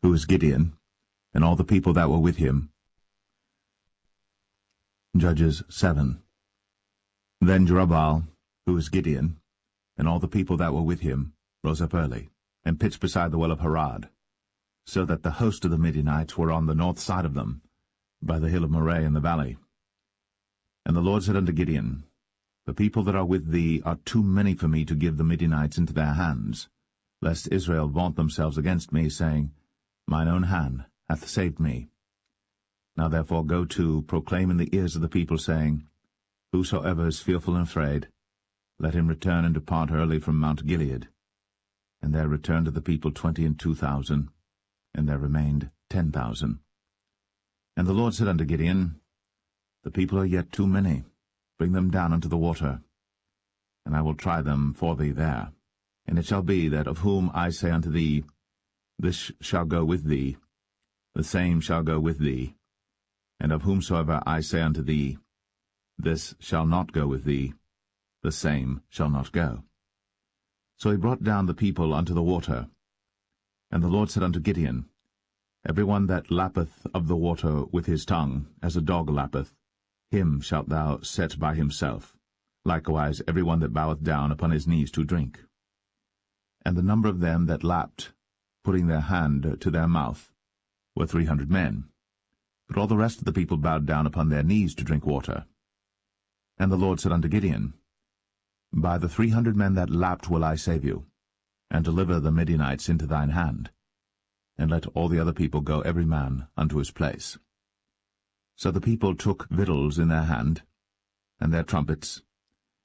who is Gideon, and all the people that were with him. Judges 7. Then Jerubbaal, who is Gideon, and all the people that were with him, rose up early, and pitched beside the well of Harad, so that the host of the Midianites were on the north side of them, by the hill of Moreh in the valley. And the Lord said unto Gideon, The people that are with thee are too many for me to give the Midianites into their hands, lest Israel vaunt themselves against me, saying, Mine own hand hath saved me. Now therefore go to, proclaim in the ears of the people, saying, Whosoever is fearful and afraid, let him return and depart early from Mount Gilead. And there returned to the people 22,000, and there remained 10,000. And the Lord said unto Gideon, The people are yet too many. Bring them down unto the water, and I will try them for thee there. And it shall be that of whom I say unto thee, This shall go with thee, the same shall go with thee. And of whomsoever I say unto thee, This shall not go with thee, the same shall not go. So he brought down the people unto the water. And the Lord said unto Gideon, Every one that lappeth of the water with his tongue, as a dog lappeth, him shalt thou set by himself, likewise every one that boweth down upon his knees to drink. And the number of them that lapped, putting their hand to their mouth, were 300 men. But all the rest of the people bowed down upon their knees to drink water. And the Lord said unto Gideon, By the 300 men that lapped will I save you, and deliver the Midianites into thine hand, and let all the other people go every man unto his place. So the people took victuals in their hand, and their trumpets,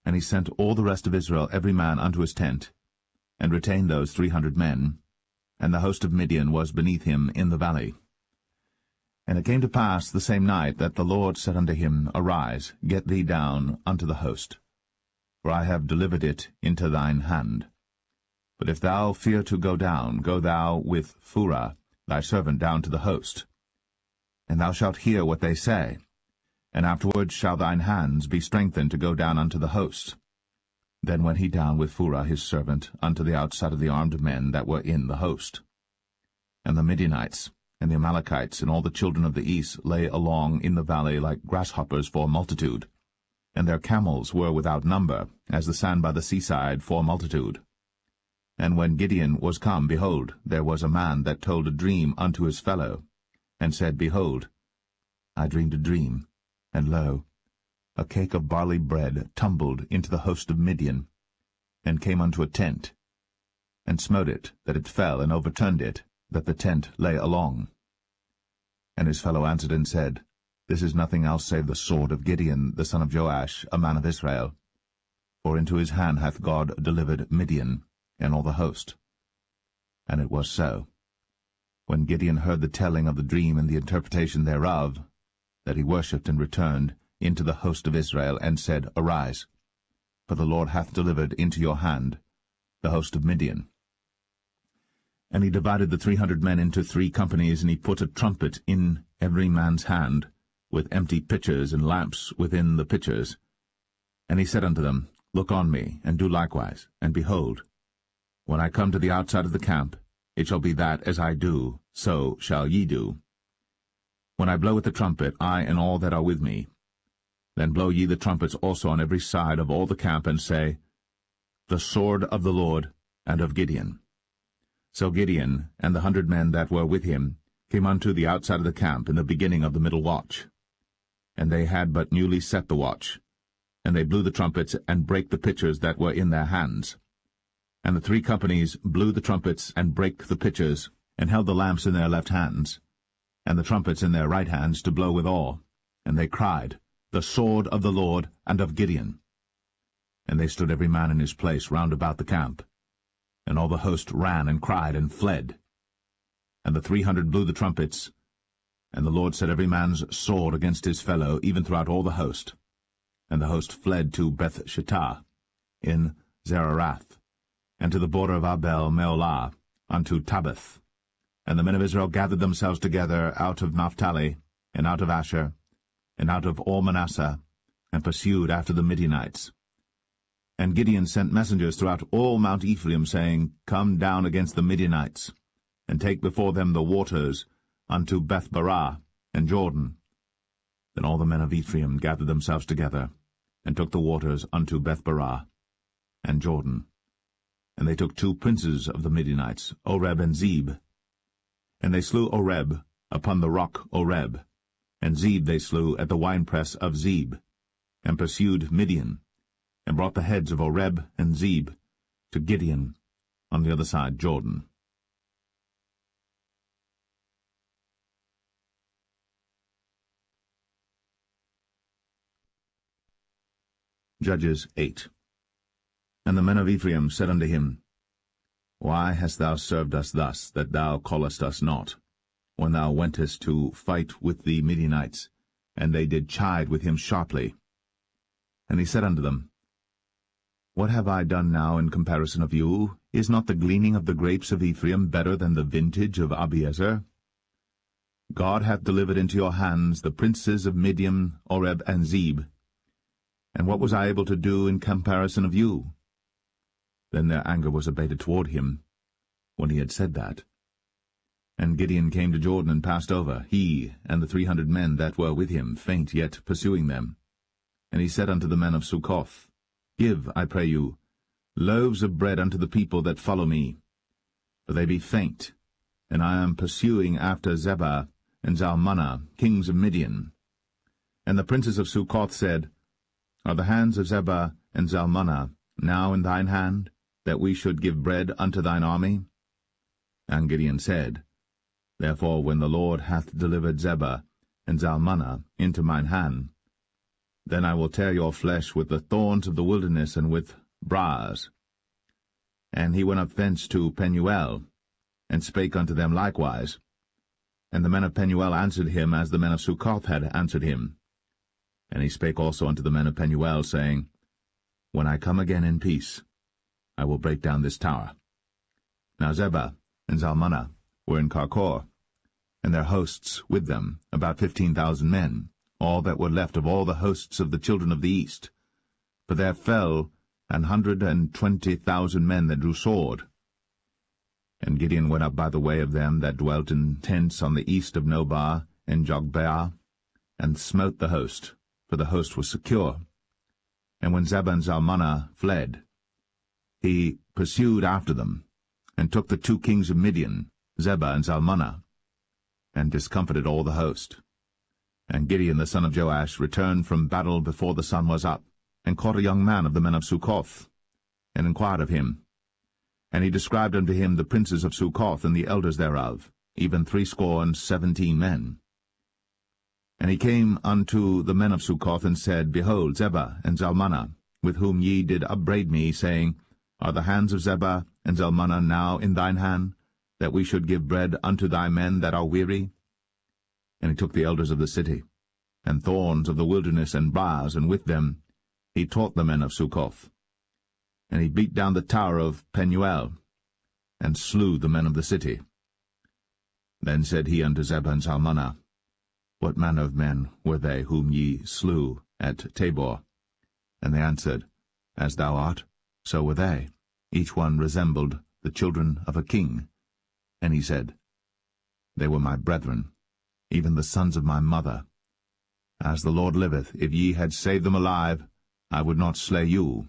and he sent all the rest of Israel every man unto his tent, and retained those 300 men, and the host of Midian was beneath him in the valley. And it came to pass the same night that the Lord said unto him, Arise, get thee down unto the host, for I have delivered it into thine hand. But if thou fear to go down, go thou with Phurah thy servant down to the host. And thou shalt hear what they say, and afterward shall thine hands be strengthened to go down unto the host. Then went he down with Phurah his servant unto the outside of the armed men that were in the host. And the Midianites, and the Amalekites, and all the children of the east lay along in the valley like grasshoppers for multitude, and their camels were without number, as the sand by the seaside for multitude. And when Gideon was come, behold, there was a man that told a dream unto his fellow, and said, Behold, I dreamed a dream, and lo, a cake of barley bread tumbled into the host of Midian, and came unto a tent, and smote it, that it fell, and overturned it, that the tent lay along. And his fellow answered and said, This is nothing else save the sword of Gideon the son of Joash, a man of Israel. For into his hand hath God delivered Midian, and all the host. And it was so, when Gideon heard the telling of the dream and the interpretation thereof, that he worshipped and returned into the host of Israel, and said, Arise, for the Lord hath delivered into your hand the host of Midian. And he divided the 300 men into 3 companies, and he put a trumpet in every man's hand, with empty pitchers and lamps within the pitchers. And he said unto them, Look on me, and do likewise, and behold, when I come to the outside of the camp, it shall be that as I do, so shall ye do. When I blow with the trumpet, I and all that are with me, then blow ye the trumpets also on every side of all the camp, and say, The sword of the Lord and of Gideon. So Gideon and the 100 men that were with him came unto the outside of the camp in the beginning of the middle watch. And they had but newly set the watch, and they blew the trumpets, and brake the pitchers that were in their hands. And the 3 companies blew the trumpets, and brake the pitchers, and held the lamps in their left hands, and the trumpets in their right hands, to blow withal. And they cried, The sword of the Lord and of Gideon. And they stood every man in his place round about the camp. And all the host ran and cried and fled. And the 300 blew the trumpets, and the Lord set every man's sword against his fellow, even throughout all the host. And the host fled to Beth-shittah in Zererath, and to the border of Abel-meholah, unto Tabbath. And the men of Israel gathered themselves together out of Naphtali, and out of Asher, and out of all Manasseh, and pursued after the Midianites. And Gideon sent messengers throughout all Mount Ephraim, saying, Come down against the Midianites. and take before them the waters unto Bethbarah and Jordan. Then all the men of Ephraim gathered themselves together, and took the waters unto Bethbarah and Jordan. And they took 2 princes of the Midianites, Oreb and Zeb. And they slew Oreb upon the rock Oreb, and Zeb they slew at the winepress of Zeb, and pursued Midian, and brought the heads of Oreb and Zeb to Gideon on the other side Jordan. Judges 8. And the men of Ephraim said unto him, Why hast thou served us thus, that thou callest us not, when thou wentest to fight with the Midianites? And they did chide with him sharply. And he said unto them, What have I done now in comparison of you? Is not the gleaning of the grapes of Ephraim better than the vintage of Abiezer? God hath delivered into your hands the princes of Midian, Oreb, and Zeb. And what was I able to do in comparison of you? Then their anger was abated toward him, when he had said that. And Gideon came to Jordan and passed over, he and the 300 men that were with him, faint yet pursuing them. And he said unto the men of Succoth, Give, I pray you, loaves of bread unto the people that follow me, for they be faint, and I am pursuing after Zebah and Zalmunna, kings of Midian. And the princes of Succoth said, Are the hands of Zebah and Zalmunna now in thine hand, that we should give bread unto thine army? And Gideon said, Therefore when the Lord hath delivered Zebah and Zalmunna into mine hand, then I will tear your flesh with the thorns of the wilderness and with briars. And he went up thence to Penuel, and spake unto them likewise. And the men of Penuel answered him as the men of Succoth had answered him. And he spake also unto the men of Penuel, saying, When I come again in peace, I will break down this tower. Now Zebah and Zalmunna were in Karkor, and their hosts with them, about 15,000 men, all that were left of all the hosts of the children of the east. For there fell 120,000 men that drew sword. And Gideon went up by the way of them that dwelt in tents on the east of Nobah and Jogbeah, and smote the host, for the host was secure. And when Zebah and Zalmunna fled, he pursued after them, and took the 2 kings of Midian, Zebah and Zalmunna, and discomfited all the host. And Gideon the son of Joash returned from battle before the sun was up, and caught a young man of the men of Succoth, and inquired of him. And he described unto him the princes of Succoth and the elders thereof, even 70 men. And he came unto the men of Succoth, and said, Behold, Zebah and Zalmunna, with whom ye did upbraid me, saying, Are the hands of Zebah and Zalmunna now in thine hand, that we should give bread unto thy men that are weary? And he took the elders of the city, and thorns of the wilderness and briars, and with them he taught the men of Succoth. And he beat down the tower of Penuel, and slew the men of the city. Then said he unto Zebah and Zalmunna, What manner of men were they whom ye slew at Tabor? And they answered, As thou art, so were they. Each one resembled the children of a king. And he said, They were my brethren, even the sons of my mother. As the Lord liveth, if ye had saved them alive, I would not slay you.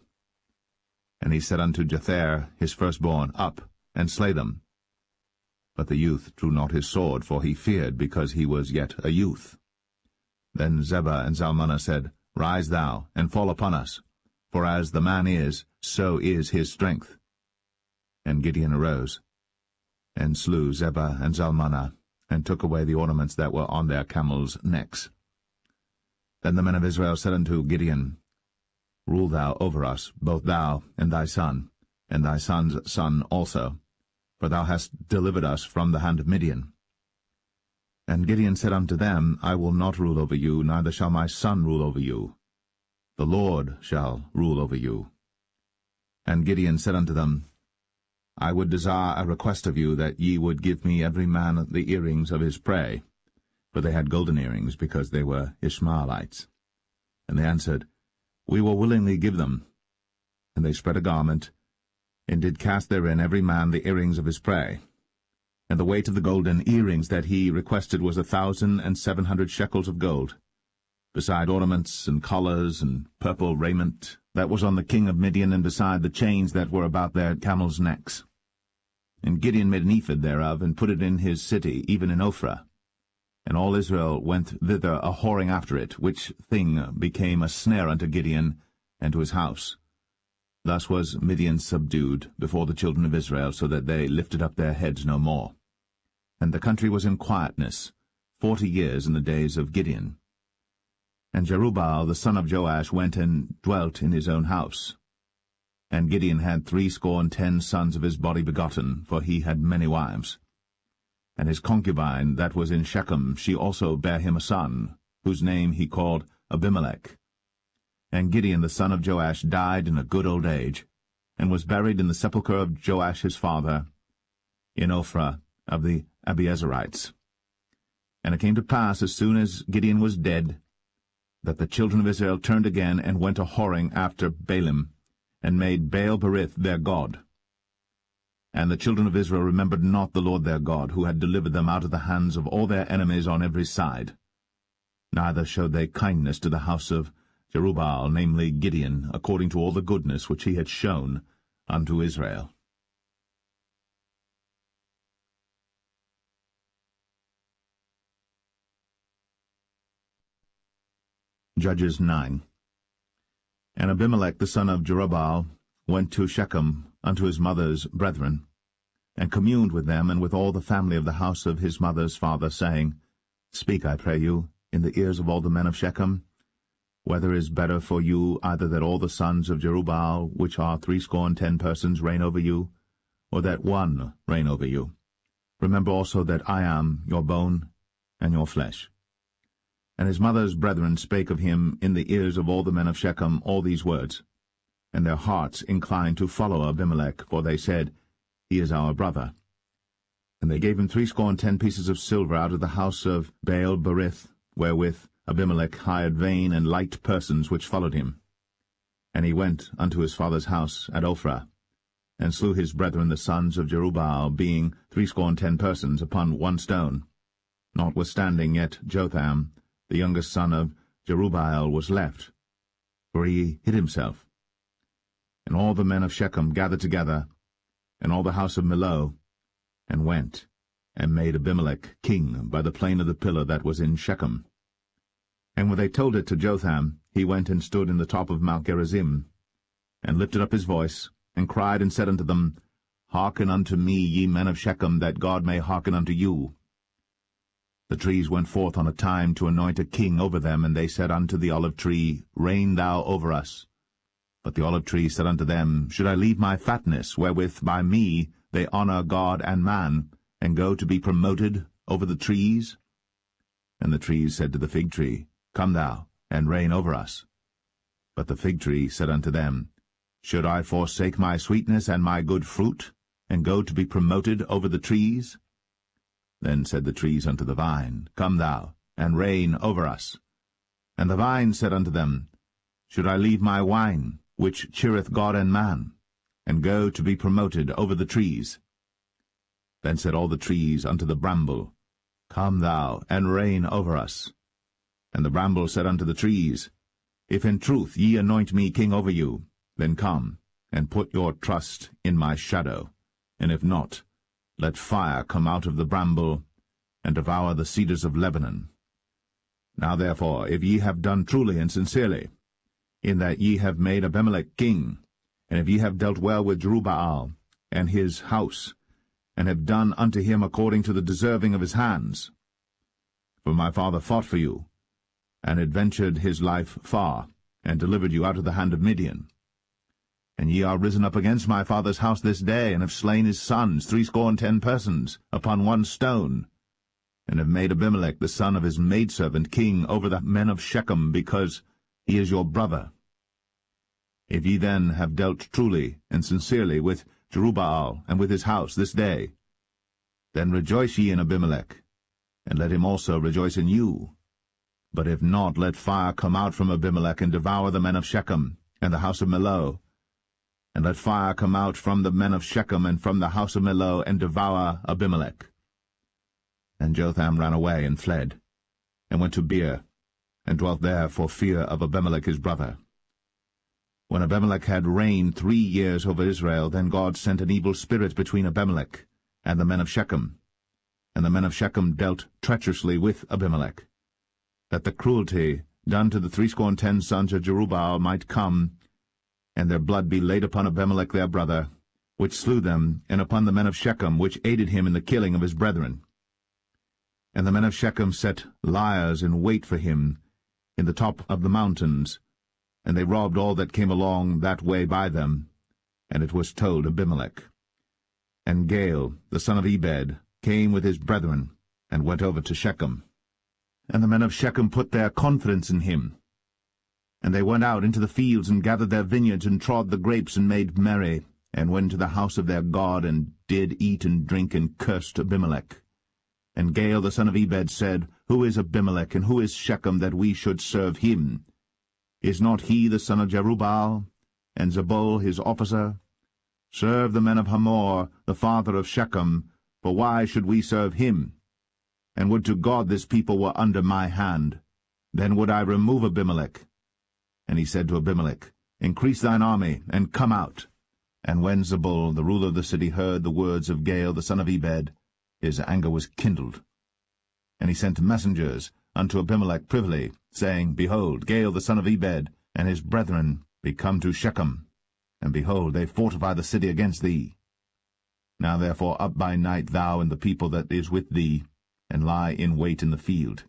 And he said unto Jether his firstborn, Up, and slay them. But the youth drew not his sword, for he feared, because he was yet a youth. Then Zebah and Zalmunna said, Rise thou, and fall upon us, for as the man is, so is his strength. And Gideon arose, and slew Zebah and Zalmunna, and took away the ornaments that were on their camels' necks. Then the men of Israel said unto Gideon, Rule thou over us, both thou and thy son, and thy son's son also, for thou hast delivered us from the hand of Midian. And Gideon said unto them, I will not rule over you, neither shall my son rule over you. The Lord shall rule over you. And Gideon said unto them, I would desire a request of you, that ye would give me every man the earrings of his prey. For they had golden earrings, because they were Ishmaelites. And they answered, We will willingly give them. And they spread a garment, and did cast therein every man the earrings of his prey. And the weight of the golden earrings that he requested was 1,700 shekels of gold, beside ornaments and collars and purple raiment that was on the king of Midian, and beside the chains that were about their camels' necks. And Gideon made an ephod thereof, and put it in his city, even in Ophrah. And all Israel went thither a-whoring after it, which thing became a snare unto Gideon and to his house. Thus was Midian subdued before the children of Israel, so that they lifted up their heads no more. And the country was in quietness 40 years in the days of Gideon. And Jerubbaal the son of Joash went and dwelt in his own house. And Gideon had 70 sons of his body begotten, for he had many wives. And his concubine that was in Shechem, she also bare him a son, whose name he called Abimelech. And Gideon the son of Joash died in a good old age, and was buried in the sepulchre of Joash his father, in Ophrah of the Abiezerites. And it came to pass, as soon as Gideon was dead, that the children of Israel turned again and went a-whoring after Baalim, and made Baal-berith their god. And the children of Israel remembered not the Lord their God, who had delivered them out of the hands of all their enemies on every side. Neither showed they kindness to the house of Jerubbaal, namely Gideon, according to all the goodness which he had shown unto Israel. Judges 9. And Abimelech the son of Jerubbaal went to Shechem unto his mother's brethren, and communed with them and with all the family of the house of his mother's father, saying, Speak, I pray you, in the ears of all the men of Shechem, whether is better for you either that all the sons of Jerubbaal, which are 70 persons, reign over you, or that one reign over you? Remember also that I am your bone and your flesh. And his mother's brethren spake of him in the ears of all the men of Shechem all these words. And their hearts inclined to follow Abimelech, for they said, He is our brother. And they gave him 70 pieces of silver out of the house of Baal-berith, wherewith Abimelech hired vain and light persons which followed him. And he went unto his father's house at Ophrah, and slew his brethren the sons of Jerubbaal, being 70 persons, upon one stone. Notwithstanding yet Jotham, the youngest son of Jerubbaal, was left, for he hid himself. And all the men of Shechem gathered together, and all the house of Millo, and went, and made Abimelech king by the plain of the pillar that was in Shechem. And when they told it to Jotham, he went and stood in the top of Mount Gerizim, and lifted up his voice, and cried and said unto them, Hearken unto me, ye men of Shechem, that God may hearken unto you. The trees went forth on a time to anoint a king over them, and they said unto the olive tree, Reign thou over us. But the olive tree said unto them, Should I leave my fatness, wherewith by me they honour God and man, and go to be promoted over the trees? And the trees said to the fig tree, Come thou, and reign over us. But the fig tree said unto them, Should I forsake my sweetness and my good fruit, and go to be promoted over the trees? Then said the trees unto the vine, Come thou, and reign over us. And the vine said unto them, Should I leave my wine, which cheereth God and man, and go to be promoted over the trees? Then said all the trees unto the bramble, Come thou, and reign over us. And the bramble said unto the trees, If in truth ye anoint me king over you, then come, and put your trust in my shadow, and if not, let fire come out of the bramble, and devour the cedars of Lebanon. Now therefore, if ye have done truly and sincerely, in that ye have made Abimelech king, and if ye have dealt well with Jerubbaal and his house, and have done unto him according to the deserving of his hands, for my father fought for you, and adventured his life far, and delivered you out of the hand of Midian. And ye are risen up against my father's house this day, and have slain his sons, 70 persons, upon one stone, and have made Abimelech the son of his maidservant king over the men of Shechem, because he is your brother. If ye then have dealt truly and sincerely with Jerubbaal and with his house this day, then rejoice ye in Abimelech, and let him also rejoice in you. But if not, let fire come out from Abimelech, and devour the men of Shechem, and the house of Millo. And let fire come out from the men of Shechem, and from the house of Millo, and devour Abimelech. And Jotham ran away and fled, and went to Beer, and dwelt there for fear of Abimelech his brother. When Abimelech had reigned 3 years over Israel, then God sent an evil spirit between Abimelech and the men of Shechem. And the men of Shechem dealt treacherously with Abimelech, that the cruelty done to the 70 sons of Jerubbaal might come, and their blood be laid upon Abimelech their brother, which slew them, and upon the men of Shechem, which aided him in the killing of his brethren. And the men of Shechem set liers in wait for him in the top of the mountains, and they robbed all that came along that way by them. And it was told Abimelech. And Gaal, the son of Ebed, came with his brethren, and went over to Shechem. And the men of Shechem put their confidence in him. And they went out into the fields, and gathered their vineyards, and trod the grapes, and made merry, and went to the house of their God, and did eat and drink, and cursed Abimelech. And Gaal the son of Ebed said, Who is Abimelech, and who is Shechem, that we should serve him? Is not he the son of Jerubbaal, and Zebul his officer? Serve the men of Hamor, the father of Shechem, for why should we serve him? And would to God this people were under my hand, then would I remove Abimelech. And he said to Abimelech, Increase thine army, and come out. And when Zebul, the ruler of the city, heard the words of Gaal the son of Ebed, his anger was kindled. And he sent messengers unto Abimelech privily, saying, Behold, Gaal the son of Ebed and his brethren be come to Shechem, and behold, they fortify the city against thee. Now therefore up by night thou and the people that is with thee, and lie in wait in the field.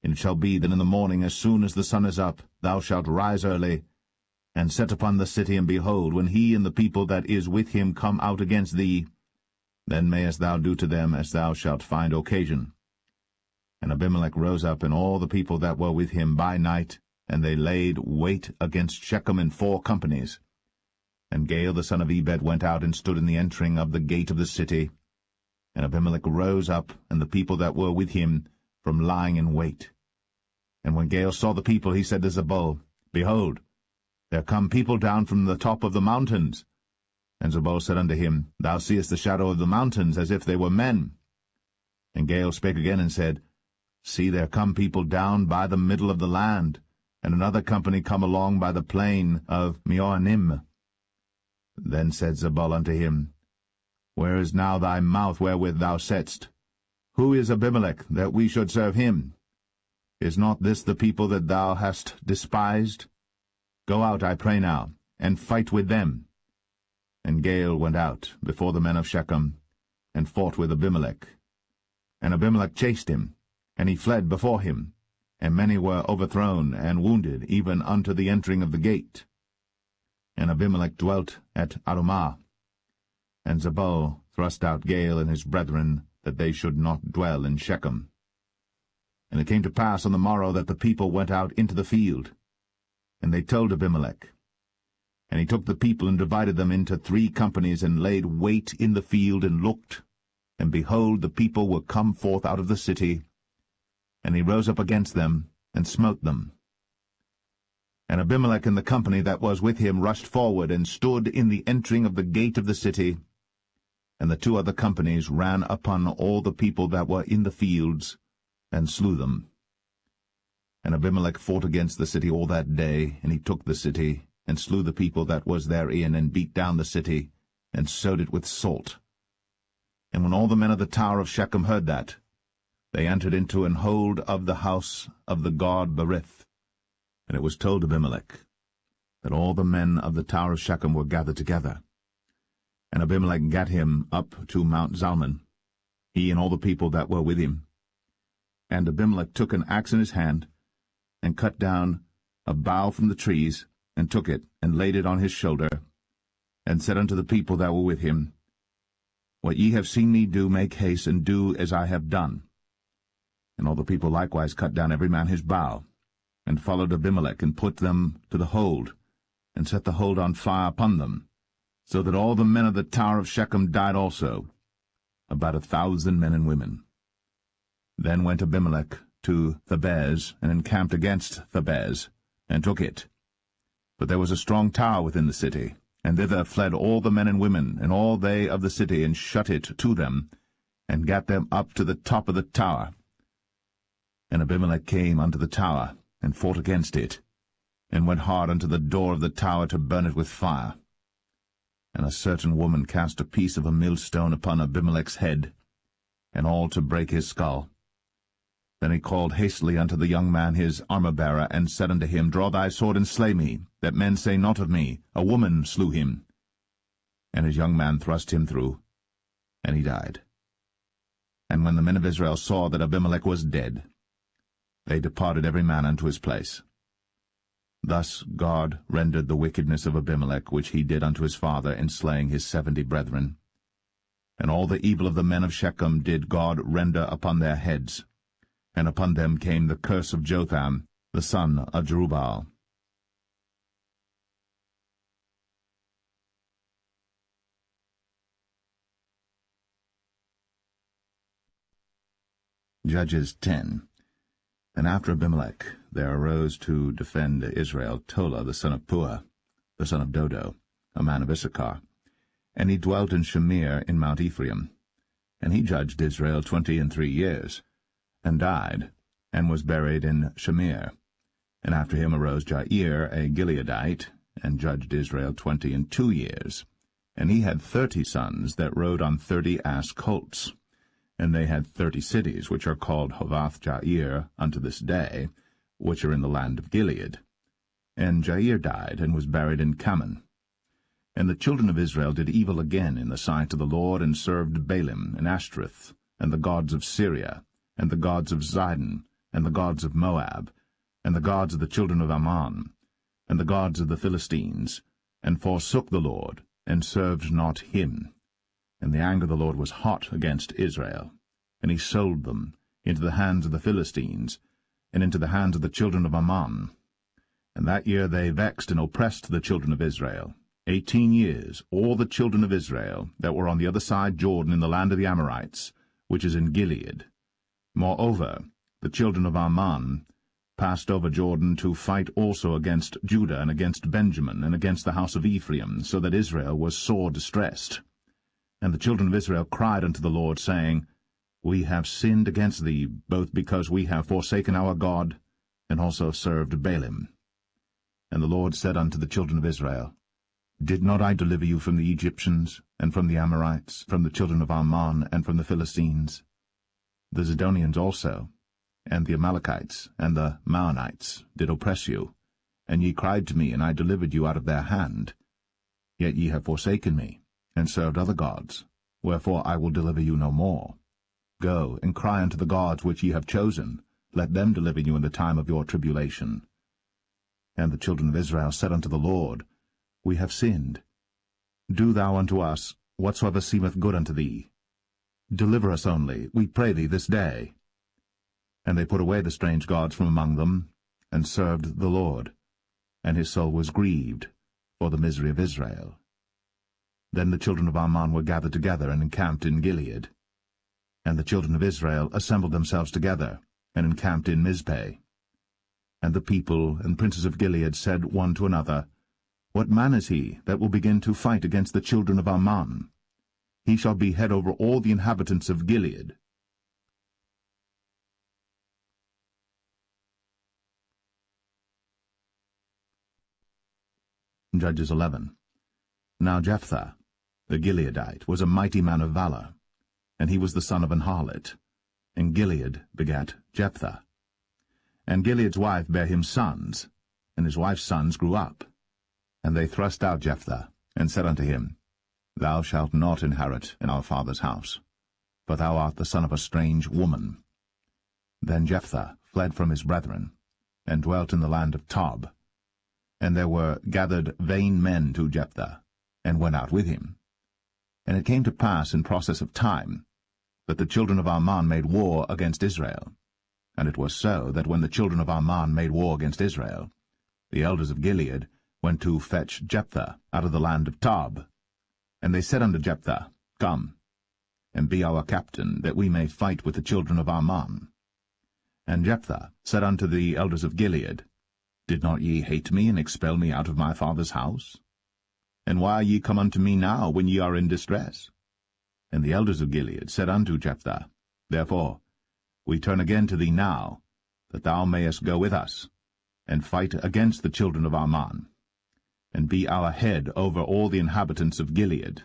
And it shall be that in the morning, as soon as the sun is up, thou shalt rise early, and set upon the city, and behold, when he and the people that is with him come out against thee, then mayest thou do to them as thou shalt find occasion. And Abimelech rose up, and all the people that were with him by night, and they laid wait against Shechem in 4 companies. And Gaal the son of Ebed went out and stood in the entering of the gate of the city. And Abimelech rose up, and the people that were with him, from lying in wait. And when Gaal saw the people, he said to Zebul, Behold, there come people down from the top of the mountains. And Zebul said unto him, Thou seest the shadow of the mountains, as if they were men. And Gaal spake again and said, See, there come people down by the middle of the land, and another company come along by the plain of Meonim. Then said Zebul unto him, Where is now thy mouth wherewith thou saidst, Who is Abimelech, that we should serve him? Is not this the people that thou hast despised? Go out, I pray now, and fight with them. And Gaal went out before the men of Shechem, and fought with Abimelech. And Abimelech chased him, and he fled before him, and many were overthrown and wounded, even unto the entering of the gate. And Abimelech dwelt at Arumah. And Zebul thrust out Gaal and his brethren, that they should not dwell in Shechem. And it came to pass on the morrow that the people went out into the field. And they told Abimelech. And he took the people and divided them into 3 companies, and laid wait in the field, and looked. And behold, the people were come forth out of the city. And he rose up against them, and smote them. And Abimelech and the company that was with him rushed forward, and stood in the entering of the gate of the city. And the 2 other companies ran upon all the people that were in the fields, and slew them. And Abimelech fought against the city all that day, and he took the city, and slew the people that was therein, and beat down the city, and sowed it with salt. And when all the men of the tower of Shechem heard that, they entered into an hold of the house of the god Berith. And it was told Abimelech that all the men of the tower of Shechem were gathered together. And Abimelech gat him up to Mount Zalmon, he and all the people that were with him. And Abimelech took an axe in his hand, and cut down a bough from the trees, and took it, and laid it on his shoulder, and said unto the people that were with him, What ye have seen me do, make haste, and do as I have done. And all the people likewise cut down every man his bough, and followed Abimelech, and put them to the hold, and set the hold on fire upon them, so that all the men of the tower of Shechem died also, about 1,000 men and women. Then went Abimelech to Thebez, and encamped against Thebez, and took it. But there was a strong tower within the city, and thither fled all the men and women, and all they of the city, and shut it to them, and gat them up to the top of the tower. And Abimelech came unto the tower, and fought against it, and went hard unto the door of the tower to burn it with fire. And a certain woman cast a piece of a millstone upon Abimelech's head, and all to break his skull. Then he called hastily unto the young man his armor-bearer, and said unto him, Draw thy sword, and slay me, that men say not of me, A woman slew him. And his young man thrust him through, and he died. And when the men of Israel saw that Abimelech was dead, they departed every man unto his place. Thus God rendered the wickedness of Abimelech, which he did unto his father, in slaying his 70 brethren. And all the evil of the men of Shechem did God render upon their heads, and upon them came the curse of Jotham, the son of Jerubbaal. Judges 10. And after Abimelech there arose to defend Israel Tola the son of Puah, the son of Dodo, a man of Issachar. And he dwelt in Shamir in Mount Ephraim. And he judged Israel 23 years, and died, and was buried in Shamir. And after him arose Jair, a Gileadite, and judged Israel 22 years. And he had 30 sons that rode on 30 ass colts. And they had 30 cities, which are called Hovath-Jair unto this day, which are in the land of Gilead. And Jair died, and was buried in Kaman. And the children of Israel did evil again in the sight of the Lord, and served Baalim, and Ashtoreth, and the gods of Syria, and the gods of Zidon, and the gods of Moab, and the gods of the children of Ammon, and the gods of the Philistines, and forsook the Lord, and served not him. And the anger of the Lord was hot against Israel, and he sold them into the hands of the Philistines, and into the hands of the children of Ammon. And that year they vexed and oppressed the children of Israel. 18 years, all the children of Israel that were on the other side Jordan in the land of the Amorites, which is in Gilead. Moreover, the children of Ammon passed over Jordan to fight also against Judah, and against Benjamin, and against the house of Ephraim, so that Israel was sore distressed. And the children of Israel cried unto the Lord, saying, We have sinned against thee, both because we have forsaken our God, and also served Baalim. And the Lord said unto the children of Israel, Did not I deliver you from the Egyptians, and from the Amorites, from the children of Ammon, and from the Philistines? The Zidonians also, and the Amalekites, and the Maonites did oppress you, and ye cried to me, and I delivered you out of their hand. Yet ye have forsaken me, and served other gods, wherefore I will deliver you no more. Go, and cry unto the gods which ye have chosen, let them deliver you in the time of your tribulation. And the children of Israel said unto the Lord, We have sinned. Do thou unto us whatsoever seemeth good unto thee. Deliver us only, we pray thee, this day. And they put away the strange gods from among them, and served the Lord, and his soul was grieved for the misery of Israel. Then the children of Ammon were gathered together, and encamped in Gilead. And the children of Israel assembled themselves together, and encamped in Mizpeh. And the people and princes of Gilead said one to another, What man is he that will begin to fight against the children of Ammon? He shall be head over all the inhabitants of Gilead. Judges 11. Now Jephthah, the Gileadite, was a mighty man of valor, and he was the son of an harlot. And Gilead begat Jephthah. And Gilead's wife bare him sons, and his wife's sons grew up. And they thrust out Jephthah, and said unto him, Thou shalt not inherit in our father's house, for thou art the son of a strange woman. Then Jephthah fled from his brethren, and dwelt in the land of Tob. And there were gathered vain men to Jephthah, and went out with him. And it came to pass in process of time, that the children of Ammon made war against Israel. And it was so, that when the children of Ammon made war against Israel, the elders of Gilead went to fetch Jephthah out of the land of Tob. And they said unto Jephthah, Come, and be our captain, that we may fight with the children of Ammon. And Jephthah said unto the elders of Gilead, Did not ye hate me, and expel me out of my father's house? And why are ye come unto me now, when ye are in distress? And the elders of Gilead said unto Jephthah, Therefore we turn again to thee now, that thou mayest go with us, and fight against the children of Ammon, and be our head over all the inhabitants of Gilead.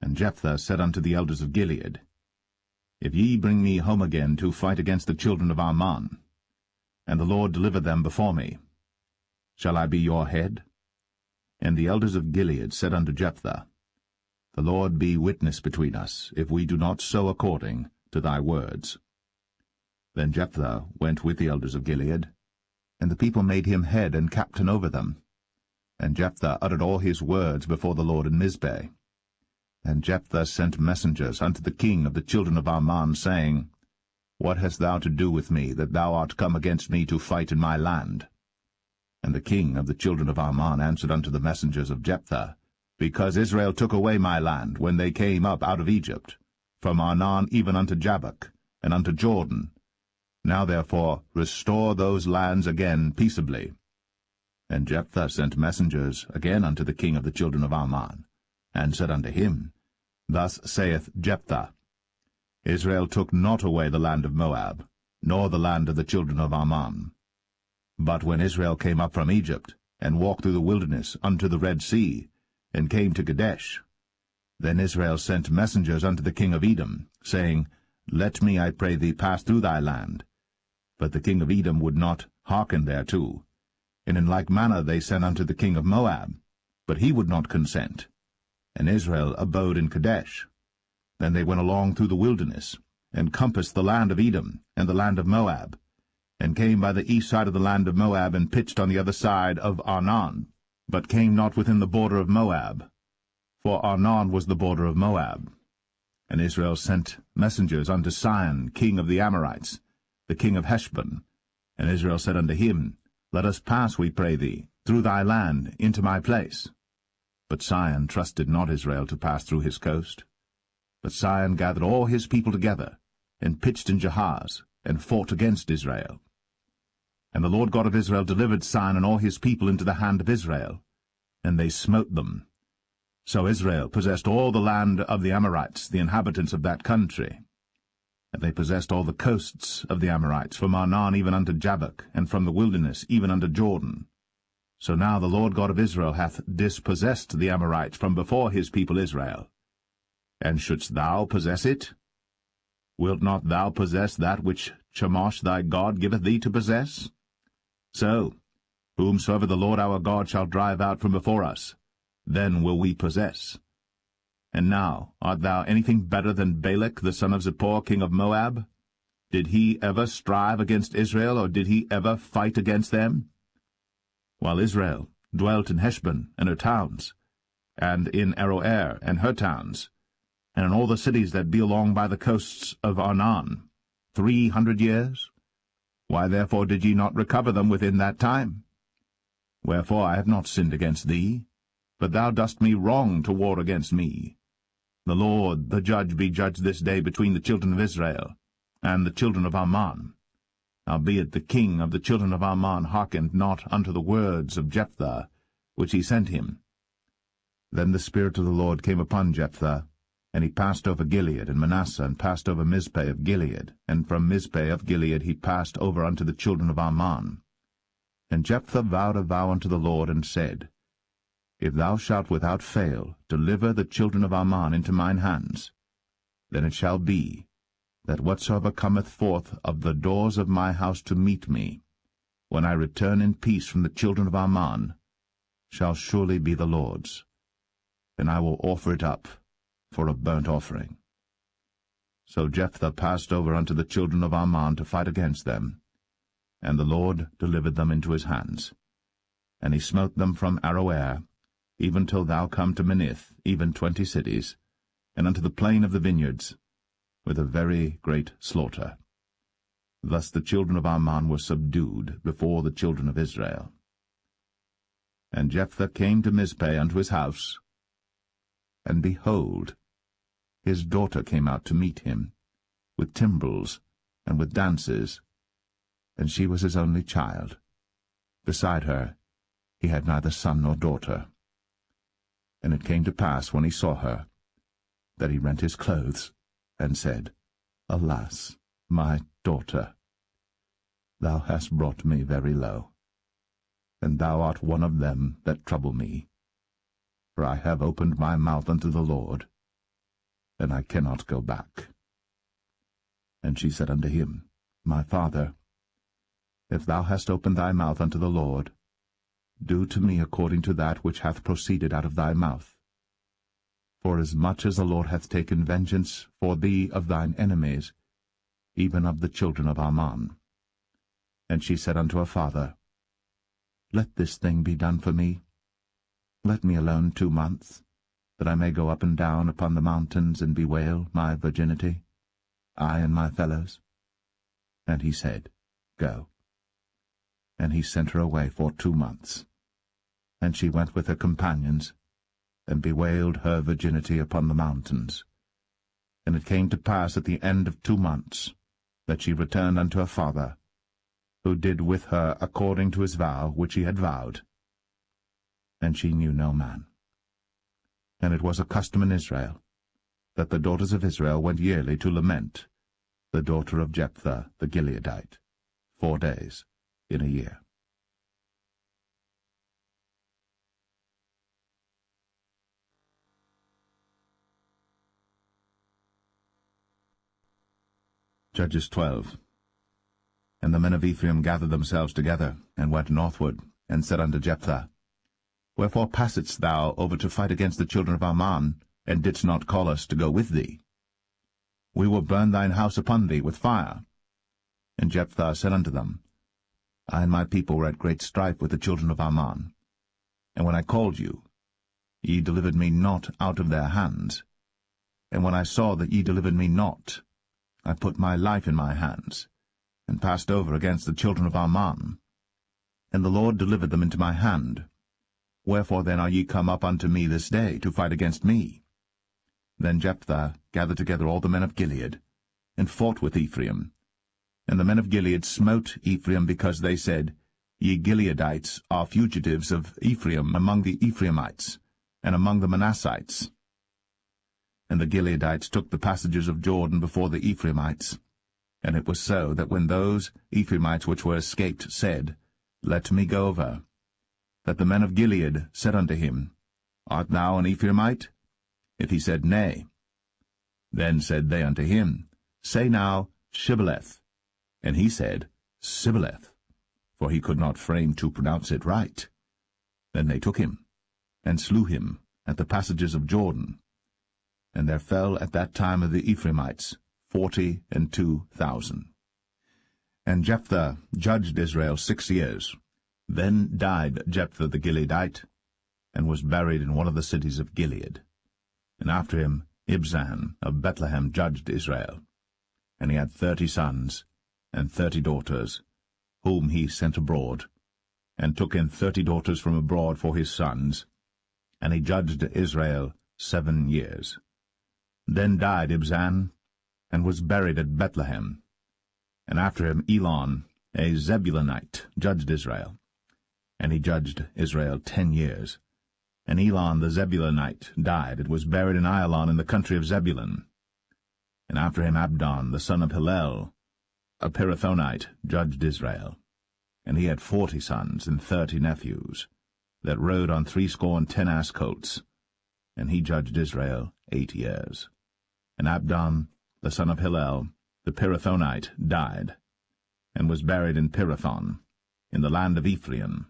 And Jephthah said unto the elders of Gilead, If ye bring me home again to fight against the children of Ammon, and the Lord deliver them before me, shall I be your head? And the elders of Gilead said unto Jephthah, The Lord be witness between us, if we do not so according to thy words. Then Jephthah went with the elders of Gilead, and the people made him head and captain over them. And Jephthah uttered all his words before the Lord in Mizpeh. And Jephthah sent messengers unto the king of the children of Ammon, saying, What hast thou to do with me, that thou art come against me to fight in my land? And the king of the children of Ammon answered unto the messengers of Jephthah, Because Israel took away my land when they came up out of Egypt, from Arnon even unto Jabbok, and unto Jordan. Now therefore restore those lands again peaceably. And Jephthah sent messengers again unto the king of the children of Ammon, and said unto him, Thus saith Jephthah, Israel took not away the land of Moab, nor the land of the children of Ammon. But when Israel came up from Egypt, and walked through the wilderness unto the Red Sea, and came to Kadesh, then Israel sent messengers unto the king of Edom, saying, Let me, I pray thee, pass through thy land. But the king of Edom would not hearken thereto. And in like manner they sent unto the king of Moab, but he would not consent. And Israel abode in Kadesh. Then they went along through the wilderness, and compassed the land of Edom, and the land of Moab, and came by the east side of the land of Moab, and pitched on the other side of Arnon, but came not within the border of Moab, for Arnon was the border of Moab. And Israel sent messengers unto Sihon, king of the Amorites, the king of Heshbon. And Israel said unto him, Let us pass, we pray thee, through thy land into my place. But Sihon trusted not Israel to pass through his coast. But Sihon gathered all his people together, and pitched in Jahaz, and fought against Israel. And the Lord God of Israel delivered Sihon and all his people into the hand of Israel, and they smote them. So Israel possessed all the land of the Amorites, the inhabitants of that country. And they possessed all the coasts of the Amorites, from Arnon even unto Jabbok, and from the wilderness even unto Jordan. So now the Lord God of Israel hath dispossessed the Amorites from before his people Israel. And shouldst thou possess it? Wilt not thou possess that which Chemosh thy God giveth thee to possess? So, whomsoever the Lord our God shall drive out from before us, then will we possess. And now, art thou anything better than Balak the son of Zippor, king of Moab? Did he ever strive against Israel, or did he ever fight against them? While Israel dwelt in Heshbon and her towns, and in Aroer and her towns, and in all the cities that be along by the coasts of Arnon, 300 years? Why therefore did ye not recover them within that time? Wherefore I have not sinned against thee, but thou dost me wrong to war against me. The Lord, the judge, be judged this day between the children of Israel and the children of Ammon. Howbeit the king of the children of Ammon hearkened not unto the words of Jephthah, which he sent him. Then the Spirit of the Lord came upon Jephthah, and he passed over Gilead and Manasseh, and passed over Mizpeh of Gilead, and from Mizpeh of Gilead he passed over unto the children of Ammon. And Jephthah vowed a vow unto the Lord, and said, If thou shalt without fail deliver the children of Ammon into mine hands, then it shall be, that whatsoever cometh forth of the doors of my house to meet me, when I return in peace from the children of Ammon, shall surely be the Lord's. Then I will offer it up for a burnt offering. So Jephthah passed over unto the children of Ammon to fight against them, and the Lord delivered them into his hands. And he smote them from Aroer, even till thou come to Minnith, even 20 cities, and unto the plain of the vineyards, with a very great slaughter. Thus the children of Ammon were subdued before the children of Israel. And Jephthah came to Mizpeh unto his house, and behold, his daughter came out to meet him, with timbrels and with dances, and she was his only child. Beside her he had neither son nor daughter. And it came to pass, when he saw her, that he rent his clothes, and said, Alas, my daughter, thou hast brought me very low, and thou art one of them that trouble me. For I have opened my mouth unto the Lord, and I cannot go back. And she said unto him, My father, if thou hast opened thy mouth unto the Lord, do to me according to that which hath proceeded out of thy mouth. For as much as the Lord hath taken vengeance for thee of thine enemies, even of the children of Ammon. And she said unto her father, Let this thing be done for me. Let me alone 2 months, that I may go up and down upon the mountains and bewail my virginity, I and my fellows. And he said, Go. And he sent her away for 2 months. And she went with her companions, and bewailed her virginity upon the mountains. And it came to pass at the end of 2 months, that she returned unto her father, who did with her according to his vow which he had vowed. And she knew no man. And it was a custom in Israel, that the daughters of Israel went yearly to lament the daughter of Jephthah the Gileadite, 4 days in a year. Judges 12. And the men of Ephraim gathered themselves together, and went northward, and said unto Jephthah, Wherefore passedst thou over to fight against the children of Ammon, and didst not call us to go with thee? We will burn thine house upon thee with fire. And Jephthah said unto them, I and my people were at great strife with the children of Ammon. And when I called you, ye delivered me not out of their hands. And when I saw that ye delivered me not, I put my life in my hands, and passed over against the children of Ammon. And the Lord delivered them into my hand. Wherefore then are ye come up unto me this day to fight against me? Then Jephthah gathered together all the men of Gilead, and fought with Ephraim. And the men of Gilead smote Ephraim, because they said, Ye Gileadites are fugitives of Ephraim among the Ephraimites, and among the Manassites. And the Gileadites took the passages of Jordan before the Ephraimites. And it was so that when those Ephraimites which were escaped said, Let me go over, that the men of Gilead said unto him, Art thou an Ephraimite? If he said, Nay. Then said they unto him, Say now, Shibboleth. And he said, Sibboleth, for he could not frame to pronounce it right. Then they took him, and slew him at the passages of Jordan. And there fell at that time of the Ephraimites 42,000. And Jephthah judged Israel 6 years. Then died Jephthah the Gileadite, and was buried in one of the cities of Gilead. And after him Ibzan of Bethlehem judged Israel. And he had 30 sons, and 30 daughters, whom he sent abroad, and took in 30 daughters from abroad for his sons. And he judged Israel 7 years. Then died Ibzan, and was buried at Bethlehem. And after him Elon, a Zebulunite, judged Israel. And he judged Israel 10 years. And Elon the Zebulunite died, and was buried in Ailon in the country of Zebulun. And after him Abdon, the son of Hillel, a Pirathonite, judged Israel. And he had 40 sons and 30 nephews, that rode on 70 ass colts. And he judged Israel 8 years. And Abdon, the son of Hillel, the Pirathonite, died, and was buried in Pirathon, in the land of Ephraim,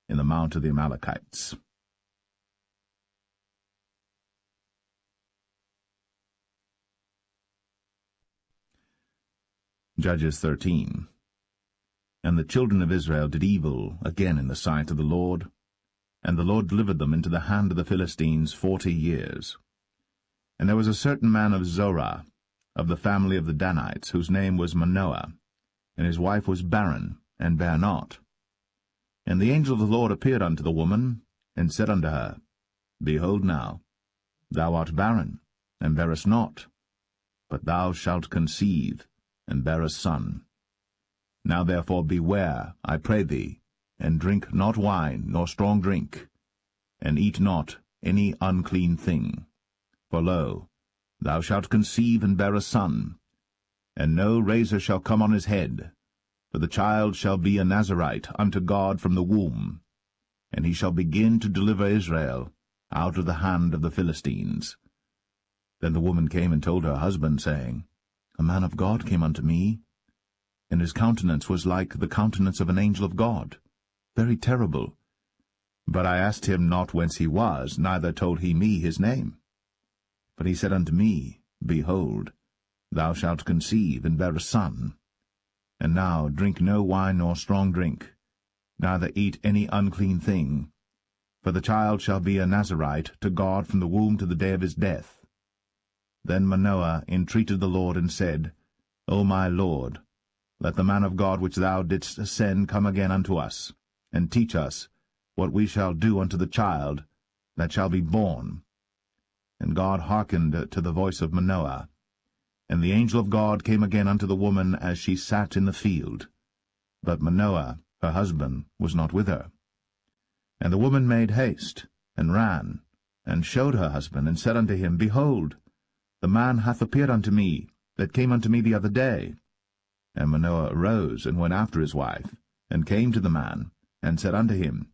in the mount of the Amalekites. Judges 13. And the children of Israel did evil again in the sight of the Lord, and the Lord delivered them into the hand of the Philistines 40 years. And there was a certain man of Zorah, of the family of the Danites, whose name was Manoah, and his wife was barren, and bare not. And the angel of the Lord appeared unto the woman, and said unto her, Behold now, thou art barren, and bearest not, but thou shalt conceive, and bear a son. Now therefore beware, I pray thee, and drink not wine, nor strong drink, and eat not any unclean thing. For lo, thou shalt conceive and bear a son, and no razor shall come on his head, for the child shall be a Nazarite unto God from the womb, and he shall begin to deliver Israel out of the hand of the Philistines. Then the woman came and told her husband, saying, A man of God came unto me, and his countenance was like the countenance of an angel of God, very terrible. But I asked him not whence he was, neither told he me his name. But he said unto me, Behold, thou shalt conceive and bear a son. And now drink no wine nor strong drink, neither eat any unclean thing, for the child shall be a Nazarite to God from the womb to the day of his death. Then Manoah entreated the Lord, and said, O my Lord, let the man of God which thou didst send come again unto us, and teach us what we shall do unto the child that shall be born. And God hearkened to the voice of Manoah. And the angel of God came again unto the woman as she sat in the field. But Manoah, her husband, was not with her. And the woman made haste, and ran, and showed her husband, and said unto him, Behold, the man hath appeared unto me, that came unto me the other day. And Manoah arose, and went after his wife, and came to the man, and said unto him,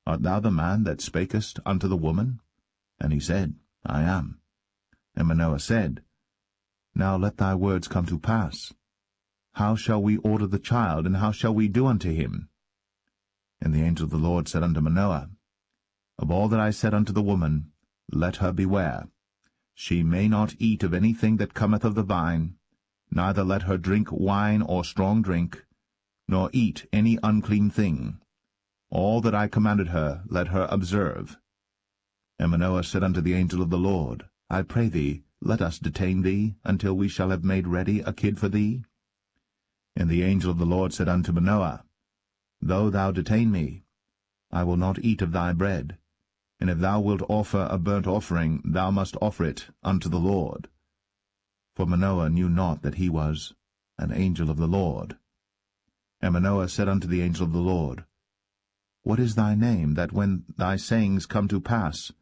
Art thou the man that spakest unto the woman? And he said, I am. And Manoah said, Now let thy words come to pass. How shall we order the child, and how shall we do unto him? And the angel of the Lord said unto Manoah, Of all that I said unto the woman, let her beware. She may not eat of anything that cometh of the vine, neither let her drink wine or strong drink, nor eat any unclean thing. All that I commanded her let her observe. And Manoah said unto the angel of the Lord, I pray thee, let us detain thee, until we shall have made ready a kid for thee. And the angel of the Lord said unto Manoah, Though thou detain me, I will not eat of thy bread. And if thou wilt offer a burnt offering, thou must offer it unto the Lord. For Manoah knew not that he was an angel of the Lord. And Manoah said unto the angel of the Lord, What is thy name, that when thy sayings come to pass,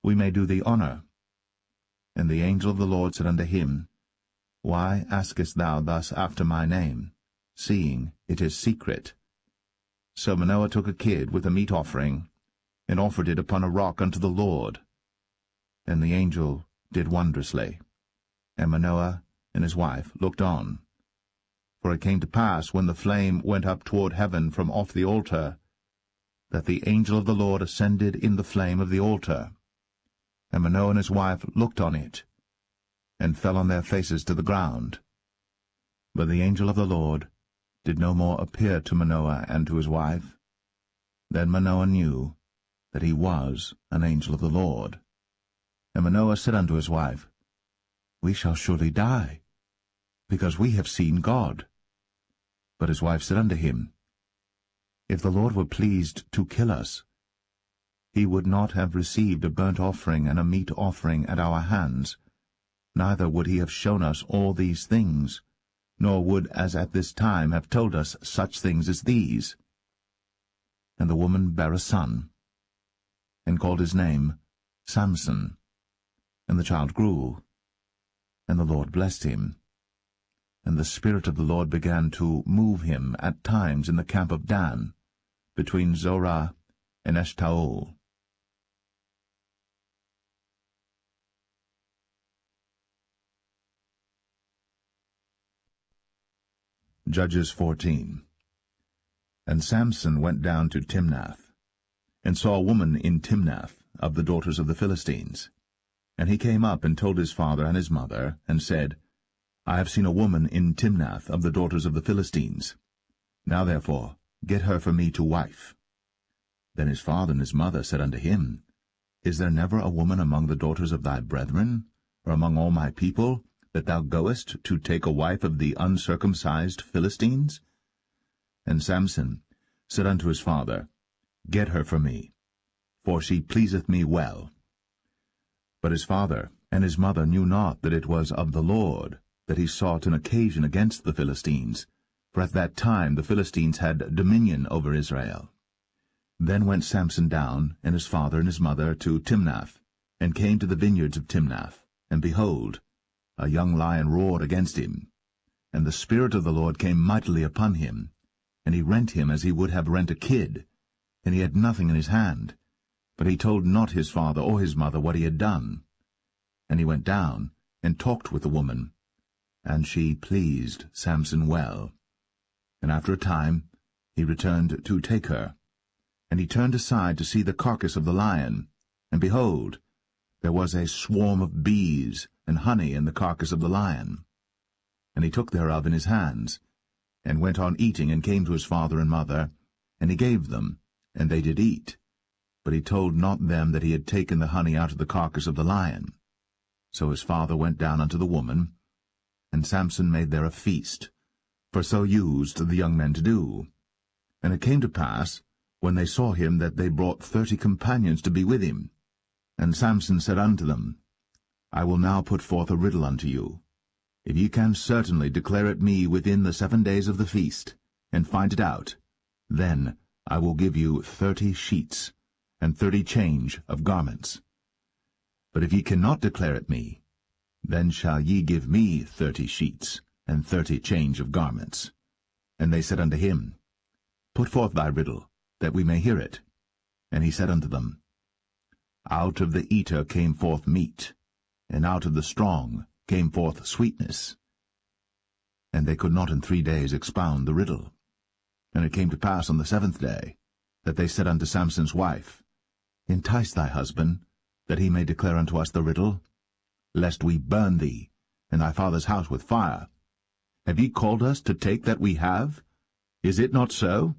we may do thee honor? And the angel of the Lord said unto him, Why askest thou thus after my name, seeing it is secret? So Manoah took a kid with a meat offering, and offered it upon a rock unto the Lord. And the angel did wondrously. And Manoah and his wife looked on. For it came to pass, when the flame went up toward heaven from off the altar, that the angel of the Lord ascended in the flame of the altar. And Manoah and his wife looked on it, and fell on their faces to the ground. But the angel of the Lord did no more appear to Manoah and to his wife. Then Manoah knew that he was an angel of the Lord. And Manoah said unto his wife, We shall surely die, because we have seen God. But his wife said unto him, If the Lord were pleased to kill us, he would not have received a burnt offering and a meat offering at our hands, neither would he have shown us all these things, nor would as at this time have told us such things as these. And the woman bare a son, and called his name Samson. And the child grew, and the Lord blessed him. And the Spirit of the Lord began to move him at times in the camp of Dan, between Zorah and Eshtaol. Judges 14. And Samson went down to Timnath, and saw a woman in Timnath of the daughters of the Philistines. And he came up and told his father and his mother, and said, I have seen a woman in Timnath of the daughters of the Philistines. Now therefore get her for me to wife. Then his father and his mother said unto him, Is there never a woman among the daughters of thy brethren, or among all my people, that thou goest to take a wife of the uncircumcised Philistines? And Samson said unto his father, Get her for me, for she pleaseth me well. But his father and his mother knew not that it was of the Lord that he sought an occasion against the Philistines, for at that time the Philistines had dominion over Israel. Then went Samson down, and his father and his mother, to Timnath, and came to the vineyards of Timnath. And behold, a young lion roared against him. And the Spirit of the Lord came mightily upon him, and he rent him as he would have rent a kid, and he had nothing in his hand. But he told not his father or his mother what he had done. And he went down, and talked with the woman, and she pleased Samson well. And after a time he returned to take her. And he turned aside to see the carcass of the lion, and behold, there was a swarm of bees and honey in the carcass of the lion. And he took thereof in his hands, and went on eating, and came to his father and mother, and he gave them, and they did eat. But he told not them that he had taken the honey out of the carcass of the lion. So his father went down unto the woman, and Samson made there a feast, for so used the young men to do. And it came to pass, when they saw him, that they brought 30 companions to be with him. And Samson said unto them, I will now put forth a riddle unto you. If ye can certainly declare it me within the 7 days of the feast, and find it out, then I will give you 30 sheets, and 30 change of garments. But if ye cannot declare it me, then shall ye give me 30 sheets, and 30 change of garments. And they said unto him, Put forth thy riddle, that we may hear it. And he said unto them, Out of the eater came forth meat, and out of the strong came forth sweetness. And they could not in 3 days expound the riddle. And it came to pass on the 7th day, that they said unto Samson's wife, Entice thy husband, that he may declare unto us the riddle, lest we burn thee, and thy father's house with fire. Have ye called us to take that we have? Is it not so?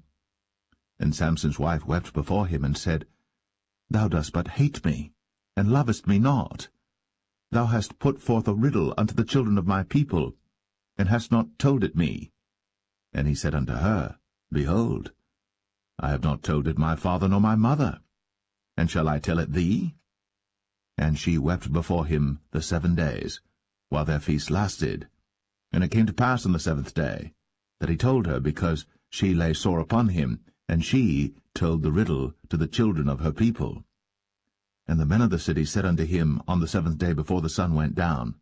And Samson's wife wept before him, and said, Thou dost but hate me, and lovest me not. Thou hast put forth a riddle unto the children of my people, and hast not told it me. And he said unto her, Behold, I have not told it my father nor my mother, and shall I tell it thee? And she wept before him the 7 days, while their feast lasted. And it came to pass on the 7th day, that he told her, because she lay sore upon him, and she told the riddle to the children of her people. And the men of the city said unto him on the 7th day before the sun went down,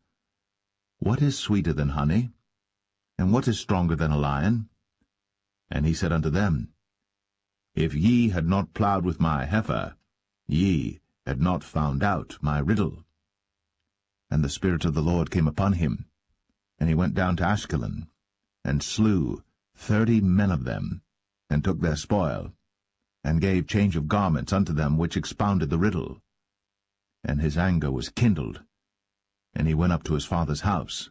What is sweeter than honey? And what is stronger than a lion? And he said unto them, If ye had not plowed with my heifer, ye had not found out my riddle. And the Spirit of the Lord came upon him, and he went down to Ashkelon, and slew 30 men of them, and took their spoil, and gave change of garments unto them which expounded the riddle. And his anger was kindled, and he went up to his father's house.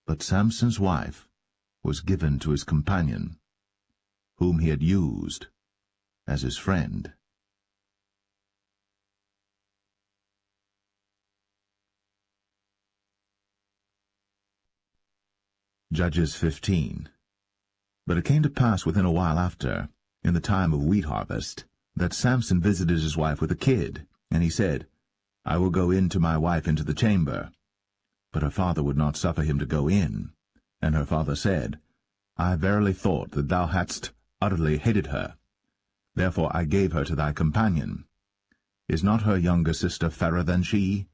But Samson's wife was given to his companion, whom he had used as his friend. Judges 15. But it came to pass within a while after, in the time of wheat harvest, that Samson visited his wife with a kid, and he said, I will go in to my wife into the chamber. But her father would not suffer him to go in. And her father said, I verily thought that thou hadst utterly hated her. Therefore I gave her to thy companion. Is not her younger sister fairer than she?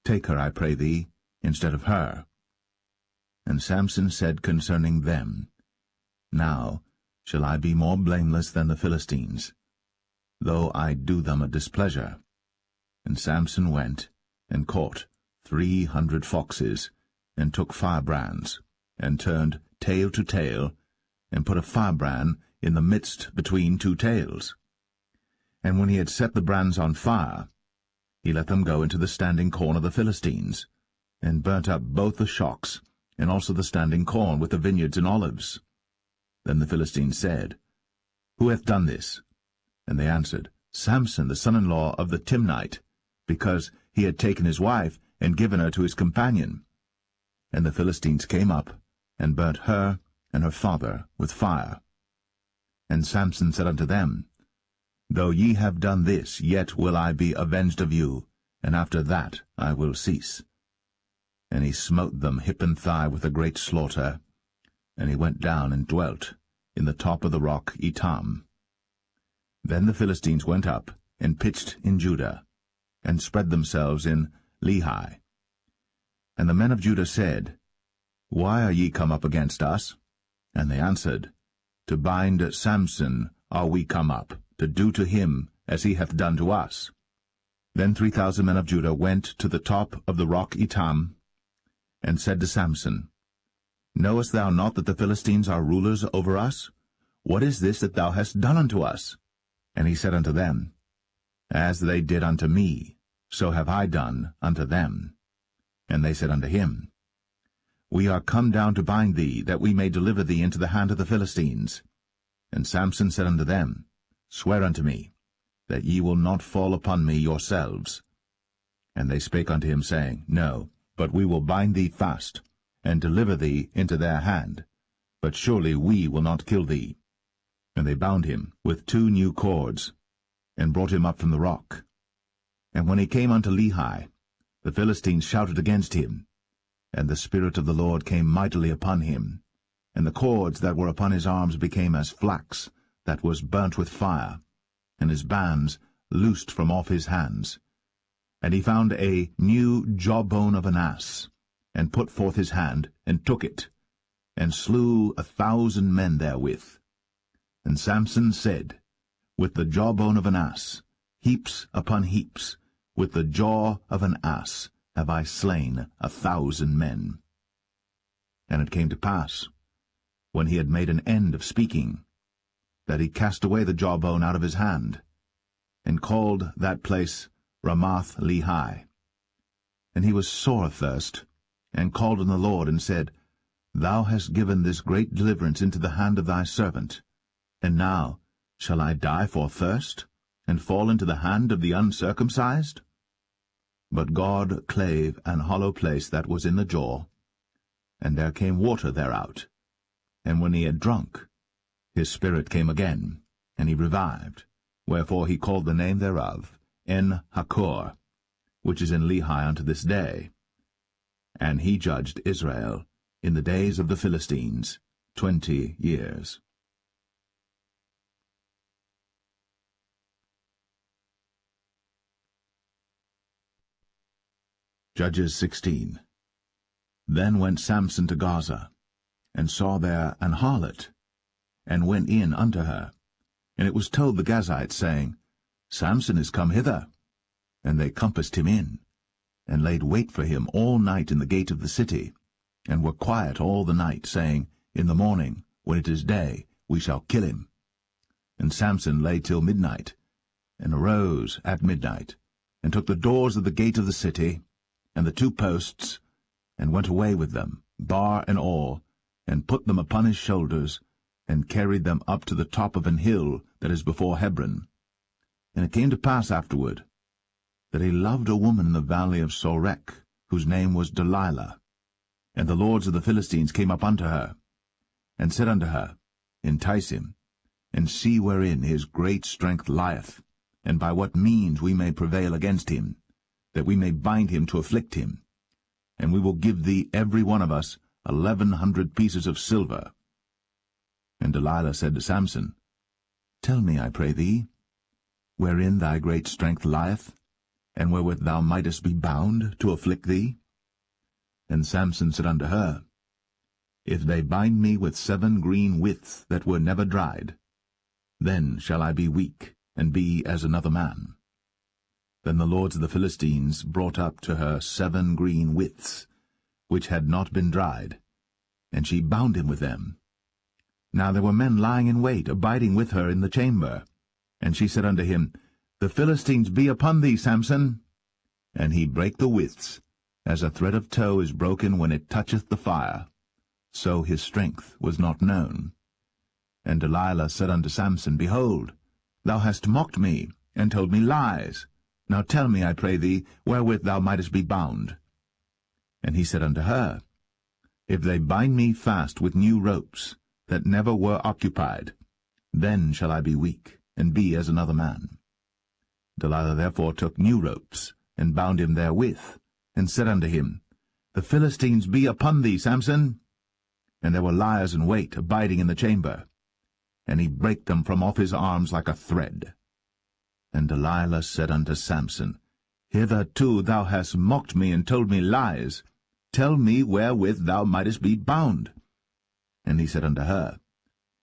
Take her, I pray thee, instead of her. And Samson said concerning them, Now shall I be more blameless than the Philistines, though I do them a displeasure. And Samson went, and caught 300 foxes, and took firebrands, and turned tail to tail, and put a firebrand in the midst between 2 tails. And when he had set the brands on fire, he let them go into the standing corn of the Philistines, and burnt up both the shocks, and also the standing corn with the vineyards and olives. Then the Philistines said, Who hath done this? And they answered, Samson, the son-in-law of the Timnite, because he had taken his wife, and given her to his companion. And the Philistines came up, and burnt her and her father with fire. And Samson said unto them, Though ye have done this, yet will I be avenged of you, and after that I will cease. And he smote them hip and thigh with a great slaughter, and he went down and dwelt in the top of the rock Etam. Then the Philistines went up, and pitched in Judah, and spread themselves in Lehi. And the men of Judah said, Why are ye come up against us? And they answered, To bind Samson are we come up, to do to him as he hath done to us. Then 3,000 men of Judah went to the top of the rock Etam, and said to Samson, Knowest thou not that the Philistines are rulers over us? What is this that thou hast done unto us? And he said unto them, As they did unto me, so have I done unto them. And they said unto him, We are come down to bind thee, that we may deliver thee into the hand of the Philistines. And Samson said unto them, Swear unto me, that ye will not fall upon me yourselves. And they spake unto him, saying, No, but we will bind thee fast, and deliver thee into their hand. But surely we will not kill thee. And they bound him with 2 new cords, and brought him up from the rock. And when he came unto Lehi, the Philistines shouted against him, and the Spirit of the Lord came mightily upon him, and the cords that were upon his arms became as flax that was burnt with fire, and his bands loosed from off his hands. And he found a new jawbone of an ass, and put forth his hand, and took it, and slew 1,000 men therewith. And Samson said, With the jawbone of an ass, heaps upon heaps, with the jaw of an ass have I slain 1,000 men. And it came to pass, when he had made an end of speaking, that he cast away the jawbone out of his hand, and called that place Ramath Lehi. And he was sore athirst, and called on the Lord, and said, Thou hast given this great deliverance into the hand of thy servant, and now shall I die for thirst, and fall into the hand of the uncircumcised? But God clave an hollow place that was in the jaw, and there came water thereout. And when he had drunk, his spirit came again, and he revived. Wherefore he called the name thereof En-Hakkore, which is in Lehi unto this day. And he judged Israel in the days of the Philistines 20 years. Judges 16. Then went Samson to Gaza, and saw there an harlot, and went in unto her. And it was told the Gazites, saying, Samson is come hither. And they compassed him in, and laid wait for him all night in the gate of the city, and were quiet all the night, saying, In the morning, when it is day, we shall kill him. And Samson lay till midnight, and arose at midnight, and took the doors of the gate of the city, and the 2 posts, and went away with them, bar and all, and put them upon his shoulders, and carried them up to the top of an hill that is before Hebron. And it came to pass afterward, that he loved a woman in the valley of Sorek, whose name was Delilah. And the lords of the Philistines came up unto her, and said unto her, Entice him, and see wherein his great strength lieth, and by what means we may prevail against him, that we may bind him to afflict him. And we will give thee every one of us 1,100 pieces of silver. And Delilah said to Samson, Tell me, I pray thee, wherein thy great strength lieth, and wherewith thou mightest be bound to afflict thee? And Samson said unto her, If they bind me with 7 green withs that were never dried, then shall I be weak, and be as another man. Then the lords of the Philistines brought up to her 7 green withs, which had not been dried, and she bound him with them. Now there were men lying in wait, abiding with her in the chamber. And she said unto him, The Philistines be upon thee, Samson. And he brake the withs, as a thread of tow is broken when it toucheth the fire. So his strength was not known. And Delilah said unto Samson, Behold, thou hast mocked me, and told me lies. Now tell me, I pray thee, wherewith thou mightest be bound. And he said unto her, If they bind me fast with new ropes, that never were occupied, then shall I be weak, and be as another man. Delilah therefore took new ropes, and bound him therewith, and said unto him, The Philistines be upon thee, Samson. And there were liers in wait, abiding in the chamber. And he brake them from off his arms like a thread. And Delilah said unto Samson, Hitherto thou hast mocked me, and told me lies. tell me wherewith thou mightest be bound. And he said unto her,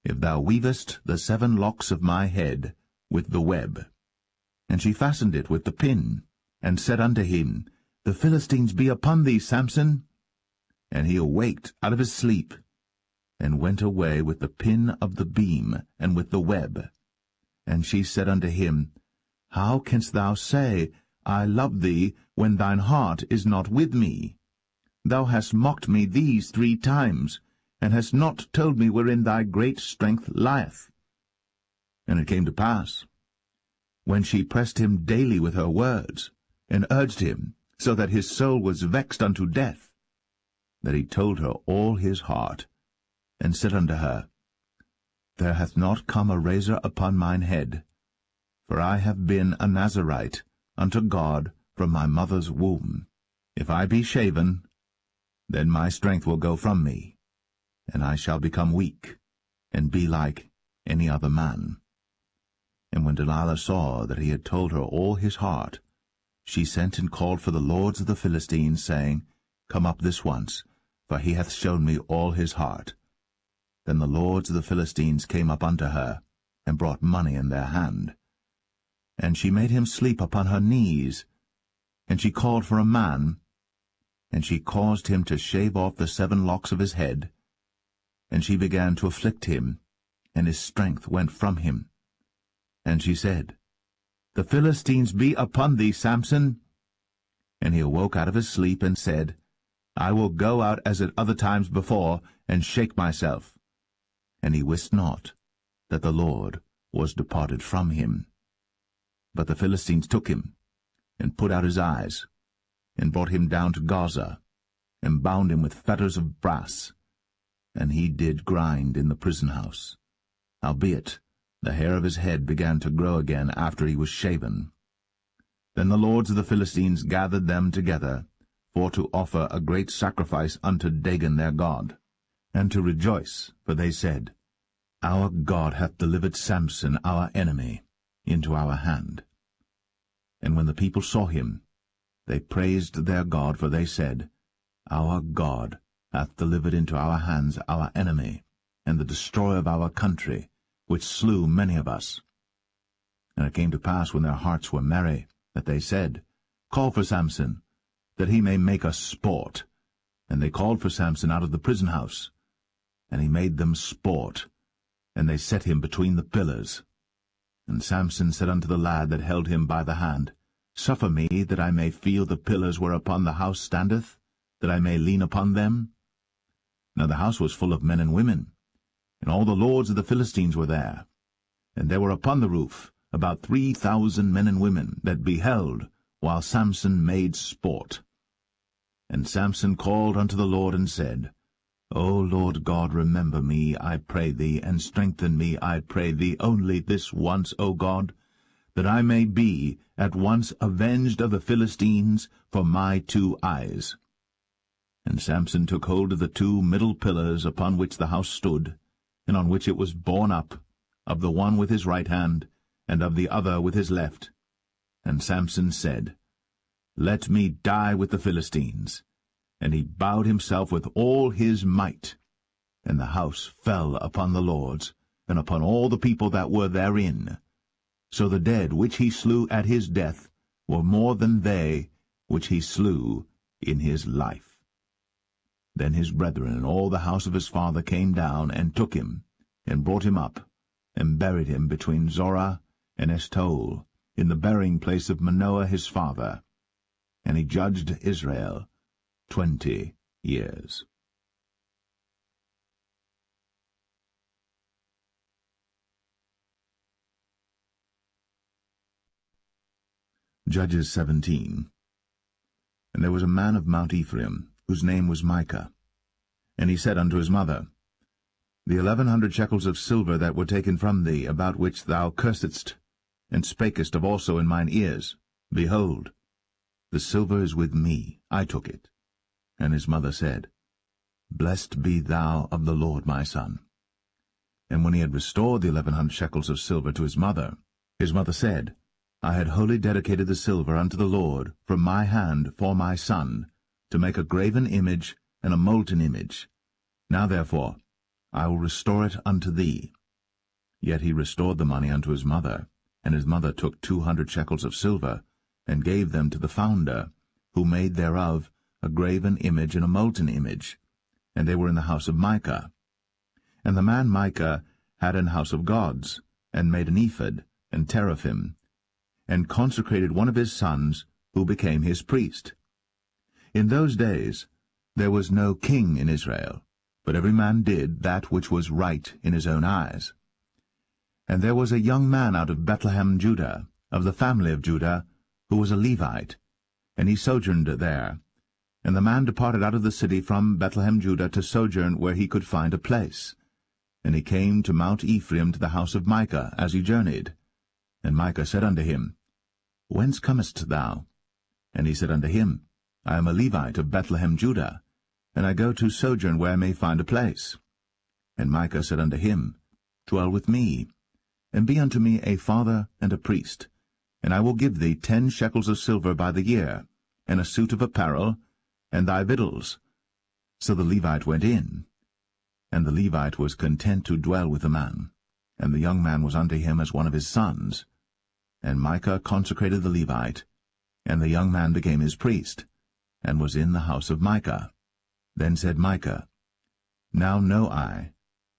If thou weavest the 7 locks of my head with the web. And she fastened it with the pin, and said unto him, The Philistines be upon thee, Samson. And he awaked out of his sleep, and went away with the pin of the beam, and with the web. And she said unto him, How canst thou say, I love thee, when thine heart is not with me? Thou hast mocked me these 3 times, and hast not told me wherein thy great strength lieth. And it came to pass, when she pressed him daily with her words, and urged him, so that his soul was vexed unto death, that he told her all his heart, and said unto her, There hath not come a razor upon mine head, for I have been a Nazarite unto God from my mother's womb. If I be shaven, then my strength will go from me, and I shall become weak, and be like any other man. And when Delilah saw that he had told her all his heart, she sent and called for the lords of the Philistines, saying, Come up this once, for he hath shown me all his heart. Then the lords of the Philistines came up unto her, and brought money in their hand. And she made him sleep upon her knees, and she called for a man, and she caused him to shave off the 7 locks of his head. And she began to afflict him, and his strength went from him. And she said, The Philistines be upon thee, Samson. And he awoke out of his sleep, and said, I will go out as at other times before, and shake myself. And he wist not that the Lord was departed from him. But the Philistines took him, and put out his eyes, and brought him down to Gaza, and bound him with fetters of brass. And he did grind in the prison house. Howbeit, the hair of his head began to grow again after he was shaven. Then the lords of the Philistines gathered them together, for to offer a great sacrifice unto Dagon their god, and to rejoice, for they said, Our God hath delivered Samson our enemy into our hand. And when the people saw him, they praised their God, for they said, Our God hath delivered into our hands our enemy, and the destroyer of our country, which slew many of us. And it came to pass, when their hearts were merry, that they said, Call for Samson, that he may make us sport. And they called for Samson out of the prison house. And he made them sport, and they set him between the pillars. And Samson said unto the lad that held him by the hand, Suffer me that I may feel the pillars whereupon the house standeth, that I may lean upon them. Now the house was full of men and women, and all the lords of the Philistines were there. And there were upon the roof about 3,000 men and women that beheld while Samson made sport. And Samson called unto the Lord, and said, O Lord God, remember me, I pray thee, and strengthen me, I pray thee, only this once, O God, that I may be at once avenged of the Philistines for my 2 eyes. And Samson took hold of the 2 middle pillars upon which the house stood, and on which it was borne up, of the one with his right hand, and of the other with his left. And Samson said, Let me die with the Philistines. And he bowed himself with all his might. And the house fell upon the lords, and upon all the people that were therein. So the dead which he slew at his death were more than they which he slew in his life. Then his brethren and all the house of his father came down, and took him, and brought him up, and buried him between Zorah and Eshtaol, in the burying place of Manoah his father. And he judged Israel 20 years. Judges 17. And there was a man of Mount Ephraim, whose name was Micah. And he said unto his mother, The 1,100 shekels of silver that were taken from thee, about which thou cursedst, and spakest of also in mine ears, behold, the silver is with me, I took it. And his mother said, Blessed be thou of the Lord, my son. And when he had restored the 1,100 shekels of silver to his mother said, I had wholly dedicated the silver unto the Lord from my hand for my son, to make a graven image and a molten image. Now therefore I will restore it unto thee. Yet he restored the money unto his mother, and his mother took 200 shekels of silver, and gave them to the founder, who made thereof a graven image and a molten image, and they were in the house of Micah. And the man Micah had an house of gods, and made an ephod, and teraphim, and consecrated one of his sons, who became his priest. In those days there was no king in Israel, but every man did that which was right in his own eyes. And there was a young man out of Bethlehem, Judah, of the family of Judah, who was a Levite, and he sojourned there. And the man departed out of the city from Bethlehem, Judah, to sojourn where he could find a place. And he came to Mount Ephraim to the house of Micah, as he journeyed. And Micah said unto him, Whence comest thou? And he said unto him, I am a Levite of Bethlehem, Judah, and I go to sojourn where I may find a place. And Micah said unto him, Dwell with me, and be unto me a father and a priest, and I will give thee 10 shekels of silver by the year, and a suit of apparel, and thy victuals. So the Levite went in. And the Levite was content to dwell with the man, and the young man was unto him as one of his sons. And Micah consecrated the Levite, and the young man became his priest, and was in the house of Micah. Then said Micah, Now know I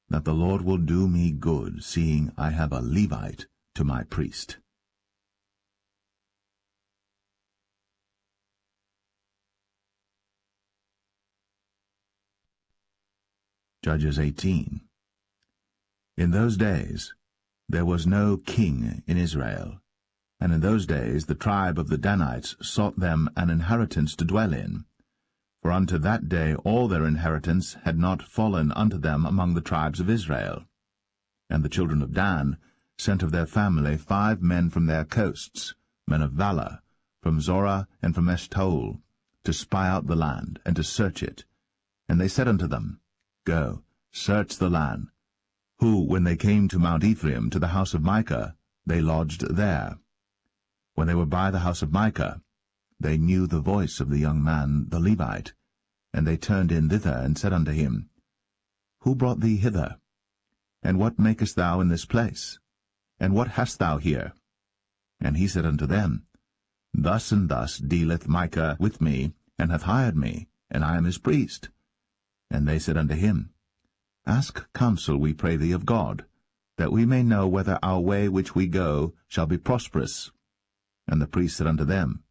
that the Lord will do me good, seeing I have a Levite to my priest. Judges 18. In those days there was no king in Israel, and in those days the tribe of the Danites sought them an inheritance to dwell in. For unto that day all their inheritance had not fallen unto them among the tribes of Israel. And the children of Dan sent of their family 5 men from their coasts, men of valor, from Zorah and from Eshtaol, to spy out the land, and to search it. And they said unto them, Go, search the land. Who, when they came to Mount Ephraim, to the house of Micah, they lodged there. When they were by the house of Micah, they knew the voice of the young man the Levite, and they turned in thither, and said unto him, Who brought thee hither? And what makest thou in this place? And what hast thou here? And he said unto them, Thus and thus dealeth Micah with me, and hath hired me, and I am his priest. And they said unto him, Ask counsel, we pray thee, of God, that we may know whether our way which we go shall be prosperous. And the priest said unto them,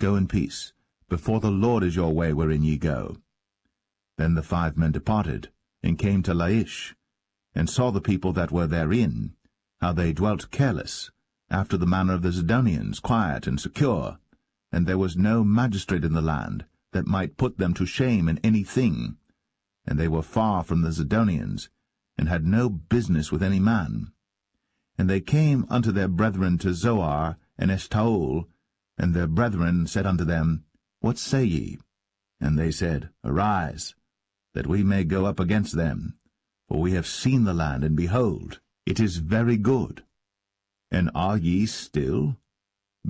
Go in peace, before the Lord is your way wherein ye go. Then the 5 men departed, and came to Laish, and saw the people that were therein, how they dwelt careless, after the manner of the Zidonians, quiet and secure, and there was no magistrate in the land that might put them to shame in any thing. And they were far from the Zidonians, and had no business with any man. And they came unto their brethren to Zoar and Eshtaol, and their brethren said unto them, What say ye? And they said, Arise, that we may go up against them, for we have seen the land, and behold, it is very good. And are ye still?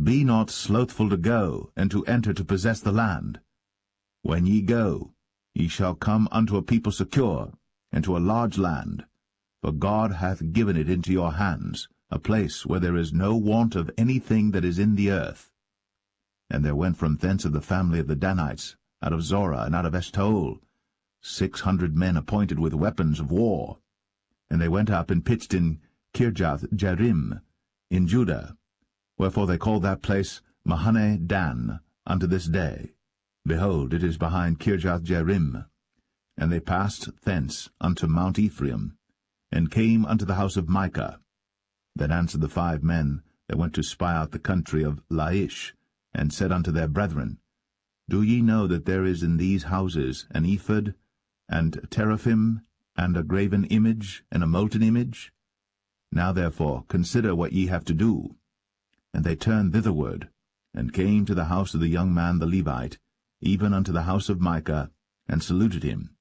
Be not slothful to go, and to enter to possess the land. When ye go, ye shall come unto a people secure, and to a large land, for God hath given it into your hands, a place where there is no want of anything that is in the earth. And there went from thence of the family of the Danites, out of Zorah and out of Eshtaol, 600 men appointed with weapons of war. And they went up and pitched in Kirjath-jearim, in Judah, wherefore they call that place Mahane Dan unto this day. Behold, it is behind Kirjath-jearim. And they passed thence unto Mount Ephraim, and came unto the house of Micah. Then answered the 5 men that went to spy out the country of Laish, and said unto their brethren, Do ye know that there is in these houses an ephod, and teraphim, and a graven image, and a molten image? Now therefore consider what ye have to do. And they turned thitherward, and came to the house of the young man the Levite, even unto the house of Micah, and saluted him.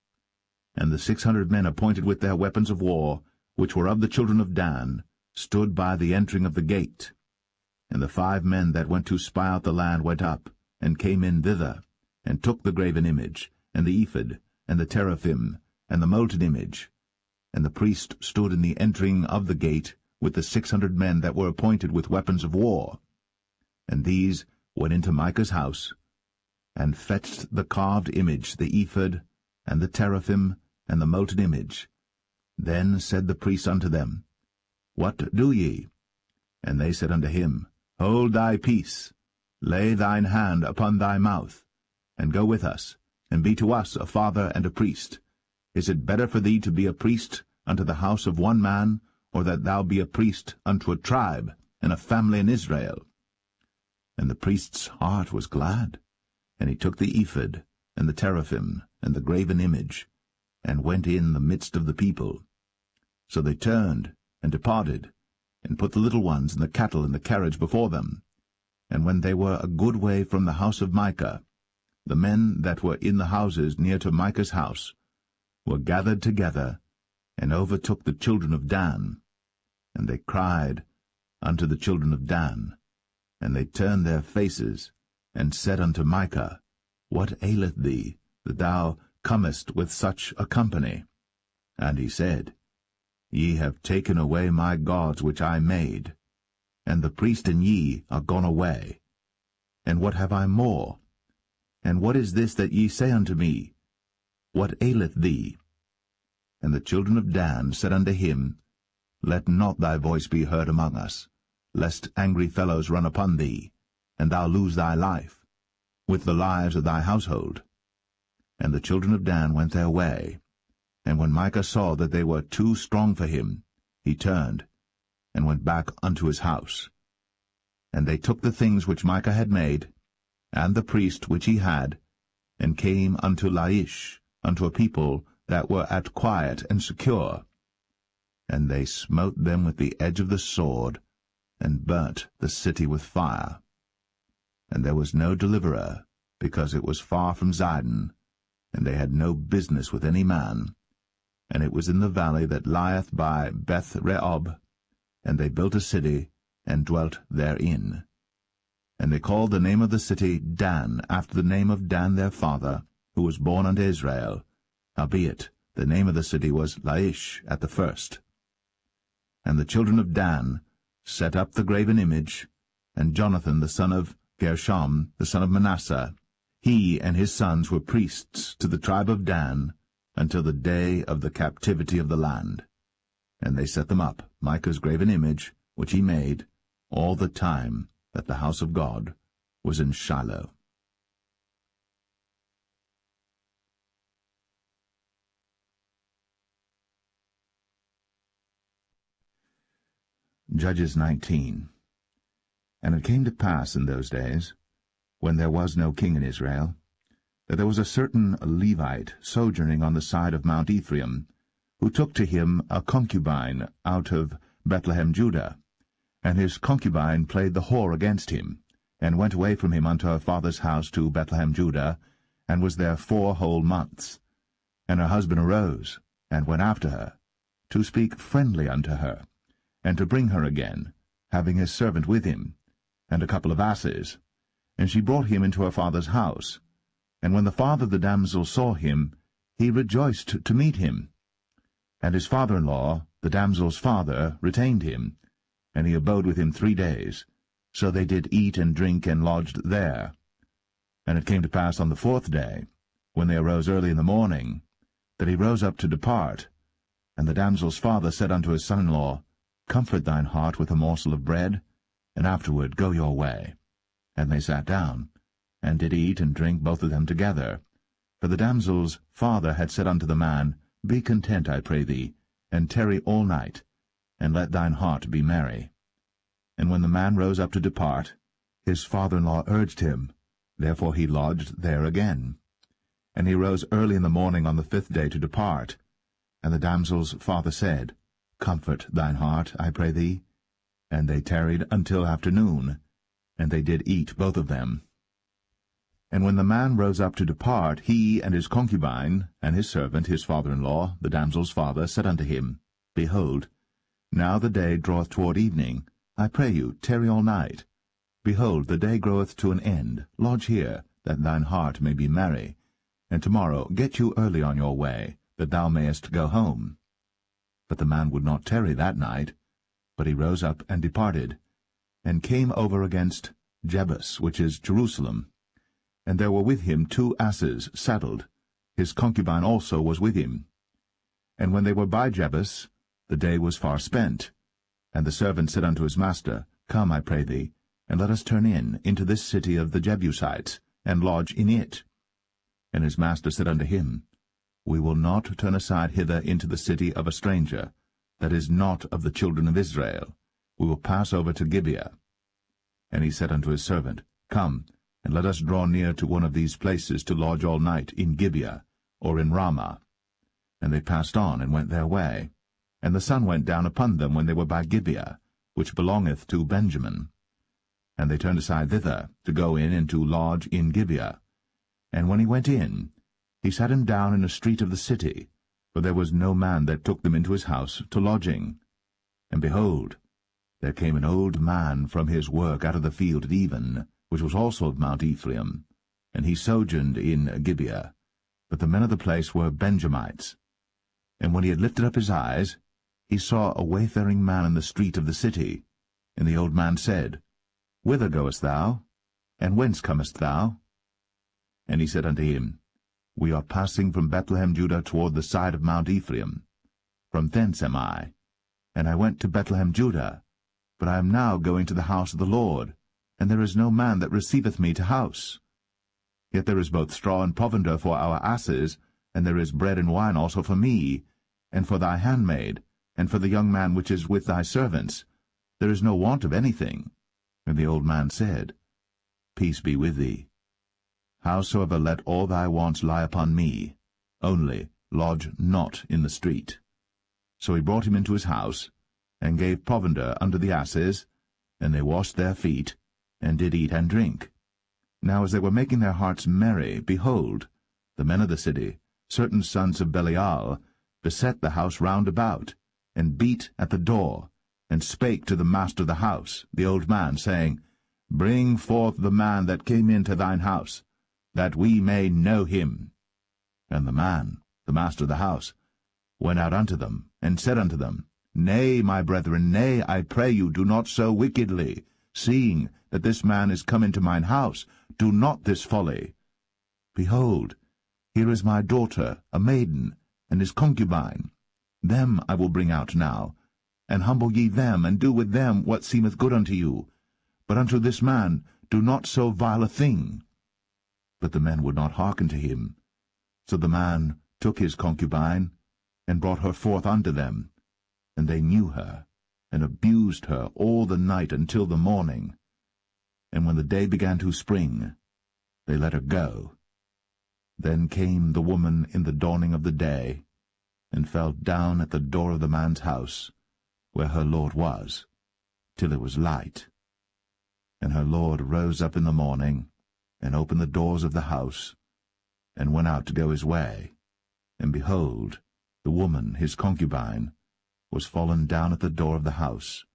And the 600 men appointed with their weapons of war, which were of the children of Dan, stood by the entering of the gate. And the 5 men that went to spy out the land went up, and came in thither, and took the graven image, and the ephod, and the teraphim, and the molten image. And the priest stood in the entering of the gate with the 600 men that were appointed with weapons of war. And these went into Micah's house, and fetched the carved image, the ephod, and the teraphim, and the molten image. Then said the priest unto them, What do ye? And they said unto him, Hold thy peace, lay thine hand upon thy mouth, and go with us, and be to us a father and a priest. Is it better for thee to be a priest unto the house of one man, or that thou be a priest unto a tribe and a family in Israel? And the priest's heart was glad, and he took the ephod, and the teraphim, and the graven image, and went in the midst of the people. So they turned, and departed, and put the little ones and the cattle in the carriage before them. And when they were a good way from the house of Micah, the men that were in the houses near to Micah's house were gathered together, and overtook the children of Dan. And they cried unto the children of Dan, and they turned their faces, and said unto Micah, What aileth thee, that thou comest with such a company? And he said, Ye have taken away my gods which I made, and the priest and ye are gone away. And what have I more? And what is this that ye say unto me? What aileth thee? And the children of Dan said unto him, Let not thy voice be heard among us, lest angry fellows run upon thee, and thou lose thy life, with the lives of thy household. And the children of Dan went their way. And when Micah saw that they were too strong for him, he turned, and went back unto his house. And they took the things which Micah had made, and the priest which he had, and came unto Laish, unto a people that were at quiet and secure. And they smote them with the edge of the sword, and burnt the city with fire. And there was no deliverer, because it was far from Zidon, and they had no business with any man. And it was in the valley that lieth by Beth-rehob, and they built a city, and dwelt therein. And they called the name of the city Dan, after the name of Dan their father, who was born unto Israel. Howbeit the name of the city was Laish at the first. And the children of Dan set up the graven image, and Jonathan the son of Gershom, the son of Manasseh, he and his sons were priests to the tribe of Dan, until the day of the captivity of the land. And they set them up, Micah's graven image, which he made, all the time that the house of God was in Shiloh. Judges 19. And it came to pass in those days, when there was no king in Israel, that there was a certain Levite sojourning on the side of Mount Ephraim, who took to him a concubine out of Bethlehem Judah. And his concubine played the whore against him, and went away from him unto her father's house to Bethlehem Judah, and was there 4 whole months. And her husband arose, and went after her, to speak friendly unto her, and to bring her again, having his servant with him, and a couple of asses. And she brought him into her father's house. And when the father of the damsel saw him, he rejoiced to meet him. And his father-in-law, the damsel's father, retained him, and he abode with him 3 days. So they did eat and drink and lodged there. And it came to pass on the 4th day, when they arose early in the morning, that he rose up to depart. And the damsel's father said unto his son-in-law, Comfort thine heart with a morsel of bread, and afterward go your way. And they sat down, and did eat and drink both of them together. For the damsel's father had said unto the man, Be content, I pray thee, and tarry all night, and let thine heart be merry. And when the man rose up to depart, his father-in-law urged him, therefore he lodged there again. And he rose early in the morning on the 5th day to depart. And the damsel's father said, Comfort thine heart, I pray thee. And they tarried until afternoon, and they did eat both of them. And when the man rose up to depart, he and his concubine, and his servant, his father-in-law, the damsel's father, said unto him, Behold, now the day draweth toward evening. I pray you, tarry all night. Behold, the day groweth to an end. Lodge here, that thine heart may be merry, and tomorrow get you early on your way, that thou mayest go home. But the man would not tarry that night, but he rose up and departed, and came over against Jebus, which is Jerusalem. And there were with him 2 asses saddled. His concubine also was with him. And when they were by Jebus, the day was far spent. And the servant said unto his master, Come, I pray thee, and let us turn into this city of the Jebusites, and lodge in it. And his master said unto him, We will not turn aside hither into the city of a stranger, that is not of the children of Israel. We will pass over to Gibeah. And he said unto his servant, Come, and let us draw near to one of these places to lodge all night in Gibeah, or in Ramah. And they passed on, and went their way. And the sun went down upon them when they were by Gibeah, which belongeth to Benjamin. And they turned aside thither, to go in and to lodge in Gibeah. And when he went in, he sat him down in a street of the city, for there was no man that took them into his house to lodging. And behold, there came an old man from his work out of the field at even, which was also of Mount Ephraim, and he sojourned in Gibeah. But the men of the place were Benjamites. And when he had lifted up his eyes, he saw a wayfaring man in the street of the city. And the old man said, Whither goest thou? And whence comest thou? And he said unto him, We are passing from Bethlehem Judah toward the side of Mount Ephraim. From thence am I. And I went to Bethlehem Judah, but I am now going to the house of the Lord, and there is no man that receiveth me to house. Yet there is both straw and provender for our asses, and there is bread and wine also for me, and for thy handmaid, and for the young man which is with thy servants. There is no want of anything. And the old man said, Peace be with thee. Howsoever let all thy wants lie upon me, only lodge not in the street. So he brought him into his house, and gave provender unto the asses, and they washed their feet, and did eat and drink. Now as they were making their hearts merry, behold, the men of the city, certain sons of Belial, beset the house round about, and beat at the door, and spake to the master of the house, the old man, saying, Bring forth the man that came into thine house, that we may know him. And the man, the master of the house, went out unto them, and said unto them, Nay, my brethren, nay, I pray you, do not so wickedly, seeing that this man is come into mine house. Do not this folly. Behold, here is my daughter, a maiden, and his concubine. Them I will bring out now, and humble ye them, and do with them what seemeth good unto you. But unto this man do not so vile a thing. But the men would not hearken to him. So the man took his concubine, and brought her forth unto them. And they knew her, and abused her all the night until the morning. And when the day began to spring, they let her go. Then came the woman in the dawning of the day, and fell down at the door of the man's house, where her lord was, till it was light. And her lord rose up in the morning, and opened the doors of the house, and went out to go his way. And behold, the woman, his concubine, was fallen down at the door of the house,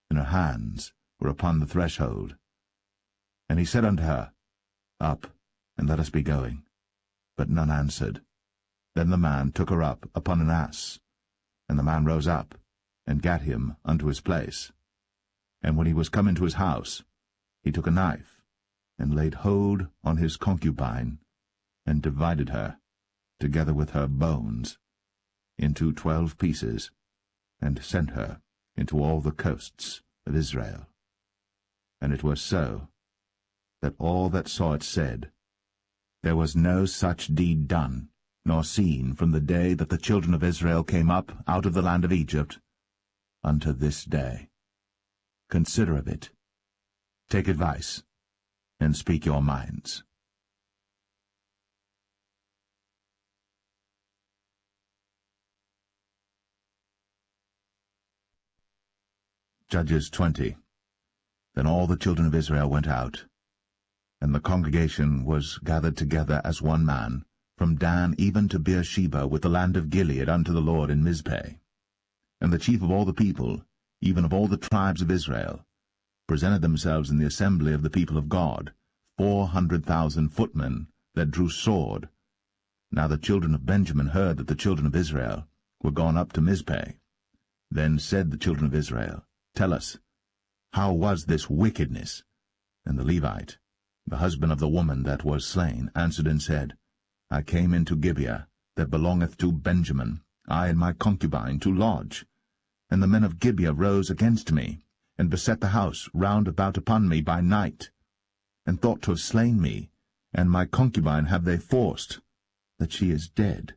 and her hands were upon the threshold. And he said unto her, Up, and let us be going. But none answered. Then the man took her up upon an ass. And the man rose up, and gat him unto his place. And when he was come into his house, he took a knife, and laid hold on his concubine, and divided her, together with her bones, into 12 pieces, and sent her into all the coasts of Israel. And it was so, that all that saw it said, There was no such deed done, nor seen from the day that the children of Israel came up out of the land of Egypt, unto this day. Consider of it, take advice, and speak your minds. Judges 20. Then all the children of Israel went out, and the congregation was gathered together as one man, from Dan even to Beersheba, with the land of Gilead, unto the Lord in Mizpeh. And the chief of all the people, even of all the tribes of Israel, presented themselves in the assembly of the people of God, 400,000 footmen that drew sword. Now the children of Benjamin heard that the children of Israel were gone up to Mizpeh. Then said the children of Israel, Tell us, how was this wickedness? And the Levite, the husband of the woman that was slain, answered and said, I came into Gibeah, that belongeth to Benjamin, I and my concubine, to lodge. And the men of Gibeah rose against me, and beset the house round about upon me by night, and thought to have slain me, and my concubine have they forced, that she is dead.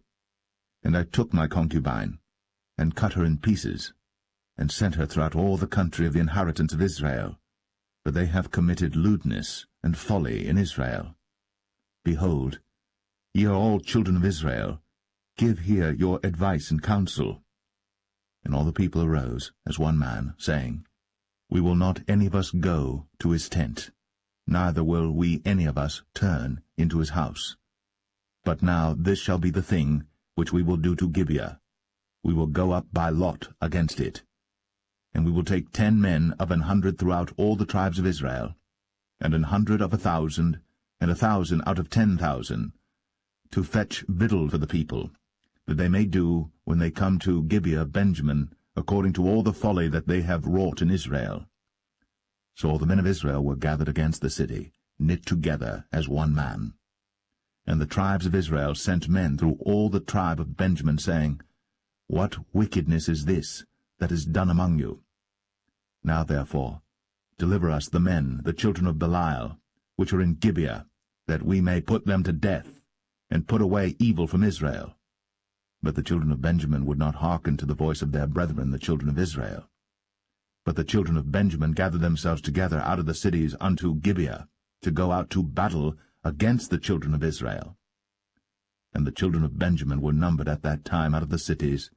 And I took my concubine, and cut her in pieces, and sent her throughout all the country of the inheritance of Israel, for they have committed lewdness and folly in Israel. Behold, ye are all children of Israel, give here your advice and counsel. And all the people arose as one man, saying, We will not any of us go to his tent, neither will we any of us turn into his house. But now this shall be the thing which we will do to Gibeah. We will go up by lot against it. And we will take 10 men of 100 throughout all the tribes of Israel, and 100 of 1,000, and 1,000 out of 10,000, to fetch victual for the people, that they may do, when they come to Gibeah Benjamin, according to all the folly that they have wrought in Israel. So all the men of Israel were gathered against the city, knit together as one man. And the tribes of Israel sent men through all the tribe of Benjamin, saying, What wickedness is this that is done among you? Now therefore deliver us the men, the children of Belial, which are in Gibeah, that we may put them to death, and put away evil from Israel. But the children of Benjamin would not hearken to the voice of their brethren, the children of Israel. But the children of Benjamin gathered themselves together out of the cities unto Gibeah, to go out to battle against the children of Israel. And the children of Benjamin were numbered at that time out of the cities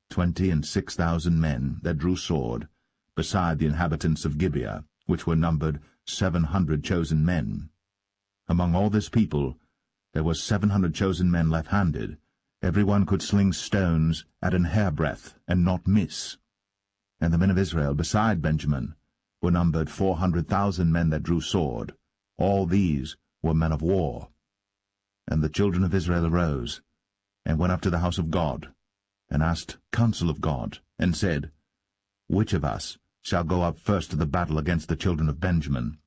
26,000 men that drew sword, beside the inhabitants of Gibeah, which were numbered 700 chosen men. Among all this people there were 700 chosen men left-handed. Every one could sling stones at an hairbreadth, and not miss. And the men of Israel beside Benjamin were numbered 400,000 men that drew sword. All these were men of war. And the children of Israel arose, and went up to the house of God, and asked counsel of God, and said, Which of us shall go up first to the battle against the children of Benjamin?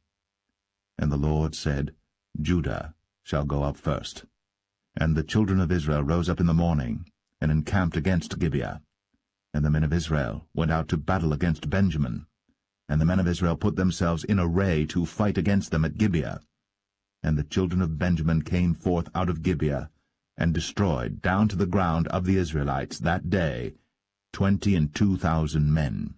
And the Lord said, Judah shall go up first. And the children of Israel rose up in the morning, and encamped against Gibeah. And the men of Israel went out to battle against Benjamin. And the men of Israel put themselves in array to fight against them at Gibeah. And the children of Benjamin came forth out of Gibeah, and destroyed down to the ground of the Israelites that day 22,000 men.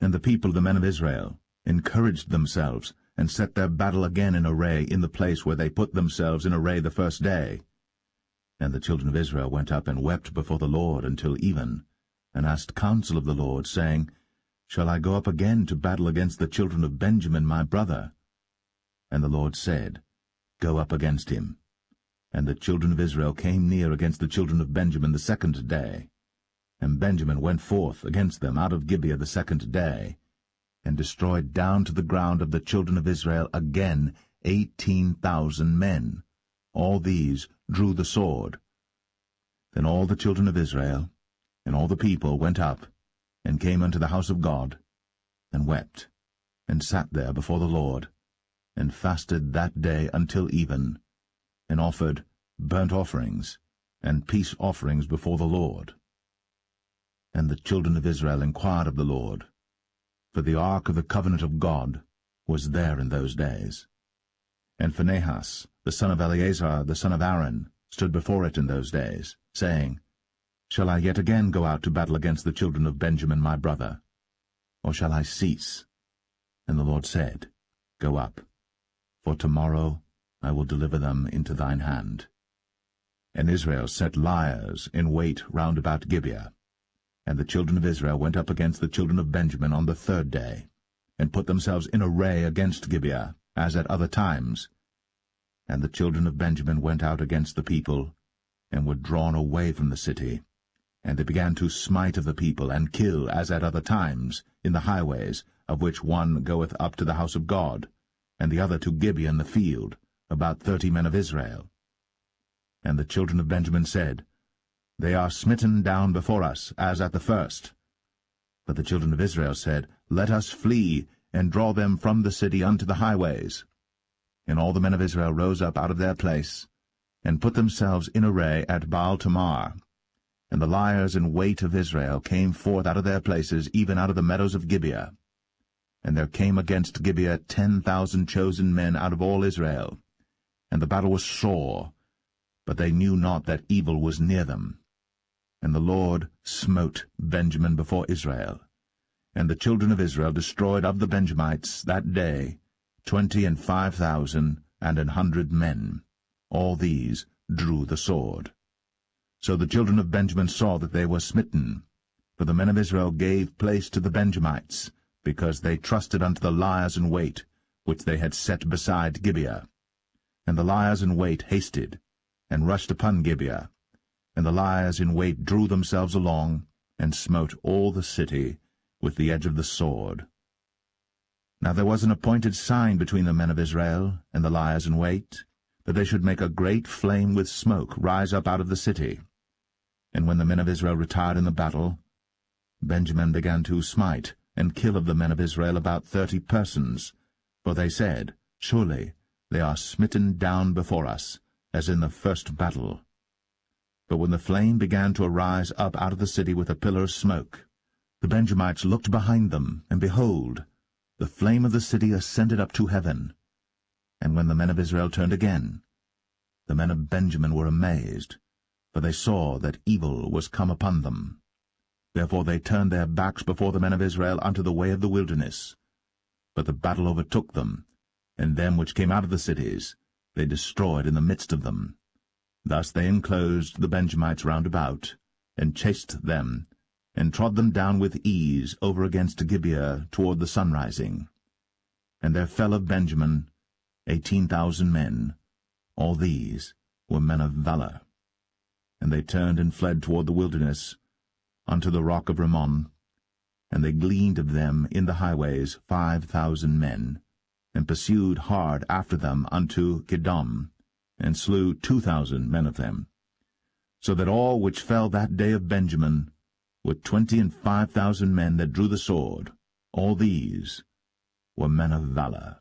And the people, the men of Israel, encouraged themselves, and set their battle again in array in the place where they put themselves in array the first day. And the children of Israel went up and wept before the Lord until even, and asked counsel of the Lord, saying, Shall I go up again to battle against the children of Benjamin my brother? And the Lord said, Go up against him. And the children of Israel came near against the children of Benjamin the second day. And Benjamin went forth against them out of Gibeah the second day, and destroyed down to the ground of the children of Israel again 18,000 men. All these drew the sword. Then all the children of Israel and all the people went up, and came unto the house of God, and wept, and sat there before the Lord, and fasted that day until even, and offered burnt offerings and peace offerings before the Lord. And the children of Israel inquired of the Lord, for the ark of the covenant of God was there in those days. And Phinehas, the son of Eleazar, the son of Aaron, stood before it in those days, saying, Shall I yet again go out to battle against the children of Benjamin my brother? Or shall I cease? And the Lord said, Go up, for tomorrow I will deliver them into thine hand. And Israel set liers in wait round about Gibeah. And the children of Israel went up against the children of Benjamin on the third day, and put themselves in array against Gibeah, as at other times. And the children of Benjamin went out against the people, and were drawn away from the city. And they began to smite of the people, and kill, as at other times, in the highways, of which one goeth up to the house of God, and the other to Gibeah in the field, about 30 men of Israel. And the children of Benjamin said, They are smitten down before us, as at the first. But the children of Israel said, Let us flee, and draw them from the city unto the highways. And all the men of Israel rose up out of their place, and put themselves in array at Baal-Tamar. And the liers in wait of Israel came forth out of their places, even out of the meadows of Gibeah. And there came against Gibeah 10,000 chosen men out of all Israel. And the battle was sore, but they knew not that evil was near them. And the Lord smote Benjamin before Israel. And the children of Israel destroyed of the Benjamites that day 25,000 and 100 men. All these drew the sword. So the children of Benjamin saw that they were smitten, for the men of Israel gave place to the Benjamites, because they trusted unto the liers in wait, which they had set beside Gibeah. And the liers in wait hasted, and rushed upon Gibeah. And the liers in wait drew themselves along, and smote all the city with the edge of the sword. Now there was an appointed sign between the men of Israel and the liers in wait, that they should make a great flame with smoke rise up out of the city. And when the men of Israel retired in the battle, Benjamin began to smite and kill of the men of Israel about 30 persons. For they said, Surely they are smitten down before us, as in the first battle. But when the flame began to arise up out of the city with a pillar of smoke, the Benjamites looked behind them, and behold, the flame of the city ascended up to heaven. And when the men of Israel turned again, the men of Benjamin were amazed, for they saw that evil was come upon them. Therefore they turned their backs before the men of Israel unto the way of the wilderness. But the battle overtook them, and them which came out of the cities they destroyed in the midst of them. Thus they enclosed the Benjamites round about, and chased them, and trod them down with ease over against Gibeah toward the sunrising. And there fell of Benjamin 18,000 men. All these were men of valor. And they turned and fled toward the wilderness, unto the rock of Rimmon. And they gleaned of them in the highways 5,000 men, and pursued hard after them unto Kidom, and slew 2,000 men of them. So that all which fell that day of Benjamin were 25,000 men that drew the sword. All these were men of valor.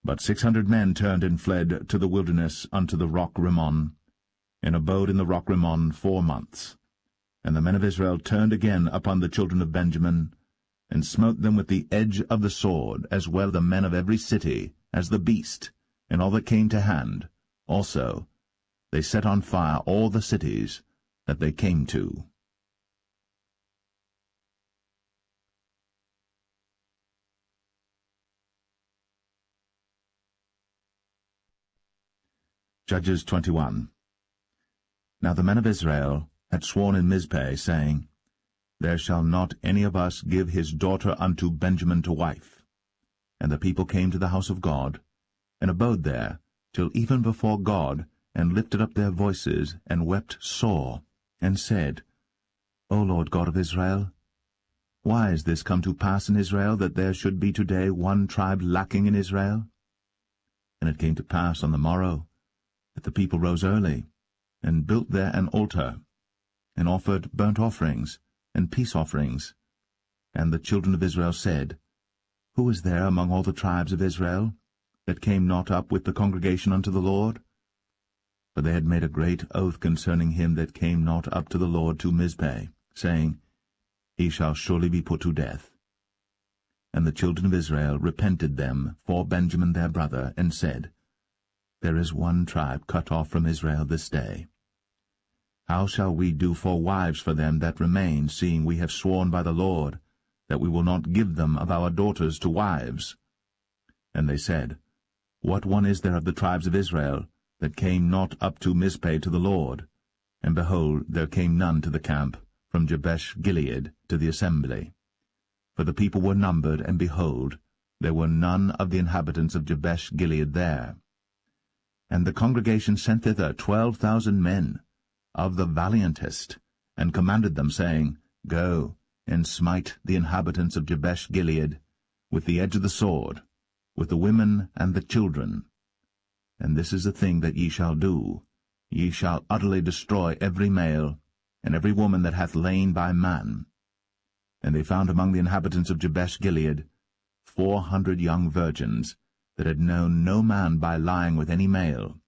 But 600 men turned and fled to the wilderness unto the rock Rimmon, and abode in the rock Rimmon 4 months. And the men of Israel turned again upon the children of Benjamin, and smote them with the edge of the sword, as well the men of every city as the beast, and all that came to hand. Also they set on fire all the cities that they came to. Judges 21. Now the men of Israel had sworn in Mizpeh, saying, There shall not any of us give his daughter unto Benjamin to wife. And the people came to the house of God, and abode there till even before God, and lifted up their voices, and wept sore, and said, O Lord God of Israel, why is this come to pass in Israel, that there should be today one tribe lacking in Israel? And it came to pass on the morrow, that the people rose early, and built there an altar, and offered burnt offerings and peace offerings. And the children of Israel said, Who is there among all the tribes of Israel that came not up with the congregation unto the Lord? For they had made a great oath concerning him that came not up to the Lord to Mizpeh, saying, He shall surely be put to death. And the children of Israel repented them for Benjamin their brother, and said, There is one tribe cut off from Israel this day. How shall we do for wives for them that remain, seeing we have sworn by the Lord that we will not give them of our daughters to wives? And they said, What one is there of the tribes of Israel that came not up to Mizpeh to the Lord? And behold, there came none to the camp from Jabesh-Gilead to the assembly. For the people were numbered, and behold, there were none of the inhabitants of Jabesh-Gilead there. And the congregation sent thither 12,000 men, of the valiantest, and commanded them, saying, Go, and smite the inhabitants of Jabesh-Gilead with the edge of the sword, with the women and the children. And this is the thing that ye shall do. Ye shall utterly destroy every male, and every woman that hath lain by man. And they found among the inhabitants of Jabesh-Gilead 400 young virgins, that had known no man by lying with any male,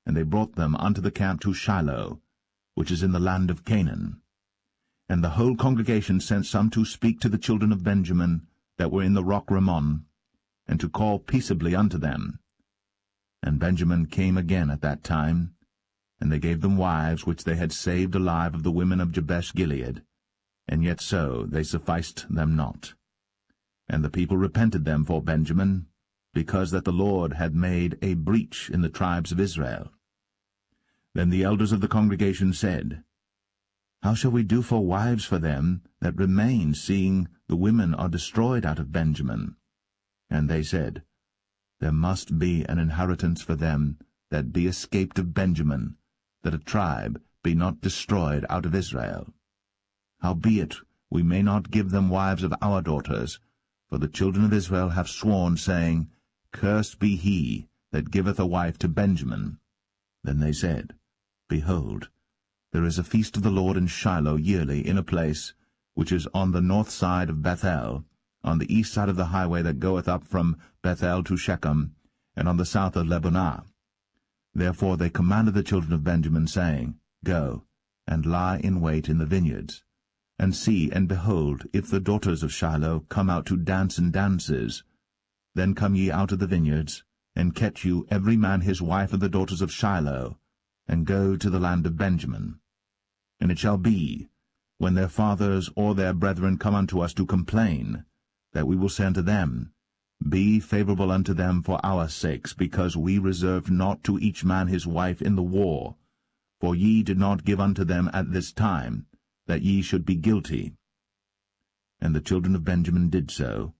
and they brought them unto the camp to Shiloh, which is in the land of Canaan. And the whole congregation sent some to speak to the children of Benjamin that were in the rock Rimmon, and to call peaceably unto them. And Benjamin came again at that time, and they gave them wives which they had saved alive of the women of Jabesh-Gilead, and yet so they sufficed them not. And the people repented them for Benjamin, because that the Lord had made a breach in the tribes of Israel. Then the elders of the congregation said, How shall we do for wives for them that remain, seeing the women are destroyed out of Benjamin? And they said, There must be an inheritance for them that be escaped of Benjamin, that a tribe be not destroyed out of Israel. Howbeit we may not give them wives of our daughters, for the children of Israel have sworn, saying, Cursed be he that giveth a wife to Benjamin. Then they said, Behold, there is a feast of the Lord in Shiloh yearly in a place which is on the north side of Bethel, on the east side of the highway that goeth up from Bethel to Shechem, and on the south of Lebonah. Therefore they commanded the children of Benjamin, saying, Go, and lie in wait in the vineyards, and see, and behold, if the daughters of Shiloh come out to dance in dances, then come ye out of the vineyards, and catch you every man his wife of the daughters of Shiloh, and go to the land of Benjamin. And it shall be, when their fathers or their brethren come unto us to complain, that we will say unto them, Be favorable unto them for our sakes, because we reserved not to each man his wife in the war, for ye did not give unto them at this time, that ye should be guilty. And the children of Benjamin did so,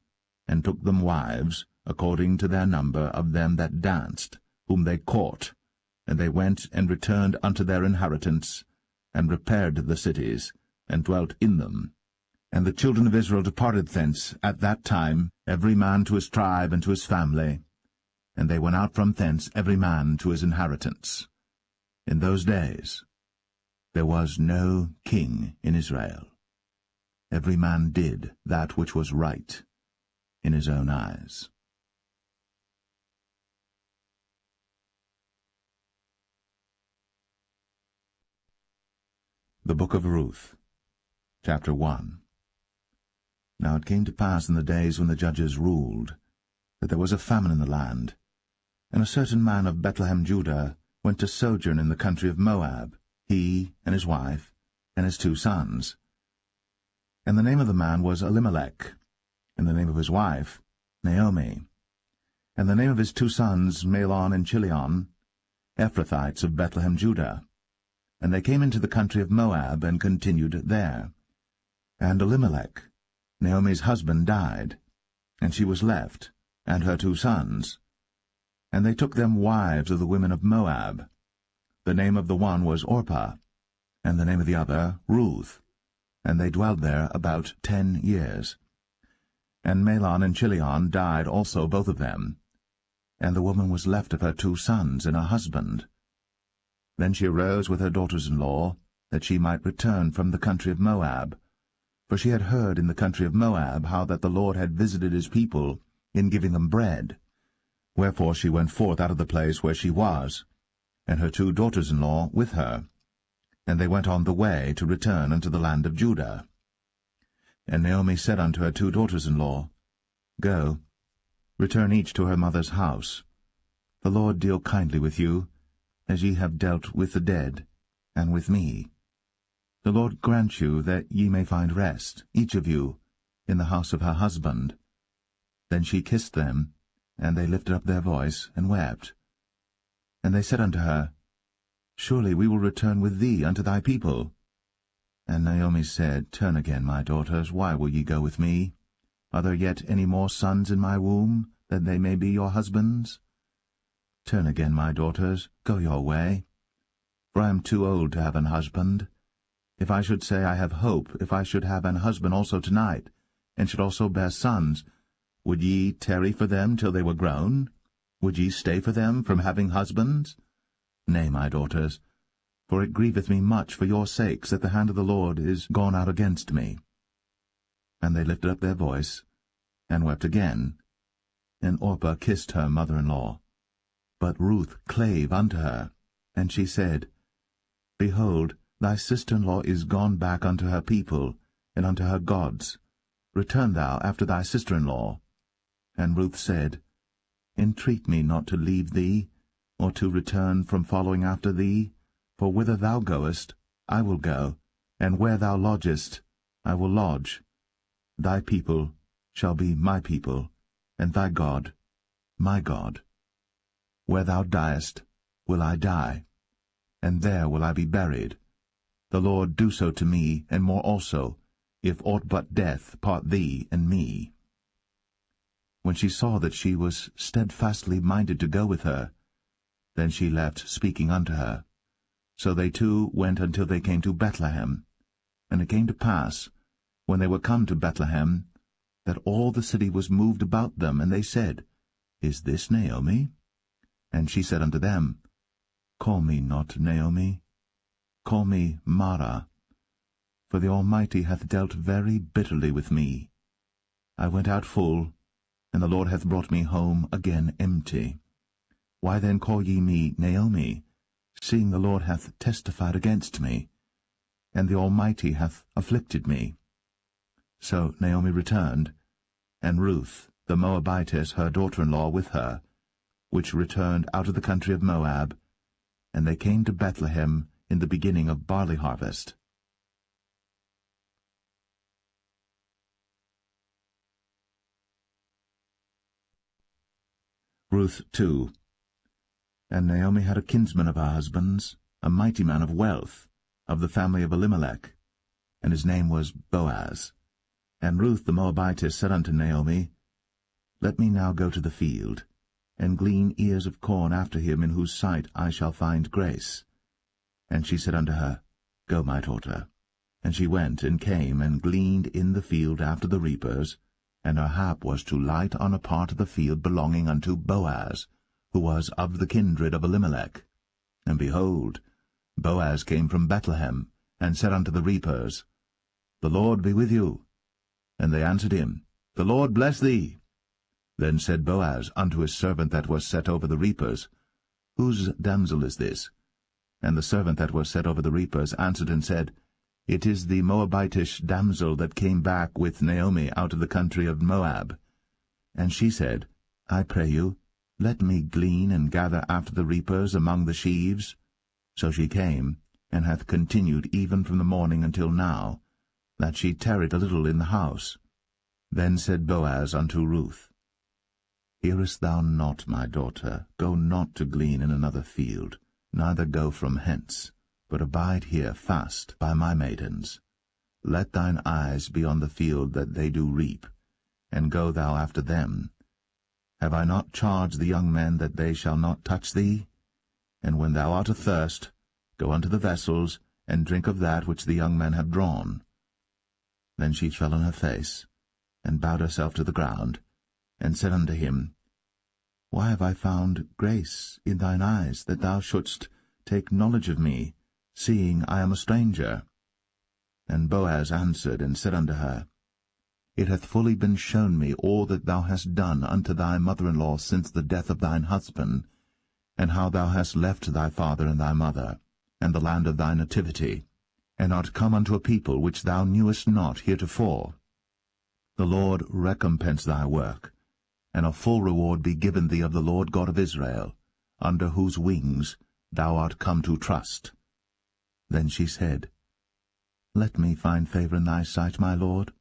and took them wives, according to their number of them that danced, whom they caught, and they went and returned unto their inheritance, and repaired the cities, and dwelt in them. And the children of Israel departed thence at that time, every man to his tribe and to his family, and they went out from thence every man to his inheritance. In those days there was no king in Israel. Every man did that which was right in his own eyes. The Book of Ruth, Chapter 1. Now it came to pass in the days when the judges ruled, that there was a famine in the land, and a certain man of Bethlehem, Judah, went to sojourn in the country of Moab, he and his wife, and his 2 sons. And the name of the man was Elimelech, and the name of his wife Naomi, and the name of his 2 sons Mahlon and Chilion, Ephrathites of Bethlehem, Judah. And they came into the country of Moab, and continued there. And Elimelech, Naomi's husband, died, and she was left, and her 2 sons. And they took them wives of the women of Moab. The name of the one was Orpah, and the name of the other Ruth, and they dwelled there about 10 years. And Mahlon and Chilion died also, both of them, and the woman was left of her 2 sons and her husband. Then she arose with her daughters-in-law, that she might return from the country of Moab, for she had heard in the country of Moab how that the Lord had visited his people in giving them bread. Wherefore she went forth out of the place where she was, and her 2 daughters-in-law with her, and they went on the way to return unto the land of Judah. And Naomi said unto her 2 daughters-in-law, Go, return each to her mother's house. The Lord deal kindly with you, as ye have dealt with the dead, and with me. The Lord grant you that ye may find rest, each of you, in the house of her husband. Then she kissed them, and they lifted up their voice, and wept. And they said unto her, Surely we will return with thee unto thy people. And Naomi said, Turn again, my daughters, why will ye go with me? Are there yet any more sons in my womb, that they may be your husbands? Turn again, my daughters, go your way. For I am too old to have an husband. If I should say I have hope, if I should have an husband also tonight, and should also bear sons, Would ye tarry for them till they were grown? Would ye stay for them from having husbands? Nay, my daughters, for it grieveth me much for your sakes that the hand of the Lord is gone out against me. And they lifted up their voice, and wept again. And Orpah kissed her mother-in-law. But Ruth clave unto her, and she said, Behold, thy sister-in-law is gone back unto her people, and unto her gods. Return thou after thy sister-in-law. And Ruth said, Entreat me not to leave thee, or to return from following after thee, for whither thou goest, I will go, and where thou lodgest, I will lodge. Thy people shall be my people, and thy God my God. Where thou diest will I die, and there will I be buried. The Lord do so to me, and more also, if aught but death part thee and me. When she saw that she was steadfastly minded to go with her, then she left speaking unto her. So they two went until they came to Bethlehem. And it came to pass, when they were come to Bethlehem, that all the city was moved about them, and they said, Is this Naomi? And she said unto them, Call me not Naomi, call me Mara, for the Almighty hath dealt very bitterly with me. I went out full, and the Lord hath brought me home again empty. Why then call ye me Naomi, seeing the Lord hath testified against me, and the Almighty hath afflicted me? So Naomi returned, and Ruth the Moabitess her daughter-in-law with her, which returned out of the country of Moab, and they came to Bethlehem in the beginning of barley harvest. Ruth 2. And Naomi had a kinsman of her husband's, a mighty man of wealth, of the family of Elimelech, and his name was Boaz. And Ruth the Moabitess said unto Naomi, Let me now go to the field, and glean ears of corn after him in whose sight I shall find grace. And she said unto her, Go, my daughter. And she went, and came, and gleaned in the field after the reapers, and her hap was to light on a part of the field belonging unto Boaz, who was of the kindred of Elimelech. And behold, Boaz came from Bethlehem, and said unto the reapers, The Lord be with you. And they answered him, The Lord bless thee. Then said Boaz unto his servant that was set over the reapers, Whose damsel is this? And the servant that was set over the reapers answered and said, It is the Moabitish damsel that came back with Naomi out of the country of Moab. And she said, I pray you, let me glean and gather after the reapers among the sheaves. So she came, and hath continued even from the morning until now, that she tarried a little in the house. Then said Boaz unto Ruth, Hearest thou not, my daughter? Go not to glean in another field, neither go from hence, but abide here fast by my maidens. Let thine eyes be on the field that they do reap, and go thou after them. Have I not charged the young men that they shall not touch thee? And when thou art athirst, go unto the vessels, and drink of that which the young men have drawn. Then she fell on her face, and bowed herself to the ground, and said unto him, Why have I found grace in thine eyes, that thou shouldst take knowledge of me, seeing I am a stranger? And Boaz answered and said unto her, It hath fully been shown me all that thou hast done unto thy mother-in-law since the death of thine husband, and how thou hast left thy father and thy mother, and the land of thy nativity, and art come unto a people which thou knewest not heretofore. The Lord recompense thy work, and a full reward be given thee of the Lord God of Israel, under whose wings thou art come to trust. Then she said, Let me find favour in thy sight, my Lord,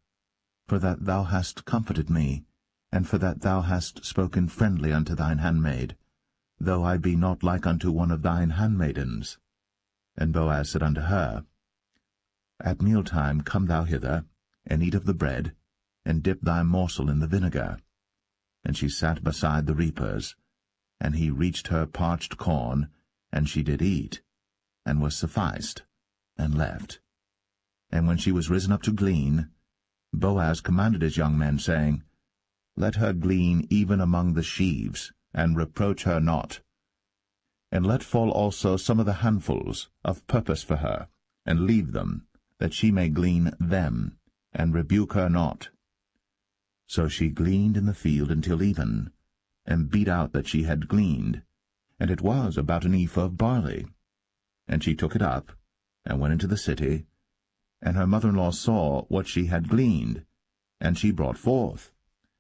for that thou hast comforted me, and for that thou hast spoken friendly unto thine handmaid, though I be not like unto one of thine handmaidens. And Boaz said unto her, At mealtime come thou hither, and eat of the bread, and dip thy morsel in the vinegar. And she sat beside the reapers, and he reached her parched corn, and she did eat, and was sufficed, and left. And when she was risen up to glean, Boaz commanded his young men, saying, let her glean even among the sheaves, and reproach her not. And let fall also some of the handfuls of purpose for her, and leave them, that she may glean them, and rebuke her not. So she gleaned in the field until even, and beat out that she had gleaned, and it was about an ephah of barley. And she took it up, and went into the city, and her mother-in-law saw what she had gleaned, and she brought forth,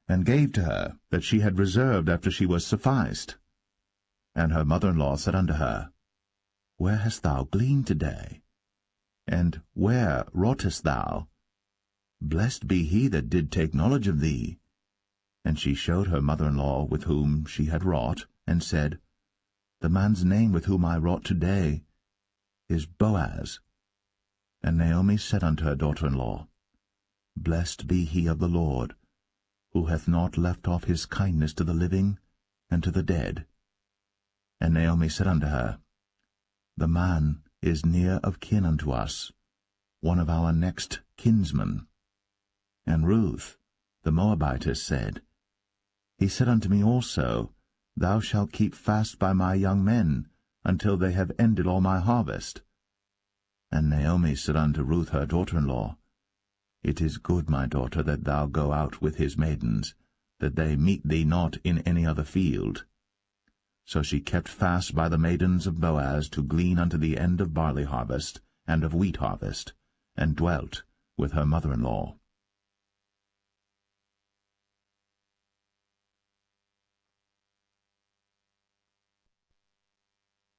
and gave to her that she had reserved after she was sufficed. And her mother-in-law said unto her, Where hast thou gleaned today? And where wroughtest thou? Blessed be he that did take knowledge of thee. And she showed her mother-in-law with whom she had wrought, and said, The man's name with whom I wrought today is Boaz. And Naomi said unto her daughter-in-law, Blessed be he of the Lord, who hath not left off his kindness to the living and to the dead. And Naomi said unto her, The man is near of kin unto us, one of our next kinsmen. And Ruth, the Moabitess, said, He said unto me also, Thou shalt keep fast by my young men, until they have ended all my harvest. And Naomi said unto Ruth her daughter-in-law, It is good, my daughter, that thou go out with his maidens, that they meet thee not in any other field. So she kept fast by the maidens of Boaz to glean unto the end of barley harvest and of wheat harvest, and dwelt with her mother-in-law.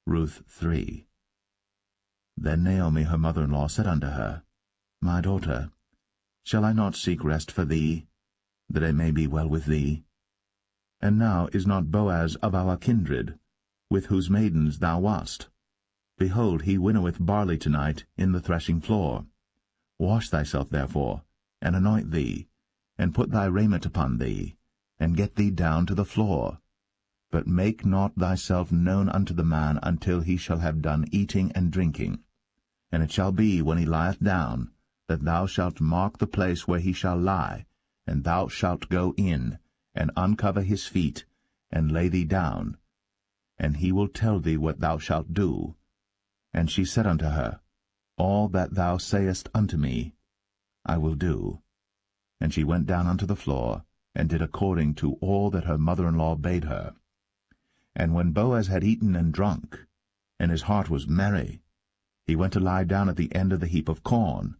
Ruth 3. Then Naomi her mother-in-law said unto her, My daughter, shall I not seek rest for thee, that it may be well with thee? And now is not Boaz of our kindred, with whose maidens thou wast? Behold, he winnoweth barley tonight in the threshing floor. Wash thyself therefore, and anoint thee, and put thy raiment upon thee, and get thee down to the floor. But make not thyself known unto the man until he shall have done eating and drinking. And it shall be, when he lieth down, that thou shalt mark the place where he shall lie, and thou shalt go in, and uncover his feet, and lay thee down, and he will tell thee what thou shalt do. And she said unto her, All that thou sayest unto me, I will do. And she went down unto the floor, and did according to all that her mother-in-law bade her. And when Boaz had eaten and drunk, and his heart was merry, he went to lie down at the end of the heap of corn.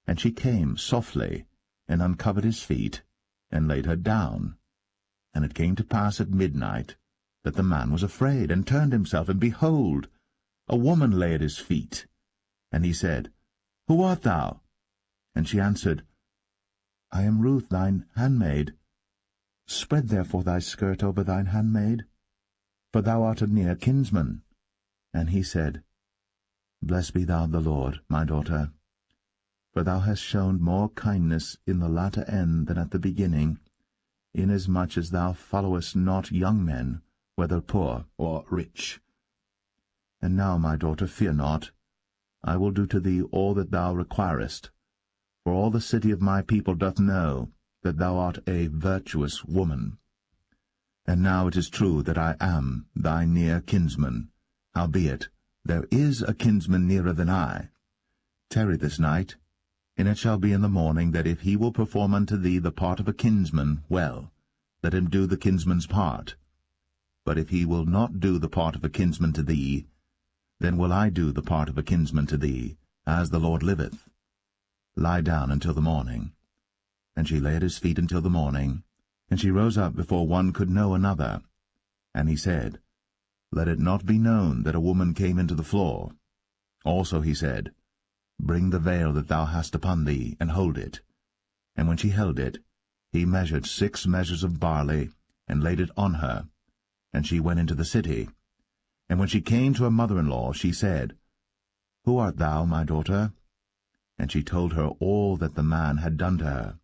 And she came softly, and uncovered his feet, and laid her down. And it came to pass at midnight, that the man was afraid, and turned himself, and behold, a woman lay at his feet. And he said, Who art thou? And she answered, I am Ruth thine handmaid. Spread therefore thy skirt over thine handmaid, for thou art a near kinsman. And he said, Blessed be thou of the Lord, my daughter, for thou hast shown more kindness in the latter end than at the beginning, inasmuch as thou followest not young men, whether poor or rich. And now, my daughter, fear not. I will do to thee all that thou requirest, for all the city of my people doth know that thou art a virtuous woman. And now it is true that I am thy near kinsman, howbeit there is a kinsman nearer than I. Tarry this night, and it shall be in the morning that if he will perform unto thee the part of a kinsman, well, let him do the kinsman's part. But if he will not do the part of a kinsman to thee, then will I do the part of a kinsman to thee, as the Lord liveth. Lie down until the morning. And she lay at his feet until the morning, and she rose up before one could know another. And he said, Let it not be known that a woman came into the floor. Also he said, Bring the veil that thou hast upon thee, and hold it. And when she held it, he measured 6 measures of barley, and laid it on her. And she went into the city. And when she came to her mother-in-law, she said, Who art thou, my daughter? And she told her all that the man had done to her.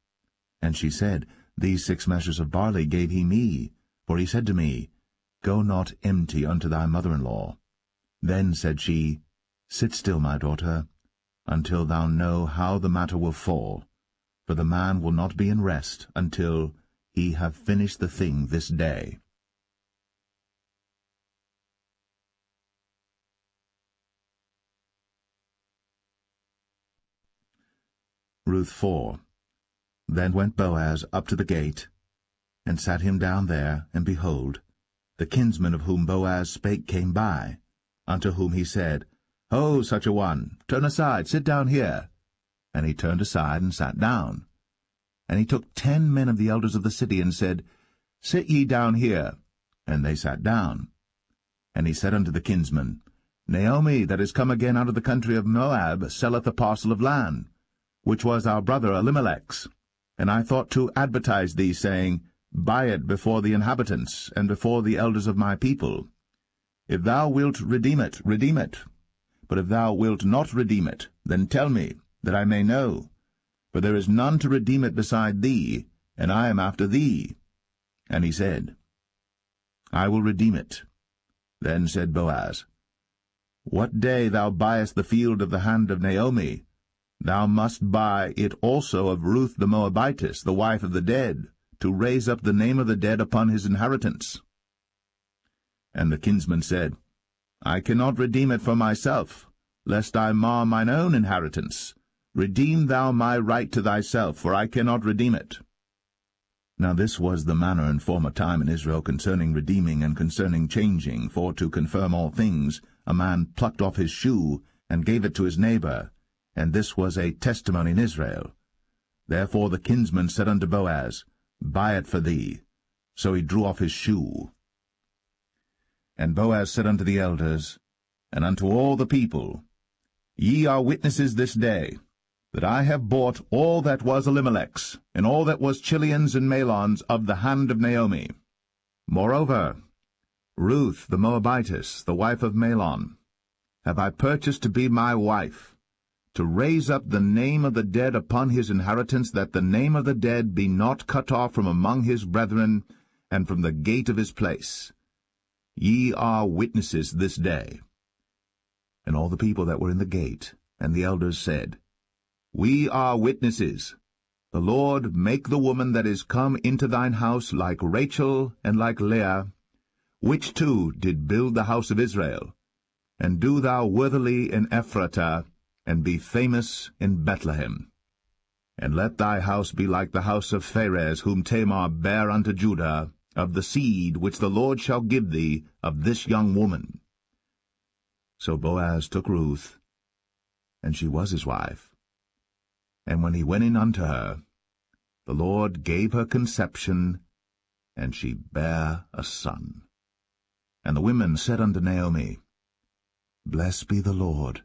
And she said, These 6 measures of barley gave he me, for he said to me, Go not empty unto thy mother-in-law. Then said she, Sit still, my daughter, until thou know how the matter will fall, for the man will not be in rest until He have finished the thing this day. Ruth 4. Then went Boaz up to the gate, and sat him down there, and behold, the kinsman of whom Boaz spake came by, unto whom he said, Ho, such a one, turn aside, sit down here. And he turned aside and sat down. And he took 10 men of the elders of the city, and said, Sit ye down here. And they sat down. And he said unto the kinsman, Naomi, that is come again out of the country of Moab, selleth a parcel of land, which was our brother Elimelech's. And I thought to advertise thee, saying, Buy it before the inhabitants, and before the elders of my people. If thou wilt redeem it, redeem it. But if thou wilt not redeem it, then tell me, that I may know. For there is none to redeem it beside thee, and I am after thee. And he said, I will redeem it. Then said Boaz, What day thou buyest the field of the hand of Naomi, thou must buy it also of Ruth the Moabitess, the wife of the dead, to raise up the name of the dead upon his inheritance. And the kinsman said, I cannot redeem it for myself, lest I mar mine own inheritance. Redeem thou my right to thyself, for I cannot redeem it. Now this was the manner in former time in Israel concerning redeeming and concerning changing, for to confirm all things, a man plucked off his shoe, and gave it to his neighbor, and this was a testimony in Israel. Therefore the kinsman said unto Boaz, Buy it for thee. So he drew off his shoe. And Boaz said unto the elders, and unto all the people, Ye are witnesses this day, that I have bought all that was Elimelech's, and all that was Chilion's and Mahlon's of the hand of Naomi. Moreover, Ruth the Moabitess, the wife of Mahlon, have I purchased to be my wife, to raise up the name of the dead upon his inheritance, that the name of the dead be not cut off from among his brethren, and from the gate of his place. Ye are witnesses this day. And all the people that were in the gate, and the elders said, We are witnesses. The Lord make the woman that is come into thine house like Rachel and like Leah, which two did build the house of Israel. And do thou worthily in Ephratah, and be famous in Bethlehem. And let thy house be like the house of Pharez, whom Tamar bare unto Judah, of the seed which the Lord shall give thee of this young woman. So Boaz took Ruth, and she was his wife. And when he went in unto her, the Lord gave her conception, and she bare a son. And the women said unto Naomi, Blessed be the Lord,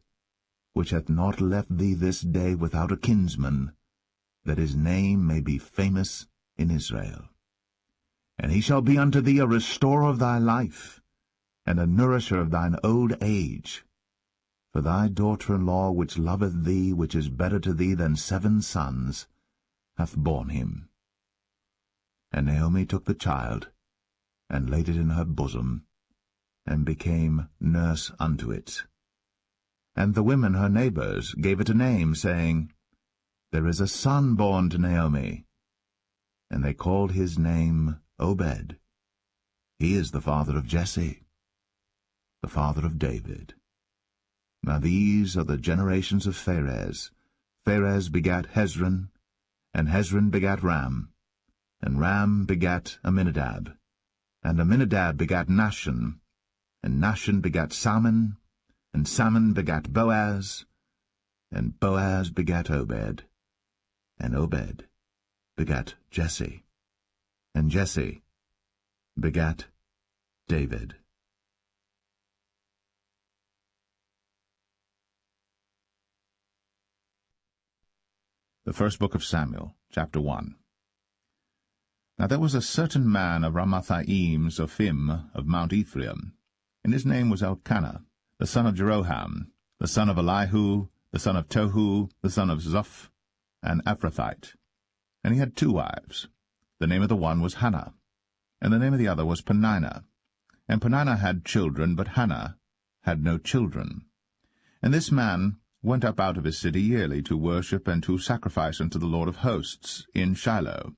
which hath not left thee this day without a kinsman, that his name may be famous in Israel. And he shall be unto thee a restorer of thy life, and a nourisher of thine old age. For thy daughter-in-law, which loveth thee, which is better to thee than 7 sons, hath borne him. And Naomi took the child, and laid it in her bosom, and became nurse unto it. And the women her neighbors gave it a name, saying, There is a son born to Naomi. And they called his name Obed. He is the father of Jesse, the father of David. Now these are the generations of Pharez. Pharez begat Hezron, and Hezron begat Ram, and Ram begat Amminadab, and Amminadab begat Nahshon, and Nahshon begat Salmon, and Salmon begat Boaz, and Boaz begat Obed, and Obed begat Jesse, and Jesse begat David. The first book of Samuel, chapter 1. Now there was a certain man of Ramathaim Zophim of Mount Ephraim, and his name was Elkanah, the son of Jeroham, the son of Elihu, the son of Tohu, the son of Zoph, an Ephrathite. And he had 2 wives. The name of the one was Hannah, and the name of the other was Peninnah. And Peninnah had children, but Hannah had no children. And this man went up out of his city yearly to worship and to sacrifice unto the Lord of hosts in Shiloh.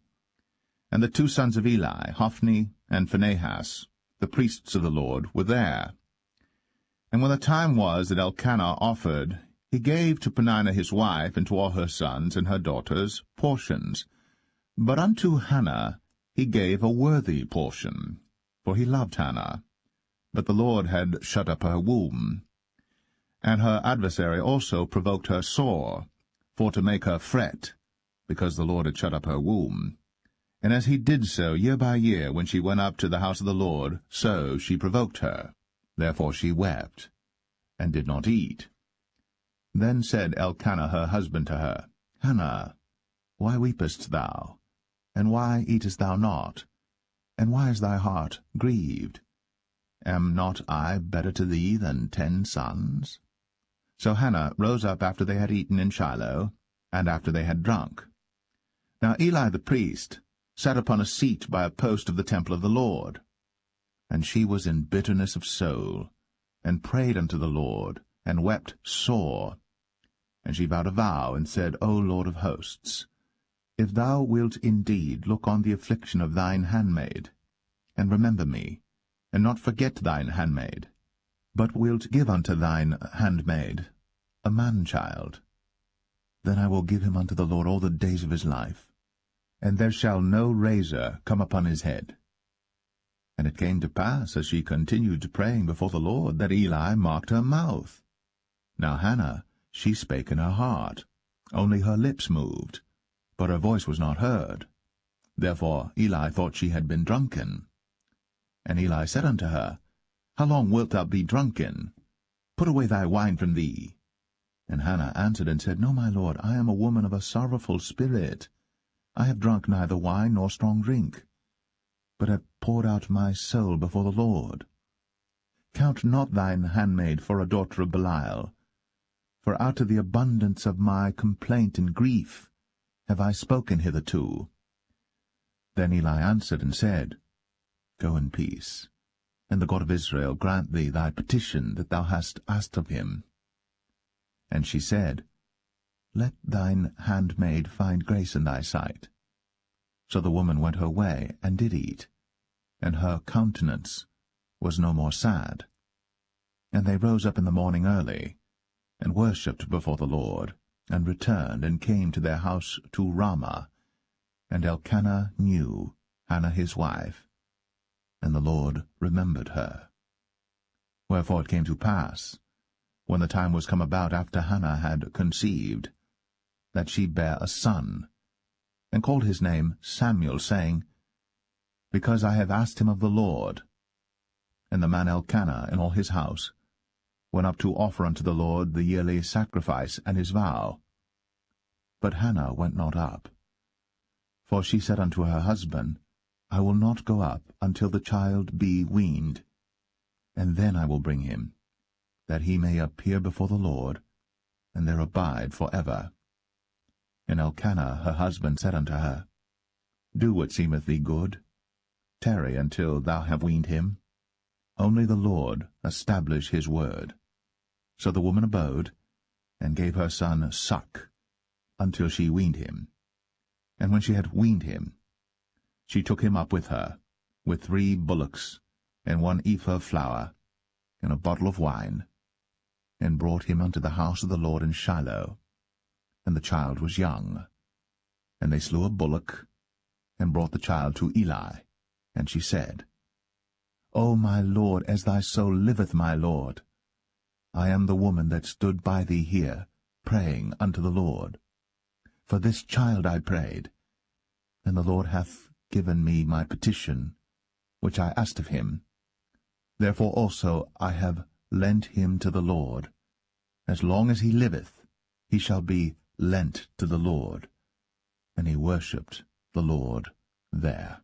and the 2 sons of Eli, Hophni and Phinehas, the priests of the Lord, were there. And when the time was that Elkanah offered, he gave to Peninnah his wife and to all her sons and her daughters portions. But unto Hannah he gave a worthy portion, for he loved Hannah. But the Lord had shut up her womb. And her adversary also provoked her sore, for to make her fret, because the Lord had shut up her womb. And as he did so year by year, when she went up to the house of the Lord, so she provoked her. Therefore she wept, and did not eat. Then said Elkanah her husband to her, Hannah, why weepest thou? And why eatest thou not? And why is thy heart grieved? Am not I better to thee than 10 sons? So Hannah rose up after they had eaten in Shiloh, and after they had drunk. Now Eli the priest sat upon a seat by a post of the temple of the Lord. And she was in bitterness of soul, and prayed unto the Lord, and wept sore. And she vowed a vow, and said, O Lord of hosts, if thou wilt indeed look on the affliction of thine handmaid, and remember me, and not forget thine handmaid, but wilt give unto thine handmaid a man-child, then I will give him unto the Lord all the days of his life, and there shall no razor come upon his head. And it came to pass, as she continued praying before the Lord, that Eli marked her mouth. Now Hannah, she spake in her heart, only her lips moved, but her voice was not heard. Therefore Eli thought she had been drunken. And Eli said unto her, How long wilt thou be drunken? Put away thy wine from thee. And Hannah answered and said, No, my lord, I am a woman of a sorrowful spirit. I have drunk neither wine nor strong drink, but have poured out my soul before the Lord. Count not thine handmaid for a daughter of Belial, for out of the abundance of my complaint and grief have I spoken hitherto. Then Eli answered and said, Go in peace, and the God of Israel grant thee thy petition that thou hast asked of him. And she said, Let thine handmaid find grace in thy sight. So the woman went her way, and did eat, and her countenance was no more sad. And they rose up in the morning early, and worshipped before the Lord, and returned, and came to their house to Ramah. And Elkanah knew Hannah his wife, and the Lord remembered her. Wherefore it came to pass, when the time was come about after Hannah had conceived, that she bare a son, and called his name Samuel, saying, Because I have asked him of the Lord. And the man Elkanah and all his house went up to offer unto the Lord the yearly sacrifice and his vow. But Hannah went not up. For she said unto her husband, I will not go up until the child be weaned, and then I will bring him, that he may appear before the Lord, and there abide for ever. And Elkanah her husband said unto her, Do what seemeth thee good. Tarry until thou have weaned him. Only the Lord establish his word. So the woman abode, and gave her son suck, until she weaned him. And when she had weaned him, she took him up with her, with 3 bullocks, and 1 ephah of flour, and a bottle of wine, and brought him unto the house of the Lord in Shiloh. And the child was young. And they slew a bullock, and brought the child to Eli. And she said, O my lord, as thy soul liveth, my lord, I am the woman that stood by thee here, praying unto the Lord. For this child I prayed, and the Lord hath given me my petition, which I asked of him. Therefore also I have lent him to the Lord. As long as he liveth, he shall be lent to the Lord. And he worshipped the Lord there.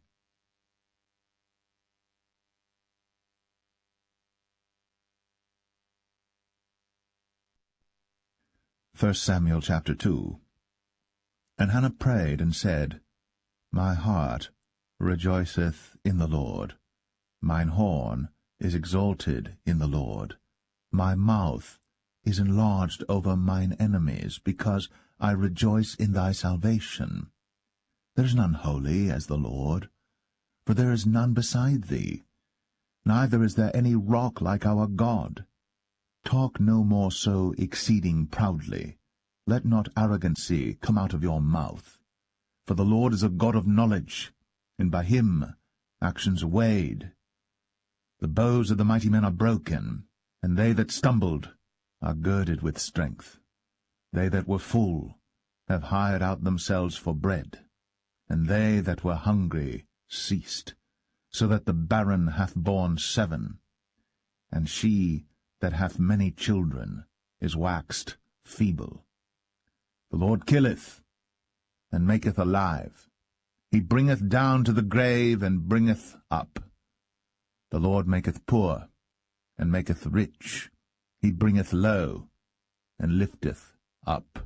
1 Samuel chapter 2. And Hannah prayed and said, My heart rejoiceth in the Lord. Mine horn is exalted in the Lord. My mouth is enlarged over mine enemies, because I rejoice in thy salvation. There is none holy as the Lord, for there is none beside thee, neither is there any rock like our God. Talk no more so exceeding proudly. Let not arrogancy come out of your mouth. For the Lord is a God of knowledge, and by him actions are weighed. The bows of the mighty men are broken, and they that stumbled are girded with strength. They that were full have hired out themselves for bread, and they that were hungry ceased, so that the barren hath borne 7, and she that hath many children is waxed feeble. The Lord killeth, and maketh alive. He bringeth down to the grave, and bringeth up. The Lord maketh poor, and maketh rich. He bringeth low, and lifteth up.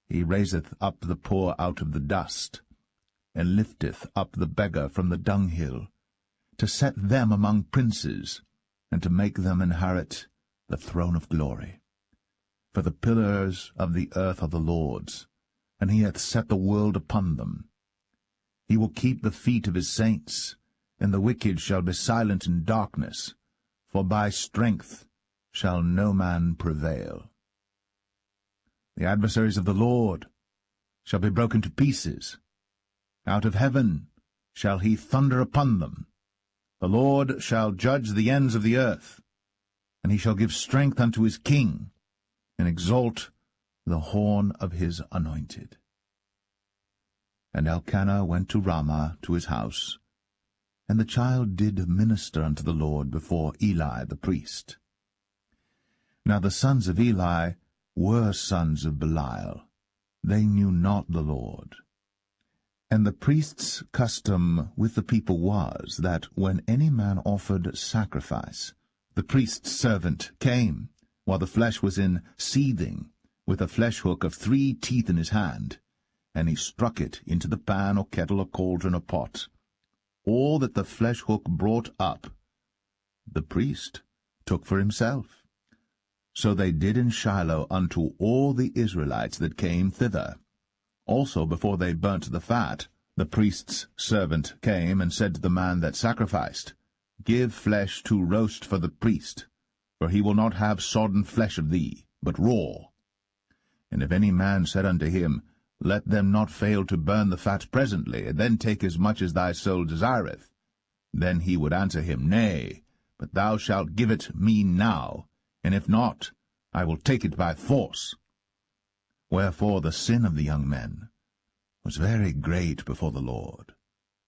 He raiseth up the poor out of the dust, and lifteth up the beggar from the dunghill, to set them among princes, and to make them inherit the throne of glory. For the pillars of the earth are the Lord's, and he hath set the world upon them. He will keep the feet of his saints, and the wicked shall be silent in darkness, for by strength shall no man prevail. The adversaries of the Lord shall be broken to pieces. Out of heaven shall he thunder upon them. The Lord shall judge the ends of the earth, and he shall give strength unto his king, and exalt the horn of his anointed. And Elkanah went to Ramah to his house, and the child did minister unto the Lord before Eli the priest. Now the sons of Eli were sons of Belial. They knew not the Lord. And the priest's custom with the people was, that when any man offered sacrifice, the priest's servant came, while the flesh was in seething, with a flesh-hook of 3 teeth in his hand, and he struck it into the pan or kettle or cauldron or pot. All that the flesh-hook brought up, the priest took for himself. So they did in Shiloh unto all the Israelites that came thither. Also before they burnt the fat, the priest's servant came and said to the man that sacrificed, Give flesh to roast for the priest, for he will not have sodden flesh of thee, but raw. And if any man said unto him, Let them not fail to burn the fat presently, and then take as much as thy soul desireth, then he would answer him, Nay, but thou shalt give it me now, and if not, I will take it by force. Wherefore the sin of the young men was very great before the Lord,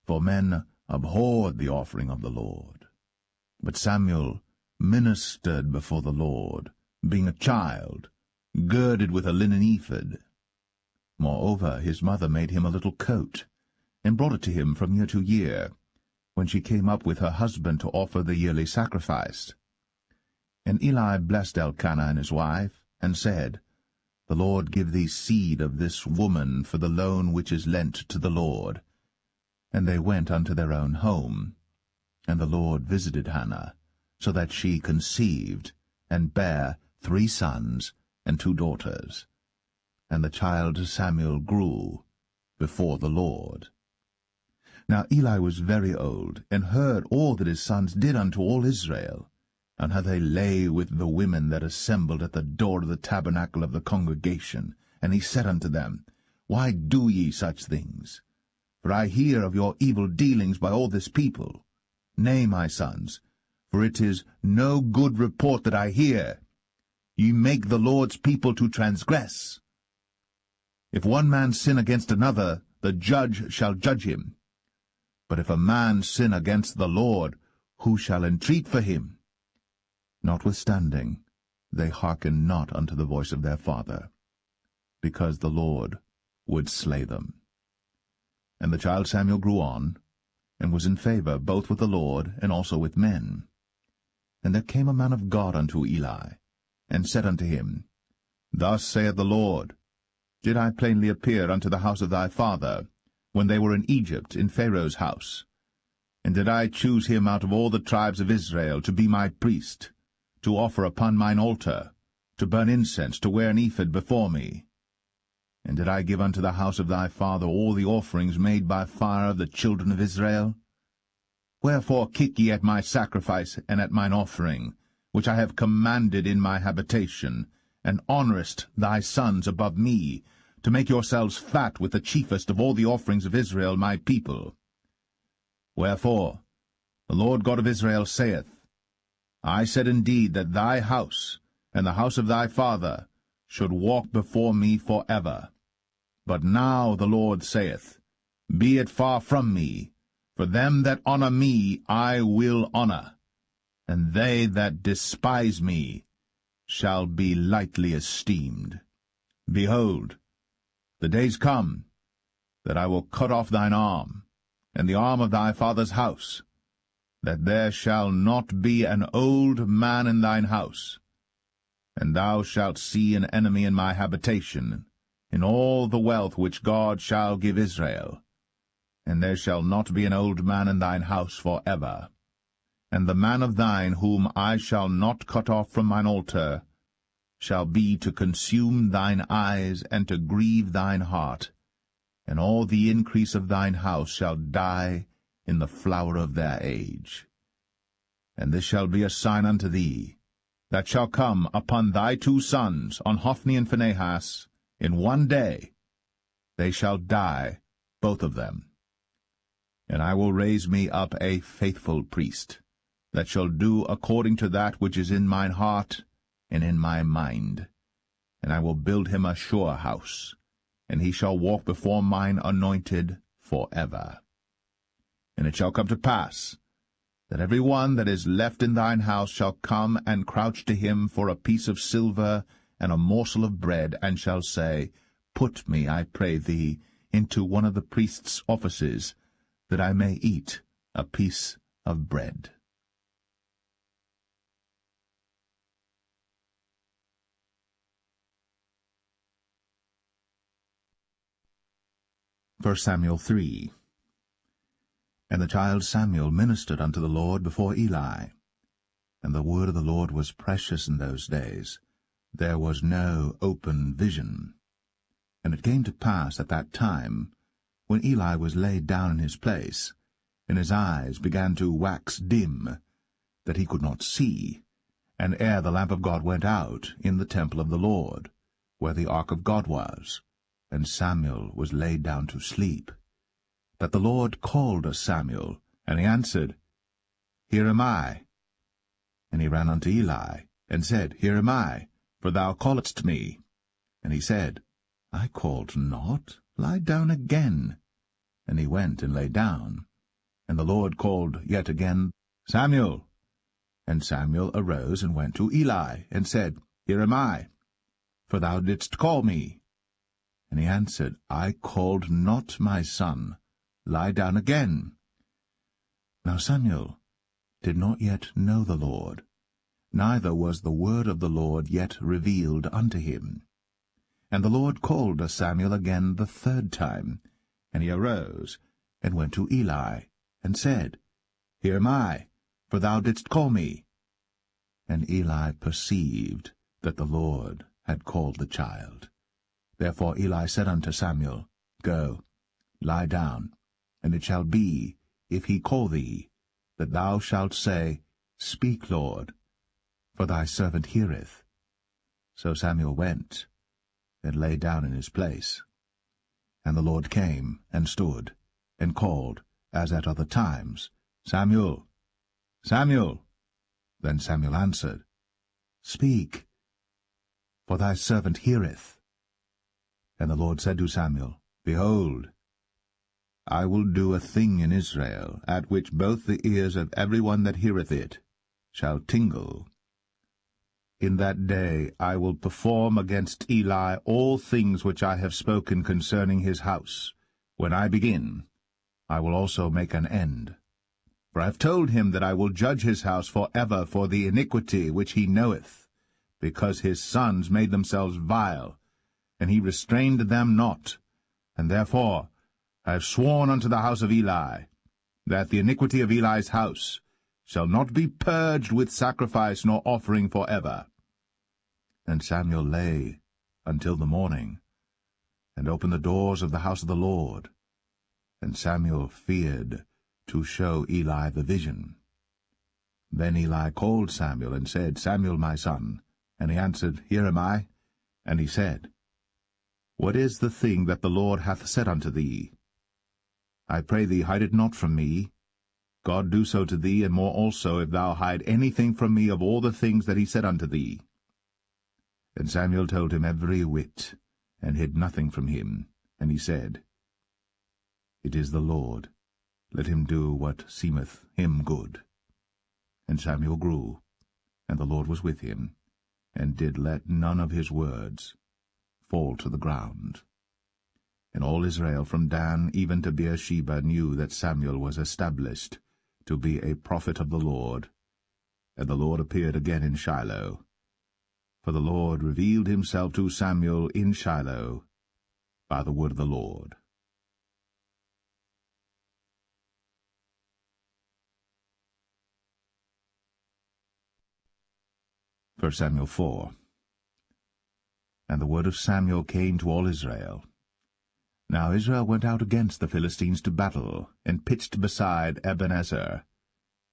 for men abhorred the offering of the Lord. But Samuel ministered before the Lord, being a child, girded with a linen ephod. Moreover, his mother made him a little coat, and brought it to him from year to year, when she came up with her husband to offer the yearly sacrifice. And Eli blessed Elkanah and his wife, and said, The Lord give thee seed of this woman for the loan which is lent to the Lord. And they went unto their own home. And the Lord visited Hannah, so that she conceived, and bare 3 sons and 2 daughters. And the child Samuel grew before the Lord. Now Eli was very old, and heard all that his sons did unto all Israel, and how they lay with the women that assembled at the door of the tabernacle of the congregation. And he said unto them, Why do ye such things? For I hear of your evil dealings by all this people. Nay, my sons, for it is no good report that I hear. Ye make the Lord's people to transgress. If one man sin against another, the judge shall judge him. But if a man sin against the Lord, who shall entreat for him? Notwithstanding, they hearkened not unto the voice of their father, because the Lord would slay them. And the child Samuel grew on, and was in favor both with the Lord and also with men. And there came a man of God unto Eli, and said unto him, Thus saith the Lord, Did I plainly appear unto the house of thy father, when they were in Egypt, in Pharaoh's house? And did I choose him out of all the tribes of Israel to be my priest, to offer upon mine altar, to burn incense, to wear an ephod before me? And did I give unto the house of thy father all the offerings made by fire of the children of Israel? Wherefore kick ye at my sacrifice and at mine offering, which I have commanded in my habitation, and honourest thy sons above me, to make yourselves fat with the chiefest of all the offerings of Israel my people? Wherefore the Lord God of Israel saith, I said indeed that thy house and the house of thy father should walk before me for ever. But now the Lord saith, Be it far from me, for them that honour me I will honour, and they that despise me shall be lightly esteemed. Behold, the days come that I will cut off thine arm, and the arm of thy father's house, that there shall not be an old man in thine house. And thou shalt see an enemy in my habitation, in all the wealth which God shall give Israel. And there shall not be an old man in thine house for ever. And the man of thine whom I shall not cut off from mine altar shall be to consume thine eyes and to grieve thine heart, and all the increase of thine house shall die in the flower of their age. And this shall be a sign unto thee, that shall come upon thy 2 sons, on Hophni and Phinehas, in one day. They shall die, both of them. And I will raise me up a faithful priest, that shall do according to that which is in mine heart and in my mind. And I will build him a sure house, and he shall walk before mine anointed for ever. And it shall come to pass, that every one that is left in thine house shall come and crouch to him for a piece of silver and a morsel of bread, and shall say, Put me, I pray thee, into one of the priest's offices, that I may eat a piece of bread. 1 Samuel 3. And the child Samuel ministered unto the Lord before Eli. And the word of the Lord was precious in those days. There was no open vision. And it came to pass at that time, when Eli was laid down in his place, and his eyes began to wax dim, that he could not see, and ere the lamp of God went out in the temple of the Lord, where the ark of God was, and Samuel was laid down to sleep, that the Lord called Samuel, and he answered, Here am I. And he ran unto Eli, and said, Here am I, for thou calledst me. And he said, I called not, lie down again. And he went and lay down. And the Lord called yet again, Samuel. And Samuel arose and went to Eli, and said, Here am I, for thou didst call me. And he answered, I called not, my son, lie down again. Now Samuel did not yet know the Lord, neither was the word of the Lord yet revealed unto him. And the Lord called Samuel again the 3rd time, and he arose, and went to Eli, and said, Here am I, for thou didst call me. And Eli perceived that the Lord had called the child. Therefore Eli said unto Samuel, Go, lie down, and it shall be, if he call thee, that thou shalt say, Speak, Lord, for thy servant heareth. So Samuel went, and lay down in his place. And the Lord came, and stood, and called, as at other times, Samuel, Samuel. Then Samuel answered, Speak, for thy servant heareth. And the Lord said to Samuel, Behold, I will do a thing in Israel, at which both the ears of every one that heareth it shall tingle. In that day I will perform against Eli all things which I have spoken concerning his house. When I begin, I will also make an end. For I have told him that I will judge his house for ever for the iniquity which he knoweth, because his sons made themselves vile, and he restrained them not. And therefore I have sworn unto the house of Eli, that the iniquity of Eli's house shall not be purged with sacrifice nor offering for ever. And Samuel lay until the morning. and open the doors of the house of the Lord. And Samuel feared to show Eli the vision. Then Eli called Samuel and said, Samuel, my son. And he answered, Here am I. And he said, What is the thing that the Lord hath said unto thee? I pray thee, hide it not from me. God do so to thee, and more also, if thou hide anything from me of all the things that he said unto thee. And Samuel told him every whit, and hid nothing from him. And he said, It is the Lord. Let him do what seemeth him good. And Samuel grew, and the Lord was with him, and did let none of his words fall to the ground. And all Israel from Dan even to Beersheba knew that Samuel was established to be a prophet of the Lord. And the Lord appeared again in Shiloh. For the Lord revealed himself to Samuel in Shiloh by the word of the Lord. 1 Samuel 4. And the word of Samuel came to all Israel. Now Israel went out against the Philistines to battle, and pitched beside Ebenezer.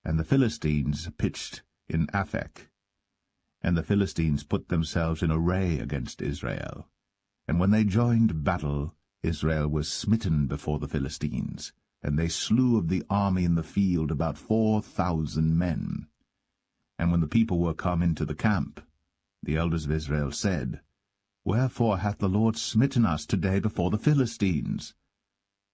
And the Philistines pitched in Aphek. And the Philistines put themselves in array against Israel. And when they joined battle, Israel was smitten before the Philistines, and they slew of the army in the field about 4,000 men. And when the people were come into the camp, the elders of Israel said, Wherefore hath the Lord smitten us today before the Philistines?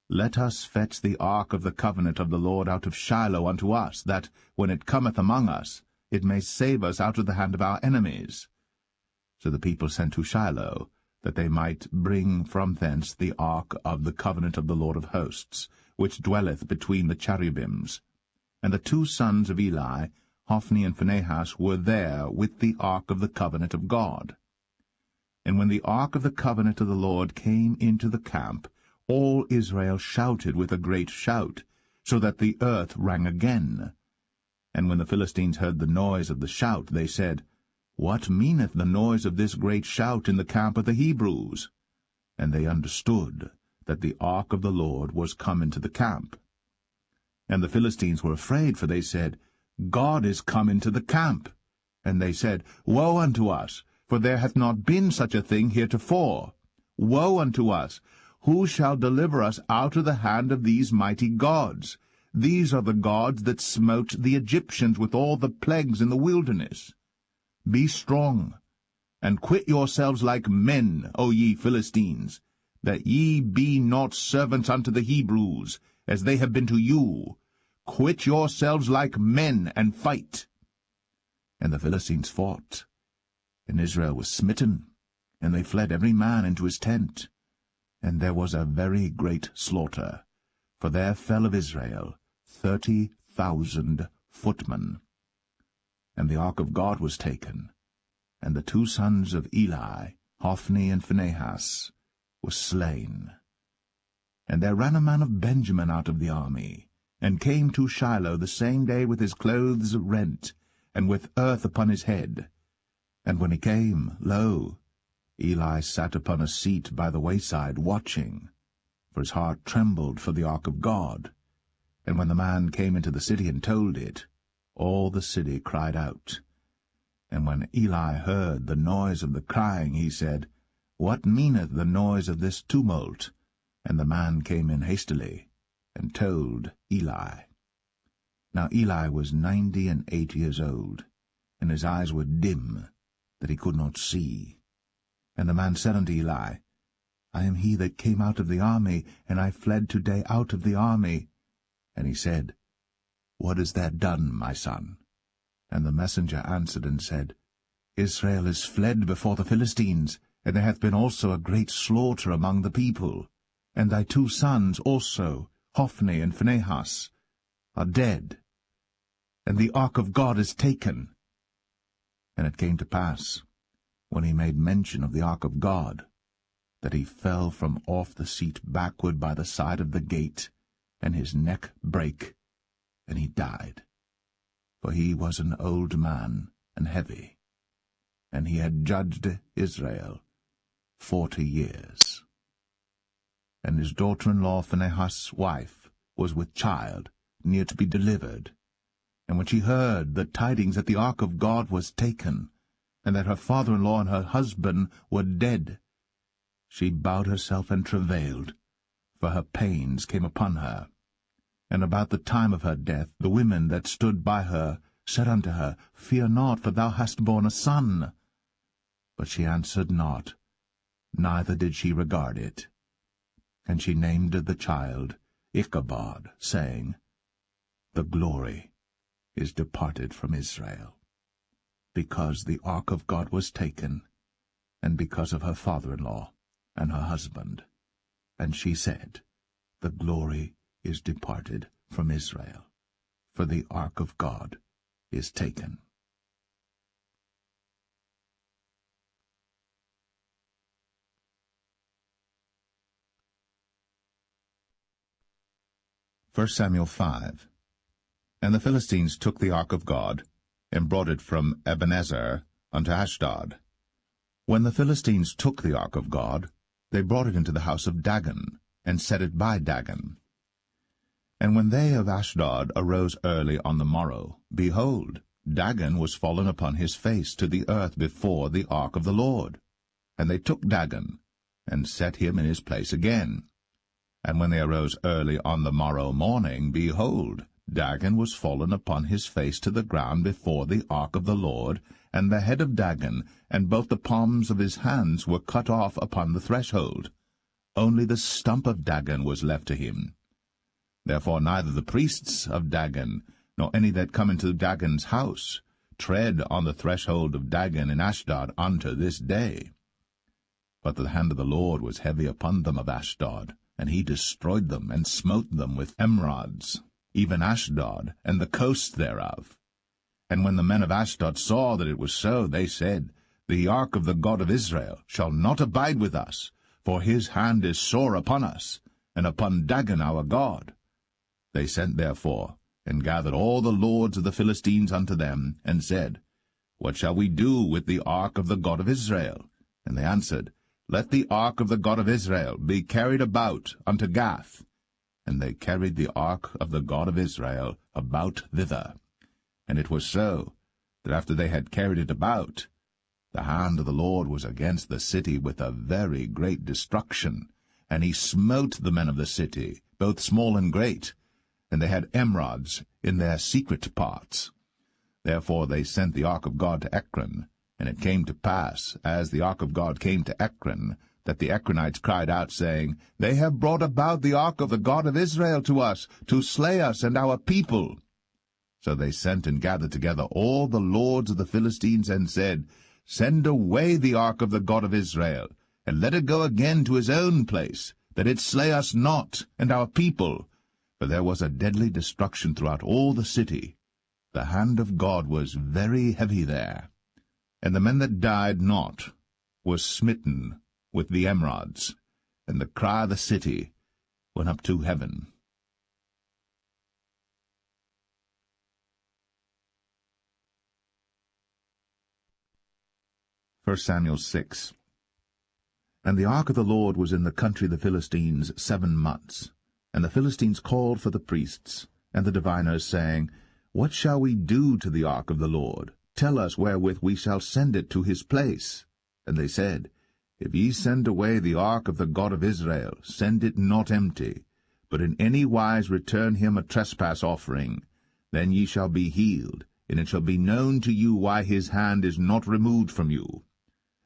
Let us fetch the ark of the covenant of the Lord out of Shiloh unto us, that, when it cometh among us, it may save us out of the hand of our enemies. So the people sent to Shiloh, that they might bring from thence the ark of the covenant of the Lord of hosts, which dwelleth between the cherubims. And the two sons of Eli, Hophni and Phinehas, were there with the ark of the covenant of God. And when the ark of the covenant of the Lord came into the camp, all Israel shouted with a great shout, so that the earth rang again. And when the Philistines heard the noise of the shout, they said, What meaneth the noise of this great shout in the camp of the Hebrews? And they understood that the ark of the Lord was come into the camp. And the Philistines were afraid, for they said, God is come into the camp. And they said, Woe unto us! For there hath not been such a thing heretofore. Woe unto us! Who shall deliver us out of the hand of these mighty gods? These are the gods that smote the Egyptians with all the plagues in the wilderness. Be strong, and quit yourselves like men, O ye Philistines, that ye be not servants unto the Hebrews, as they have been to you. Quit yourselves like men, and fight. And the Philistines fought, and Israel was smitten, and they fled every man into his tent. And there was a very great slaughter, for there fell of Israel 30,000 footmen. And the ark of God was taken, and the two sons of Eli, Hophni and Phinehas, were slain. And there ran a man of Benjamin out of the army, and came to Shiloh the same day with his clothes rent, and with earth upon his head. And when he came, lo, Eli sat upon a seat by the wayside, watching, for his heart trembled for the ark of God. And when the man came into the city and told it, all the city cried out. And when Eli heard the noise of the crying, he said, What meaneth the noise of this tumult? And the man came in hastily, and told Eli. Now Eli was 98 years old, and his eyes were dim, that he could not see. And the man said unto Eli, I am he that came out of the army, and I fled today out of the army. And he said, What is that done, my son? And the messenger answered and said, Israel is fled before the Philistines, and there hath been also a great slaughter among the people. And thy two sons also, Hophni and Phinehas, are dead, and the ark of God is taken. And it came to pass, when he made mention of the ark of God, that he fell from off the seat backward by the side of the gate, and his neck brake, and he died. For he was an old man and heavy, and he had judged Israel 40 years. and his daughter-in-law Phinehas' wife was with child, near to be delivered. And when she heard the tidings that the ark of God was taken, and that her father-in-law and her husband were dead, she bowed herself and travailed, for her pains came upon her. And about the time of her death the women that stood by her said unto her, Fear not, for thou hast borne a son. But she answered not, neither did she regard it. And she named the child Ichabod, saying, The glory is departed from Israel, because the ark of God was taken, and because of her father-in-law and her husband. And she said, The glory is departed from Israel, for the ark of God is taken. First Samuel 5. And the Philistines took the ark of God, and brought it from Ebenezer unto Ashdod. When the Philistines took the ark of God, they brought it into the house of Dagon, and set it by Dagon. And when they of Ashdod arose early on the morrow, behold, Dagon was fallen upon his face to the earth before the ark of the Lord. And they took Dagon, and set him in his place again. And when they arose early on the morrow morning, behold, Dagon was fallen upon his face to the ground before the ark of the Lord, and the head of Dagon and both the palms of his hands were cut off upon the threshold. Only the stump of Dagon was left to him. Therefore neither the priests of Dagon, nor any that come into Dagon's house, tread on the threshold of Dagon in Ashdod unto this day. But the hand of the Lord was heavy upon them of Ashdod, and he destroyed them, and smote them with emerods, even Ashdod, and the coast thereof. And when the men of Ashdod saw that it was so, they said, The ark of the God of Israel shall not abide with us, for his hand is sore upon us, and upon Dagon our God. They sent therefore, and gathered all the lords of the Philistines unto them, and said, What shall we do with the ark of the God of Israel? And they answered, Let the ark of the God of Israel be carried about unto Gath. And they carried the ark of the God of Israel about thither. And it was so, that after they had carried it about, the hand of the Lord was against the city with a very great destruction, and he smote the men of the city, both small and great, and they had emerods in their secret parts. Therefore they sent the ark of God to Ekron, and it came to pass, as the ark of God came to Ekron, that the Ekronites cried out, saying, They have brought about the ark of the God of Israel to us, to slay us and our people. So they sent and gathered together all the lords of the Philistines, and said, Send away the ark of the God of Israel, and let it go again to his own place, that it slay us not and our people. For there was a deadly destruction throughout all the city. The hand of God was very heavy there. And the men that died not were smitten with the emerods, and the cry of the city went up to heaven. First Samuel 6. And the ark of the Lord was in the country of the Philistines 7 months. And the Philistines called for the priests and the diviners, saying, What shall we do to the ark of the Lord? Tell us wherewith we shall send it to his place. And they said, If ye send away the ark of the God of Israel, send it not empty, but in any wise return him a trespass offering. Then ye shall be healed, and it shall be known to you why his hand is not removed from you.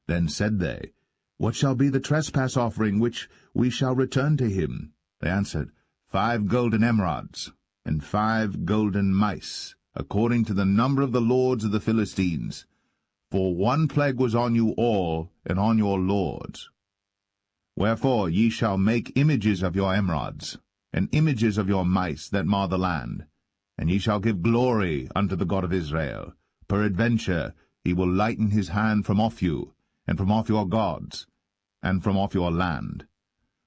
Then said they, What shall be the trespass offering which we shall return to him? They answered, 5 golden emerods, and 5 golden mice, according to the number of the lords of the Philistines. For one plague was on you all, and on your lords. Wherefore ye shall make images of your emerods, and images of your mice that mar the land. And ye shall give glory unto the God of Israel. Peradventure he will lighten his hand from off you, and from off your gods, and from off your land.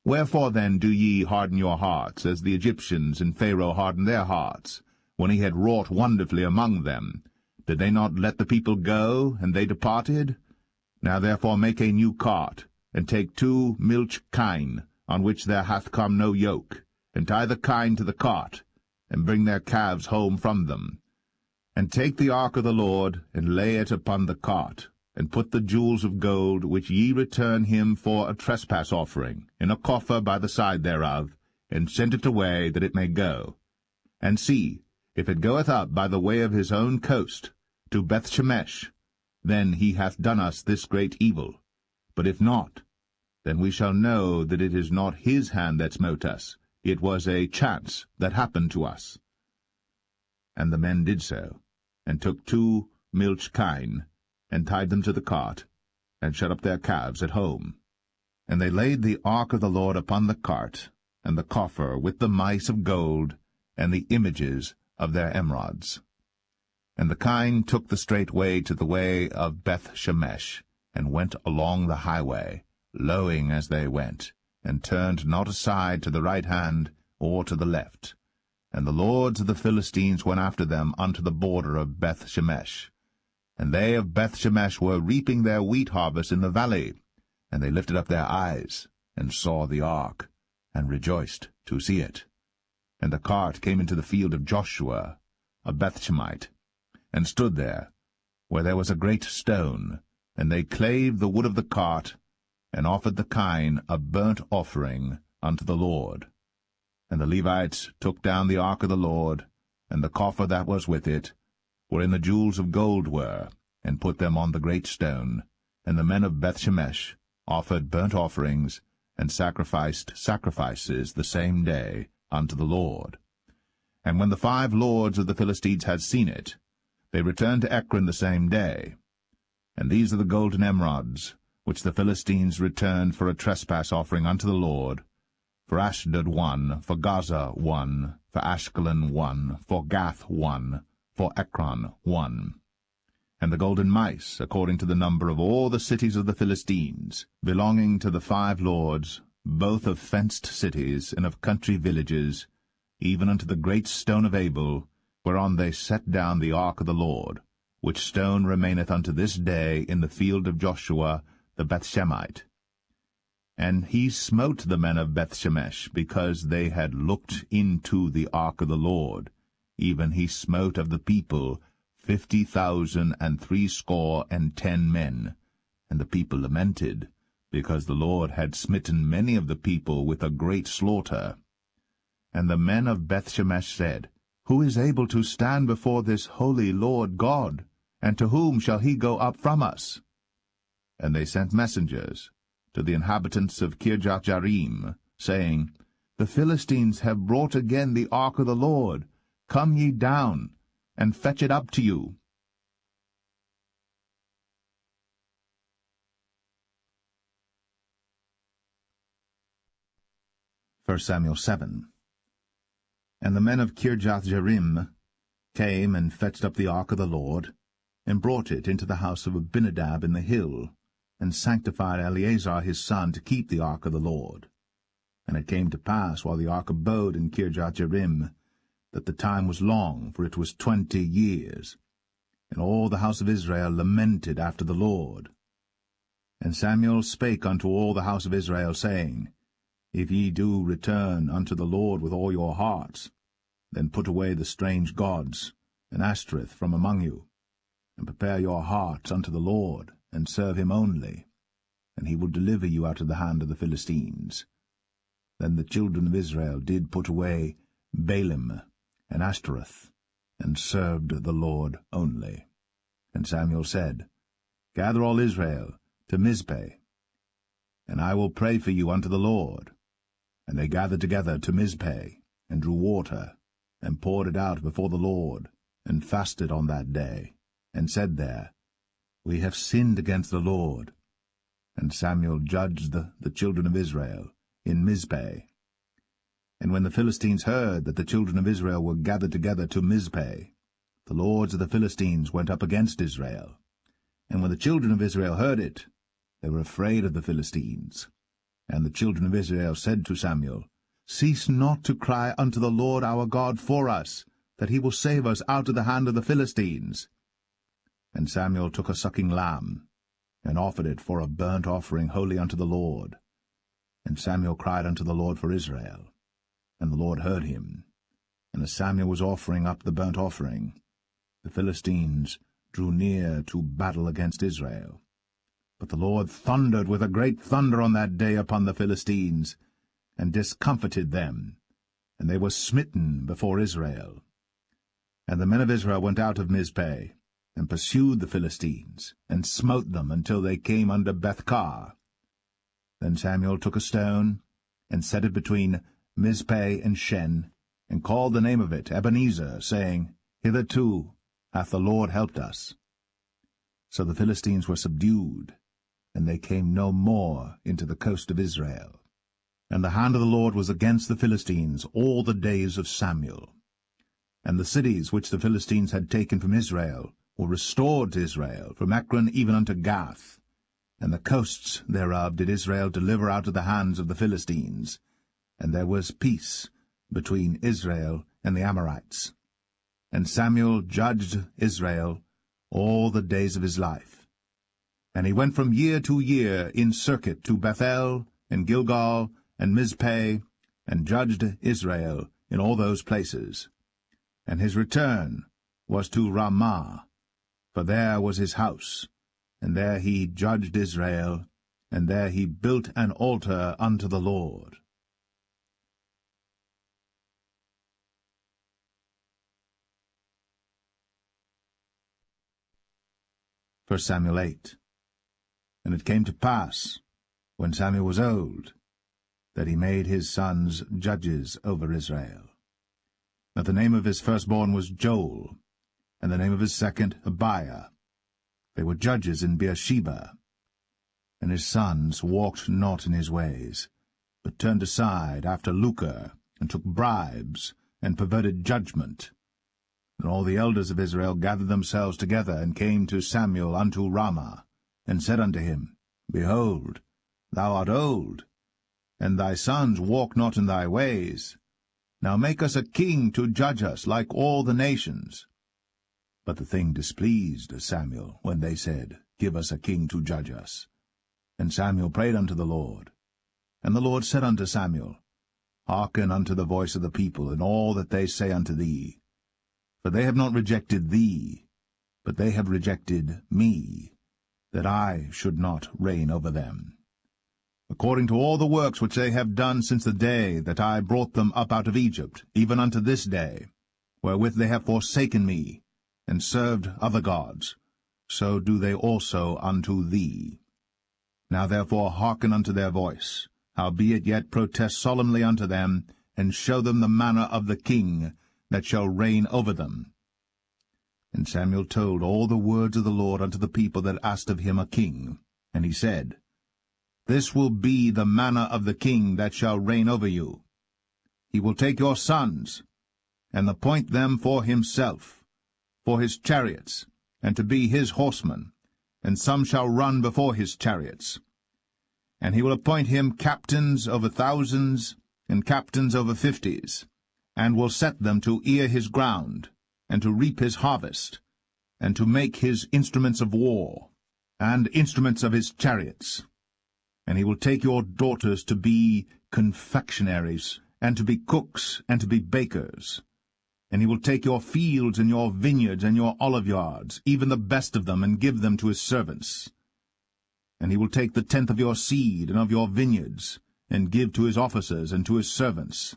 Wherefore then do ye harden your hearts, as the Egyptians and Pharaoh hardened their hearts, when he had wrought wonderfully among them? Did they not let the people go, and they departed? Now therefore make a new cart, and take 2 milch kine on which there hath come no yoke, and tie the kine to the cart, and bring their calves home from them. And take the ark of the Lord, and lay it upon the cart, and put the jewels of gold, which ye return him for a trespass offering, in a coffer by the side thereof, and send it away, that it may go. And see, if it goeth up by the way of his own coast, to Bethshemesh, then he hath done us this great evil. But if not, then we shall know that it is not his hand that smote us. It was a chance that happened to us. And the men did so, and took 2 milch kine, and tied them to the cart, and shut up their calves at home. And they laid the ark of the Lord upon the cart, and the coffer with the mice of gold, and the images of their emerods. And the kine took the straight way to the way of Bethshemesh, and went along the highway, lowing as they went, and turned not aside to the right hand or to the left. And the lords of the Philistines went after them unto the border of Bethshemesh. And they of Bethshemesh were reaping their wheat harvest in the valley. And they lifted up their eyes, and saw the ark, and rejoiced to see it. And the cart came into the field of Joshua, a Bethshemite, and stood there, where there was a great stone. And they clave the wood of the cart, and offered the kine a burnt offering unto the Lord. And the Levites took down the ark of the Lord, and the coffer that was with it, wherein the jewels of gold were, and put them on the great stone. And the men of Bethshemesh offered burnt offerings, and sacrificed sacrifices the same day unto the Lord. And when the 5 lords of the Philistines had seen it, they returned to Ekron the same day. And these are the golden emerods, which the Philistines returned for a trespass offering unto the Lord: for Ashdod 1, for Gaza 1, for Ashkelon 1, for Gath 1, for Ekron 1. And the golden mice, according to the number of all the cities of the Philistines, belonging to the 5 lords, both of fenced cities and of country villages, even unto the great stone of Abel, whereon they set down the ark of the Lord, which stone remaineth unto this day in the field of Joshua the Bethshemite. And he smote the men of Bethshemesh, because they had looked into the ark of the Lord. Even he smote of the people 50,010 men. And the people lamented, because the Lord had smitten many of the people with a great slaughter. And the men of Bethshemesh said, Who is able to stand before this holy Lord God? And to whom shall he go up from us? And they sent messengers to the inhabitants of Kirjath-jearim, saying, The Philistines have brought again the ark of the Lord. Come ye down, and fetch it up to you. First Samuel 7. And the men of Kirjath-jearim came and fetched up the ark of the Lord, and brought it into the house of Abinadab in the hill, and sanctified Eleazar his son to keep the ark of the Lord. And it came to pass, while the ark abode in Kirjath-jearim, that the time was long, for it was 20 years. And all the house of Israel lamented after the Lord. And Samuel spake unto all the house of Israel, saying, If ye do return unto the Lord with all your hearts, then put away the strange gods and Ashtoreth from among you, and prepare your hearts unto the Lord, and serve him only, and he will deliver you out of the hand of the Philistines. Then the children of Israel did put away Baalim and Ashtoreth, and served the Lord only. And Samuel said, Gather all Israel to Mizpeh, and I will pray for you unto the Lord. And they gathered together to Mizpeh, and drew water, and poured it out before the Lord, and fasted on that day, and said there, We have sinned against the Lord. And Samuel judged the children of Israel in Mizpeh. And when the Philistines heard that the children of Israel were gathered together to Mizpeh, the lords of the Philistines went up against Israel. And when the children of Israel heard it, they were afraid of the Philistines. And the children of Israel said to Samuel, Cease not to cry unto the Lord our God for us, that he will save us out of the hand of the Philistines. And Samuel took a sucking lamb, and offered it for a burnt offering holy unto the Lord. And Samuel cried unto the Lord for Israel. And the Lord heard him. And as Samuel was offering up the burnt offering, the Philistines drew near to battle against Israel. But the Lord thundered with a great thunder on that day upon the Philistines, and discomfited them, and they were smitten before Israel. And the men of Israel went out of Mizpeh, and pursued the Philistines, and smote them until they came unto Bethkar. Then Samuel took a stone, and set it between Mizpeh and Shen, and called the name of it Ebenezer, saying, Hitherto hath the Lord helped us. So the Philistines were subdued, and they came no more into the coast of Israel. And the hand of the Lord was against the Philistines all the days of Samuel. And the cities which the Philistines had taken from Israel were restored to Israel, from Ekron even unto Gath. And the coasts thereof did Israel deliver out of the hands of the Philistines. And there was peace between Israel and the Amorites. And Samuel judged Israel all the days of his life. And he went from year to year in circuit to Bethel, and Gilgal, and Mizpeh, and judged Israel in all those places. And his return was to Ramah, for there was his house, and there he judged Israel, and there he built an altar unto the Lord. 1 Samuel 8. And it came to pass, when Samuel was old, that he made his sons judges over Israel. Now the name of his firstborn was Joel, and the name of his second Abiah. They were judges in Beersheba. And his sons walked not in his ways, but turned aside after lucre, and took bribes, and perverted judgment. And all the elders of Israel gathered themselves together, and came to Samuel unto Ramah, and said unto him, Behold, thou art old, and thy sons walk not in thy ways. Now make us a king to judge us like all the nations. But the thing displeased Samuel, when they said, Give us a king to judge us. And Samuel prayed unto the Lord. And the Lord said unto Samuel, Hearken unto the voice of the people, in all that they say unto thee. For they have not rejected thee, but they have rejected me, that I should not reign over them. According to all the works which they have done since the day that I brought them up out of Egypt, even unto this day, wherewith they have forsaken me, and served other gods, so do they also unto thee. Now therefore hearken unto their voice, howbeit yet protest solemnly unto them, and show them the manner of the king that shall reign over them. And Samuel told all the words of the Lord unto the people that asked of him a king. And he said, This will be the manner of the king that shall reign over you. He will take your sons, and appoint them for himself, for his chariots, and to be his horsemen, and some shall run before his chariots. And he will appoint him captains over thousands, and captains over fifties, and will set them to ear his ground, and to reap his harvest, and to make his instruments of war, and instruments of his chariots. And he will take your daughters to be confectionaries, and to be cooks, and to be bakers. And he will take your fields, and your vineyards, and your oliveyards, even the best of them, and give them to his servants. And he will take the tenth of your seed, and of your vineyards, and give to his officers, and to his servants.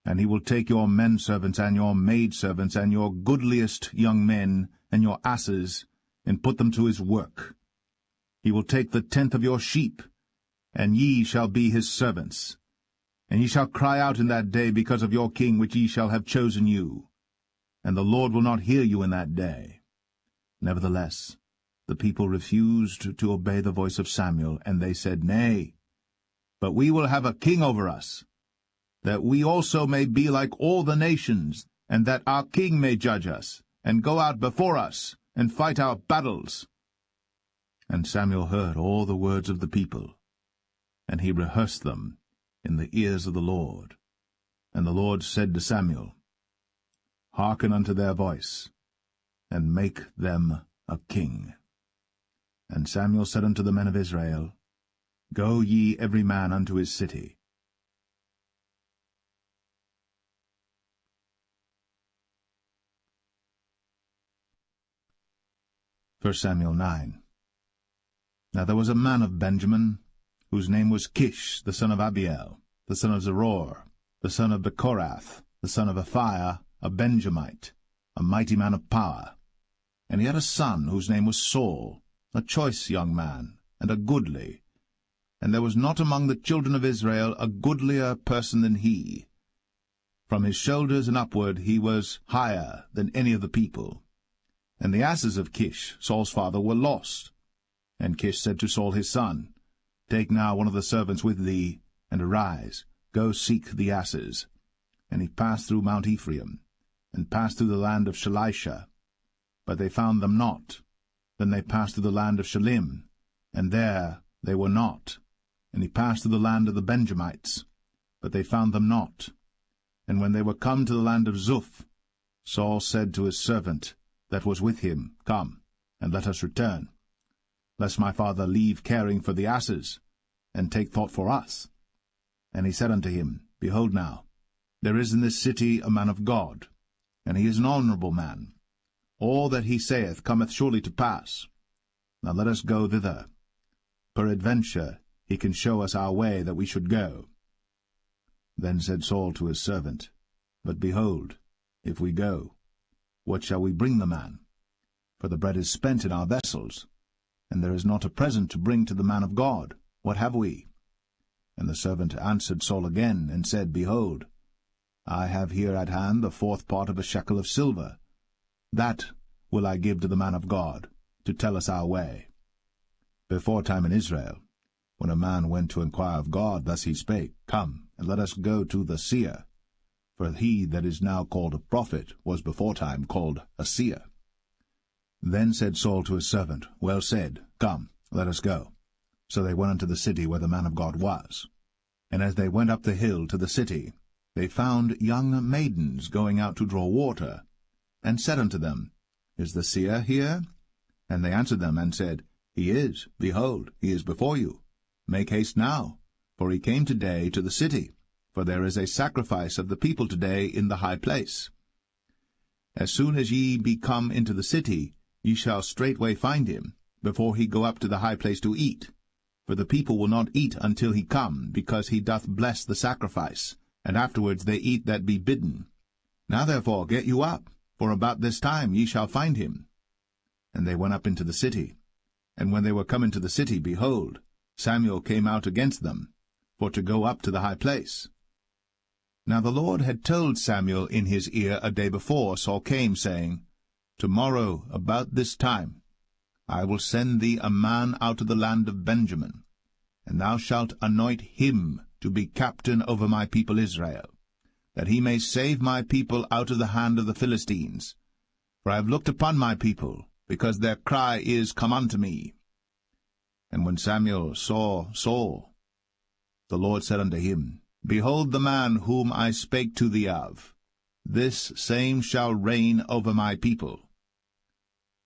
And he will take your men-servants, and your maidservants, and your goodliest young men, and your asses, and put them to his work. He will take the tenth of your sheep, and ye shall be his servants. And ye shall cry out in that day because of your king which ye shall have chosen you. And the Lord will not hear you in that day. Nevertheless, the people refused to obey the voice of Samuel, and they said, Nay, but we will have a king over us, that we also may be like all the nations, and that our king may judge us, and go out before us, and fight our battles. And Samuel heard all the words of the people, and he rehearsed them in the ears of the Lord. And the Lord said to Samuel, Hearken unto their voice, and make them a king. And Samuel said unto the men of Israel, Go ye every man unto his city. First Samuel 9. Now there was a man of Benjamin, whose name was Kish, the son of Abiel, the son of Zeror, the son of Bechorath, the son of Aphiah, a Benjamite, a mighty man of power. And he had a son whose name was Saul, a choice young man, and a goodly. And there was not among the children of Israel a goodlier person than he. From his shoulders and upward he was higher than any of the people. And the asses of Kish, Saul's father, were lost. And Kish said to Saul his son, Take now one of the servants with thee, and arise, go seek the asses. And he passed through Mount Ephraim, and passed through the land of Shalisha. But they found them not. Then they passed through the land of Shalim, and there they were not. And he passed through the land of the Benjamites, but they found them not. And when they were come to the land of Zuph, Saul said to his servant that was with him, Come, and let us return, lest my father leave caring for the asses, and take thought for us. And he said unto him, Behold now, there is in this city a man of God, and he is an honourable man. All that he saith cometh surely to pass. Now let us go thither. Peradventure he can show us our way that we should go. Then said Saul to his servant, But behold, if we go, what shall we bring the man? For the bread is spent in our vessels, and there is not a present to bring to the man of God. What have we? And the servant answered Saul again, and said, Behold, I have here at hand the 4th part of a shekel of silver. That will I give to the man of God, to tell us our way. Before time in Israel, when a man went to inquire of God, thus he spake, Come, and let us go to the seer. For he that is now called a prophet was before time called a seer. Then said Saul to his servant, Well said, Come, let us go. So they went unto the city where the man of God was. And as they went up the hill to the city, they found young maidens going out to draw water, and said unto them, Is the seer here? And they answered them, and said, He is, behold, he is before you. Make haste now, for he came today to the city, for there is a sacrifice of the people today in the high place. As soon as ye be come into the city, ye shall straightway find him, before he go up to the high place to eat. For the people will not eat until he come, because he doth bless the sacrifice, and afterwards they eat that be bidden. Now therefore get you up, for about this time ye shall find him. And they went up into the city. And when they were come into the city, behold, Samuel came out against them, for to go up to the high place. Now the Lord had told Samuel in his ear a day before Saul came, saying, Tomorrow about this time I will send thee a man out of the land of Benjamin, and thou shalt anoint him to be captain over my people Israel, that he may save my people out of the hand of the Philistines. For I have looked upon my people, because their cry is come unto me. And when Samuel saw Saul, the Lord said unto him, Behold the man whom I spake to thee of. This same shall reign over my people.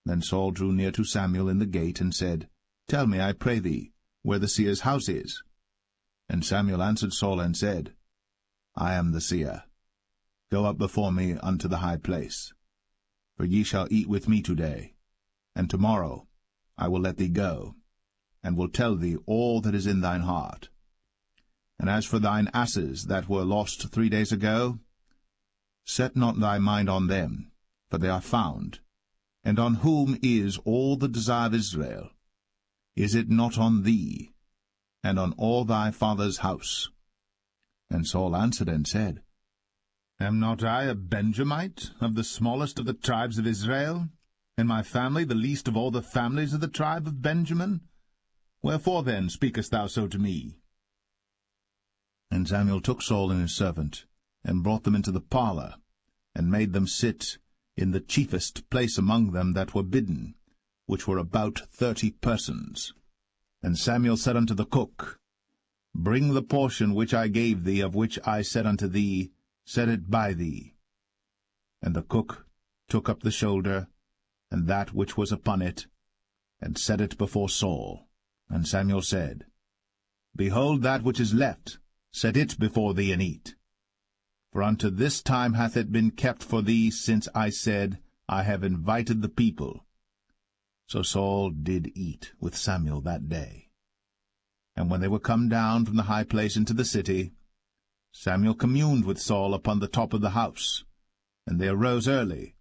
Then Saul drew near to Samuel in the gate, and said, Tell me, I pray thee, where the seer's house is. And Samuel answered Saul, and said, I am the seer. Go up before me unto the high place. For ye shall eat with me today, and tomorrow I will let thee go, and will tell thee all that is in thine heart. And as for thine asses that were lost 3 days ago, set not thy mind on them, for they are found. And on whom is all the desire of Israel? Is it not on thee, and on all thy father's house? And Saul answered and said, Am not I a Benjamite, of the smallest of the tribes of Israel, and my family the least of all the families of the tribe of Benjamin? Wherefore then speakest thou so to me? And Samuel took Saul and his servant, and brought them into the parlour, and made them sit in the chiefest place among them that were bidden, which were about 30 persons. And Samuel said unto the cook, Bring the portion which I gave thee, of which I said unto thee, Set it by thee. And the cook took up the shoulder, and that which was upon it, and set it before Saul. And Samuel said, Behold that which is left, set it before thee, and eat. For unto this time hath it been kept for thee, since I said, I have invited the people. So Saul did eat with Samuel that day. And when they were come down from the high place into the city, Samuel communed with Saul upon the top of the house. And they arose early.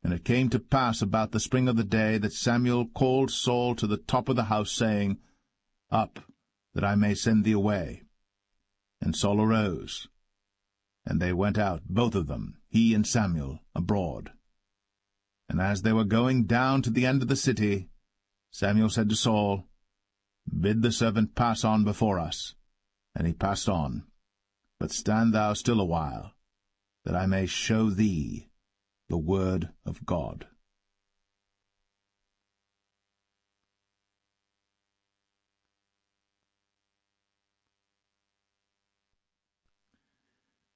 And it came to pass about the spring of the day that Samuel called Saul to the top of the house, saying, Up, that I may send thee away. And Saul arose. And they went out, both of them, he and Samuel, abroad. And as they were going down to the end of the city, Samuel said to Saul, Bid the servant pass on before us. And he passed on. But stand thou still a while, that I may show thee the word of God.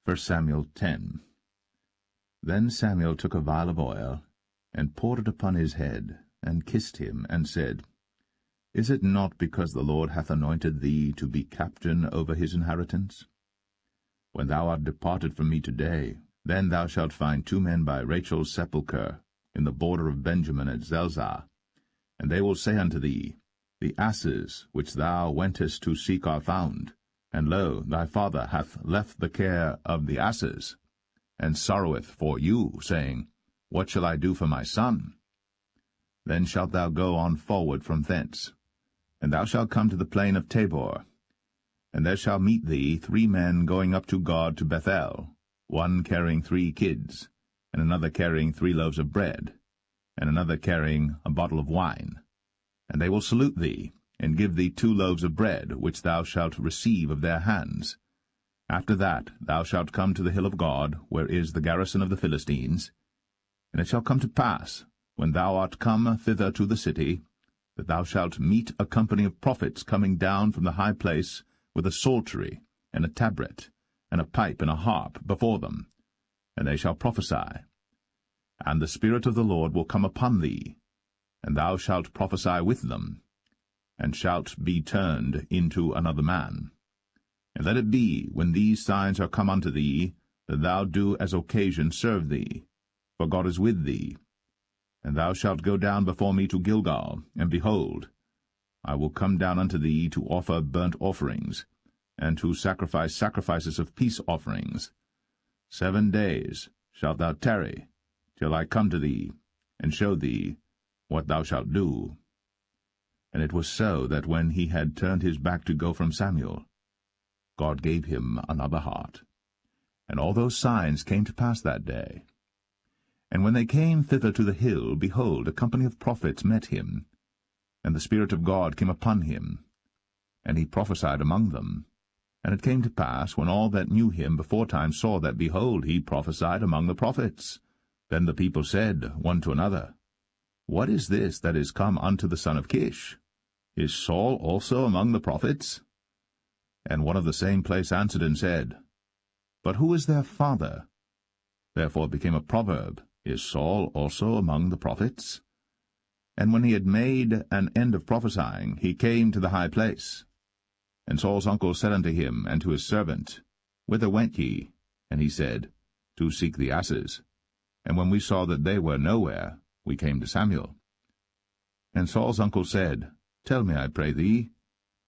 1 Samuel 10. Then Samuel took a vial of oil, and poured it upon his head, and kissed him, and said, Is it not because the Lord hath anointed thee to be captain over his inheritance? When thou art departed from me today, then thou shalt find 2 men by Rachel's sepulchre, in the border of Benjamin at Zelzah. And they will say unto thee, The asses which thou wentest to seek are found, and lo, thy father hath left the care of the asses, and sorroweth for you, saying, What shall I do for my son? Then shalt thou go on forward from thence, and thou shalt come to the plain of Tabor. And there shall meet thee 3 men going up to God to Bethel, one carrying 3 kids, and another carrying 3 loaves of bread, and another carrying a bottle of wine. And they will salute thee, and give thee 2 loaves of bread, which thou shalt receive of their hands. After that thou shalt come to the hill of God, where is the garrison of the Philistines. And it shall come to pass, when thou art come thither to the city, that thou shalt meet a company of prophets coming down from the high place, with a psaltery, and a tabret, and a pipe, and a harp before them, and they shall prophesy. And the Spirit of the Lord will come upon thee, and thou shalt prophesy with them, and shalt be turned into another man. And let it be, when these signs are come unto thee, that thou do as occasion serve thee, for God is with thee. And thou shalt go down before me to Gilgal, and behold, I will come down unto thee to offer burnt offerings, and to sacrifice sacrifices of peace offerings. 7 days shalt thou tarry, till I come to thee, and show thee what thou shalt do. And it was so that when he had turned his back to go from Samuel, God gave him another heart. And all those signs came to pass that day. And when they came thither to the hill, behold, a company of prophets met him, and the Spirit of God came upon him, and he prophesied among them. And it came to pass, when all that knew him beforetime saw that, behold, he prophesied among the prophets, then the people said one to another, What is this that is come unto the son of Kish? Is Saul also among the prophets? And one of the same place answered and said, But who is their father? Therefore it became a proverb, Is Saul also among the prophets? And when he had made an end of prophesying, he came to the high place. And Saul's uncle said unto him and to his servant, Whither went ye? And he said, To seek the asses. And when we saw that they were nowhere, we came to Samuel. And Saul's uncle said, Tell me, I pray thee,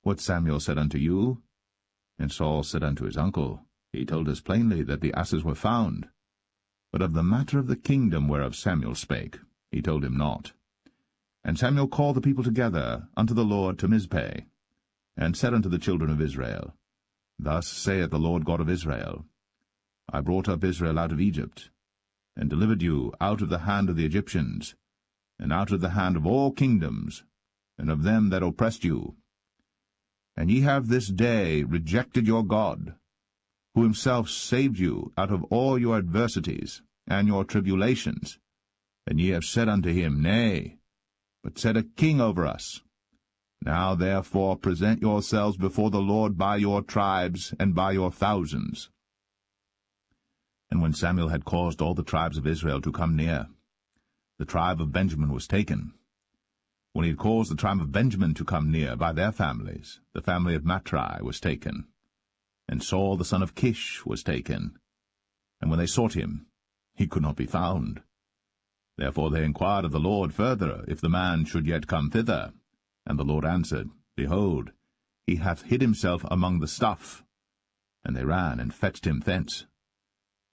what Samuel said unto you. And Saul said unto his uncle, He told us plainly that the asses were found. But of the matter of the kingdom whereof Samuel spake, he told him not. And Samuel called the people together unto the Lord to Mizpeh, and said unto the children of Israel, Thus saith the Lord God of Israel, I brought up Israel out of Egypt, and delivered you out of the hand of the Egyptians, and out of the hand of all kingdoms, and of them that oppressed you. And ye have this day rejected your God, who himself saved you out of all your adversities and your tribulations. And ye have said unto him, Nay, but set a king over us. Now therefore present yourselves before the Lord by your tribes and by your thousands. And when Samuel had caused all the tribes of Israel to come near, the tribe of Benjamin was taken. When he had caused the tribe of Benjamin to come near by their families, the family of Matri was taken. And Saul the son of Kish was taken. And when they sought him, he could not be found. Therefore they inquired of the Lord further, if the man should yet come thither. And the Lord answered, Behold, he hath hid himself among the stuff. And they ran and fetched him thence.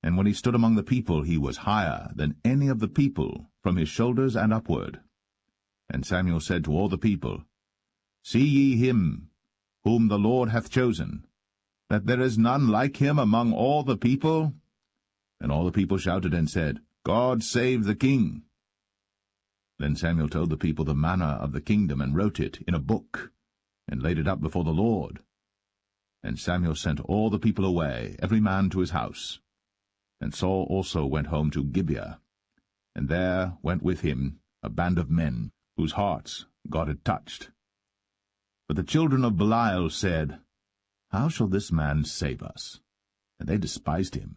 And when he stood among the people, he was higher than any of the people, from his shoulders and upward. And Samuel said to all the people, See ye him, whom the Lord hath chosen, that there is none like him among all the people? And all the people shouted and said, God save the king. Then Samuel told the people the manner of the kingdom, and wrote it in a book, and laid it up before the Lord. And Samuel sent all the people away, every man to his house. And Saul also went home to Gibeah, and there went with him a band of men, whose hearts God had touched. But the children of Belial said, How shall this man save us? And they despised him,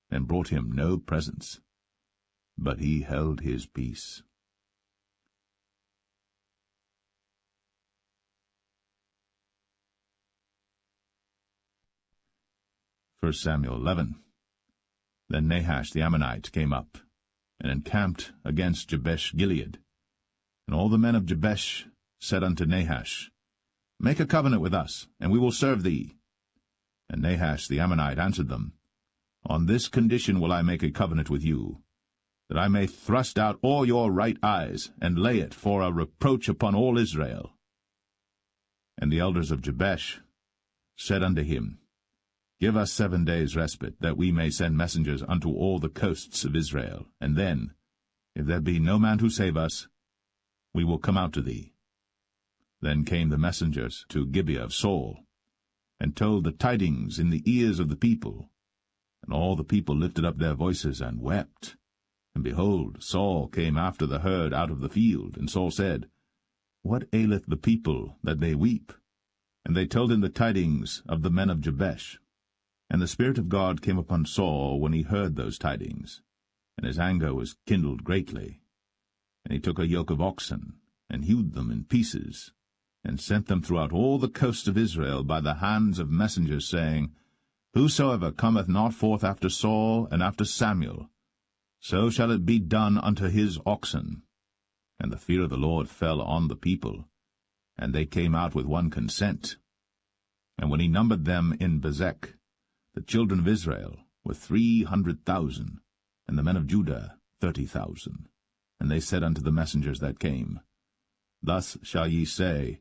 and brought him no presents. But he held his peace. First Samuel 11. Then Nahash the Ammonite came up, and encamped against Jabesh-Gilead. And all the men of Jabesh said unto Nahash, Make a covenant with us, and we will serve thee. And Nahash the Ammonite answered them, On this condition will I make a covenant with you, that I may thrust out all your right eyes, and lay it for a reproach upon all Israel. And the elders of Jabesh said unto him, Give us 7 days' respite, that we may send messengers unto all the coasts of Israel, and then, if there be no man to save us, we will come out to thee. Then came the messengers to Gibeah of Saul, and told the tidings in the ears of the people. And all the people lifted up their voices and wept. And behold, Saul came after the herd out of the field. And Saul said, What aileth the people, that they weep? And they told him the tidings of the men of Jabesh. And the Spirit of God came upon Saul when he heard those tidings, and his anger was kindled greatly. And he took a yoke of oxen, and hewed them in pieces, and sent them throughout all the coasts of Israel by the hands of messengers, saying, Whosoever cometh not forth after Saul and after Samuel, so shall it be done unto his oxen. And the fear of the Lord fell on the people, and they came out with one consent. And when he numbered them in Bezek, the children of Israel were 300,000, and the men of Judah 30,000. And they said unto the messengers that came, Thus shall ye say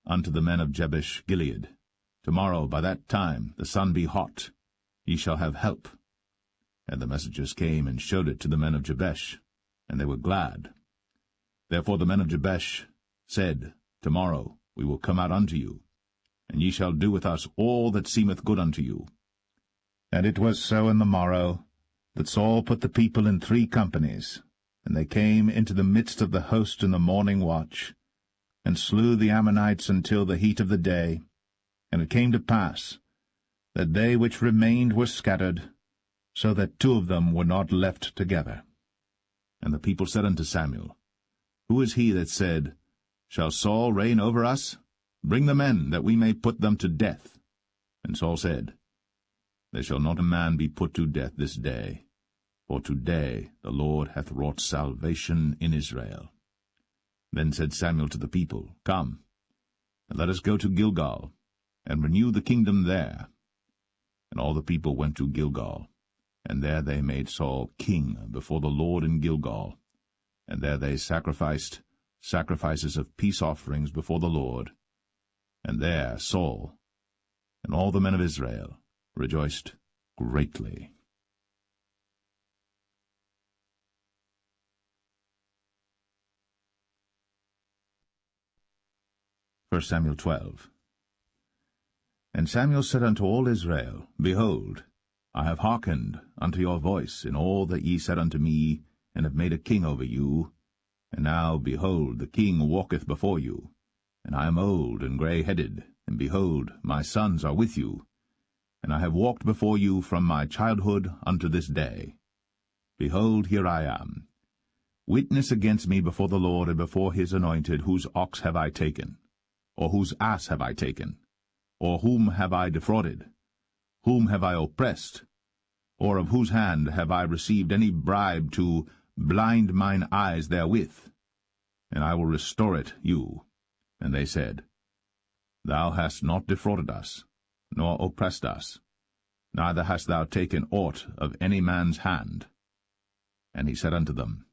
unto the men of Jabesh-Gilead, Tomorrow by that time the sun be hot, ye shall have help. And the messengers came and showed it to the men of Jabesh, and they were glad. Therefore the men of Jabesh said, Tomorrow we will come out unto you, and ye shall do with us all that seemeth good unto you. And it was so in the morrow, that Saul put the people in 3 companies, and they came into the midst of the host in the morning watch, and slew the Ammonites until the heat of the day. And it came to pass that they which remained were scattered, so that 2 of them were not left together. And the people said unto Samuel, Who is he that said, Shall Saul reign over us? Bring the men, that we may put them to death. And Saul said, There shall not a man be put to death this day, for today the Lord hath wrought salvation in Israel. Then said Samuel to the people, Come, and let us go to Gilgal, and renew the kingdom there. And all the people went to Gilgal, and there they made Saul king before the Lord in Gilgal. And there they sacrificed sacrifices of peace offerings before the Lord. And there Saul and all the men of Israel rejoiced greatly. First Samuel 12. And Samuel said unto all Israel, Behold, I have hearkened unto your voice in all that ye said unto me, and have made a king over you. And now, behold, the king walketh before you, and I am old and grey-headed, and behold, my sons are with you. And I have walked before you from my childhood unto this day. Behold, here I am. Witness against me before the Lord and before his anointed, whose ox have I taken? Or whose ass have I taken? Or whom have I defrauded? Whom have I oppressed? Or of whose hand have I received any bribe to blind mine eyes therewith? And I will restore it you. And they said, Thou hast not defrauded us, nor oppressed us, neither hast thou taken aught of any man's hand. And he said unto them,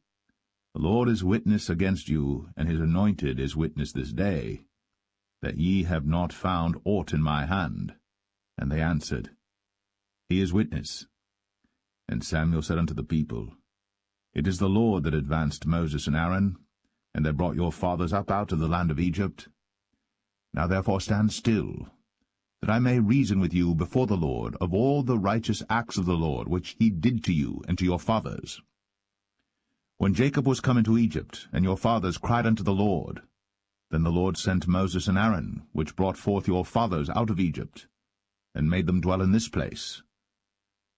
The Lord is witness against you, and his anointed is witness this day, that ye have not found aught in my hand. And they answered, He is witness. And Samuel said unto the people, It is the Lord that advanced Moses and Aaron, and that brought your fathers up out of the land of Egypt. Now therefore stand still, that I may reason with you before the Lord of all the righteous acts of the Lord, which he did to you and to your fathers. When Jacob was come into Egypt, and your fathers cried unto the Lord, then the Lord sent Moses and Aaron, which brought forth your fathers out of Egypt, and made them dwell in this place.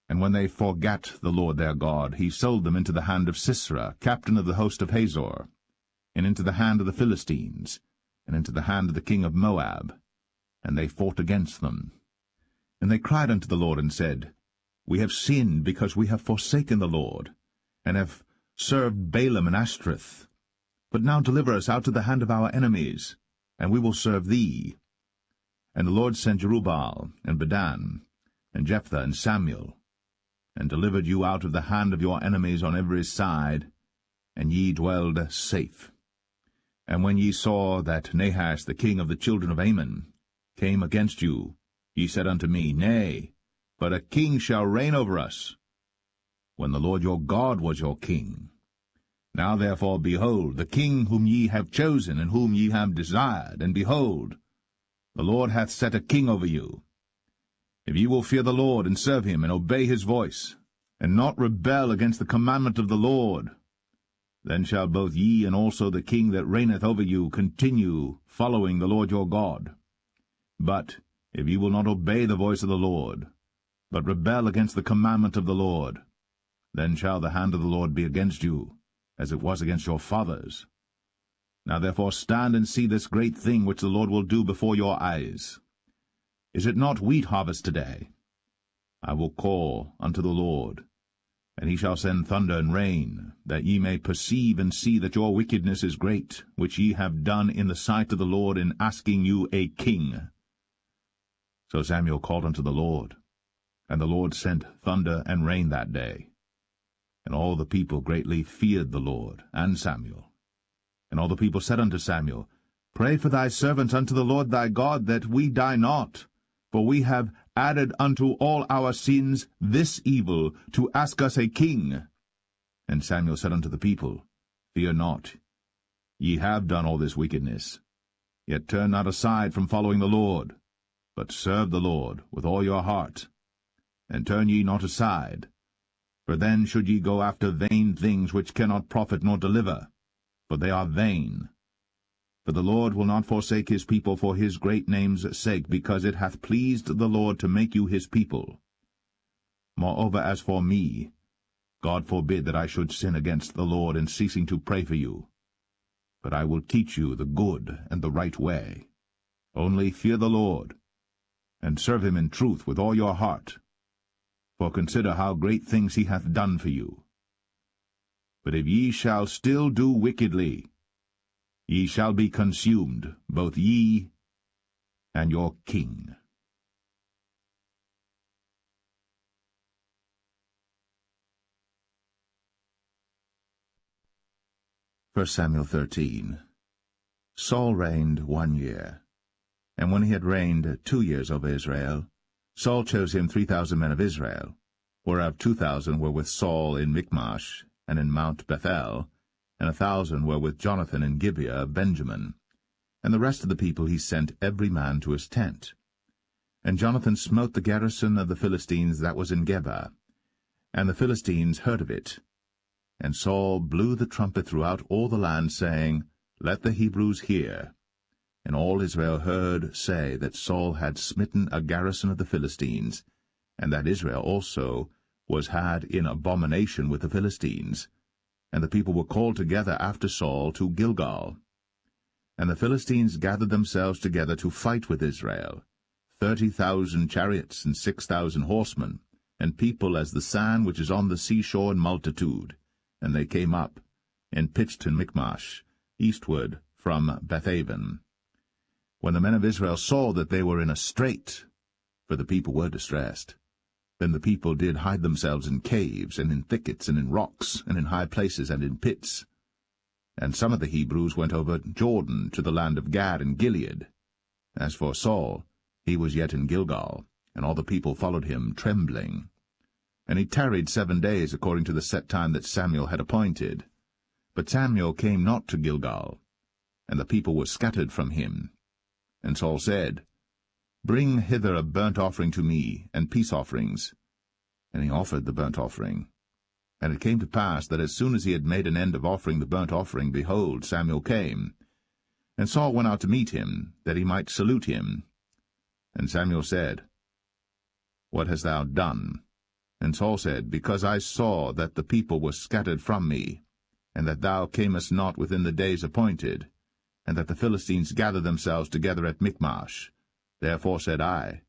And when they forgat the Lord their God, he sold them into the hand of Sisera, captain of the host of Hazor, and into the hand of the Philistines, and into the hand of the king of Moab. And they fought against them. And they cried unto the Lord, and said, We have sinned, because we have forsaken the Lord, and have served Balaam and Ashtoreth. But now deliver us out of the hand of our enemies, and we will serve thee. And the Lord sent Jerubbaal, and Bedan, and Jephthah, and Samuel, and delivered you out of the hand of your enemies on every side, and ye dwelled safe. And when ye saw that Nahash the king of the children of Ammon came against you, ye said unto me, Nay, but a king shall reign over us, when the Lord your God was your king. Now therefore, behold, the king whom ye have chosen, and whom ye have desired, and behold, the Lord hath set a king over you. If ye will fear the Lord, and serve him, and obey his voice, and not rebel against the commandment of the Lord, then shall both ye and also the king that reigneth over you continue following the Lord your God. But if ye will not obey the voice of the Lord, but rebel against the commandment of the Lord, then shall the hand of the Lord be against you, as it was against your fathers. Now therefore stand and see this great thing which the Lord will do before your eyes. Is it not wheat harvest today? I will call unto the Lord, and he shall send thunder and rain, that ye may perceive and see that your wickedness is great, which ye have done in the sight of the Lord in asking you a king. So Samuel called unto the Lord, and the Lord sent thunder and rain that day. And all the people greatly feared the Lord and Samuel. And all the people said unto Samuel, Pray for thy servants unto the Lord thy God, that we die not. For we have added unto all our sins this evil, to ask us a king. And Samuel said unto the people, Fear not. Ye have done all this wickedness. Yet turn not aside from following the Lord, but serve the Lord with all your heart. And turn ye not aside, for then should ye go after vain things which cannot profit nor deliver, for they are vain. For the Lord will not forsake his people for his great name's sake, because it hath pleased the Lord to make you his people. Moreover, as for me, God forbid that I should sin against the Lord in ceasing to pray for you. But I will teach you the good and the right way. Only fear the Lord, and serve him in truth with all your heart. For consider how great things he hath done for you. But if ye shall still do wickedly, ye shall be consumed, both ye and your king. 1 Samuel 13. Saul reigned 1 year. And when he had reigned 2 years over Israel, Saul chose him 3,000 men of Israel, whereof 2,000 were with Saul in Michmash and in Mount Bethel, and 1,000 were with Jonathan in Gibeah of Benjamin. And the rest of the people he sent every man to his tent. And Jonathan smote the garrison of the Philistines that was in Geba. And the Philistines heard of it. And Saul blew the trumpet throughout all the land, saying, Let the Hebrews hear. And all Israel heard say that Saul had smitten a garrison of the Philistines, and that Israel also was had in abomination with the Philistines. And the people were called together after Saul to Gilgal. And the Philistines gathered themselves together to fight with Israel, 30,000 chariots and 6,000 horsemen, and people as the sand which is on the seashore in multitude. And they came up, and pitched in Michmash, eastward from Bethaven. When the men of Israel saw that they were in a strait, for the people were distressed, then the people did hide themselves in caves, and in thickets, and in rocks, and in high places, and in pits. And some of the Hebrews went over Jordan to the land of Gad and Gilead. As for Saul, he was yet in Gilgal, and all the people followed him, trembling. And he tarried 7 days according to the set time that Samuel had appointed. But Samuel came not to Gilgal, and the people were scattered from him. And Saul said, Bring hither a burnt offering to me, and peace offerings. And he offered the burnt offering. And it came to pass that as soon as he had made an end of offering the burnt offering, behold, Samuel came. And Saul went out to meet him, that he might salute him. And Samuel said, What hast thou done? And Saul said, Because I saw that the people were scattered from me, and that thou camest not within the days appointed, and that the Philistines gathered themselves together at Michmash. Therefore said I,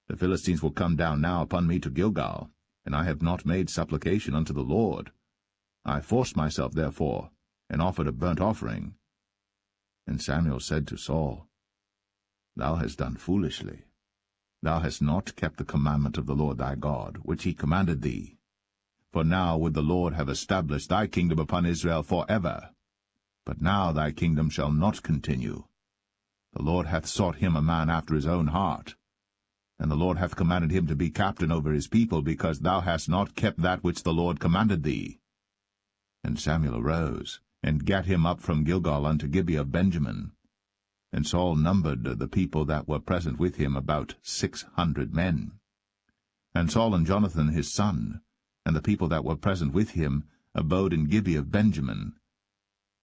The Philistines will come down now upon me to Gilgal, and I have not made supplication unto the Lord. I forced myself therefore, and offered a burnt offering. And Samuel said to Saul, Thou hast done foolishly. Thou hast not kept the commandment of the Lord thy God, which he commanded thee. For now would the Lord have established thy kingdom upon Israel for ever. But now thy kingdom shall not continue. The Lord hath sought him a man after his own heart. And the Lord hath commanded him to be captain over his people, because thou hast not kept that which the Lord commanded thee. And Samuel arose, and gat him up from Gilgal unto Gibeah of Benjamin. And Saul numbered the people that were present with him about 600 men. And Saul and Jonathan his son, and the people that were present with him, abode in Gibeah of Benjamin.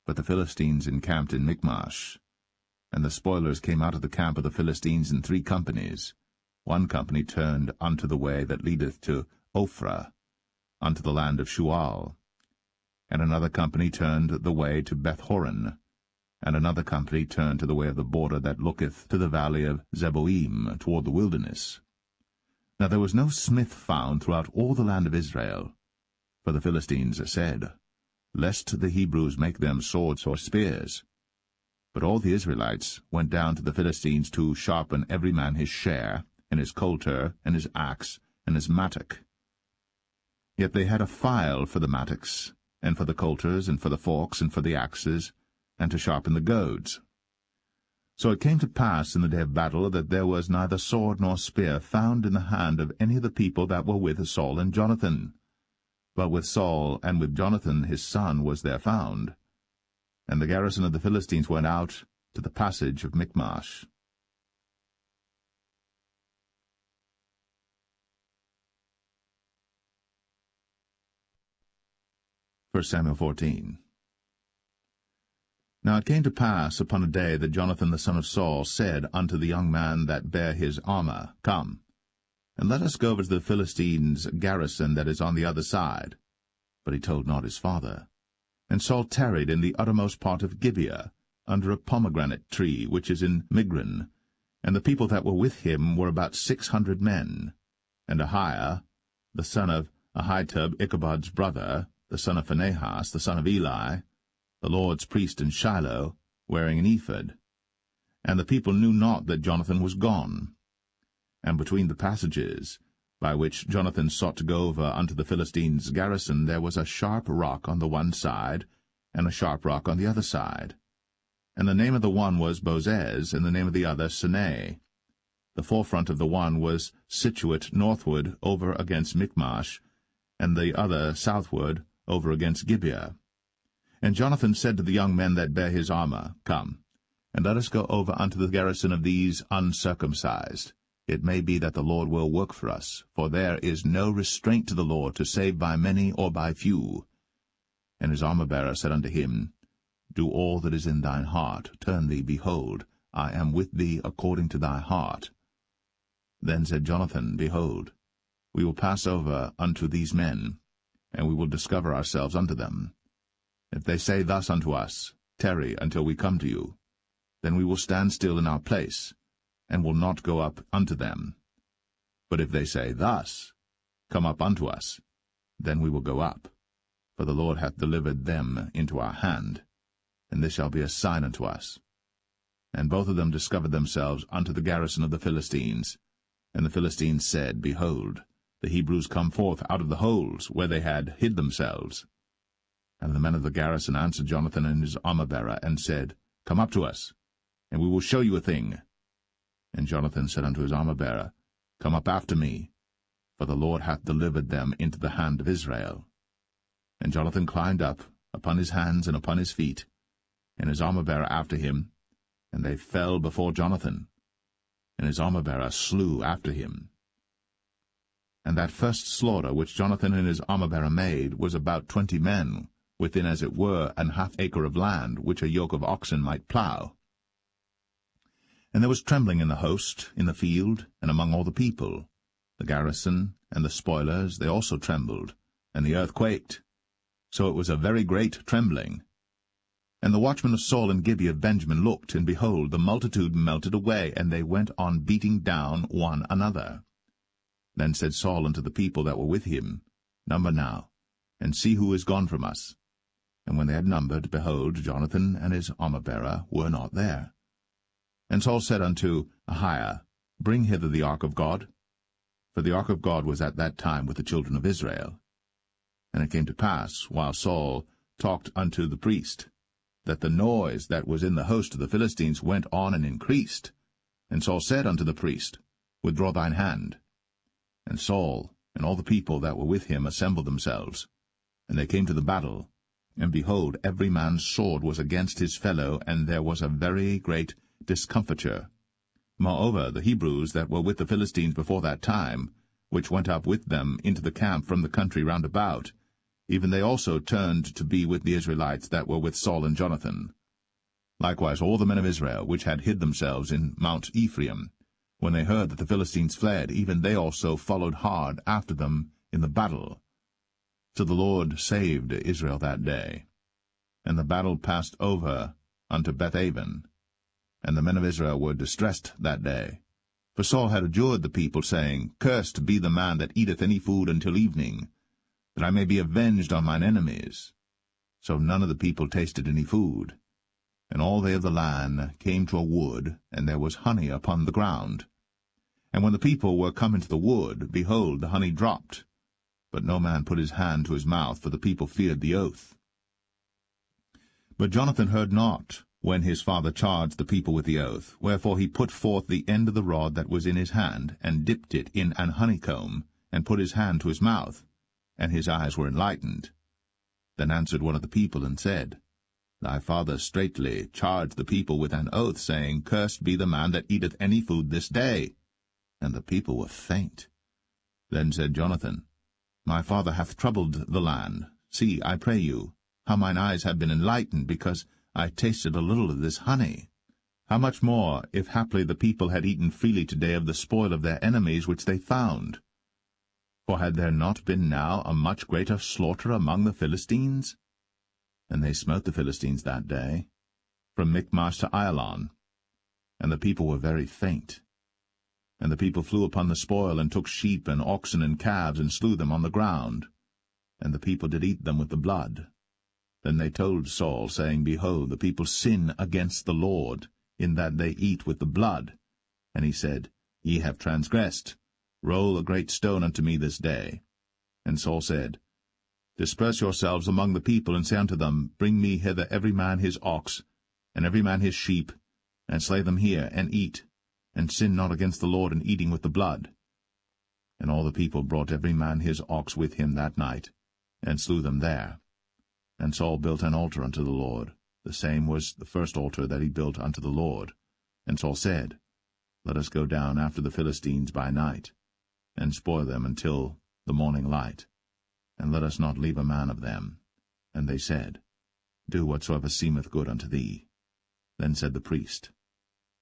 But the Philistines encamped in Michmash. And the spoilers came out of the camp of the Philistines in 3 companies. One company turned unto the way that leadeth to Ophrah, unto the land of Shual. And another company turned the way to Bethhoron. And another company turned to the way of the border that looketh to the valley of Zeboim, toward the wilderness. Now there was no smith found throughout all the land of Israel. For the Philistines said, Lest the Hebrews make them swords or spears. But all the Israelites went down to the Philistines to sharpen every man his share, and his coulter, and his axe, and his mattock. Yet they had a file for the mattocks, and for the coulters, and for the forks, and for the axes, and to sharpen the goads. So it came to pass in the day of battle that there was neither sword nor spear found in the hand of any of the people that were with Saul and Jonathan. But with Saul and with Jonathan his son was there found. And the garrison of the Philistines went out to the passage of Michmash. 1 Samuel 14. Now it came to pass upon a day that Jonathan the son of Saul said unto the young man that bare his armor, Come, and let us go over to the Philistines' garrison that is on the other side. But he told not his father. And Saul tarried in the uttermost part of Gibeah, under a pomegranate tree which is in Migron. And the people that were with him were about 600 men. And Ahiah, the son of Ahitub, Ichabod's brother, the son of Phinehas, the son of Eli, the Lord's priest in Shiloh, wearing an ephod. And the people knew not that Jonathan was gone. And between the passages, by which Jonathan sought to go over unto the Philistines' garrison, there was a sharp rock on the one side, and a sharp rock on the other side. And the name of the one was Bozez, and the name of the other Sinai. The forefront of the one was situate northward over against Michmash, and the other southward over against Gibeah. And Jonathan said to the young men that bare his armor, Come, and let us go over unto the garrison of these uncircumcised. It may be that the Lord will work for us, for there is no restraint to the Lord to save by many or by few. And his armor-bearer said unto him, Do all that is in thine heart, turn thee, behold, I am with thee according to thy heart. Then said Jonathan, Behold, we will pass over unto these men, and we will discover ourselves unto them. If they say thus unto us, Tarry until we come to you, then we will stand still in our place, and will not go up unto them. But if they say thus, Come up unto us, then we will go up. For the Lord hath delivered them into our hand, and this shall be a sign unto us. And both of them discovered themselves unto the garrison of the Philistines. And the Philistines said, Behold, the Hebrews come forth out of the holes where they had hid themselves. And the men of the garrison answered Jonathan and his armor-bearer, and said, Come up to us, and we will show you a thing. And Jonathan said unto his armor-bearer, Come up after me, for the Lord hath delivered them into the hand of Israel. And Jonathan climbed up upon his hands and upon his feet, and his armor-bearer after him, and they fell before Jonathan, and his armor-bearer slew after him. And that first slaughter which Jonathan and his armor-bearer made was about 20 men, within as it were an half-acre of land, which a yoke of oxen might plough. And there was trembling in the host, in the field, and among all the people. The garrison and the spoilers, they also trembled, and the earth quaked. So it was a very great trembling. And the watchmen of Saul and Gibeah of Benjamin looked, and behold, the multitude melted away, and they went on beating down one another. Then said Saul unto the people that were with him, Number now, and see who is gone from us. And when they had numbered, behold, Jonathan and his armor-bearer were not there. And Saul said unto Ahiah, Bring hither the ark of God. For the ark of God was at that time with the children of Israel. And it came to pass, while Saul talked unto the priest, that the noise that was in the host of the Philistines went on and increased. And Saul said unto the priest, Withdraw thine hand. And Saul and all the people that were with him assembled themselves. And they came to the battle. And behold, every man's sword was against his fellow, and there was a very great discomfiture. Moreover, the Hebrews that were with the Philistines before that time, which went up with them into the camp from the country round about, even they also turned to be with the Israelites that were with Saul and Jonathan. Likewise all the men of Israel, which had hid themselves in Mount Ephraim, when they heard that the Philistines fled, even they also followed hard after them in the battle. So the Lord saved Israel that day. And the battle passed over unto Bethaven. And the men of Israel were distressed that day. For Saul had adjured the people, saying, Cursed be the man that eateth any food until evening, that I may be avenged on mine enemies. So none of the people tasted any food. And all they of the land came to a wood, and there was honey upon the ground. And when the people were come into the wood, behold, the honey dropped. But no man put his hand to his mouth, for the people feared the oath. But Jonathan heard not, when his father charged the people with the oath, wherefore he put forth the end of the rod that was in his hand, and dipped it in an honeycomb, and put his hand to his mouth, and his eyes were enlightened. Then answered one of the people, and said, Thy father straitly charged the people with an oath, saying, Cursed be the man that eateth any food this day. And the people were faint. Then said Jonathan, My father hath troubled the land. See, I pray you, how mine eyes have been enlightened, because I tasted a little of this honey. How much more, if haply the people had eaten freely today of the spoil of their enemies which they found? For had there not been now a much greater slaughter among the Philistines? And they smote the Philistines that day, from Michmash to Ajalon. And the people were very faint. And the people flew upon the spoil, and took sheep and oxen and calves, and slew them on the ground. And the people did eat them with the blood. Then they told Saul, saying, Behold, the people sin against the Lord, in that they eat with the blood. And he said, Ye have transgressed. Roll a great stone unto me this day. And Saul said, Disperse yourselves among the people, and say unto them, Bring me hither every man his ox, and every man his sheep, and slay them here, and eat, and sin not against the Lord in eating with the blood. And all the people brought every man his ox with him that night, and slew them there. And Saul built an altar unto the Lord. The same was the first altar that he built unto the Lord. And Saul said, Let us go down after the Philistines by night, and spoil them until the morning light, and let us not leave a man of them. And they said, Do whatsoever seemeth good unto thee. Then said the priest,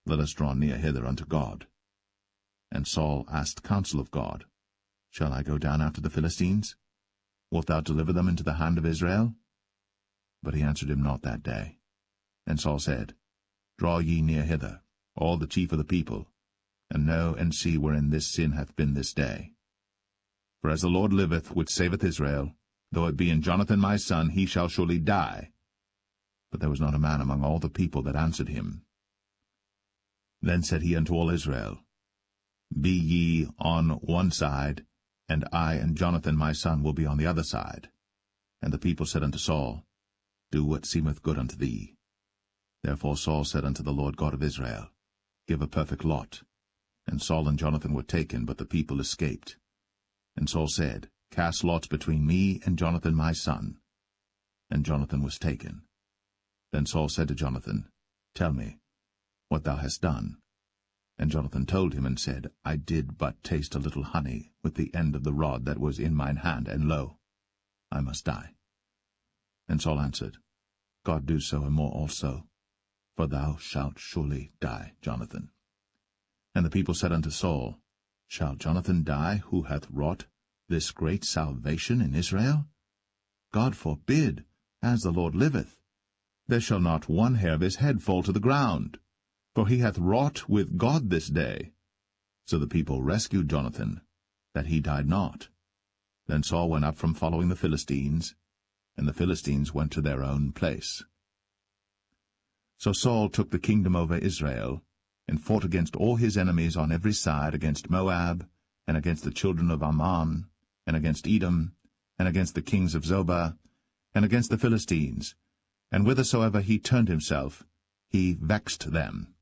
Let us draw near hither unto God. And Saul asked counsel of God, Shall I go down after the Philistines? Wilt thou deliver them into the hand of Israel? But he answered him not that day. And Saul said, Draw ye near hither, all the chief of the people, and know and see wherein this sin hath been this day. For as the Lord liveth, which saveth Israel, though it be in Jonathan my son, he shall surely die. But there was not a man among all the people that answered him. Then said he unto all Israel, Be ye on one side, and I and Jonathan my son will be on the other side. And the people said unto Saul, Do what seemeth good unto thee. Therefore Saul said unto the Lord God of Israel, Give a perfect lot. And Saul and Jonathan were taken, but the people escaped. And Saul said, Cast lots between me and Jonathan my son. And Jonathan was taken. Then Saul said to Jonathan, Tell me what thou hast done. And Jonathan told him, and said, I did but taste a little honey with the end of the rod that was in mine hand, and lo, I must die. And Saul answered, God do so and more also, for thou shalt surely die, Jonathan. And the people said unto Saul, Shall Jonathan die, who hath wrought this great salvation in Israel? God forbid, as the Lord liveth. There shall not one hair of his head fall to the ground, for he hath wrought with God this day. So the people rescued Jonathan, that he died not. Then Saul went up from following the Philistines, and the Philistines went to their own place. So Saul took the kingdom over Israel, and fought against all his enemies on every side, against Moab, and against the children of Ammon, and against Edom, and against the kings of Zobah, and against the Philistines, and whithersoever he turned himself, he vexed them.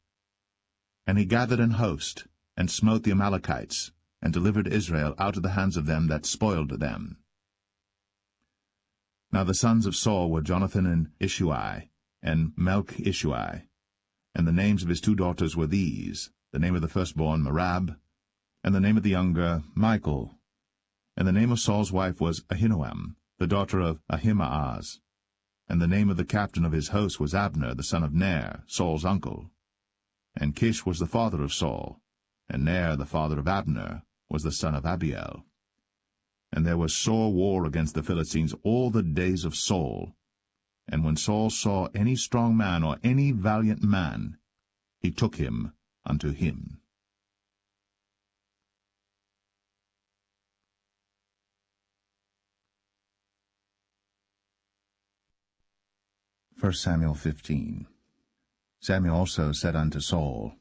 And he gathered an host, and smote the Amalekites, and delivered Israel out of the hands of them that spoiled them. Now the sons of Saul were Jonathan and Ishui, and Melch-Ishui. And the names of his two daughters were these, the name of the firstborn Merab, and the name of the younger Michal. And the name of Saul's wife was Ahinoam, the daughter of Ahimaaz. And the name of the captain of his host was Abner, the son of Ner, Saul's uncle. And Kish was the father of Saul, and Ner, the father of Abner, was the son of Abiel. And there was sore war against the Philistines all the days of Saul. And when Saul saw any strong man or any valiant man, he took him unto him. 1 Samuel 15. Samuel also said unto Saul,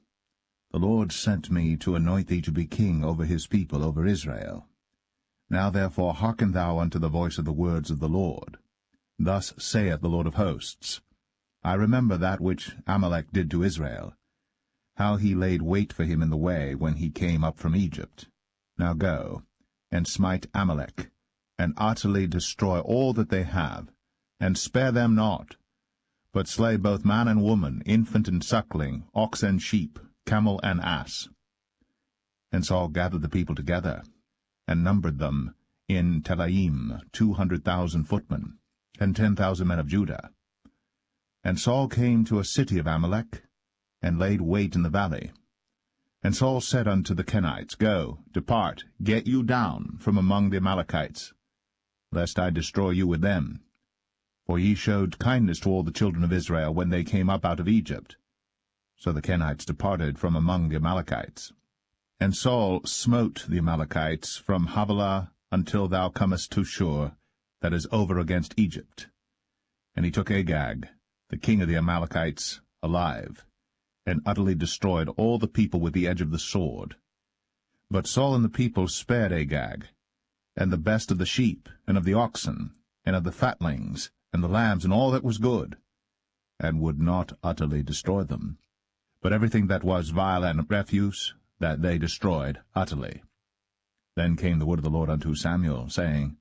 The Lord sent me to anoint thee to be king over his people, over Israel. Now therefore hearken thou unto the voice of the words of the Lord. Thus saith the Lord of hosts, I remember that which Amalek did to Israel, how he laid wait for him in the way when he came up from Egypt. Now go, and smite Amalek, and utterly destroy all that they have, and spare them not, but slay both man and woman, infant and suckling, ox and sheep, camel and ass. And Saul gathered the people together, and numbered them in Telaim 200,000 footmen, and 10,000 men of Judah. And Saul came to a city of Amalek, and laid wait in the valley. And Saul said unto the Kenites, Go, depart, get you down from among the Amalekites, lest I destroy you with them. For ye showed kindness to all the children of Israel when they came up out of Egypt. So the Kenites departed from among the Amalekites. And Saul smote the Amalekites from Havilah until thou comest to Shur, that is over against Egypt. And he took Agag, the king of the Amalekites, alive, and utterly destroyed all the people with the edge of the sword. But Saul and the people spared Agag, and the best of the sheep, and of the oxen, and of the fatlings, and the lambs, and all that was good, and would not utterly destroy them. But everything that was vile and refuse, that they destroyed utterly. Then came the word of the Lord unto Samuel, saying,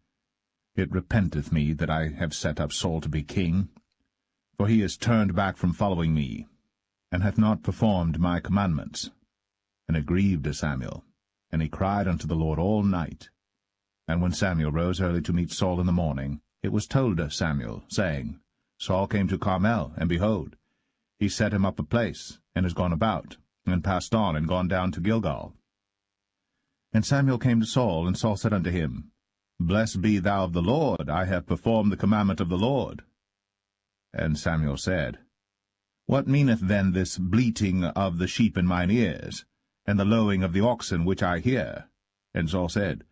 It repenteth me that I have set up Saul to be king, for he is turned back from following me, and hath not performed my commandments. And it grieved Samuel, and he cried unto the Lord all night. And when Samuel rose early to meet Saul in the morning, it was told Samuel, saying, Saul came to Carmel, and behold, he set him up a place, and is gone about, and passed on, and gone down to Gilgal. And Samuel came to Saul, and Saul said unto him, Blessed be thou of the Lord, I have performed the commandment of the Lord. And Samuel said, What meaneth then this bleating of the sheep in mine ears, and the lowing of the oxen which I hear? And Saul said,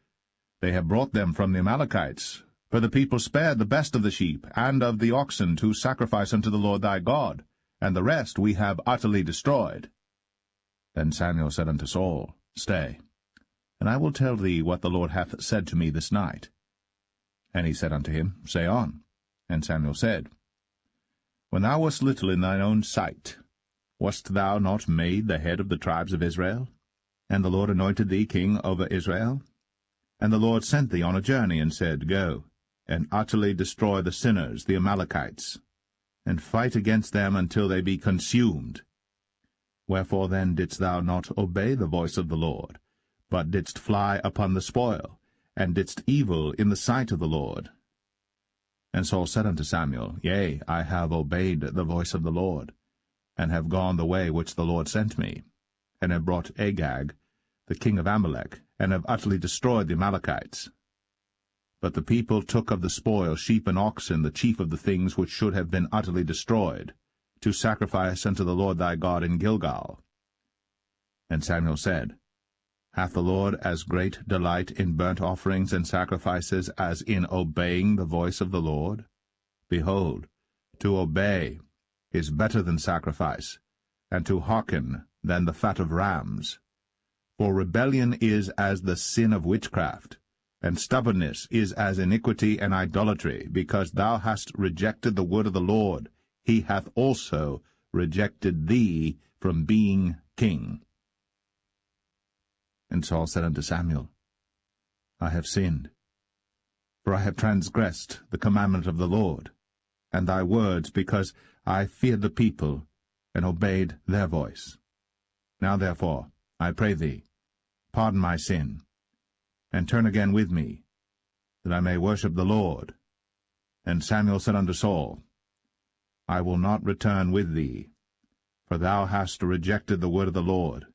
They have brought them from the Amalekites, for the people spared the best of the sheep and of the oxen to sacrifice unto the Lord thy God, and the rest we have utterly destroyed. Then Samuel said unto Saul, Stay, and I will tell thee what the Lord hath said to me this night. And he said unto him, Say on. And Samuel said, When thou wast little in thine own sight, wast thou not made the head of the tribes of Israel? And the Lord anointed thee king over Israel? And the Lord sent thee on a journey, and said, Go, and utterly destroy the sinners, the Amalekites, and fight against them until they be consumed. Wherefore then didst thou not obey the voice of the Lord, but didst fly upon the spoil, and didst evil in the sight of the Lord? And Saul said unto Samuel, Yea, I have obeyed the voice of the Lord, and have gone the way which the Lord sent me, and have brought Agag, the king of Amalek, and have utterly destroyed the Amalekites. But the people took of the spoil sheep and oxen, the chief of the things which should have been utterly destroyed, to sacrifice unto the Lord thy God in Gilgal. And Samuel said, Hath the Lord as great delight in burnt offerings and sacrifices as in obeying the voice of the Lord? Behold, to obey is better than sacrifice, and to hearken than the fat of rams. For rebellion is as the sin of witchcraft, and stubbornness is as iniquity and idolatry. Because thou hast rejected the word of the Lord, he hath also rejected thee from being king. And Saul said unto Samuel, I have sinned, for I have transgressed the commandment of the Lord, and thy words, because I feared the people, and obeyed their voice. Now therefore, I pray thee, pardon my sin, and turn again with me, that I may worship the Lord. And Samuel said unto Saul, I will not return with thee, for thou hast rejected the word of the Lord,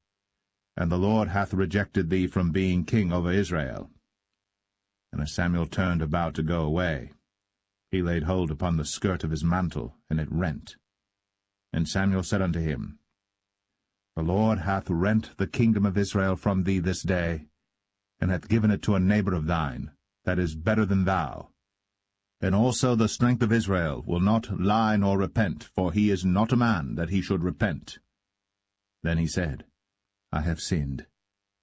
and the Lord hath rejected thee from being king over Israel. And as Samuel turned about to go away, he laid hold upon the skirt of his mantle, and it rent. And Samuel said unto him, The Lord hath rent the kingdom of Israel from thee this day, and hath given it to a neighbor of thine, that is better than thou. And also the strength of Israel will not lie nor repent, for he is not a man that he should repent. Then he said, I have sinned.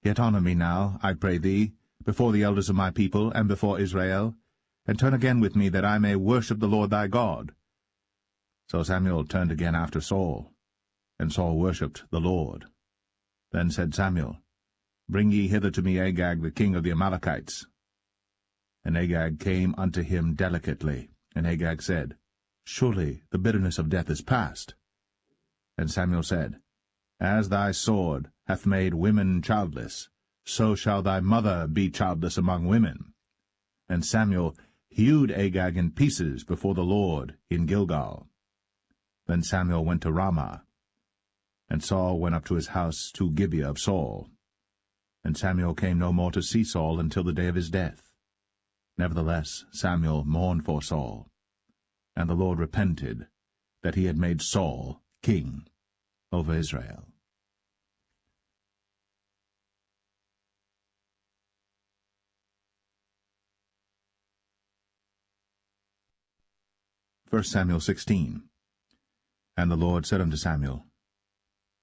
Yet honor me now, I pray thee, before the elders of my people, and before Israel, and turn again with me, that I may worship the Lord thy God. So Samuel turned again after Saul, and Saul worshipped the Lord. Then said Samuel, Bring ye hither to me Agag the king of the Amalekites. And Agag came unto him delicately, and Agag said, Surely the bitterness of death is past. And Samuel said, As thy sword hath made women childless, so shall thy mother be childless among women. And Samuel hewed Agag in pieces before the Lord in Gilgal. Then Samuel went to Ramah, and Saul went up to his house to Gibeah of Saul. And Samuel came no more to see Saul until the day of his death. Nevertheless Samuel mourned for Saul, and the Lord repented that he had made Saul king over Israel. 1 Samuel 16. And the Lord said unto Samuel,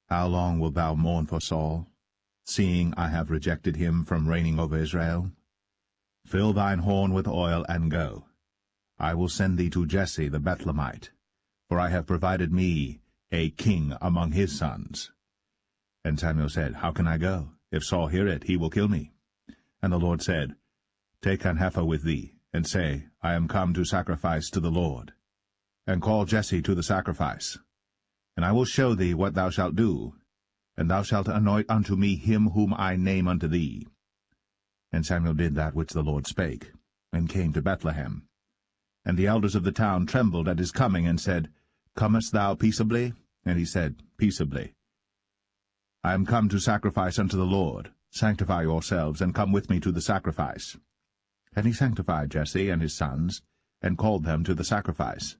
How long wilt thou mourn for Saul, seeing I have rejected him from reigning over Israel? Fill thine horn with oil, and go. I will send thee to Jesse the Bethlehemite, for I have provided me a king among his sons. And Samuel said, How can I go? If Saul hear it, he will kill me. And the Lord said, Take an heifer with thee, and say, I am come to sacrifice to the Lord. And call Jesse to the sacrifice. And I will show thee what thou shalt do, and thou shalt anoint unto me him whom I name unto thee. And Samuel did that which the Lord spake, and came to Bethlehem. And the elders of the town trembled at his coming, and said, Comest thou peaceably? And he said, Peaceably. I am come to sacrifice unto the Lord. Sanctify yourselves, and come with me to the sacrifice. And he sanctified Jesse and his sons, and called them to the sacrifice.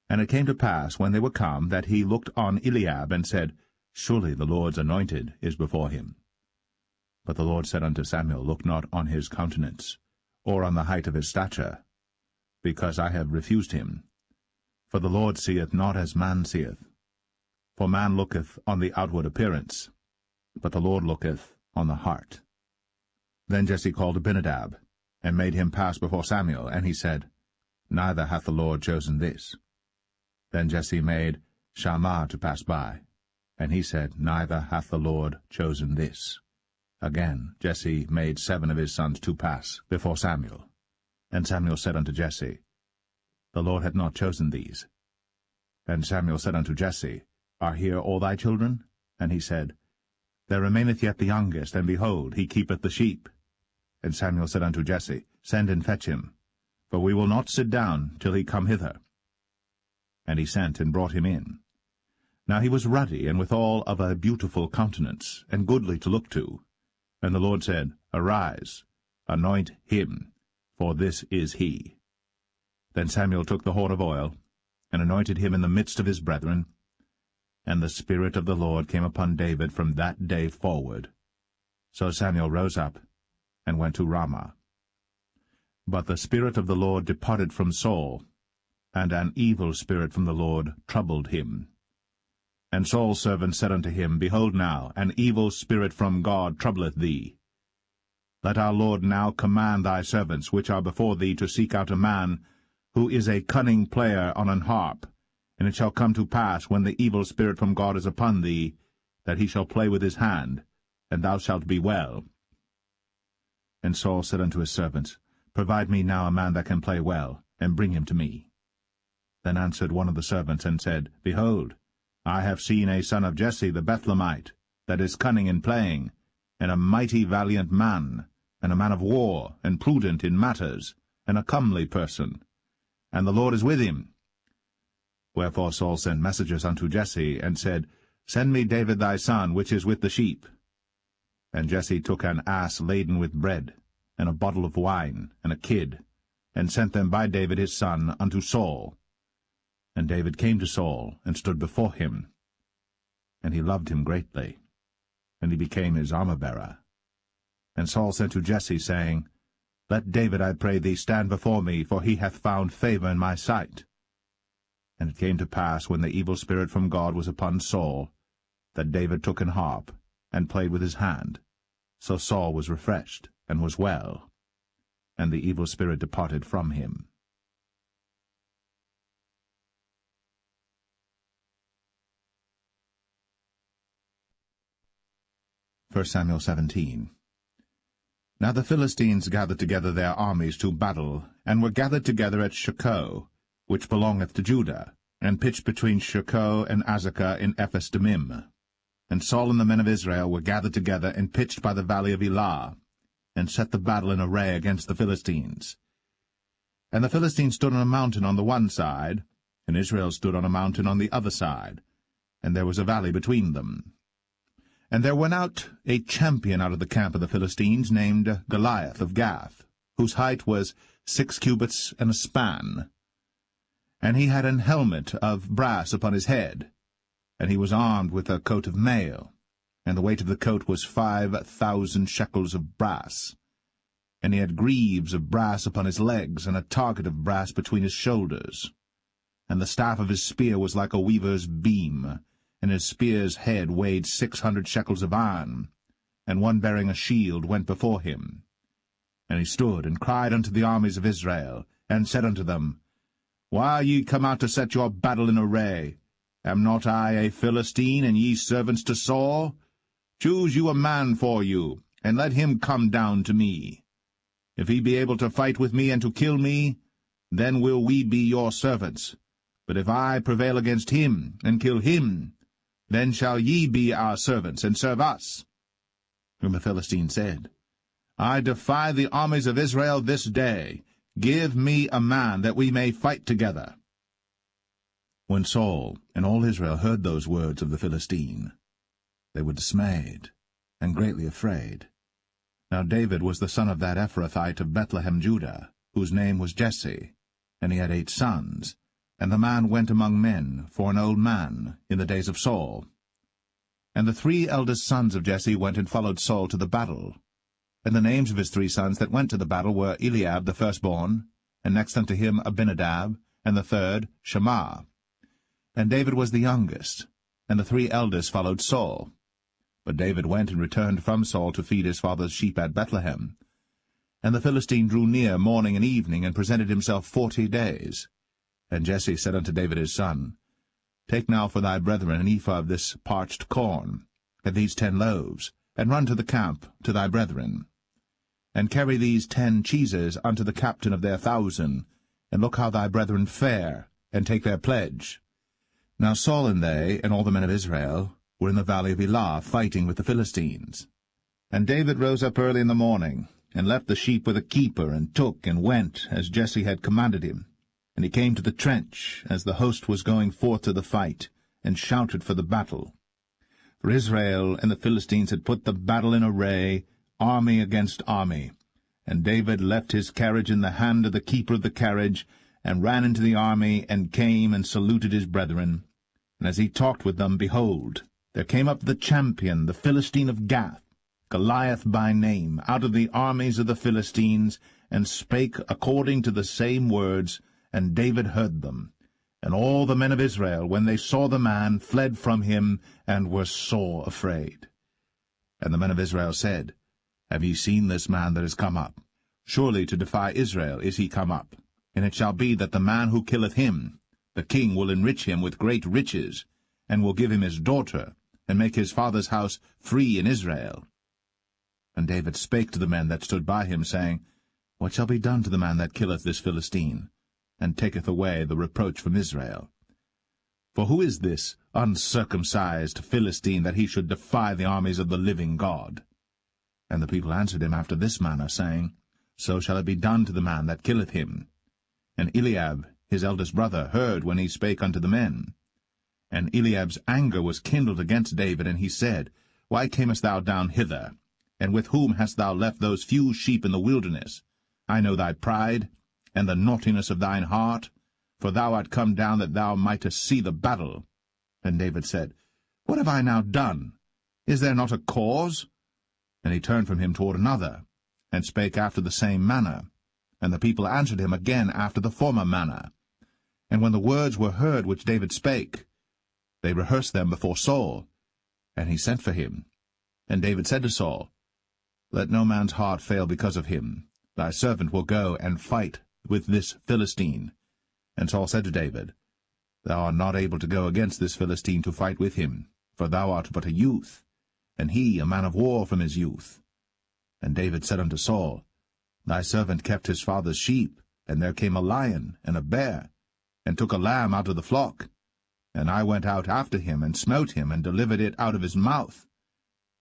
And it came to pass, when they were come, that he looked on Eliab, and said, Surely the Lord's anointed is before him. But the Lord said unto Samuel, Look not on his countenance, or on the height of his stature, because I have refused him. For the Lord seeth not as man seeth. For man looketh on the outward appearance, but the Lord looketh on the heart. Then Jesse called Abinadab, and made him pass before Samuel, and he said, Neither hath the Lord chosen this. Then Jesse made Shammah to pass by, and he said, Neither hath the Lord chosen this. Again Jesse made 7 of his sons to pass before Samuel. And Samuel said unto Jesse, The Lord hath not chosen these. And Samuel said unto Jesse, Are here all thy children? And he said, There remaineth yet the youngest, and behold, he keepeth the sheep. And Samuel said unto Jesse, Send and fetch him, for we will not sit down till he come hither. And he sent and brought him in. Now he was ruddy, and withal of a beautiful countenance, and goodly to look to. And the Lord said, Arise, anoint him, for this is he. Then Samuel took the horn of oil, and anointed him in the midst of his brethren. And the Spirit of the Lord came upon David from that day forward. So Samuel rose up, and went to Ramah. But the Spirit of the Lord departed from Saul, and an evil spirit from the Lord troubled him. And Saul's servant said unto him, Behold now, an evil spirit from God troubleth thee. Let our Lord now command thy servants, which are before thee, to seek out a man who is a cunning player on an harp. And it shall come to pass, when the evil spirit from God is upon thee, that he shall play with his hand, and thou shalt be well. And Saul said unto his servants, Provide me now a man that can play well, and bring him to me. Then answered one of the servants, and said, Behold, I have seen a son of Jesse the Bethlehemite, that is cunning in playing, and a mighty valiant man, and a man of war, and prudent in matters, and a comely person. And the Lord is with him. Wherefore Saul sent messengers unto Jesse, and said, Send me David thy son, which is with the sheep. And Jesse took an ass laden with bread, and a bottle of wine, and a kid, and sent them by David his son unto Saul. And David came to Saul, and stood before him. And he loved him greatly, and he became his armor-bearer. And Saul sent to Jesse, saying, Let David, I pray thee, stand before me, for he hath found favor in my sight. And it came to pass, when the evil spirit from God was upon Saul, that David took an harp, and played with his hand. So Saul was refreshed, and was well, and the evil spirit departed from him. 1 Samuel 17. Now the Philistines gathered together their armies to battle, and were gathered together at Shochoh, which belongeth to Judah, and pitched between Shochoh and Azekah in Ephes-dammim. And Saul and the men of Israel were gathered together, and pitched by the valley of Elah, and set the battle in array against the Philistines. And the Philistines stood on a mountain on the one side, and Israel stood on a mountain on the other side, and there was a valley between them. And there went out a champion out of the camp of the Philistines, named Goliath of Gath, whose height was 6 cubits and a span. And he had an helmet of brass upon his head, and he was armed with a coat of mail, and the weight of the coat was 5,000 shekels of brass. And he had greaves of brass upon his legs, and a target of brass between his shoulders. And the staff of his spear was like a weaver's beam, and his spear's head weighed 600 shekels of iron, and one bearing a shield went before him. And he stood and cried unto the armies of Israel, and said unto them, Why are ye come out to set your battle in array? Am not I a Philistine, and ye servants to Saul? Choose you a man for you, and let him come down to me. If he be able to fight with me and to kill me, then will we be your servants. But if I prevail against him, and kill him, then shall ye be our servants, and serve us. And the Philistine said, I defy the armies of Israel this day. Give me a man, that we may fight together. When Saul and all Israel heard those words of the Philistine, they were dismayed, and greatly afraid. Now David was the son of that Ephrathite of Bethlehem, Judah, whose name was Jesse, and he had 8 sons, And the man went among men for an old man in the days of Saul. And the 3 eldest sons of Jesse went and followed Saul to the battle. And the names of his 3 sons that went to the battle were Eliab the firstborn, and next unto him Abinadab, and the third Shammah. And David was the youngest, and the 3 eldest followed Saul. But David went and returned from Saul to feed his father's sheep at Bethlehem. And the Philistine drew near morning and evening, and presented himself 40 days. And Jesse said unto David his son, Take now for thy brethren an ephah of this parched corn, and these 10 loaves, and run to the camp to thy brethren. And carry these 10 cheeses unto the captain of their 1,000, and look how thy brethren fare, and take their pledge. Now Saul and they, and all the men of Israel, were in the valley of Elah, fighting with the Philistines. And David rose up early in the morning, and left the sheep with a keeper, and took and went, as Jesse had commanded him. And he came to the trench, as the host was going forth to the fight, and shouted for the battle. For Israel and the Philistines had put the battle in array, army against army. And David left his carriage in the hand of the keeper of the carriage, and ran into the army, and came and saluted his brethren. And as he talked with them, behold, there came up the champion, the Philistine of Gath, Goliath by name, out of the armies of the Philistines, and spake according to the same words, and David heard them. And all the men of Israel, when they saw the man, fled from him, and were sore afraid. And the men of Israel said, Have ye seen this man that is come up? Surely to defy Israel is he come up. And it shall be that the man who killeth him, the king will enrich him with great riches, and will give him his daughter, and make his father's house free in Israel. And David spake to the men that stood by him, saying, What shall be done to the man that killeth this Philistine, and taketh away the reproach from Israel? For who is this uncircumcised Philistine, that he should defy the armies of the living God? And the people answered him after this manner, saying, So shall it be done to the man that killeth him. And Eliab, his eldest brother, heard when he spake unto the men. And Eliab's anger was kindled against David, and he said, Why camest thou down hither? And with whom hast thou left those few sheep in the wilderness? I know thy pride, and the naughtiness of thine heart, for thou art come down that thou mightest see the battle. And David said, What have I now done? Is there not a cause? And he turned from him toward another, and spake after the same manner. And the people answered him again after the former manner. And when the words were heard which David spake, they rehearsed them before Saul. And he sent for him. And David said to Saul, Let no man's heart fail because of him. Thy servant will go and fight with this Philistine. And Saul said to David, Thou art not able to go against this Philistine to fight with him, for thou art but a youth, and he a man of war from his youth. And David said unto Saul, Thy servant kept his father's sheep, and there came a lion and a bear, and took a lamb out of the flock. And I went out after him, and smote him, and delivered it out of his mouth.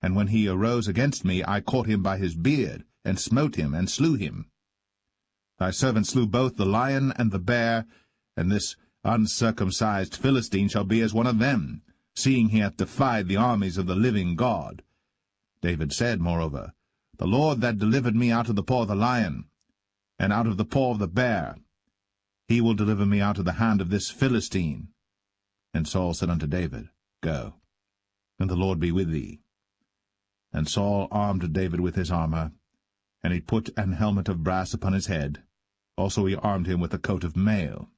And when he arose against me, I caught him by his beard, and smote him, and slew him. Thy servant slew both the lion and the bear, and this uncircumcised Philistine shall be as one of them, seeing he hath defied the armies of the living God. David said, moreover, The Lord that delivered me out of the paw of the lion, and out of the paw of the bear, he will deliver me out of the hand of this Philistine. And Saul said unto David, Go, and the Lord be with thee. And Saul armed David with his armor, and he put an helmet of brass upon his head. Also he armed him with a coat of mail.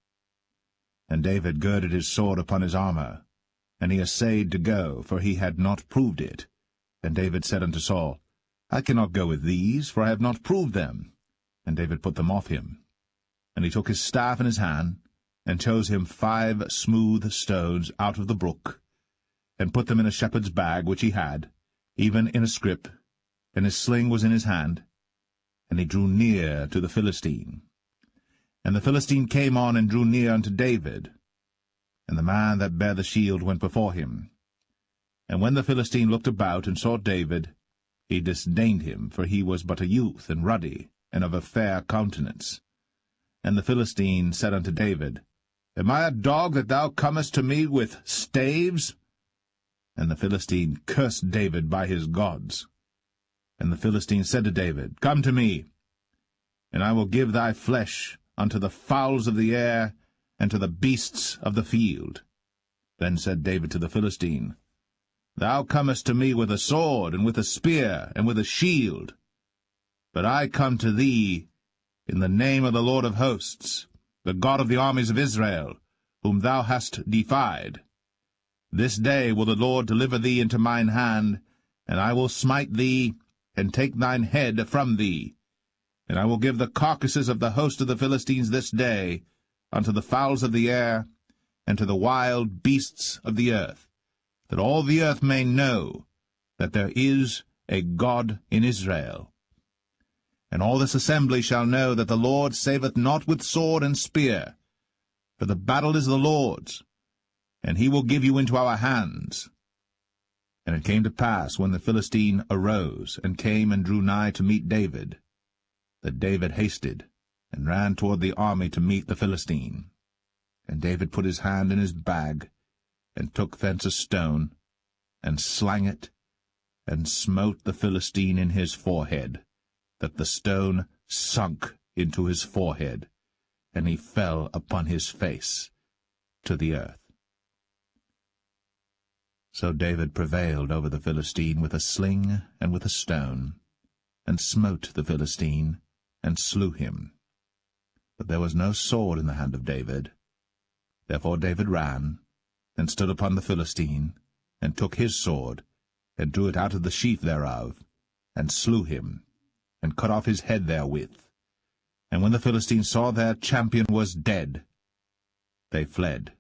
And David girded his sword upon his armor, and he essayed to go, for he had not proved it. And David said unto Saul, I cannot go with these, for I have not proved them. And David put them off him. And he took his staff in his hand, and chose him 5 smooth stones out of the brook, and put them in a shepherd's bag which he had, even in a scrip, and his sling was in his hand. And he drew near to the Philistine. And the Philistine came on and drew near unto David. And the man that bare the shield went before him. And when the Philistine looked about and saw David, he disdained him, for he was but a youth, and ruddy, and of a fair countenance. And the Philistine said unto David, Am I a dog that thou comest to me with staves? And the Philistine cursed David by his gods. And the Philistine said to David, Come to me, and I will give thy flesh unto the fowls of the air, and to the beasts of the field. Then said David to the Philistine, Thou comest to me with a sword, and with a spear, and with a shield. But I come to thee in the name of the Lord of hosts, the God of the armies of Israel, whom thou hast defied. This day will the Lord deliver thee into mine hand, and I will smite thee, and take thine head from thee. And I will give the carcasses of the host of the Philistines this day unto the fowls of the air, and to the wild beasts of the earth, that all the earth may know that there is a God in Israel. And all this assembly shall know that the Lord saveth not with sword and spear, for the battle is the Lord's, and he will give you into our hands. And it came to pass, when the Philistine arose, and came and drew nigh to meet David, that David hasted, and ran toward the army to meet the Philistine. And David put his hand in his bag, and took thence a stone, and slang it, and smote the Philistine in his forehead, that the stone sunk into his forehead, and he fell upon his face to the earth. So David prevailed over the Philistine with a sling and with a stone, and smote the Philistine, and slew him. But there was no sword in the hand of David. Therefore David ran, and stood upon the Philistine, and took his sword, and drew it out of the sheath thereof, and slew him, and cut off his head therewith. And when the Philistines saw their champion was dead, they fled.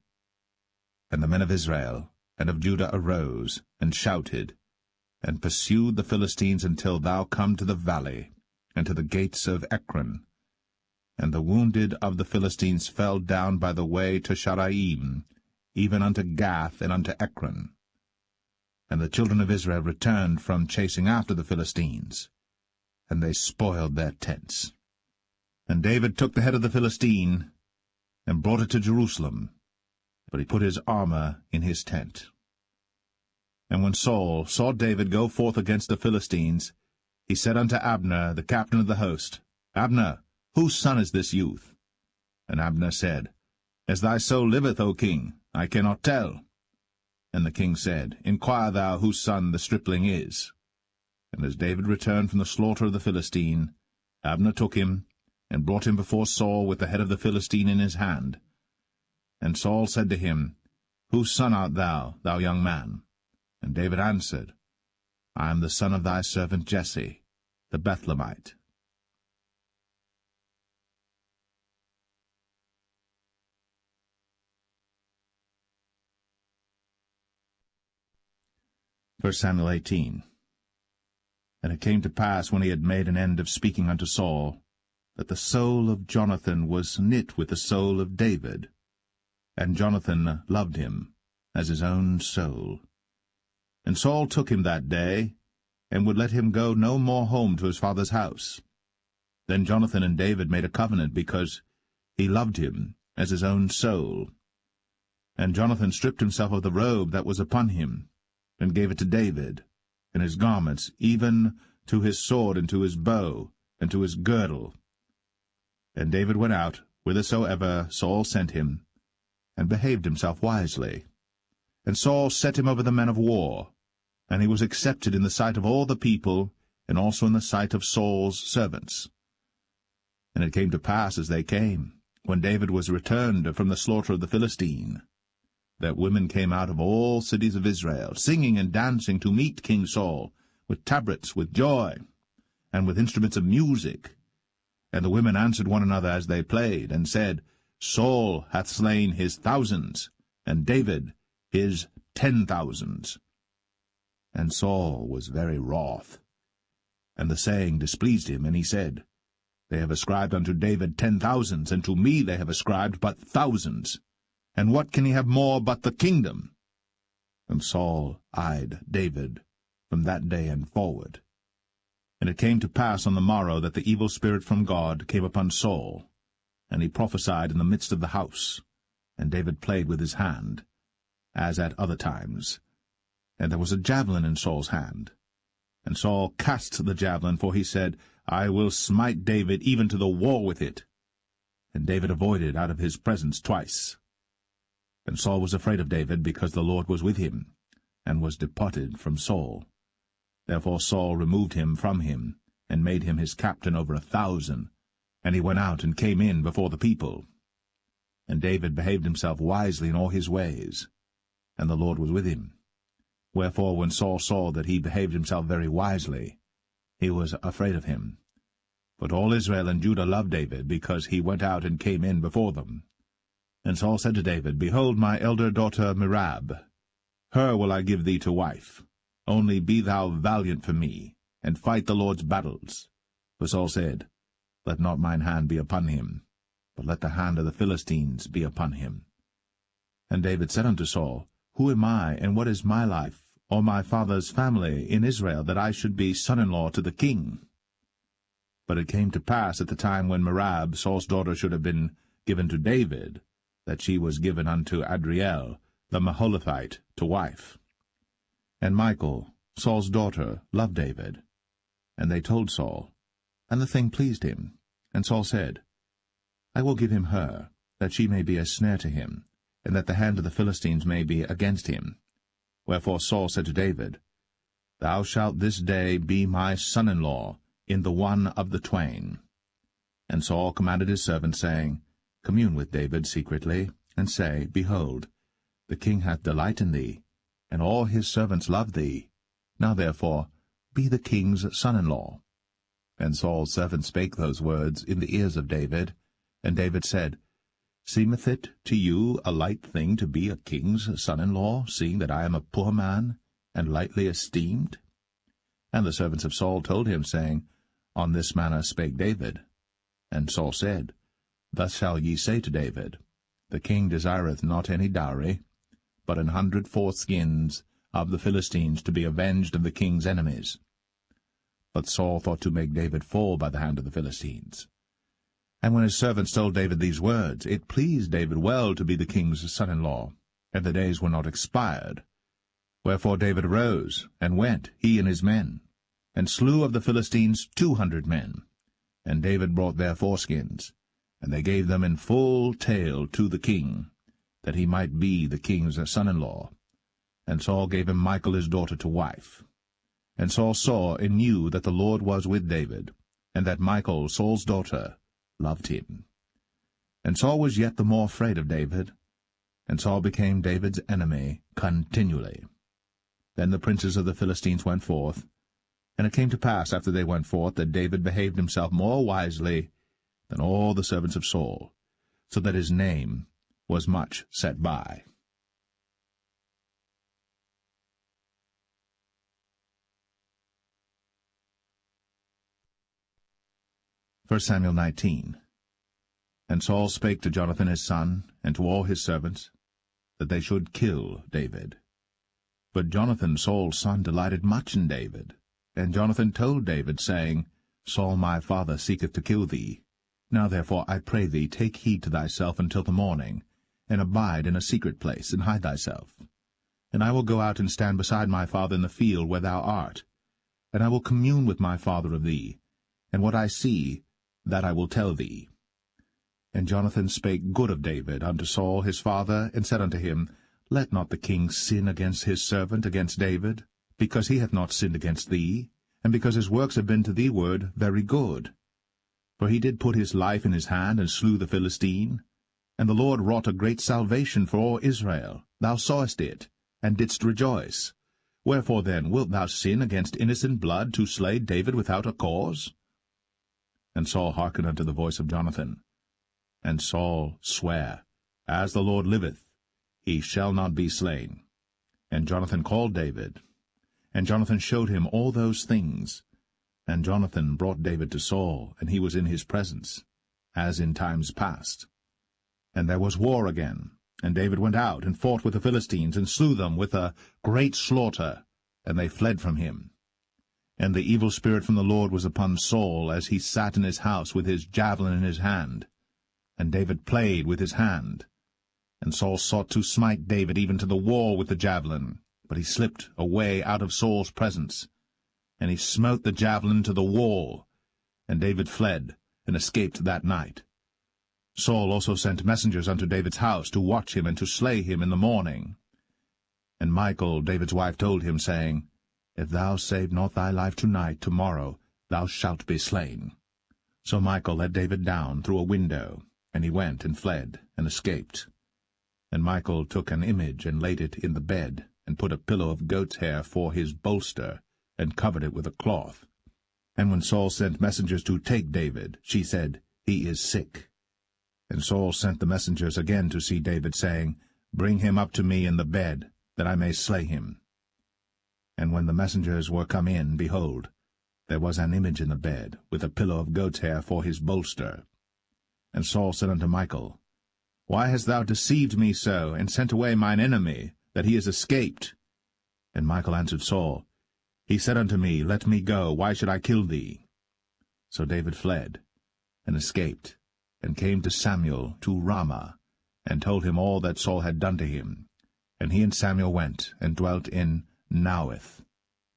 And the men of Israel and of Judah arose, and shouted, and pursued the Philistines until thou come to the valley, and to the gates of Ekron. And the wounded of the Philistines fell down by the way to Sharaim, even unto Gath and unto Ekron. And the children of Israel returned from chasing after the Philistines, and they spoiled their tents. And David took the head of the Philistine, and brought it to Jerusalem, but he put his armor in his tent. And when Saul saw David go forth against the Philistines, he said unto Abner, the captain of the host, Abner, whose son is this youth? And Abner said, As thy soul liveth, O king, I cannot tell. And the king said, Inquire thou whose son the stripling is. And as David returned from the slaughter of the Philistine, Abner took him, and brought him before Saul with the head of the Philistine in his hand. And Saul said to him, Whose son art thou, thou young man? And David answered, I am the son of thy servant Jesse, the Bethlehemite. First Samuel 18. And it came to pass, when he had made an end of speaking unto Saul, that the soul of Jonathan was knit with the soul of David, and Jonathan loved him as his own soul. And Saul took him that day, and would let him go no more home to his father's house. Then Jonathan and David made a covenant, because he loved him as his own soul. And Jonathan stripped himself of the robe that was upon him, and gave it to David, and his garments, even to his sword, and to his bow, and to his girdle. And David went out whithersoever Saul sent him, and behaved himself wisely. And Saul set him over the men of war, and he was accepted in the sight of all the people, and also in the sight of Saul's servants. And it came to pass, as they came, when David was returned from the slaughter of the Philistine, that women came out of all cities of Israel, singing and dancing to meet King Saul, with tabrets, with joy, and with instruments of music. And the women answered one another as they played, and said, Saul hath slain his thousands, and David his 10,000s. And Saul was very wroth. And the saying displeased him, and he said, They have ascribed unto David 10,000s, and to me they have ascribed but thousands. And what can he have more but the kingdom? And Saul eyed David from that day and forward. And it came to pass on the morrow that the evil spirit from God came upon Saul, and he prophesied in the midst of the house. And David played with his hand, as at other times. And there was a javelin in Saul's hand. And Saul cast the javelin, for he said, I will smite David even to the wall with it. and David avoided out of his presence twice. And Saul was afraid of David, because the Lord was with him, and was departed from Saul. Therefore Saul removed him from him, and made him his captain over 1,000, and he went out and came in before the people. And David behaved himself wisely in all his ways, and the Lord was with him. Wherefore when Saul saw that he behaved himself very wisely, he was afraid of him. But all Israel and Judah loved David, because he went out and came in before them. And Saul said to David, Behold my elder daughter Merab, her will I give thee to wife. Only be thou valiant for me, and fight the Lord's battles. For Saul said, Let not mine hand be upon him, but let the hand of the Philistines be upon him. And David said unto Saul, Who am I, and what is my life, or my father's family in Israel, that I should be son-in-law to the king? But it came to pass at the time when Merab, Saul's daughter, should have been given to David, that she was given unto Adriel, the Maholathite, to wife. And Michal, Saul's daughter, loved David. And they told Saul, and the thing pleased him. And Saul said, I will give him her, that she may be a snare to him, and that the hand of the Philistines may be against him. Wherefore Saul said to David, Thou shalt this day be my son-in-law in the one of the twain. And Saul commanded his servants, saying, Commune with David secretly, and say, Behold, the king hath delight in thee, and all his servants love thee. Now therefore be the king's son-in-law. And Saul's servant spake those words in the ears of David. And David said, Seemeth it to you a light thing to be a king's son-in-law, seeing that I am a poor man, and lightly esteemed? And the servants of Saul told him, saying, On this manner spake David. And Saul said, Thus shall ye say to David, The king desireth not any dowry, but 100 foreskins of the Philistines to be avenged of the king's enemies. But Saul thought to make David fall by the hand of the Philistines. And when his servants told David these words, it pleased David well to be the king's son-in-law, and the days were not expired. Wherefore David arose, and went, he and his men, and slew of the Philistines 200 men. And David brought their foreskins, and they gave them in full tale to the king, that he might be the king's son-in-law. And Saul gave him Michal his daughter to wife. And Saul saw and knew that the Lord was with David, and that Michal, Saul's daughter, loved him. And Saul was yet the more afraid of David, and Saul became David's enemy continually. Then the princes of the Philistines went forth, and it came to pass after they went forth that David behaved himself more wisely than all the servants of Saul, so that his name was much set by. 1 Samuel 19. And Saul spake to Jonathan his son, and to all his servants, that they should kill David. But Jonathan Saul's son delighted much in David. And Jonathan told David, saying, Saul my father seeketh to kill thee. Now therefore I pray thee, take heed to thyself until the morning, and abide in a secret place, and hide thyself. And I will go out and stand beside my father in the field where thou art. And I will commune with my father of thee, and what I see, that I will tell thee. And Jonathan spake good of David unto Saul his father, and said unto him, Let not the king sin against his servant, against David, because he hath not sinned against thee, and because his works have been to thee ward very good. For he did put his life in his hand, and slew the Philistine. And the Lord wrought a great salvation for all Israel. Thou sawest it, and didst rejoice. Wherefore then wilt thou sin against innocent blood, to slay David without a cause? And Saul hearkened unto the voice of Jonathan. And Saul sware, As the Lord liveth, he shall not be slain. And Jonathan called David. And Jonathan showed him all those things. And Jonathan brought David to Saul, and he was in his presence, as in times past. And there was war again. And David went out, and fought with the Philistines, and slew them with a great slaughter, and they fled from him. And the evil spirit from the Lord was upon Saul, as he sat in his house with his javelin in his hand. And David played with his hand. And Saul sought to smite David even to the wall with the javelin, but he slipped away out of Saul's presence. And he smote the javelin to the wall, and David fled, and escaped that night. Saul also sent messengers unto David's house to watch him and to slay him in the morning. And Michal, David's wife, told him, saying, If thou save not thy life tonight, tomorrow thou shalt be slain. So Michal let David down through a window, and he went and fled, and escaped. And Michal took an image, and laid it in the bed, and put a pillow of goat's hair for his bolster, and covered it with a cloth. And when Saul sent messengers to take David, she said, He is sick. And Saul sent the messengers again to see David, saying, Bring him up to me in the bed, that I may slay him. And when the messengers were come in, behold, there was an image in the bed, with a pillow of goat's hair for his bolster. And Saul said unto Michal, Why hast thou deceived me so, and sent away mine enemy, that he is escaped? And Michal answered Saul, He said unto me, Let me go, why should I kill thee? So David fled, and escaped, and came to Samuel to Ramah, and told him all that Saul had done to him. And he and Samuel went, and dwelt in Naueth.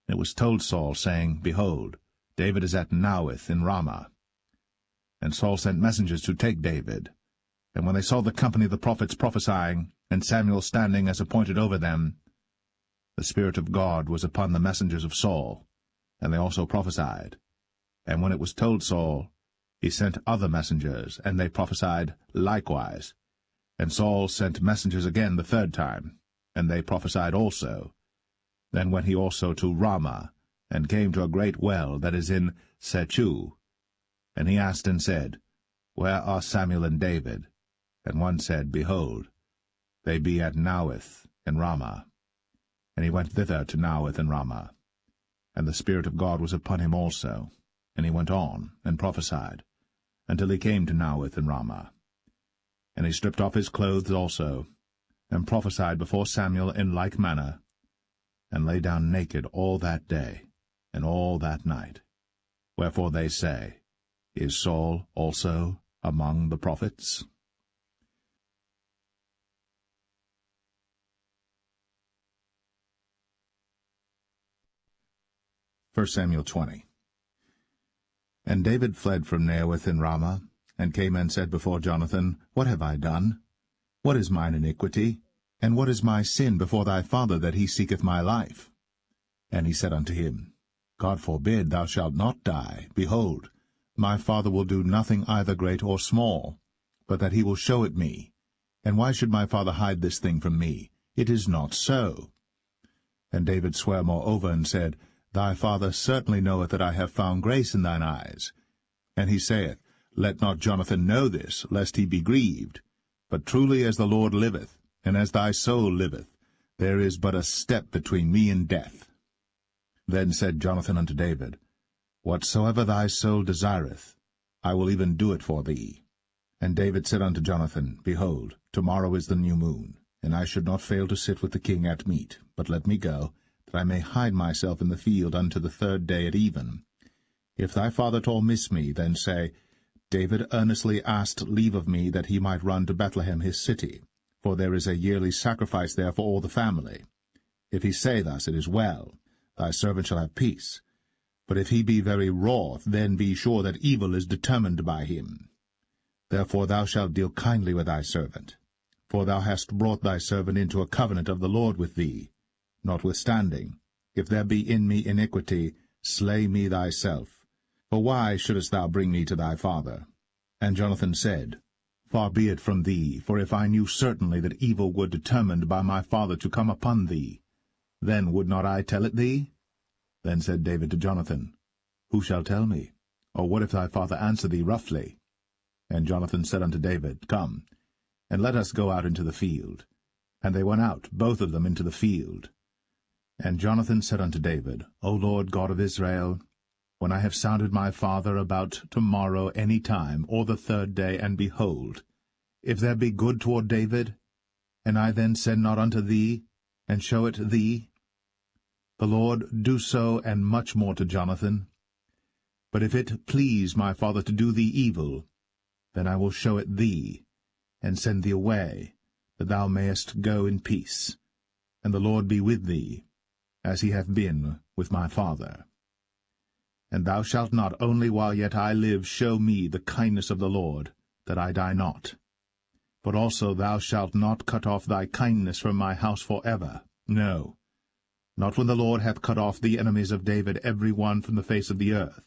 And it was told Saul, saying, Behold, David is at Naueth in Ramah. And Saul sent messengers to take David. And when they saw the company of the prophets prophesying, and Samuel standing as appointed over them, the Spirit of God was upon the messengers of Saul, and they also prophesied. And when it was told Saul, he sent other messengers, and they prophesied likewise. And Saul sent messengers again the third time, and they prophesied also. Then went he also to Ramah, and came to a great well that is in Sechu. And he asked and said, Where are Samuel and David? And one said, Behold, they be at Naueth in Ramah. And he went thither to Naueth and Ramah. And the Spirit of God was upon him also. And he went on, and prophesied, until he came to Naueth and Ramah. And he stripped off his clothes also, and prophesied before Samuel in like manner, and lay down naked all that day, and all that night. Wherefore they say, Is Saul also among the prophets? 1 Samuel 20. And David fled from Naueth in Ramah, and came and said before Jonathan, What have I done? What is mine iniquity? And what is my sin before thy father, that he seeketh my life? And he said unto him, God forbid, thou shalt not die. Behold, my father will do nothing either great or small, but that he will show it me. And why should my father hide this thing from me? It is not so. And David sware moreover, and said, Thy father certainly knoweth that I have found grace in thine eyes. And he saith, Let not Jonathan know this, lest he be grieved. But truly as the Lord liveth, and as thy soul liveth, there is but a step between me and death. Then said Jonathan unto David, Whatsoever thy soul desireth, I will even do it for thee. And David said unto Jonathan, Behold, tomorrow is the new moon, and I should not fail to sit with the king at meat, but let me go, that I may hide myself in the field unto the third day at even. If thy father at all miss me, then say, David earnestly asked leave of me that he might run to Bethlehem his city, for there is a yearly sacrifice there for all the family. If he say thus, it is well, thy servant shall have peace. But if he be very wroth, then be sure that evil is determined by him. Therefore thou shalt deal kindly with thy servant, for thou hast brought thy servant into a covenant of the Lord with thee. Notwithstanding, if there be in me iniquity, slay me thyself. For why shouldest thou bring me to thy father? And Jonathan said, Far be it from thee, for if I knew certainly that evil were determined by my father to come upon thee, then would not I tell it thee? Then said David to Jonathan, Who shall tell me? Or what if thy father answer thee roughly? And Jonathan said unto David, Come, and let us go out into the field. And they went out, both of them, into the field. And Jonathan said unto David, O Lord God of Israel, when I have sounded my father about tomorrow any time, or the third day, and behold, if there be good toward David, and I then send not unto thee, and show it thee, the Lord do so, and much more to Jonathan. But if it please my father to do thee evil, then I will show it thee, and send thee away, that thou mayest go in peace, and the Lord be with thee, as he hath been with my father. And thou shalt not only while yet I live show me the kindness of the Lord, that I die not. But also thou shalt not cut off thy kindness from my house for ever, no, not when the Lord hath cut off the enemies of David every one from the face of the earth.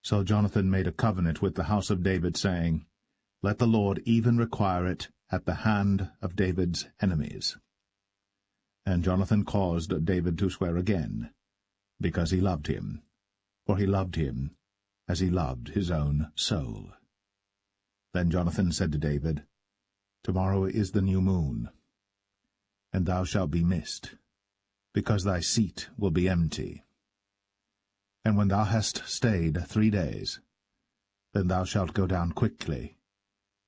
So Jonathan made a covenant with the house of David, saying, Let the Lord even require it at the hand of David's enemies. And Jonathan caused David to swear again, because he loved him, for he loved him as he loved his own soul. Then Jonathan said to David, Tomorrow is the new moon, and thou shalt be missed, because thy seat will be empty. And when thou hast stayed 3 days, then thou shalt go down quickly,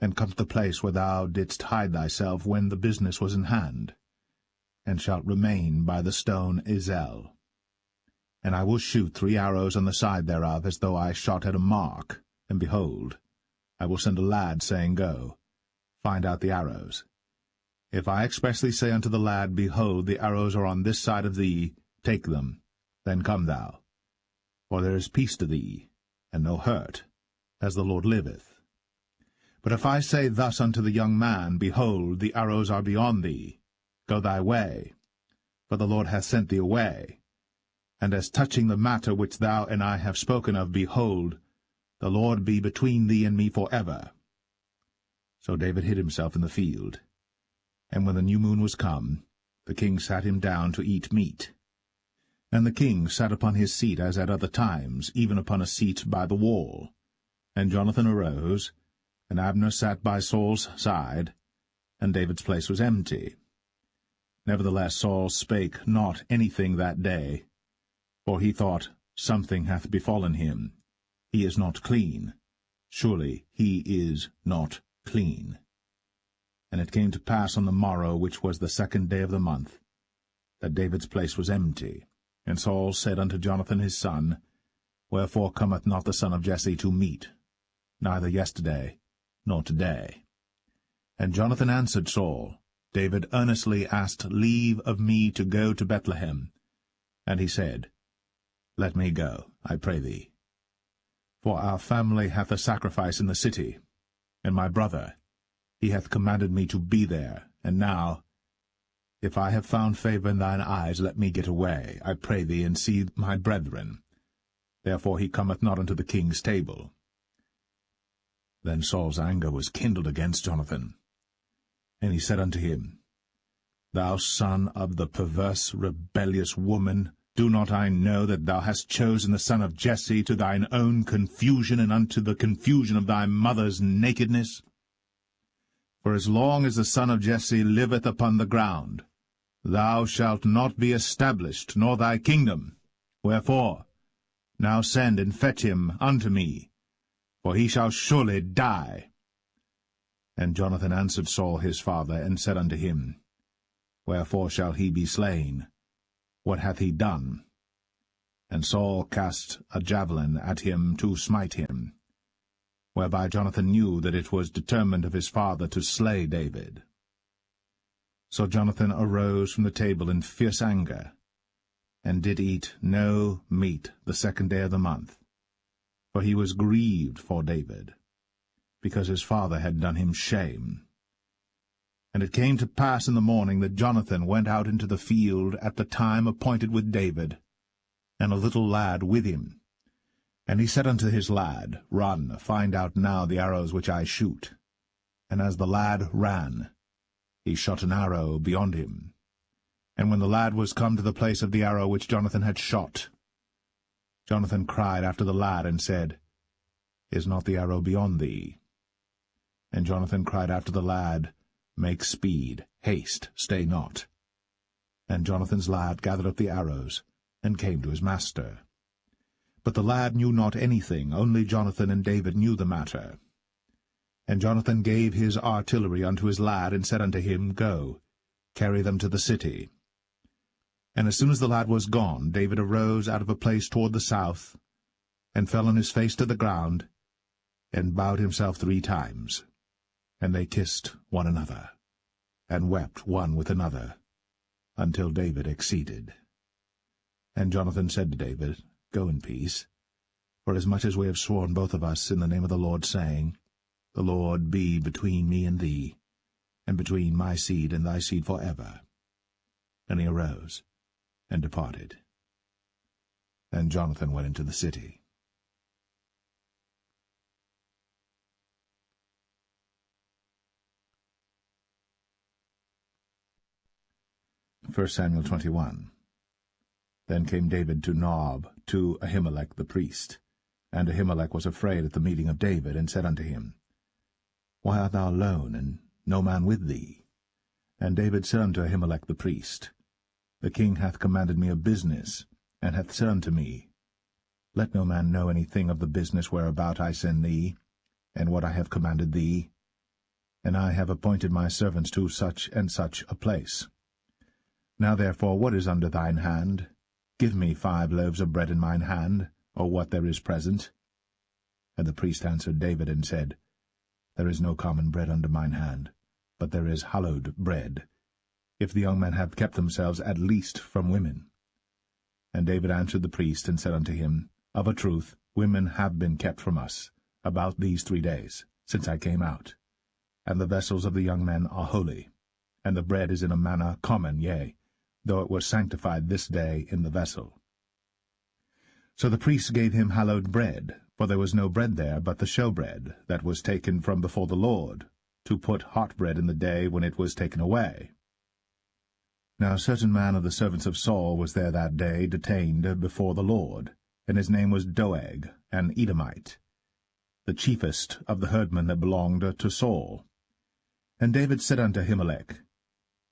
and come to the place where thou didst hide thyself when the business was in hand, and shalt remain by the stone Zelle. And I will shoot 3 arrows on the side thereof, as though I shot at a mark, and behold, I will send a lad, saying, Go, find out the arrows. If I expressly say unto the lad, Behold, the arrows are on this side of thee, take them, then come thou. For there is peace to thee, and no hurt, as the Lord liveth. But if I say thus unto the young man, Behold, the arrows are beyond thee, go thy way, for the Lord hath sent thee away. And as touching the matter which thou and I have spoken of, behold, the Lord be between thee and me for ever. So David hid himself in the field. And when the new moon was come, the king sat him down to eat meat. And the king sat upon his seat as at other times, even upon a seat by the wall. And Jonathan arose, and Abner sat by Saul's side, and David's place was empty. Nevertheless Saul spake not anything that day, for he thought, Something hath befallen him. He is not clean. Surely he is not clean. And it came to pass on the morrow, which was the 2nd day of the month, that David's place was empty. And Saul said unto Jonathan his son, Wherefore cometh not the son of Jesse to meat, neither yesterday nor today? And Jonathan answered Saul, David earnestly asked leave of me to go to Bethlehem. And he said, Let me go, I pray thee. For our family hath a sacrifice in the city, and my brother, he hath commanded me to be there. And now, if I have found favor in thine eyes, let me get away, I pray thee, and see my brethren. Therefore he cometh not unto the king's table. Then Saul's anger was kindled against Jonathan. And he said unto him, Thou son of the perverse, rebellious woman, do not I know that thou hast chosen the son of Jesse to thine own confusion, and unto the confusion of thy mother's nakedness? For as long as the son of Jesse liveth upon the ground, thou shalt not be established, nor thy kingdom. Wherefore, now send and fetch him unto me, for he shall surely die. And Jonathan answered Saul his father, and said unto him, Wherefore shall he be slain? What hath he done? And Saul cast a javelin at him to smite him, whereby Jonathan knew that it was determined of his father to slay David. So Jonathan arose from the table in fierce anger, and did eat no meat the 2nd day of the month, for he was grieved for David, because his father had done him shame. And it came to pass in the morning that Jonathan went out into the field at the time appointed with David, and a little lad with him. And he said unto his lad, Run, find out now the arrows which I shoot. And as the lad ran, he shot an arrow beyond him. And when the lad was come to the place of the arrow which Jonathan had shot, Jonathan cried after the lad, and said, Is not the arrow beyond thee? And Jonathan cried after the lad, Make speed, haste, stay not. And Jonathan's lad gathered up the arrows, and came to his master. But the lad knew not anything, only Jonathan and David knew the matter. And Jonathan gave his artillery unto his lad, and said unto him, Go, carry them to the city. And as soon as the lad was gone, David arose out of a place toward the south, and fell on his face to the ground, and bowed himself 3 times. And they kissed one another, and wept one with another, until David exceeded. And Jonathan said to David, Go in peace, for as much as we have sworn both of us in the name of the Lord, saying, The Lord be between me and thee, and between my seed and thy seed forever. And he arose and departed. And Jonathan went into the city. 1 Samuel 21. Then came David to Nob, to Ahimelech the priest. And Ahimelech was afraid at the meeting of David, and said unto him, Why art thou alone, and no man with thee? And David said unto Ahimelech the priest, The king hath commanded me a business, and hath said unto me, Let no man know anything of the business whereabout I send thee, and what I have commanded thee. And I have appointed my servants to such and such a place. Now therefore, what is under thine hand? Give me 5 loaves of bread in mine hand, or what there is present. And the priest answered David and said, There is no common bread under mine hand, but there is hallowed bread, if the young men have kept themselves at least from women. And David answered the priest and said unto him, Of a truth, women have been kept from us about these 3 days, since I came out. And the vessels of the young men are holy, and the bread is in a manner common, yea, though it was sanctified this day in the vessel. So the priests gave him hallowed bread, for there was no bread there but the showbread, that was taken from before the Lord, to put hot bread in the day when it was taken away. Now a certain man of the servants of Saul was there that day, detained before the Lord, and his name was Doeg, an Edomite, the chiefest of the herdmen that belonged to Saul. And David said unto Ahimelech,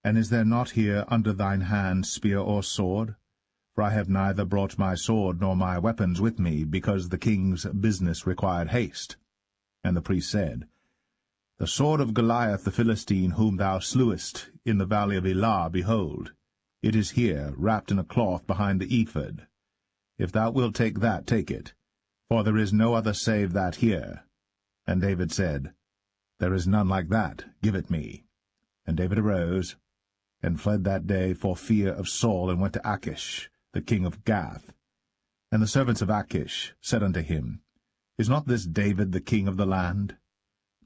And is there not here under thine hand spear or sword? For I have neither brought my sword nor my weapons with me, because the king's business required haste. And the priest said, The sword of Goliath the Philistine, whom thou slewest in the valley of Elah, behold, it is here, wrapped in a cloth behind the ephod. If thou wilt take that, take it, for there is no other save that here. And David said, There is none like that, give it me. And David arose, and fled that day for fear of Saul, and went to Achish, the king of Gath. And the servants of Achish said unto him, Is not this David the king of the land?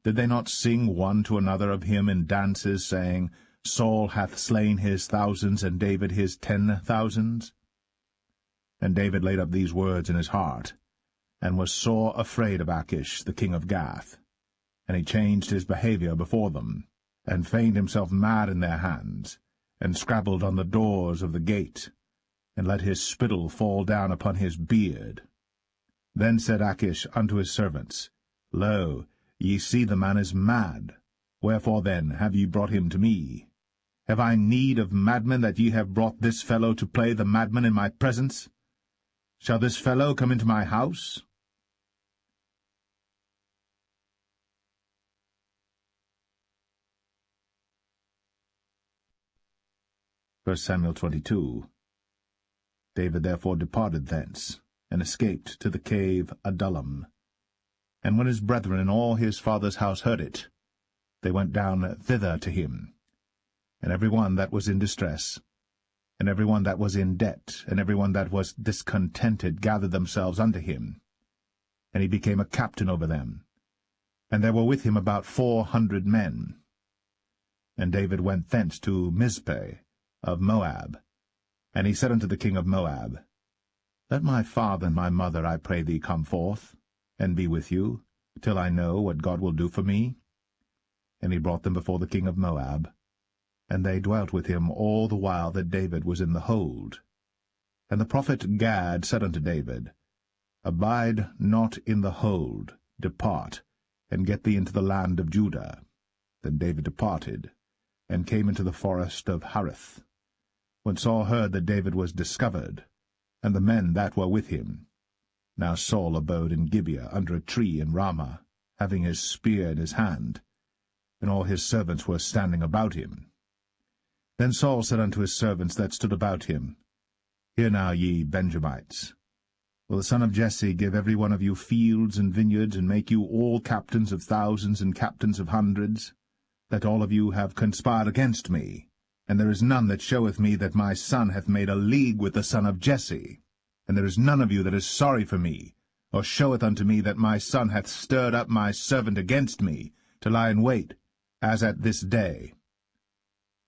Did they not sing one to another of him in dances, saying, Saul hath slain his thousands, and David his 10,000s? And David laid up these words in his heart, and was sore afraid of Achish, the king of Gath. And he changed his behaviour before them, and feigned himself mad in their hands, and scrabbled on the doors of the gate, and let his spittle fall down upon his beard. Then said Achish unto his servants, Lo, ye see the man is mad. Wherefore then have ye brought him to me? Have I need of madmen, that ye have brought this fellow to play the madman in my presence? Shall this fellow come into my house? First Samuel 22. David therefore departed thence, and escaped to the cave Adullam. And when his brethren and all his father's house heard it, they went down thither to him. And every one that was in distress, and every one that was in debt, and every one that was discontented gathered themselves unto him. And he became a captain over them. And there were with him about 400 men. And David went thence to Mizpeh of Moab. And he said unto the king of Moab, Let my father and my mother, I pray thee, come forth, and be with you, till I know what God will do for me. And he brought them before the king of Moab, and they dwelt with him all the while that David was in the hold. And the prophet Gad said unto David, Abide not in the hold, depart, and get thee into the land of Judah. Then David departed, and came into the forest of Hareth. When Saul heard that David was discovered, and the men that were with him. Now Saul abode in Gibeah under a tree in Ramah, having his spear in his hand, and all his servants were standing about him. Then Saul said unto his servants that stood about him, Hear now, ye Benjamites, will the son of Jesse give every one of you fields and vineyards, and make you all captains of thousands and captains of hundreds, that all of you have conspired against me? And there is none that showeth me that my son hath made a league with the son of Jesse. And there is none of you that is sorry for me, or showeth unto me that my son hath stirred up my servant against me, to lie in wait, as at this day.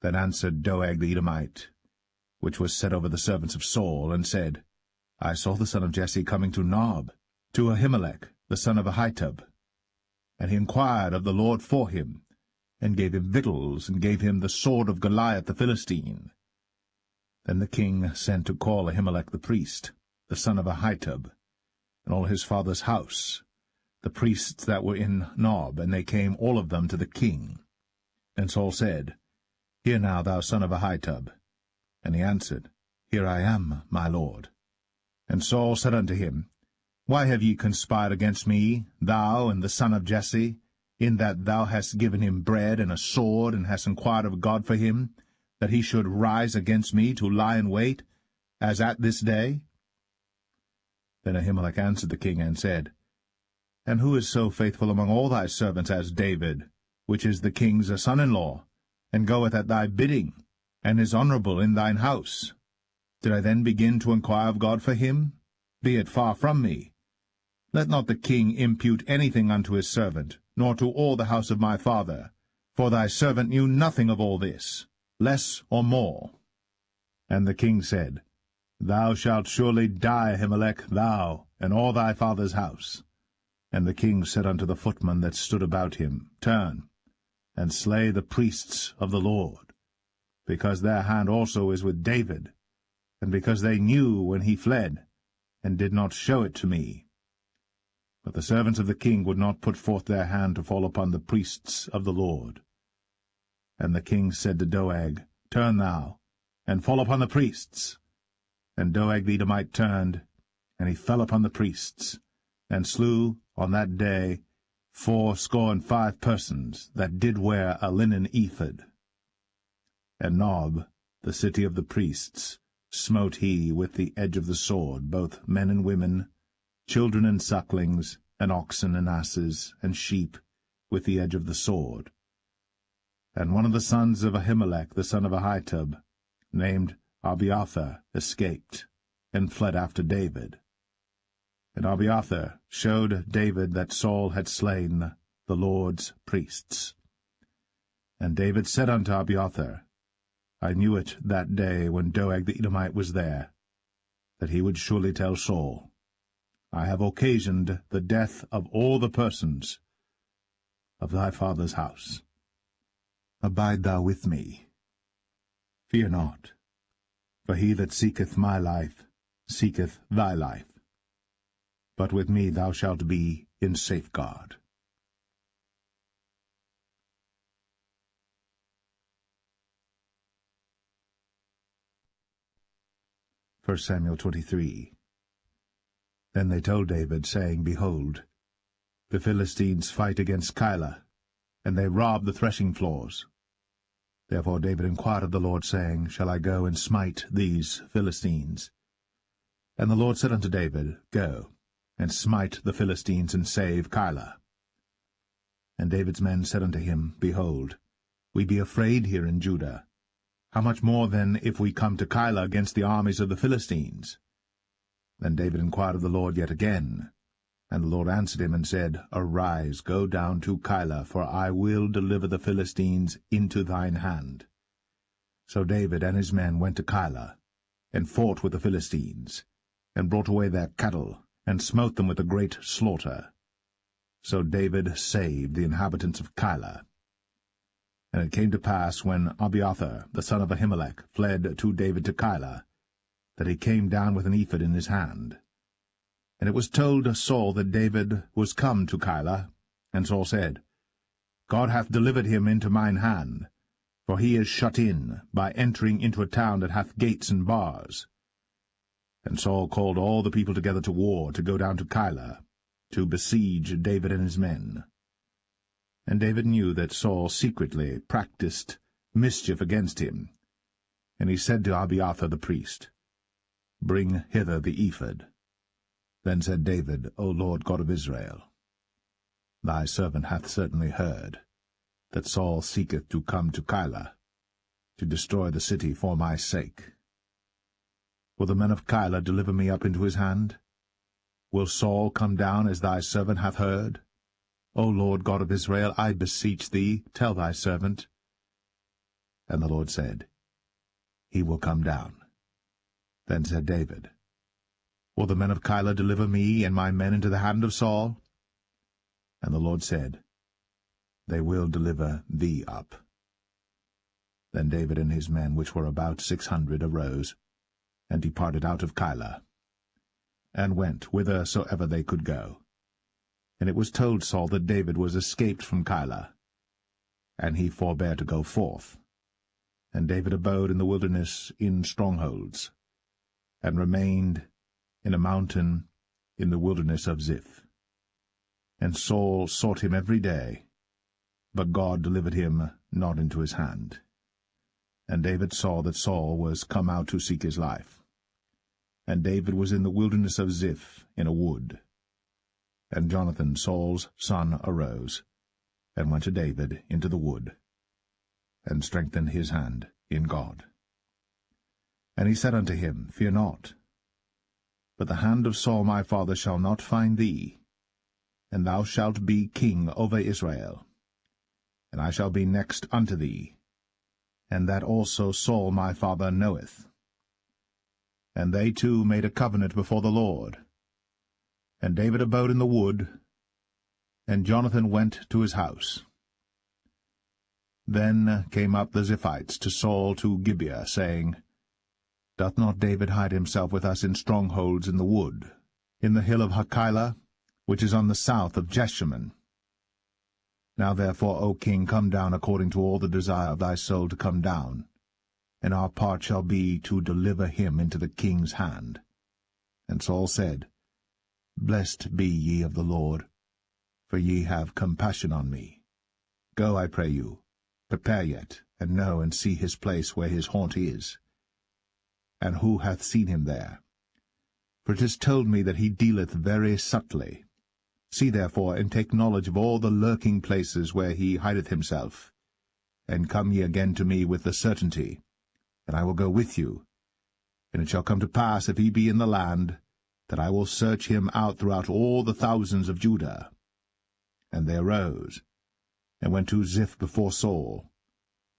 Then answered Doeg the Edomite, which was set over the servants of Saul, and said, I saw the son of Jesse coming to Nob, to Ahimelech, the son of Ahitub. And he inquired of the Lord for him, and gave him victuals, and gave him the sword of Goliath the Philistine. Then the king sent to call Ahimelech the priest, the son of Ahitub, and all his father's house, the priests that were in Nob, and they came all of them to the king. And Saul said, Hear now, thou son of Ahitub. And he answered, Here I am, my lord. And Saul said unto him, Why have ye conspired against me, thou and the son of Jesse, in that thou hast given him bread and a sword, and hast inquired of God for him, that he should rise against me to lie in wait, as at this day? Then Ahimelech answered the king, and said, And who is so faithful among all thy servants as David, which is the king's son-in-law, and goeth at thy bidding, and is honourable in thine house? Did I then begin to inquire of God for him? Be it far from me. Let not the king impute anything unto his servant, nor to all the house of my father, for thy servant knew nothing of all this, less or more. And the king said, Thou shalt surely die, Ahimelech, thou, and all thy father's house. And the king said unto the footmen that stood about him, Turn, and slay the priests of the Lord, because their hand also is with David, and because they knew when he fled, and did not show it to me. But the servants of the king would not put forth their hand to fall upon the priests of the Lord. And the king said to Doeg, Turn thou, and fall upon the priests. And Doeg the Edomite turned, and he fell upon the priests, and slew on that day 75 persons that did wear a linen ephod. And Nob, the city of the priests, smote he with the edge of the sword both men and women, children and sucklings, and oxen and asses, and sheep, with the edge of the sword. And one of the sons of Ahimelech, the son of Ahitub, named Abiathar, escaped, and fled after David. And Abiathar showed David that Saul had slain the Lord's priests. And David said unto Abiathar, I knew it that day when Doeg the Edomite was there, that he would surely tell Saul, I have occasioned the death of all the persons of thy father's house. Abide thou with me. Fear not, for he that seeketh my life seeketh thy life. But with me thou shalt be in safeguard. 1 Samuel 23. Then they told David, saying, Behold, the Philistines fight against Keilah, and they rob the threshing floors. Therefore David inquired of the Lord, saying, Shall I go and smite these Philistines? And the Lord said unto David, Go, and smite the Philistines, and save Keilah. And David's men said unto him, Behold, we be afraid here in Judah. How much more then if we come to Keilah against the armies of the Philistines? Then David inquired of the Lord yet again. And the Lord answered him and said, Arise, go down to Keilah, for I will deliver the Philistines into thine hand. So David and his men went to Keilah, and fought with the Philistines, and brought away their cattle, and smote them with a great slaughter. So David saved the inhabitants of Keilah. And it came to pass, when Abiathar, the son of Ahimelech, fled to David to Keilah, that he came down with an ephod in his hand. And it was told Saul that David was come to Keilah, and Saul said, God hath delivered him into mine hand, for he is shut in, by entering into a town that hath gates and bars. And Saul called all the people together to war, to go down to Keilah, to besiege David and his men. And David knew that Saul secretly practised mischief against him. And he said to Abiathar the priest, Bring hither the ephod. Then said David, O Lord God of Israel, thy servant hath certainly heard that Saul seeketh to come to Keilah, to destroy the city for my sake. Will the men of Keilah deliver me up into his hand? Will Saul come down as thy servant hath heard? O Lord God of Israel, I beseech thee, tell thy servant. And the Lord said, He will come down. Then said David, Will the men of Keilah deliver me and my men into the hand of Saul? And the Lord said, They will deliver thee up. Then David and his men, which were about 600, arose, and departed out of Keilah, and went whithersoever they could go. And it was told Saul that David was escaped from Keilah, and he forbare to go forth. And David abode in the wilderness in strongholds, and remained in a mountain in the wilderness of Ziph. And Saul sought him every day, but God delivered him not into his hand. And David saw that Saul was come out to seek his life. And David was in the wilderness of Ziph in a wood. And Jonathan, Saul's son, arose, and went to David into the wood, and strengthened his hand in God. And he said unto him, Fear not, but the hand of Saul my father shall not find thee, and thou shalt be king over Israel, and I shall be next unto thee, and that also Saul my father knoweth. And they two made a covenant before the Lord. And David abode in the wood, and Jonathan went to his house. Then came up the Ziphites to Saul to Gibeah, saying, Doth not David hide himself with us in strongholds in the wood, in the hill of Hachilah, which is on the south of Jeshimon? Now therefore, O king, come down according to all the desire of thy soul to come down, and our part shall be to deliver him into the king's hand. And Saul said, Blessed be ye of the Lord, for ye have compassion on me. Go, I pray you, prepare yet, and know and see his place where his haunt is, and who hath seen him there. For it is told me that he dealeth very subtly. See therefore, and take knowledge of all the lurking places where he hideth himself, and come ye again to me with the certainty, and I will go with you. And it shall come to pass, if he be in the land, that I will search him out throughout all the thousands of Judah. And they arose, and went to Ziph before Saul.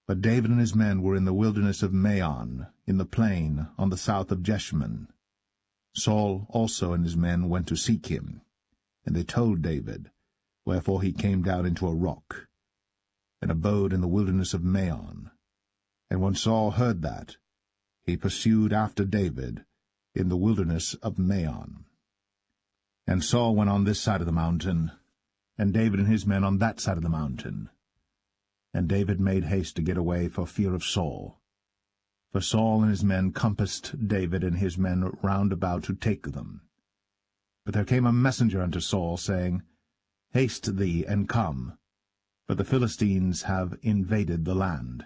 But David and his men were in the wilderness of Maon, in the plain on the south of Jeshimon. Saul also and his men went to seek him. And they told David, wherefore he came down into a rock, and abode in the wilderness of Maon. And when Saul heard that, he pursued after David in the wilderness of Maon. And Saul went on this side of the mountain, and David and his men on that side of the mountain. And David made haste to get away for fear of Saul. For Saul and his men compassed David and his men round about to take them. But there came a messenger unto Saul, saying, Haste thee, and come, for the Philistines have invaded the land.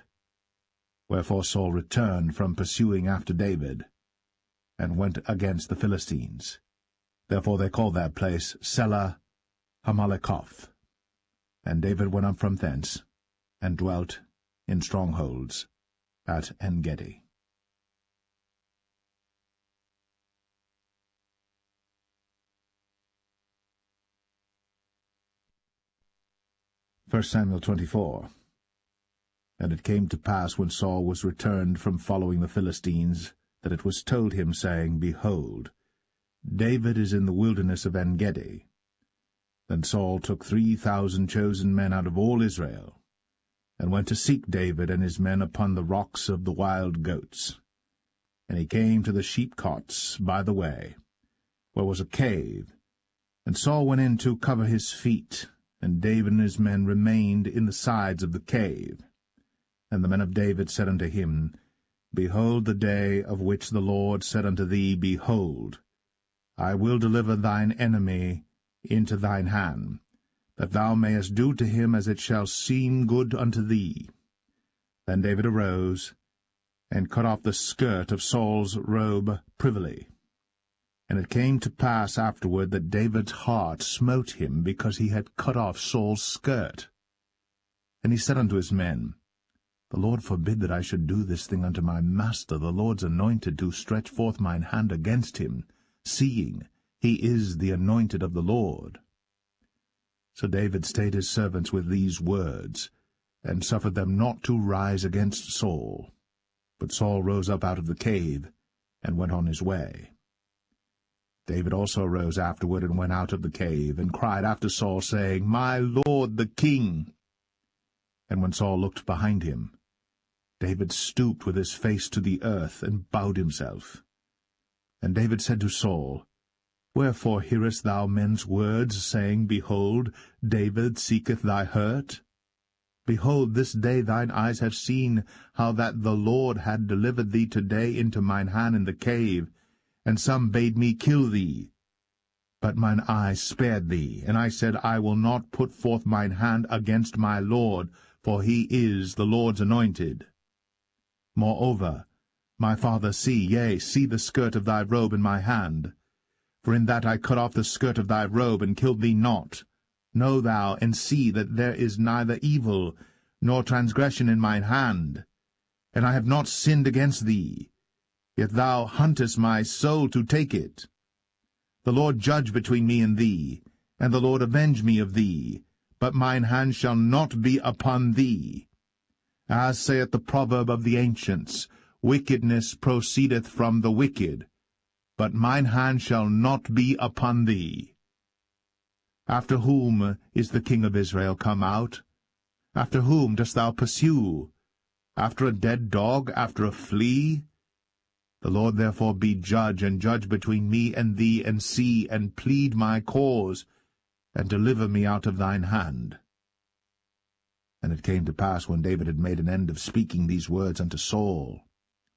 Wherefore Saul returned from pursuing after David, and went against the Philistines. Therefore they called that place Selah Hamalekoth. And David went up from thence, and dwelt in strongholds at En-gedi. 1 Samuel 24. And it came to pass, when Saul was returned from following the Philistines, that it was told him, saying, Behold, David is in the wilderness of En-gedi. Then Saul took 3,000 chosen men out of all Israel, and went to seek David and his men upon the rocks of the wild goats. And he came to the sheepcots by the way, where was a cave, and Saul went in to cover his feet, and David and his men remained in the sides of the cave. And the men of David said unto him, Behold the day of which the Lord said unto thee, Behold, I will deliver thine enemy into thine hand, that thou mayest do to him as it shall seem good unto thee. Then David arose, and cut off the skirt of Saul's robe privily. And it came to pass afterward that David's heart smote him, because he had cut off Saul's skirt. And he said unto his men, The Lord forbid that I should do this thing unto my master, the Lord's anointed, to stretch forth mine hand against him, seeing He is the anointed of the Lord. So David stayed his servants with these words, and suffered them not to rise against Saul. But Saul rose up out of the cave, and went on his way. David also rose afterward, and went out of the cave, and cried after Saul, saying, My lord the king. And when Saul looked behind him, David stooped with his face to the earth, and bowed himself. And David said to Saul, Wherefore hearest thou men's words, saying, Behold, David seeketh thy hurt? Behold, this day thine eyes have seen how that the Lord had delivered thee today into mine hand in the cave, and some bade me kill thee. But mine eyes spared thee, and I said, I will not put forth mine hand against my Lord, for he is the Lord's anointed. Moreover, my father, see the skirt of thy robe in my hand. For in that I cut off the skirt of thy robe, and killed thee not. Know thou, and see that there is neither evil nor transgression in mine hand, and I have not sinned against thee. Yet thou huntest my soul to take it. The Lord judge between me and thee, and the Lord avenge me of thee, but mine hand shall not be upon thee. As saith the proverb of the ancients, Wickedness proceedeth from the wicked, but mine hand shall not be upon thee. After whom is the king of Israel come out? After whom dost thou pursue? After a dead dog, after a flea? The Lord therefore be judge, and judge between me and thee, and see, and plead my cause, and deliver me out of thine hand. And it came to pass, when David had made an end of speaking these words unto Saul,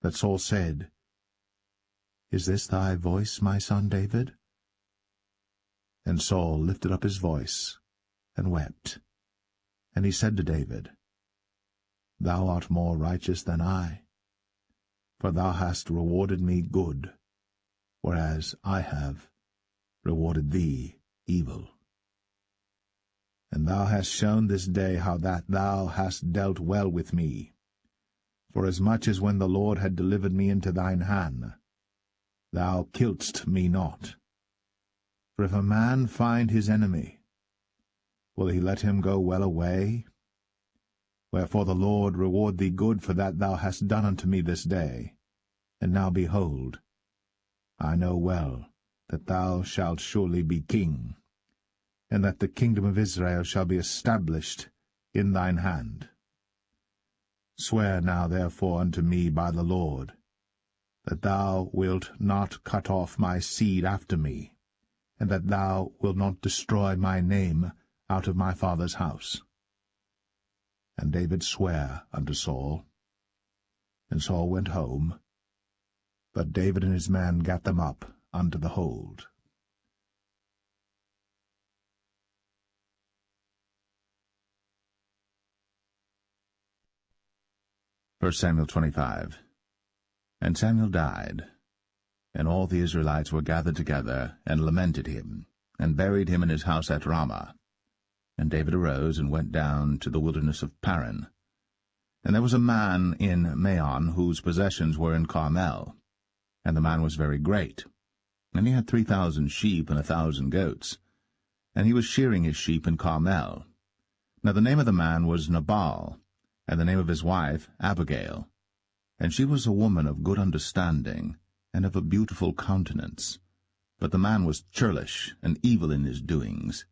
that Saul said, Is this thy voice, my son David? And Saul lifted up his voice, and wept. And he said to David, Thou art more righteous than I, for thou hast rewarded me good, whereas I have rewarded thee evil. And thou hast shown this day how that thou hast dealt well with me, forasmuch as when the Lord had delivered me into thine hand, thou killedst me not. For if a man find his enemy, will he let him go well away? Wherefore the Lord reward thee good for that thou hast done unto me this day. And now behold, I know well that thou shalt surely be king, and that the kingdom of Israel shall be established in thine hand. Swear now therefore unto me by the Lord, that thou wilt not cut off my seed after me, and that thou wilt not destroy my name out of my father's house. And David sware unto Saul. And Saul went home, but David and his men gat them up unto the hold. 1 Samuel 25. And Samuel died, and all the Israelites were gathered together, and lamented him, and buried him in his house at Ramah. And David arose, and went down to the wilderness of Paran. And there was a man in Maon, whose possessions were in Carmel. And the man was very great, and he had 3,000 sheep and 1,000 goats. And he was shearing his sheep in Carmel. Now the name of the man was Nabal, and the name of his wife Abigail. And she was a woman of good understanding, and of a beautiful countenance. But the man was churlish, and evil in his doings,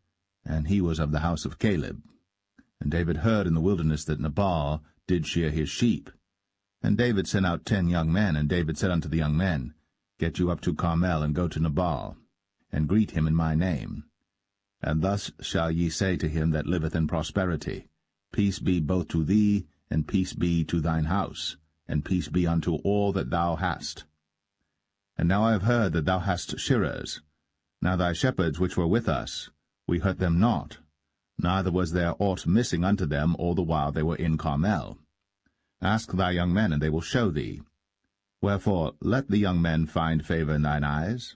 and he was of the house of Caleb. And David heard in the wilderness that Nabal did shear his sheep. And David sent out 10 young men, and David said unto the young men, Get you up to Carmel, and go to Nabal, and greet him in my name. And thus shall ye say to him that liveth in prosperity, Peace be both to thee, and peace be to thine house, and peace be unto all that thou hast. And now I have heard that thou hast shearers. Now thy shepherds which were with us, we hurt them not, neither was there aught missing unto them all the while they were in Carmel. Ask thy young men, and they will show thee. Wherefore let the young men find favor in thine eyes.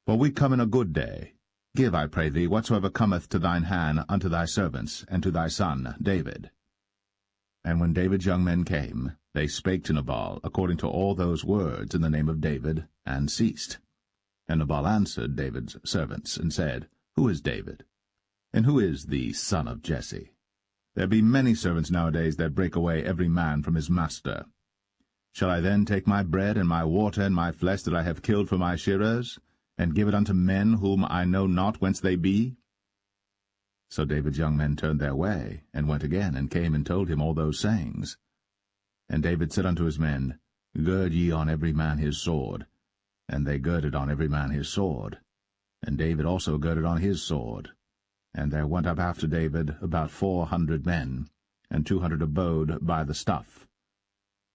For we come in a good day. Give, I pray thee, whatsoever cometh to thine hand unto thy servants, and to thy son David. And when David's young men came, they spake to Nabal according to all those words in the name of David, and ceased. And Nabal answered David's servants, and said, Who is David? And who is the son of Jesse? There be many servants nowadays that break away every man from his master. Shall I then take my bread and my water and my flesh that I have killed for my shearers, and give it unto men whom I know not whence they be? So David's young men turned their way, and went again, and came and told him all those sayings. And David said unto his men, Gird ye on every man his sword. And they girded on every man his sword. And David also girded on his sword. And there went up after David about 400 men, and 200 abode by the stuff.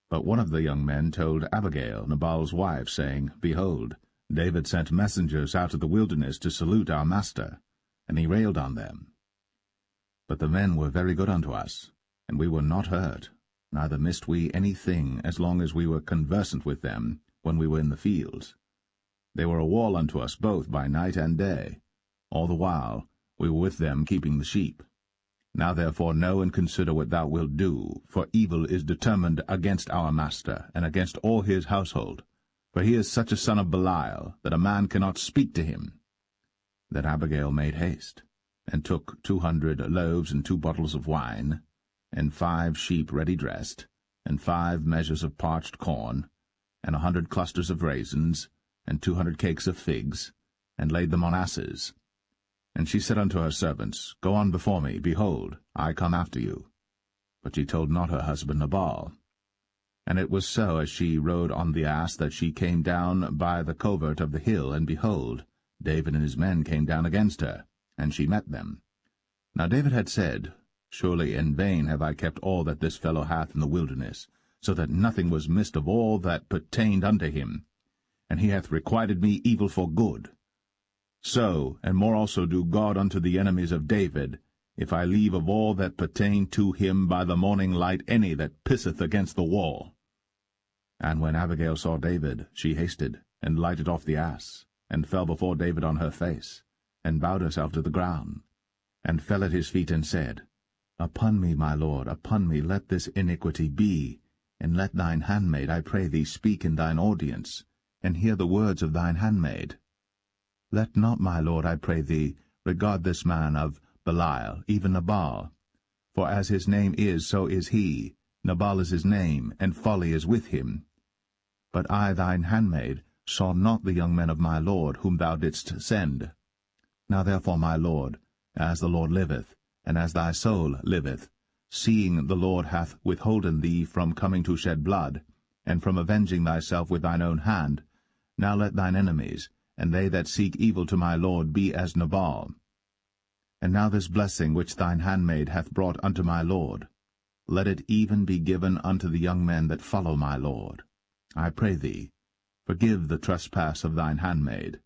But one of the young men told Abigail, Nabal's wife, saying, Behold, David sent messengers out of the wilderness to salute our master, and he railed on them. But the men were very good unto us, and we were not hurt, neither missed we any thing as long as we were conversant with them when we were in the fields. They were a wall unto us both by night and day. All the while we were with them keeping the sheep. Now therefore know and consider what thou wilt do, for evil is determined against our master, and against all his household. For he is such a son of Belial, that a man cannot speak to him. Then Abigail made haste, and took 200 loaves and 2 bottles of wine, and 5 sheep ready dressed, and 5 measures of parched corn, and 100 clusters of raisins, and 200 cakes of figs, and laid them on asses. And she said unto her servants, Go on before me, behold, I come after you. But she told not her husband Nabal. And it was so, as she rode on the ass, that she came down by the covert of the hill, and behold, David and his men came down against her, and she met them. Now David had said, Surely in vain have I kept all that this fellow hath in the wilderness, so that nothing was missed of all that pertained unto him. And he hath requited me evil for good. So, and more also do God unto the enemies of David, if I leave of all that pertain to him by the morning light any that pisseth against the wall. And when Abigail saw David, she hasted, and lighted off the ass, and fell before David on her face, and bowed herself to the ground, and fell at his feet, and said, Upon me, my lord, upon me let this iniquity be, and let thine handmaid, I pray thee, speak in thine audience, and hear the words of thine handmaid. Let not, my lord, I pray thee, regard this man of Belial, even Nabal. For as his name is, so is he. Nabal is his name, and folly is with him. But I, thine handmaid, saw not the young men of my lord, whom thou didst send. Now therefore, my lord, as the Lord liveth, and as thy soul liveth, seeing the Lord hath withholden thee from coming to shed blood, and from avenging thyself with thine own hand, now let thine enemies, and they that seek evil to my lord, be as Nabal. And now this blessing which thine handmaid hath brought unto my lord, let it even be given unto the young men that follow my lord. I pray thee, forgive the trespass of thine handmaid,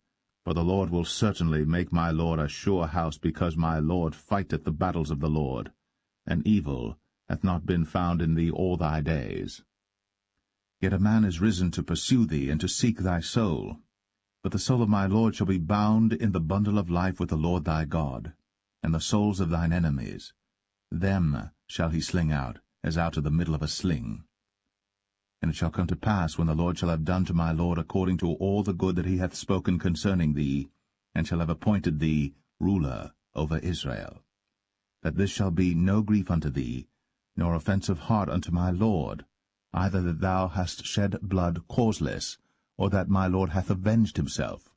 for the Lord will certainly make my lord a sure house, because my lord fighteth the battles of the Lord, and evil hath not been found in thee all thy days. Yet a man is risen to pursue thee, and to seek thy soul. But the soul of my lord shall be bound in the bundle of life with the Lord thy God, and the souls of thine enemies. Them shall he sling out, as out of the middle of a sling. And it shall come to pass, when the Lord shall have done to my lord according to all the good that he hath spoken concerning thee, and shall have appointed thee ruler over Israel, that this shall be no grief unto thee, nor offense of heart unto my lord, either that thou hast shed blood causeless, or that my lord hath avenged himself.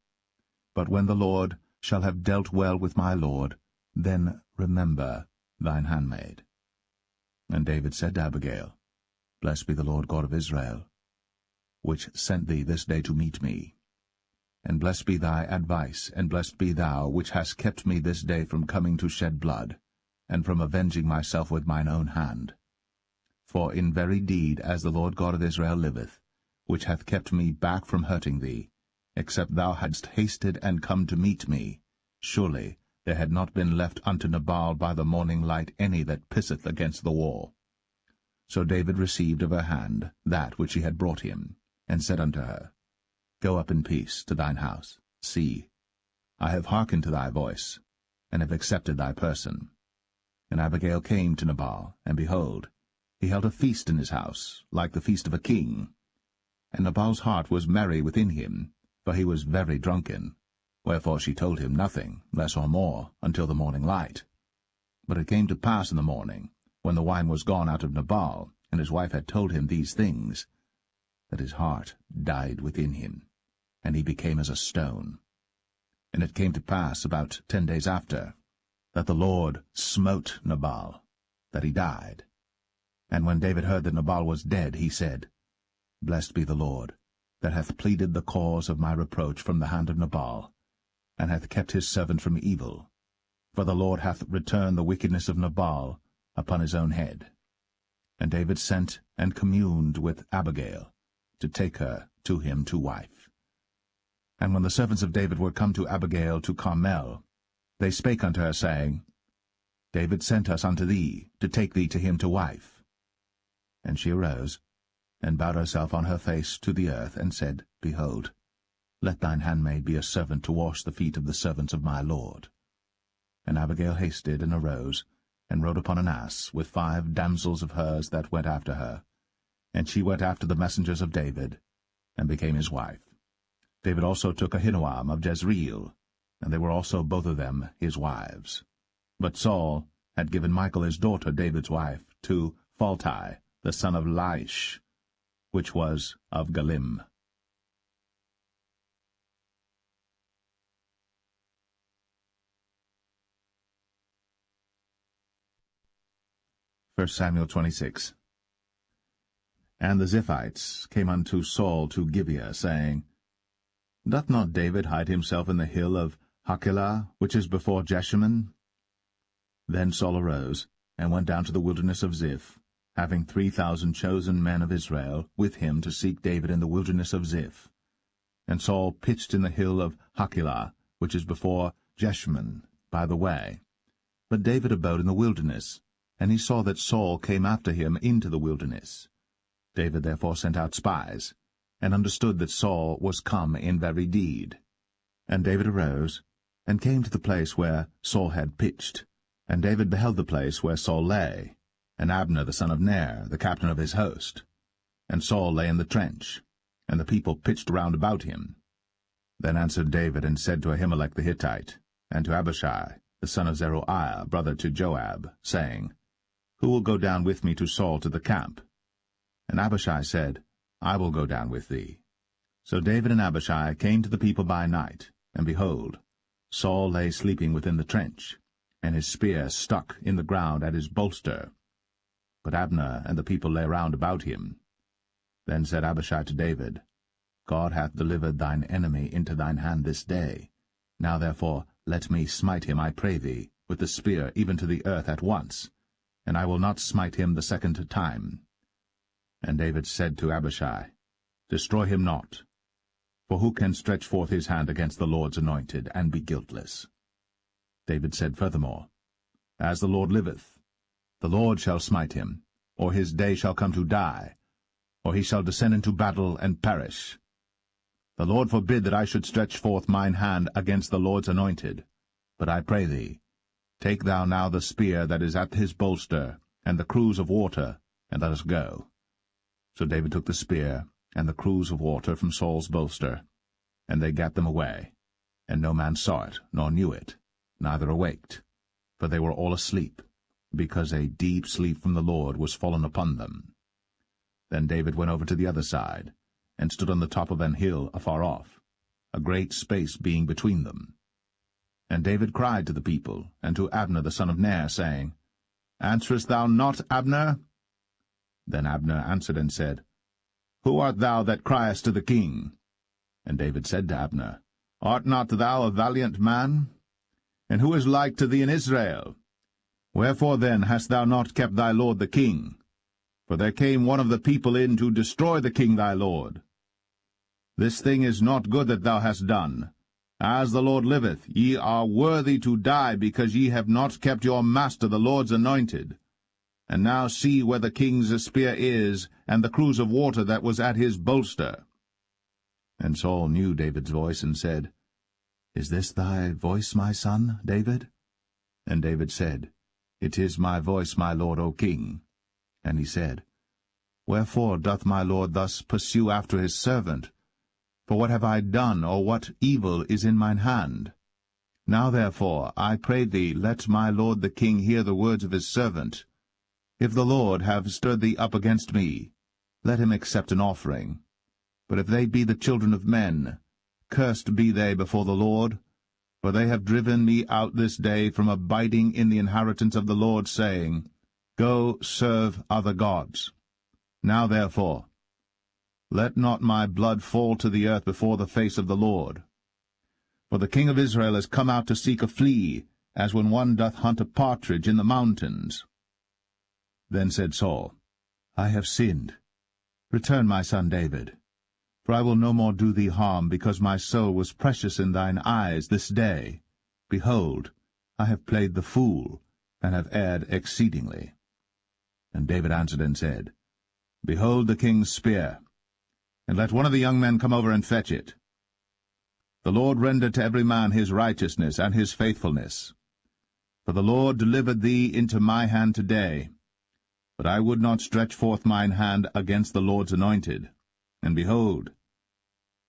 But when the Lord shall have dealt well with my lord, then remember thine handmaid. And David said to Abigail, Blessed be the Lord God of Israel, which sent thee this day to meet me. And blessed be thy advice, and blessed be thou, which hast kept me this day from coming to shed blood, and from avenging myself with mine own hand. For in very deed, as the Lord God of Israel liveth, which hath kept me back from hurting thee, except thou hadst hasted and come to meet me, surely there had not been left unto Nabal by the morning light any that pisseth against the wall. So David received of her hand that which she had brought him, and said unto her, Go up in peace to thine house. See, I have hearkened to thy voice, and have accepted thy person. And Abigail came to Nabal, and behold, he held a feast in his house, like the feast of a king. And Nabal's heart was merry within him, for he was very drunken. Wherefore she told him nothing, less or more, until the morning light. But it came to pass in the morning, when the wine was gone out of Nabal, and his wife had told him these things, that his heart died within him, and he became as a stone. And it came to pass about 10 days after, that the Lord smote Nabal, that he died. And when David heard that Nabal was dead, he said, Blessed be the Lord, that hath pleaded the cause of my reproach from the hand of Nabal, and hath kept his servant from evil. For the Lord hath returned the wickedness of Nabal upon his own head. And David sent and communed with Abigail, to take her to him to wife. And when the servants of David were come to Abigail to Carmel, they spake unto her, saying, David sent us unto thee, to take thee to him to wife. And she arose, and bowed herself on her face to the earth, and said, Behold, let thine handmaid be a servant to wash the feet of the servants of my lord. And Abigail hasted, and arose, and rode upon an ass, with 5 damsels of hers that went after her. And she went after the messengers of David, and became his wife. David also took Ahinoam of Jezreel, and they were also both of them his wives. But Saul had given Michal his daughter, David's wife, to Phalti, the son of Laish, which was of Galim. 1 Samuel 26. And the Ziphites came unto Saul to Gibeah, saying, Doth not David hide himself in the hill of Hachilah, which is before Jeshimon? Then Saul arose, and went down to the wilderness of Ziph, having 3,000 chosen men of Israel with him to seek David in the wilderness of Ziph. And Saul pitched in the hill of Hachilah, which is before Jeshimon, by the way. But David abode in the wilderness, and he saw that Saul came after him into the wilderness. David therefore sent out spies, and understood that Saul was come in very deed. And David arose, and came to the place where Saul had pitched. And David beheld the place where Saul lay, and Abner the son of Ner, the captain of his host. And Saul lay in the trench, and the people pitched round about him. Then answered David, and said to Ahimelech the Hittite, and to Abishai, the son of Zeruiah, brother to Joab, saying, Who will go down with me to Saul to the camp? And Abishai said, I will go down with thee. So David and Abishai came to the people by night, and behold, Saul lay sleeping within the trench, and his spear stuck in the ground at his bolster. But Abner and the people lay round about him. Then said Abishai to David, God hath delivered thine enemy into thine hand this day. Now therefore let me smite him, I pray thee, with the spear even to the earth at once, and I will not smite him the second time. And David said to Abishai, Destroy him not, for who can stretch forth his hand against the Lord's anointed, and be guiltless? David said furthermore, As the Lord liveth, the Lord shall smite him, or his day shall come to die, or he shall descend into battle and perish. The Lord forbid that I should stretch forth mine hand against the Lord's anointed. But I pray thee, take thou now the spear that is at his bolster, and the cruse of water, and let us go. So David took the spear and the cruse of water from Saul's bolster, and they gat them away. And no man saw it, nor knew it, neither awaked, for they were all asleep, because a deep sleep from the Lord was fallen upon them. Then David went over to the other side, and stood on the top of an hill afar off, a great space being between them. And David cried to the people, and to Abner the son of Ner, saying, Answerest thou not, Abner? Then Abner answered and said, Who art thou that criest to the king? And David said to Abner, Art not thou a valiant man? And who is like to thee in Israel? Wherefore then hast thou not kept thy lord the king? For there came one of the people in to destroy the king thy lord. This thing is not good that thou hast done. As the Lord liveth, ye are worthy to die, because ye have not kept your master the Lord's anointed. And now see where the king's spear is, and the cruse of water that was at his bolster. And Saul knew David's voice, and said, Is this thy voice, my son, David? And David said, It is my voice, my lord, O king. And he said, Wherefore doth my lord thus pursue after his servant? For what have I done, or what evil is in mine hand? Now therefore, I pray thee, let my lord the king hear the words of his servant. If the Lord have stirred thee up against me, let him accept an offering. But if they be the children of men, cursed be they before the Lord, for they have driven me out this day from abiding in the inheritance of the Lord, saying, Go serve other gods. Now therefore, let not my blood fall to the earth before the face of the Lord. For the king of Israel is come out to seek a flea, as when one doth hunt a partridge in the mountains. Then said Saul, I have sinned. Return, my son David. For I will no more do thee harm, because my soul was precious in thine eyes this day. Behold, I have played the fool, and have erred exceedingly. And David answered and said, Behold the king's spear, and let one of the young men come over and fetch it. The Lord render to every man his righteousness and his faithfulness. For the Lord delivered thee into my hand today. But I would not stretch forth mine hand against the Lord's anointed. And behold,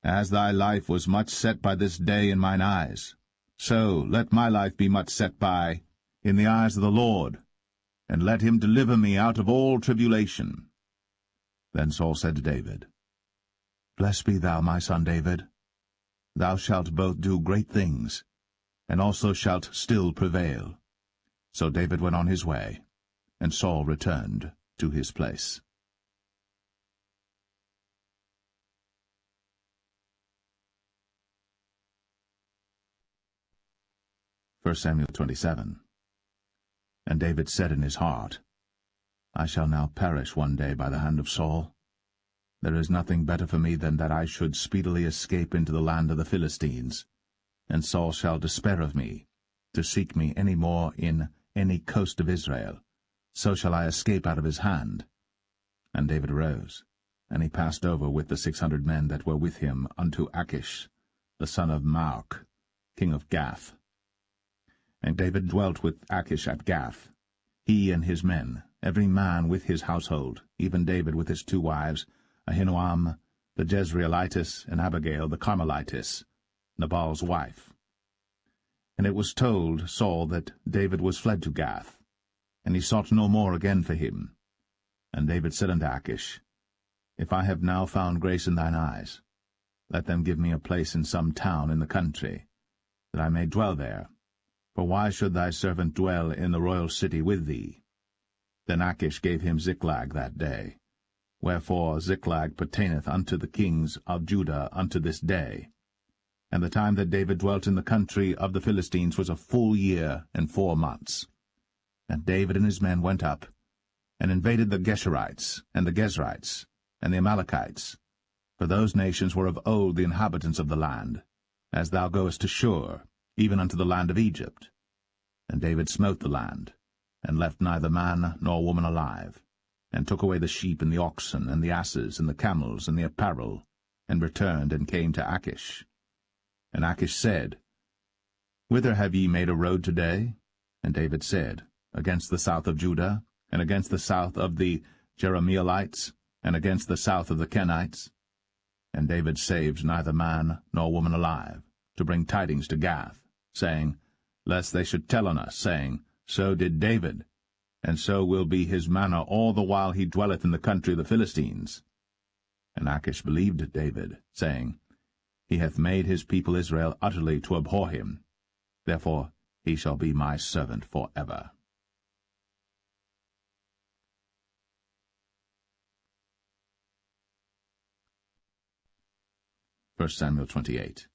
as thy life was much set by this day in mine eyes, so let my life be much set by in the eyes of the Lord, and let him deliver me out of all tribulation. Then Saul said to David, Blessed be thou, my son David. Thou shalt both do great things, and also shalt still prevail. So David went on his way, and Saul returned to his place. 1 Samuel 27. And David said in his heart, I shall now perish one day by the hand of Saul. There is nothing better for me than that I should speedily escape into the land of the Philistines, and Saul shall despair of me, to seek me any more in any coast of Israel. So shall I escape out of his hand. And David arose, and he passed over with the 600 men that were with him unto Achish, the son of Maoch, king of Gath. And David dwelt with Achish at Gath, he and his men, every man with his household, even David with his 2 wives, Ahinoam the Jezreelitess, and Abigail the Carmelitess, Nabal's wife. And it was told Saul that David was fled to Gath, and he sought no more again for him. And David said unto Achish, If I have now found grace in thine eyes, let them give me a place in some town in the country, that I may dwell there. For why should thy servant dwell in the royal city with thee? Then Achish gave him Ziklag that day. Wherefore Ziklag pertaineth unto the kings of Judah unto this day. And the time that David dwelt in the country of the Philistines was a full year and 4 months. And David and his men went up, and invaded the Geshurites, and the Gezrites, and the Amalekites, for those nations were of old the inhabitants of the land, as thou goest to Shur, even unto the land of Egypt. And David smote the land, and left neither man nor woman alive, and took away the sheep and the oxen, and the asses, and the camels, and the apparel, and returned and came to Achish. And Achish said, Whither have ye made a road today? And David said, Against the south of Judah, and against the south of the Jerahmeelites, and against the south of the Kenites. And David saved neither man nor woman alive, to bring tidings to Gath, saying, Lest they should tell on us, saying, So did David, and so will be his manner all the while he dwelleth in the country of the Philistines. And Achish believed David, saying, He hath made his people Israel utterly to abhor him. Therefore he shall be my servant for ever. 1 Samuel 28.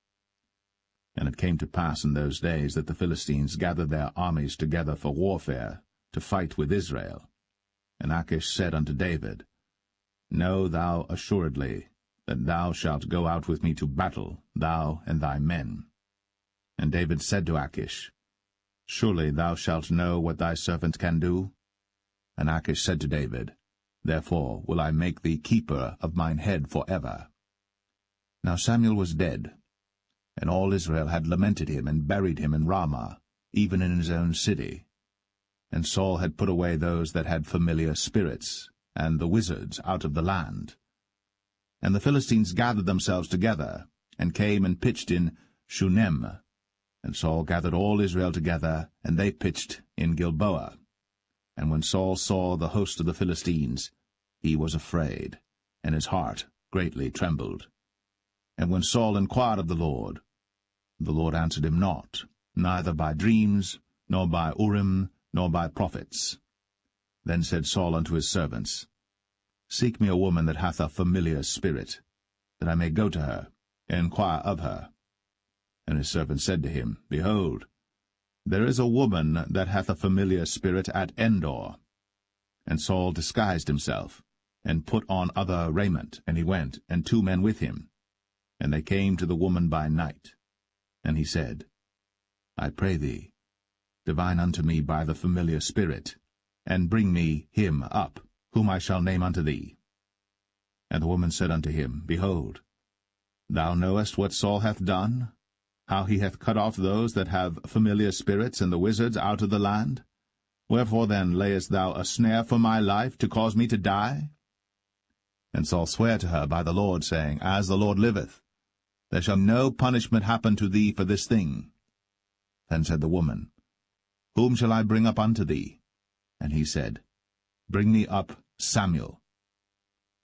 And it came to pass in those days that the Philistines gathered their armies together for warfare, to fight with Israel. And Achish said unto David, Know thou assuredly that thou shalt go out with me to battle, thou and thy men. And David said to Achish, Surely thou shalt know what thy servant can do? And Achish said to David, Therefore will I make thee keeper of mine head for ever. Now Samuel was dead, and all Israel had lamented him, and buried him in Ramah, even in his own city. And Saul had put away those that had familiar spirits, and the wizards out of the land. And the Philistines gathered themselves together, and came and pitched in Shunem. And Saul gathered all Israel together, and they pitched in Gilboa. And when Saul saw the host of the Philistines, he was afraid, and his heart greatly trembled. And when Saul inquired of the Lord answered him not, neither by dreams, nor by Urim, nor by prophets. Then said Saul unto his servants, Seek me a woman that hath a familiar spirit, that I may go to her, and inquire of her. And his servants said to him, Behold, there is a woman that hath a familiar spirit at Endor. And Saul disguised himself, and put on other raiment, and he went, and 2 men with him. And they came to the woman by night. And he said, I pray thee, divine unto me by the familiar spirit, and bring me him up, whom I shall name unto thee. And the woman said unto him, Behold, thou knowest what Saul hath done, how he hath cut off those that have familiar spirits and the wizards out of the land? Wherefore then layest thou a snare for my life, to cause me to die? And Saul sware to her by the Lord, saying, As the Lord liveth, there shall no punishment happen to thee for this thing. Then said the woman, Whom shall I bring up unto thee? And he said, Bring me up Samuel.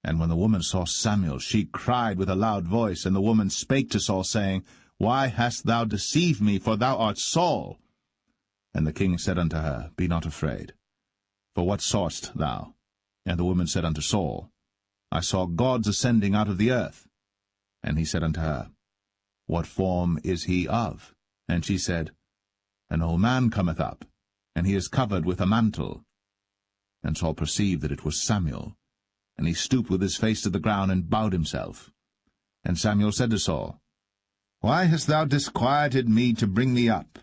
And when the woman saw Samuel, she cried with a loud voice, and the woman spake to Saul, saying, Why hast thou deceived me, for thou art Saul? And the king said unto her, Be not afraid. For what sawest thou? And the woman said unto Saul, I saw gods ascending out of the earth. And he said unto her, What form is he of? And she said, An old man cometh up, and he is covered with a mantle. And Saul perceived that it was Samuel, and he stooped with his face to the ground, and bowed himself. And Samuel said to Saul, Why hast thou disquieted me to bring me up?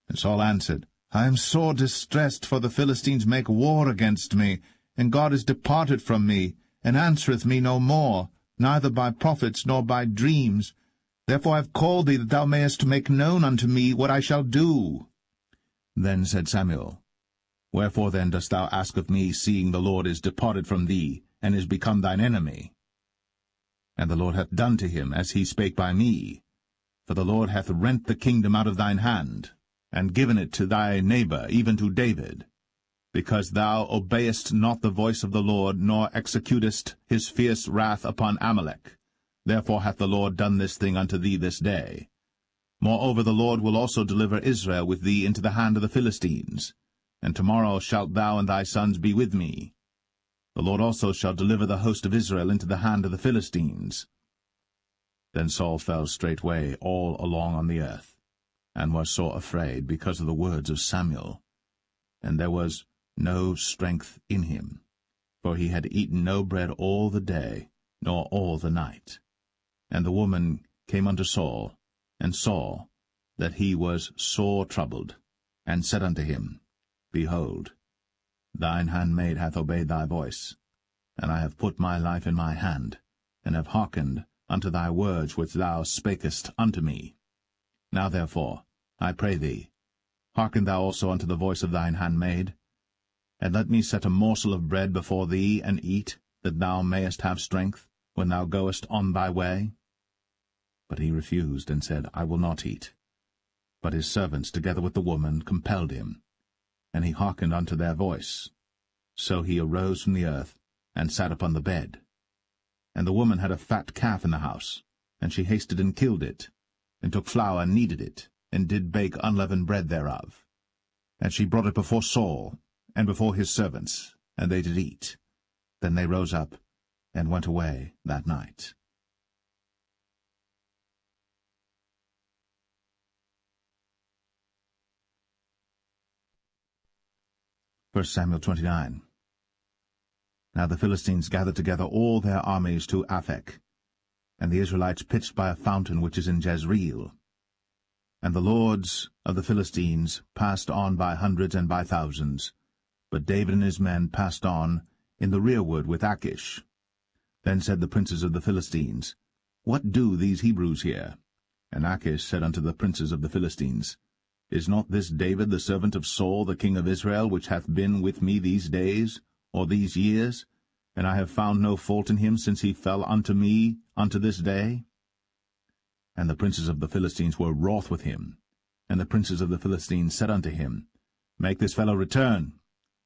And Saul answered, I am sore distressed, for the Philistines make war against me, and God is departed from me, and answereth me no more, neither by prophets nor by dreams. Therefore I have called thee, that thou mayest make known unto me what I shall do. Then said Samuel, Wherefore then dost thou ask of me, seeing the Lord is departed from thee, and is become thine enemy? And the Lord hath done to him as he spake by me. For the Lord hath rent the kingdom out of thine hand, and given it to thy neighbor, even to David, because thou obeyest not the voice of the Lord, nor executest his fierce wrath upon Amalek. Therefore hath the Lord done this thing unto thee this day. Moreover the Lord will also deliver Israel with thee into the hand of the Philistines, and tomorrow shalt thou and thy sons be with me. The Lord also shall deliver the host of Israel into the hand of the Philistines. Then Saul fell straightway all along on the earth, and was sore afraid because of the words of Samuel. And there was no strength in him, for he had eaten no bread all the day, nor all the night. And the woman came unto Saul, and saw that he was sore troubled, and said unto him, Behold, thine handmaid hath obeyed thy voice, and I have put my life in my hand, and have hearkened unto thy words which thou spakest unto me. Now therefore, I pray thee, hearken thou also unto the voice of thine handmaid, and let me set a morsel of bread before thee, and eat, that thou mayest have strength, when thou goest on thy way. But he refused, and said, I will not eat. But his servants, together with the woman, compelled him, and he hearkened unto their voice. So he arose from the earth, and sat upon the bed. And the woman had a fat calf in the house, and she hasted and killed it, and took flour and kneaded it, and did bake unleavened bread thereof. And she brought it before Saul, and before his servants, and they did eat. Then they rose up, and went away that night. 1 Samuel 29. Now the Philistines gathered together all their armies to Aphek, and the Israelites pitched by a fountain which is in Jezreel. And the lords of the Philistines passed on by hundreds and by thousands, but David and his men passed on in the rearward with Achish. Then said the princes of the Philistines, What do these Hebrews here? And Achish said unto the princes of the Philistines, Is not this David the servant of Saul the king of Israel, which hath been with me these days, or these years? And I have found no fault in him since he fell unto me unto this day. And the princes of the Philistines were wroth with him. And the princes of the Philistines said unto him, Make this fellow return,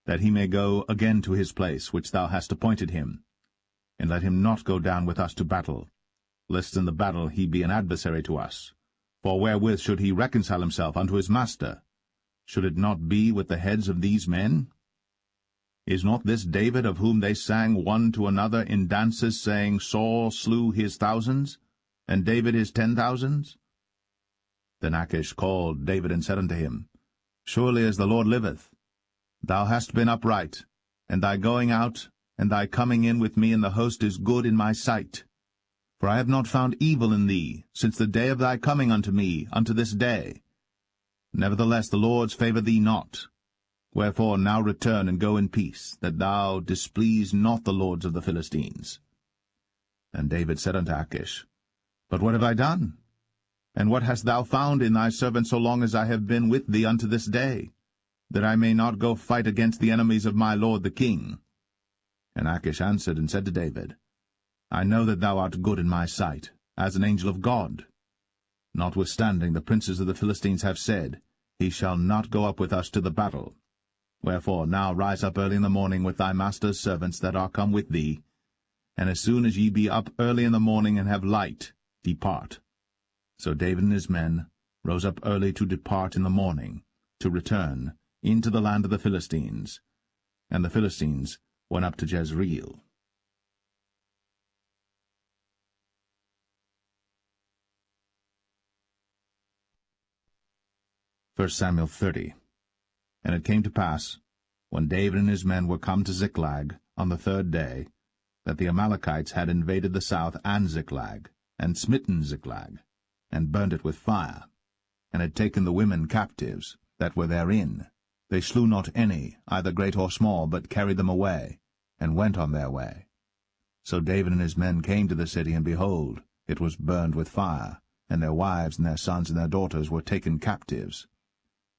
that he may go again to his place, which thou hast appointed him. And let him not go down with us to battle, lest in the battle he be an adversary to us. For wherewith should he reconcile himself unto his master? Should it not be with the heads of these men? Is not this David, of whom they sang one to another in dances, saying, Saul slew his thousands, and David his 10,000s? Then Achish called David and said unto him, Surely as the Lord liveth, thou hast been upright, and thy going out and thy coming in with me in the host is good in my sight. For I have not found evil in thee since the day of thy coming unto me unto this day. Nevertheless the Lord's favour thee not. Wherefore now return and go in peace, that thou displease not the lords of the Philistines. And David said unto Achish, But what have I done? And what hast thou found in thy servant so long as I have been with thee unto this day, that I may not go fight against the enemies of my lord the king? And Achish answered and said to David, I know that thou art good in my sight, as an angel of God. Notwithstanding the princes of the Philistines have said, He shall not go up with us to the battle. Wherefore now rise up early in the morning with thy master's servants that are come with thee, and as soon as ye be up early in the morning and have light, depart. So David and his men rose up early to depart in the morning, to return into the land of the Philistines. And the Philistines went up to Jezreel. 1 Samuel 30. And it came to pass, when David and his men were come to Ziklag on the 3rd day, that the Amalekites had invaded the south and Ziklag, and smitten Ziklag, and burnt it with fire, and had taken the women captives that were therein. They slew not any, either great or small, but carried them away, and went on their way. So David and his men came to the city, and behold, it was burned with fire, and their wives and their sons and their daughters were taken captives.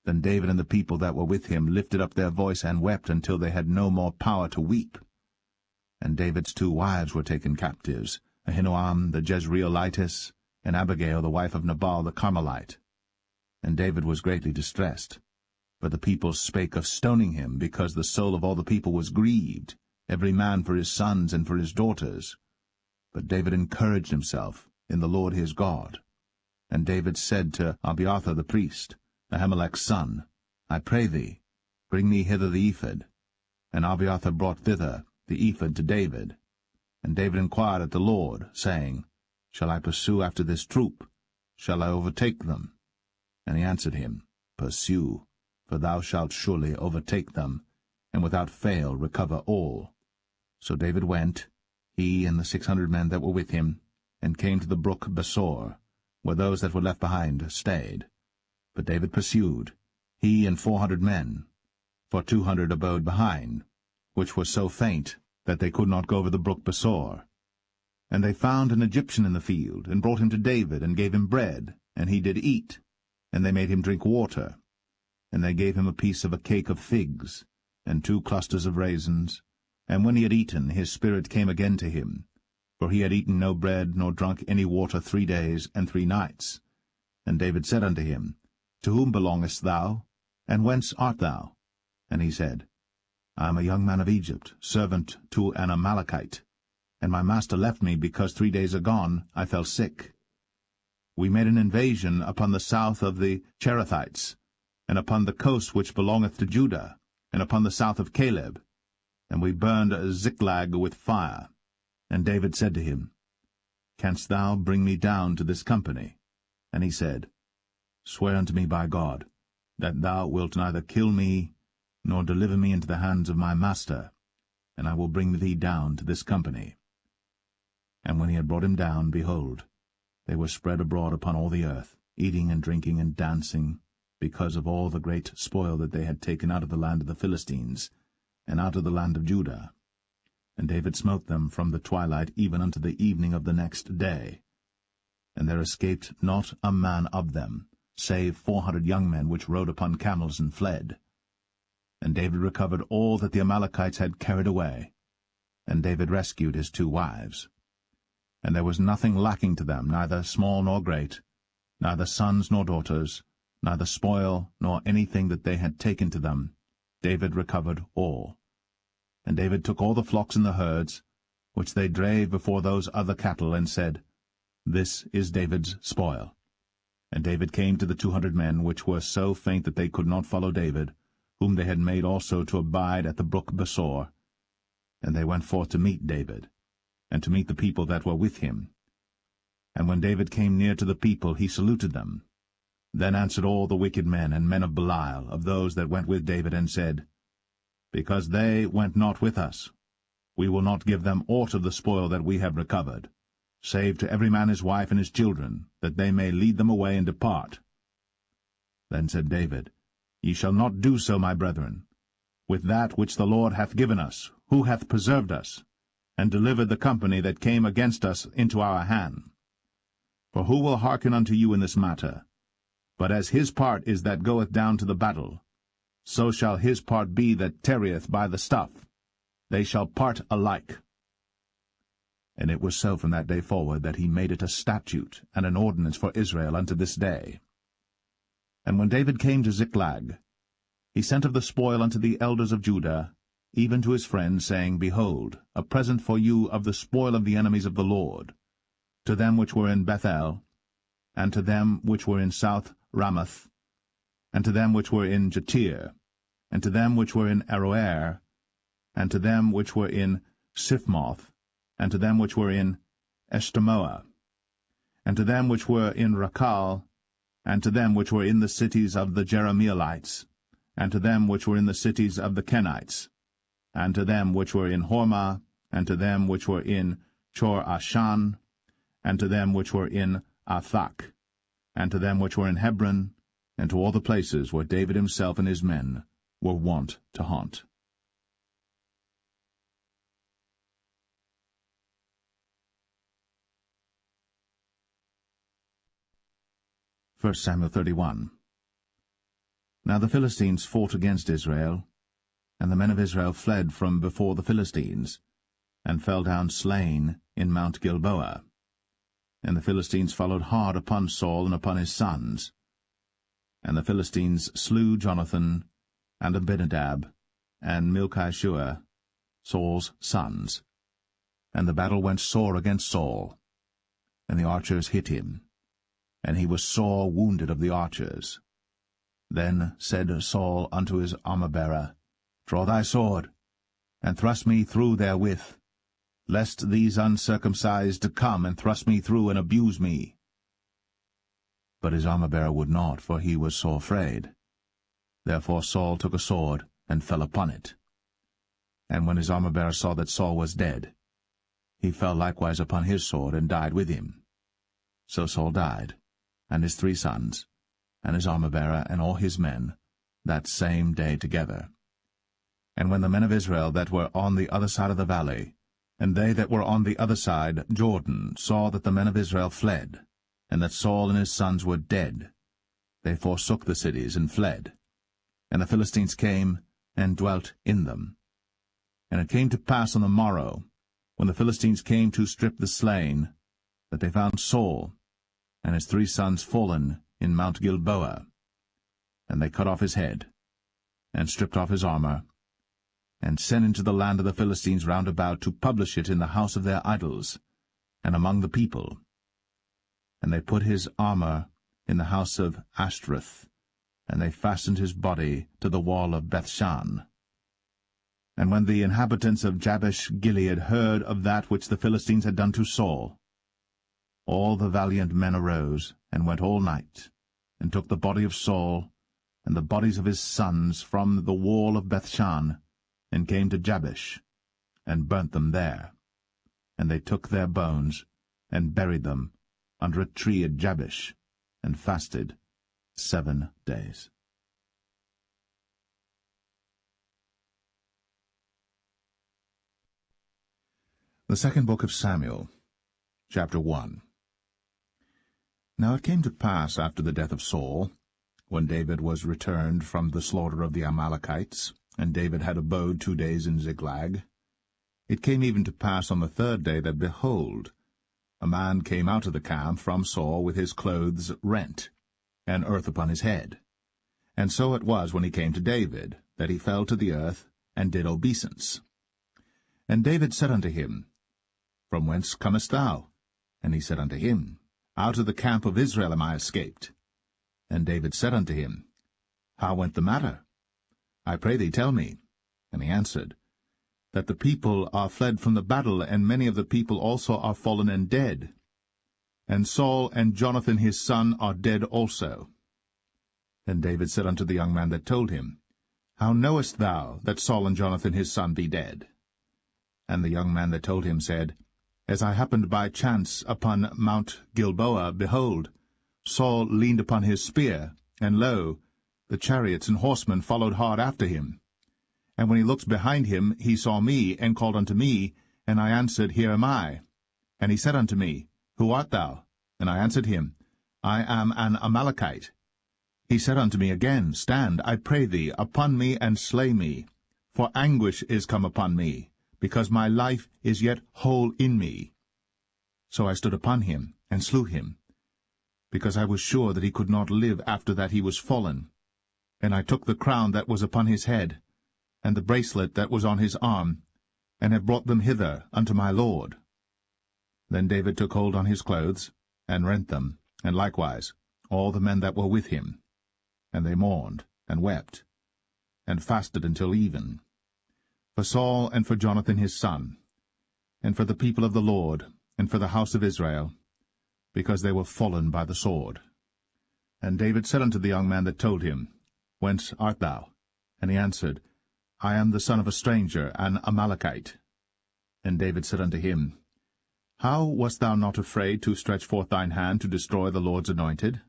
Then David and the people that were with him lifted up their voice and wept until they had no more power to weep. And David's 2 wives were taken captives, Ahinoam the Jezreelitess, and Abigail the wife of Nabal the Carmelite. And David was greatly distressed. For the people spake of stoning him, because the soul of all the people was grieved, every man for his sons and for his daughters. But David encouraged himself in the Lord his God. And David said to Abiathar the priest, Ahimelech's son, I pray thee, bring me hither the ephod. And Abiathar brought thither the ephod to David. And David inquired at the Lord, saying, Shall I pursue after this troop? Shall I overtake them? And he answered him, Pursue, for thou shalt surely overtake them, and without fail recover all. So David went, he and the 600 men that were with him, and came to the brook Besor, where those that were left behind stayed. But David pursued, he and 400 men, for 200 abode behind, which were so faint that they could not go over the brook Besor. And they found an Egyptian in the field, and brought him to David, and gave him bread, and he did eat, and they made him drink water. And they gave him a piece of a cake of figs, and 2 clusters of raisins. And when he had eaten, his spirit came again to him, for he had eaten no bread, nor drunk any water 3 days and 3 nights. And David said unto him, To whom belongest thou, and whence art thou? And he said, I am a young man of Egypt, servant to an Amalekite, and my master left me, because 3 days agone I fell sick. We made an invasion upon the south of the Cherethites, and upon the coast which belongeth to Judah, and upon the south of Caleb, and we burned Ziklag with fire. And David said to him, Canst thou bring me down to this company? And he said, Swear unto me by God, that thou wilt neither kill me, nor deliver me into the hands of my master, and I will bring thee down to this company. And when he had brought him down, behold, they were spread abroad upon all the earth, eating and drinking and dancing, because of all the great spoil that they had taken out of the land of the Philistines, and out of the land of Judah. And David smote them from the twilight even unto the evening of the next day. And there escaped not a man of them, save 400 young men which rode upon camels and fled. And David recovered all that the Amalekites had carried away. And David rescued his 2 wives. and there was nothing lacking to them, neither small nor great, neither sons nor daughters, neither spoil nor anything that they had taken to them. David recovered all. And David took all the flocks and the herds, which they drave before those other cattle, and said, This is David's spoil. And David came to the 200 men, which were so faint that they could not follow David, whom they had made also to abide at the brook Besor. And they went forth to meet David, and to meet the people that were with him. And when David came near to the people, he saluted them. Then answered all the wicked men and men of Belial, of those that went with David, and said, Because they went not with us, we will not give them aught of the spoil that we have recovered, save to every man his wife and his children, that they may lead them away and depart. Then said David, Ye shall not do so, my brethren, with that which the Lord hath given us, who hath preserved us, and delivered the company that came against us into our hand. For who will hearken unto you in this matter? But as his part is that goeth down to the battle, so shall his part be that tarrieth by the stuff. They shall part alike. And it was so from that day forward that he made it a statute and an ordinance for Israel unto this day. And when David came to Ziklag, he sent of the spoil unto the elders of Judah, even to his friends, saying, Behold, a present for you of the spoil of the enemies of the Lord, to them which were in Bethel, and to them which were in South Ramoth, and to them which were in Jatir, and to them which were in Aroer, and to them which were in Siphmoth, and to them which were in Eshtemoa, and to them which were in Rakal, and to them which were in the cities of the Jerahmeelites, and to them which were in the cities of the Kenites, and to them which were in Hormah, and to them which were in Chor-Ashan, and to them which were in Athak, and to them which were in Hebron, and to all the places where David himself and his men were wont to haunt. 1 Samuel 31. Now the Philistines fought against Israel, and the men of Israel fled from before the Philistines, and fell down slain in Mount Gilboa. And the Philistines followed hard upon Saul and upon his sons. And the Philistines slew Jonathan, and Abinadab, and Malchishua, Saul's sons. And the battle went sore against Saul, and the archers hit him, and he was sore wounded of the archers. Then said Saul unto his armor-bearer, Draw thy sword, and thrust me through therewith, lest these uncircumcised come and thrust me through and abuse me. But his armor-bearer would not, for he was sore afraid. Therefore Saul took a sword, and fell upon it. And when his armor-bearer saw that Saul was dead, he fell likewise upon his sword, and died with him. So Saul died, and his 3 sons, and his armor-bearer, and all his men, that same day together. And when the men of Israel that were on the other side of the valley, and they that were on the other side, Jordan, saw that the men of Israel fled, and that Saul and his sons were dead, they forsook the cities and fled. And the Philistines came and dwelt in them. And it came to pass on the morrow, when the Philistines came to strip the slain, that they found Saul and his 3 sons fallen in Mount Gilboa. And they cut off his head, and stripped off his armor, and sent into the land of the Philistines round about to publish it in the house of their idols, and among the people. And they put his armor in the house of Ashtoreth, and they fastened his body to the wall of Bethshan. And when the inhabitants of Jabesh-Gilead heard of that which the Philistines had done to Saul, all the valiant men arose, and went all night, and took the body of Saul, and the bodies of his sons from the wall of Bethshan, and came to Jabesh, and burnt them there. And they took their bones, and buried them under a tree at Jabesh, and fasted 7 days. The second book of Samuel, chapter 1. Now it came to pass after the death of Saul, when David was returned from the slaughter of the Amalekites, and David had abode 2 days in Ziklag, it came even to pass on the 3rd day that, behold, a man came out of the camp from Saul with his clothes rent, and earth upon his head. And so it was when he came to David, that he fell to the earth, and did obeisance. And David said unto him, From whence comest thou? And he said unto him, Out of the camp of Israel am I escaped. And David said unto him, How went the matter? I pray thee, tell me. And he answered, That the people are fled from the battle, and many of the people also are fallen and dead. And Saul and Jonathan his son are dead also. Then David said unto the young man that told him, How knowest thou that Saul and Jonathan his son be dead? And the young man that told him said, As I happened by chance upon Mount Gilboa, behold, Saul leaned upon his spear, and lo, the chariots and horsemen followed hard after him. And when he looked behind him, he saw me, and called unto me, and I answered, Here am I. And he said unto me, Who art thou? And I answered him, I am an Amalekite. He said unto me again, Stand, I pray thee, upon me, and slay me. For anguish is come upon me, because my life is yet whole in me. So I stood upon him, and slew him, because I was sure that he could not live after that he was fallen. And I took the crown that was upon his head, and the bracelet that was on his arm, and have brought them hither unto my lord. Then David took hold on his clothes, and rent them, and likewise all the men that were with him. And they mourned, and wept, and fasted until even, for Saul and for Jonathan his son, and for the people of the Lord, and for the house of Israel, because they were fallen by the sword. And David said unto the young man that told him, Whence art thou? And he answered, I am the son of a stranger, an Amalekite. And David said unto him, How wast thou not afraid to stretch forth thine hand to destroy the Lord's anointed?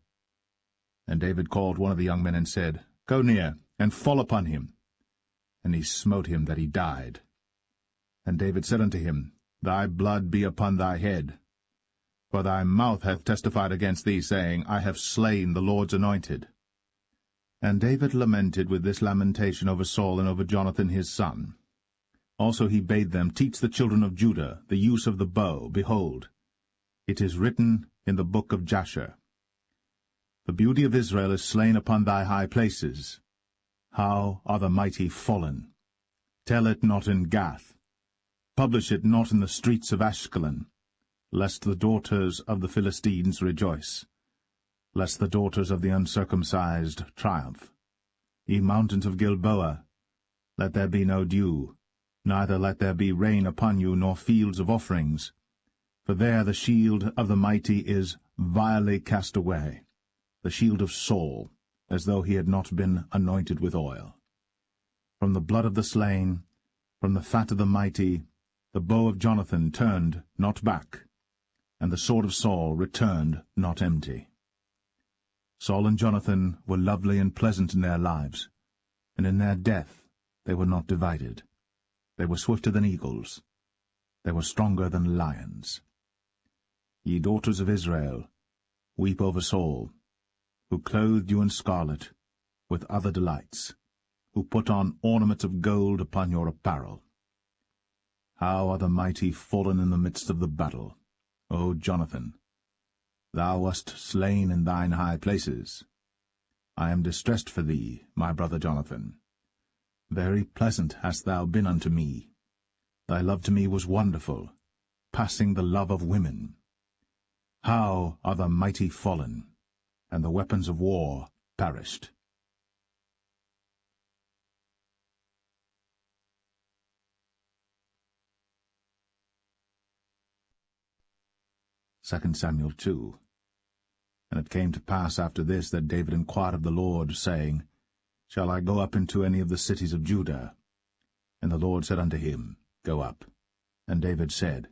And David called one of the young men and said, Go near, and fall upon him. And he smote him that he died. And David said unto him, Thy blood be upon thy head. For thy mouth hath testified against thee, saying, I have slain the Lord's anointed. And David lamented with this lamentation over Saul and over Jonathan his son. Also he bade them teach the children of Judah the use of the bow. Behold, it is written in the book of Jasher, The beauty of Israel is slain upon thy high places. How are the mighty fallen! Tell it not in Gath. Publish it not in the streets of Ashkelon, lest the daughters of the Philistines rejoice, lest the daughters of the uncircumcised triumph. Ye mountains of Gilboa, let there be no dew, neither let there be rain upon you, nor fields of offerings. For there the shield of the mighty is vilely cast away, the shield of Saul, as though he had not been anointed with oil. From the blood of the slain, from the fat of the mighty, the bow of Jonathan turned not back, and the sword of Saul returned not empty. Saul and Jonathan were lovely and pleasant in their lives, and in their death they were not divided. They were swifter than eagles. They were stronger than lions. Ye daughters of Israel, weep over Saul, who clothed you in scarlet, with other delights, who put on ornaments of gold upon your apparel. How are the mighty fallen in the midst of the battle, O Jonathan! Thou wast slain in thine high places. I am distressed for thee, my brother Jonathan. Very pleasant hast thou been unto me. Thy love to me was wonderful, passing the love of women. How are the mighty fallen, and the weapons of war perished! 2 Samuel 2. And it came to pass after this that David inquired of the Lord, saying, Shall I go up into any of the cities of Judah? And the Lord said unto him, Go up. And David said,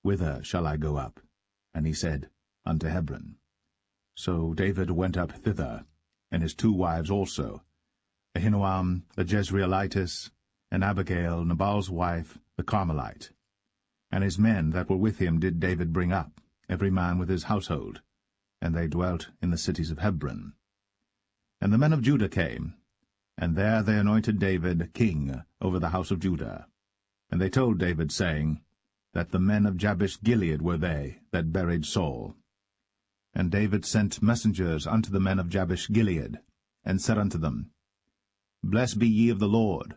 Whither shall I go up? And he said, Unto Hebron. So David went up thither, and his 2 wives also, Ahinoam the Jezreelitess, and Abigail Nabal's wife, the Carmelite. And his men that were with him did David bring up, every man with his household, and they dwelt in the cities of Hebron. And the men of Judah came, and there they anointed David king over the house of Judah. And they told David, saying, that the men of Jabesh-Gilead were they that buried Saul. And David sent messengers unto the men of Jabesh-Gilead, and said unto them, Blessed be ye of the Lord,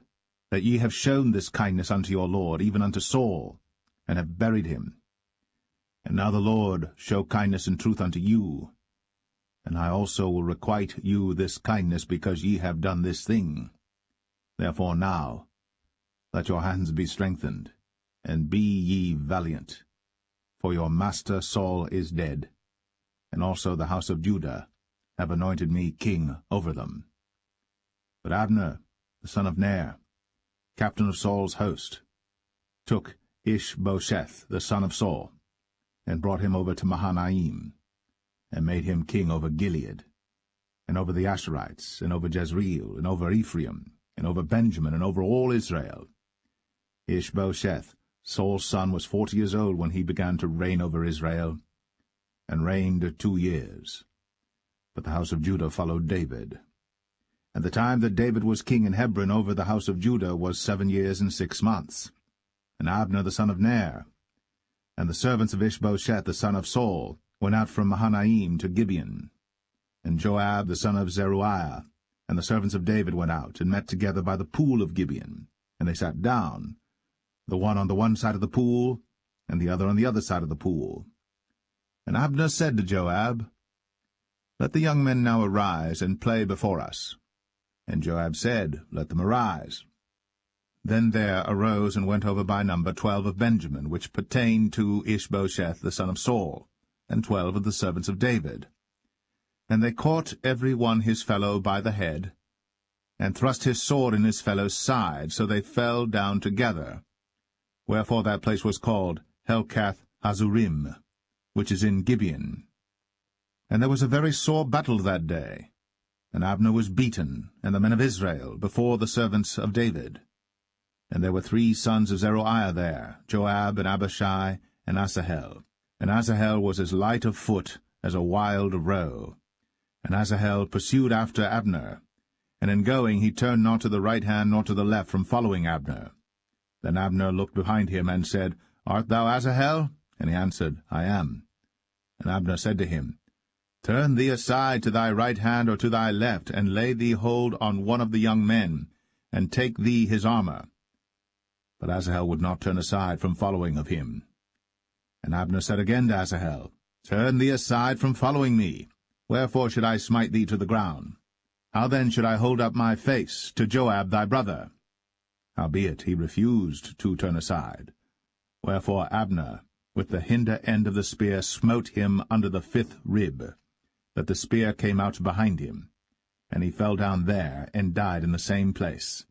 that ye have shown this kindness unto your lord, even unto Saul, and have buried him. And now the Lord show kindness and truth unto you, and I also will requite you this kindness, because ye have done this thing. Therefore now let your hands be strengthened, and be ye valiant. For your master Saul is dead, and also the house of Judah have anointed me king over them. But Abner, the son of Ner, captain of Saul's host, took Ishbosheth, the son of Saul, and brought him over to Mahanaim, and made him king over Gilead, and over the Asherites, and over Jezreel, and over Ephraim, and over Benjamin, and over all Israel. Ishbosheth, Saul's son, was 40 years old when he began to reign over Israel, and reigned 2 years. But the house of Judah followed David. And the time that David was king in Hebron over the house of Judah was 7 years and 6 months. And Abner the son of Ner, and the servants of Ishbosheth the son of Saul, went out from Mahanaim to Gibeon. And Joab the son of Zeruiah, and the servants of David went out, and met together by the pool of Gibeon. And they sat down, the one on the one side of the pool, and the other on the other side of the pool. And Abner said to Joab, Let the young men now arise, and play before us. And Joab said, Let them arise. Then there arose and went over by number 12 of Benjamin, which pertained to Ishbosheth the son of Saul, and 12 of the servants of David. And they caught every one his fellow by the head, and thrust his sword in his fellow's side, so they fell down together. Wherefore that place was called Helkath Hazurim, which is in Gibeon. And there was a very sore battle that day, and Abner was beaten, and the men of Israel, before the servants of David. And there were 3 sons of Zeruiah there, Joab, and Abishai, and Asahel. And Asahel was as light of foot as a wild roe. And Asahel pursued after Abner, and in going he turned not to the right hand nor to the left from following Abner. Then Abner looked behind him, and said, Art thou Asahel? And he answered, I am. And Abner said to him, Turn thee aside to thy right hand or to thy left, and lay thee hold on one of the young men, and take thee his armor. But Asahel would not turn aside from following of him. And Abner said again to Asahel, Turn thee aside from following me. Wherefore should I smite thee to the ground? How then should I hold up my face to Joab thy brother? Howbeit he refused to turn aside. Wherefore Abner, with the hinder end of the spear, smote him under the 5th rib, that the spear came out behind him. And he fell down there, and died in the same place.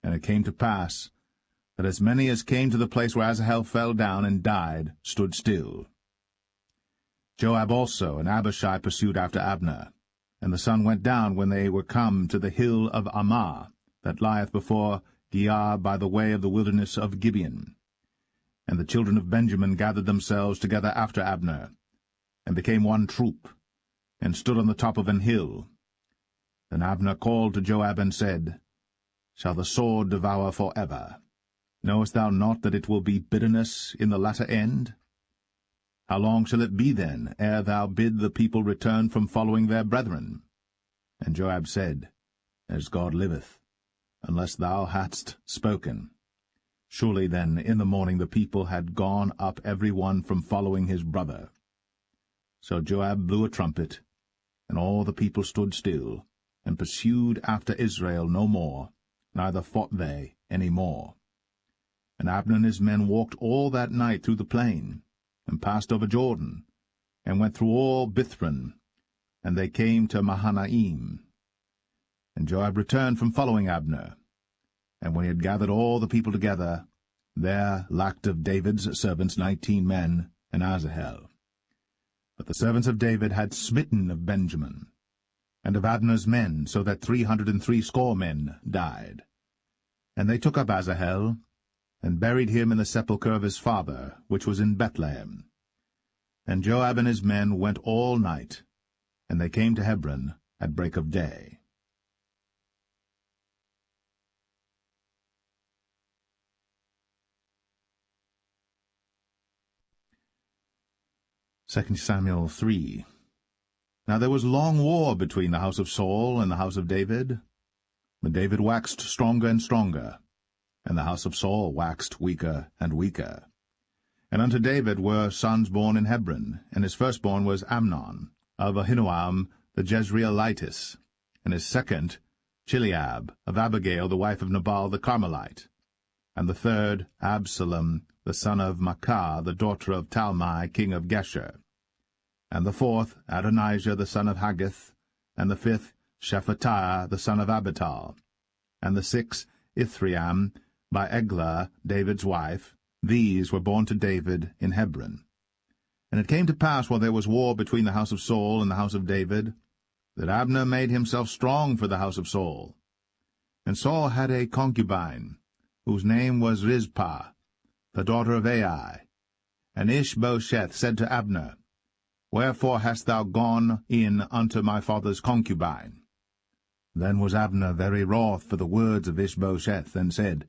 And it came to pass, that as many as came to the place where Asahel fell down and died stood still. Joab also and Abishai pursued after Abner. And the sun went down when they were come to the hill of Ammah, that lieth before Giah by the way of the wilderness of Gibeon. And the children of Benjamin gathered themselves together after Abner, and became one troop, and stood on the top of an hill. Then Abner called to Joab and said, Shall the sword devour for ever? Knowest thou not that it will be bitterness in the latter end? How long shall it be then, ere thou bid the people return from following their brethren? And Joab said, As God liveth, unless thou hadst spoken. Surely then in the morning the people had gone up every one from following his brother. So Joab blew a trumpet, and all the people stood still, and pursued after Israel no more, neither fought they any more. And Abner and his men walked all that night through the plain, and passed over Jordan, and went through all Bithron, and they came to Mahanaim. And Joab returned from following Abner. And when he had gathered all the people together, there lacked of David's servants 19 men, and Asahel. But the servants of David had smitten of Benjamin, and of Abner's men, so that 360 men died. And they took up Asahel, and buried him in the sepulchre of his father, which was in Bethlehem. And Joab and his men went all night, and they came to Hebron at break of day. 2 Samuel 3. Now there was long war between the house of Saul and the house of David. But David waxed stronger and stronger, and the house of Saul waxed weaker and weaker. And unto David were sons born in Hebron, and his firstborn was Amnon, of Ahinoam the Jezreelitess, and his second Chileab, of Abigail the wife of Nabal the Carmelite, and the third Absalom the son of Maacah the daughter of Talmai king of Geshur, and the fourth Adonijah the son of Haggith, and the fifth Shephatiah the son of Abital, and the sixth Ithream by Eglah David's wife. These were born to David in Hebron. And it came to pass, while there was war between the house of Saul and the house of David, that Abner made himself strong for the house of Saul. And Saul had a concubine, whose name was Rizpah, the daughter of Ai. And Ishbosheth said to Abner, Wherefore hast thou gone in unto my father's concubine? Then was Abner very wroth for the words of Ishbosheth, and said,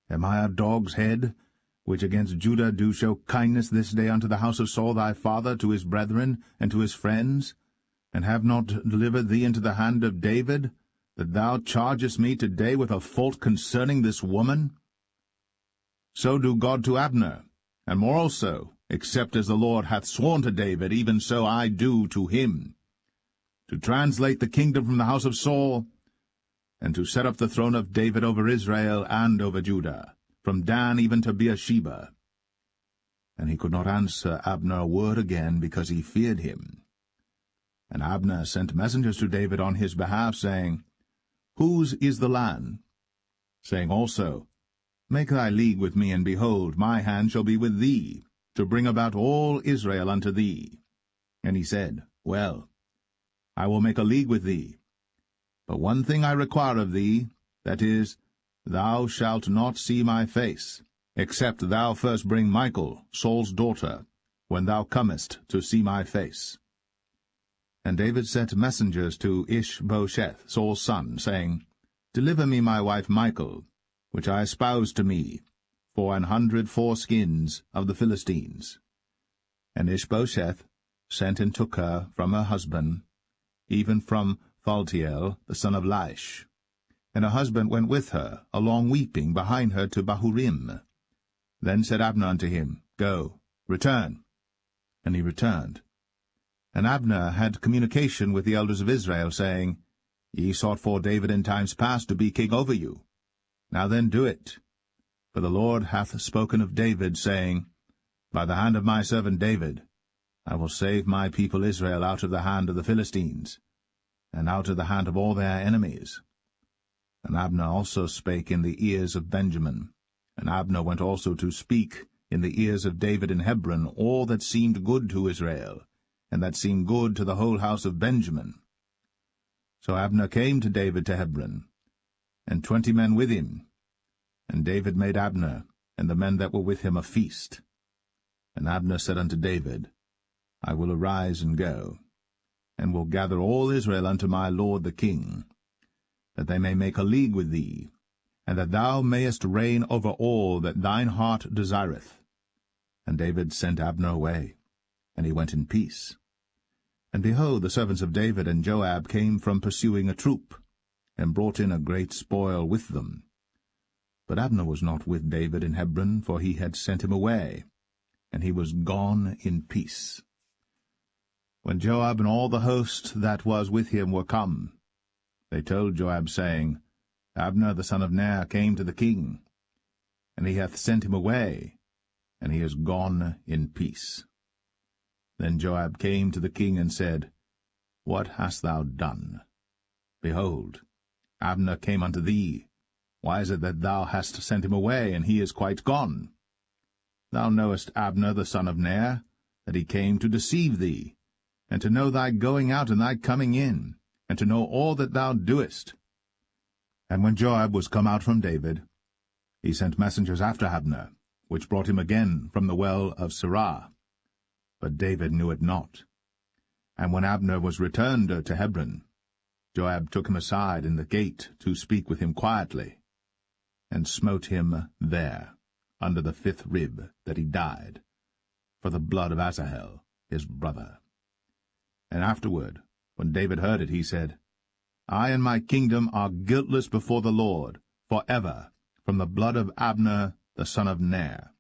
Am I a dog's head, which against Judah do show kindness this day unto the house of Saul thy father, to his brethren, and to his friends, and have not delivered thee into the hand of David, that thou chargest me today with a fault concerning this woman? So do God to Abner, and more also, except as the Lord hath sworn to David, even so I do to him, to translate the kingdom from the house of Saul, and to set up the throne of David over Israel and over Judah, from Dan even to Beersheba. And he could not answer Abner a word again, because he feared him. And Abner sent messengers to David on his behalf, saying, Whose is the land? Saying also, Make thy league with me, and behold, my hand shall be with thee, to bring about all Israel unto thee. And he said, Well, I will make a league with thee. But one thing I require of thee, that is, thou shalt not see my face, except thou first bring Michal, Saul's daughter, when thou comest to see my face. And David sent messengers to Ishbosheth, Saul's son, saying, Deliver me my wife Michal, which I espoused to me, for 100 foreskins of the Philistines. And Ishbosheth sent and took her from her husband, even from Phaltiel, the son of Laish. And her husband went with her, along weeping, behind her to Bahurim. Then said Abner unto him, Go, return. And he returned. And Abner had communication with the elders of Israel, saying, Ye sought for David in times past to be king over you. Now then do it. For the Lord hath spoken of David, saying, By the hand of my servant David I will save my people Israel out of the hand of the Philistines, and out of the hand of all their enemies. And Abner also spake in the ears of Benjamin. And Abner went also to speak in the ears of David in Hebron all that seemed good to Israel, and that seemed good to the whole house of Benjamin. So Abner came to David to Hebron, and 20 men with him. And David made Abner and the men that were with him a feast. And Abner said unto David, I will arise and go, and will gather all Israel unto my lord the king, that they may make a league with thee, and that thou mayest reign over all that thine heart desireth. And David sent Abner away, and he went in peace. And behold, the servants of David and Joab came from pursuing a troop, and brought in a great spoil with them. But Abner was not with David in Hebron, for he had sent him away, and he was gone in peace. When Joab and all the host that was with him were come, they told Joab, saying, Abner the son of Ner came to the king, and he hath sent him away, and he is gone in peace. Then Joab came to the king and said, What hast thou done? Behold, Abner came unto thee. Why is it that thou hast sent him away, and he is quite gone? Thou knowest Abner the son of Ner, that he came to deceive thee, and to know thy going out and thy coming in, and to know all that thou doest. And when Joab was come out from David, he sent messengers after Abner, which brought him again from the well of Sirah. But David knew it not. And when Abner was returned to Hebron, Joab took him aside in the gate to speak with him quietly, and smote him there, under the 5th rib, that he died, for the blood of Asahel, his brother. And afterward, when David heard it, he said, I and my kingdom are guiltless before the Lord, forever, from the blood of Abner the son of Ner.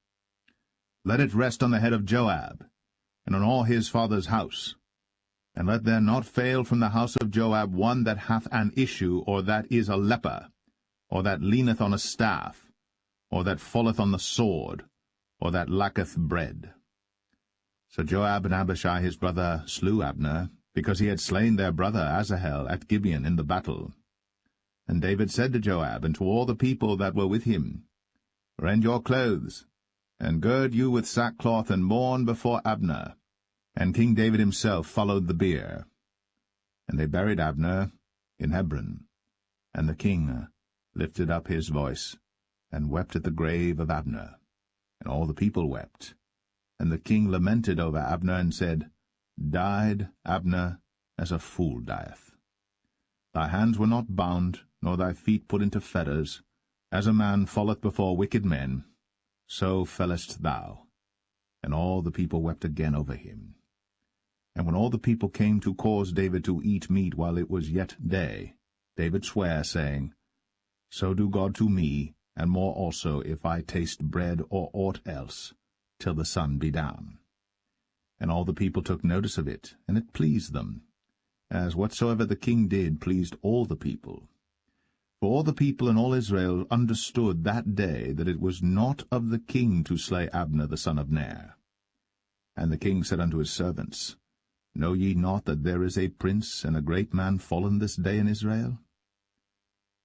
Let it rest on the head of Joab, and on all his father's house. And let there not fail from the house of Joab one that hath an issue, or that is a leper, or that leaneth on a staff, or that falleth on the sword, or that lacketh bread. So Joab and Abishai his brother slew Abner, because he had slain their brother Asahel at Gibeon in the battle. And David said to Joab and to all the people that were with him, Rend your clothes, and gird you with sackcloth, and mourn before Abner. And King David himself followed the bier. And they buried Abner in Hebron. And the king lifted up his voice, and wept at the grave of Abner. And all the people wept. And the king lamented over Abner, and said, Died Abner as a fool dieth. Thy hands were not bound, nor thy feet put into fetters. As a man falleth before wicked men, so fellest thou. And all the people wept again over him. And when all the people came to cause David to eat meat while it was yet day, David sware, saying, So do God to me, and more also, if I taste bread or aught else, till the sun be down. And all the people took notice of it, and it pleased them, as whatsoever the king did pleased all the people. For all the people and all Israel understood that day that it was not of the king to slay Abner the son of Ner. And the king said unto his servants, Know ye not that there is a prince and a great man fallen this day in Israel?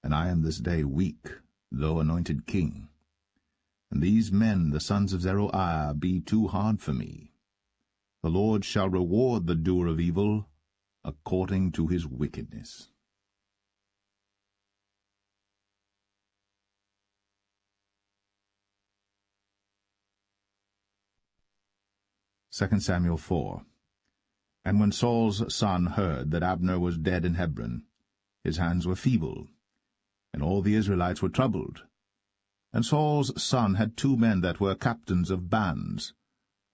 And I am this day weak, though anointed king. And these men, the sons of Zeruiah, be too hard for me. The Lord shall reward the doer of evil according to his wickedness. Samuel 4. And when Saul's son heard that Abner was dead in Hebron, his hands were feeble, and all the Israelites were troubled. And Saul's son had 2 men that were captains of bands.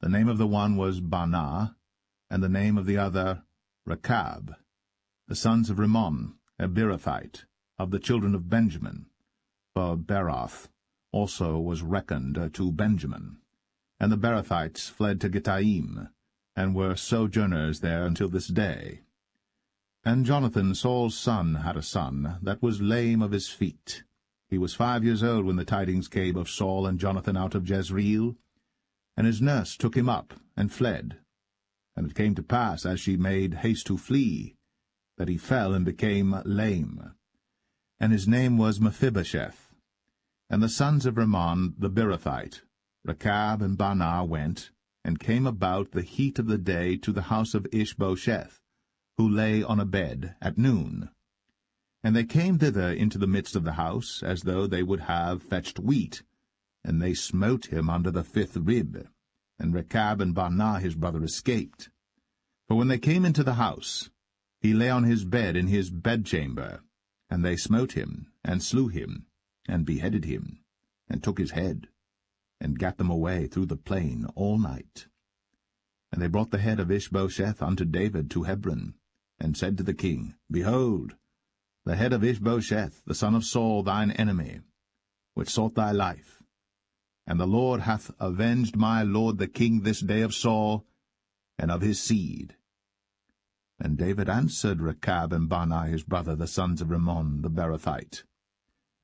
The name of the one was Baanah, and the name of the other Rechab, the sons of Rimmon, a Beerothite, of the children of Benjamin. For Beeroth also was reckoned to Benjamin. And the Beerothites fled to Gittaim, and were sojourners there until this day. And Jonathan, Saul's son, had a son that was lame of his feet. He was 5 years old when the tidings came of Saul and Jonathan out of Jezreel. And his nurse took him up, and fled. And it came to pass, as she made haste to flee, that he fell and became lame. And his name was Mephibosheth. And the sons of Rimmon the Beerothite, Rechab and Baanah, went, and came about the heat of the day to the house of Ishbosheth, who lay on a bed, at noon. And they came thither into the midst of the house, as though they would have fetched wheat. And they smote him under the 5th rib. And Rechab and Baanah his brother escaped. For when they came into the house, he lay on his bed in his bedchamber. And they smote him, and slew him, and beheaded him, and took his head, and gat them away through the plain all night. And they brought the head of Ishbosheth unto David to Hebron, and said to the king, Behold, the head of Ishbosheth, the son of Saul, thine enemy, which sought thy life. And the Lord hath avenged my lord the king this day of Saul, and of his seed. And David answered Rechab and Baanah his brother, the sons of Rimmon the Beerothite,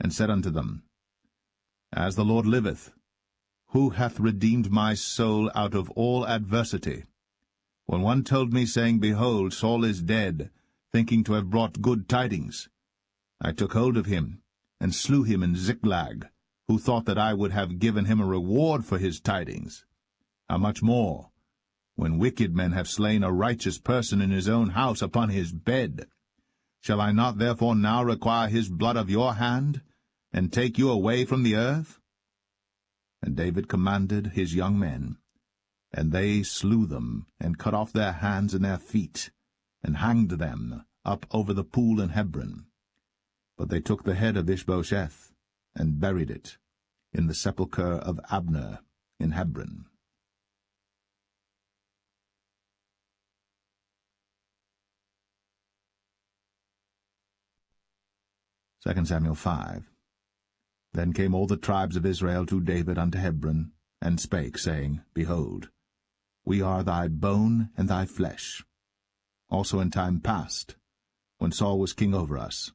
and said unto them, As the Lord liveth, who hath redeemed my soul out of all adversity? When one told me, saying, Behold, Saul is dead, thinking to have brought good tidings, I took hold of him, and slew him in Ziklag, who thought that I would have given him a reward for his tidings. How much more, when wicked men have slain a righteous person in his own house upon his bed? Shall I not therefore now require his blood of your hand, and take you away from the earth? And David commanded his young men, and they slew them, and cut off their hands and their feet, and hanged them up over the pool in Hebron. But they took the head of Ishbosheth, and buried it in the sepulchre of Abner in Hebron. 2 Samuel 5. Then came all the tribes of Israel to David unto Hebron, and spake, saying, Behold, we are thy bone and thy flesh. Also in time past, when Saul was king over us,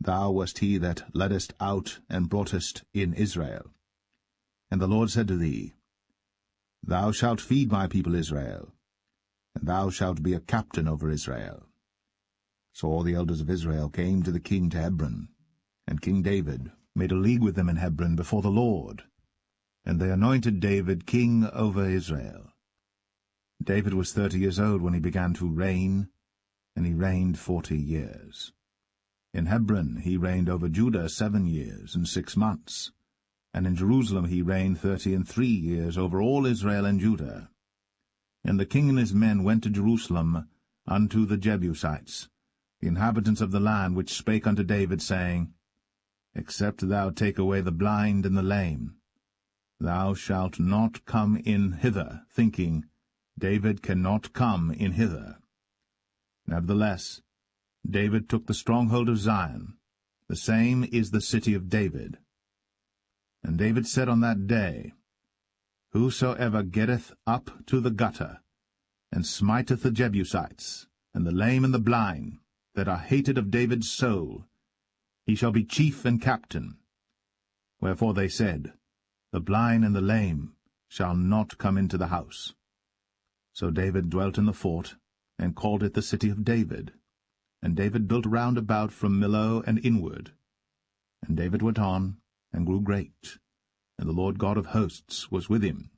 thou wast he that leddest out and broughtest in Israel. And the Lord said to thee, Thou shalt feed my people Israel, and thou shalt be a captain over Israel. So all the elders of Israel came to the king to Hebron, and King David made a league with them in Hebron before the Lord, and they anointed David king over Israel. David was 30 years old when he began to reign, and he reigned 40 years. In Hebron he reigned over Judah 7 years and 6 months, and in Jerusalem he reigned 33 years over all Israel and Judah. And the king and his men went to Jerusalem unto the Jebusites, the inhabitants of the land, which spake unto David, saying, Except thou take away the blind and the lame, thou shalt not come in hither, thinking, David cannot come in hither. Nevertheless, David took the stronghold of Zion, the same is the city of David. And David said on that day, Whosoever getteth up to the gutter, and smiteth the Jebusites, and the lame and the blind, that are hated of David's soul, he shall be chief and captain. Wherefore they said, The blind and the lame shall not come into the house. So David dwelt in the fort, and called it the city of David. And David built round about from Millo and inward. And David went on, and grew great, and the Lord God of hosts was with him.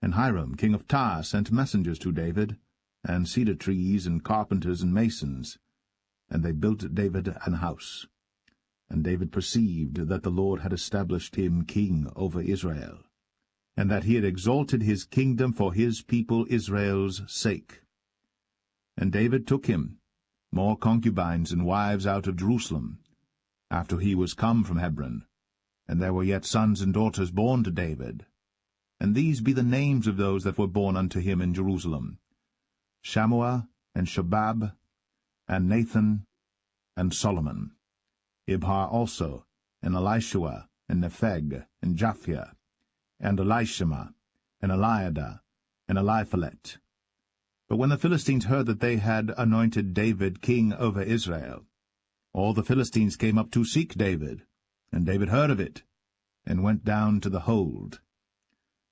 And Hiram king of Tyre sent messengers to David, and cedar trees, and carpenters, and masons, and they built David an house. And David perceived that the Lord had established him king over Israel, and that he had exalted his kingdom for his people Israel's sake. And David took him more concubines and wives out of Jerusalem, after he was come from Hebron, and there were yet sons and daughters born to David. And these be the names of those that were born unto him in Jerusalem, Shammua, and Shobab, and Nathan, and Solomon, Ibhar also, and Elishua, and Nepheg, and Japhia, and Elishama, and Eliada, and Eliphalet. But when the Philistines heard that they had anointed David king over Israel, all the Philistines came up to seek David, and David heard of it, and went down to the hold.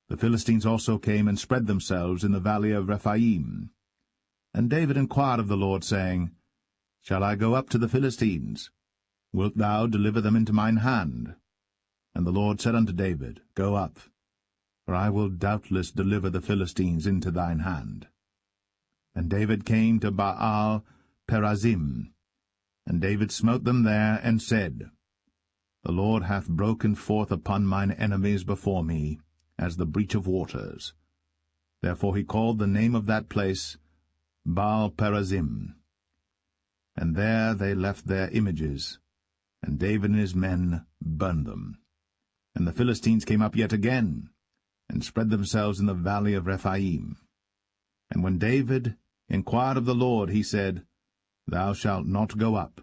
The Philistines also came and spread themselves in the valley of Rephaim. And David inquired of the Lord, saying, Shall I go up to the Philistines? Wilt thou deliver them into mine hand? And the Lord said unto David, Go up, for I will doubtless deliver the Philistines into thine hand. And David came to Baal Perazim, and David smote them there, and said, The Lord hath broken forth upon mine enemies before me, as the breach of waters. Therefore he called the name of that place Baal Perazim. And there they left their images, and David and his men burned them. And the Philistines came up yet again, and spread themselves in the valley of Rephaim. And when David inquired of the Lord, he said, Thou shalt not go up,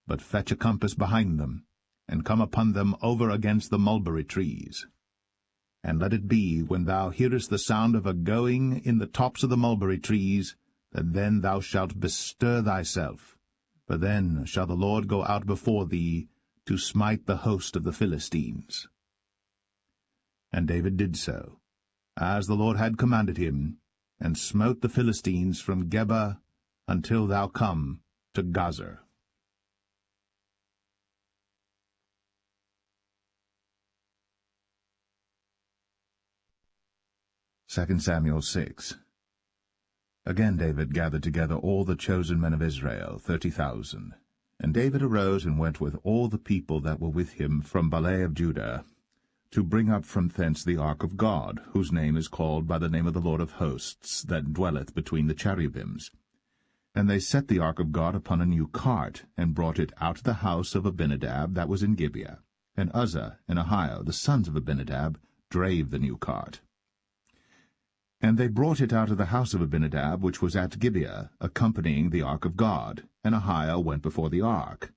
but fetch a compass behind them, and come upon them over against the mulberry trees. And let it be, when thou hearest the sound of a going in the tops of the mulberry trees, that then thou shalt bestir thyself, for then shall the Lord go out before thee to smite the host of the Philistines. And David did so, as the Lord had commanded him, and smote the Philistines from Geba until thou come to Gazer. 2 Samuel 6. Again David gathered together all the chosen men of Israel, 30,000. And David arose and went with all the people that were with him from Baale of Judah, to bring up from thence the ark of God, whose name is called by the name of the Lord of hosts, that dwelleth between the cherubims. And they set the ark of God upon a new cart, and brought it out of the house of Abinadab that was in Gibeah. And Uzzah and Ahio, the sons of Abinadab, drave the new cart. And they brought it out of the house of Abinadab, which was at Gibeah, accompanying the ark of God, and Ahio went before the ark.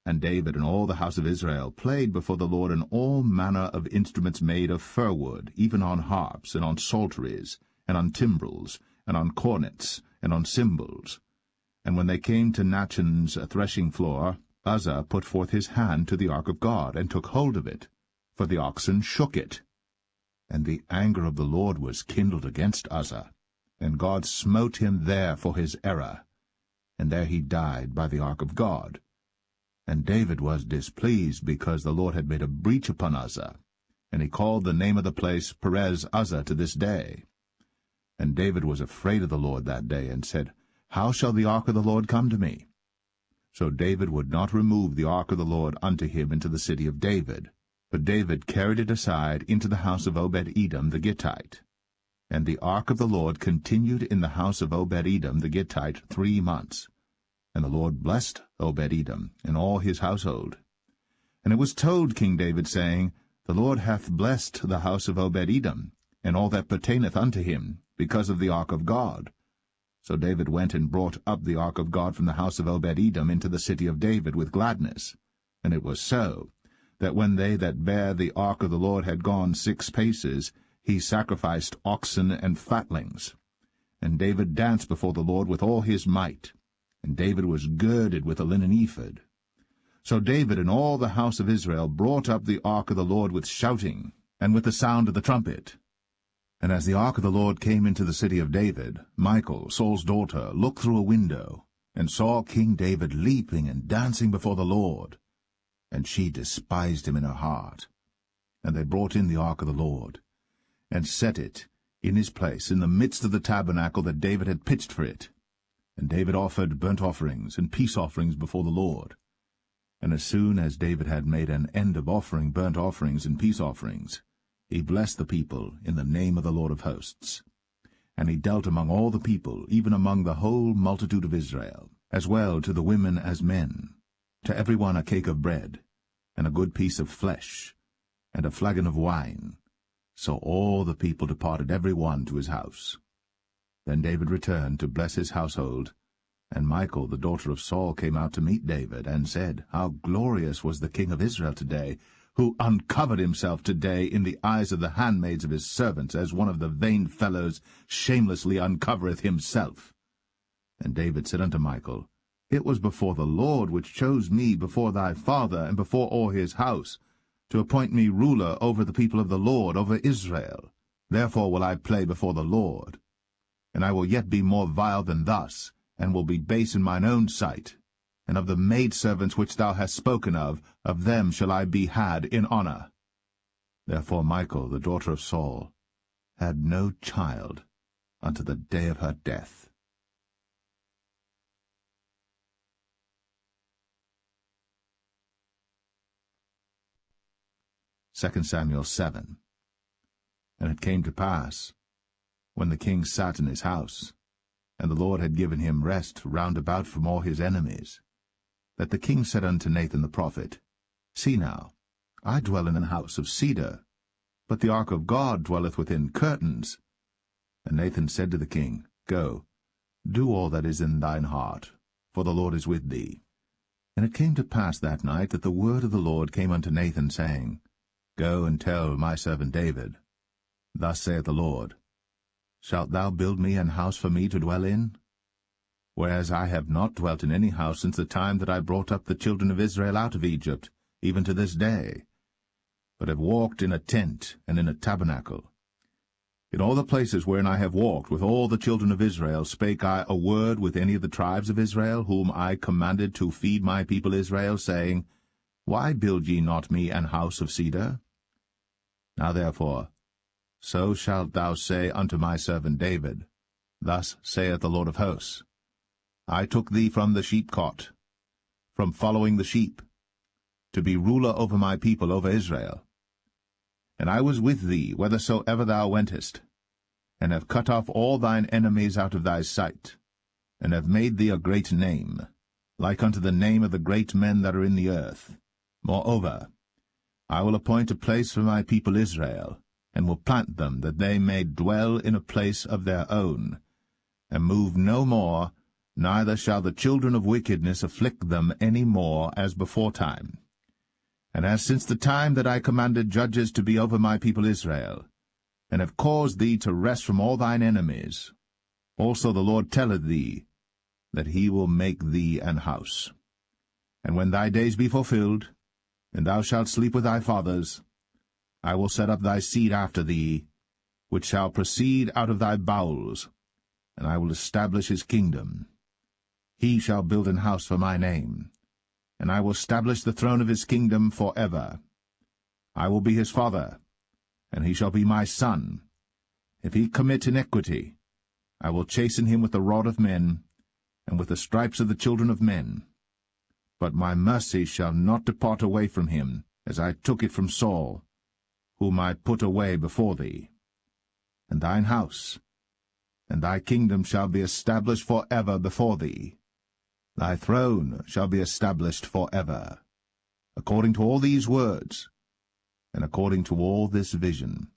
And David and all the house of Israel played before the Lord in all manner of instruments made of fir wood, even on harps, and on psalteries, and on timbrels, and on cornets, and on cymbals. And when they came to Nachon's threshing floor, Uzzah put forth his hand to the ark of God, and took hold of it, for the oxen shook it. And the anger of the Lord was kindled against Uzzah, and God smote him there for his error. And there he died by the ark of God. And David was displeased, because the Lord had made a breach upon Uzzah, and he called the name of the place Perez Uzzah to this day. And David was afraid of the Lord that day, and said, How shall the ark of the Lord come to me? So David would not remove the ark of the Lord unto him into the city of David, but David carried it aside into the house of Obed-Edom the Gittite. And the ark of the Lord continued in the house of Obed-Edom the Gittite 3 months. And the Lord blessed Obed-Edom and all his household. And it was told King David, saying, The Lord hath blessed the house of Obed-Edom, and all that pertaineth unto him, because of the ark of God. So David went and brought up the ark of God from the house of Obed-Edom into the city of David with gladness. And it was so, that when they that bare the ark of the Lord had gone 6 paces, he sacrificed oxen and fatlings. And David danced before the Lord with all his might. And David was girded with a linen ephod. So David and all the house of Israel brought up the ark of the Lord with shouting, and with the sound of the trumpet. And as the ark of the Lord came into the city of David, Michal, Saul's daughter, looked through a window, and saw King David leaping and dancing before the Lord. And she despised him in her heart. And they brought in the ark of the Lord, and set it in his place in the midst of the tabernacle that David had pitched for it. And David offered burnt offerings and peace offerings before the Lord. And as soon as David had made an end of offering burnt offerings and peace offerings, he blessed the people in the name of the Lord of hosts. And he dealt among all the people, even among the whole multitude of Israel, as well to the women as men, to every one a cake of bread, and a good piece of flesh, and a flagon of wine. So all the people departed every one to his house. Then David returned to bless his household, and Michal, the daughter of Saul, came out to meet David, and said, How glorious was the king of Israel today, who uncovered himself today in the eyes of the handmaids of his servants, as one of the vain fellows shamelessly uncovereth himself. And David said unto Michal, It was before the Lord which chose me before thy father, and before all his house, to appoint me ruler over the people of the Lord, over Israel. Therefore will I play before the Lord. And I will yet be more vile than thus, and will be base in mine own sight. And of the maidservants which thou hast spoken of them shall I be had in honor. Therefore Michal, the daughter of Saul, had no child unto the day of her death. 2 Samuel 7. And it came to pass, when the king sat in his house, and the Lord had given him rest round about from all his enemies, that the king said unto Nathan the prophet, See now, I dwell in an house of cedar, but the ark of God dwelleth within curtains. And Nathan said to the king, Go, do all that is in thine heart, for the Lord is with thee. And it came to pass that night that the word of the Lord came unto Nathan, saying, Go and tell my servant David, Thus saith the Lord, Shalt thou build me an house for me to dwell in? Whereas I have not dwelt in any house since the time that I brought up the children of Israel out of Egypt, even to this day, but have walked in a tent and in a tabernacle. In all the places wherein I have walked with all the children of Israel spake I a word with any of the tribes of Israel, whom I commanded to feed my people Israel, saying, Why build ye not me an house of cedar? Now therefore, so shalt thou say unto my servant David, Thus saith the Lord of hosts, I took thee from the sheepcot, from following the sheep, to be ruler over my people, over Israel. And I was with thee whithersoever thou wentest, and have cut off all thine enemies out of thy sight, and have made thee a great name, like unto the name of the great men that are in the earth. Moreover, I will appoint a place for my people Israel, and will plant them, that they may dwell in a place of their own, and move no more neither shall the children of wickedness afflict them any more as beforetime. And as since the time that I commanded judges to be over my people Israel, and have caused thee to rest from all thine enemies, also the Lord telleth thee that he will make thee an house. And when thy days be fulfilled, and thou shalt sleep with thy fathers, I will set up thy seed after thee, which shall proceed out of thy bowels, and I will establish his kingdom. He shall build an house for my name, and I will establish the throne of his kingdom for ever. I will be his father, and he shall be my son. If he commit iniquity, I will chasten him with the rod of men, and with the stripes of the children of men. But my mercy shall not depart away from him, as I took it from Saul, whom I put away before thee. And thine house, and thy kingdom shall be established for ever before thee. Thy throne shall be established for ever. According to all these words, and according to all this vision,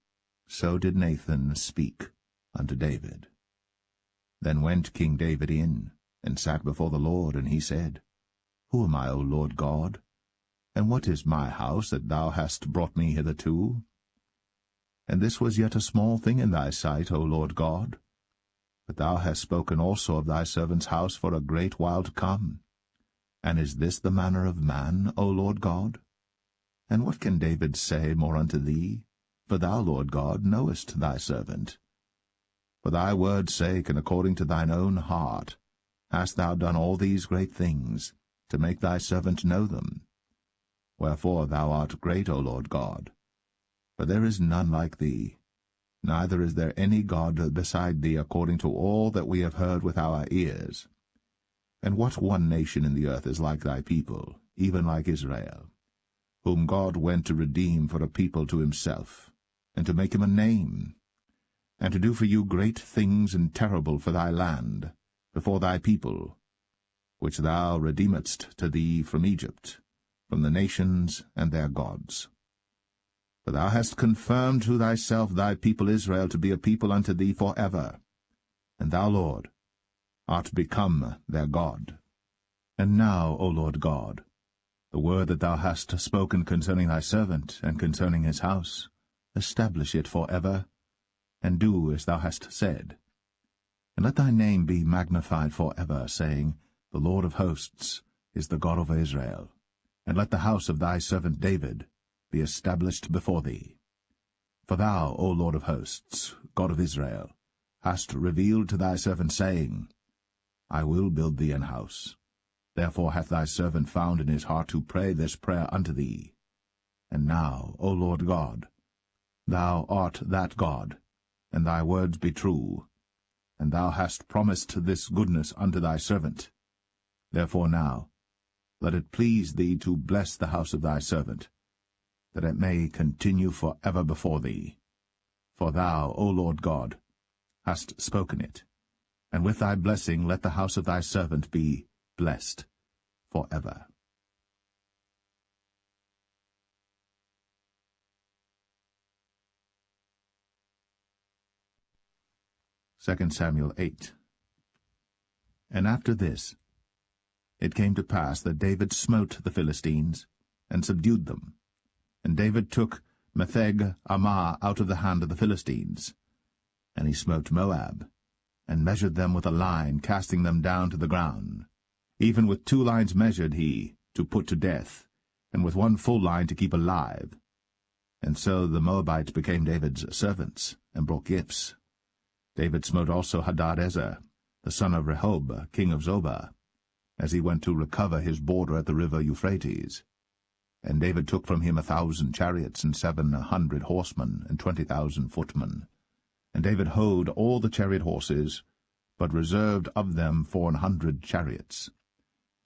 so did Nathan speak unto David. Then went King David in, and sat before the Lord, and he said, Who am I, O Lord God? And what is my house that thou hast brought me hitherto? And this was yet a small thing in thy sight, O Lord God. But thou hast spoken also of thy servant's house for a great while to come. And is this the manner of man, O Lord God? And what can David say more unto thee? For thou, Lord God, knowest thy servant. For thy word's sake, and according to thine own heart, hast thou done all these great things, to make thy servant know them. Wherefore thou art great, O Lord God. For there is none like thee, neither is there any God beside thee, according to all that we have heard with our ears. And what one nation in the earth is like thy people, even like Israel, whom God went to redeem for a people to himself, and to make him a name, and to do for you great things and terrible for thy land, before thy people, which thou redeemedst to thee from Egypt, from the nations and their gods. For thou hast confirmed to thyself thy people Israel to be a people unto thee for ever, and thou, Lord, art become their God. And now, O Lord God, the word that thou hast spoken concerning thy servant, and concerning his house, establish it for ever, and do as thou hast said. And let thy name be magnified for ever, saying, The Lord of hosts is the God of Israel. And let the house of thy servant David be established before thee. For thou, O Lord of hosts, God of Israel, hast revealed to thy servant, saying, I will build thee an house. Therefore hath thy servant found in his heart to pray this prayer unto thee. And now, O Lord God, thou art that God, and thy words be true, and thou hast promised this goodness unto thy servant. Therefore now, let it please thee to bless the house of thy servant, that it may continue for ever before thee. For thou, O Lord God, hast spoken it, and with thy blessing let the house of thy servant be blessed for ever. 2 Samuel 8. And after this, it came to pass that David smote the Philistines, and subdued them. And David took Metheg Ammah out of the hand of the Philistines. And he smote Moab, and measured them with a line, casting them down to the ground. Even with 2 lines measured he, to put to death, and with 1 full line to keep alive. And so the Moabites became David's servants, and brought gifts. David smote also Hadadezer, the son of Rehob, king of Zobah, as he went to recover his border at the river Euphrates. And David took from him 1,000 chariots, and 700 horsemen, and 20,000 footmen. And David houghed all the chariot horses, but reserved of them 400 chariots.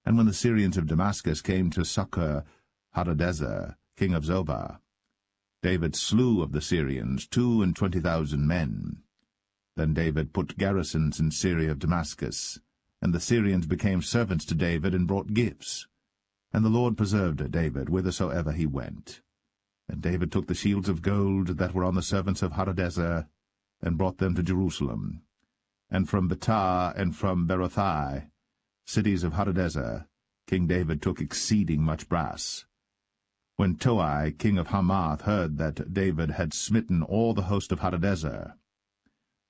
And when the Syrians of Damascus came to succor Hadadezer, king of Zobah, David slew of the Syrians 22,000 men. Then David put garrisons in Syria of Damascus, and the Syrians became servants to David, and brought gifts. And the Lord preserved David whithersoever he went. And David took the shields of gold that were on the servants of Hadadezer, and brought them to Jerusalem. And from Betah and from Berothai cities of Hadadezer, King David took exceeding much brass. When Toi, king of Hamath, heard that David had smitten all the host of Hadadezer,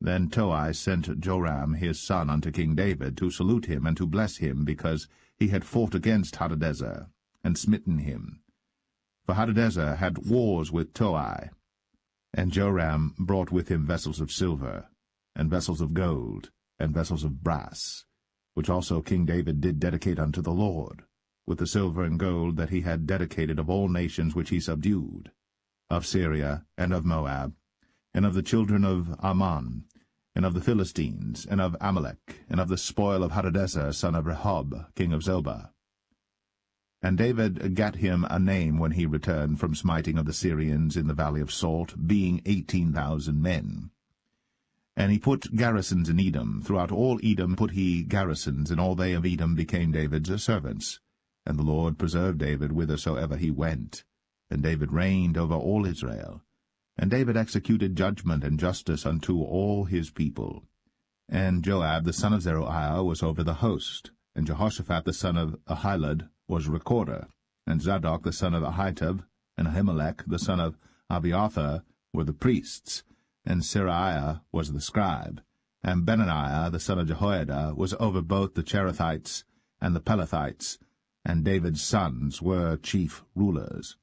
then Toi sent Joram his son unto King David to salute him and to bless him, because he had fought against Hadadezer, and smitten him. For Hadadezer had wars with Toi. And Joram brought with him vessels of silver, and vessels of gold, and vessels of brass, which also King David did dedicate unto the Lord, with the silver and gold that he had dedicated of all nations which he subdued, of Syria, and of Moab, and of the children of Ammon, and of the Philistines, and of Amalek, and of the spoil of Hadadezer son of Rehob, king of Zobah. And David gat him a name when he returned from smiting of the Syrians in the valley of Salt, being 18,000 men. And he put garrisons in Edom. Throughout all Edom put he garrisons, and all they of Edom became David's servants. And the Lord preserved David whithersoever he went. And David reigned over all Israel. And David executed judgment and justice unto all his people. And Joab the son of Zeruiah was over the host, and Jehoshaphat the son of Ahilud was recorder, and Zadok the son of Ahitub, and Ahimelech the son of Abiathar were the priests, and Seraiah was the scribe, and Benaniah the son of Jehoiada was over both the Cherethites and the Pelethites, and David's sons were chief rulers.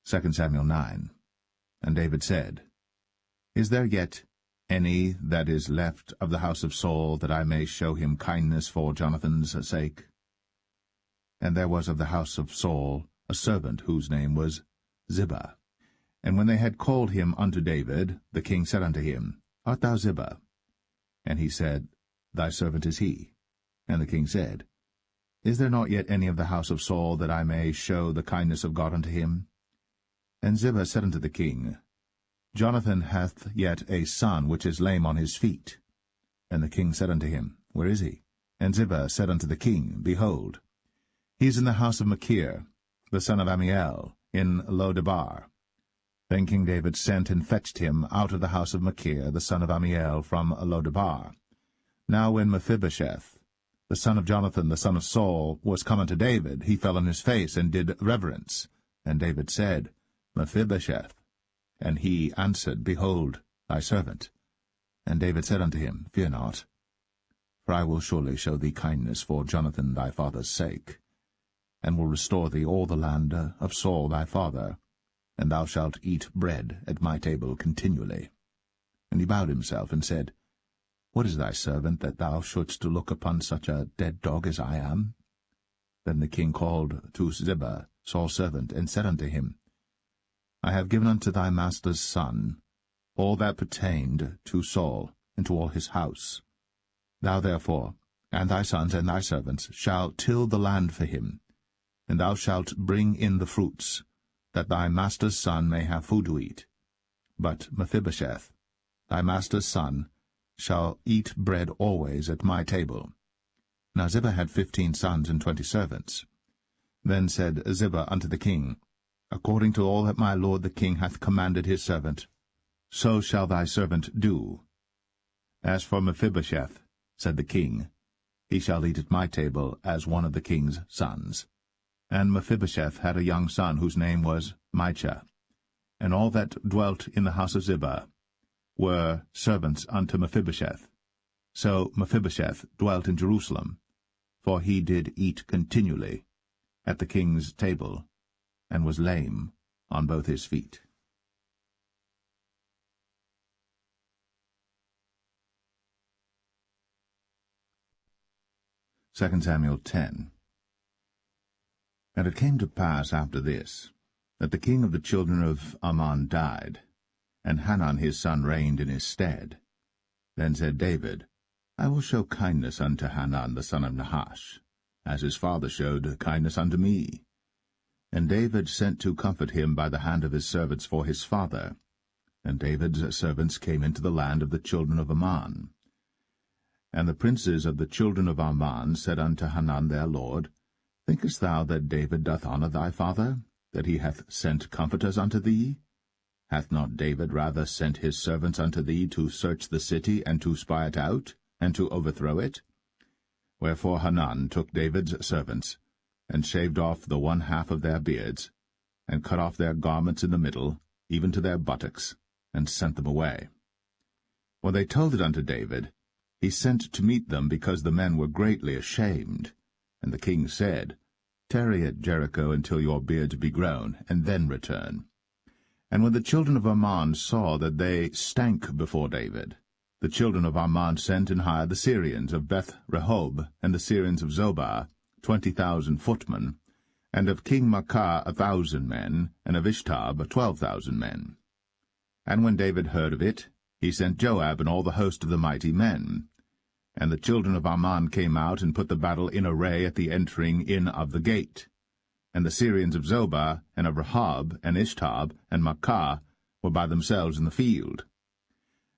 Second Samuel 9. And David said, Is there yet any that is left of the house of Saul, that I may show him kindness for Jonathan's sake? And there was of the house of Saul a servant whose name was Ziba. And when they had called him unto David, the king said unto him, Art thou Ziba? And he said, Thy servant is he. And the king said, Is there not yet any of the house of Saul, that I may show the kindness of God unto him? And Ziba said unto the king, Jonathan hath yet a son which is lame on his feet. And the king said unto him, Where is he? And Ziba said unto the king, Behold, he is in the house of Machir, the son of Ammiel, in Lo-debar. Then King David sent and fetched him out of the house of Machir, the son of Ammiel, from Lo-debar. Now when Mephibosheth, the son of Jonathan, the son of Saul, was come unto David, he fell on his face and did reverence. And David said, Mephibosheth. And he answered, Behold, thy servant. And David said unto him, Fear not, for I will surely show thee kindness for Jonathan thy father's sake, and will restore thee all the land of Saul thy father, and thou shalt eat bread at my table continually. And he bowed himself and said, What is thy servant, that thou shouldst look upon such a dead dog as I am? Then the king called to Ziba, Saul's servant, and said unto him, I have given unto thy master's son all that pertained to Saul, and to all his house. Thou therefore, and thy sons and thy servants, shall till the land for him, and thou shalt bring in the fruits, that thy master's son may have food to eat. But Mephibosheth, thy master's son, shall eat bread always at my table. Now Ziba had 15 sons and 20 servants. Then said Ziba unto the king, According to all that my lord the king hath commanded his servant, so shall thy servant do. As for Mephibosheth, said the king, he shall eat at my table as one of the king's sons. And Mephibosheth had a young son whose name was Micah. And all that dwelt in the house of Ziba were servants unto Mephibosheth. So Mephibosheth dwelt in Jerusalem, for he did eat continually at the king's table, and was lame on both his feet. Second Samuel 10. And it came to pass after this, that the king of the children of Ammon died, and Hanan his son reigned in his stead. Then said David, I will show kindness unto Hanan the son of Nahash, as his father showed kindness unto me. And David sent to comfort him by the hand of his servants for his father. And David's servants came into the land of the children of Ammon. And the princes of the children of Ammon said unto Hanan their lord, Thinkest thou that David doth honour thy father, that he hath sent comforters unto thee? Hath not David rather sent his servants unto thee to search the city, and to spy it out, and to overthrow it? Wherefore Hanan took David's servants, and shaved off the one half of their beards, and cut off their garments in the middle, even to their buttocks, and sent them away. When they told it unto David, he sent to meet them, because the men were greatly ashamed. And the king said, Tarry at Jericho until your beards be grown, and then return. And when the children of Ammon saw that they stank before David, the children of Ammon sent and hired the Syrians of Beth-rehob, and the Syrians of Zobah, 20,000 footmen, and of King Maachah 1,000 men, and of Ishtab 12,000 men. And when David heard of it, he sent Joab and all the host of the mighty men. And the children of Ammon came out and put the battle in array at the entering in of the gate. And the Syrians of Zobah, and of Rehob, and Ishtab, and Maachah were by themselves in the field.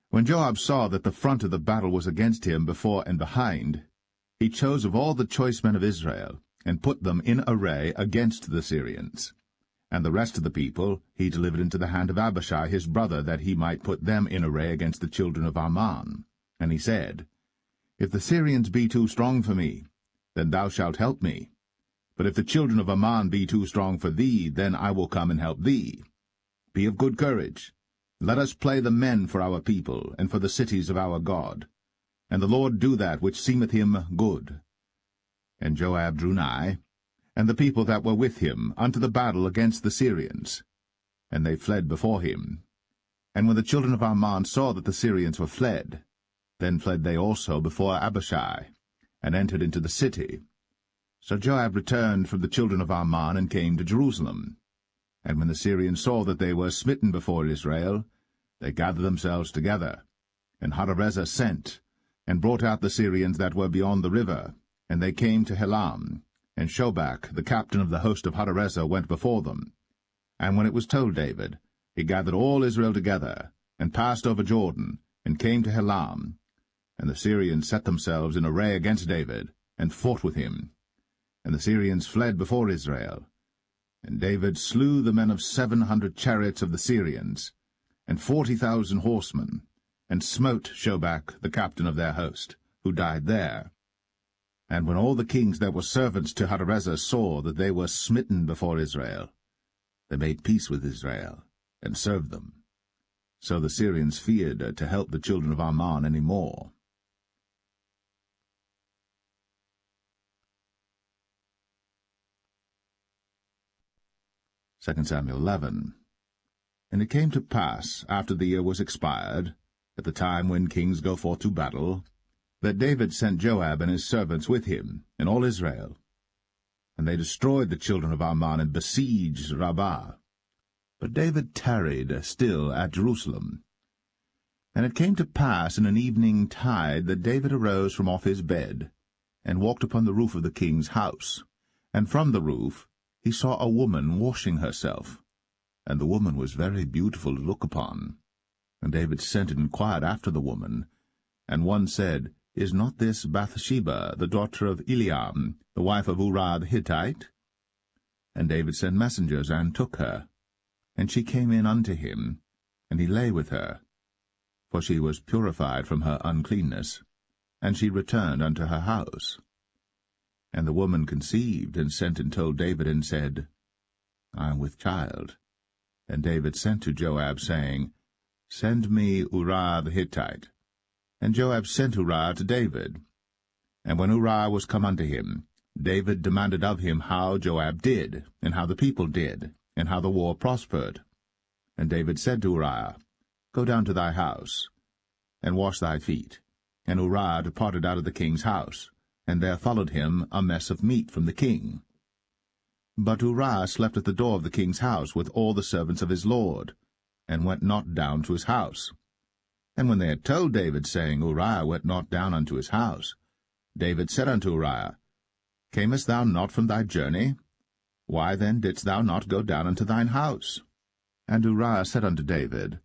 When Joab saw that the front of the battle was against him before and behind, he chose of all the choice men of Israel, and put them in array against the Syrians. And the rest of the people he delivered into the hand of Abishai his brother, that he might put them in array against the children of Ammon. And he said, If the Syrians be too strong for me, then thou shalt help me. But if the children of Ammon be too strong for thee, then I will come and help thee. Be of good courage. Let us play the men for our people, and for the cities of our God. And the Lord do that which seemeth him good. And Joab drew nigh, and the people that were with him, unto the battle against the Syrians. And they fled before him. And when the children of Ammon saw that the Syrians were fled, then fled they also before Abishai, and entered into the city. So Joab returned from the children of Ammon, and came to Jerusalem. And when the Syrians saw that they were smitten before Israel, they gathered themselves together. And Hadarezer sent, and brought out the Syrians that were beyond the river, and they came to Helam. And Shobach, the captain of the host of Hadarezer, went before them. And when it was told David, he gathered all Israel together, and passed over Jordan, and came to Helam. And the Syrians set themselves in array against David, and fought with him. And the Syrians fled before Israel. And David slew the men of 700 chariots of the Syrians, and 40,000 horsemen, and smote Shobach, the captain of their host, who died there. And when all the kings that were servants to Hadarezer saw that they were smitten before Israel, they made peace with Israel, and served them. So the Syrians feared to help the children of Ammon any more. 2 Samuel 11. And it came to pass, after the year was expired, at the time when kings go forth to battle, that David sent Joab and his servants with him, and all Israel. And they destroyed the children of Ammon, and besieged Rabbah. But David tarried still at Jerusalem. And it came to pass in an evening tide that David arose from off his bed, and walked upon the roof of the king's house. And from the roof he saw a woman washing herself, and the woman was very beautiful to look upon. And David sent and inquired after the woman. And one said, Is not this Bathsheba, the daughter of Eliam, the wife of Uriah the Hittite? And David sent messengers, and took her. And she came in unto him, and he lay with her, for she was purified from her uncleanness, and she returned unto her house. And the woman conceived, and sent and told David, and said, I am with child. And David sent to Joab, saying, Send me Uriah the Hittite. And Joab sent Uriah to David. And when Uriah was come unto him, David demanded of him how Joab did, and how the people did, and how the war prospered. And David said to Uriah, Go down to thy house, and wash thy feet. And Uriah departed out of the king's house, and there followed him a mess of meat from the king. But Uriah slept at the door of the king's house with all the servants of his lord, and went not down to his house. And when they had told David, saying, Uriah went not down unto his house, David said unto Uriah, Camest thou not from thy journey? Why then didst thou not go down unto thine house? And Uriah said unto David,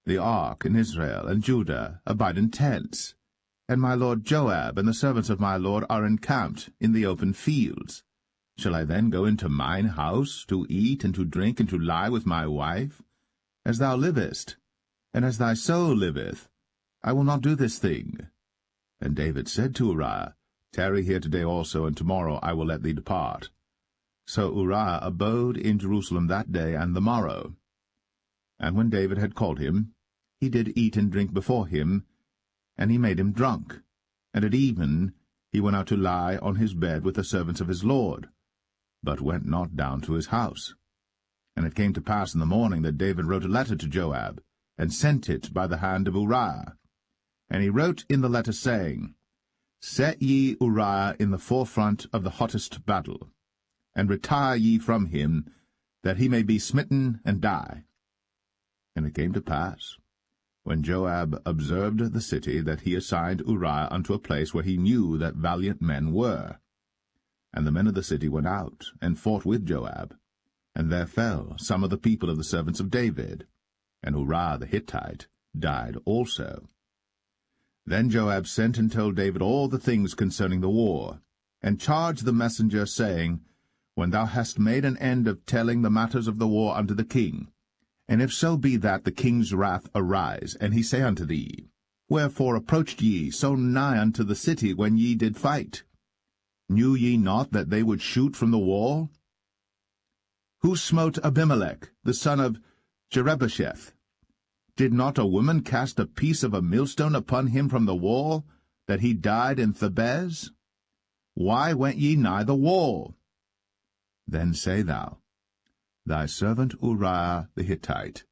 The ark and Israel and Judah abide in tents, and my lord Joab and the servants of my lord are encamped in the open fields. Shall I then go into mine house to eat and to drink and to lie with my wife? As thou livest, and as thy soul liveth, I will not do this thing. And David said to Uriah, Tarry here today also, and tomorrow I will let thee depart. So Uriah abode in Jerusalem that day and the morrow. And when David had called him, he did eat and drink before him, and he made him drunk. And at even he went out to lie on his bed with the servants of his lord, but went not down to his house. And it came to pass in the morning that David wrote a letter to Joab, and sent it by the hand of Uriah. And he wrote in the letter, saying, Set ye Uriah in the forefront of the hottest battle, and retire ye from him, that he may be smitten and die. And it came to pass, when Joab observed the city, that he assigned Uriah unto a place where he knew that valiant men were. And the men of the city went out, and fought with Joab. And there fell some of the people of the servants of David, and Uriah the Hittite died also. Then Joab sent and told David all the things concerning the war, and charged the messenger, saying, When thou hast made an end of telling the matters of the war unto the king, and if so be that the king's wrath arise, and he say unto thee, Wherefore approached ye so nigh unto the city when ye did fight? Knew ye not that they would shoot from the wall? Who smote Abimelech, the son of Jerubbesheth? Did not a woman cast a piece of a millstone upon him from the wall, that he died in Thebez? Why went ye nigh the wall? Then say thou, Thy servant Uriah the Hittite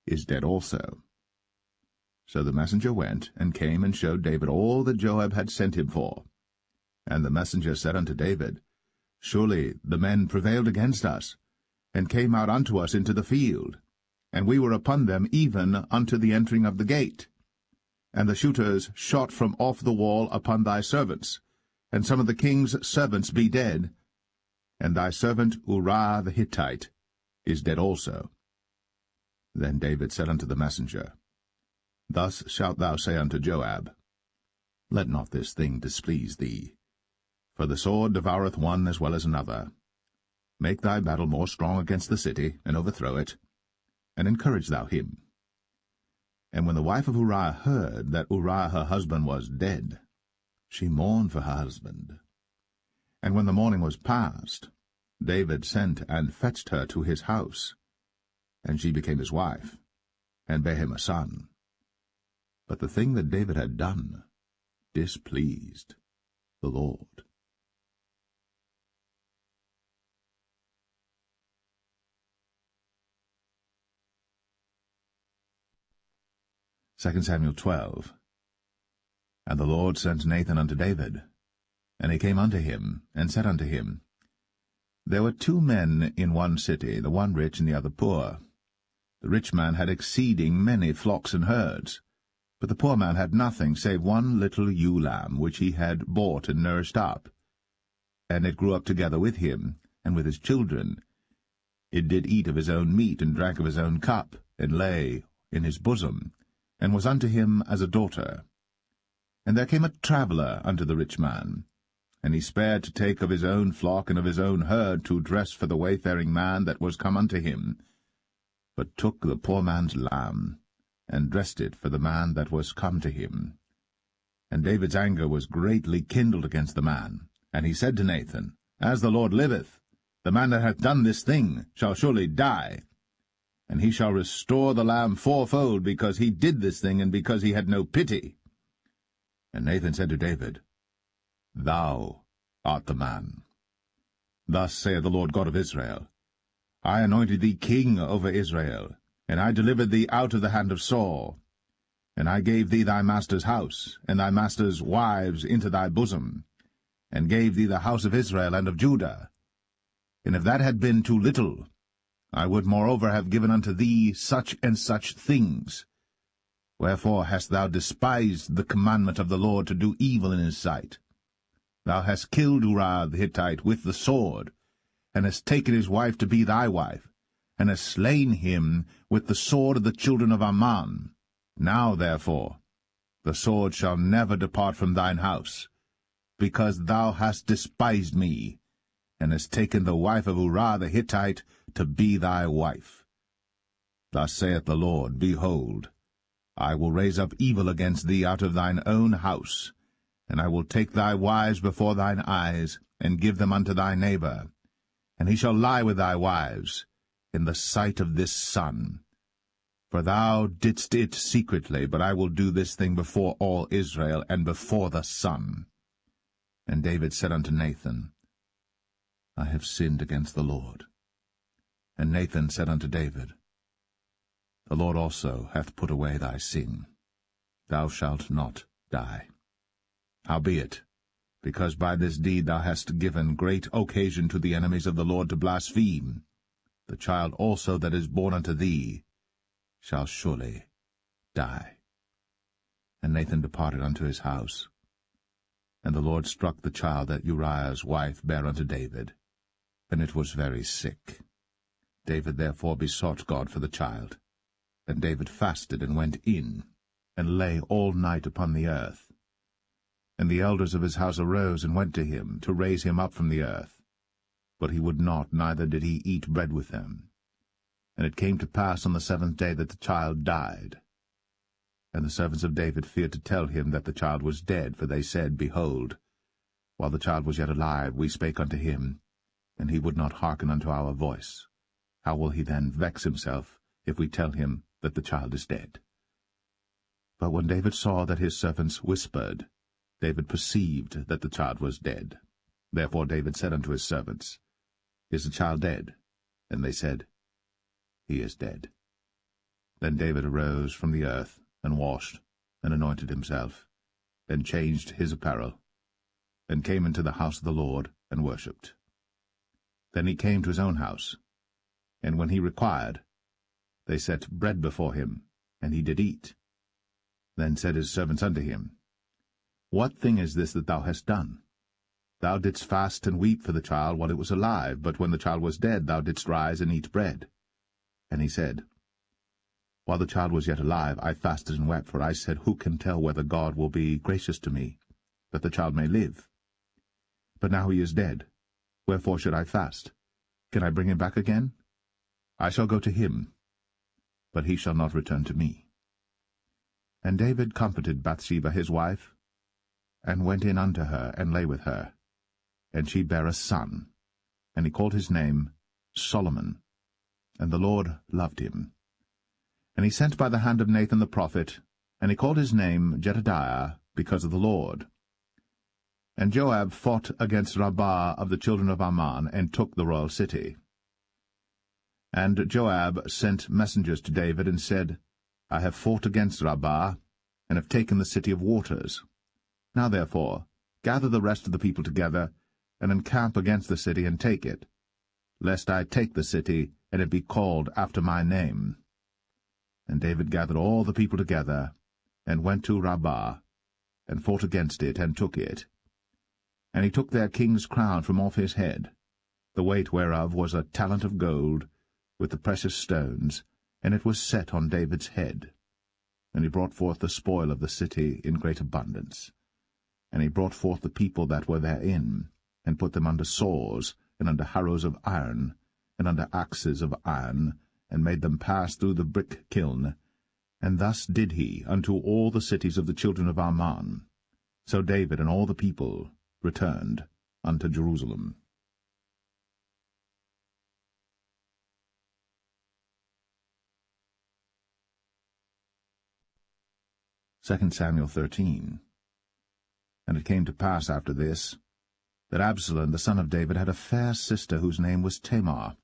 is dead also. So the messenger went, and came and showed David all that Joab had sent him for. And the messenger said unto David, Surely the men prevailed against us, and came out unto us into the field, and we were upon them even unto the entering of the gate. And the shooters shot from off the wall upon thy servants, and some of the king's servants be dead, and thy servant Uriah the Hittite is dead also. Then David said unto the messenger, Thus shalt thou say unto Joab, Let not this thing displease thee, for the sword devoureth one as well as another. Make thy battle more strong against the city, and overthrow it, and encourage thou him. And when the wife of Uriah heard that Uriah her husband was dead, she mourned for her husband. And when the morning was past, David sent and fetched her to his house, and she became his wife, and bare him a son. But the thing that David had done displeased the Lord. 2 Samuel 12. And the Lord sent Nathan unto David. And he came unto him, and said unto him, There were 2 men in one city, the one rich and the other poor. The rich man had exceeding many flocks and herds, but the poor man had nothing save one little ewe lamb, which he had bought and nourished up. And it grew up together with him, and with his children. It did eat of his own meat, and drank of his own cup, and lay in his bosom, and was unto him as a daughter. And there came a traveller unto the rich man, and he spared to take of his own flock and of his own herd to dress for the wayfaring man that was come unto him, but took the poor man's lamb, and dressed it for the man that was come to him. And David's anger was greatly kindled against the man, and he said to Nathan, As the Lord liveth, the man that hath done this thing shall surely die, and he shall restore the lamb 4-fold, because he did this thing, and because he had no pity. And Nathan said to David, Thou art the man. Thus saith the Lord God of Israel, I anointed thee king over Israel, and I delivered thee out of the hand of Saul. And I gave thee thy master's house, and thy master's wives into thy bosom, and gave thee the house of Israel and of Judah. And if that had been too little, I would moreover have given unto thee such and such things. Wherefore hast thou despised the commandment of the Lord to do evil in his sight? Thou hast killed Uriah the Hittite with the sword, and hast taken his wife to be thy wife, and hast slain him with the sword of the children of Ammon. Now, therefore, the sword shall never depart from thine house, because thou hast despised me, and hast taken the wife of Uriah the Hittite to be thy wife. Thus saith the Lord, Behold, I will raise up evil against thee out of thine own house, and I will take thy wives before thine eyes, and give them unto thy neighbor. And he shall lie with thy wives in the sight of this sun. For thou didst it secretly, but I will do this thing before all Israel, and before the sun. And David said unto Nathan, I have sinned against the Lord. And Nathan said unto David, The Lord also hath put away thy sin. Thou shalt not die. Howbeit, because by this deed thou hast given great occasion to the enemies of the Lord to blaspheme, the child also that is born unto thee shall surely die. And Nathan departed unto his house. And the Lord struck the child that Uriah's wife bare unto David, and it was very sick. David therefore besought God for the child. And David fasted, and went in, and lay all night upon the earth. And the elders of his house arose, and went to him, to raise him up from the earth. But he would not, neither did he eat bread with them. And it came to pass on the 7th day that the child died. And the servants of David feared to tell him that the child was dead, for they said, Behold, while the child was yet alive, we spake unto him, and he would not hearken unto our voice. How will he then vex himself, if we tell him that the child is dead? But when David saw that his servants whispered, David perceived that the child was dead. Therefore David said unto his servants, Is the child dead? And they said, He is dead. Then David arose from the earth, and washed, and anointed himself, and changed his apparel, and came into the house of the Lord, and worshipped. Then he came to his own house, and when he required, they set bread before him, and he did eat. Then said his servants unto him, What thing is this that thou hast done? Thou didst fast and weep for the child while it was alive, but when the child was dead thou didst rise and eat bread. And he said, While the child was yet alive, I fasted and wept, for I said, Who can tell whether God will be gracious to me, that the child may live? But now he is dead. Wherefore should I fast? Can I bring him back again? I shall go to him, but he shall not return to me. And David comforted Bathsheba his wife, and went in unto her, and lay with her. And she bare a son, and he called his name Solomon. And the Lord loved him. And he sent by the hand of Nathan the prophet, and he called his name Jedediah, because of the Lord. And Joab fought against Rabbah of the children of Ammon, and took the royal city. And Joab sent messengers to David, and said, I have fought against Rabbah, and have taken the city of waters. Now therefore gather the rest of the people together, and encamp against the city, and take it, lest I take the city, and it be called after my name. And David gathered all the people together, and went to Rabbah, and fought against it, and took it. And he took their king's crown from off his head, the weight whereof was a talent of gold, with the precious stones, and it was set on David's head. And he brought forth the spoil of the city in great abundance. And he brought forth the people that were therein, and put them under saws, and under harrows of iron, and under axes of iron, and made them pass through the brick kiln. And thus did he unto all the cities of the children of Ammon. So David and all the people returned unto Jerusalem. 2 Samuel 13. And it came to pass after this, that Absalom the son of David had a fair sister whose name was Tamar,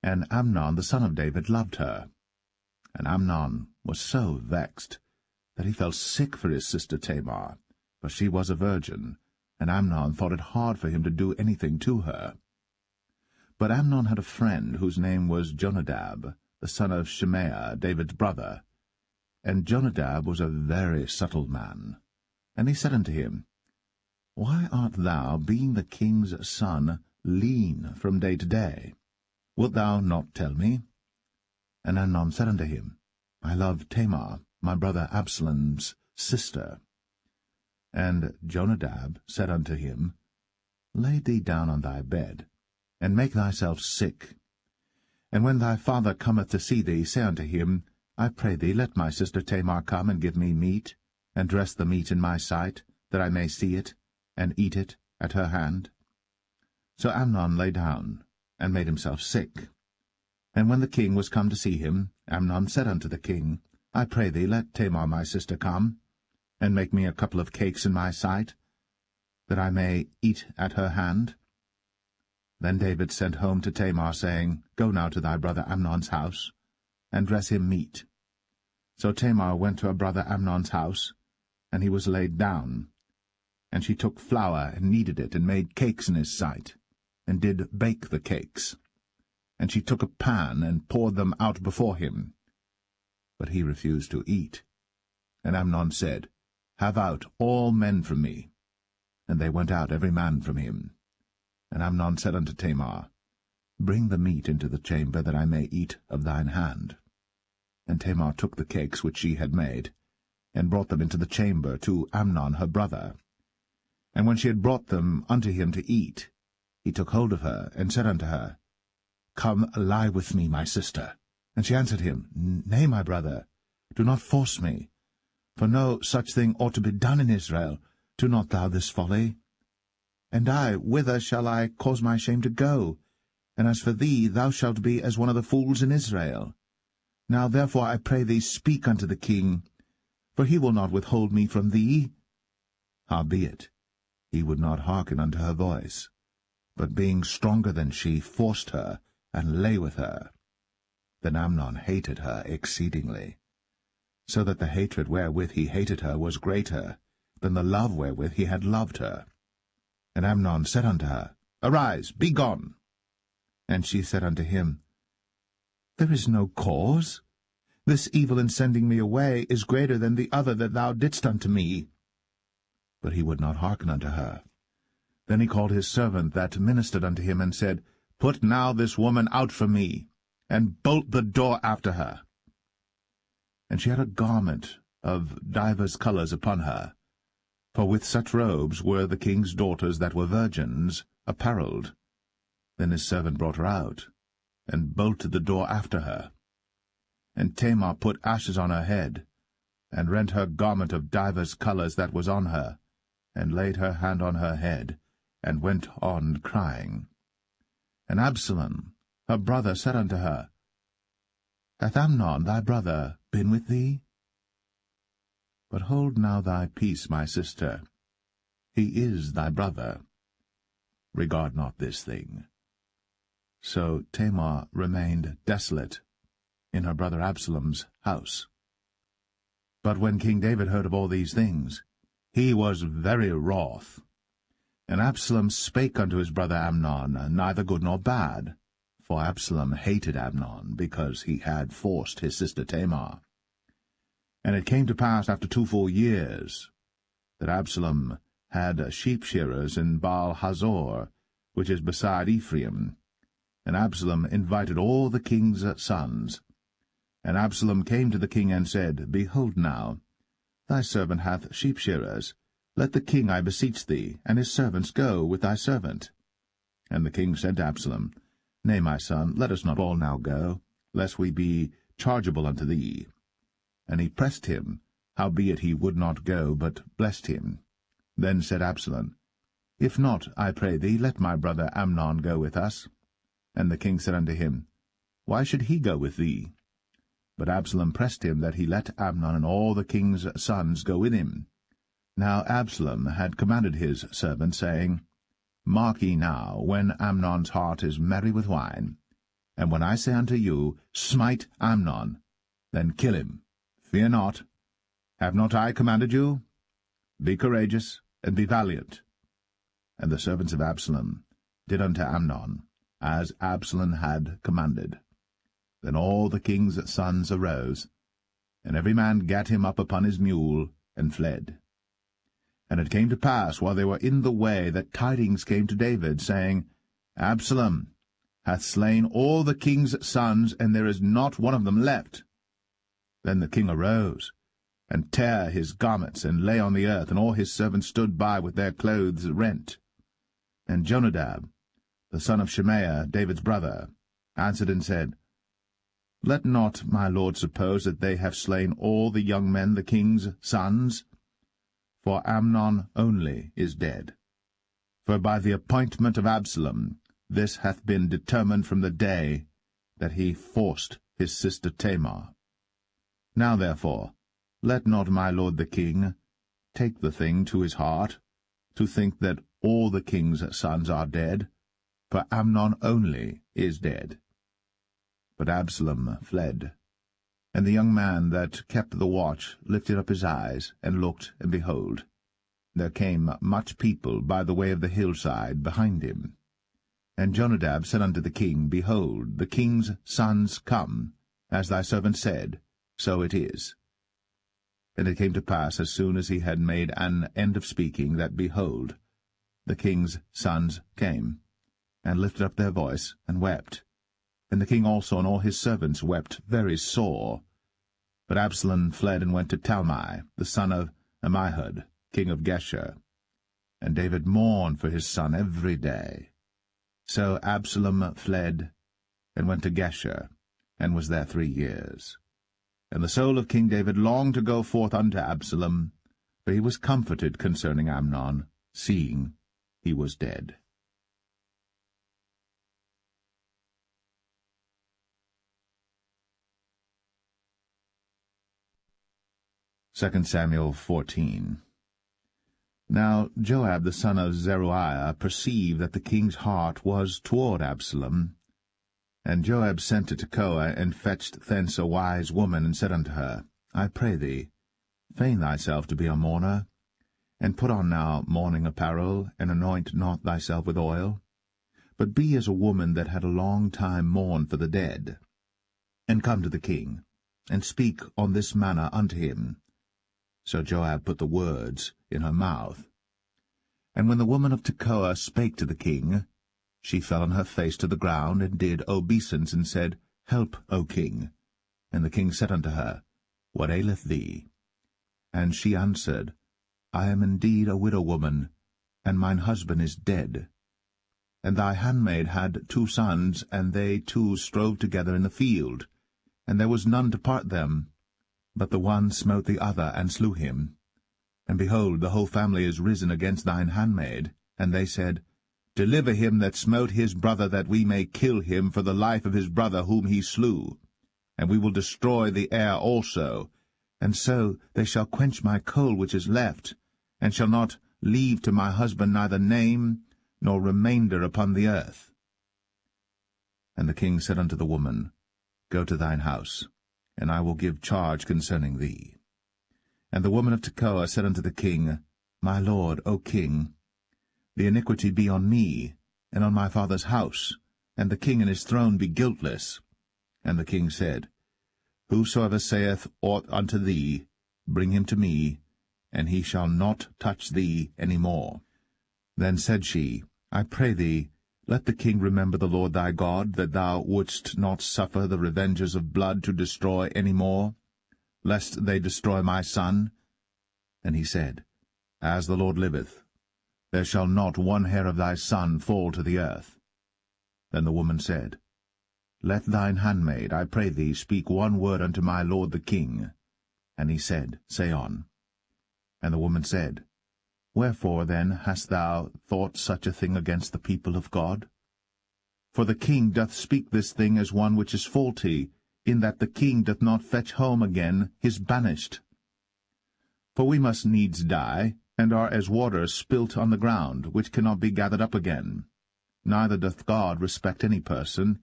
and Amnon the son of David loved her. And Amnon was so vexed that he felt sick for his sister Tamar, for she was a virgin, and Amnon thought it hard for him to do anything to her. But Amnon had a friend whose name was Jonadab, the son of Shimea, David's brother. And Jonadab was a very subtle man. And he said unto him, Why art thou, being the king's son, lean from day to day? Wilt thou not tell me? And Amnon said unto him, I love Tamar, my brother Absalom's sister. And Jonadab said unto him, Lay thee down on thy bed, and make thyself sick. And when thy father cometh to see thee, say unto him, I pray thee, let my sister Tamar come and give me meat, and dress the meat in my sight, that I may see it, and eat it at her hand. So Amnon lay down, and made himself sick. And when the king was come to see him, Amnon said unto the king, I pray thee, let Tamar my sister come, and make me a couple of cakes in my sight, that I may eat at her hand. Then David sent home to Tamar, saying, Go now to thy brother Amnon's house, and dress him meat. So Tamar went to her brother Amnon's house, and he was laid down. And she took flour, and kneaded it, and made cakes in his sight, and did bake the cakes. And she took a pan, and poured them out before him. But he refused to eat. And Amnon said, Have out all men from me. And they went out every man from him. And Amnon said unto Tamar, Bring the meat into the chamber, that I may eat of thine hand. And Tamar took the cakes which she had made, and brought them into the chamber to Amnon her brother. And when she had brought them unto him to eat, he took hold of her, and said unto her, Come, lie with me, my sister. And she answered him, Nay, my brother, do not force me. For no such thing ought to be done in Israel. Do not thou this folly. And I, whither shall I cause my shame to go? And as for thee, thou shalt be as one of the fools in Israel. Now therefore I pray thee, speak unto the king, for he will not withhold me from thee. Howbeit, he would not hearken unto her voice, but being stronger than she, forced her, and lay with her. Then Amnon hated her exceedingly, so that the hatred wherewith he hated her was greater than the love wherewith he had loved her. And Amnon said unto her, Arise, be gone. And she said unto him, There is no cause. This evil in sending me away is greater than the other that thou didst unto me. But he would not hearken unto her. Then he called his servant that ministered unto him, and said, Put now this woman out from me, and bolt the door after her. And she had a garment of divers colours upon her, for with such robes were the king's daughters that were virgins apparelled. Then his servant brought her out, and bolted the door after her. And Tamar put ashes on her head, and rent her garment of divers colours that was on her, and laid her hand on her head, and went on crying. And Absalom, her brother, said unto her, Hath Amnon thy brother been with thee? But hold now thy peace, my sister. He is thy brother. Regard not this thing. So Tamar remained desolate in her brother Absalom's house. But when King David heard of all these things, he was very wroth. And Absalom spake unto his brother Amnon, neither good nor bad, for Absalom hated Amnon, because he had forced his sister Tamar. And it came to pass after 2 full years that Absalom had sheep-shearers in Baal-Hazor, which is beside Ephraim. And Absalom invited all the king's sons. And Absalom came to the king and said, Behold now, thy servant hath sheep-shearers. Let the king, I beseech thee, and his servants go with thy servant. And the king said to Absalom, Nay, my son, let us not all now go, lest we be chargeable unto thee. And he pressed him, howbeit he would not go, but blessed him. Then said Absalom, If not, I pray thee, let my brother Amnon go with us. And the king said unto him, Why should he go with thee? But Absalom pressed him that he let Amnon and all the king's sons go with him. Now Absalom had commanded his servant, saying, Mark ye now, when Amnon's heart is merry with wine, and when I say unto you, Smite Amnon, then kill him. Fear not. Have not I commanded you? Be courageous, and be valiant. And the servants of Absalom did unto Amnon, as Absalom had commanded. Then all the king's sons arose, and every man gat him up upon his mule, and fled. And it came to pass, while they were in the way, that tidings came to David, saying, Absalom hath slain all the king's sons, and there is not one of them left. Then the king arose, and tare his garments, and lay on the earth, and all his servants stood by with their clothes rent. And Jonadab, the son of Shemaiah, David's brother, answered and said, Let not my lord suppose that they have slain all the young men the king's sons, for Amnon only is dead. For by the appointment of Absalom this hath been determined from the day that he forced his sister Tamar. Now therefore, let not my lord the king take the thing to his heart, to think that all the king's sons are dead, for Amnon only is dead. But Absalom fled. And the young man that kept the watch lifted up his eyes, and looked, and behold, there came much people by the way of the hillside behind him. And Jonadab said unto the king, Behold, the king's sons come, as thy servant said, so it is. And it came to pass, as soon as he had made an end of speaking, that, behold, the king's sons came, and lifted up their voice, and wept. And the king also and all his servants wept very sore. But Absalom fled and went to Talmai, the son of Ammihud, king of Geshur. And David mourned for his son every day. So Absalom fled, and went to Geshur, and was there 3 years. And the soul of King David longed to go forth unto Absalom, for he was comforted concerning Amnon, seeing he was dead. 2 Samuel 14. Now Joab the son of Zeruiah perceived that the king's heart was toward Absalom. And Joab sent to Tekoa, and fetched thence a wise woman, and said unto her, I pray thee, feign thyself to be a mourner, and put on now mourning apparel, and anoint not thyself with oil, but be as a woman that had a long time mourned for the dead. And come to the king, and speak on this manner unto him. So Joab put the words in her mouth. And when the woman of Tekoa spake to the king, she fell on her face to the ground, and did obeisance, and said, Help, O king. And the king said unto her, What aileth thee? And she answered, I am indeed a widow woman, and mine husband is dead. And thy handmaid had 2 sons, and they 2 strove together in the field, and there was none to part them. But the one smote the other, and slew him. And behold, the whole family is risen against thine handmaid. And they said, Deliver him that smote his brother, that we may kill him for the life of his brother whom he slew. And we will destroy the heir also. And so they shall quench my coal which is left, and shall not leave to my husband neither name nor remainder upon the earth. And the king said unto the woman, Go to thine house, and I will give charge concerning thee. And the woman of Tekoa said unto the king, My lord, O king, the iniquity be on me, and on my father's house, and the king and his throne be guiltless. And the king said, Whosoever saith aught unto thee, bring him to me, and he shall not touch thee any more. Then said she, I pray thee, let the king remember the Lord thy God, that thou wouldst not suffer the revengers of blood to destroy any more, lest they destroy my son. And he said, As the Lord liveth, there shall not one hair of thy son fall to the earth. Then the woman said, Let thine handmaid, I pray thee, speak one word unto my lord the king. And he said, Say on. And the woman said, Wherefore then hast thou thought such a thing against the people of God? For the king doth speak this thing as one which is faulty, in that the king doth not fetch home again his banished. For we must needs die, and are as water spilt on the ground, which cannot be gathered up again. Neither doth God respect any person,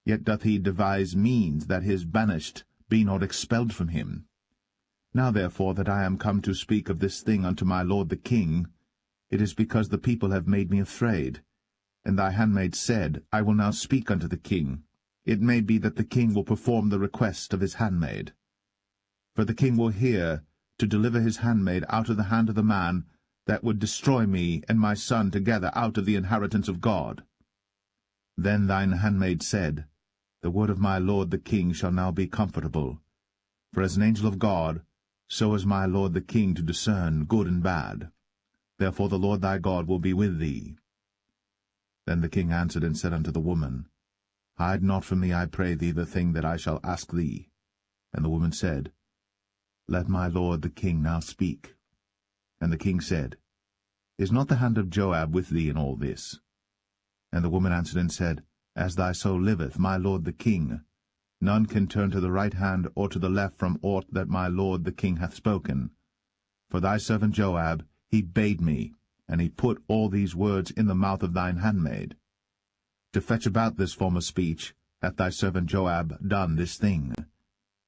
yet doth he devise means that his banished be not expelled from him. Now therefore that I am come to speak of this thing unto my lord the king, it is because the people have made me afraid. And thy handmaid said, I will now speak unto the king. It may be that the king will perform the request of his handmaid. For the king will hear to deliver his handmaid out of the hand of the man that would destroy me and my son together out of the inheritance of God. Then thine handmaid said, The word of my lord the king shall now be comfortable. For as an angel of God, so is my lord the king to discern good and bad. Therefore the Lord thy God will be with thee. Then the king answered and said unto the woman, Hide not from me, I pray thee, the thing that I shall ask thee. And the woman said, Let my lord the king now speak. And the king said, Is not the hand of Joab with thee in all this? And the woman answered and said, As thy soul liveth, my lord the king, none can turn to the right hand or to the left from aught that my lord the king hath spoken. For thy servant Joab, he bade me, and he put all these words in the mouth of thine handmaid. To fetch about this form of speech hath thy servant Joab done this thing.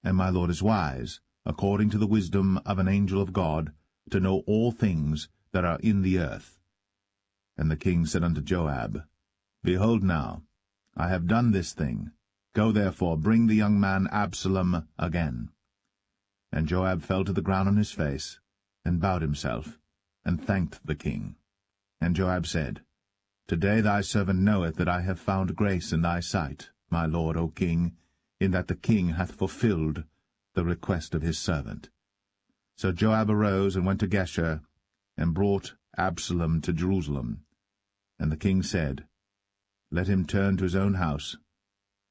And my lord is wise, according to the wisdom of an angel of God, to know all things that are in the earth. And the king said unto Joab, Behold now, I have done this thing. Go therefore, bring the young man Absalom again. And Joab fell to the ground on his face, and bowed himself, and thanked the king. And Joab said, Today thy servant knoweth that I have found grace in thy sight, my lord, O king, in that the king hath fulfilled the request of his servant. So Joab arose and went to Geshur, and brought Absalom to Jerusalem. And the king said, Let him turn to his own house,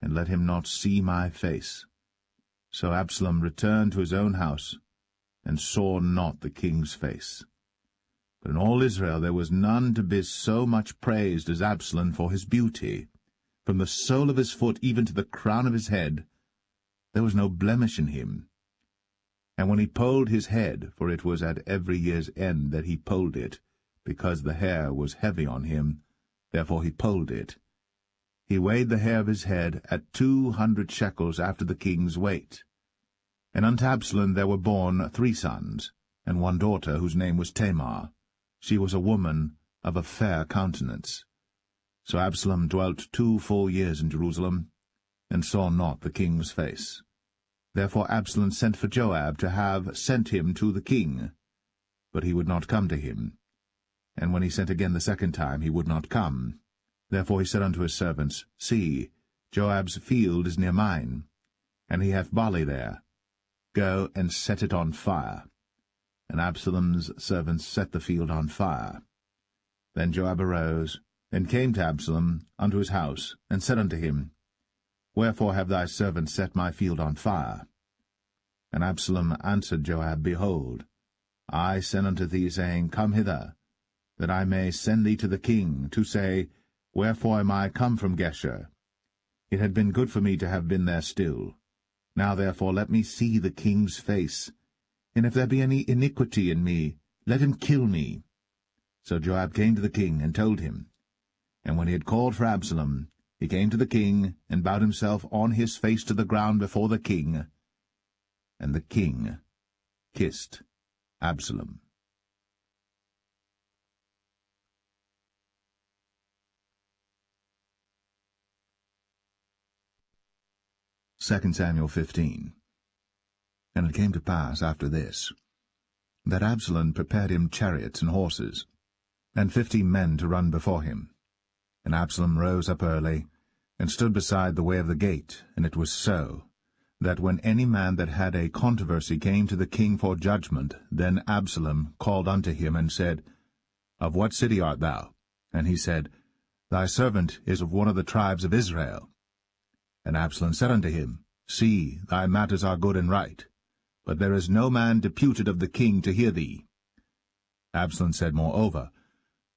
and let him not see my face. So Absalom returned to his own house, and saw not the king's face. But in all Israel there was none to be so much praised as Absalom for his beauty. From the sole of his foot even to the crown of his head, there was no blemish in him. And when he polled his head, for it was at every year's end that he polled it, because the hair was heavy on him, therefore he polled it, he weighed the hair of his head at 200 shekels after the king's weight. And unto Absalom there were born 3 sons, and 1 daughter, whose name was Tamar. She was a woman of a fair countenance. So Absalom dwelt 2 full years in Jerusalem, and saw not the king's face. Therefore Absalom sent for Joab to have sent him to the king. But he would not come to him. And when he sent again the second time, he would not come. Therefore he said unto his servants, See, Joab's field is near mine, and he hath barley there. Go and set it on fire. And Absalom's servants set the field on fire. Then Joab arose, and came to Absalom unto his house, and said unto him, Wherefore have thy servants set my field on fire? And Absalom answered Joab, Behold, I sent unto thee, saying, Come hither, that I may send thee to the king, to say, Wherefore am I come from Geshur? It had been good for me to have been there still. Now therefore let me see the king's face, and if there be any iniquity in me, let him kill me. So Joab came to the king, and told him. And when he had called for Absalom, he came to the king, and bowed himself on his face to the ground before the king. And the king kissed Absalom. 2 Samuel 15. And it came to pass after this, that Absalom prepared him chariots and horses, and 50 men to run before him. And Absalom rose up early, and stood beside the way of the gate. And it was so, that when any man that had a controversy came to the king for judgment, then Absalom called unto him, and said, Of what city art thou? And he said, Thy servant is of one of the tribes of Israel. And Absalom said unto him, See, thy matters are good and right, but there is no man deputed of the king to hear thee. Absalom said moreover,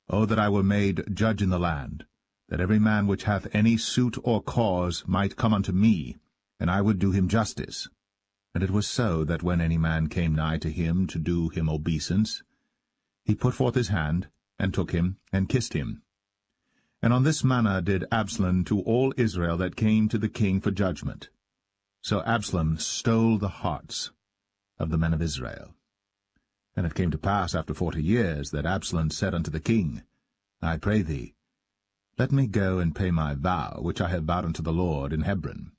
O that I were made judge in the land, that every man which hath any suit or cause might come unto me, and I would do him justice. And it was so, that when any man came nigh to him to do him obeisance, he put forth his hand, and took him, and kissed him. And on this manner did Absalom to all Israel that came to the king for judgment. So Absalom stole the hearts of the men of Israel. And it came to pass after 40 years that Absalom said unto the king, I pray thee, let me go and pay my vow, which I have vowed unto the Lord in Hebron.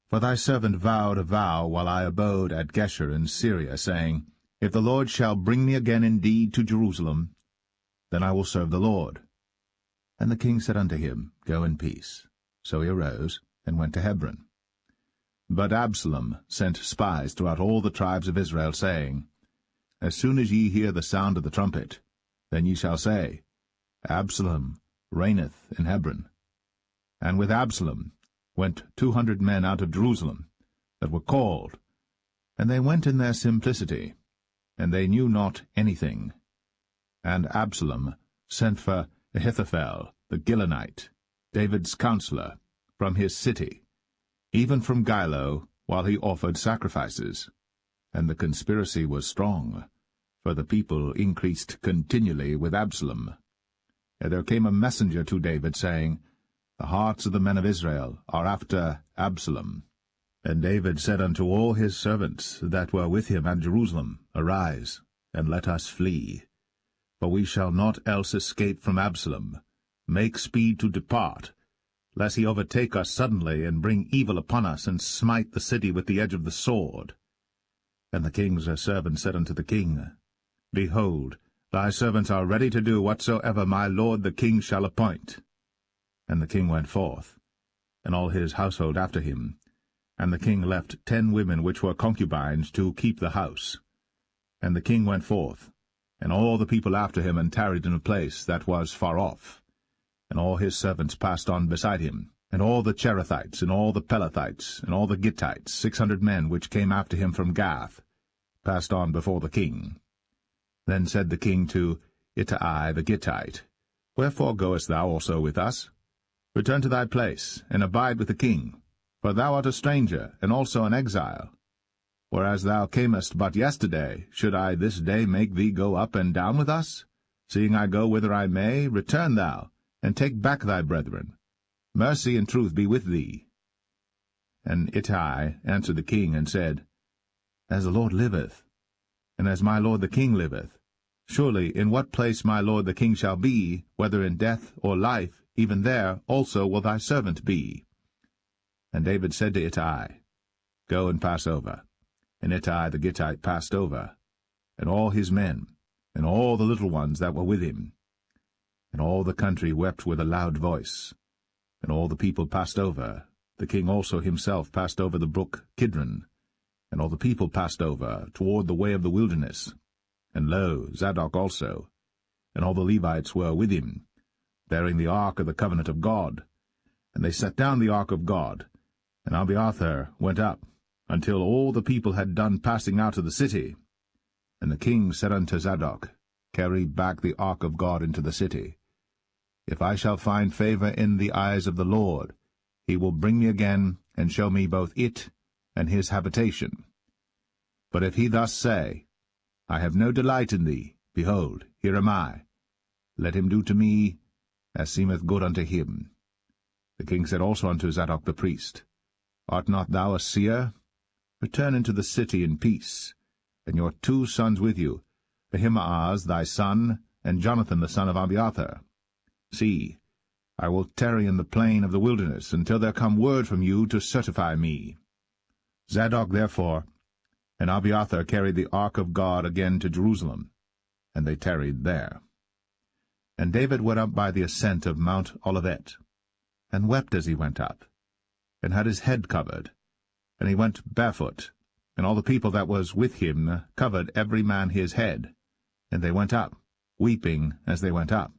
For thy servant vowed a vow while I abode at Geshur in Syria, saying, If the Lord shall bring me again indeed to Jerusalem, then I will serve the Lord. And the king said unto him, Go in peace. So he arose, and went to Hebron. But Absalom sent spies throughout all the tribes of Israel, saying, As soon as ye hear the sound of the trumpet, then ye shall say, Absalom reigneth in Hebron. And with Absalom went 200 men out of Jerusalem, that were called, and they went in their simplicity, and they knew not anything. And Absalom sent for Ahithophel the Gilonite, David's counselor, from his city, even from Gilo, while he offered sacrifices. And the conspiracy was strong, for the people increased continually with Absalom. And there came a messenger to David, saying, The hearts of the men of Israel are after Absalom. And David said unto all his servants that were with him at Jerusalem, Arise, and let us flee. For we shall not else escape from Absalom. Make speed to depart, lest he overtake us suddenly, and bring evil upon us, and smite the city with the edge of the sword. And the king's servant said unto the king, Behold, thy servants are ready to do whatsoever my lord the king shall appoint. And the king went forth, and all his household after him. And the king left 10 women which were concubines to keep the house. And the king went forth, and all the people after him, and tarried in a place that was far off. And all his servants passed on beside him, and all the Cherethites, and all the Pelethites, and all the Gittites, 600 men which came after him from Gath, passed on before the king. Then said the king to Ittai the Gittite, Wherefore goest thou also with us? Return to thy place, and abide with the king. For thou art a stranger, and also an exile. Whereas thou camest but yesterday, should I this day make thee go up and down with us? Seeing I go whither I may, return thou, and take back thy brethren. Mercy and truth be with thee. And Ittai answered the king, and said, As the Lord liveth, and as my lord the king liveth, surely in what place my lord the king shall be, whether in death or life, even there also will thy servant be. And David said to Ittai, Go and pass over. And Ittai the Gittite passed over, and all his men, and all the little ones that were with him. And all the country wept with a loud voice. And all the people passed over. The king also himself passed over the brook Kidron. And all the people passed over toward the way of the wilderness. And lo, Zadok also, and all the Levites were with him, bearing the ark of the covenant of God. And they set down the ark of God. And Abiathar went up, until all the people had done passing out of the city. And the king said unto Zadok, Carry back the ark of God into the city. If I shall find favor in the eyes of the Lord, he will bring me again, and show me both it and his habitation. But if he thus say, I have no delight in thee, behold, here am I. Let him do to me as seemeth good unto him. The king said also unto Zadok the priest, Art not thou a seer? Return into the city in peace, and your 2 sons with you, Ahimaaz thy son, and Jonathan the son of Abiathar. See, I will tarry in the plain of the wilderness, until there come word from you to certify me. Zadok therefore and Abiathar carried the ark of God again to Jerusalem, and they tarried there. And David went up by the ascent of Mount Olivet, and wept as he went up, and had his head covered, and he went barefoot, and all the people that was with him covered every man his head, and they went up, weeping as they went up.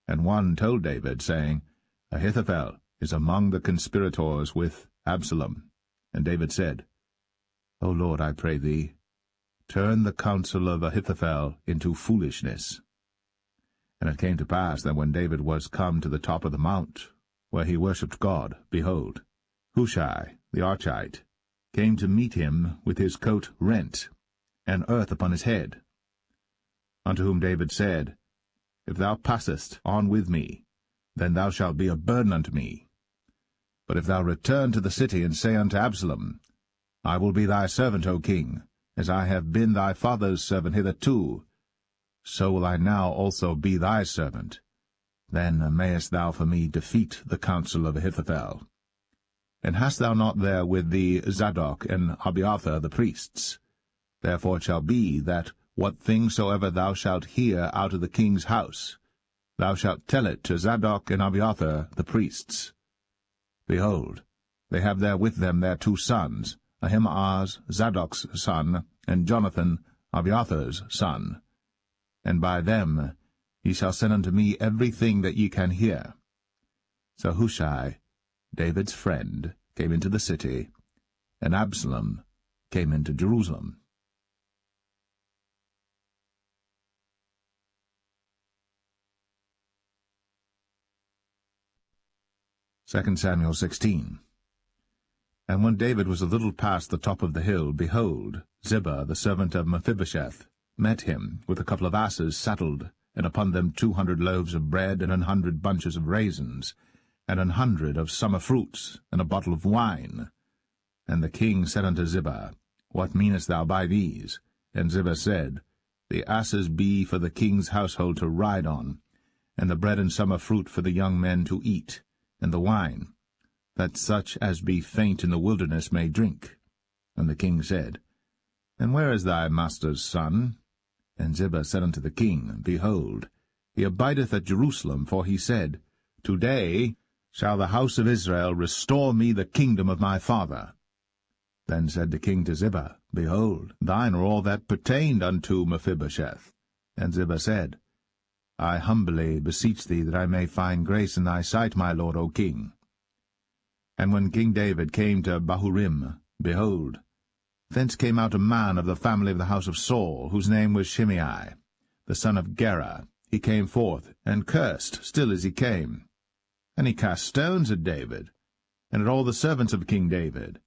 And one told David, saying, Ahithophel is among the conspirators with Absalom. And David said, O Lord, I pray thee, turn the counsel of Ahithophel into foolishness. And it came to pass that when David was come to the top of the mount, where he worshipped God, behold, Hushai the Archite came to meet him with his coat rent, and earth upon his head. Unto whom David said, If thou passest on with me, then thou shalt be a burden unto me. But if thou return to the city, and say unto Absalom, I will be thy servant, O king, as I have been thy father's servant hitherto, so will I now also be thy servant. Then mayest thou for me defeat the counsel of Ahithophel. And hast thou not there with thee Zadok and Abiathar the priests? Therefore it shall be that what thing soever thou shalt hear out of the king's house, thou shalt tell it to Zadok and Abiathar the priests. Behold, they have there with them their 2 sons, Ahimaaz Zadok's son, and Jonathan Abiathar's son. And by them ye shall send unto me everything that ye can hear. So Hushai David's friend, came into the city, and Absalom came into Jerusalem. Second Samuel 16. And when David was a little past the top of the hill, behold, Ziba, the servant of Mephibosheth, met him with a couple of asses saddled, and upon them 200 loaves of bread, and 100 bunches of raisins, and 100 of summer fruits, and a bottle of wine. And the king said unto Ziba, What meanest thou by these? And Ziba said, The asses be for the king's household to ride on, and the bread and summer fruit for the young men to eat, and the wine, that such as be faint in the wilderness may drink. And the king said, And where is thy master's son? And Ziba said unto the king, Behold, he abideth at Jerusalem, for he said, Today shall the house of Israel restore me the kingdom of my father. Then said the king to Ziba, Behold, thine are all that pertained unto Mephibosheth. And Ziba said, I humbly beseech thee that I may find grace in thy sight, my lord, O king. And when King David came to Bahurim, behold, thence came out a man of the family of the house of Saul, whose name was Shimei, the son of Gera. He came forth, and cursed still as he came. And he cast stones at David, and at all the servants of King David.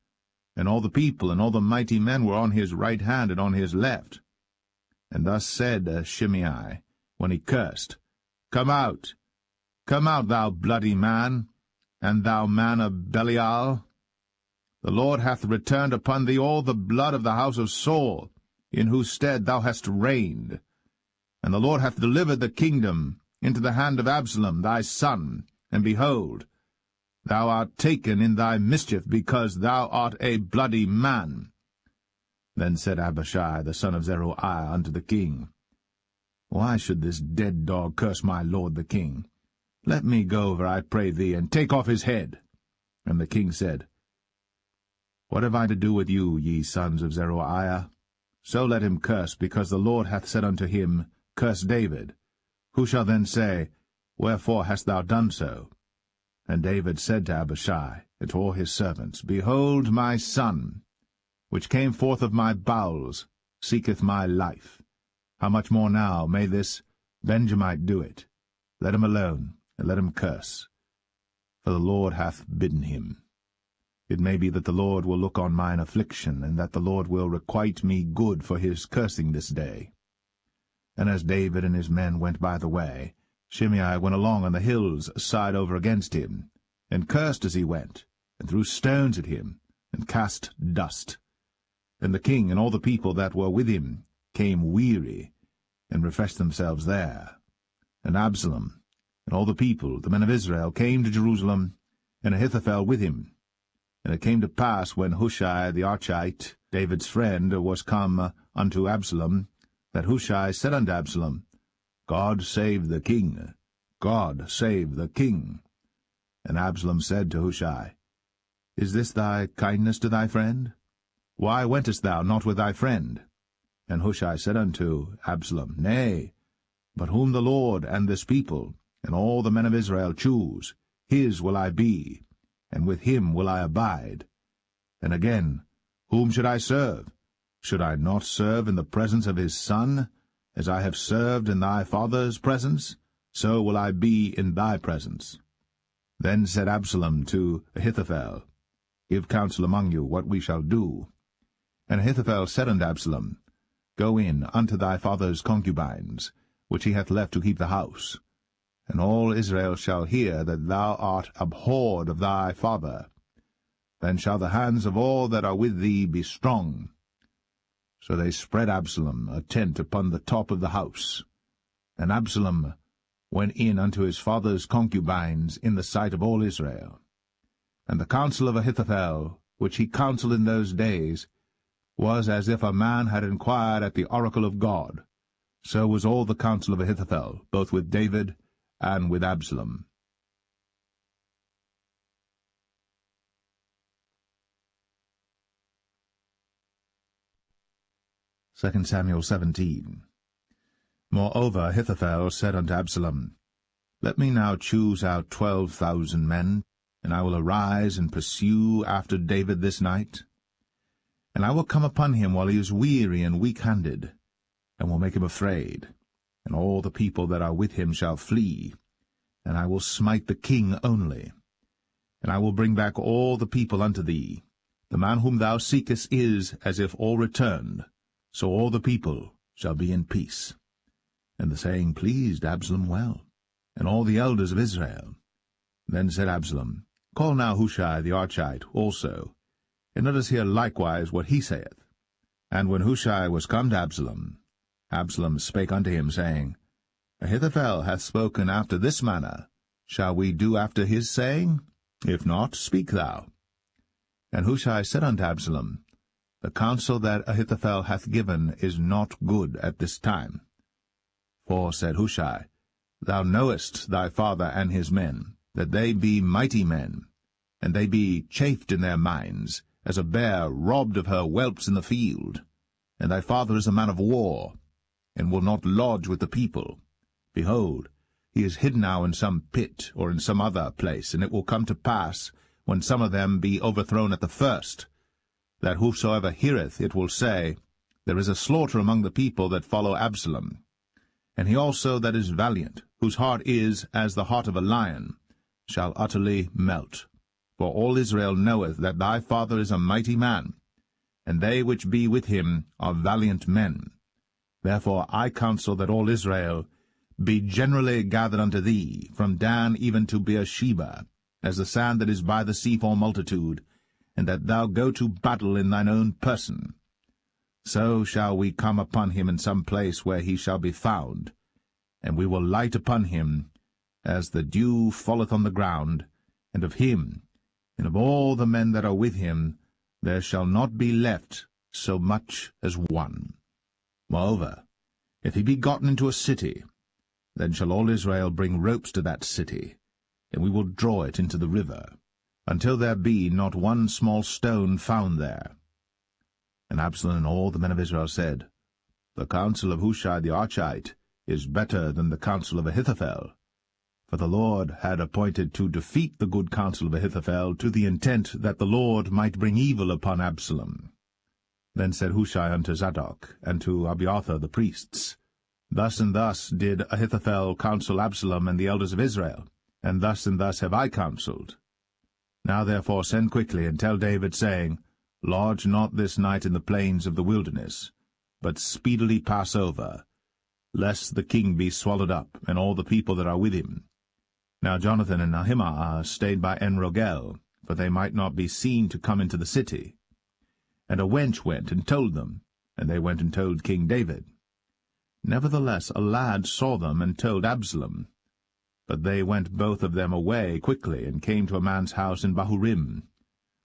And all the people and all the mighty men were on his right hand and on his left. And thus said Shimei, when he cursed, come out, thou bloody man, and thou man of Belial. The Lord hath returned upon thee all the blood of the house of Saul, in whose stead thou hast reigned. And the Lord hath delivered the kingdom into the hand of Absalom thy son, and behold, thou art taken in thy mischief, because thou art a bloody man. Then said Abishai the son of Zeruiah unto the king, Why should this dead dog curse my lord the king? Let me go over, I pray thee, and take off his head. And the king said, What have I to do with you, ye sons of Zeruiah? So let him curse, because the Lord hath said unto him, Curse David. Who shall then say, Wherefore hast thou done so? And David said to Abishai and to all his servants, Behold, my son, which came forth of my bowels, seeketh my life. How much more now may this Benjamite do it? Let him alone, and let him curse. For the Lord hath bidden him. It may be that the Lord will look on mine affliction, and that the Lord will requite me good for his cursing this day. And as David and his men went by the way, Shimei went along on the hill's side over against him, and cursed as he went, and threw stones at him, and cast dust. And the king and all the people that were with him came weary, and refreshed themselves there. And Absalom and all the people, the men of Israel, came to Jerusalem, and Ahithophel with him. And it came to pass, when Hushai the Archite, David's friend, was come unto Absalom, that Hushai said unto Absalom, God save the king, God save the king. And Absalom said to Hushai, Is this thy kindness to thy friend? Why wentest thou not with thy friend? And Hushai said unto Absalom, Nay, but whom the Lord and this people, and all the men of Israel choose, his will I be, and with him will I abide. And again, whom should I serve? Should I not serve in the presence of his son? As I have served in thy father's presence, so will I be in thy presence. Then said Absalom to Ahithophel, Give counsel among you what we shall do. And Ahithophel said unto Absalom, Go in unto thy father's concubines, which he hath left to keep the house. And all Israel shall hear that thou art abhorred of thy father. Then shall the hands of all that are with thee be strong. So they spread Absalom a tent upon the top of the house. And Absalom went in unto his father's concubines in the sight of all Israel. And the counsel of Ahithophel, which he counselled in those days, was as if a man had inquired at the oracle of God. So was all the counsel of Ahithophel, both with David and with Absalom. Second Samuel 17. Moreover Ahithophel said unto Absalom, Let me now choose out 12,000 men, and I will arise and pursue after David this night. And I will come upon him while he is weary and weak-handed, and will make him afraid, and all the people that are with him shall flee, and I will smite the king only. And I will bring back all the people unto thee. The man whom thou seekest is as if all returned, so all the people shall be in peace. And the saying pleased Absalom well, and all the elders of Israel. Then said Absalom, Call now Hushai the Archite also, and let us hear likewise what he saith. And when Hushai was come to Absalom, Absalom spake unto him, saying, Ahithophel hath spoken after this manner. Shall we do after his saying? If not, speak thou. And Hushai said unto Absalom, The counsel that Ahithophel hath given is not good at this time. For, said Hushai, Thou knowest thy father and his men, that they be mighty men, and they be chafed in their minds, as a bear robbed of her whelps in the field. And thy father is a man of war, and will not lodge with the people. Behold, he is hid now in some pit, or in some other place, and it will come to pass, when some of them be overthrown at the first, that whosoever heareth it will say, There is a slaughter among the people that follow Absalom. And he also that is valiant, whose heart is as the heart of a lion, shall utterly melt. For all Israel knoweth that thy father is a mighty man, and they which be with him are valiant men. Therefore I counsel that all Israel be generally gathered unto thee, from Dan even to Beersheba, as the sand that is by the sea for multitude, and that thou go to battle in thine own person. So shall we come upon him in some place where he shall be found, and we will light upon him as the dew falleth on the ground, and of him, and of all the men that are with him, there shall not be left so much as one. Moreover, if he be gotten into a city, then shall all Israel bring ropes to that city, and we will draw it into the river, until there be not one small stone found there. And Absalom and all the men of Israel said, The counsel of Hushai the Archite is better than the counsel of Ahithophel. For the Lord had appointed to defeat the good counsel of Ahithophel, to the intent that the Lord might bring evil upon Absalom. Then said Hushai unto Zadok, and to Abiathar the priests, Thus and thus did Ahithophel counsel Absalom and the elders of Israel, and thus have I counselled. Now therefore send quickly, and tell David, saying, Lodge not this night in the plains of the wilderness, but speedily pass over, lest the king be swallowed up, and all the people that are with him. Now Jonathan and Ahimaaz stayed by En-Rogel, for they might not be seen to come into the city. And a wench went and told them, and they went and told King David. Nevertheless a lad saw them and told Absalom. But they went both of them away quickly, and came to a man's house in Bahurim,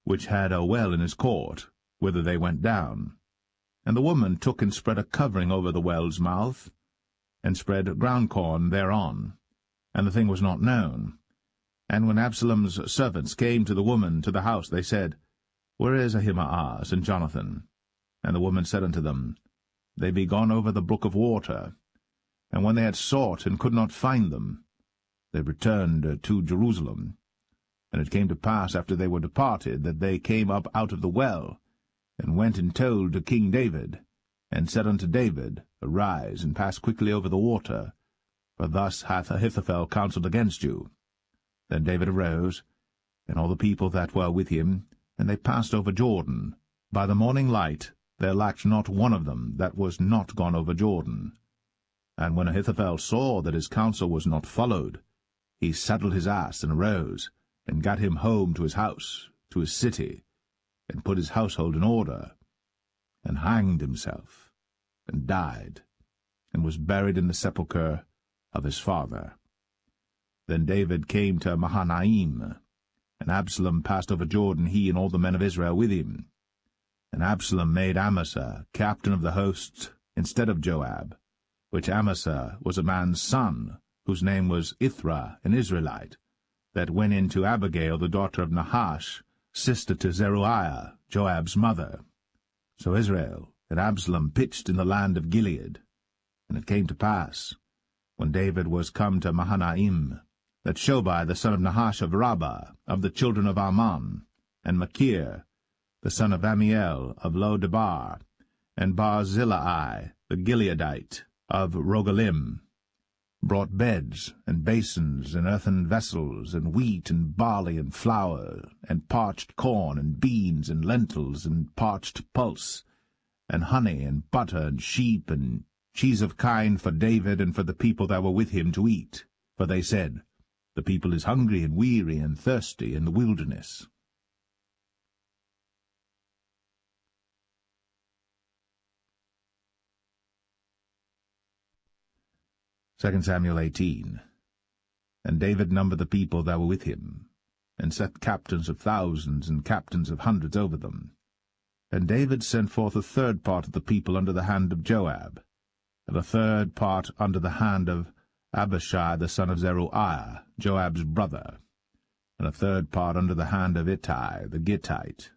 which had a well in his court, whither they went down. And the woman took and spread a covering over the well's mouth, and spread ground corn thereon, and the thing was not known. And when Absalom's servants came to the woman to the house, they said, Where is Ahimaaz and Jonathan? And the woman said unto them, They be gone over the brook of water. And when they had sought and could not find them, they returned to Jerusalem. And it came to pass, after they were departed, that they came up out of the well, and went and told to King David, and said unto David, Arise, and pass quickly over the water, for thus hath Ahithophel counselled against you. Then David arose, and all the people that were with him, and they passed over Jordan. By the morning light there lacked not one of them that was not gone over Jordan. And when Ahithophel saw that his counsel was not followed, he saddled his ass, and arose, and gat him home to his house, to his city, and put his household in order, and hanged himself, and died, and was buried in the sepulchre of his father. Then David came to Mahanaim, and Absalom passed over Jordan, he and all the men of Israel with him. And Absalom made Amasa captain of the hosts instead of Joab, which Amasa was a man's son, whose name was Ithra, an Israelite, that went in to Abigail the daughter of Nahash, sister to Zeruiah, Joab's mother. So Israel and Absalom pitched in the land of Gilead. And it came to pass, when David was come to Mahanaim, that Shobai the son of Nahash of Rabbah, of the children of Ammon, and Machir the son of Amiel of Lo-debar, and Barzillai the Gileadite of Rogelim, brought beds and basins and earthen vessels, and wheat and barley and flour, and parched corn and beans and lentils and parched pulse, and honey and butter and sheep and cheese of kine for David and for the people that were with him to eat. For they said, The people is hungry and weary and thirsty in the wilderness. 2 Samuel 18. And David numbered the people that were with him, and set captains of thousands and captains of hundreds over them. And David sent forth a third part of the people under the hand of Joab, and a third part under the hand of Abishai the son of Zeruiah, Joab's brother, and a third part under the hand of Ittai the Gittite.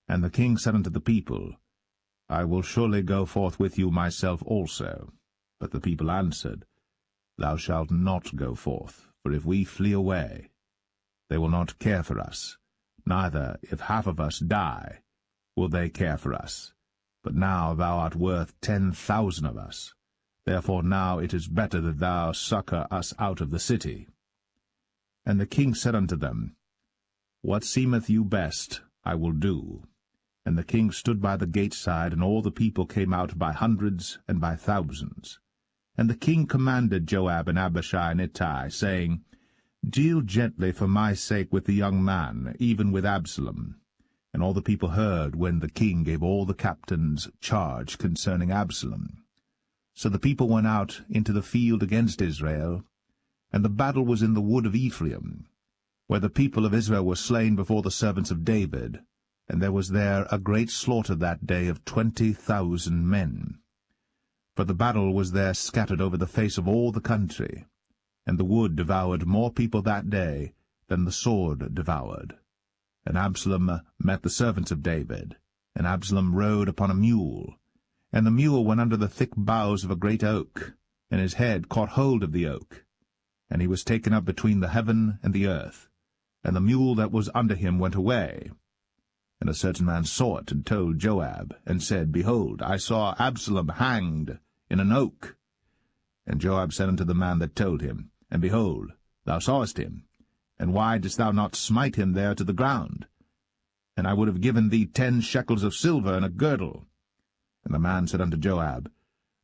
And the king said unto the people, I will surely go forth with you myself also. But the people answered, Thou shalt not go forth, for if we flee away, they will not care for us, neither, if half of us die, will they care for us. But now thou art worth 10,000 of us. Therefore now it is better that thou succour us out of the city. And the king said unto them, What seemeth you best, I will do. And the king stood by the gate side, and all the people came out by hundreds and by thousands. And the king commanded Joab and Abishai and Ittai, saying, Deal gently for my sake with the young man, even with Absalom. And all the people heard when the king gave all the captains charge concerning Absalom. So the people went out into the field against Israel, and the battle was in the wood of Ephraim, where the people of Israel were slain before the servants of David, and there was there a great slaughter that day of 20,000 men. For the battle was there scattered over the face of all the country, and the wood devoured more people that day than the sword devoured. And Absalom met the servants of David, and Absalom rode upon a mule, and the mule went under the thick boughs of a great oak, and his head caught hold of the oak, and he was taken up between the heaven and the earth, and the mule that was under him went away. And a certain man saw it, and told Joab, and said, Behold, I saw Absalom hanged in an oak. And Joab said unto the man that told him, And behold, thou sawest him, and why didst thou not smite him there to the ground? And I would have given thee 10 shekels of silver and a girdle. And the man said unto Joab,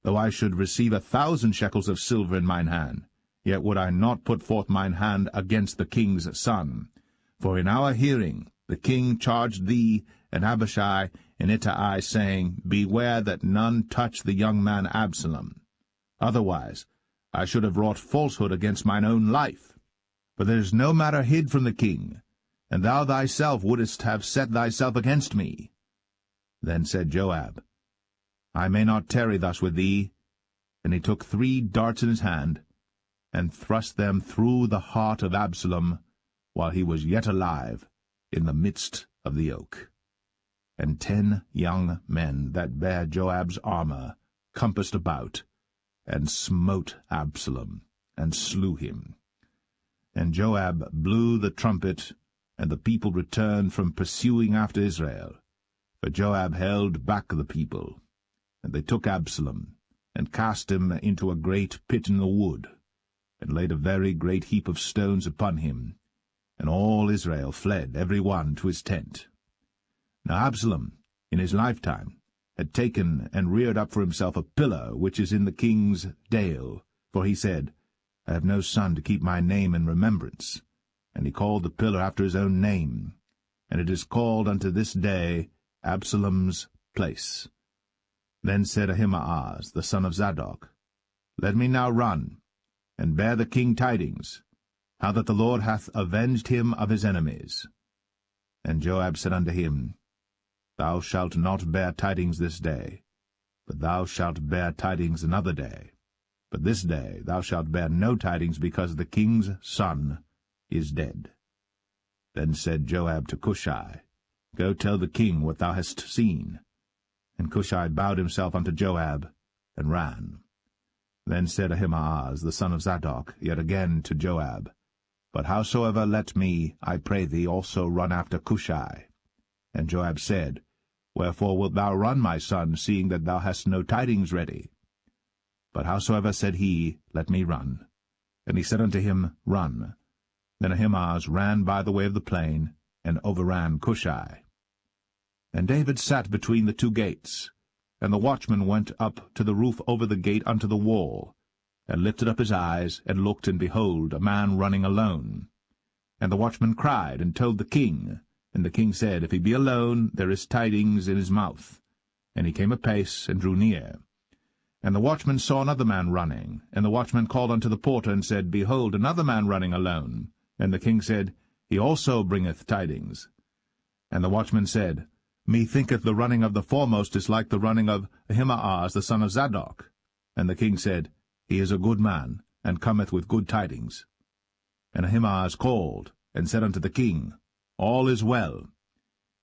Though I should receive 1,000 shekels of silver in mine hand, yet would I not put forth mine hand against the king's son. For in our hearing the king charged thee and Abishai and Ittai, saying, Beware that none touch the young man Absalom. Otherwise I should have wrought falsehood against mine own life. For there is no matter hid from the king, and thou thyself wouldest have set thyself against me. Then said Joab, I may not tarry thus with thee. And he took 3 darts in his hand, and thrust them through the heart of Absalom, while he was yet alive, in the midst of the oak. And 10 young men that bare Joab's armor compassed about, and smote Absalom, and slew him. And Joab blew the trumpet, and the people returned from pursuing after Israel. For Joab held back the people. And they took Absalom, and cast him into a great pit in the wood, and laid a very great heap of stones upon him. And all Israel fled, every one to his tent. Now Absalom, in his lifetime, had taken and reared up for himself a pillar which is in the king's dale, for he said, I have no son to keep my name in remembrance. And he called the pillar after his own name, and it is called unto this day Absalom's place. Then said Ahimaaz, the son of Zadok, Let me now run, and bear the king tidings, how that the Lord hath avenged him of his enemies. And Joab said unto him, Thou shalt not bear tidings this day, but thou shalt bear tidings another day. But this day thou shalt bear no tidings, because the king's son is dead. Then said Joab to Cushai, Go tell the king what thou hast seen. And Cushai bowed himself unto Joab, and ran. Then said Ahimaaz the son of Zadok yet again to Joab, But howsoever let me, I pray thee, also run after Cushai. And Joab said, Wherefore wilt thou run, my son, seeing that thou hast no tidings ready? But howsoever said he, Let me run. And he said unto him, Run. Then Ahimaaz ran by the way of the plain, and overran Cushai. And David sat between the two gates, and the watchman went up to the roof over the gate unto the wall, and lifted up his eyes, and looked, and behold, a man running alone. And the watchman cried, and told the king. And the king said, If he be alone, there is tidings in his mouth. And he came apace, and drew near. And the watchman saw another man running. And the watchman called unto the porter, and said, Behold, another man running alone. And the king said, He also bringeth tidings. And the watchman said, Methinketh the running of the foremost is like the running of Ahimaaz the son of Zadok. And the king said, He is a good man, and cometh with good tidings. And Ahimaaz called, and said unto the king, All is well.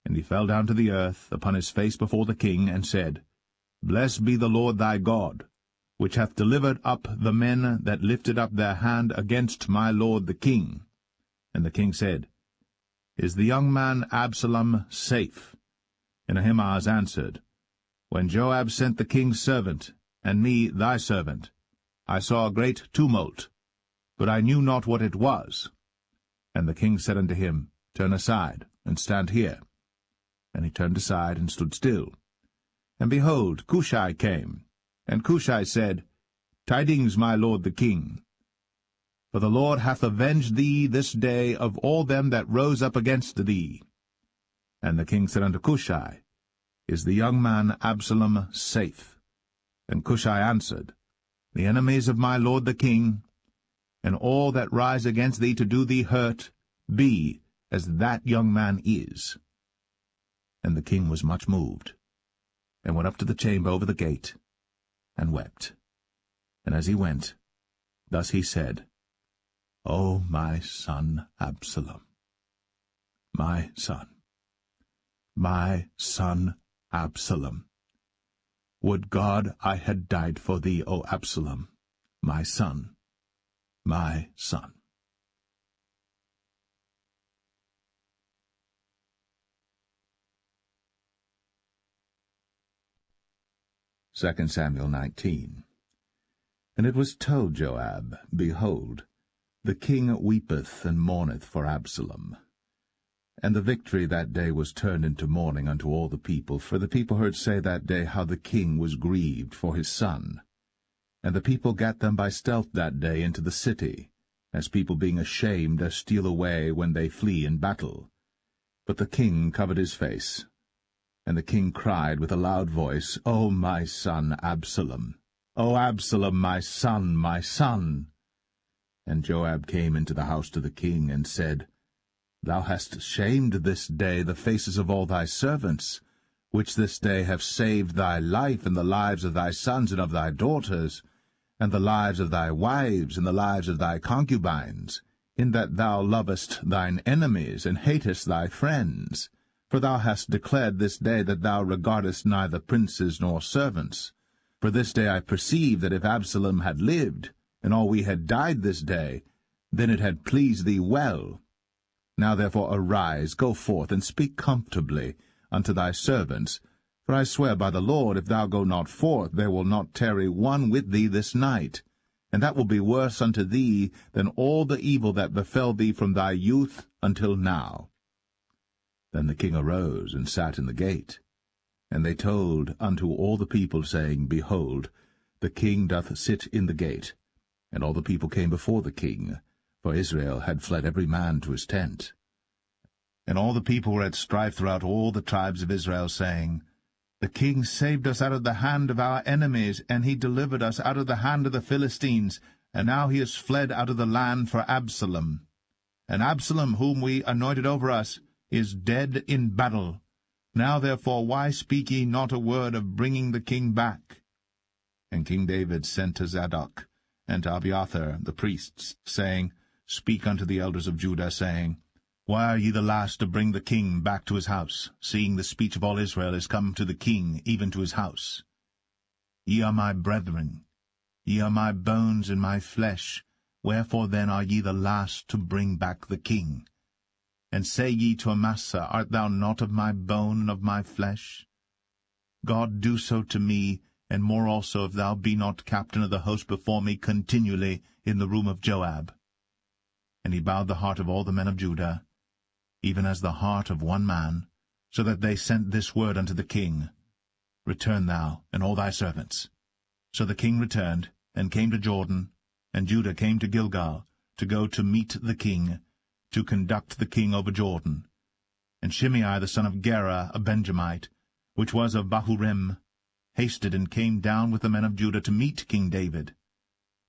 And he fell down to the earth upon his face before the king, and said, Blessed be the Lord thy God, which hath delivered up the men that lifted up their hand against my lord the king. And the king said, Is the young man Absalom safe? And Ahimaaz answered, When Joab sent the king's servant, and me thy servant, I saw a great tumult, but I knew not what it was. And the king said unto him, Turn aside, and stand here. And he turned aside, and stood still. And behold, Cushai came. And Cushai said, Tidings, my lord the king. For the Lord hath avenged thee this day of all them that rose up against thee. And the king said unto Cushai, Is the young man Absalom safe? And Cushai answered, The enemies of my lord the king, and all that rise against thee to do thee hurt, be as that young man is. And the king was much moved, and went up to the chamber over the gate, and wept. And as he went, thus he said, O my son Absalom, my son Absalom, would God I had died for thee, O Absalom, my son, my son. 2 Samuel 19. And it was told Joab, Behold, the king weepeth and mourneth for Absalom. And the victory that day was turned into mourning unto all the people, for the people heard say that day how the king was grieved for his son. And the people gat them by stealth that day into the city, as people being ashamed steal away when they flee in battle. But the king covered his face. And the king cried with a loud voice, O my son Absalom! O Absalom, my son, my son! And Joab came into the house to the king, and said, Thou hast shamed this day the faces of all thy servants, which this day have saved thy life, and the lives of thy sons and of thy daughters, and the lives of thy wives, and the lives of thy concubines, in that thou lovest thine enemies, and hatest thy friends. For thou hast declared this day that thou regardest neither princes nor servants. For this day I perceive that if Absalom had lived, and all we had died this day, then it had pleased thee well. Now therefore arise, go forth, and speak comfortably unto thy servants. For I swear by the Lord, if thou go not forth, there will not tarry one with thee this night. And that will be worse unto thee than all the evil that befell thee from thy youth until now. Then the king arose and sat in the gate. And they told unto all the people, saying, Behold, the king doth sit in the gate. And all the people came before the king, for Israel had fled every man to his tent. And all the people were at strife throughout all the tribes of Israel, saying, The king saved us out of the hand of our enemies, and he delivered us out of the hand of the Philistines, and now he is fled out of the land for Absalom. And Absalom, whom we anointed over us, is dead in battle. Now therefore why speak ye not a word of bringing the king back? And King David sent to Zadok and to Abiathar the priests, saying, Speak unto the elders of Judah, saying, Why are ye the last to bring the king back to his house, seeing the speech of all Israel is come to the king, even to his house? Ye are my brethren, ye are my bones and my flesh. Wherefore then are ye the last to bring back the king? And say ye to Amasa, Art thou not of my bone and of my flesh? God do so to me, and more also, if thou be not captain of the host before me continually in the room of Joab. And he bowed the heart of all the men of Judah, even as the heart of one man, so that they sent this word unto the king, Return thou, and all thy servants. So the king returned, and came to Jordan, and Judah came to Gilgal, to go to meet the king, to conduct the king over Jordan. And Shimei the son of Gera, a Benjamite, which was of Bahurim, hasted and came down with the men of Judah to meet King David.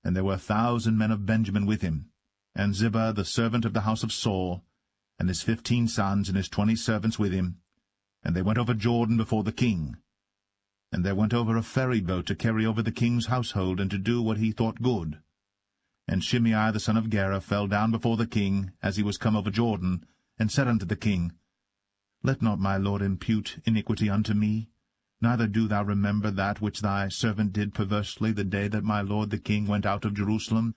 And there were 1,000 men of Benjamin with him, and Ziba the servant of the house of Saul, and his 15 sons and his 20 servants with him. And they went over Jordan before the king. And there went over a ferry boat to carry over the king's household, and to do what he thought good. And Shimei the son of Gera fell down before the king, as he was come over Jordan, and said unto the king, Let not my lord impute iniquity unto me, neither do thou remember that which thy servant did perversely the day that my lord the king went out of Jerusalem,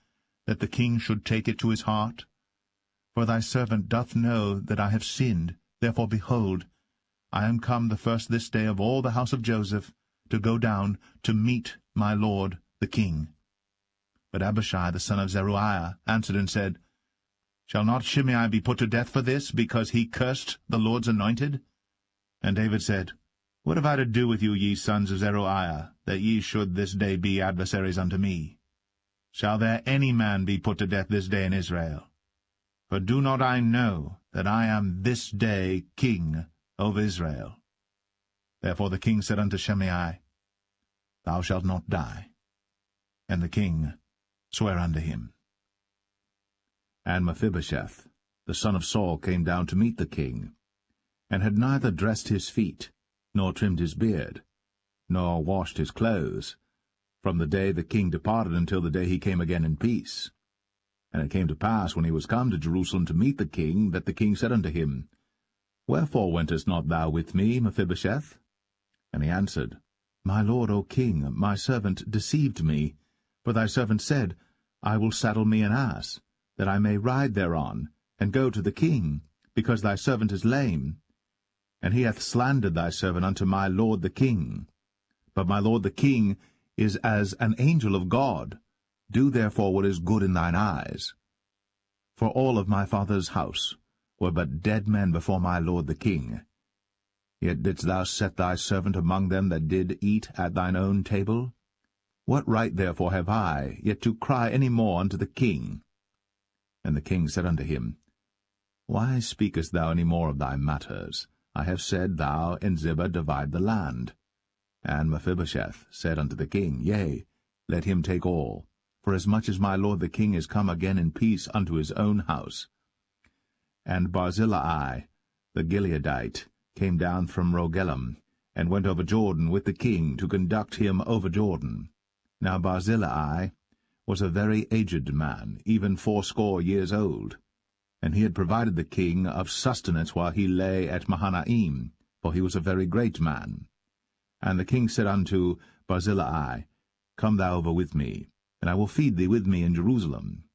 that the king should take it to his heart. For thy servant doth know that I have sinned, therefore, behold, I am come the first this day of all the house of Joseph, to go down to meet my lord the king. But Abishai the son of Zeruiah answered and said, Shall not Shimei be put to death for this, because he cursed the Lord's anointed? And David said, What have I to do with you, ye sons of Zeruiah, that ye should this day be adversaries unto me? Shall there any man be put to death this day in Israel? For do not I know that I am this day king over Israel? Therefore the king said unto Shimei, Thou shalt not die. And the king sware unto him. And Mephibosheth, the son of Saul, came down to meet the king, and had neither dressed his feet, nor trimmed his beard, nor washed his clothes, from the day the king departed until the day he came again in peace. And it came to pass, when he was come to Jerusalem to meet the king, that the king said unto him, Wherefore wentest not thou with me, Mephibosheth? And he answered, My lord, O king, my servant deceived me. For thy servant said, I will saddle me an ass, that I may ride thereon, and go to the king, because thy servant is lame. And he hath slandered thy servant unto my lord the king. But my lord the king is as an angel of God. Do therefore what is good in thine eyes. For all of my father's house were but dead men before my lord the king. Yet didst thou set thy servant among them that did eat at thine own table? What right therefore have I yet to cry any more unto the king? And the king said unto him, Why speakest thou any more of thy matters? I have said, Thou and Ziba divide the land. And Mephibosheth said unto the king, Yea, let him take all, for as much as my lord the king is come again in peace unto his own house. And Barzillai the Gileadite came down from Rogelim, and went over Jordan with the king to conduct him over Jordan. Now Barzillai was a very aged man, even 80 years old, and he had provided the king of sustenance while he lay at Mahanaim, for he was a very great man. And the king said unto Barzillai, Come thou over with me, and I will feed thee with me in Jerusalem.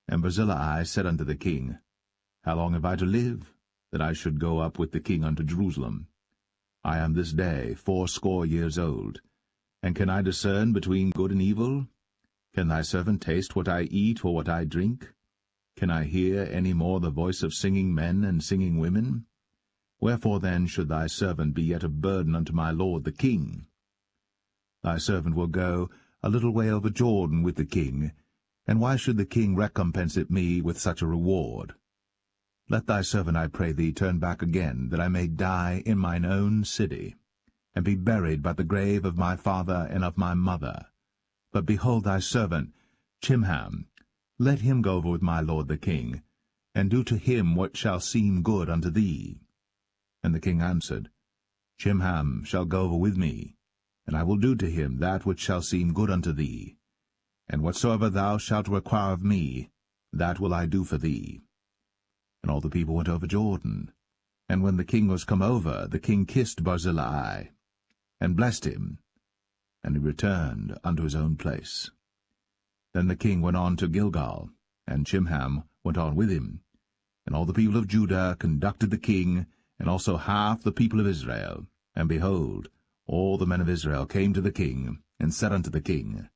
And Barzillai said unto the king, How long have I to live, that I should go up with the king unto Jerusalem? I am this day 80 years old, and can I discern between good and evil? Can thy servant taste what I eat or what I drink? Can I hear any more the voice of singing men and singing women? Wherefore then should thy servant be yet a burden unto my lord the king? Thy servant will go a little way over Jordan with the king, and why should the king recompense it me with such a reward? Let thy servant, I pray thee, turn back again, that I may die in mine own city, and be buried by the grave of my father and of my mother. But behold thy servant, Chimham, let him go over with my lord the king, and do to him what shall seem good unto thee. And the king answered, Chimham shall go over with me, and I will do to him that which shall seem good unto thee. And whatsoever thou shalt require of me, that will I do for thee. And all the people went over Jordan. And when the king was come over, the king kissed Barzillai, and blessed him, and he returned unto his own place. Then the king went on to Gilgal, and Chimham went on with him. And all the people of Judah conducted the king, and also half the people of Israel. And behold, all the men of Israel came to the king, and said unto the king,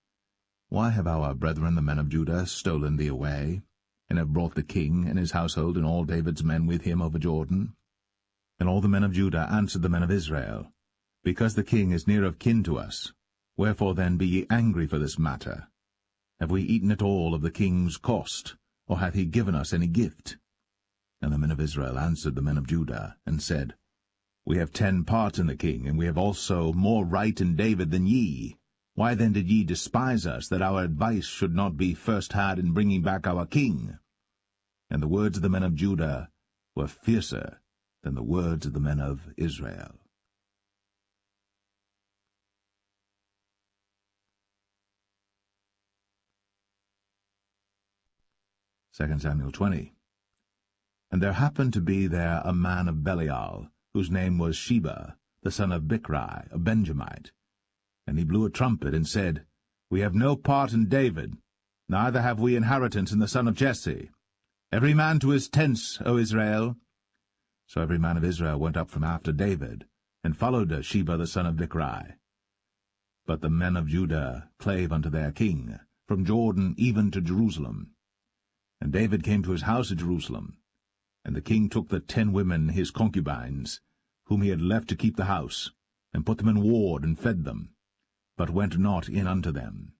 Why have our brethren the men of Judah stolen thee away, and have brought the king and his household and all David's men with him over Jordan? And all the men of Judah answered the men of Israel, Because the king is near of kin to us. Wherefore then be ye angry for this matter? Have we eaten at all of the king's cost, or hath he given us any gift? And the men of Israel answered the men of Judah, and said, We have 10 parts in the king, and we have also more right in David than ye. Why then did ye despise us, that our advice should not be first had in bringing back our king? And the words of the men of Judah were fiercer than the words of the men of Israel. 2 Samuel 20. And there happened to be there a man of Belial, whose name was Sheba, the son of Bichri, a Benjamite. And he blew a trumpet, and said, We have no part in David, neither have we inheritance in the son of Jesse. Every man to his tents, O Israel. So every man of Israel went up from after David, and followed Sheba the son of Bichri. But the men of Judah clave unto their king, from Jordan even to Jerusalem. And David came to his house at Jerusalem. And the king took the 10 women his concubines, whom he had left to keep the house, and put them in ward, and fed them, but went not in unto them.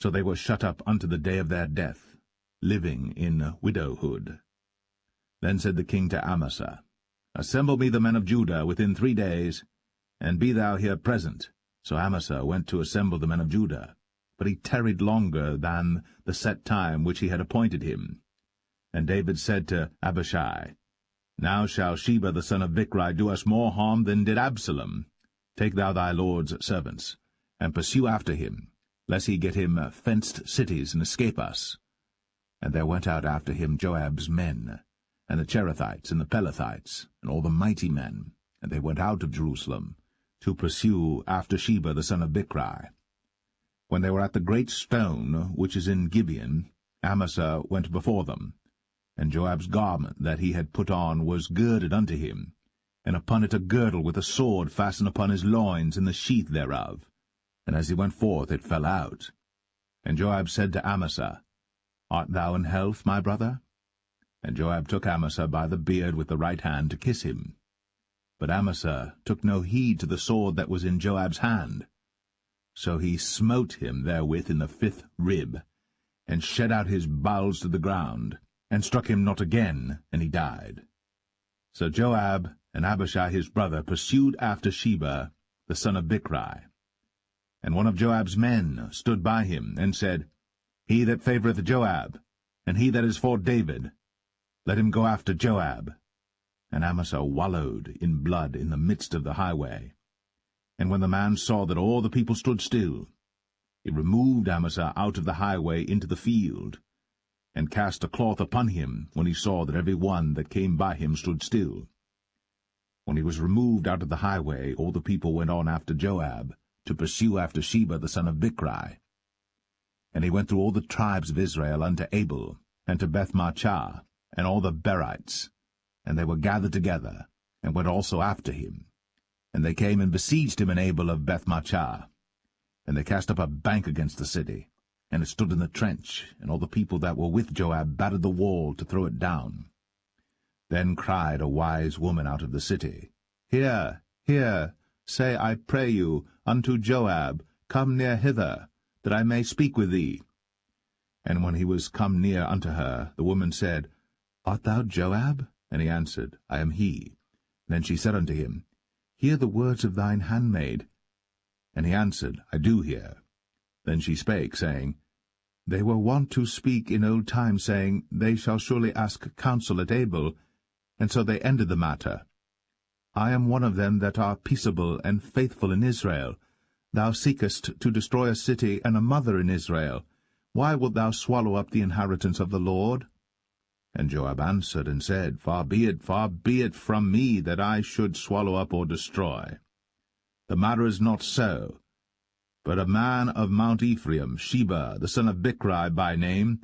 So they were shut up unto the day of their death, living in widowhood. Then said the king to Amasa, Assemble me the men of Judah within 3 days, and be thou here present. So Amasa went to assemble the men of Judah, but he tarried longer than the set time which he had appointed him. And David said to Abishai, Now shall Sheba the son of Bichri do us more harm than did Absalom. Take thou thy lord's servants, and pursue after him, lest he get him fenced cities and escape us. And there went out after him Joab's men, and the Cherethites and the Pelethites, and all the mighty men, and they went out of Jerusalem, to pursue after Sheba the son of Bichri. When they were at the great stone which is in Gibeon, Amasa went before them, and Joab's garment that he had put on was girded unto him, and upon it a girdle with a sword fastened upon his loins in the sheath thereof. And as he went forth it fell out. And Joab said to Amasa, Art thou in health, my brother? And Joab took Amasa by the beard with the right hand to kiss him. But Amasa took no heed to the sword that was in Joab's hand. So he smote him therewith in the 5th rib, and shed out his bowels to the ground, and struck him not again, and he died. So Joab and Abishai his brother pursued after Sheba the son of Bichri. And one of Joab's men stood by him, and said, He that favoureth Joab, and he that is for David, let him go after Joab. And Amasa wallowed in blood in the midst of the highway. And when the man saw that all the people stood still, he removed Amasa out of the highway into the field, and cast a cloth upon him, when he saw that every one that came by him stood still. When he was removed out of the highway, all the people went on after Joab, to pursue after Sheba the son of Bichri. And he went through all the tribes of Israel unto Abel, and to Bethmachah, and all the Berites, and they were gathered together, and went also after him. And they came and besieged him in Abel of Bethmachah. And they cast up a bank against the city, and it stood in the trench, and all the people that were with Joab battered the wall to throw it down. Then cried a wise woman out of the city, Hear, hear, say, I pray you, unto Joab, Come near hither, that I may speak with thee. And when he was come near unto her, the woman said, Art thou Joab? And he answered, I am he. Then she said unto him, Hear the words of thine handmaid. And he answered, I do hear. Then she spake, saying, They were wont to speak in old time, saying, They shall surely ask counsel at Abel. And so they ended the matter. I am one of them that are peaceable and faithful in Israel. Thou seekest to destroy a city and a mother in Israel. Why wilt thou swallow up the inheritance of the Lord? And Joab answered and said, far be it from me that I should swallow up or destroy. The matter is not so. But a man of Mount Ephraim, Sheba, the son of Bichri by name,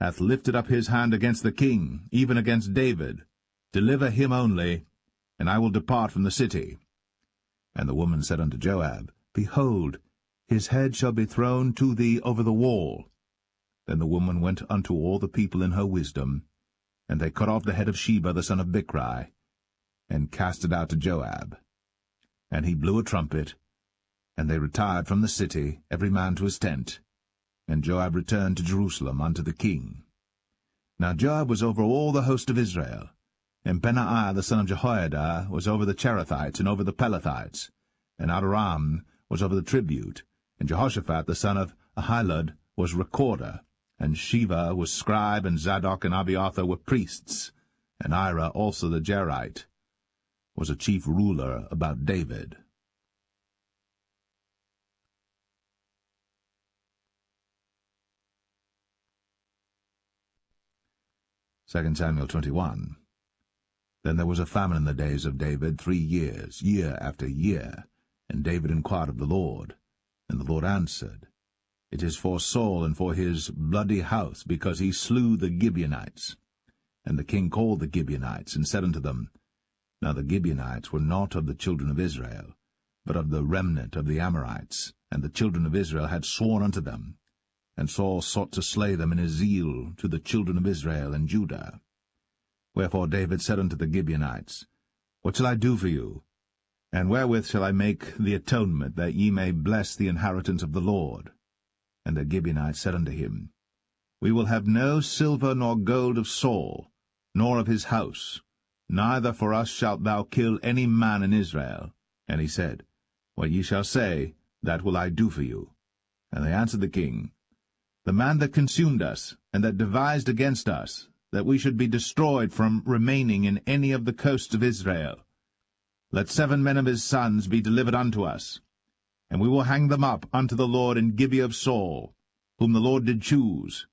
hath lifted up his hand against the king, even against David. Deliver him only, and I will depart from the city. And the woman said unto Joab, Behold, his head shall be thrown to thee over the wall. Then the woman went unto all the people in her wisdom, and they cut off the head of Sheba the son of Bichri, and cast it out to Joab. And he blew a trumpet, and they retired from the city, every man to his tent. And Joab returned to Jerusalem unto the king. Now Joab was over all the host of Israel, and Benaiah the son of Jehoiada was over the Cherethites and over the Pelethites, and Adoram was over the tribute, and Jehoshaphat the son of Ahilud was recorder, and Sheva was scribe, and Zadok and Abiathar were priests, and Ira also the Jerite was a chief ruler about David. Second Samuel 21. Then there was a famine in the days of David 3 years, year after year. And David inquired of the Lord. And the Lord answered, It is for Saul and for his bloody house, because he slew the Gibeonites. And the king called the Gibeonites, and said unto them, Now the Gibeonites were not of the children of Israel, but of the remnant of the Amorites, and the children of Israel had sworn unto them. And Saul sought to slay them in his zeal to the children of Israel and Judah. Wherefore David said unto the Gibeonites, What shall I do for you? And wherewith shall I make the atonement, that ye may bless the inheritance of the Lord? And the Gibeonites said unto him, We will have no silver nor gold of Saul, nor of his house, neither for us shalt thou kill any man in Israel. And he said, What ye shall say, that will I do for you. And they answered the king, The man that consumed us, and that devised against us, that we should be destroyed from remaining in any of the coasts of Israel. Let 7 men of his sons be delivered unto us, and we will hang them up unto the Lord in Gibeah of Saul, whom the Lord did choose.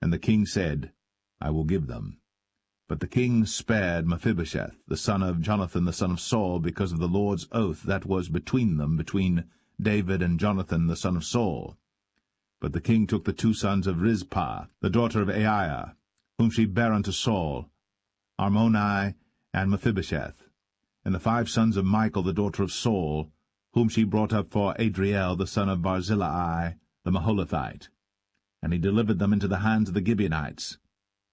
And the king said, I will give them. But the king spared Mephibosheth, the son of Jonathan the son of Saul, because of the Lord's oath that was between them, between David and Jonathan the son of Saul. But the king took the 2 sons of Rizpah, the daughter of Aiah, whom she bare unto Saul, Armoni and Mephibosheth, and the 5 sons of Michal the daughter of Saul, whom she brought up for Adriel the son of Barzillai the Maholathite. And he delivered them into the hands of the Gibeonites,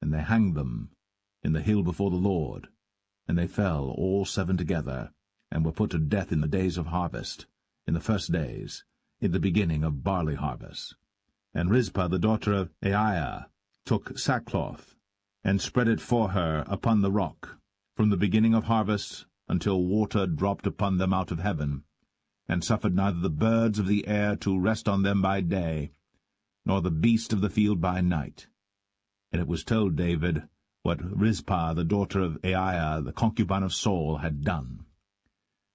and they hanged them in the hill before the Lord. And they fell all 7 together, and were put to death in the days of harvest, in the first days, in the beginning of barley harvest. And Rizpah the daughter of Aiah took sackcloth, and spread it for her upon the rock, from the beginning of harvest until water dropped upon them out of heaven, and suffered neither the birds of the air to rest on them by day, nor the beast of the field by night. And it was told David what Rizpah the daughter of Aiah, the concubine of Saul, had done.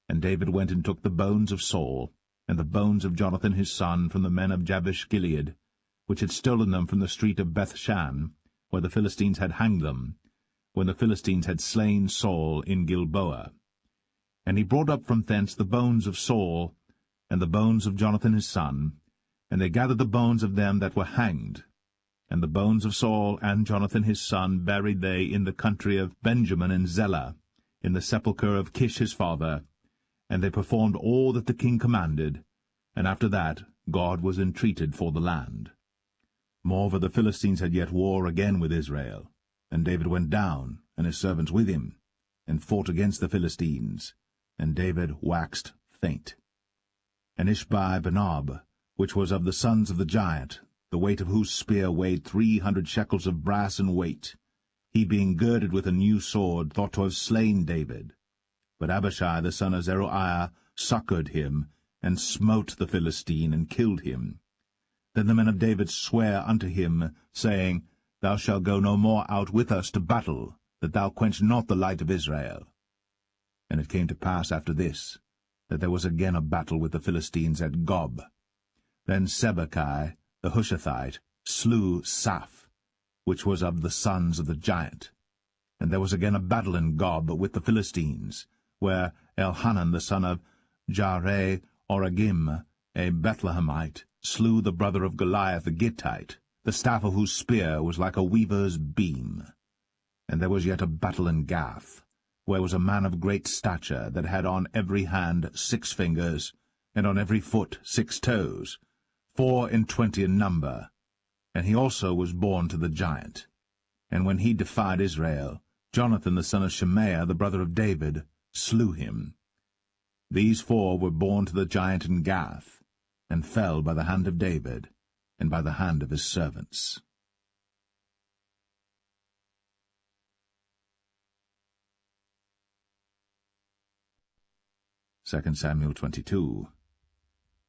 And David went and took the bones of Saul, and the bones of Jonathan his son, from the men of Jabesh-Gilead, which had stolen them from the street of Bethshan, where the Philistines had hanged them, when the Philistines had slain Saul in Gilboa. And he brought up from thence the bones of Saul, and the bones of Jonathan his son, and they gathered the bones of them that were hanged. And the bones of Saul and Jonathan his son buried they in the country of Benjamin in Zelle, in the sepulchre of Kish his father. And they performed all that the king commanded, and after that God was entreated for the land. Moreover, the Philistines had yet war again with Israel, and David went down, and his servants with him, and fought against the Philistines, and David waxed faint. And Ishbi-Benob, which was of the sons of the giant, the weight of whose spear weighed 300 shekels of brass in weight, he being girded with a new sword, thought to have slain David. But Abishai the son of Zeruiah succoured him, and smote the Philistine, and killed him. Then the men of David sware unto him, saying, Thou shalt go no more out with us to battle, that thou quench not the light of Israel. And it came to pass after this, that there was again a battle with the Philistines at Gob. Then Sibbechai the Hushathite slew Saph, which was of the sons of the giant. And there was again a battle in Gob with the Philistines, where Elhanan the son of Jaare-Oregim, a Bethlehemite, slew the brother of Goliath the Gittite, the staff of whose spear was like a weaver's beam. And there was yet a battle in Gath, where was a man of great stature, that had on every hand 6 fingers, and on every foot 6 toes, 24 in number. And he also was born to the giant. And when he defied Israel, Jonathan the son of Shemaiah, the brother of David, slew him. These 4 were born to the giant in Gath, and fell by the hand of David, and by the hand of his servants. 2 Samuel 22.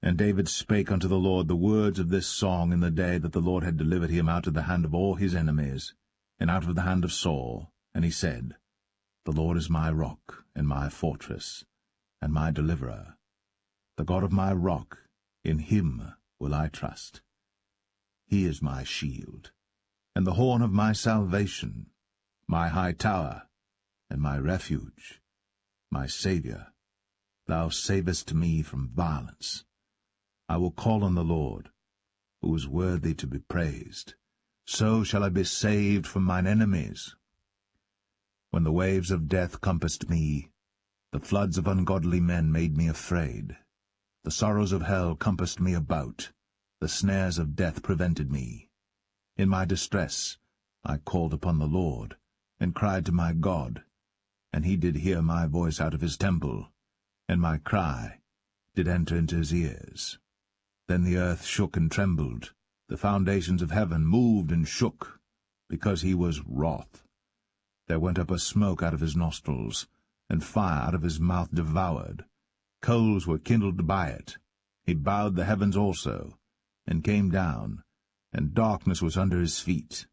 And David spake unto the Lord the words of this song in the day that the Lord had delivered him out of the hand of all his enemies, and out of the hand of Saul. And he said, The Lord is my rock, and my fortress, and my deliverer. The God of my rock, in him will I trust. He is my shield, and the horn of my salvation, my high tower, and my refuge, my Saviour. Thou savest me from violence. I will call on the Lord, who is worthy to be praised. So shall I be saved from mine enemies. When the waves of death compassed me, the floods of ungodly men made me afraid. The sorrows of hell compassed me about, the snares of death prevented me. In my distress I called upon the Lord, and cried to my God, and he did hear my voice out of his temple, and my cry did enter into his ears. Then the earth shook and trembled, the foundations of heaven moved and shook, because he was wroth. There went up a smoke out of his nostrils, and fire out of his mouth devoured. Coals were kindled by it. He bowed the heavens also, and came down, and darkness was under his feet.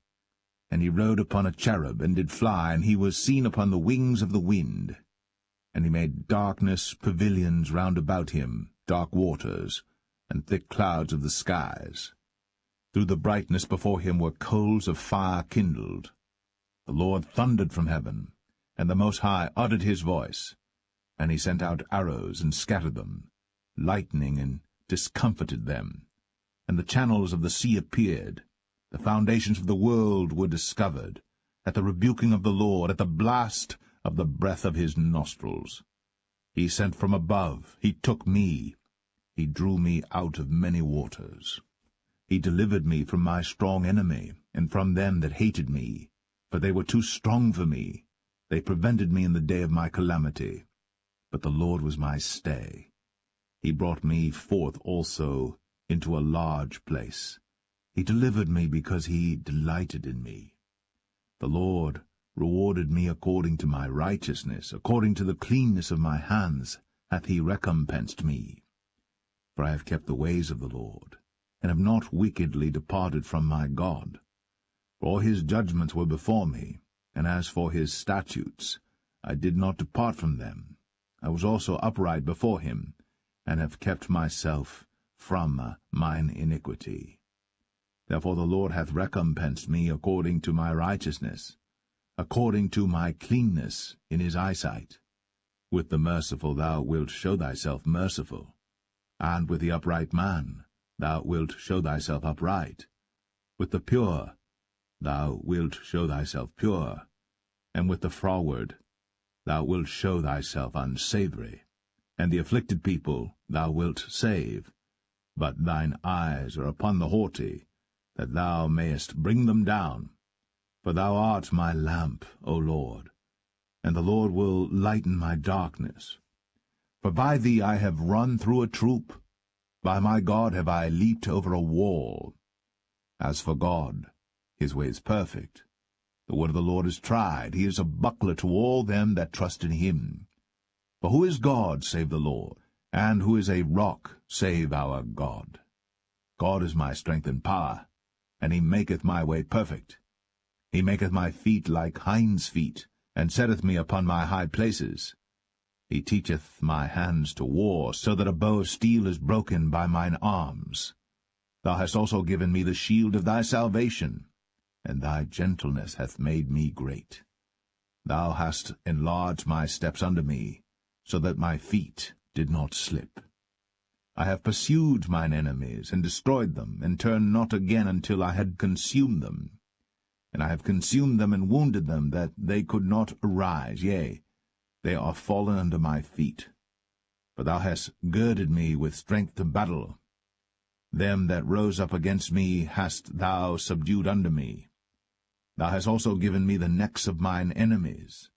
And he rode upon a cherub, and did fly, and he was seen upon the wings of the wind. And he made darkness pavilions round about him, dark waters, and thick clouds of the skies. Through the brightness before him were coals of fire kindled. The Lord thundered from heaven, and the Most High uttered his voice. And he sent out arrows, and scattered them, lightning, and discomfited them. And the channels of the sea appeared. The foundations of the world were discovered, at the rebuking of the Lord, at the blast of the breath of his nostrils. He sent from above, he took me, he drew me out of many waters. He delivered me from my strong enemy, and from them that hated me, for they were too strong for me. They prevented me in the day of my calamity. But the Lord was my stay. He brought me forth also into a large place. He delivered me because he delighted in me. The Lord rewarded me according to my righteousness, according to the cleanness of my hands hath he recompensed me. For I have kept the ways of the Lord, and have not wickedly departed from my God. For all his judgments were before me, and as for his statutes, I did not depart from them. I was also upright before him, and have kept myself from mine iniquity. Therefore the Lord hath recompensed me according to my righteousness, according to my cleanness in his eyesight. With the merciful thou wilt show thyself merciful, and with the upright man thou wilt show thyself upright. With the pure thou wilt show thyself pure, and with the froward thou wilt show thyself unsavoury. And the afflicted people thou wilt save, but thine eyes are upon the haughty, that thou mayest bring them down. For thou art my lamp, O Lord, and the Lord will lighten my darkness. For by thee I have run through a troop, by my God have I leaped over a wall. As for God, his way is perfect. The word of the Lord is tried. He is a buckler to all them that trust in him. For who is God save the Lord? And who is a rock save our God? God is my strength and power, and he maketh my way perfect. He maketh my feet like hinds' feet, and setteth me upon my high places. He teacheth my hands to war, so that a bow of steel is broken by mine arms. Thou hast also given me the shield of thy salvation, and thy gentleness hath made me great. Thou hast enlarged my steps under me, so that my feet did not slip. I have pursued mine enemies, and destroyed them, and turned not again until I had consumed them. And I have consumed them and wounded them, that they could not arise, yea, they are fallen under my feet. For thou hast girded me with strength to battle. Them that rose up against me hast thou subdued under me. Thou hast also given me the necks of mine enemies,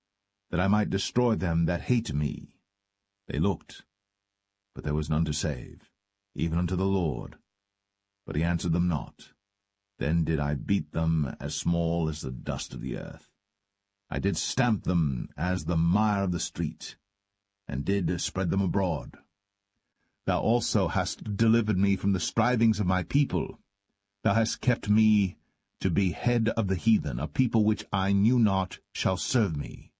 that I might destroy them that hate me. They looked, but there was none to save, even unto the Lord. But he answered them not. Then did I beat them as small as the dust of the earth. I did stamp them as the mire of the street, and did spread them abroad. Thou also hast delivered me from the strivings of my people. Thou hast kept me to be head of the heathen. A people which I knew not shall serve me.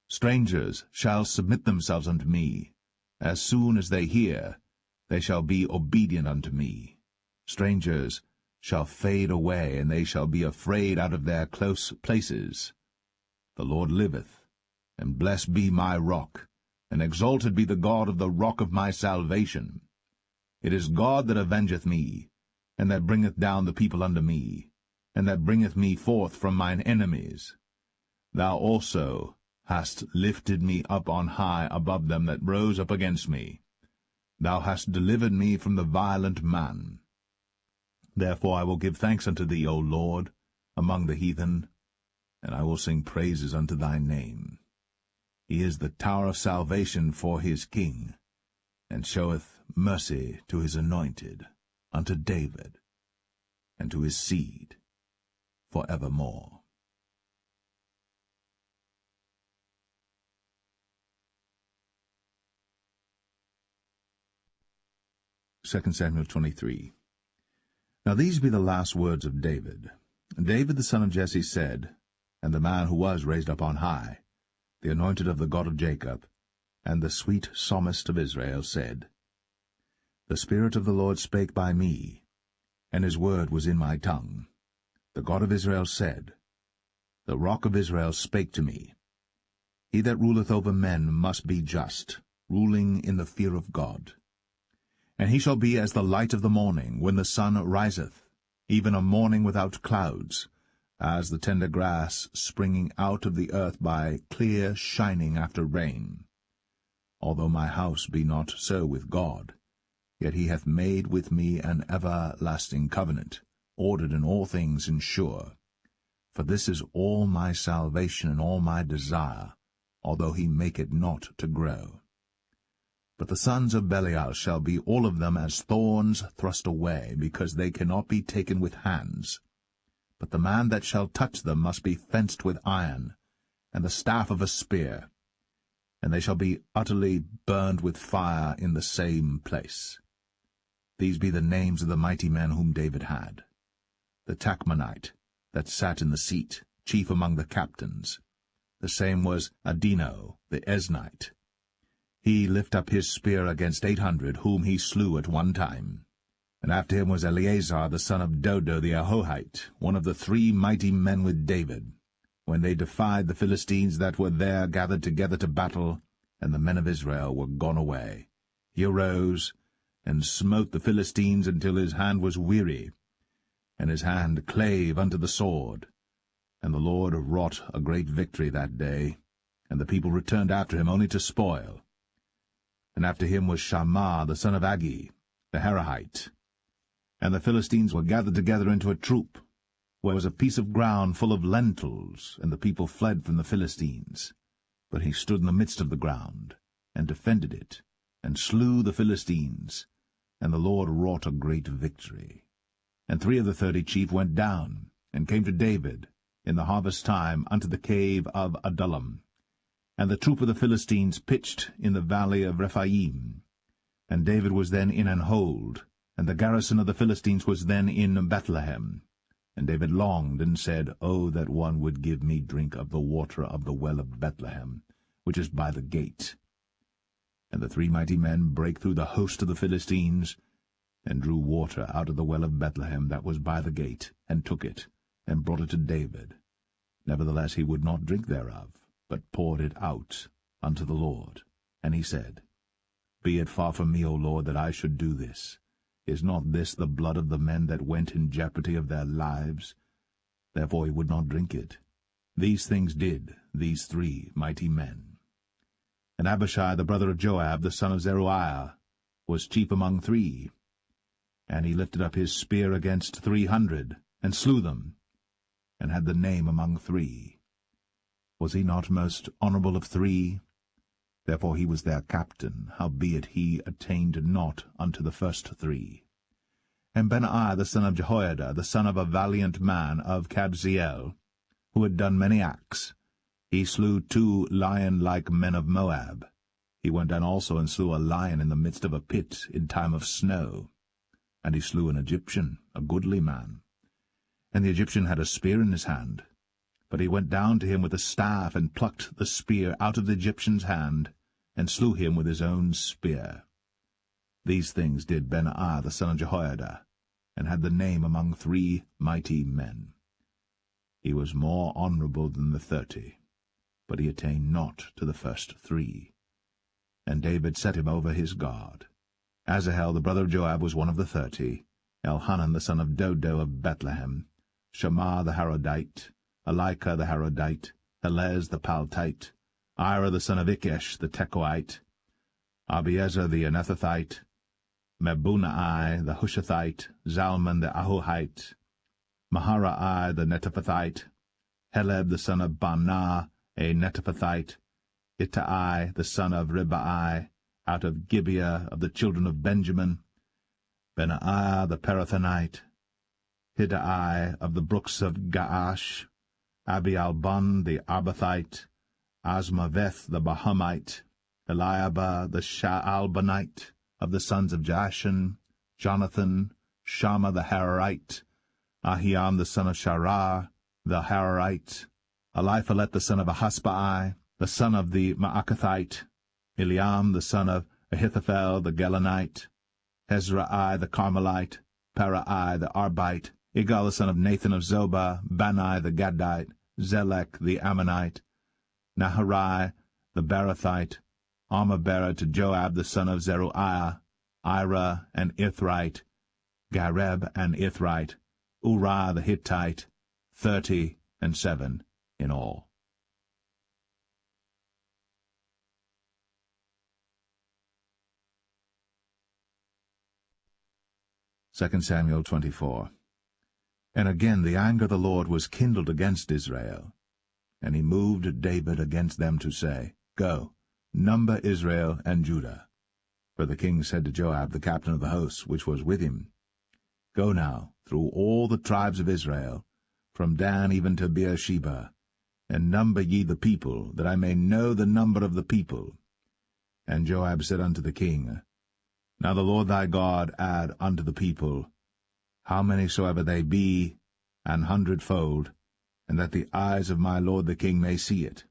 Strangers shall submit themselves unto me. As soon as they hear, they shall be obedient unto me. Strangers shall fade away, and they shall be afraid out of their close places. The Lord liveth, and blessed be my rock, and exalted be the God of the rock of my salvation. It is God that avengeth me, and that bringeth down the people unto me, and that bringeth me forth from mine enemies. Thou also hast lifted me up on high above them that rose up against me. Thou hast delivered me from the violent man. Therefore I will give thanks unto thee, O Lord, among the heathen, and I will sing praises unto thy name. He is the tower of salvation for his king, and showeth mercy to his anointed, unto David, and to his seed for evermore. 2 Samuel 23. Now these be the last words of David. David the son of Jesse said, and the man who was raised up on high, the anointed of the God of Jacob, and the sweet psalmist of Israel, said, The Spirit of the Lord spake by me, and his word was in my tongue. The God of Israel said, The Rock of Israel spake to me. He that ruleth over men must be just, ruling in the fear of God. And he shall be as the light of the morning, when the sun riseth, even a morning without clouds, as the tender grass springing out of the earth by clear shining after rain. Although my house be not so with God, yet he hath made with me an everlasting covenant, ordered in all things and sure. For this is all my salvation and all my desire, although he make it not to grow. But the sons of Belial shall be all of them as thorns thrust away, because they cannot be taken with hands. But the man that shall touch them must be fenced with iron, and the staff of a spear, and they shall be utterly burned with fire in the same place. These be the names of the mighty men whom David had. The Tachmonite, that sat in the seat, chief among the captains. The same was Adino, the Esnite. He lift up his spear against 800, whom he slew at one time. And after him was Eleazar the son of Dodo the Ahohite, one of the 3 mighty men with David, when they defied the Philistines that were there gathered together to battle, and the men of Israel were gone away. He arose, and smote the Philistines until his hand was weary, and his hand clave unto the sword. And the Lord wrought a great victory that day, and the people returned after him only to spoil. And after him was Shammah the son of Agi, the Herahite. And the Philistines were gathered together into a troop, where was a piece of ground full of lentils, and the people fled from the Philistines. But he stood in the midst of the ground, and defended it, and slew the Philistines, and the Lord wrought a great victory. And 3 of the 30 chief went down, and came to David, in the harvest time, unto the cave of Adullam. And the troop of the Philistines pitched in the valley of Rephaim. And David was then in an hold, and the garrison of the Philistines was then in Bethlehem. And David longed, and said, O that one would give me drink of the water of the well of Bethlehem, which is by the gate. And the 3 mighty men brake through the host of the Philistines, and drew water out of the well of Bethlehem that was by the gate, and took it, and brought it to David. Nevertheless he would not drink thereof, but poured it out unto the Lord. And he said, Be it far from me, O Lord, that I should do this. Is not this the blood of the men that went in jeopardy of their lives? Therefore he would not drink it. These things did these 3 mighty men. And Abishai the brother of Joab, the son of Zeruiah, was chief among 3. And he lifted up his spear against 300, and slew them, and had the name among 3. Was he not most honourable of 3? Therefore he was their captain, howbeit he attained not unto the first 3. And Benaiah the son of Jehoiada, the son of a valiant man of Kabzeel, who had done many acts, he slew 2 lion-like men of Moab. He went down also and slew a lion in the midst of a pit in time of snow. And he slew an Egyptian, a goodly man. And the Egyptian had a spear in his hand. But he went down to him with a staff, and plucked the spear out of the Egyptian's hand, and slew him with his own spear. These things did Benaiah the son of Jehoiada, and had the name among 3 mighty men. He was more honourable than the 30, but he attained not to the first 3. And David set him over his guard. Asahel the brother of Joab was one of the 30, Elhanan the son of Dodo of Bethlehem, Shammah the Harodite, Elika the Harodite, Helez the Paltite, Ira the son of Ikesh the Tekoite, Abiezer the Anethathite, Mebunai the Hushathite, Zalman the Ahohite, Maharai the Netophathite, Heleb the son of Baanah a Netophathite, Ittai the son of Ribai, out of Gibeah of the children of Benjamin, Benaiah the Perathonite, Hiddai of the brooks of Gaash, Abialbon the Arbathite, Asmaveth the Bahamite, Eliabah the Shaalbanite, of the sons of Jashan, Jonathan, Shammah the Hararite, Ahiam the son of Sharar, the Hararite, Eliphalet the son of Ahasbai, the son of the Maacathite, Eliam the son of Ahithophel the Gelonite, Hezrai the Carmelite, Parai the Arbite, Igal the son of Nathan of Zobah, Bani the Gadite, Zelek the Ammonite, Naharai the Barathite, Armabera to Joab the son of Zeruiah, Ira and Ithrite, Gareb and Ithrite, Uriah the Hittite, 37 in all. 2 Samuel 24. And again the anger of the Lord was kindled against Israel. And he moved David against them to say, Go, number Israel and Judah. For the king said to Joab, the captain of the host, which was with him, Go now through all the tribes of Israel, from Dan even to Beersheba, and number ye the people, that I may know the number of the people. And Joab said unto the king, Now the Lord thy God add unto the people, how many soever they be, 100-fold, and that the eyes of my lord the king may see it.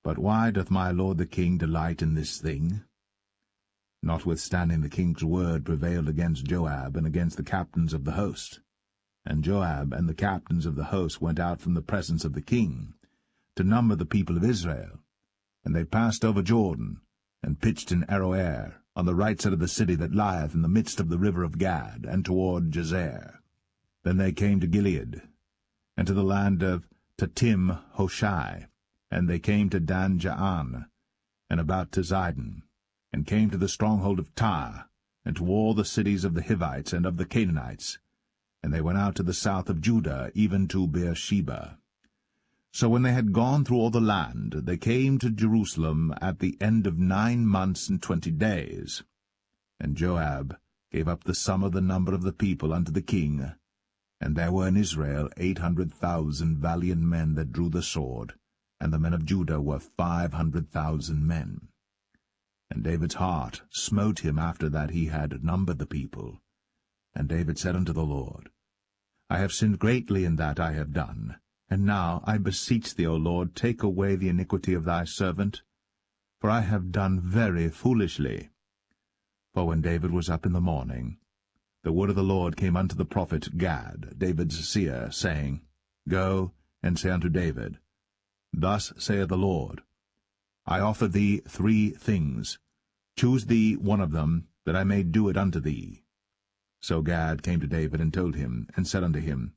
But why doth my lord the king delight in this thing? Notwithstanding the king's word prevailed against Joab and against the captains of the host. And Joab and the captains of the host went out from the presence of the king, to number the people of Israel. And they passed over Jordan, and pitched in Aroer, on the right side of the city that lieth in the midst of the river of Gad, and toward Jazer. Then they came to Gilead, and to the land of Tatim Hoshai, and they came to Dan Jaan, and about to Zidon, and came to the stronghold of Tyre, and to all the cities of the Hivites and of the Canaanites, and they went out to the south of Judah, even to Beersheba. So when they had gone through all the land, they came to Jerusalem at the end of 9 months and 20 days. And Joab gave up the sum of the number of the people unto the king, and there were in Israel 800,000 valiant men that drew the sword, and the men of Judah were 500,000 men. And David's heart smote him after that he had numbered the people. And David said unto the Lord, I have sinned greatly in that I have done. And now, I beseech thee, O Lord, take away the iniquity of thy servant, for I have done very foolishly. For when David was up in the morning, the word of the Lord came unto the prophet Gad, David's seer, saying, Go and say unto David, Thus saith the Lord, I offer thee 3 things. Choose thee one of them, that I may do it unto thee. So Gad came to David, and told him, and said unto him,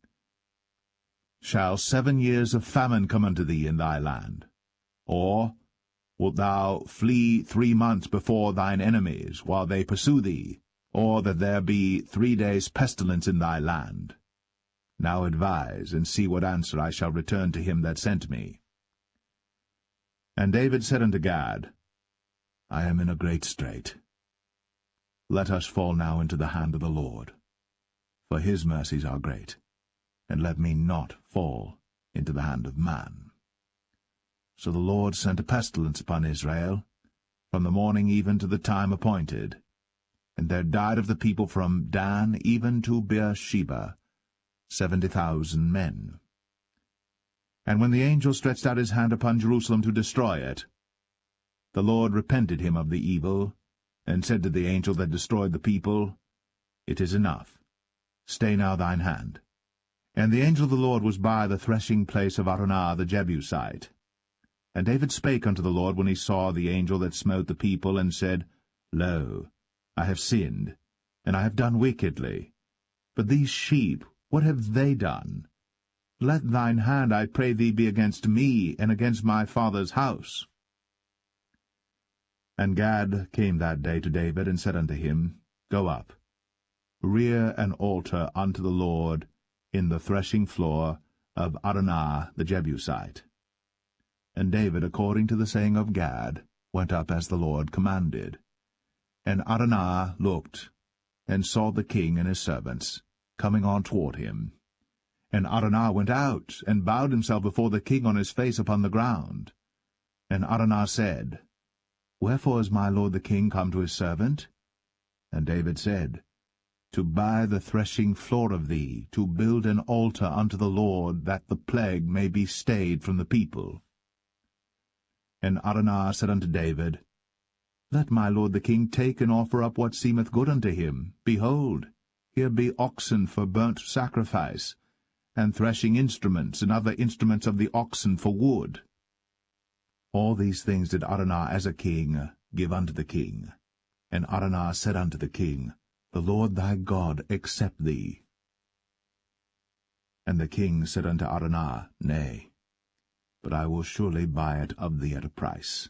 Shall 7 years of famine come unto thee in thy land? Or wilt thou flee 3 months before thine enemies, while they pursue thee? Or that there be 3 days' pestilence in thy land? Now advise, and see what answer I shall return to him that sent me. And David said unto Gad, I am in a great strait. Let us fall now into the hand of the Lord, for his mercies are great, and let me not fall into the hand of man. So the Lord sent a pestilence upon Israel, from the morning even to the time appointed, and there died of the people from Dan even to Beersheba 70,000 men. And when the angel stretched out his hand upon Jerusalem to destroy it, the Lord repented him of the evil, and said to the angel that destroyed the people, It is enough. Stay now thine hand. And the angel of the Lord was by the threshing place of Araunah the Jebusite. And David spake unto the Lord when he saw the angel that smote the people, and said, Lo, I have sinned, and I have done wickedly. But these sheep, what have they done? Let thine hand, I pray thee, be against me, and against my father's house. And Gad came that day to David, and said unto him, Go up, rear an altar unto the Lord in the threshing floor of Araunah the Jebusite. And David, according to the saying of Gad, went up as the Lord commanded. And Araunah looked, and saw the king and his servants coming on toward him. And Araunah went out, and bowed himself before the king on his face upon the ground. And Araunah said, Wherefore is my lord the king come to his servant? And David said, To buy the threshing floor of thee, to build an altar unto the Lord, that the plague may be stayed from the people. And Araunah said unto David, Let my lord the king take and offer up what seemeth good unto him. Behold, here be oxen for burnt sacrifice, and threshing instruments, and other instruments of the oxen for wood. All these things did Araunah as a king give unto the king. And Araunah said unto the king, The Lord thy God accept thee. And the king said unto Araunah, Nay, but I will surely buy it of thee at a price.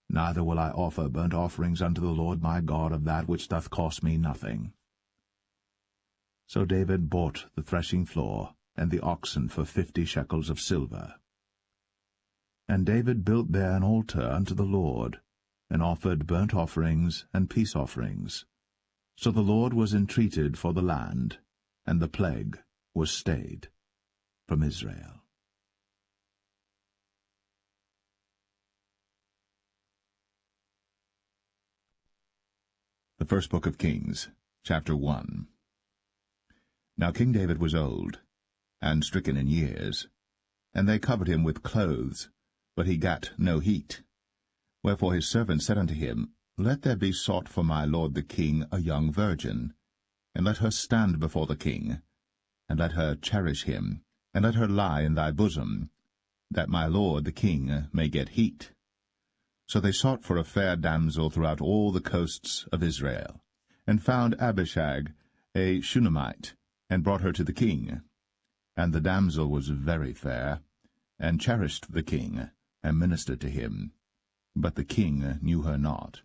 Neither will I offer burnt offerings unto the Lord my God of that which doth cost me nothing. So David bought the threshing floor and the oxen for 50 shekels of silver. And David built there an altar unto the Lord, and offered burnt offerings and peace offerings. So the Lord was entreated for the land, and the plague was stayed from Israel. The first book of Kings, chapter 1. Now King David was old, and stricken in years, and they covered him with clothes, but he gat no heat. Wherefore his servants said unto him, Let there be sought for my lord the king a young virgin, and let her stand before the king, and let her cherish him, and let her lie in thy bosom, that my lord the king may get heat. So they sought for a fair damsel throughout all the coasts of Israel, and found Abishag, a Shunammite, and brought her to the king. And the damsel was very fair, and cherished the king, and ministered to him. But the king knew her not.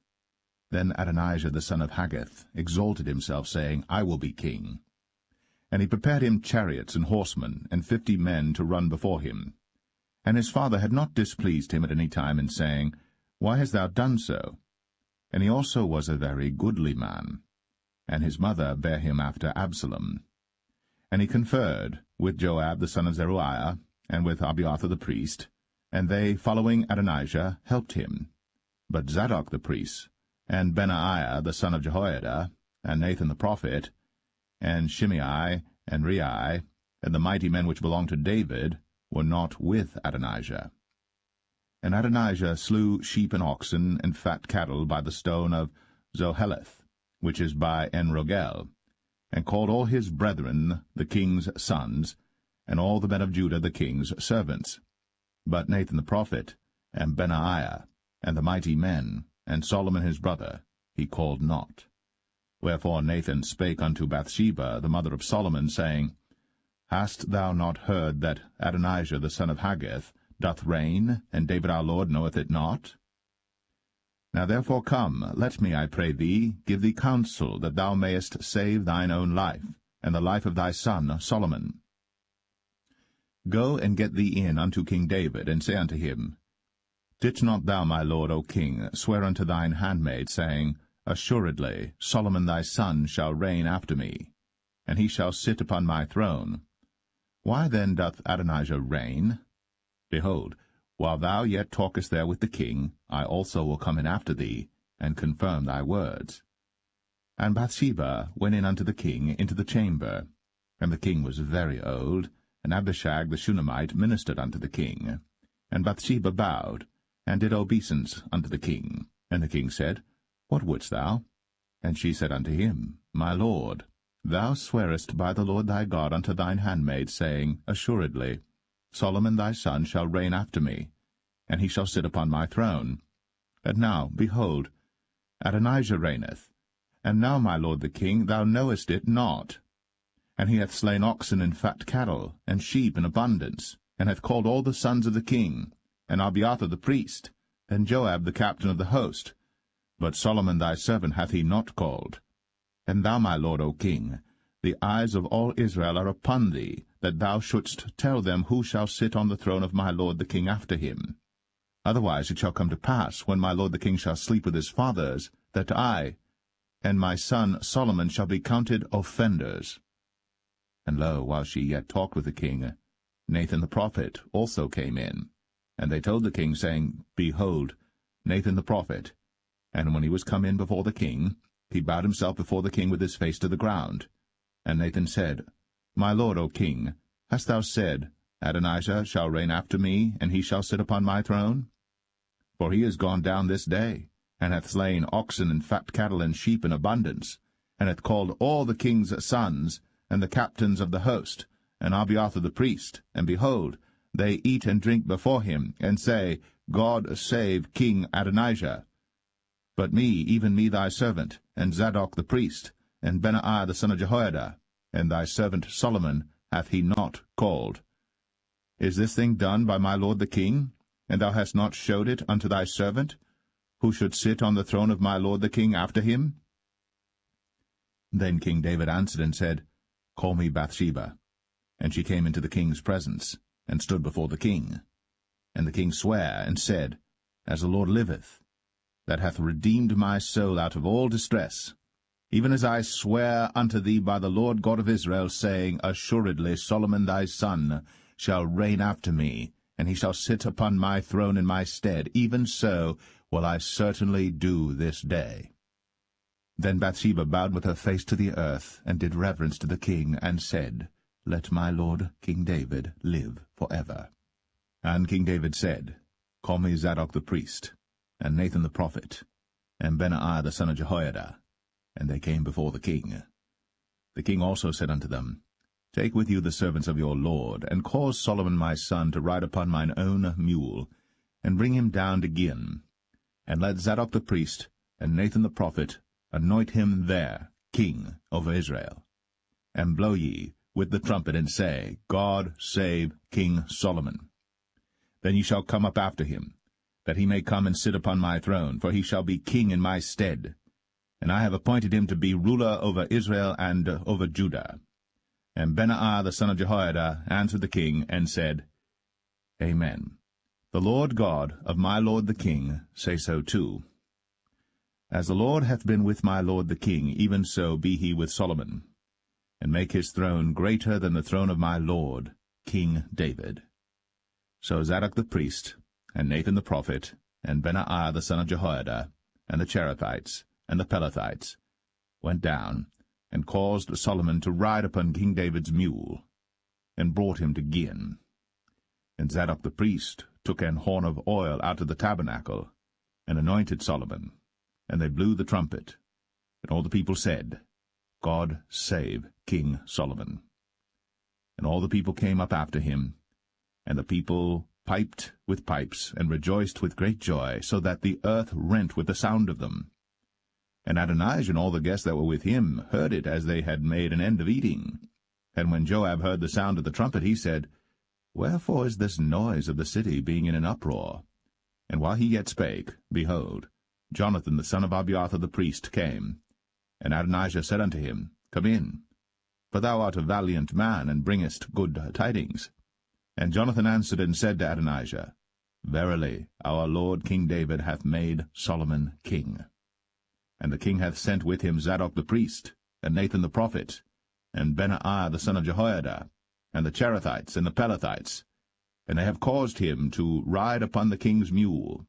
Then Adonijah the son of Haggith exalted himself, saying, I will be king. And he prepared him chariots and horsemen, and 50 men to run before him. And his father had not displeased him at any time in saying, Why hast thou done so? And he also was a very goodly man. And his mother bare him after Absalom. And he conferred with Joab the son of Zeruiah, and with Abiathar the priest, and they, following Adonijah, helped him. But Zadok the priest, and Benaiah the son of Jehoiada, and Nathan the prophet, and Shimei, and Rei, and the mighty men which belonged to David, were not with Adonijah. And Adonijah slew sheep and oxen and fat cattle by the stone of Zoheleth, which is by En-Rogel, and called all his brethren the king's sons, and all the men of Judah the king's servants. But Nathan the prophet, and Benaiah, and the mighty men, and Solomon his brother, he called not. Wherefore Nathan spake unto Bathsheba, the mother of Solomon, saying, Hast thou not heard that Adonijah the son of Haggith doth reign, and David our Lord knoweth it not? Now therefore come, let me, I pray thee, give thee counsel, that thou mayest save thine own life, and the life of thy son Solomon. Go and get thee in unto King David, and say unto him, Didst not thou, my lord, O king, swear unto thine handmaid, saying, Assuredly Solomon thy son shall reign after me, and he shall sit upon my throne. Why then doth Adonijah reign? Behold, while thou yet talkest there with the king, I also will come in after thee, and confirm thy words. And Bathsheba went in unto the king into the chamber. And the king was very old, and Abishag the Shunammite ministered unto the king. And Bathsheba bowed, and did obeisance unto the king. And the king said, What wouldst thou? And she said unto him, My lord, thou swearest by the Lord thy God unto thine handmaid, saying, Assuredly Solomon thy son shall reign after me, and he shall sit upon my throne. And now, behold, Adonijah reigneth. And now, my lord the king, thou knowest it not. And he hath slain oxen and fat cattle, and sheep in abundance, and hath called all the sons of the king, and Abiathar the priest, and Joab the captain of the host. But Solomon thy servant hath he not called. And thou, my lord, O king, the eyes of all Israel are upon thee, that thou shouldst tell them who shall sit on the throne of my lord the king after him. Otherwise it shall come to pass, when my lord the king shall sleep with his fathers, that I and my son Solomon shall be counted offenders. And lo, while she yet talked with the king, Nathan the prophet also came in. And they told the king, saying, Behold, Nathan the prophet. And when he was come in before the king, he bowed himself before the king with his face to the ground. And Nathan said, My lord, O king, hast thou said, Adonijah shall reign after me, and he shall sit upon my throne? For he is gone down this day, and hath slain oxen and fat cattle and sheep in abundance, and hath called all the king's sons, and the captains of the host, and Abiathar the priest, and behold, they eat and drink before him, and say, God save King Adonijah. But me, even me thy servant, and Zadok the priest, and Benaiah the son of Jehoiada, and thy servant Solomon hath he not called. Is this thing done by my lord the king, and thou hast not showed it unto thy servant, who should sit on the throne of my lord the king after him? Then King David answered and said, Call me Bathsheba. And she came into the king's presence, and stood before the king. And the king sware, and said, As the Lord liveth, that hath redeemed my soul out of all distress, even as I swear unto thee by the Lord God of Israel, saying, Assuredly Solomon thy son shall reign after me, and he shall sit upon my throne in my stead, even so will I certainly do this day. Then Bathsheba bowed with her face to the earth, and did reverence to the king, and said, Let my lord King David live for ever. And King David said, Call me Zadok the priest, and Nathan the prophet, and Benaiah the son of Jehoiada. And they came before the king. The king also said unto them, Take with you the servants of your lord, and cause Solomon my son to ride upon mine own mule, and bring him down to Gin. And let Zadok the priest and Nathan the prophet anoint him there king over Israel. And blow ye with the trumpet, and say, God save King Solomon. Then ye shall come up after him, that he may come and sit upon my throne, for he shall be king in my stead. And I have appointed him to be ruler over Israel and over Judah. And Benaiah the son of Jehoiada answered the king, and said, Amen. The Lord God of my lord the king say so too. As the Lord hath been with my lord the king, even so be he with Solomon, and make his throne greater than the throne of my lord, King David. So Zadok the priest, and Nathan the prophet, and Benaiah the son of Jehoiada, and the Cherethites, and the Pelethites, went down, and caused Solomon to ride upon King David's mule, and brought him to Gin. And Zadok the priest took an horn of oil out of the tabernacle, and anointed Solomon, and they blew the trumpet. And all the people said, God save King Solomon. And all the people came up after him, and the people piped with pipes, and rejoiced with great joy, so that the earth rent with the sound of them. And Adonijah and all the guests that were with him heard it as they had made an end of eating. And when Joab heard the sound of the trumpet, he said, Wherefore is this noise of the city being in an uproar? And while he yet spake, behold, Jonathan the son of Abiathar the priest came. And Adonijah said unto him, Come in, for thou art a valiant man, and bringest good tidings. And Jonathan answered and said to Adonijah, Verily, our lord King David hath made Solomon king. And the king hath sent with him Zadok the priest, and Nathan the prophet, and Benaiah the son of Jehoiada, and the Cherethites and the Pelethites, and they have caused him to ride upon the king's mule.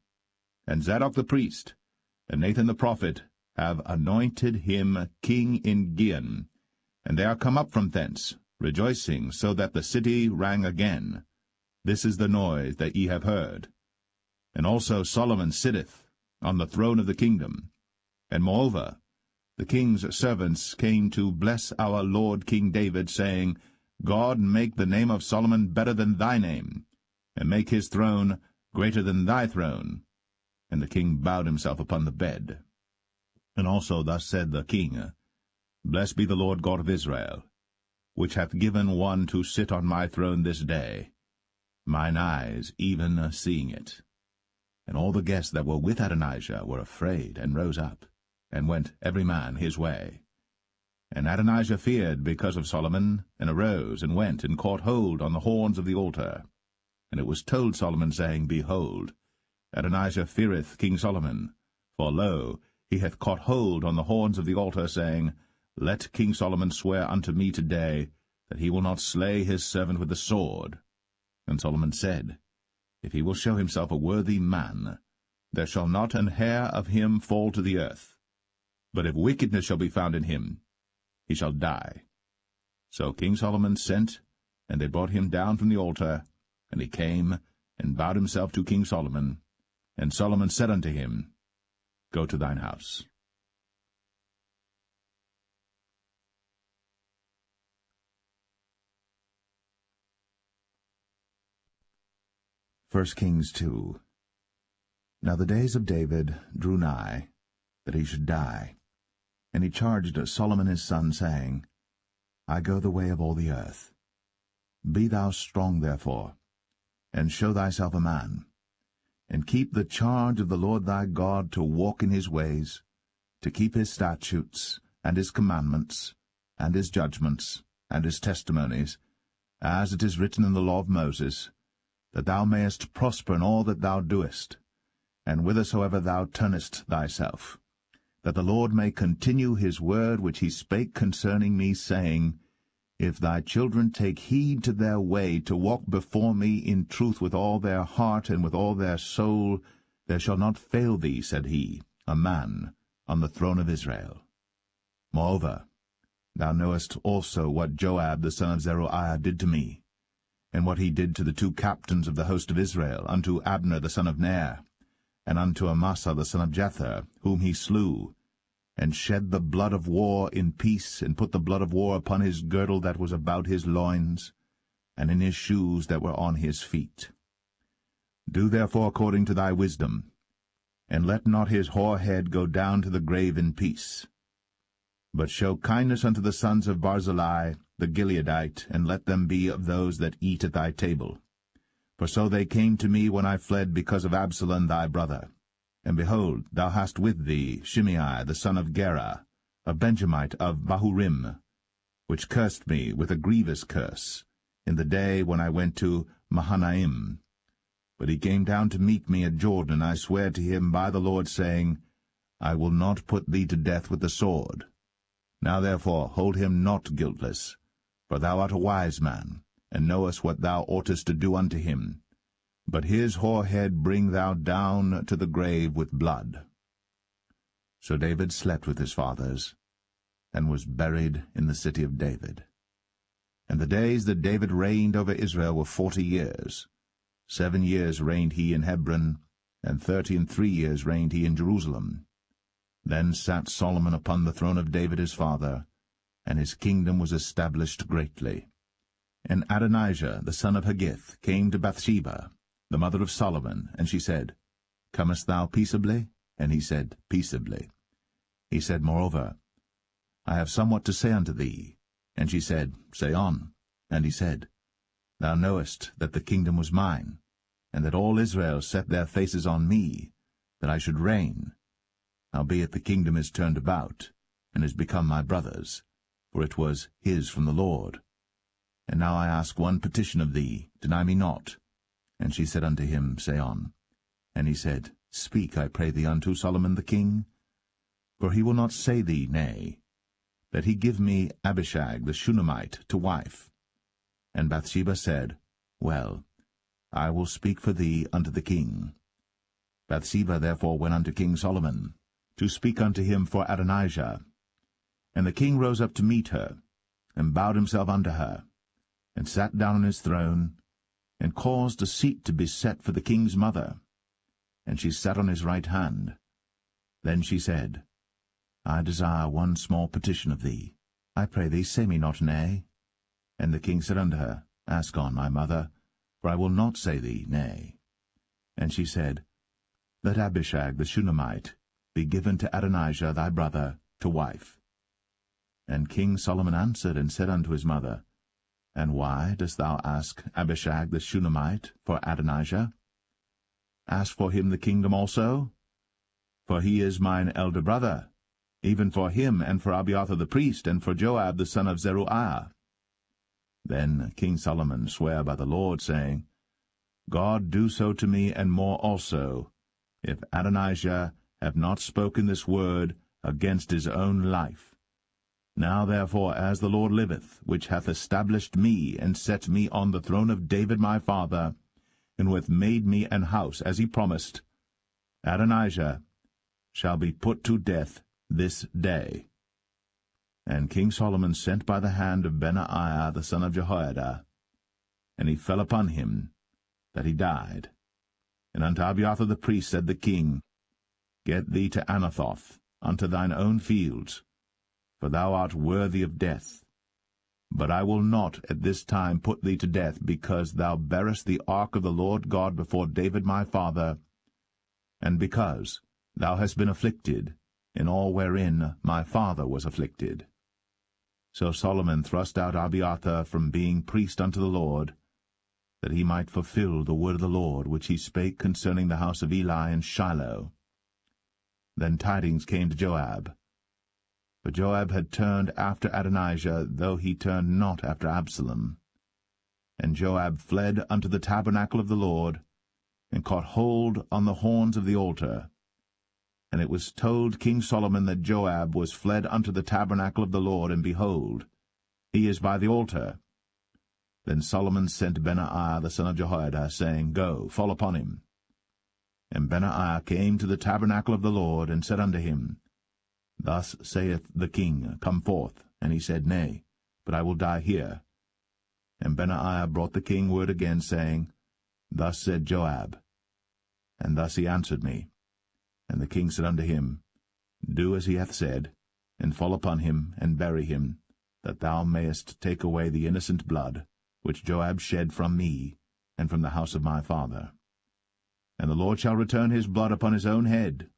And Zadok the priest, and Nathan the prophet, have anointed him king in Gihon, and they are come up from thence, rejoicing, so that the city rang again. This is the noise that ye have heard. And also Solomon sitteth on the throne of the kingdom. And moreover, the king's servants came to bless our lord King David, saying, God make the name of Solomon better than thy name, and make his throne greater than thy throne. And the king bowed himself upon the bed. And also thus said the king, Blessed be the Lord God of Israel, which hath given one to sit on my throne this day, mine eyes even seeing it. And all the guests that were with Adonijah were afraid, and rose up, and went every man his way. And Adonijah feared because of Solomon, and arose, and went, and caught hold on the horns of the altar. And it was told Solomon, saying, Behold, Adonijah feareth King Solomon, for lo, he hath caught hold on the horns of the altar, saying, Let King Solomon swear unto me today, that he will not slay his servant with the sword. And Solomon said, If he will show himself a worthy man, there shall not an hair of him fall to the earth. But if wickedness shall be found in him, he shall die. So King Solomon sent, and they brought him down from the altar, and he came, and bowed himself to King Solomon. And Solomon said unto him, Go to thine house. 1 Kings 2. Now the days of David drew nigh, that he should die. And he charged Solomon his son, saying, I go the way of all the earth. Be thou strong therefore, and show thyself a man, and keep the charge of the Lord thy God, to walk in his ways, to keep his statutes, and his commandments, and his judgments, and his testimonies, as it is written in the law of Moses, that thou mayest prosper in all that thou doest, and whithersoever thou turnest thyself, that the Lord may continue his word which he spake concerning me, saying, If thy children take heed to their way, to walk before me in truth with all their heart and with all their soul, there shall not fail thee, said he, a man on the throne of Israel. Moreover, thou knowest also what Joab the son of Zeruiah did to me, and what he did to the two captains of the host of Israel, unto Abner the son of Ner, and unto Amasa the son of Jether, whom he slew, and shed the blood of war in peace, and put the blood of war upon his girdle that was about his loins, and in his shoes that were on his feet. Do therefore according to thy wisdom, and let not his hoar head go down to the grave in peace. But show kindness unto the sons of Barzillai the Gileadite, and let them be of those that eat at thy table. For so they came to me when I fled because of Absalom thy brother. And behold, thou hast with thee Shimei the son of Gera, a Benjamite of Bahurim, which cursed me with a grievous curse, in the day when I went to Mahanaim. But he came down to meet me at Jordan, and I sware to him by the Lord, saying, I will not put thee to death with the sword. Now therefore hold him not guiltless, for thou art a wise man, and knowest what thou oughtest to do unto him. But his hoar head bring thou down to the grave with blood. So David slept with his fathers, and was buried in the city of David. And the days that David reigned over Israel were 40 years. 7 years reigned he in Hebron, and 33 years reigned he in Jerusalem. Then sat Solomon upon the throne of David his father, and his kingdom was established greatly. And Adonijah the son of Haggith came to Bathsheba, the mother of Solomon, and she said, Comest thou peaceably? And he said, Peaceably. He said moreover, I have somewhat to say unto thee. And she said, Say on. And he said, Thou knowest that the kingdom was mine, and that all Israel set their faces on me, that I should reign. Howbeit the kingdom is turned about, and is become my brother's, for it was his from the Lord. And now I ask one petition of thee, deny me not. And she said unto him, Say on. And he said, Speak, I pray thee, unto Solomon the king. For he will not say thee nay, that he give me Abishag the Shunammite to wife. And Bathsheba said, Well, I will speak for thee unto the king. Bathsheba therefore went unto King Solomon, to speak unto him for Adonijah. And the king rose up to meet her, and bowed himself unto her, and sat down on his throne, and caused a seat to be set for the king's mother. And she sat on his right hand. Then she said, I desire one small petition of thee. I pray thee, say me not nay. And the king said unto her, Ask on, my mother, for I will not say thee nay. And she said, Let Abishag the Shunammite be given to Adonijah thy brother to wife. And King Solomon answered and said unto his mother, And why dost thou ask Abishag the Shunammite for Adonijah? Ask for him the kingdom also? For he is mine elder brother, even for him, and for Abiathar the priest, and for Joab the son of Zeruiah. Then King Solomon sware by the Lord, saying, God do so to me, and more also, if Adonijah have not spoken this word against his own life. Now therefore, as the Lord liveth, which hath established me, and set me on the throne of David my father, and who hath made me an house, as he promised, Adonijah shall be put to death this day. And King Solomon sent by the hand of Benaiah the son of Jehoiada, and he fell upon him, that he died. And unto Abiathar the priest said the king, Get thee to Anathoth, unto thine own fields, for thou art worthy of death. But I will not at this time put thee to death, because thou bearest the ark of the Lord God before David my father, and because thou hast been afflicted in all wherein my father was afflicted. So Solomon thrust out Abiathar from being priest unto the Lord, that he might fulfill the word of the Lord which he spake concerning the house of Eli in Shiloh. Then tidings came to Joab. For Joab had turned after Adonijah, though he turned not after Absalom. And Joab fled unto the tabernacle of the Lord, and caught hold on the horns of the altar. And it was told King Solomon that Joab was fled unto the tabernacle of the Lord, and behold, he is by the altar. Then Solomon sent Benaiah the son of Jehoiada, saying, Go, fall upon him. And Benaiah came to the tabernacle of the Lord, and said unto him, Thus saith the king, Come forth. And he said, Nay, but I will die here. And Benaiah brought the king word again, saying, Thus said Joab. And thus he answered me. And the king said unto him, Do as he hath said, and fall upon him, and bury him, that thou mayest take away the innocent blood, which Joab shed from me, and from the house of my father. And the Lord shall return his blood upon his own head,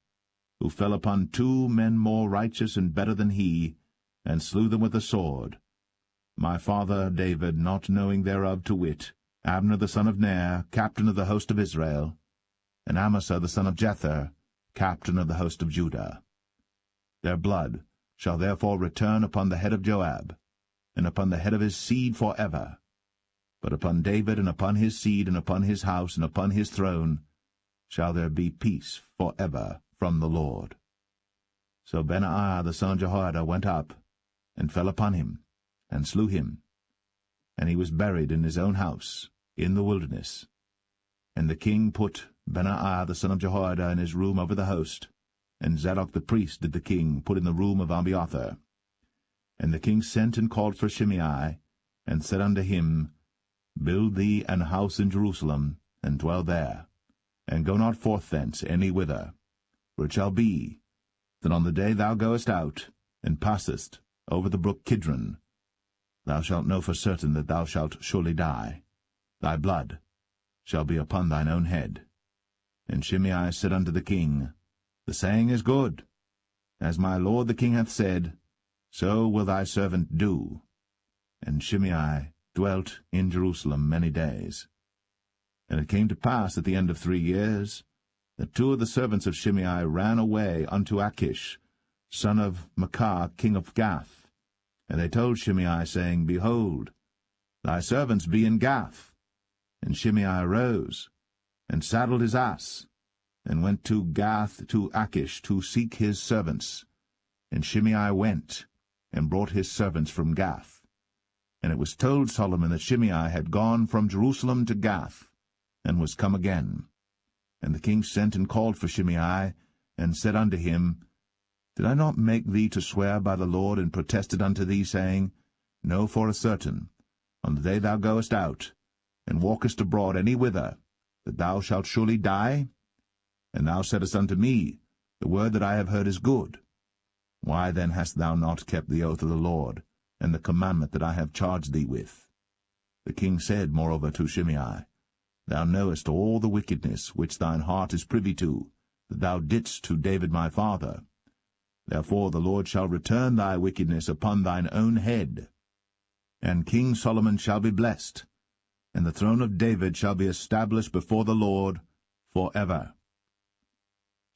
who fell upon 2 men more righteous and better than he, and slew them with the sword. My father David, not knowing thereof, to wit, Abner the son of Ner, captain of the host of Israel, and Amasa the son of Jether, captain of the host of Judah. Their blood shall therefore return upon the head of Joab, and upon the head of his seed for ever. But upon David, and upon his seed, and upon his house, and upon his throne, shall there be peace for ever from the Lord. So Benaiah the son of Jehoiada went up, and fell upon him, and slew him. And he was buried in his own house, in the wilderness. And the king put Benaiah the son of Jehoiada in his room over the host, and Zadok the priest did the king put in the room of Abiathar. And the king sent and called for Shimei, and said unto him, Build thee an house in Jerusalem, and dwell there, and go not forth thence any whither. For it shall be, that on the day thou goest out, and passest over the brook Kidron, thou shalt know for certain that thou shalt surely die. Thy blood shall be upon thine own head. And Shimei said unto the king, The saying is good. As my lord the king hath said, so will thy servant do. And Shimei dwelt in Jerusalem many days. And it came to pass at the end of 3 years, that 2 of the servants of Shimei ran away unto Achish, son of Maachah, king of Gath. And they told Shimei, saying, Behold, thy servants be in Gath. And Shimei arose, and saddled his ass, and went to Gath to Achish to seek his servants. And Shimei went, and brought his servants from Gath. And it was told Solomon that Shimei had gone from Jerusalem to Gath, and was come again. And the king sent and called for Shimei, and said unto him, Did I not make thee to swear by the Lord, and protested unto thee, saying, Know for a certain, on the day thou goest out, and walkest abroad any whither, that thou shalt surely die? And thou saidst unto me, The word that I have heard is good. Why then hast thou not kept the oath of the Lord, and the commandment that I have charged thee with? The king said moreover to Shimei, Thou knowest all the wickedness which thine heart is privy to, that thou didst to David my father. Therefore the Lord shall return thy wickedness upon thine own head. And King Solomon shall be blessed, and the throne of David shall be established before the Lord for ever.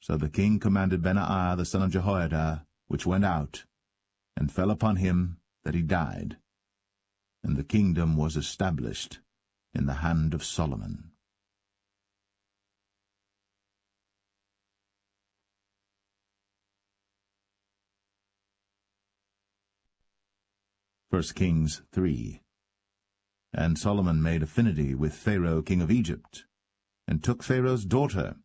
So the king commanded Benaiah the son of Jehoiada, which went out, and fell upon him that he died. And the kingdom was established in the hand of Solomon. First Kings 3. And Solomon made affinity with Pharaoh king of Egypt, and took Pharaoh's daughter,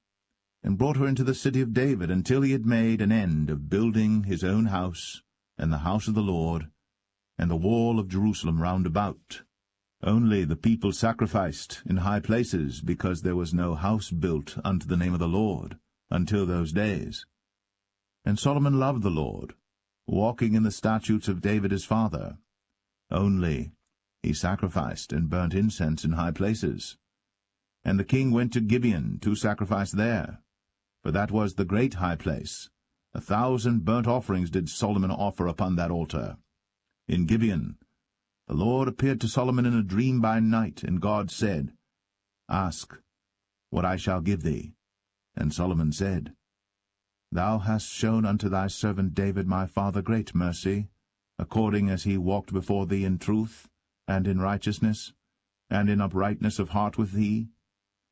and brought her into the city of David, until he had made an end of building his own house, and the house of the Lord, and the wall of Jerusalem round about. Only the people sacrificed in high places, because there was no house built unto the name of the Lord, until those days. And Solomon loved the Lord, walking in the statutes of David his father. Only he sacrificed and burnt incense in high places. And the king went to Gibeon to sacrifice there, for that was the great high place. 1,000 burnt offerings did Solomon offer upon that altar. In Gibeon the Lord appeared to Solomon in a dream by night, and God said, Ask what I shall give thee. And Solomon said, Thou hast shown unto thy servant David my father great mercy, according as he walked before thee in truth, and in righteousness, and in uprightness of heart with thee.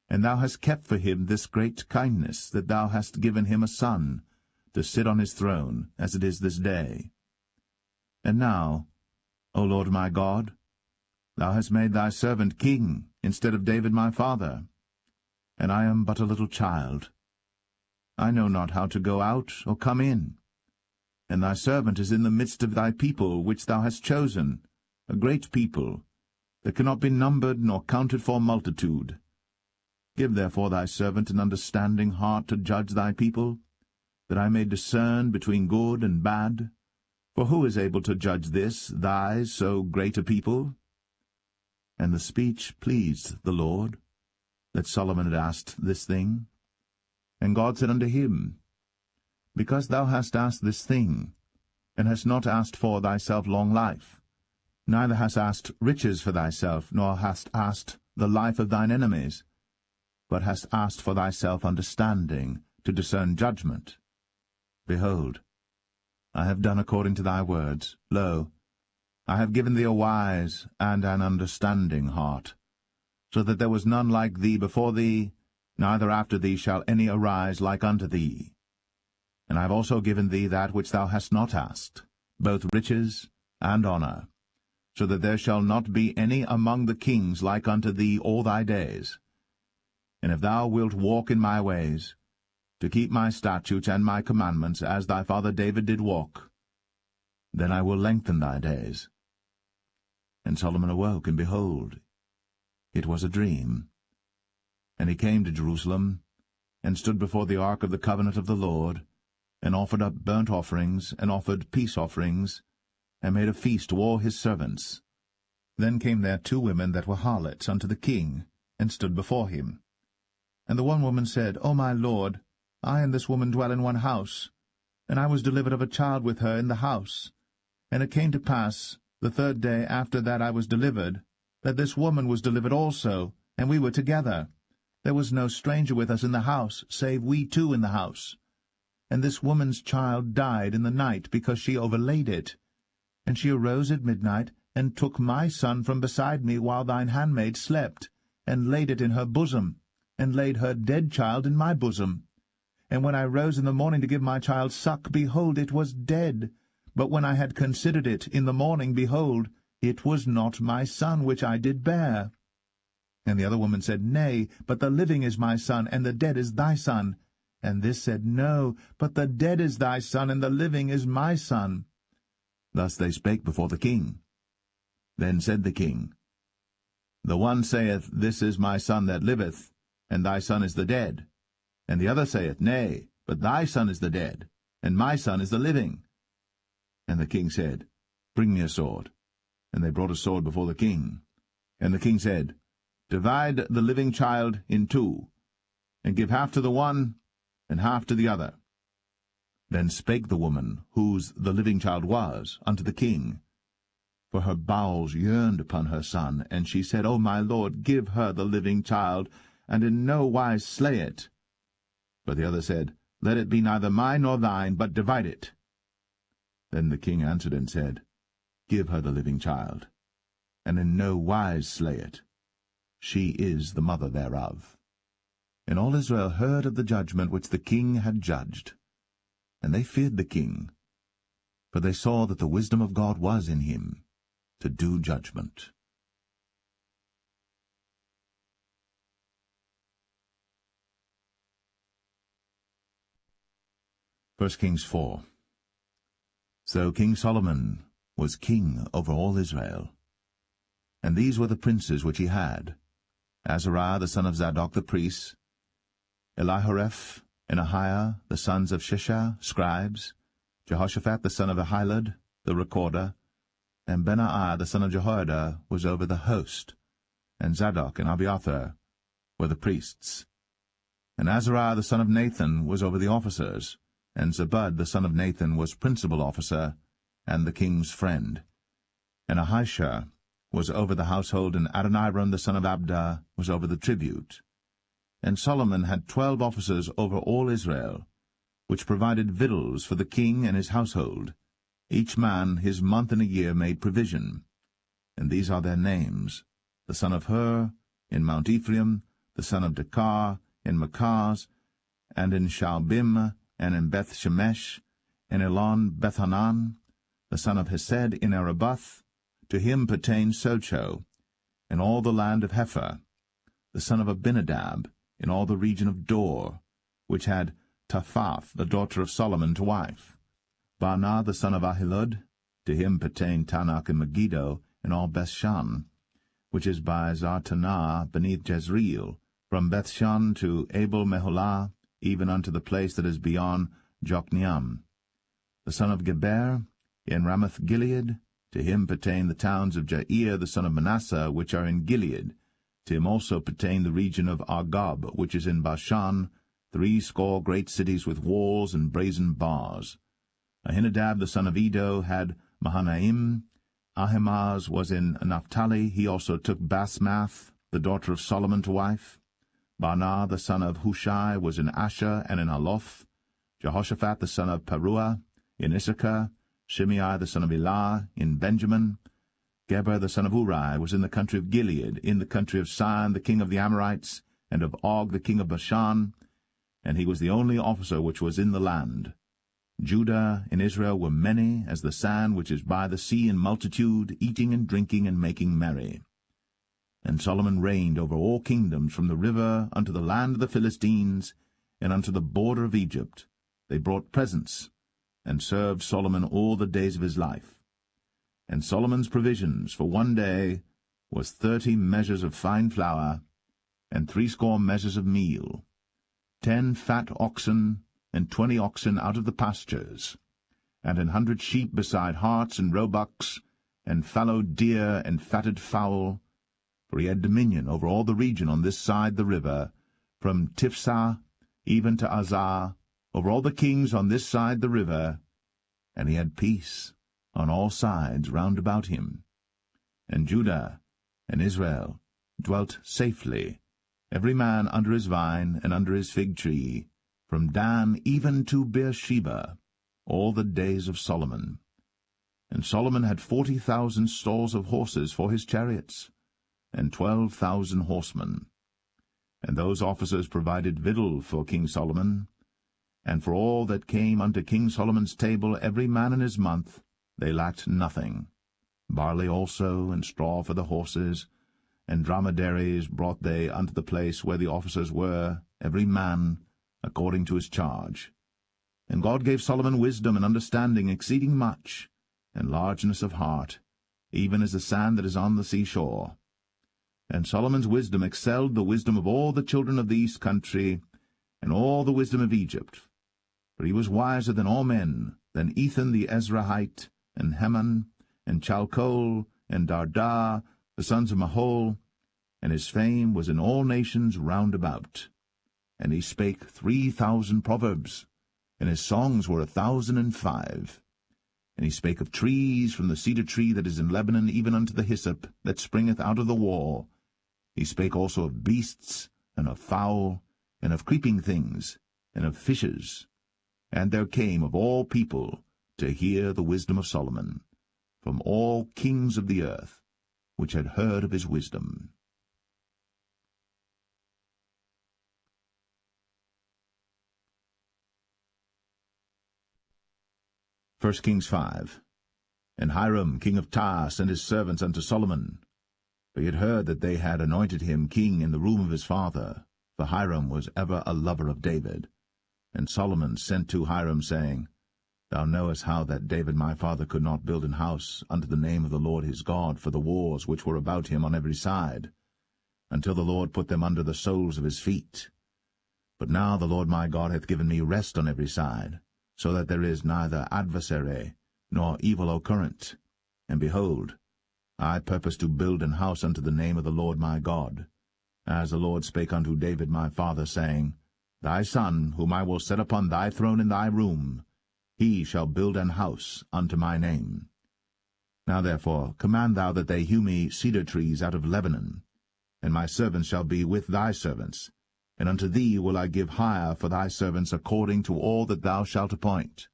And thou hast kept for him this great kindness, that thou hast given him a son, to sit on his throne, as it is this day. And now, O Lord my God, thou hast made thy servant king instead of David my father, and I am but a little child. I know not how to go out or come in. And thy servant is in the midst of thy people which thou hast chosen, a great people, that cannot be numbered nor counted for multitude. Give therefore thy servant an understanding heart to judge thy people, that I may discern between good and bad. For who is able to judge this, thy so great a people? And the speech pleased the Lord, that Solomon had asked this thing. And God said unto him, Because thou hast asked this thing, and hast not asked for thyself long life, neither hast asked riches for thyself, nor hast asked the life of thine enemies, but hast asked for thyself understanding, to discern judgment. Behold, I have done according to thy words. Lo, I have given thee a wise and an understanding heart, so that there was none like thee before thee, neither after thee shall any arise like unto thee. And I have also given thee that which thou hast not asked, both riches and honour, so that there shall not be any among the kings like unto thee all thy days. And if thou wilt walk in my ways, to keep my statutes and my commandments, as thy father David did walk, then I will lengthen thy days. And Solomon awoke, and behold, it was a dream. And he came to Jerusalem, and stood before the ark of the covenant of the Lord, and offered up burnt offerings, and offered peace offerings, and made a feast to all his servants. Then came there 2 women that were harlots unto the king, and stood before him. And the one woman said, O my lord, I and this woman dwell in one house, and I was delivered of a child with her in the house. And it came to pass, the 3rd day after that I was delivered, that this woman was delivered also, and we were together. There was no stranger with us in the house, save we two in the house. And this woman's child died in the night, because she overlaid it. And she arose at midnight, and took my son from beside me while thine handmaid slept, and laid it in her bosom, and laid her dead child in my bosom. And when I rose in the morning to give my child suck, behold, it was dead. But when I had considered it in the morning, behold, it was not my son which I did bear. And the other woman said, Nay, but the living is my son, and the dead is thy son. And this said, No, but the dead is thy son, and the living is my son. Thus they spake before the king. Then said the king, The one saith, This is my son that liveth, and thy son is the dead. And the other saith, Nay, but thy son is the dead, and my son is the living. And the king said, Bring me a sword. And they brought a sword before the king. And the king said, Divide the living child in two, and give half to the one, and half to the other. Then spake the woman, whose the living child was, unto the king. For her bowels yearned upon her son, and she said, O my lord, give her the living child, and in no wise slay it. But the other said, Let it be neither mine nor thine, but divide it. Then the king answered and said, Give her the living child, and in no wise slay it. She is the mother thereof. And all Israel heard of the judgment which the king had judged. And they feared the king, for they saw that the wisdom of God was in him, to do judgment. 1 Kings 4. So King Solomon was king over all Israel. And these were the princes which he had: Azariah the son of Zadok the priest, Elihoreph and Ahiah the sons of Shishah, scribes, Jehoshaphat the son of Ahilud, the recorder, and Benaiah the son of Jehoiada was over the host, and Zadok and Abiathar were the priests. And Azariah the son of Nathan was over the officers, and Zabud the son of Nathan was principal officer, and the king's friend. And Ahishah was over the household, and Adoniram the son of Abda was over the tribute. And Solomon had 12 officers over all Israel, which provided victuals for the king and his household. Each man his month in a year made provision. And these are their names: the son of Hur, in Mount Ephraim, the son of Dekar, in Makaz, and in Shaalbim, and in Beth-Shemesh, in Elon Bethanan, the son of Hesed in Arabath. To him pertained Socho, in all the land of Hepher, the son of Abinadab, in all the region of Dor, which had Taphath, the daughter of Solomon, to wife. Baanah, the son of Ahilud, to him pertained Tanakh and Megiddo, in all Bethshan, which is by Zartanah beneath Jezreel, from Bethshan to Abel-Meholah, even unto the place that is beyond Jokneam. The son of Geber, in Ramoth-Gilead, to him pertain the towns of Jair the son of Manasseh, which are in Gilead. To him also pertain the region of Argob, which is in Bashan, 80 great cities with walls and brazen bars. Ahinadab the son of Edo had Mahanaim. Ahimaaz was in Naphtali. He also took Basmath, the daughter of Solomon, to wife. Baanah the son of Hushai was in Asher and in Aloth. Jehoshaphat the son of Paruah in Issachar. Shimei the son of Elah in Benjamin. Geber the son of Uri was in the country of Gilead, in the country of Sihon the king of the Amorites, and of Og the king of Bashan, and he was the only officer which was in the land. Judah and Israel were many as the sand which is by the sea in multitude, eating and drinking and making merry. And Solomon reigned over all kingdoms from the river unto the land of the Philistines, and unto the border of Egypt. They brought presents, and served Solomon all the days of his life. And Solomon's provisions for one day was 30 measures of fine flour, and 80 measures of meal, 10 fat oxen, and 20 oxen out of the pastures, and 100 sheep beside harts and roebucks, and fallow deer and fatted fowl. For he had dominion over all the region on this side the river, from Tiphsah even to Azar, over all the kings on this side the river, and he had peace on all sides round about him. And Judah and Israel dwelt safely, every man under his vine and under his fig tree, from Dan even to Beersheba, all the days of Solomon. And Solomon had 40,000 stalls of horses for his chariots, and 12,000 horsemen. And those officers provided victual for King Solomon, and for all that came unto King Solomon's table every man in his month, they lacked nothing. Barley also, and straw for the horses, and dromedaries brought they unto the place where the officers were, every man according to his charge. And God gave Solomon wisdom and understanding exceeding much, and largeness of heart, even as the sand that is on the seashore. And Solomon's wisdom excelled the wisdom of all the children of the east country, and all the wisdom of Egypt. For he was wiser than all men, than Ethan the Ezrahite, and Heman, and Chalcol, and Darda, the sons of Mahol, and his fame was in all nations round about. And he spake 3,000 proverbs, and his songs were 1,005. And he spake of trees, from the cedar tree that is in Lebanon even unto the hyssop that springeth out of the wall. He spake also of beasts, and of fowl, and of creeping things, and of fishes. And there came of all people to hear the wisdom of Solomon, from all kings of the earth, which had heard of his wisdom. 1 Kings 5. And Hiram king of Tyre sent his servants unto Solomon, for he had heard that they had anointed him king in the room of his father, for Hiram was ever a lover of David. And Solomon sent to Hiram, saying, Thou knowest how that David my father could not build an house unto the name of the Lord his God for the wars which were about him on every side, until the Lord put them under the soles of his feet. But now the Lord my God hath given me rest on every side, so that there is neither adversary nor evil occurrent. And behold, I purpose to build an house unto the name of the Lord my God, as the Lord spake unto David my father, saying, Thy son, whom I will set upon thy throne in thy room, he shall build an house unto my name. Now therefore command thou that they hew me cedar trees out of Lebanon, and my servants shall be with thy servants, and unto thee will I give hire for thy servants according to all that thou shalt appoint.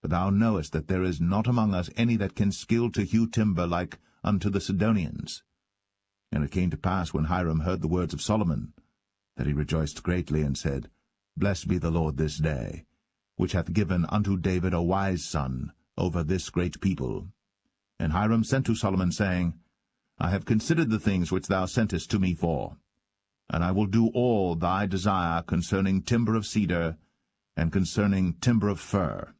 For thou knowest that there is not among us any that can skill to hew timber like unto the Sidonians. And it came to pass, when Hiram heard the words of Solomon, that he rejoiced greatly, and said, Blessed be the Lord this day, which hath given unto David a wise son over this great people. And Hiram sent to Solomon, saying, I have considered the things which thou sentest to me for, and I will do all thy desire concerning timber of cedar, and concerning timber of fir.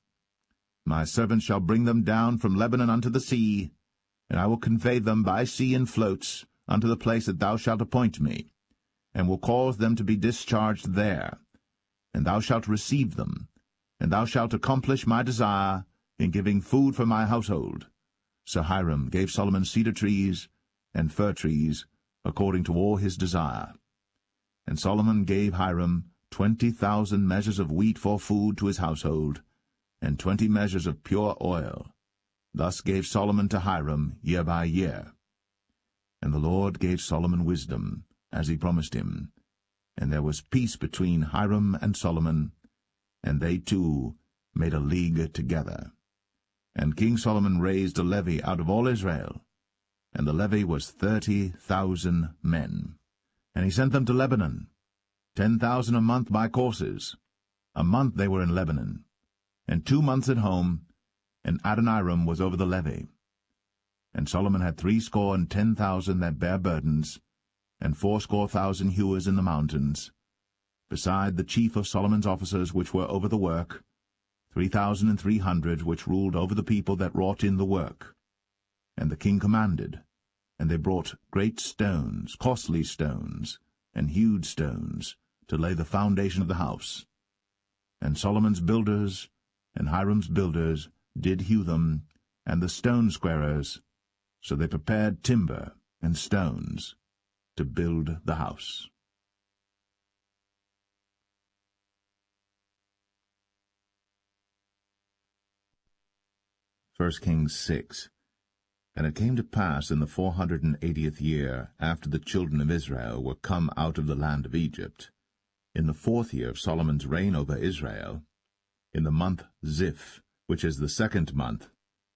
My servants shall bring them down from Lebanon unto the sea, and I will convey them by sea in floats unto the place that thou shalt appoint me, and will cause them to be discharged there. And thou shalt receive them, and thou shalt accomplish my desire in giving food for my household. So Hiram gave Solomon cedar trees and fir trees, according to all his desire. And Solomon gave Hiram 20,000 measures of wheat for food to his household, and 20 measures of pure oil. Thus gave Solomon to Hiram year by year. And the Lord gave Solomon wisdom, as he promised him. And there was peace between Hiram and Solomon, and they two made a league together. And King Solomon raised a levy out of all Israel, and the levy was 30,000 men. And he sent them to Lebanon, 10,000 a month by courses. A month they were in Lebanon, and 2 months at home, and Adoniram was over the levy. And Solomon had 70,000 that bare burdens, and 80,000 hewers in the mountains, beside the chief of Solomon's officers which were over the work, 3,300 which ruled over the people that wrought in the work. And the king commanded, and they brought great stones, costly stones, and hewed stones, to lay the foundation of the house. And Solomon's builders and Hiram's builders did hew them, and the stone squarers, so they prepared timber and stones to build the house. 1 Kings 6. And it came to pass in the 480th year, after the children of Israel were come out of the land of Egypt, in the 4th year of Solomon's reign over Israel, in the month Ziph, which is the 2nd month,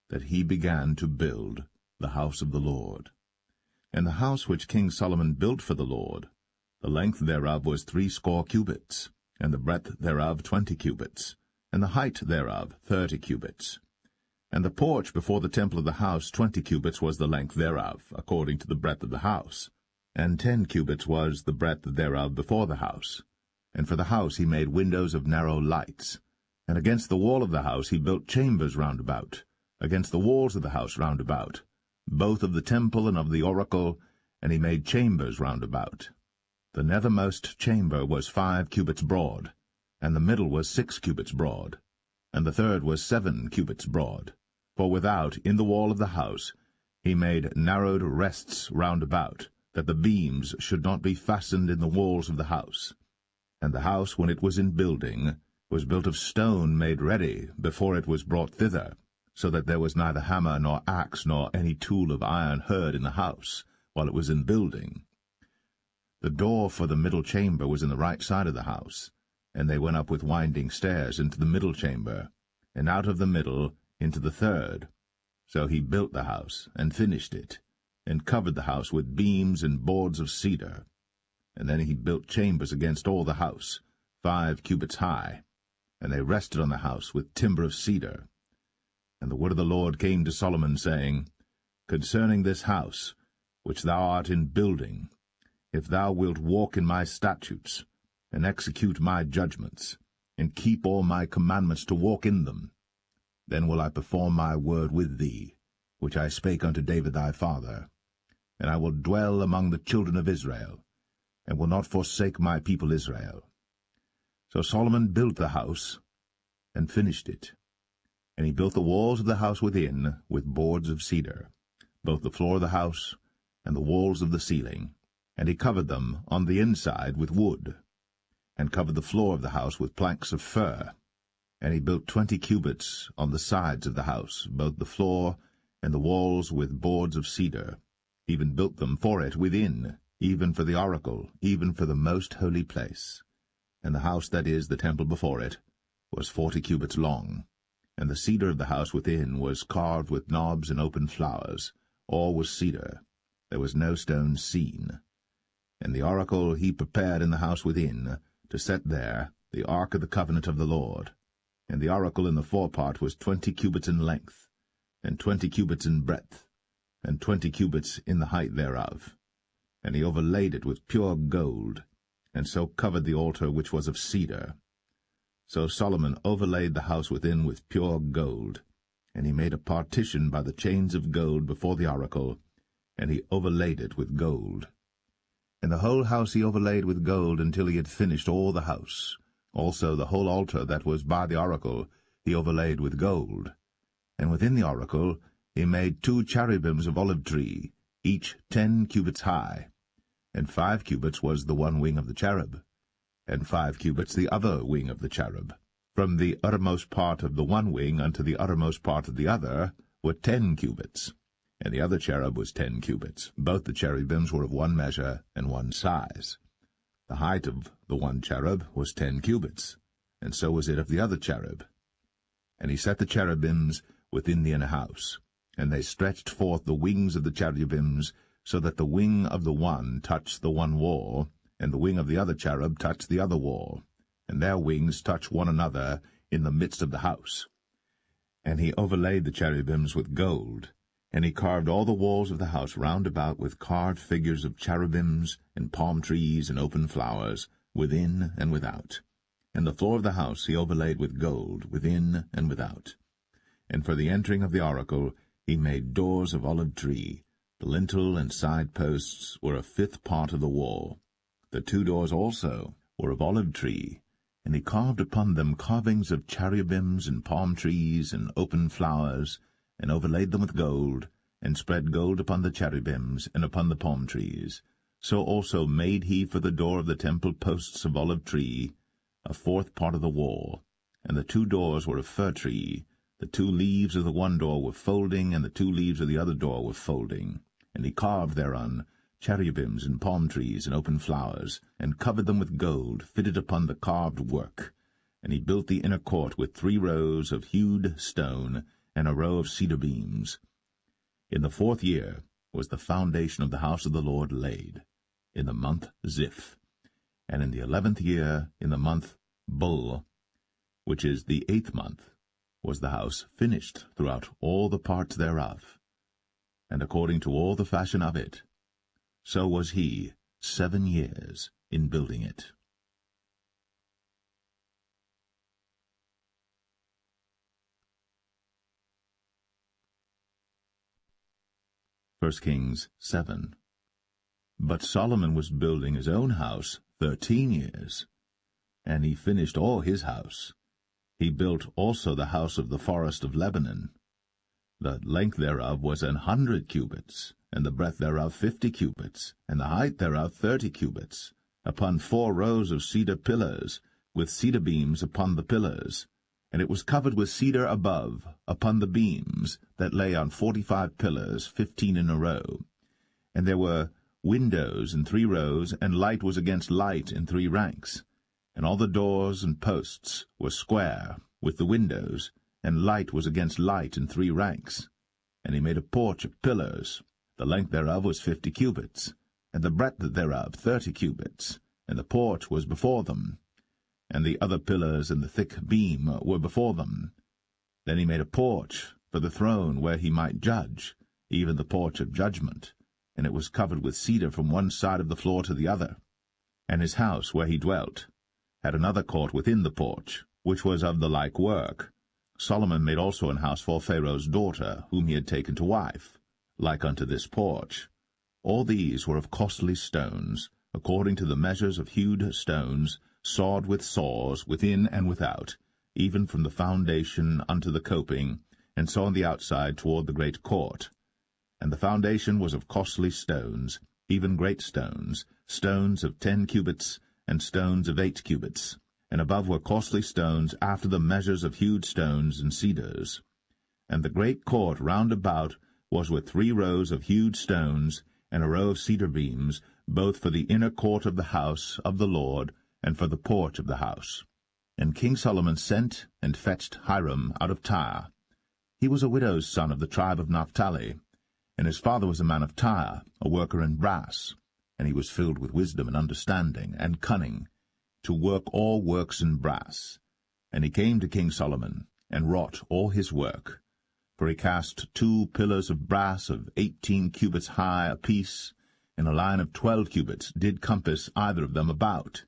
that he began to build the house of the Lord. And the house which King Solomon built for the Lord, the length thereof was 80 cubits, and the breadth thereof 20 cubits, and the height thereof 30 cubits. And the porch before the temple of the house 20 cubits was the length thereof, according to the breadth of the house, and 10 cubits was the breadth thereof before the house. And for the house he made windows of narrow lights. And against the wall of the house he built chambers round about, against the walls of the house round about, both of the temple and of the oracle, and he made chambers round about. The nethermost chamber was 5 cubits broad, and the middle was 6 cubits broad, and the third was 7 cubits broad. For without, in the wall of the house, he made narrowed rests round about, that the beams should not be fastened in the walls of the house. And the house, when it was in building, was built of stone made ready before it was brought thither, so that there was neither hammer nor axe nor any tool of iron heard in the house, while it was in building. The door for the middle chamber was in the right side of the house, and they went up with winding stairs into the middle chamber, and out of the middle into the third. So he built the house, and finished it, and covered the house with beams and boards of cedar. And then he built chambers against all the house, 5 cubits high, and they rested on the house with timber of cedar. And the word of the Lord came to Solomon, saying, Concerning this house, which thou art in building, if thou wilt walk in my statutes, and execute my judgments, and keep all my commandments to walk in them, then will I perform my word with thee, which I spake unto David thy father, and I will dwell among the children of Israel, and will not forsake my people Israel. So Solomon built the house, and finished it. And he built the walls of the house within with boards of cedar, both the floor of the house and the walls of the ceiling, and he covered them on the inside with wood, and covered the floor of the house with planks of fir. And he built 20 cubits on the sides of the house, both the floor and the walls with boards of cedar, even built them for it within, even for the oracle, even for the most holy place. And the house, that is, the temple before it, was 40 cubits long, and the cedar of the house within was carved with knobs and open flowers. All was cedar. There was no stone seen. And the oracle he prepared in the house within, to set there the ark of the covenant of the Lord. And the oracle in the forepart was 20 cubits in length, and 20 cubits in breadth, and 20 cubits in the height thereof. And he overlaid it with pure gold, and so covered the altar which was of cedar. So Solomon overlaid the house within with pure gold, and he made a partition by the chains of gold before the oracle, and he overlaid it with gold. And the whole house he overlaid with gold until he had finished all the house. Also the whole altar that was by the oracle he overlaid with gold. And within the oracle he made 2 cherubims of olive tree, each 10 cubits high, and 5 cubits was the one wing of the cherub, and 5 cubits the other wing of the cherub. From the uttermost part of the one wing unto the uttermost part of the other were 10 cubits, and the other cherub was 10 cubits. Both the cherubims were of one measure and one size. The height of the one cherub was 10 cubits, and so was it of the other cherub. And he set the cherubims within the inner house, and they stretched forth the wings of the cherubims, so that the wing of the one touched the one wall, and the wing of the other cherub touched the other wall, and their wings touched one another in the midst of the house. And he overlaid the cherubims with gold, and he carved all the walls of the house round about with carved figures of cherubims and palm trees and open flowers, within and without. And the floor of the house he overlaid with gold, within and without. And for the entering of the oracle he made doors of olive tree. The lintel and side posts were a 5th part of the wall. The 2 doors also were of olive tree, and he carved upon them carvings of cherubims and palm trees and open flowers, and overlaid them with gold, and spread gold upon the cherubims and upon the palm trees. So also made he for the door of the temple posts of olive tree, a 4th part of the wall, and the 2 doors were of fir tree, The 2 leaves of the one door were folding, and the 2 leaves of the other door were folding. And he carved thereon cherubims and palm trees and open flowers, and covered them with gold, fitted upon the carved work. And he built the inner court with 3 rows of hewed stone, and a row of cedar beams. In the 4th year was the foundation of the house of the Lord laid, in the month Ziph. And in the 11th year, in the month Bul, which is the 8th month, was the house finished throughout all the parts thereof. And according to all the fashion of it, so was he 7 years in building it. 1 Kings 7. But Solomon was building his own house 13 years, and he finished all his house. He built also the house of the forest of Lebanon. The length thereof was 100 cubits, and the breadth thereof 50 cubits, and the height thereof 30 cubits, upon 4 rows of cedar pillars, with cedar beams upon the pillars. And it was covered with cedar above, upon the beams, that lay on 45 pillars, 15 in a row. And there were windows in 3 rows, and light was against light in 3 ranks. And all the doors and posts were square, with the windows, and light was against light in 3 ranks. And he made a porch of pillars. The length thereof was 50 cubits, and the breadth thereof 30 cubits, and the porch was before them. And the other pillars and the thick beam were before them. Then he made a porch for the throne where he might judge, even the porch of judgment, and it was covered with cedar from one side of the floor to the other. And his house where he dwelt had another court within the porch, which was of the like work. Solomon made also an house for Pharaoh's daughter, whom he had taken to wife, like unto this porch. All these were of costly stones, according to the measures of hewed stones, sawed with saws, within and without, even from the foundation unto the coping, and so on the outside toward the great court. And the foundation was of costly stones, even great stones, stones of 10 cubits, and stones of 8 cubits. And above were costly stones after the measures of hewed stones and cedars. And the great court round about was with 3 rows of hewed stones, and a row of cedar beams, both for the inner court of the house of the Lord, and for the porch of the house. And King Solomon sent and fetched Hiram out of Tyre. He was a widow's son of the tribe of Naphtali, and his father was a man of Tyre, a worker in brass, and he was filled with wisdom and understanding and cunning, to work all works in brass. And he came to King Solomon, and wrought all his work. For he cast 2 pillars of brass of 18 cubits high apiece, and a line of 12 cubits did compass either of them about.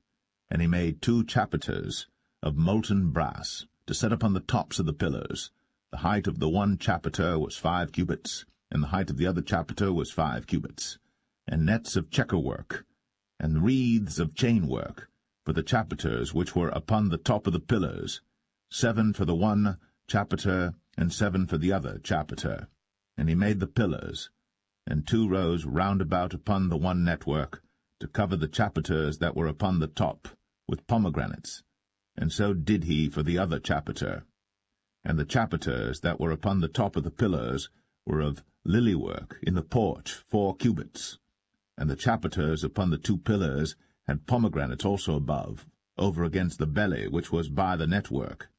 And he made 2 chapiters of molten brass, to set upon the tops of the pillars. The height of the one chapiter was 5 cubits, and the height of the other chapiter was 5 cubits. And nets of checker-work, and wreaths of chain-work, for the chapiters which were upon the top of the pillars, 7 for the one chapiter, and 7 for the other chapiter. And he made the pillars, and 2 rows round about upon the one network, to cover the chapiters that were upon the top, with pomegranates, and so did he for the other chapiter. And the chapiters that were upon the top of the pillars were of lily-work in the porch 4 cubits, and the chapiters upon the 2 pillars had pomegranates also above, over against the belly which was by the network.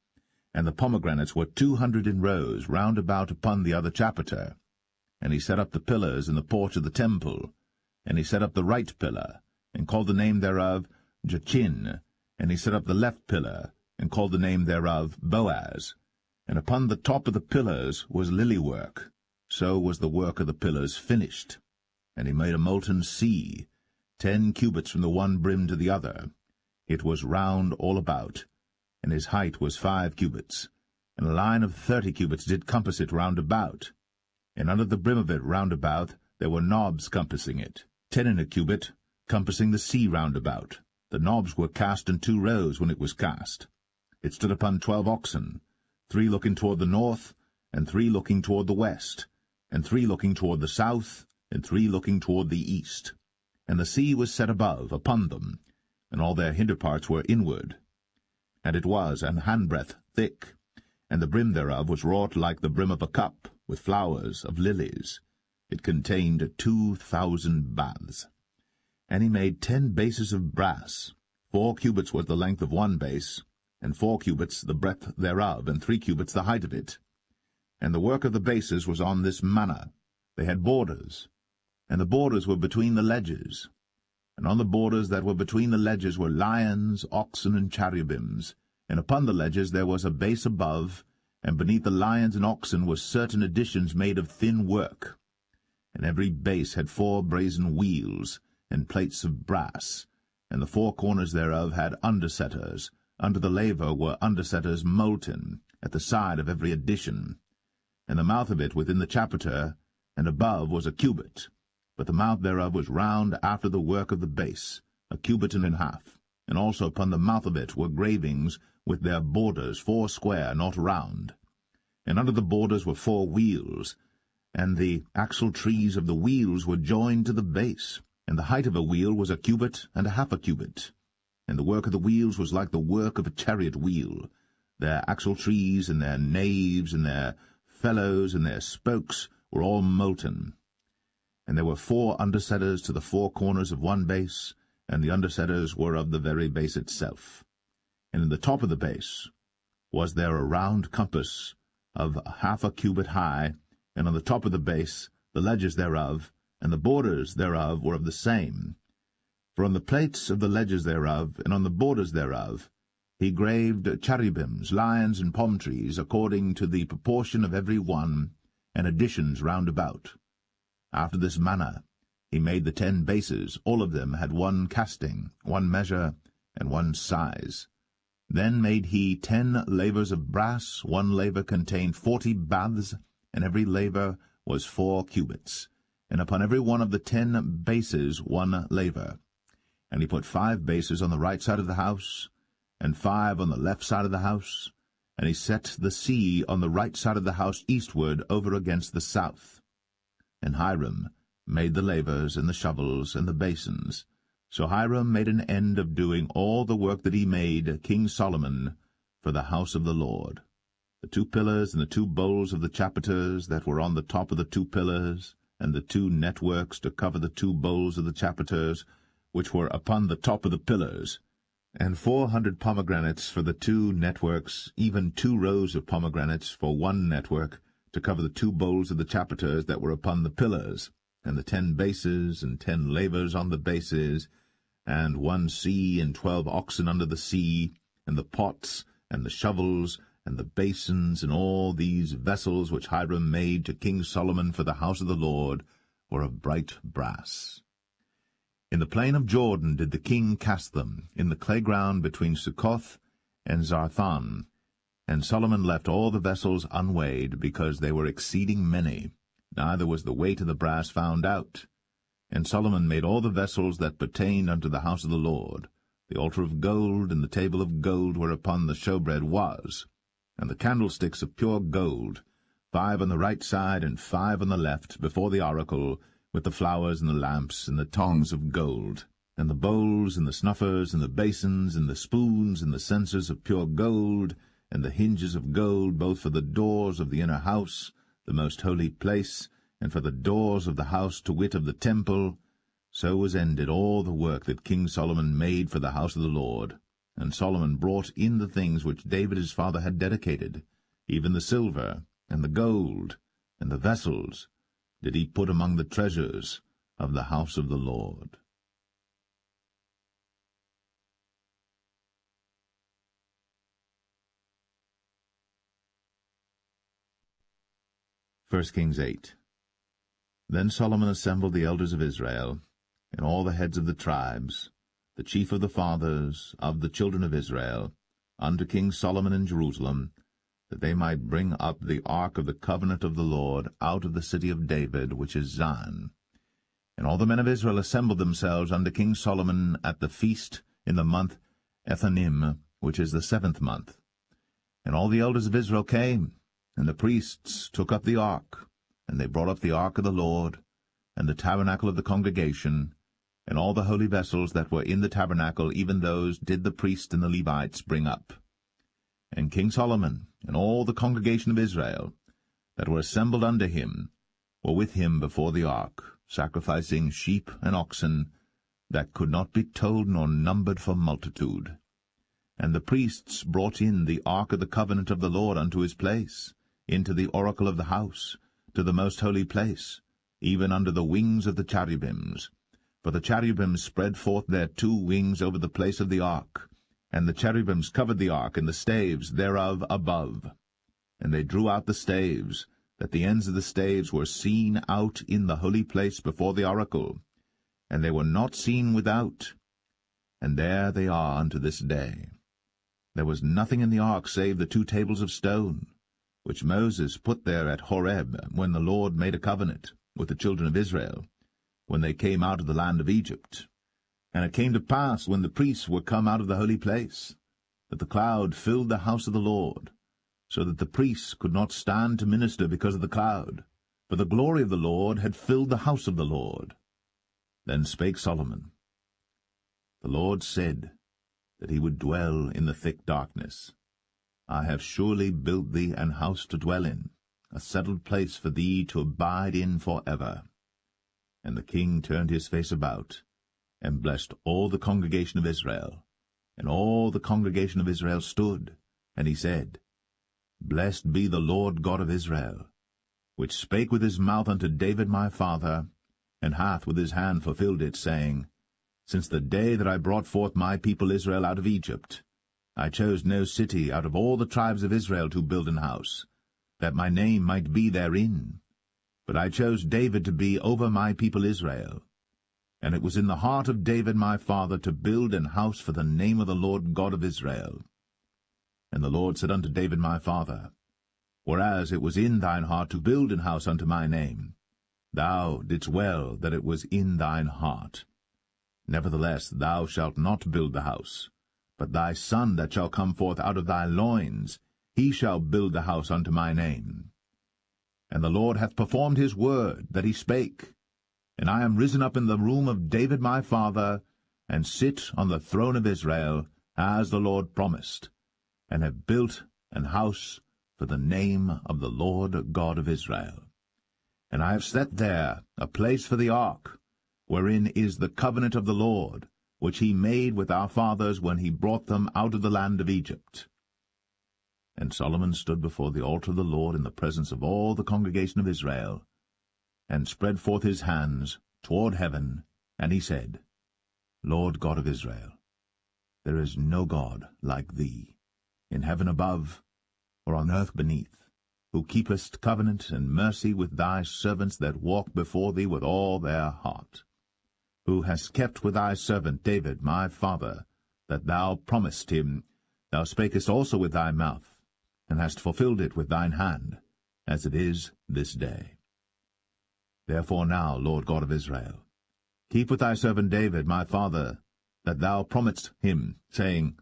And the pomegranates were 200 in rows round about upon the other chapiter. And he set up the pillars in the porch of the temple, and he set up the right pillar, and called the name thereof Jachin, and he set up the left pillar, and called the name thereof Boaz. And upon the top of the pillars was lily-work. So was the work of the pillars finished. And he made a molten sea, 10 cubits from the one brim to the other. It was round all about, and his height was 5 cubits, and a line of 30 cubits did compass it round about. And under the brim of it round about there were knobs compassing it, 10 in a cubit, compassing the sea round about. The knobs were cast in 2 rows when it was cast. It stood upon 12 oxen, 3 looking toward the north, and 3 looking toward the west, and 3 looking toward the south, and 3 looking toward the east. And the sea was set above upon them, and all their hinder parts were inward. And it was an handbreadth thick, and the brim thereof was wrought like the brim of a cup, with flowers of lilies. It contained 2,000 baths. And he made 10 bases of brass. 4 cubits was the length of one base, and 4 cubits the breadth thereof, and 3 cubits the height of it. And the work of the bases was on this manner. They had borders, and the borders were between the ledges. And on the borders that were between the ledges were lions, oxen, and cherubims. And upon the ledges there was a base above, and beneath the lions and oxen were certain additions made of thin work. And every base had 4 brazen wheels, and plates of brass, and the 4 corners thereof had undersetters. Under the laver were undersetters molten, at the side of every addition. And the mouth of it within the chapiter, and above was a cubit, but the mouth thereof was round after the work of the base, a cubit and an half. And also upon the mouth of it were gravings with their borders, 4 square, not round. And under the borders were 4 wheels, and the axle trees of the wheels were joined to the base. And the height of a wheel was a cubit and a half a cubit. And the work of the wheels was like the work of a chariot wheel. Their axle trees and their naves and their felloes and their spokes were all molten. And there were 4 undersetters to the 4 corners of one base, and the undersetters were of the very base itself. And in the top of the base was there a round compass of half a cubit high, and on the top of the base the ledges thereof, and the borders thereof were of the same. For on the plates of the ledges thereof, and on the borders thereof, he graved cherubims, lions, and palm trees, according to the proportion of every one, and additions round about. After this manner he made the 10 bases. All of them had 1 casting, 1 measure, and 1 size. Then made he 10 lavers of brass. 1 laver contained 40 baths, and every laver was 4 cubits, and upon every one of the 10 bases 1 laver. And he put 5 bases on the right side of the house, and 5 on the left side of the house, and he set the sea on the right side of the house eastward over against the south. And Hiram made the lavers, and the shovels, and the basins. So Hiram made an end of doing all the work that he made King Solomon for the house of the Lord. The 2 pillars and the 2 bowls of the chapiters that were on the top of the 2 pillars, and the 2 networks to cover the 2 bowls of the chapiters, which were upon the top of the pillars, and 400 pomegranates for the 2 networks, even 2 rows of pomegranates for 1 network, to cover the 2 bowls of the chapiters that were upon the pillars, and the 10 bases, and 10 lavers on the bases, and 1 sea, and 12 oxen under the sea, and the pots, and the shovels, and the basins, and all these vessels which Hiram made to King Solomon for the house of the Lord, were of bright brass. In the plain of Jordan did the king cast them, in the clay ground between Succoth and Zarthan. And Solomon left all the vessels unweighed, because they were exceeding many, neither was the weight of the brass found out. And Solomon made all the vessels that pertained unto the house of the Lord, the altar of gold, and the table of gold whereupon the showbread was, and the candlesticks of pure gold, 5 on the right side and 5 on the left, before the oracle, with the flowers and the lamps and the tongs of gold, and the bowls and the snuffers and the basins and the spoons and the censers of pure gold, and the hinges of gold, both for the doors of the inner house, the most holy place, and for the doors of the house, to wit, of the temple. So was ended all the work that King Solomon made for the house of the Lord. And Solomon brought in the things which David his father had dedicated, even the silver, and the gold, and the vessels, did he put among the treasures of the house of the Lord. 1 Kings 8. Then Solomon assembled the elders of Israel, and all the heads of the tribes, the chief of the fathers of the children of Israel, unto King Solomon in Jerusalem, that they might bring up the ark of the covenant of the Lord out of the city of David, which is Zion. And all the men of Israel assembled themselves unto King Solomon at the feast in the month Ethanim, which is the 7th month. And all the elders of Israel came, and the priests took up the ark, and they brought up the ark of the Lord, and the tabernacle of the congregation, and all the holy vessels that were in the tabernacle, even those did the priests and the Levites bring up. and King Solomon, and all the congregation of Israel, that were assembled unto him, were with him before the ark, sacrificing sheep and oxen, that could not be told nor numbered for multitude. And the priests brought in the ark of the covenant of the Lord unto his place, into the oracle of the house, to the most holy place, even under the wings of the cherubims. For the cherubims spread forth their two wings over the place of the ark, and the cherubims covered the ark and the staves thereof above. And they drew out the staves, that the ends of the staves were seen out in the holy place before the oracle, and they were not seen without. And there they are unto this day. There was nothing in the ark save the 2 tables of stone, which Moses put there at Horeb, when the Lord made a covenant with the children of Israel, when they came out of the land of Egypt. And it came to pass, when the priests were come out of the holy place, that the cloud filled the house of the Lord, so that the priests could not stand to minister because of the cloud, for the glory of the Lord had filled the house of the Lord. Then spake Solomon, The Lord said that he would dwell in the thick darkness. I have surely built thee an house to dwell in, a settled place for thee to abide in for ever. And the king turned his face about, and blessed all the congregation of Israel. And all the congregation of Israel stood, and he said, Blessed be the Lord God of Israel, which spake with his mouth unto David my father, and hath with his hand fulfilled it, saying, Since the day that I brought forth my people Israel out of Egypt, I chose no city out of all the tribes of Israel to build an house, that my name might be therein. But I chose David to be over my people Israel. And it was in the heart of David my father to build an house for the name of the Lord God of Israel. And the Lord said unto David my father, Whereas it was in thine heart to build an house unto my name, thou didst well that it was in thine heart. Nevertheless thou shalt not build the house, but thy son that shall come forth out of thy loins, he shall build the house unto my name. And the Lord hath performed his word that he spake, and I am risen up in the room of David my father, and sit on the throne of Israel, as the Lord promised, and have built an house for the name of the Lord God of Israel. And I have set there a place for the ark, wherein is the covenant of the Lord, which he made with our fathers when he brought them out of the land of Egypt. And Solomon stood before the altar of the Lord in the presence of all the congregation of Israel, and spread forth his hands toward heaven, and he said, Lord God of Israel, there is no God like thee, in heaven above, or on earth beneath, who keepest covenant and mercy with thy servants that walk before thee with all their heart, who hast kept with thy servant David my father, that thou promised him, thou spakest also with thy mouth, and hast fulfilled it with thine hand, as it is this day. Therefore now, Lord God of Israel, keep with thy servant David my father, that thou promised him, saying,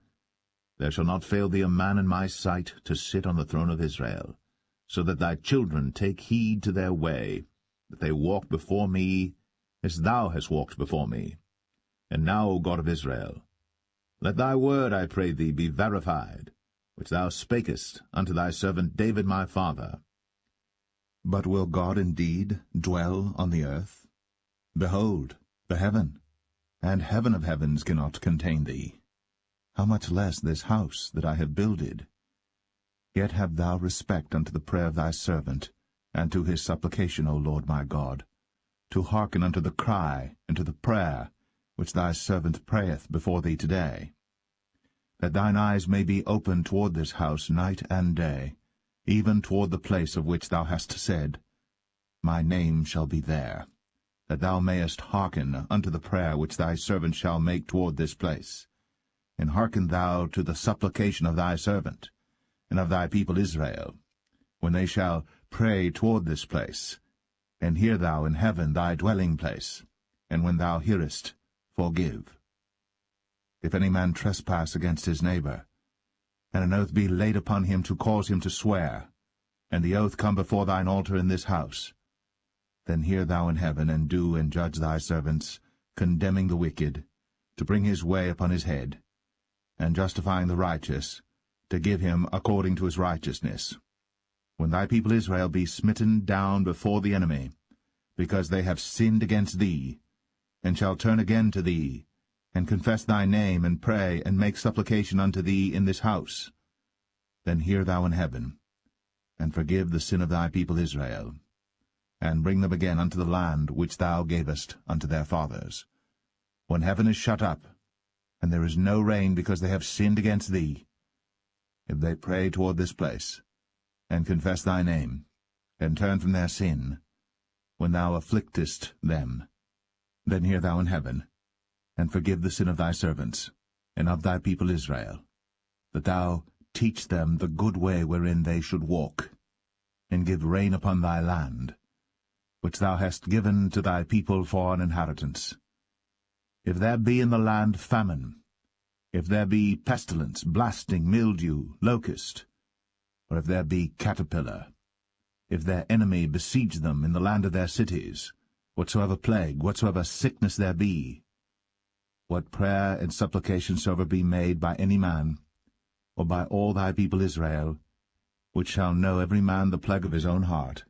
There shall not fail thee a man in my sight to sit on the throne of Israel, so that thy children take heed to their way, that they walk before me as thou hast walked before me. And now, O God of Israel, let thy word, I pray thee, be verified, which thou spakest unto thy servant David my father. But will God indeed dwell on the earth? Behold, the heaven, and heaven of heavens cannot contain thee. How much less this house that I have builded? Yet have thou respect unto the prayer of thy servant, and to his supplication, O Lord my God, to hearken unto the cry and to the prayer which thy servant prayeth before thee today, that thine eyes may be open toward this house night and day, even toward the place of which thou hast said, My name shall be there, that thou mayest hearken unto the prayer which thy servant shall make toward this place. And hearken thou to the supplication of thy servant, and of thy people Israel, when they shall pray toward this place. And hear thou in heaven thy dwelling place, and when thou hearest, forgive. If any man trespass against his neighbor, and an oath be laid upon him to cause him to swear, and the oath come before thine altar in this house, then hear thou in heaven, and do and judge thy servants, condemning the wicked, to bring his way upon his head, and justifying the righteous, to give him according to his righteousness. When thy people Israel be smitten down before the enemy, because they have sinned against thee, and shall turn again to thee, and confess thy name, and pray, and make supplication unto thee in this house, then hear thou in heaven, and forgive the sin of thy people Israel, and bring them again unto the land which thou gavest unto their fathers. When heaven is shut up, and there is no rain because they have sinned against thee, if they pray toward this place, and confess thy name, and turn from their sin, when thou afflictest them, then hear thou in heaven, and forgive the sin of thy servants, and of thy people Israel, that thou teach them the good way wherein they should walk, and give rain upon thy land, which thou hast given to thy people for an inheritance. If there be in the land famine, if there be pestilence, blasting, mildew, locust, or if there be caterpillar, if their enemy besiege them in the land of their cities, whatsoever plague, whatsoever sickness there be, what prayer and supplication soever be made by any man, or by all thy people Israel, which shall know every man the plague of his own heart,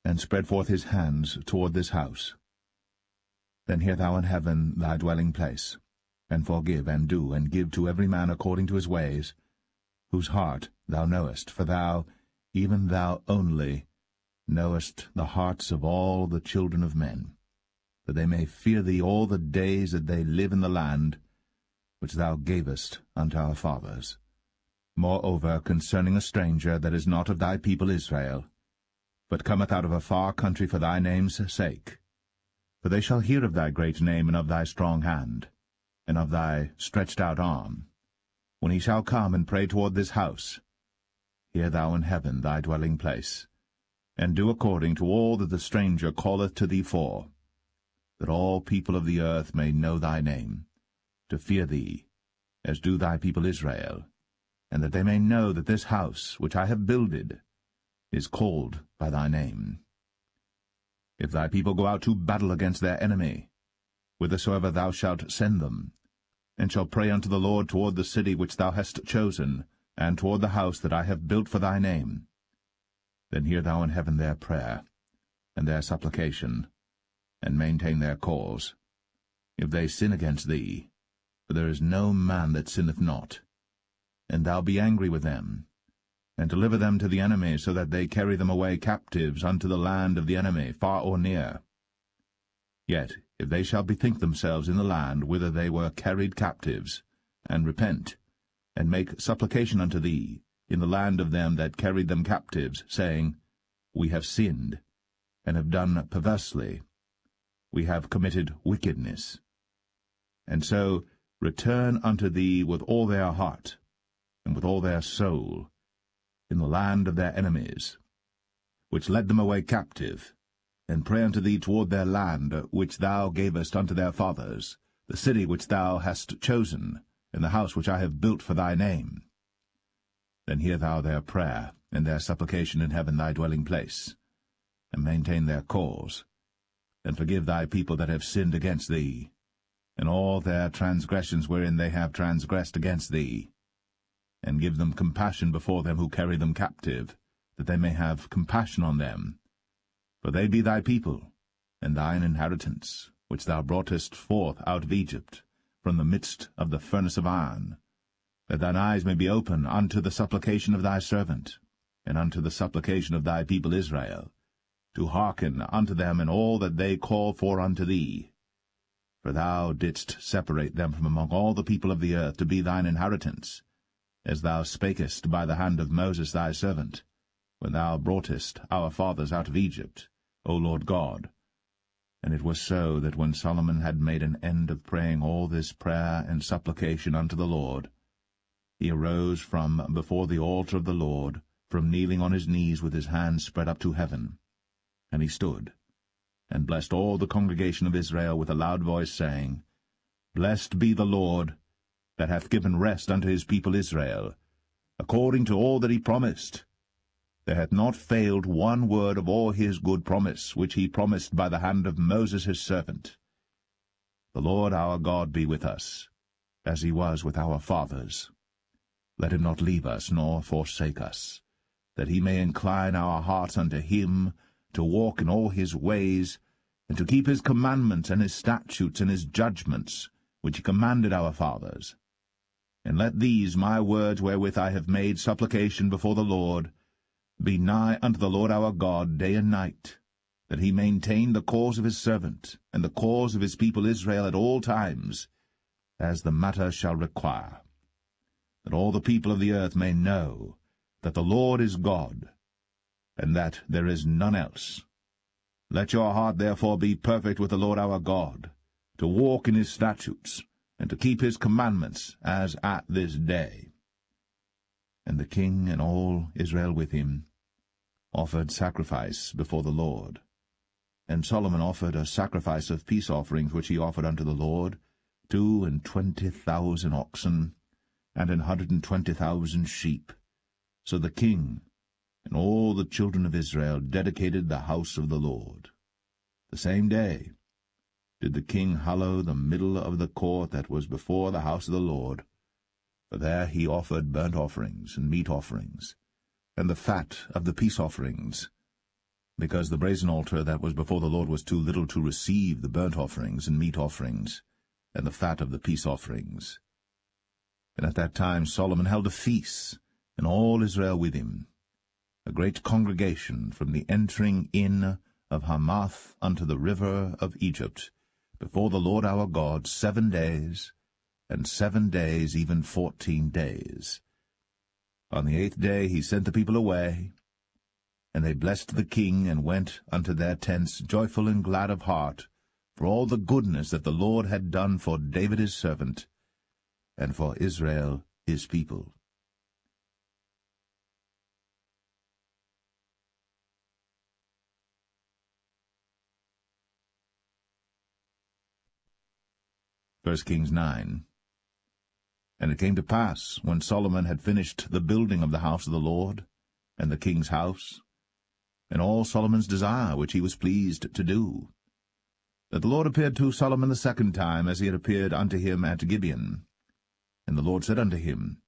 and spread forth his hands toward this house, then hear thou in heaven thy dwelling place, and forgive, and do, and give to every man according to his ways, whose heart thou knowest, for thou, even thou only, knowest the hearts of all the children of men, that they may fear thee all the days that they live in the land which thou gavest unto our fathers. Moreover, concerning a stranger that is not of thy people Israel, but cometh out of a far country for thy name's sake, for they shall hear of thy great name, and of thy strong hand, and of thy stretched out arm, when he shall come and pray toward this house, hear thou in heaven thy dwelling place, and do according to all that the stranger calleth to thee for, that all people of the earth may know thy name, to fear thee, as do thy people Israel, and that they may know that this house which I have builded is called by thy name. If thy people go out to battle against their enemy, whithersoever thou shalt send them, and shall pray unto the Lord toward the city which thou hast chosen, and toward the house that I have built for thy name, then hear thou in heaven their prayer, and their supplication, and maintain their cause. If they sin against thee, for there is no man that sinneth not, and thou be angry with them, and deliver them to the enemy, so that they carry them away captives unto the land of the enemy, far or near. Yet if they shall bethink themselves in the land whither they were carried captives, and repent, and make supplication unto thee in the land of them that carried them captives, saying, We have sinned, and have done perversely, we have committed wickedness, and so return unto thee with all their heart, and with all their soul, in the land of their enemies, which led them away captive, and pray unto thee toward their land, which thou gavest unto their fathers, the city which thou hast chosen, and the house which I have built for thy name. Then hear thou their prayer, and their supplication in heaven thy dwelling place, and maintain their cause, and forgive thy people that have sinned against thee, and all their transgressions wherein they have transgressed against thee, and give them compassion before them who carry them captive, that they may have compassion on them. For they be thy people, and thine inheritance, which thou broughtest forth out of Egypt, from the midst of the furnace of iron, that thine eyes may be open unto the supplication of thy servant, and unto the supplication of thy people Israel, to hearken unto them in all that they call for unto thee. For thou didst separate them from among all the people of the earth to be thine inheritance, as thou spakest by the hand of Moses thy servant, when thou broughtest our fathers out of Egypt, O Lord God. And it was so that when Solomon had made an end of praying all this prayer and supplication unto the Lord, he arose from before the altar of the Lord, from kneeling on his knees with his hands spread up to heaven. And he stood, and blessed all the congregation of Israel with a loud voice, saying, Blessed be the Lord, that hath given rest unto his people Israel, according to all that he promised. There hath not failed one word of all his good promise, which he promised by the hand of Moses his servant. The Lord our God be with us, as he was with our fathers. let him not leave us nor forsake us, that he may incline our hearts unto him, to walk in all his ways, and to keep his commandments and his statutes and his judgments, which he commanded our fathers. And let these my words wherewith I have made supplication before the Lord be nigh unto the Lord our God day and night, that he maintain the cause of his servant, and the cause of his people Israel at all times, as the matter shall require, that all the people of the earth may know that the Lord is God, and that there is none else. Let your heart therefore be perfect with the Lord our God, to walk in his statutes, and to keep his commandments, as at this day. And the king and all Israel with him offered sacrifice before the Lord. And Solomon offered a sacrifice of peace offerings which he offered unto the Lord, 22,000 oxen, and 120,000 sheep. So the king and all the children of Israel dedicated the house of the Lord. The same day did the king hallow the middle of the court that was before the house of the Lord, for there he offered burnt offerings and meat offerings, and the fat of the peace offerings, because the brazen altar that was before the Lord was too little to receive the burnt offerings and meat offerings, and the fat of the peace offerings. And at that time Solomon held a feast, and all Israel with him, a great congregation from the entering in of Hamath unto the river of Egypt, before the Lord our God 7 days, and 7 days, even 14 days. On the 8th day he sent the people away, and they blessed the king, and went unto their tents joyful and glad of heart, for all the goodness that the Lord had done for David his servant, and for Israel his people. First Kings 9. And it came to pass, when Solomon had finished the building of the house of the Lord, and the king's house, and all Solomon's desire which he was pleased to do, that the Lord appeared to Solomon the second time, as he had appeared unto him at Gibeon. And the Lord said unto him,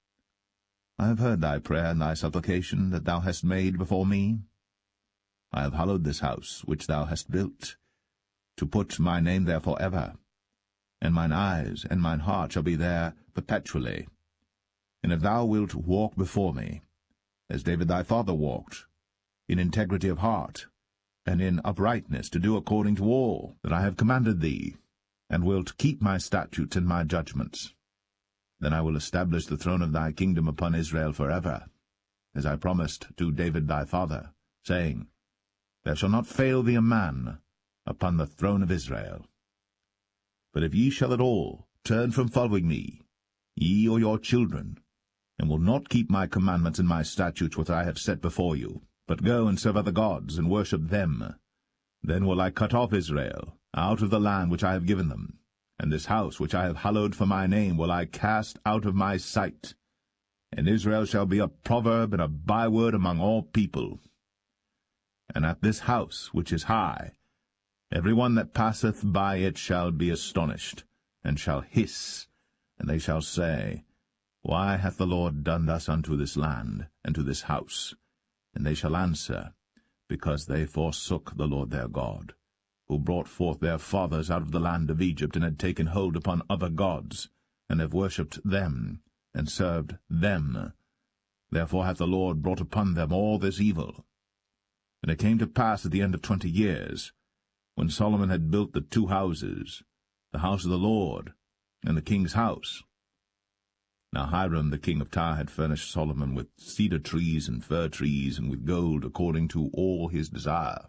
I have heard thy prayer and thy supplication that thou hast made before me. I have hallowed this house which thou hast built, to put my name there for ever, and mine eyes and mine heart shall be there perpetually. And if thou wilt walk before me, as David thy father walked, in integrity of heart, and in uprightness, to do according to all that I have commanded thee, and wilt keep my statutes and my judgments, then I will establish the throne of thy kingdom upon Israel forever, as I promised to David thy father, saying, There shall not fail thee a man upon the throne of Israel. But if ye shall at all turn from following me, ye or your children, and will not keep my commandments and my statutes which I have set before you, but go and serve other gods, and worship them, then will I cut off Israel out of the land which I have given them, and this house which I have hallowed for my name will I cast out of my sight, and Israel shall be a proverb and a byword among all people. And at this house which is high, every one that passeth by it shall be astonished, and shall hiss, and they shall say, Why hath the Lord done thus unto this land, and to this house? And they shall answer, Because they forsook the Lord their God, who brought forth their fathers out of the land of Egypt, and had taken hold upon other gods, and have worshipped them, and served them. Therefore hath the Lord brought upon them all this evil. And it came to pass at the end of 20 years, when Solomon had built the 2 houses, the house of the Lord, and the king's house. Now Hiram the king of Tyre had furnished Solomon with cedar trees and fir trees, and with gold, according to all his desire.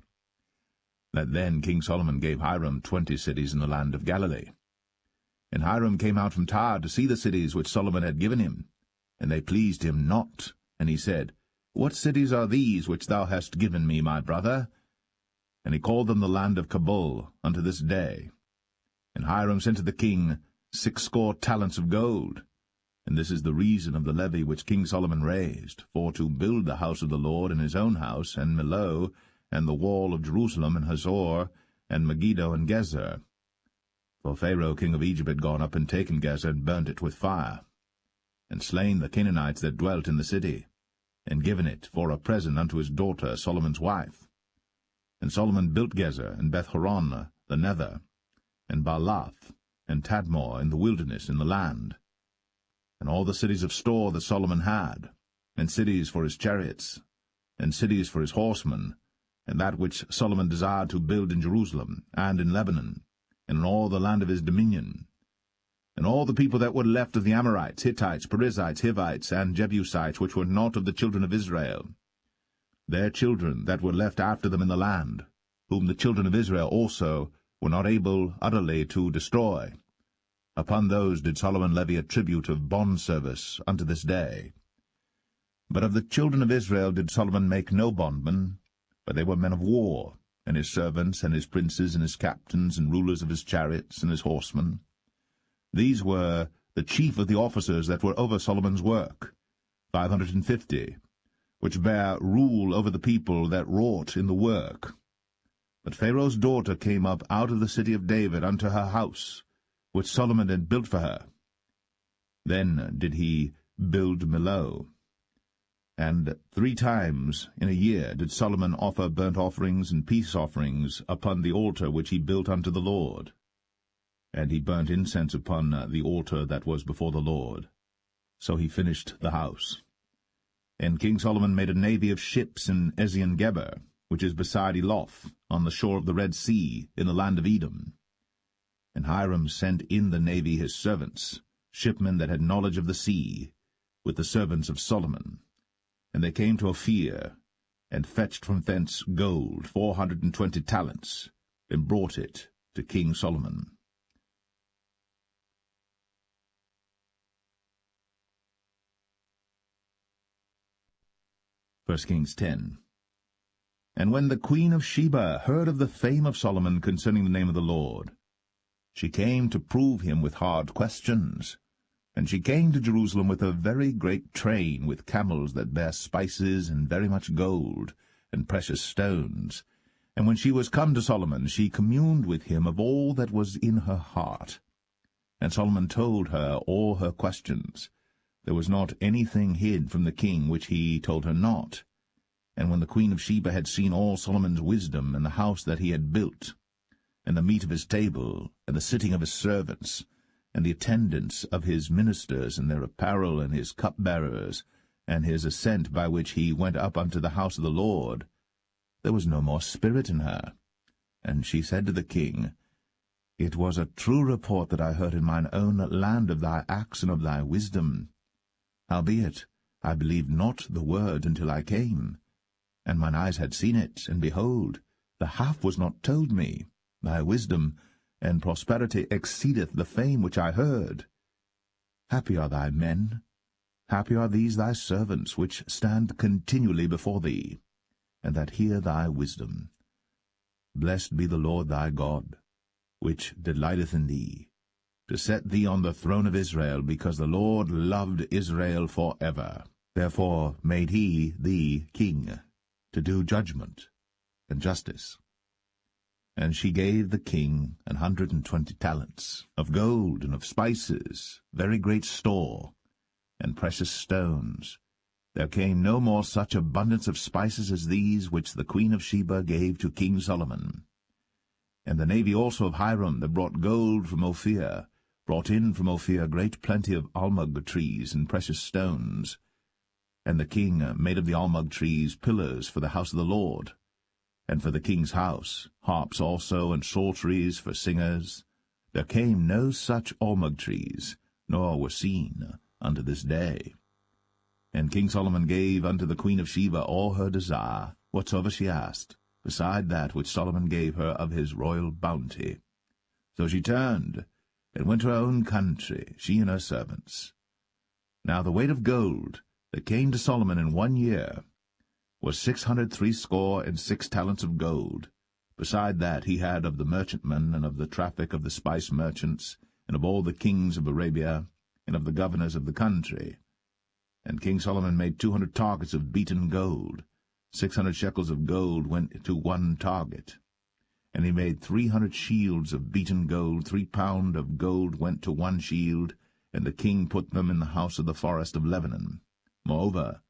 That then King Solomon gave Hiram 20 cities in the land of Galilee. And Hiram came out from Tyre to see the cities which Solomon had given him, and they pleased him not. And he said, What cities are these which thou hast given me, my brother? And he called them the land of Cabul unto this day. And Hiram sent to the king 60 talents of gold. And this is the reason of the levy which King Solomon raised, for to build the house of the Lord and his own house, and Millo, and the wall of Jerusalem, and Hazor, and Megiddo, and Gezer. For Pharaoh king of Egypt had gone up and taken Gezer, and burnt it with fire. and slain the Canaanites that dwelt in the city, and given it for a present unto his daughter Solomon's wife. And Solomon built Gezer, and Beth-horon the nether, and Baalath, and Tadmor in the wilderness in the land, and all the cities of store that Solomon had, and cities for his chariots, and cities for his horsemen, and that which Solomon desired to build in Jerusalem, and in Lebanon, and in all the land of his dominion. And all the people that were left of the Amorites, Hittites, Perizzites, Hivites, and Jebusites, which were not of the children of Israel, their children that were left after them in the land, whom the children of Israel also were not able utterly to destroy, upon those did Solomon levy a tribute of bondservice unto this day. But of the children of Israel did Solomon make no bondmen, but they were men of war, and his servants, and his princes, and his captains, and rulers of his chariots, and his horsemen. These were the chief of the officers that were over Solomon's work, 550, which bare rule over the people that wrought in the work. But Pharaoh's daughter came up out of the city of David unto her house, which Solomon had built for her. Then did he build Millo. And 3 times in a year did Solomon offer burnt offerings and peace offerings upon the altar which he built unto the Lord. And he burnt incense upon the altar that was before the Lord. So he finished the house. And King Solomon made a navy of ships in Ezion-Geber, which is beside Eloth, on the shore of the Red Sea, in the land of Edom. And Hiram sent in the navy his servants, shipmen that had knowledge of the sea, with the servants of Solomon. And they came to Ophir, and fetched from thence gold 420 talents, and brought it to King Solomon. 1 Kings 10. And when the queen of Sheba heard of the fame of Solomon concerning the name of the Lord, she came to prove him with hard questions. And she came to Jerusalem with a very great train, with camels that bare spices, and very much gold, and precious stones. And when she was come to Solomon, she communed with him of all that was in her heart. And Solomon told her all her questions. There was not anything hid from the king which he told her not. And when the queen of Sheba had seen all Solomon's wisdom, and the house that he had built, and the meat of his table, and the sitting of his servants, and the attendance of his ministers, and their apparel, and his cupbearers, and his ascent by which he went up unto the house of the Lord, there was no more spirit in her. And she said to the king, It was a true report that I heard in mine own land of thy acts and of thy wisdom. Howbeit, I believed not the word until I came. And mine eyes had seen it, and behold, the half was not told me. Thy wisdom and prosperity exceedeth the fame which I heard. Happy are thy men, happy are these thy servants, which stand continually before thee, and that hear thy wisdom. Blessed be the Lord thy God, which delighteth in thee, to set thee on the throne of Israel, because the Lord loved Israel for ever. Therefore made he thee king, to do judgment and justice. And she gave the king 120 talents of gold and of spices, very great store, and precious stones. There came no more such abundance of spices as these which the queen of Sheba gave to King Solomon. And the navy also of Hiram that brought gold from Ophir, brought in from Ophir great plenty of almug trees and precious stones. And the king made of the almug trees pillars for the house of the Lord, and for the king's house, harps also, and psalteries for singers. There came no such almug trees, nor were seen unto this day. And King Solomon gave unto the queen of Sheba all her desire, whatsoever she asked, beside that which Solomon gave her of his royal bounty. So she turned, and went to her own country, she and her servants. Now the weight of gold that came to Solomon in 1 year was 666 talents of gold. Beside that he had of the merchantmen, and of the traffic of the spice merchants, and of all the kings of Arabia, and of the governors of the country. And King Solomon made 200 targets of beaten gold. 600 shekels of gold went to 1 target. And he made 300 shields of beaten gold. 3 pound of gold went to 1 shield, and the king put them in the house of the forest of Lebanon. Moreover,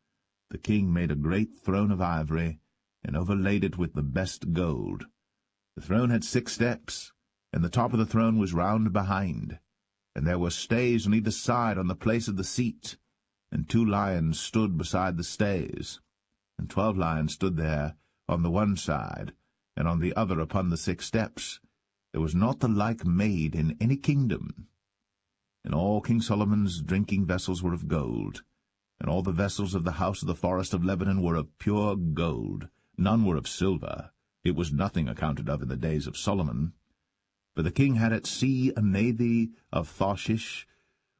the king made a great throne of ivory, and overlaid it with the best gold. The throne had 6 steps, and the top of the throne was round behind, and there were stays on either side on the place of the seat, and 2 lions stood beside the stays, and 12 lions stood there on the one side, and on the other upon the 6 steps. There was not the like made in any kingdom. And all King Solomon's drinking vessels were of gold, and all the vessels of the house of the forest of Lebanon were of pure gold. None were of silver. It was nothing accounted of in the days of Solomon. For the king had at sea a navy of Tarshish,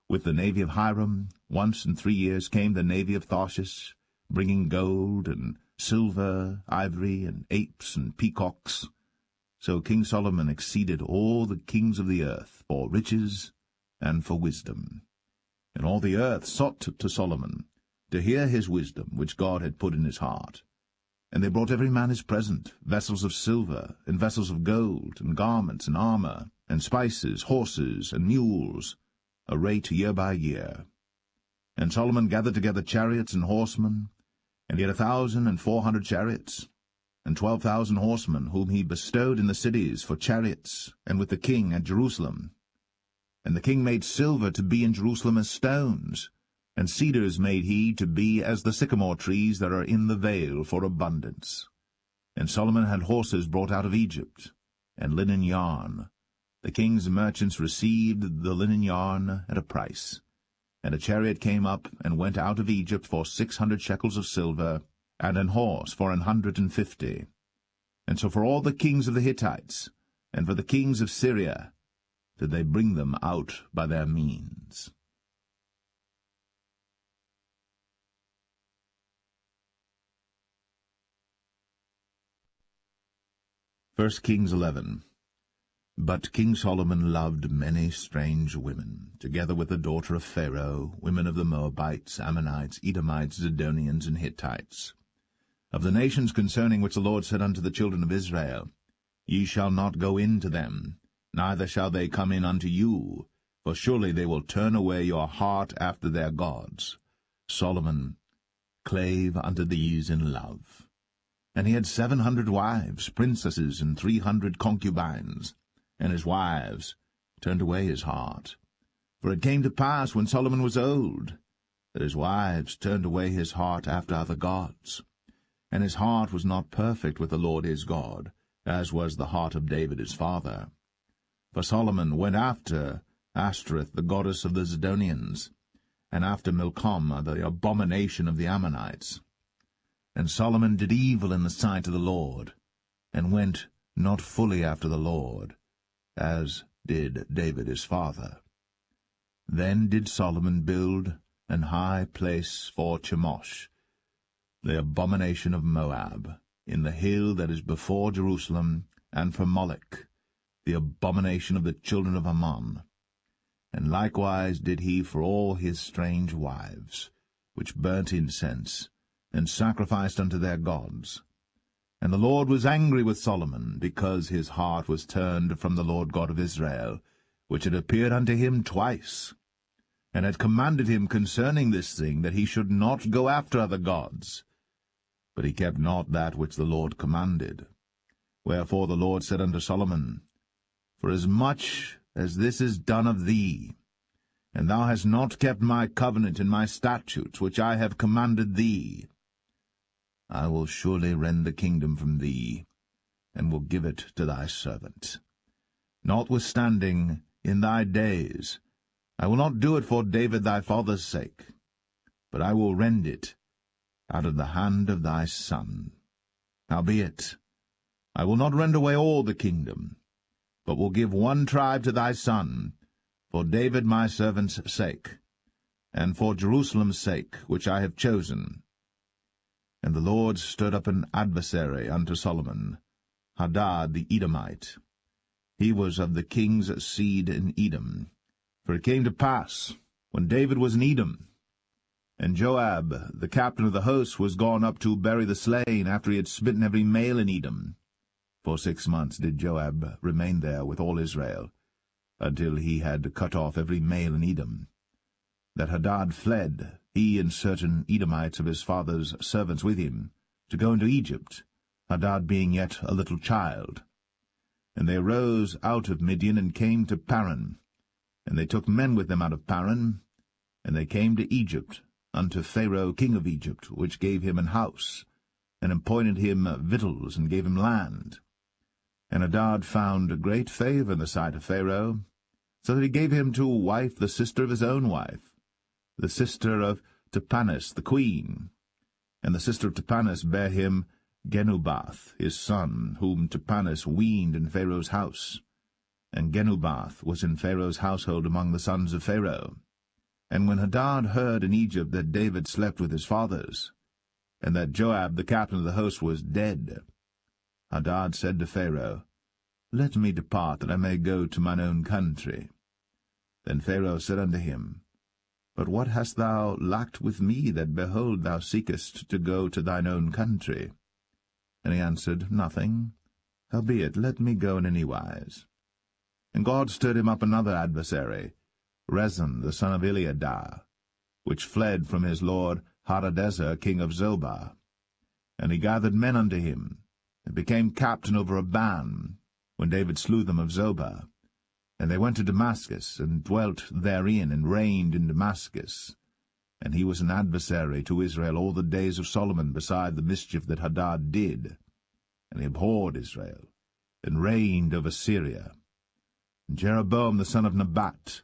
with the navy of Hiram. Once in 3 years came the navy of Tarshish, bringing gold and silver, ivory, and apes and peacocks. So King Solomon exceeded all the kings of the earth for riches and for wisdom. And all the earth sought to Solomon, to hear his wisdom, which God had put in his heart. And they brought every man his present, vessels of silver, and vessels of gold, and garments, and armor, and spices, horses, and mules, a rate year by year. And Solomon gathered together chariots and horsemen, and he had 1,400 chariots, and 12,000 horsemen, whom he bestowed in the cities for chariots, and with the king at Jerusalem. And the king made silver to be in Jerusalem as stones, and cedars made he to be as the sycamore trees that are in the vale for abundance. And Solomon had horses brought out of Egypt, and linen yarn. The king's merchants received the linen yarn at a price. And a chariot came up and went out of Egypt for 600 shekels of silver, and an horse for 150. And so for all the kings of the Hittites, and for the kings of Syria, did they bring them out by their means. 1 Kings 11. But King Solomon loved many strange women, together with the daughter of Pharaoh, women of the Moabites, Ammonites, Edomites, Zidonians, and Hittites. Of the nations concerning which the Lord said unto the children of Israel, Ye shall not go in to them, neither shall they come in unto you, for surely they will turn away your heart after their gods. Solomon clave unto these in love. And he had 700 wives, princesses, and 300 concubines, and his wives turned away his heart. For it came to pass, when Solomon was old, that his wives turned away his heart after other gods. And his heart was not perfect with the Lord his God, as was the heart of David his father. For Solomon went after Ashtoreth, the goddess of the Zidonians, and after Milcom, the abomination of the Ammonites. And Solomon did evil in the sight of the Lord, and went not fully after the Lord, as did David his father. Then did Solomon build an high place for Chemosh, the abomination of Moab, in the hill that is before Jerusalem, and for Molech, the abomination of the children of Ammon. And likewise did he for all his strange wives, which burnt incense, and sacrificed unto their gods. And the Lord was angry with Solomon, because his heart was turned from the Lord God of Israel, which had appeared unto him twice, and had commanded him concerning this thing, that he should not go after other gods. But he kept not that which the Lord commanded. Wherefore the Lord said unto Solomon, Forasmuch as this is done of thee, and thou hast not kept my covenant and my statutes, which I have commanded thee, I will surely rend the kingdom from thee, and will give it to thy servant. Notwithstanding, in thy days, I will not do it for David thy father's sake, but I will rend it out of the hand of thy son. Howbeit, I will not rend away all the kingdom, but will give one tribe to thy son, for David my servant's sake, and for Jerusalem's sake, which I have chosen. And the Lord stirred up an adversary unto Solomon, Hadad the Edomite. He was of the king's seed in Edom. For it came to pass, when David was in Edom, and Joab, the captain of the host, was gone up to bury the slain, after he had smitten every male in Edom. For 6 months did Joab remain there with all Israel, until he had cut off every male in Edom. that Hadad fled, he and certain Edomites of his father's servants with him, to go into Egypt, Hadad being yet a little child. And they arose out of Midian and came to Paran. And they took men with them out of Paran, and they came to Egypt, unto Pharaoh king of Egypt, which gave him an house, and appointed him victuals, and gave him land. And Hadad found great favour in the sight of Pharaoh, so that he gave him to wife the sister of his own wife, the sister of Tahpenes the queen. And the sister of Tahpenes bare him Genubath his son, whom Tahpenes weaned in Pharaoh's house. And Genubath was in Pharaoh's household among the sons of Pharaoh. And when Hadad heard in Egypt that David slept with his fathers, and that Joab the captain of the host was dead, Hadad said to Pharaoh, Let me depart, that I may go to mine own country. Then Pharaoh said unto him, But what hast thou lacked with me, that, behold, thou seekest to go to thine own country? And he answered, Nothing. Howbeit, let me go in any wise. And God stirred him up another adversary, Rezin the son of Eliadah, which fled from his lord Hadadezer king of Zobah. And he gathered men unto him, and became captain over a band, when David slew them of Zobah. And they went to Damascus, and dwelt therein, and reigned in Damascus. And he was an adversary to Israel all the days of Solomon, beside the mischief that Hadad did. And he abhorred Israel, and reigned over Syria. And Jeroboam the son of Nebat,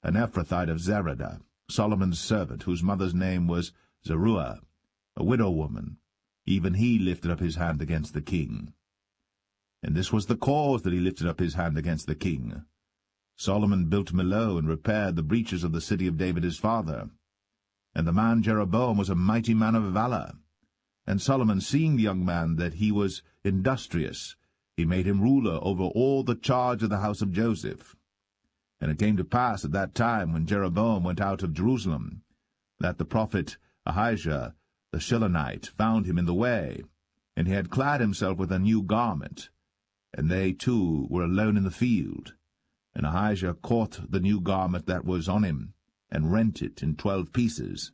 an Ephrathite of Zeradah, Solomon's servant, whose mother's name was Zeruiah, a widow woman, even he lifted up his hand against the king. And this was the cause that he lifted up his hand against the king. Solomon built Millo, and repaired the breaches of the city of David his father. And the man Jeroboam was a mighty man of valour. And Solomon, seeing the young man that he was industrious, he made him ruler over all the charge of the house of Joseph. And it came to pass at that time, when Jeroboam went out of Jerusalem, that the prophet Ahijah the Shilonite found him in the way, and he had clad himself with a new garment, and they two were alone in the field. And Ahijah caught the new garment that was on him, and rent it in 12 pieces.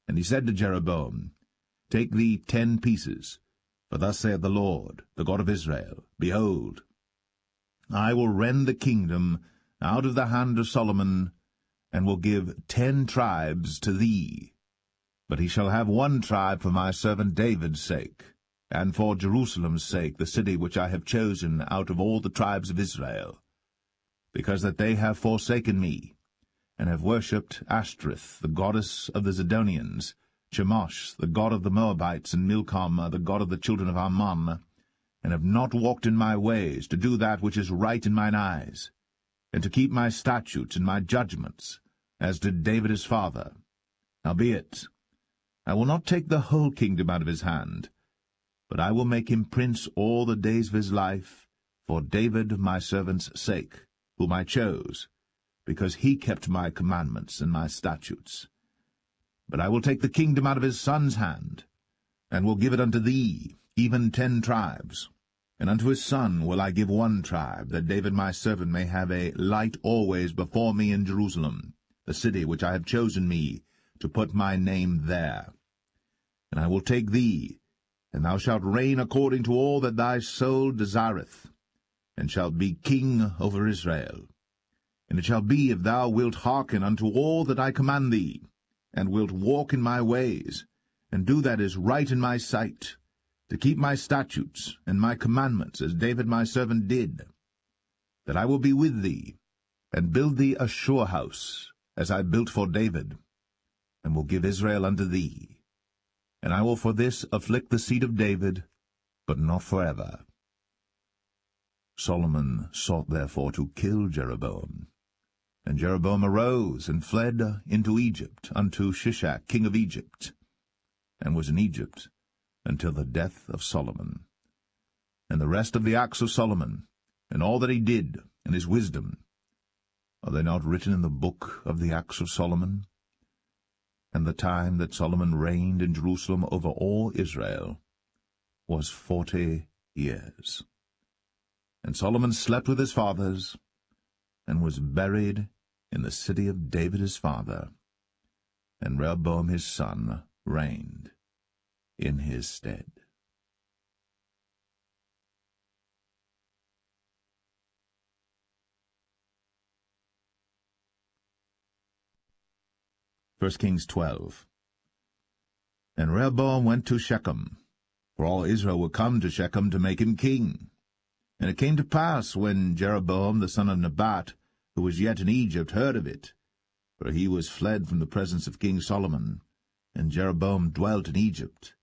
And he said to Jeroboam, Take thee 10 pieces, for thus saith the Lord, the God of Israel, Behold, I will rend the kingdom out of the hand of Solomon, and will give 10 tribes to thee. But he shall have 1 tribe for my servant David's sake, and for Jerusalem's sake, the city which I have chosen out of all the tribes of Israel, because that they have forsaken me, and have worshipped Ashtoreth, the goddess of the Zidonians, Chemosh, the god of the Moabites, and Milcom, the god of the children of Ammon, and have not walked in my ways, to do that which is right in mine eyes, and to keep my statutes and my judgments, as did David his father. Howbeit, I will not take the whole kingdom out of his hand, but I will make him prince all the days of his life, for David my servant's sake, whom I chose, because he kept my commandments and my statutes. But I will take the kingdom out of his son's hand, and will give it unto thee, even 10 tribes. And unto his son will I give 1 tribe, that David my servant may have a light always before me in Jerusalem, the city which I have chosen me, to put my name there. And I will take thee, and thou shalt reign according to all that thy soul desireth, and shalt be king over Israel. And it shall be, if thou wilt hearken unto all that I command thee, and wilt walk in my ways, and do that is right in my sight, to keep my statutes and my commandments, as David my servant did, that I will be with thee, and build thee a sure house, as I built for David, and will give Israel unto thee. And I will for this afflict the seed of David, but not forever. Solomon sought therefore to kill Jeroboam. And Jeroboam arose and fled into Egypt, unto Shishak king of Egypt, and was in Egypt until the death of Solomon. And the rest of the acts of Solomon, and all that he did, and his wisdom, are they not written in the book of the acts of Solomon? And the time that Solomon reigned in Jerusalem over all Israel was 40 years. And Solomon slept with his fathers, and was buried in the city of David his father. and Rehoboam his son reigned in his stead. First Kings 12. And Rehoboam went to Shechem, for all Israel were come to Shechem to make him king. And it came to pass, when Jeroboam the son of Nebat, who was yet in Egypt, heard of it, for he was fled from the presence of King Solomon, and Jeroboam dwelt in Egypt,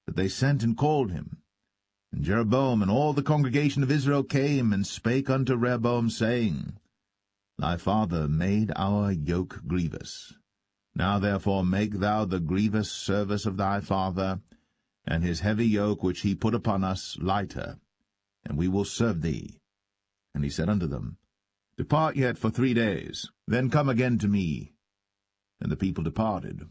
that they sent and called him. And Jeroboam and all the congregation of Israel came and spake unto Rehoboam, saying, Thy father made our yoke grievous. Now therefore make thou the grievous service of thy father, and his heavy yoke which he put upon us lighter, and we will serve thee. And he said unto them, Depart yet for 3 days, then come again to me. And the people departed.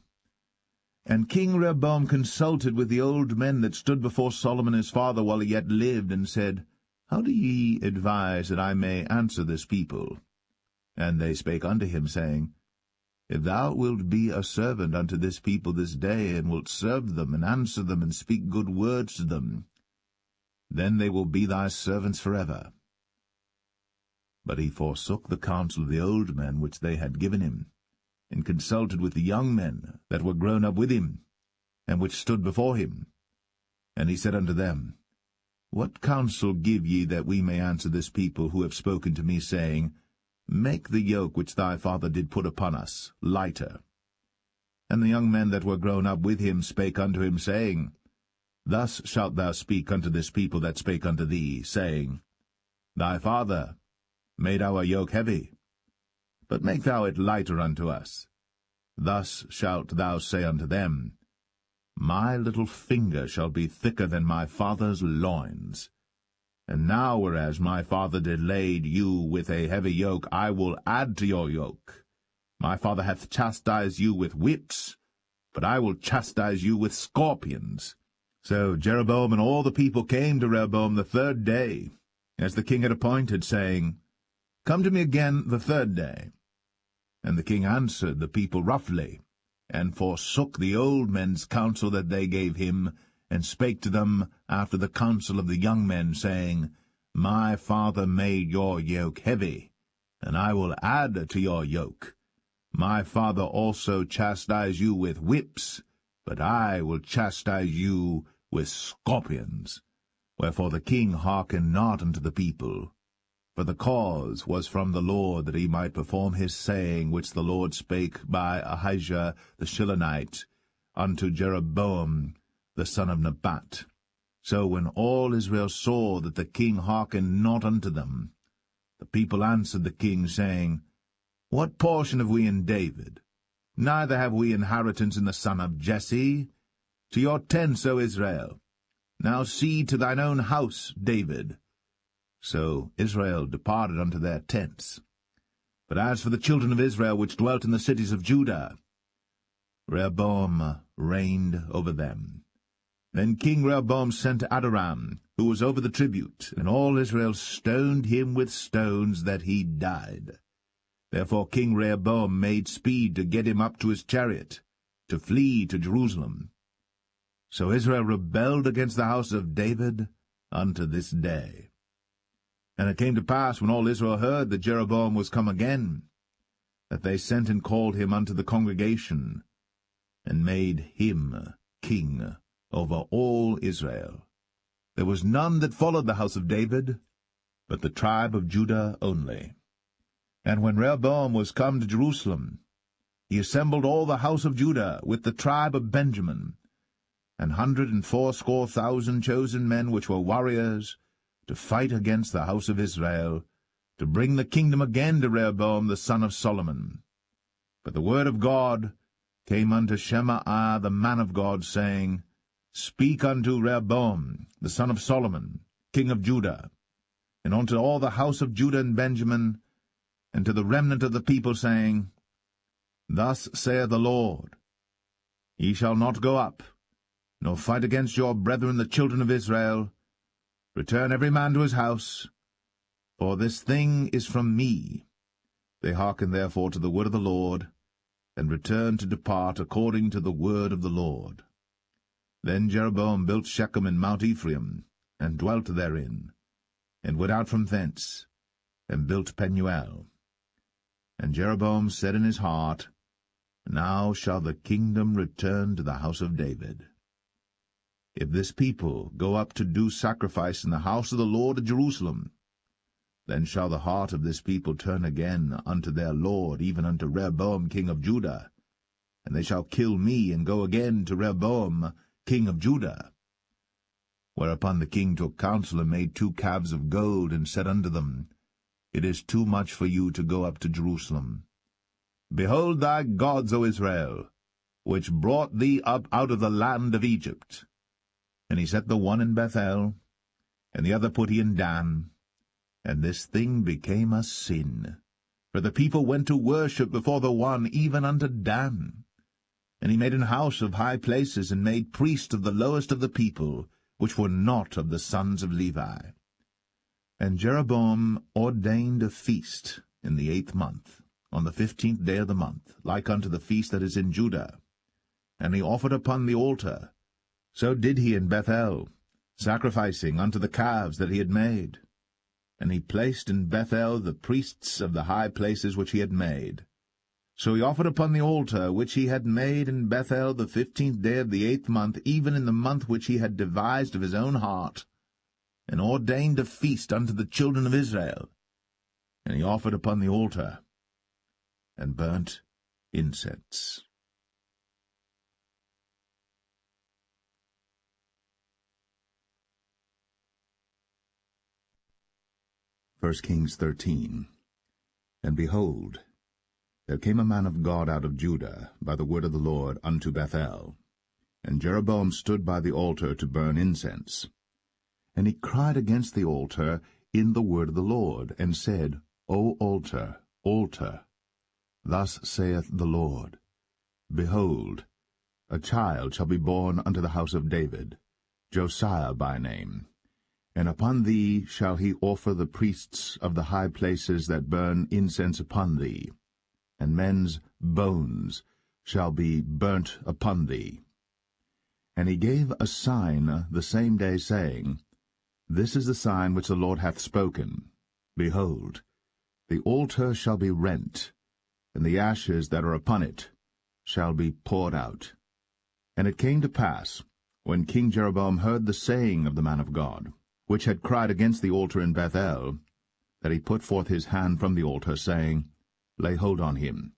And King Rehoboam consulted with the old men that stood before Solomon his father while he yet lived, and said, How do ye advise that I may answer this people? And they spake unto him, saying, If thou wilt be a servant unto this people this day, and wilt serve them, and answer them, and speak good words to them, then they will be thy servants forever. But he forsook the counsel of the old men which they had given him, and consulted with the young men that were grown up with him, and which stood before him. And he said unto them, What counsel give ye that we may answer this people who have spoken to me, saying, Make the yoke which thy father did put upon us lighter? And the young men that were grown up with him spake unto him, saying, Thus shalt thou speak unto this people that spake unto thee, saying, Thy father made our yoke heavy, but make thou it lighter unto us. Thus shalt thou say unto them, My little finger shall be thicker than my father's loins. And now, whereas my father did lade you with a heavy yoke, I will add to your yoke. My father hath chastised you with whips, but I will chastise you with scorpions. So Jeroboam and all the people came to Rehoboam the 3rd day, as the king had appointed, saying, Come to me again the 3rd day. And the king answered the people roughly, and forsook the old men's counsel that they gave him, and spake to them after the counsel of the young men, saying, My father made your yoke heavy, and I will add to your yoke. My father also chastised you with whips, but I will chastise you with scorpions. Wherefore the king hearkened not unto the people. For the cause was from the Lord, that he might perform his saying, which the Lord spake by Ahijah the Shilonite unto Jeroboam the son of Nebat. So when all Israel saw that the king hearkened not unto them, the people answered the king, saying, What portion have we in David? Neither have we inheritance in the son of Jesse. To your tents, O Israel. Now see to thine own house, David. So Israel departed unto their tents. But as for the children of Israel which dwelt in the cities of Judah, Rehoboam reigned over them. Then King Rehoboam sent Adoram, who was over the tribute, and all Israel stoned him with stones, that he died. Therefore King Rehoboam made speed to get him up to his chariot, to flee to Jerusalem. So Israel rebelled against the house of David unto this day. And it came to pass, when all Israel heard that Jeroboam was come again, that they sent and called him unto the congregation, and made him king over all Israel. There was none that followed the house of David, but the tribe of Judah only. And when Rehoboam was come to Jerusalem, he assembled all the house of Judah with the tribe of Benjamin, 180,000 chosen men which were warriors, to fight against the house of Israel, to bring the kingdom again to Rehoboam the son of Solomon. But the word of God came unto Shemaiah the man of God, saying, Speak unto Rehoboam the son of Solomon, king of Judah, and unto all the house of Judah and Benjamin, and to the remnant of the people, saying, Thus saith the Lord, Ye shall not go up, nor fight against your brethren the children of Israel. Return every man to his house, for this thing is from me. They hearkened therefore to the word of the Lord, and returned to depart according to the word of the Lord. Then Jeroboam built Shechem in Mount Ephraim, and dwelt therein, and went out from thence, and built Penuel. And Jeroboam said in his heart, Now shall the kingdom return to the house of David. If this people go up to do sacrifice in the house of the Lord at Jerusalem, then shall the heart of this people turn again unto their Lord, even unto Rehoboam king of Judah, and they shall kill me, and go again to Rehoboam king of Judah. Whereupon the king took counsel, and made 2 calves of gold, and said unto them, It is too much for you to go up to Jerusalem. Behold thy gods, O Israel, which brought thee up out of the land of Egypt. And he set the one in Bethel, and the other put he in Dan. And this thing became a sin, for the people went to worship before the one, even unto Dan. And he made an house of high places, and made priests of the lowest of the people, which were not of the sons of Levi. And Jeroboam ordained a feast in the 8th month, on the 15th day of the month, like unto the feast that is in Judah. And he offered upon the altar. So did he in Bethel, sacrificing unto the calves that he had made. And he placed in Bethel the priests of the high places which he had made. So he offered upon the altar which he had made in Bethel the 15th day of the 8th month, even in the month which he had devised of his own heart, and ordained a feast unto the children of Israel. And he offered upon the altar, and burnt incense. 1 Kings 13. And behold, there came a man of God out of Judah by the word of the Lord unto Bethel. And Jeroboam stood by the altar to burn incense. And he cried against the altar in the word of the Lord, and said, O altar, altar, thus saith the Lord, Behold, a child shall be born unto the house of David, Josiah by name. And upon thee shall he offer the priests of the high places that burn incense upon thee, and men's bones shall be burnt upon thee. And he gave a sign the same day, saying, This is the sign which the Lord hath spoken. Behold, the altar shall be rent, and the ashes that are upon it shall be poured out. And it came to pass, when King Jeroboam heard the saying of the man of God, which had cried against the altar in Bethel, that he put forth his hand from the altar, saying, Lay hold on him.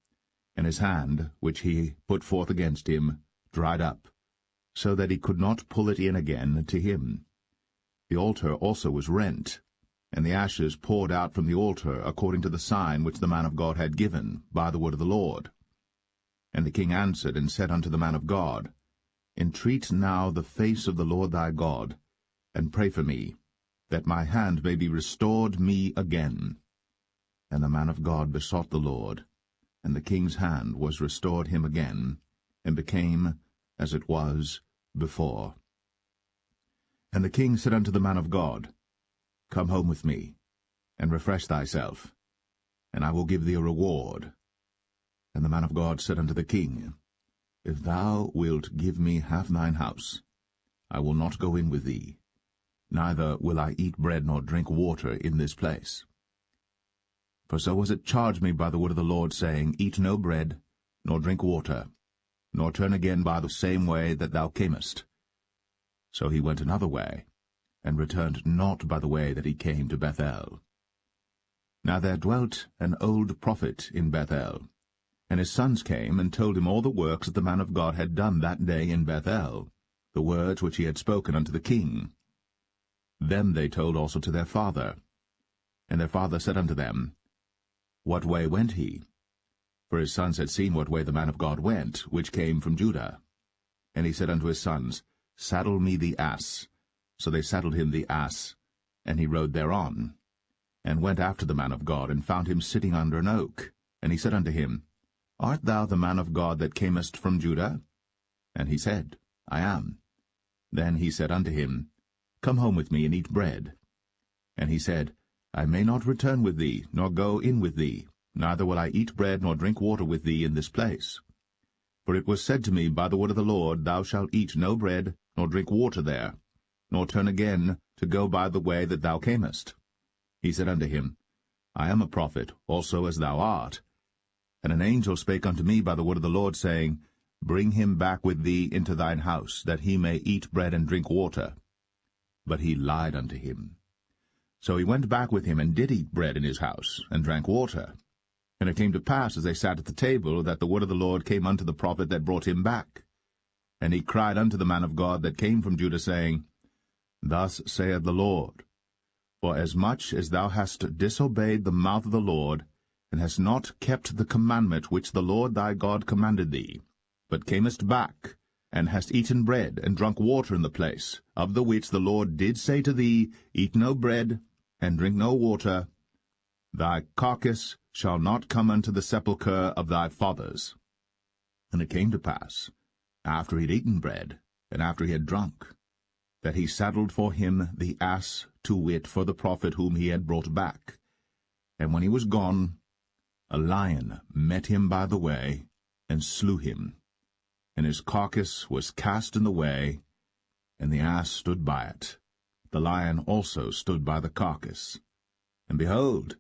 And his hand, which he put forth against him, dried up, so that he could not pull it in again to him. The altar also was rent, and the ashes poured out from the altar, according to the sign which the man of God had given, by the word of the Lord. And the king answered and said unto the man of God, Entreat now the face of the Lord thy God, and pray for me, that my hand may be restored me again. And the man of God besought the Lord, and the king's hand was restored him again, and became as it was before. And the king said unto the man of God, Come home with me, and refresh thyself, and I will give thee a reward. And the man of God said unto the king, If thou wilt give me half thine house, I will not go in with thee, neither will I eat bread nor drink water in this place. For so was it charged me by the word of the Lord, saying, Eat no bread, nor drink water, nor turn again by the same way that thou camest. So he went another way, and returned not by the way that he came to Bethel. Now there dwelt an old prophet in Bethel, and his sons came and told him all the works that the man of God had done that day in Bethel, the words which he had spoken unto the king. Them they told also to their father. And their father said unto them, What way went he? For his sons had seen what way the man of God went, which came from Judah. And he said unto his sons, Saddle me the ass. So they saddled him the ass, and he rode thereon, and went after the man of God, and found him sitting under an oak. And he said unto him, Art thou the man of God that camest from Judah? And he said, I am. Then he said unto him, Come home with me, and eat bread. And he said, I may not return with thee, nor go in with thee, neither will I eat bread nor drink water with thee in this place. For it was said to me by the word of the Lord, Thou shalt eat no bread, nor drink water there, nor turn again to go by the way that thou camest. He said unto him, I am a prophet, also as thou art. And an angel spake unto me by the word of the Lord, saying, Bring him back with thee into thine house, that he may eat bread and drink water. But he lied unto him. So he went back with him, and did eat bread in his house, and drank water. And it came to pass, as they sat at the table, that the word of the Lord came unto the prophet that brought him back. And he cried unto the man of God that came from Judah, saying, Thus saith the Lord, For as much as thou hast disobeyed the mouth of the Lord, and hast not kept the commandment which the Lord thy God commanded thee, but camest back, and hast eaten bread, and drunk water in the place, of the which the Lord did say to thee, Eat no bread, and drink no water, thy carcass shall not come unto the sepulchre of thy fathers. And it came to pass, after he had eaten bread, and after he had drunk, that he saddled for him the ass, to wit, for the prophet whom he had brought back. And when he was gone, a lion met him by the way, and slew him. And his carcass was cast in the way, and the ass stood by it. The lion also stood by the carcass. And behold,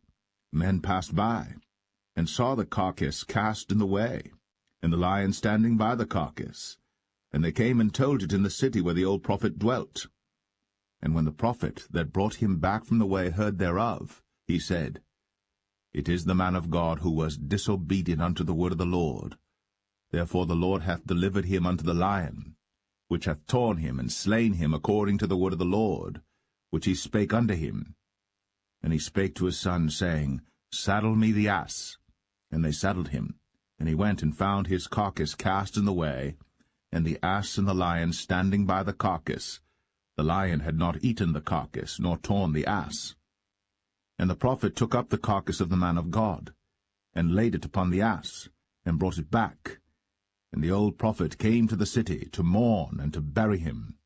men passed by, and saw the carcass cast in the way, and the lion standing by the carcass. And they came and told it in the city where the old prophet dwelt. And when the prophet that brought him back from the way heard thereof, he said, It is the man of God who was disobedient unto the word of the Lord. Therefore the Lord hath delivered him unto the lion, which hath torn him and slain him according to the word of the Lord, which he spake unto him. And he spake to his son, saying, Saddle me the ass. And they saddled him. And he went and found his carcass cast in the way, and the ass and the lion standing by the carcass. The lion had not eaten the carcass, nor torn the ass. And the prophet took up the carcass of the man of God, and laid it upon the ass, and brought it back. And the old prophet came to the city to mourn and to bury him.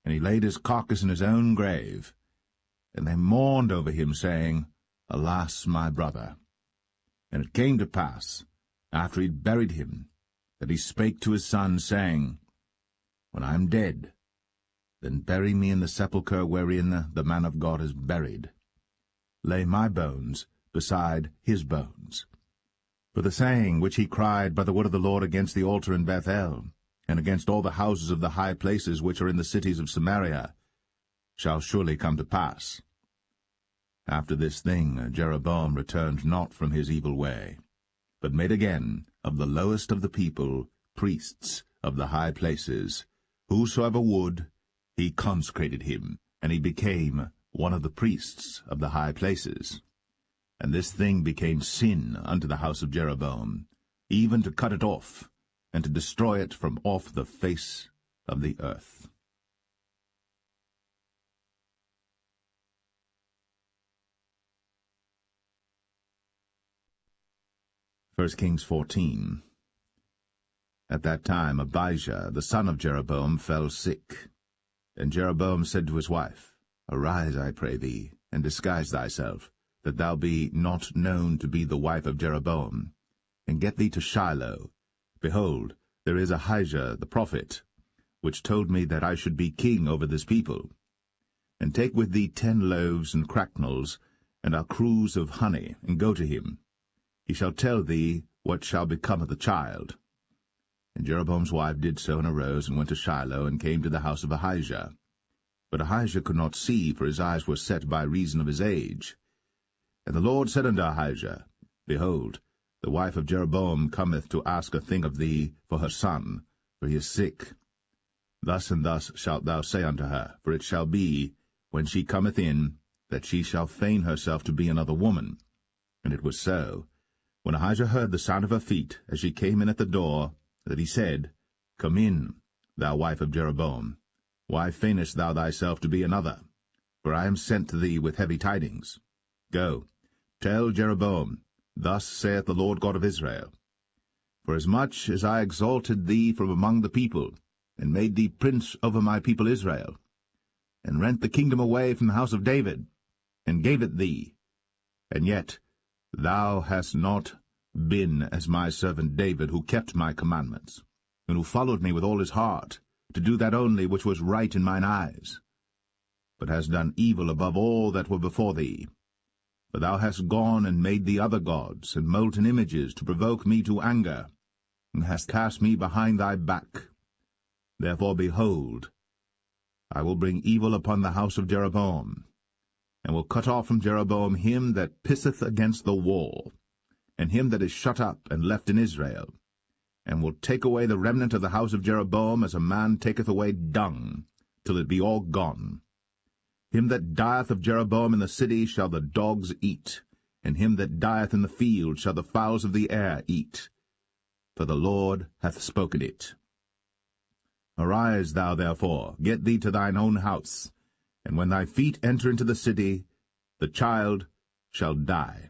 And he laid his carcass in his own grave. And they mourned over him, saying, Alas, my brother! And it came to pass, after he had buried him, that he spake to his son, saying, When I am dead, then bury me in the sepulchre wherein the man of God is buried. Lay my bones beside his bones. For the saying which he cried by the word of the Lord against the altar in Bethel, and against all the houses of the high places which are in the cities of Samaria, shall surely come to pass. After this thing Jeroboam returned not from his evil way, but made again of the lowest of the people priests of the high places. Whosoever would, he consecrated him, and he became one of the priests of the high places. And this thing became sin unto the house of Jeroboam, even to cut it off, and to destroy it from off the face of the earth. 1 Kings 14. At that time Abijah, the son of Jeroboam, fell sick. And Jeroboam said to his wife, Arise, I pray thee, and disguise thyself, that thou be not known to be the wife of Jeroboam, and get thee to Shiloh. Behold, there is Ahijah the prophet, which told me that I should be king over this people. And take with thee 10 loaves and cracknels, and a cruse of honey, and go to him. He shall tell thee what shall become of the child. And Jeroboam's wife did so, and arose, and went to Shiloh, and came to the house of Ahijah. But Ahijah could not see, for his eyes were set by reason of his age. And the Lord said unto Ahijah, Behold, the wife of Jeroboam cometh to ask a thing of thee for her son, for he is sick. Thus and thus shalt thou say unto her, for it shall be, when she cometh in, that she shall feign herself to be another woman. And it was so, when Ahijah heard the sound of her feet, as she came in at the door, that he said, Come in, thou wife of Jeroboam. Why feignest thou thyself to be another? For I am sent to thee with heavy tidings. Go, tell Jeroboam, Thus saith the Lord God of Israel, Forasmuch as I exalted thee from among the people, and made thee prince over my people Israel, and rent the kingdom away from the house of David, and gave it thee, and yet thou hast not been as my servant David, who kept my commandments, and who followed me with all his heart, to do that only which was right in mine eyes, but hast done evil above all that were before thee. For thou hast gone and made thee other gods, and molten images, to provoke me to anger, and hast cast me behind thy back. Therefore, behold, I will bring evil upon the house of Jeroboam, and will cut off from Jeroboam him that pisseth against the wall, and him that is shut up and left in Israel, and will take away the remnant of the house of Jeroboam as a man taketh away dung, till it be all gone. Him that dieth of Jeroboam in the city shall the dogs eat, and him that dieth in the field shall the fowls of the air eat. For the Lord hath spoken it. Arise thou therefore, get thee to thine own house, and when thy feet enter into the city, the child shall die.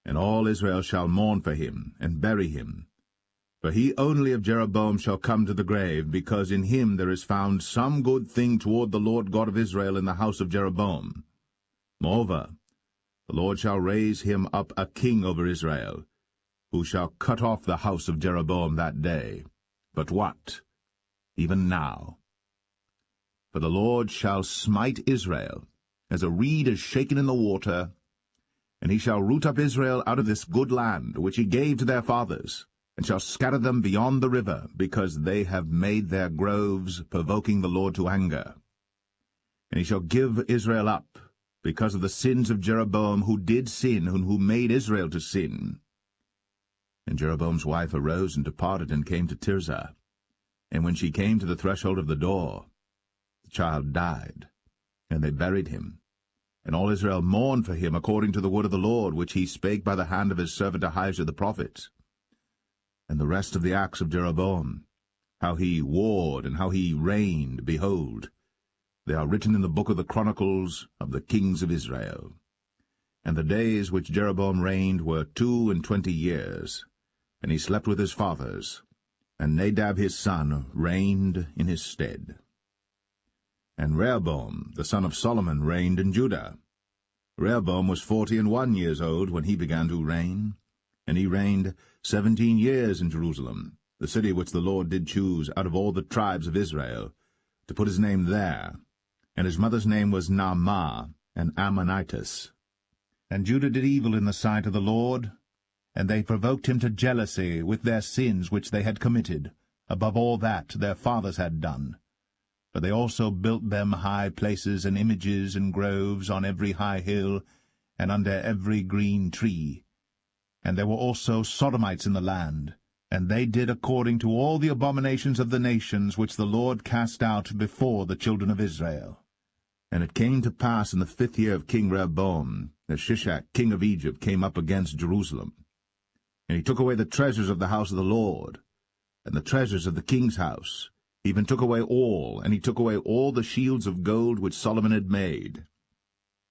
And all Israel shall mourn for him, and bury him. For he only of Jeroboam shall come to the grave, because in him there is found some good thing toward the Lord God of Israel in the house of Jeroboam. Moreover, the Lord shall raise him up a king over Israel, who shall cut off the house of Jeroboam that day. But what? Even now. For the Lord shall smite Israel, as a reed is shaken in the water, and he shall root up Israel out of this good land, which he gave to their fathers, and shall scatter them beyond the river, because they have made their groves, provoking the Lord to anger. And he shall give Israel up, because of the sins of Jeroboam, who did sin, and who made Israel to sin. And Jeroboam's wife arose and departed, and came to Tirzah. And when she came to the threshold of the door, the child died, and they buried him. And all Israel mourned for him according to the word of the Lord, which he spake by the hand of his servant Ahijah the prophet. And the rest of the acts of Jeroboam, how he warred and how he reigned, behold, they are written in the book of the Chronicles of the kings of Israel. And the days which Jeroboam reigned were 22 years, and he slept with his fathers, and Nadab his son reigned in his stead. And Rehoboam the son of Solomon reigned in Judah. Rehoboam was 41 years old when he began to reign, and he reigned 17 years in Jerusalem, the city which the Lord did choose out of all the tribes of Israel, to put his name there. And his mother's name was Naamah, an Ammonitess. And Judah did evil in the sight of the Lord, and they provoked him to jealousy with their sins which they had committed, above all that their fathers had done. For they also built them high places and images and groves on every high hill, and under every green tree. And there were also Sodomites in the land, and they did according to all the abominations of the nations which the Lord cast out before the children of Israel. And it came to pass in the 5th year of King Rehoboam, that Shishak king of Egypt came up against Jerusalem. And he took away the treasures of the house of the Lord, and the treasures of the king's house, even took away all, and he took away all the shields of gold which Solomon had made.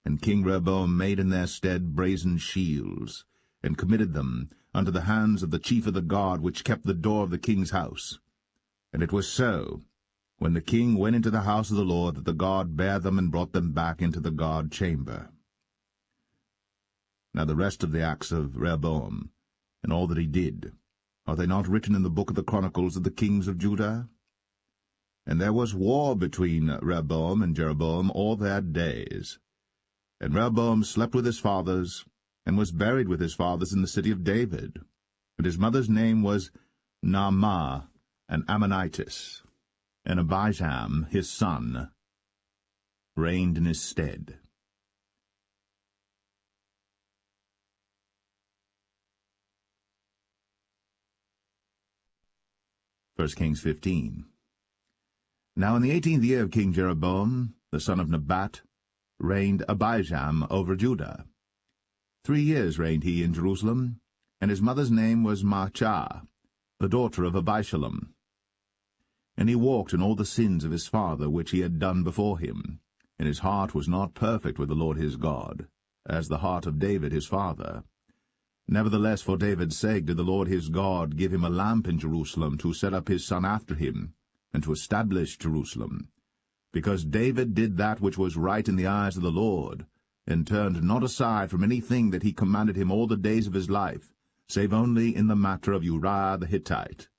And King Rehoboam made in their stead brazen shields, and committed them unto the hands of the chief of the guard which kept the door of the king's house. And it was so, when the king went into the house of the Lord, that the guard bare them and brought them back into the guard chamber. Now the rest of the acts of Rehoboam, and all that he did, are they not written in the book of the Chronicles of the kings of Judah? And there was war between Rehoboam and Jeroboam all their days. And Rehoboam slept with his fathers, and was buried with his fathers in the city of David. And his mother's name was Naamah, an Ammonitess. And Abijam, his son, reigned in his stead. 1 Kings 15. Now in the 18th year of King Jeroboam, the son of Nebat, reigned Abijam over Judah. 3 years reigned he in Jerusalem, and his mother's name was Maachah, the daughter of Abishalom. And he walked in all the sins of his father which he had done before him, and his heart was not perfect with the Lord his God, as the heart of David his father. Nevertheless, for David's sake did the Lord his God give him a lamp in Jerusalem to set up his son after him, and to establish Jerusalem, because David did that which was right in the eyes of the Lord, and turned not aside from anything that he commanded him all the days of his life, save only in the matter of Uriah the Hittite.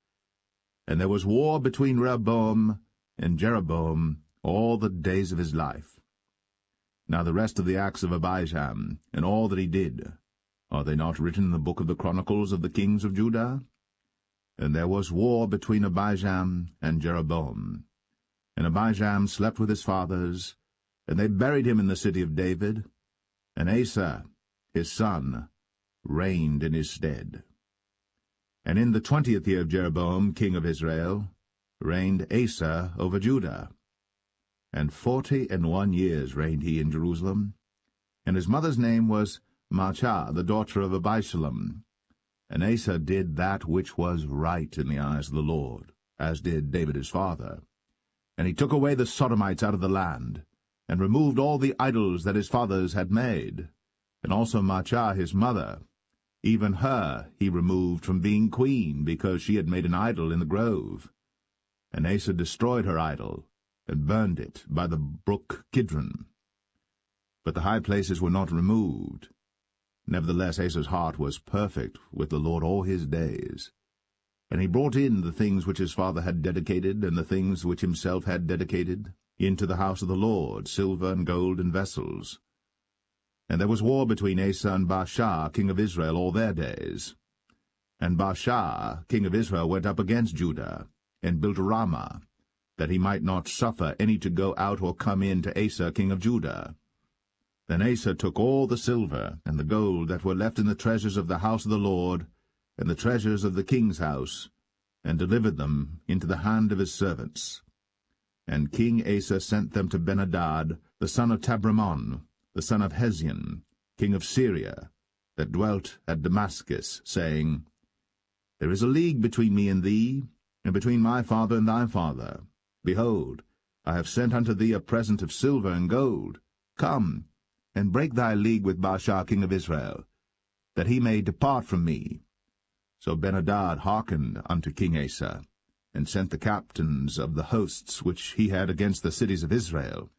And there was war between Rehoboam and Jeroboam all the days of his life. Now the rest of the acts of Abijam, and all that he did, are they not written in the book of the Chronicles of the kings of Judah? And there was war between Abijam and Jeroboam. And Abijam slept with his fathers, and they buried him in the city of David, and Asa, his son, reigned in his stead. And in the 20th year of Jeroboam, king of Israel, reigned Asa over Judah. And 41 years reigned he in Jerusalem. And his mother's name was Maachah, the daughter of Abishalom. And Asa did that which was right in the eyes of the Lord, as did David his father. And he took away the Sodomites out of the land, and removed all the idols that his fathers had made. And also Maachah his mother, even her he removed from being queen, because she had made an idol in the grove. And Asa destroyed her idol, and burned it by the brook Kidron. But the high places were not removed. Nevertheless Asa's heart was perfect with the Lord all his days. And he brought in the things which his father had dedicated, and the things which himself had dedicated, into the house of the Lord, silver and gold and vessels. And there was war between Asa and Baasha, king of Israel, all their days. And Baasha, king of Israel, went up against Judah, and built Ramah, that he might not suffer any to go out or come in to Asa, king of Judah. Then Asa took all the silver and the gold that were left in the treasures of the house of the Lord, and the treasures of the king's house, and delivered them into the hand of his servants. And King Asa sent them to Benhadad, the son of Tabrimon, the son of Hezion, king of Syria, that dwelt at Damascus, saying, There is a league between me and thee, and between my father and thy father. Behold, I have sent unto thee a present of silver and gold. Come, and break thy league with Baasha king of Israel, that he may depart from me. So Benhadad hearkened unto King Asa, and sent the captains of the hosts which he had against the cities of Israel,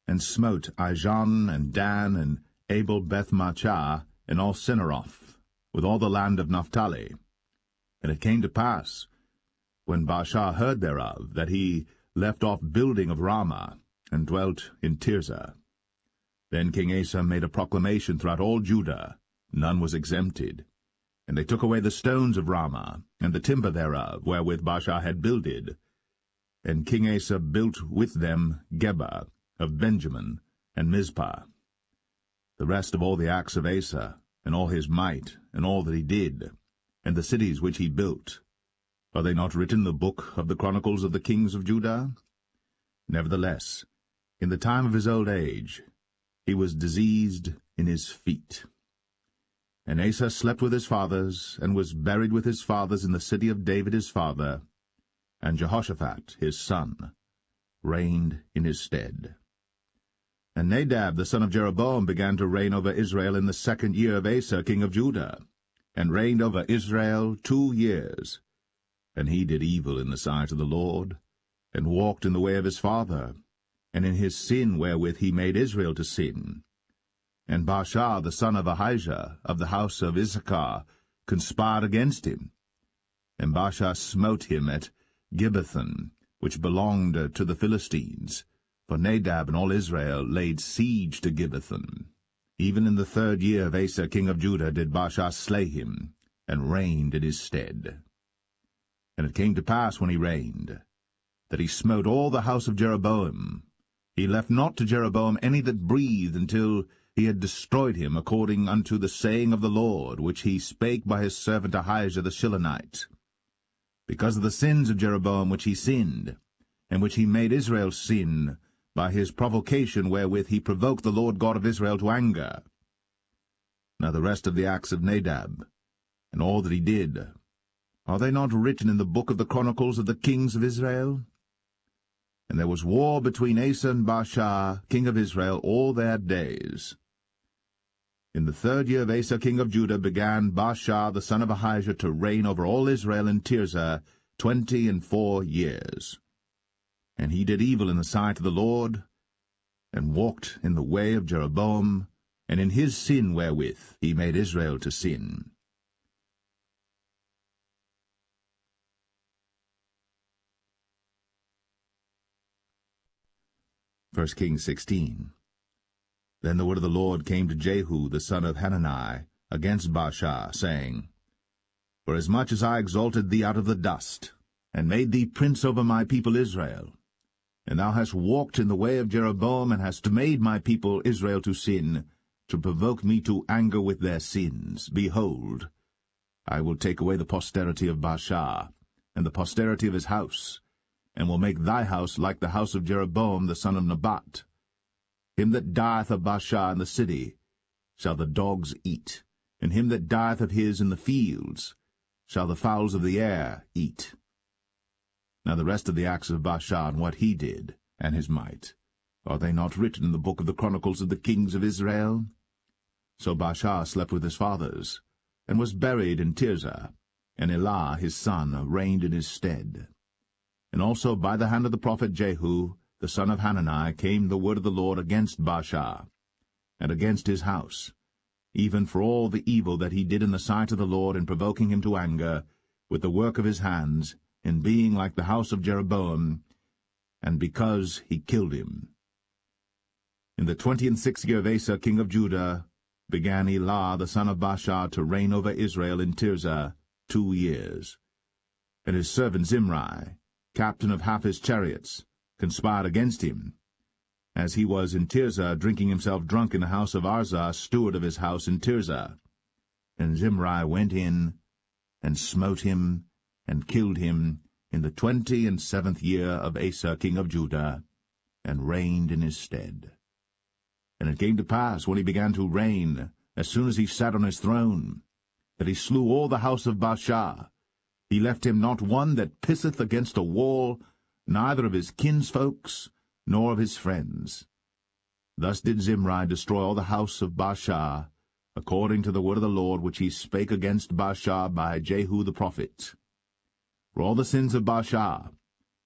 and smote Ijon and Dan and Abel-Beth-Maachah and all Cinneroth, with all the land of Naphtali. And it came to pass, when Baasha heard thereof, that he left off building of Ramah, and dwelt in Tirzah. Then King Asa made a proclamation throughout all Judah, none was exempted. And they took away the stones of Ramah, and the timber thereof, wherewith Baasha had builded. And King Asa built with them Geba of Benjamin, and Mizpah. The rest of all the acts of Asa, and all his might, and all that he did, and the cities which he built, are they not written in the book of the Chronicles of the kings of Judah? Nevertheless, in the time of his old age, he was diseased in his feet. And Asa slept with his fathers, and was buried with his fathers in the city of David his father, and Jehoshaphat his son reigned in his stead. And Nadab the son of Jeroboam began to reign over Israel in the 2nd year of Asa king of Judah, and reigned over Israel 2 years. And he did evil in the sight of the Lord, and walked in the way of his father, and in his sin wherewith he made Israel to sin. And Baasha the son of Ahijah of the house of Issachar conspired against him. And Baasha smote him at Gibbethon, which belonged to the Philistines, for Nadab and all Israel laid siege to Gibbethon. Even in the 3rd year of Asa king of Judah did Baasha slay him, and reigned in his stead. And it came to pass when he reigned, that he smote all the house of Jeroboam. He left not to Jeroboam any that breathed, until he had destroyed him, according unto the saying of the Lord, which he spake by his servant Ahijah the Shilonite. Because of the sins of Jeroboam which he sinned, and which he made Israel sin, by his provocation wherewith he provoked the Lord God of Israel to anger. Now the rest of the acts of Nadab, and all that he did, are they not written in the book of the Chronicles of the kings of Israel? And there was war between Asa and Baasha, king of Israel, all their days. In the 3rd year of Asa king of Judah began Baasha the son of Ahijah to reign over all Israel in Tirzah 24 years. And he did evil in the sight of the Lord, and walked in the way of Jeroboam, and in his sin wherewith he made Israel to sin. 1 Kings 16. Then the word of the Lord came to Jehu the son of Hanani against Baasha, saying, Forasmuch as I exalted thee out of the dust, and made thee prince over my people Israel, and thou hast walked in the way of Jeroboam, and hast made my people Israel to sin, to provoke me to anger with their sins, behold, I will take away the posterity of Baasha, and the posterity of his house, and will make thy house like the house of Jeroboam the son of Nebat. Him that dieth of Baasha in the city shall the dogs eat, and him that dieth of his in the fields shall the fowls of the air eat. Now the rest of the acts of Baasha, and what he did, and his might, are they not written in the book of the chronicles of the kings of Israel? So Baasha slept with his fathers, and was buried in Tirzah, and Elah his son reigned in his stead. And also by the hand of the prophet Jehu, the son of Hanani, came the word of the Lord against Baasha, and against his house, even for all the evil that he did in the sight of the Lord, in provoking him to anger, with the work of his hands, in being like the house of Jeroboam, and because he killed him. In the 26th year of Asa king of Judah began Elah the son of Baasha to reign over Israel in Tirzah 2 years. And his servant Zimri, captain of half his chariots, conspired against him, as he was in Tirzah drinking himself drunk in the house of Arzah, steward of his house in Tirzah. And Zimri went in, and smote him, and killed him, in the 27th year of Asa king of Judah, and reigned in his stead. And it came to pass, when he began to reign, as soon as he sat on his throne, that he slew all the house of Baasha. He left him not one that pisseth against a wall, neither of his kinsfolks, nor of his friends. Thus did Zimri destroy all the house of Baasha, according to the word of the Lord which he spake against Baasha by Jehu the prophet. For all the sins of Baasha,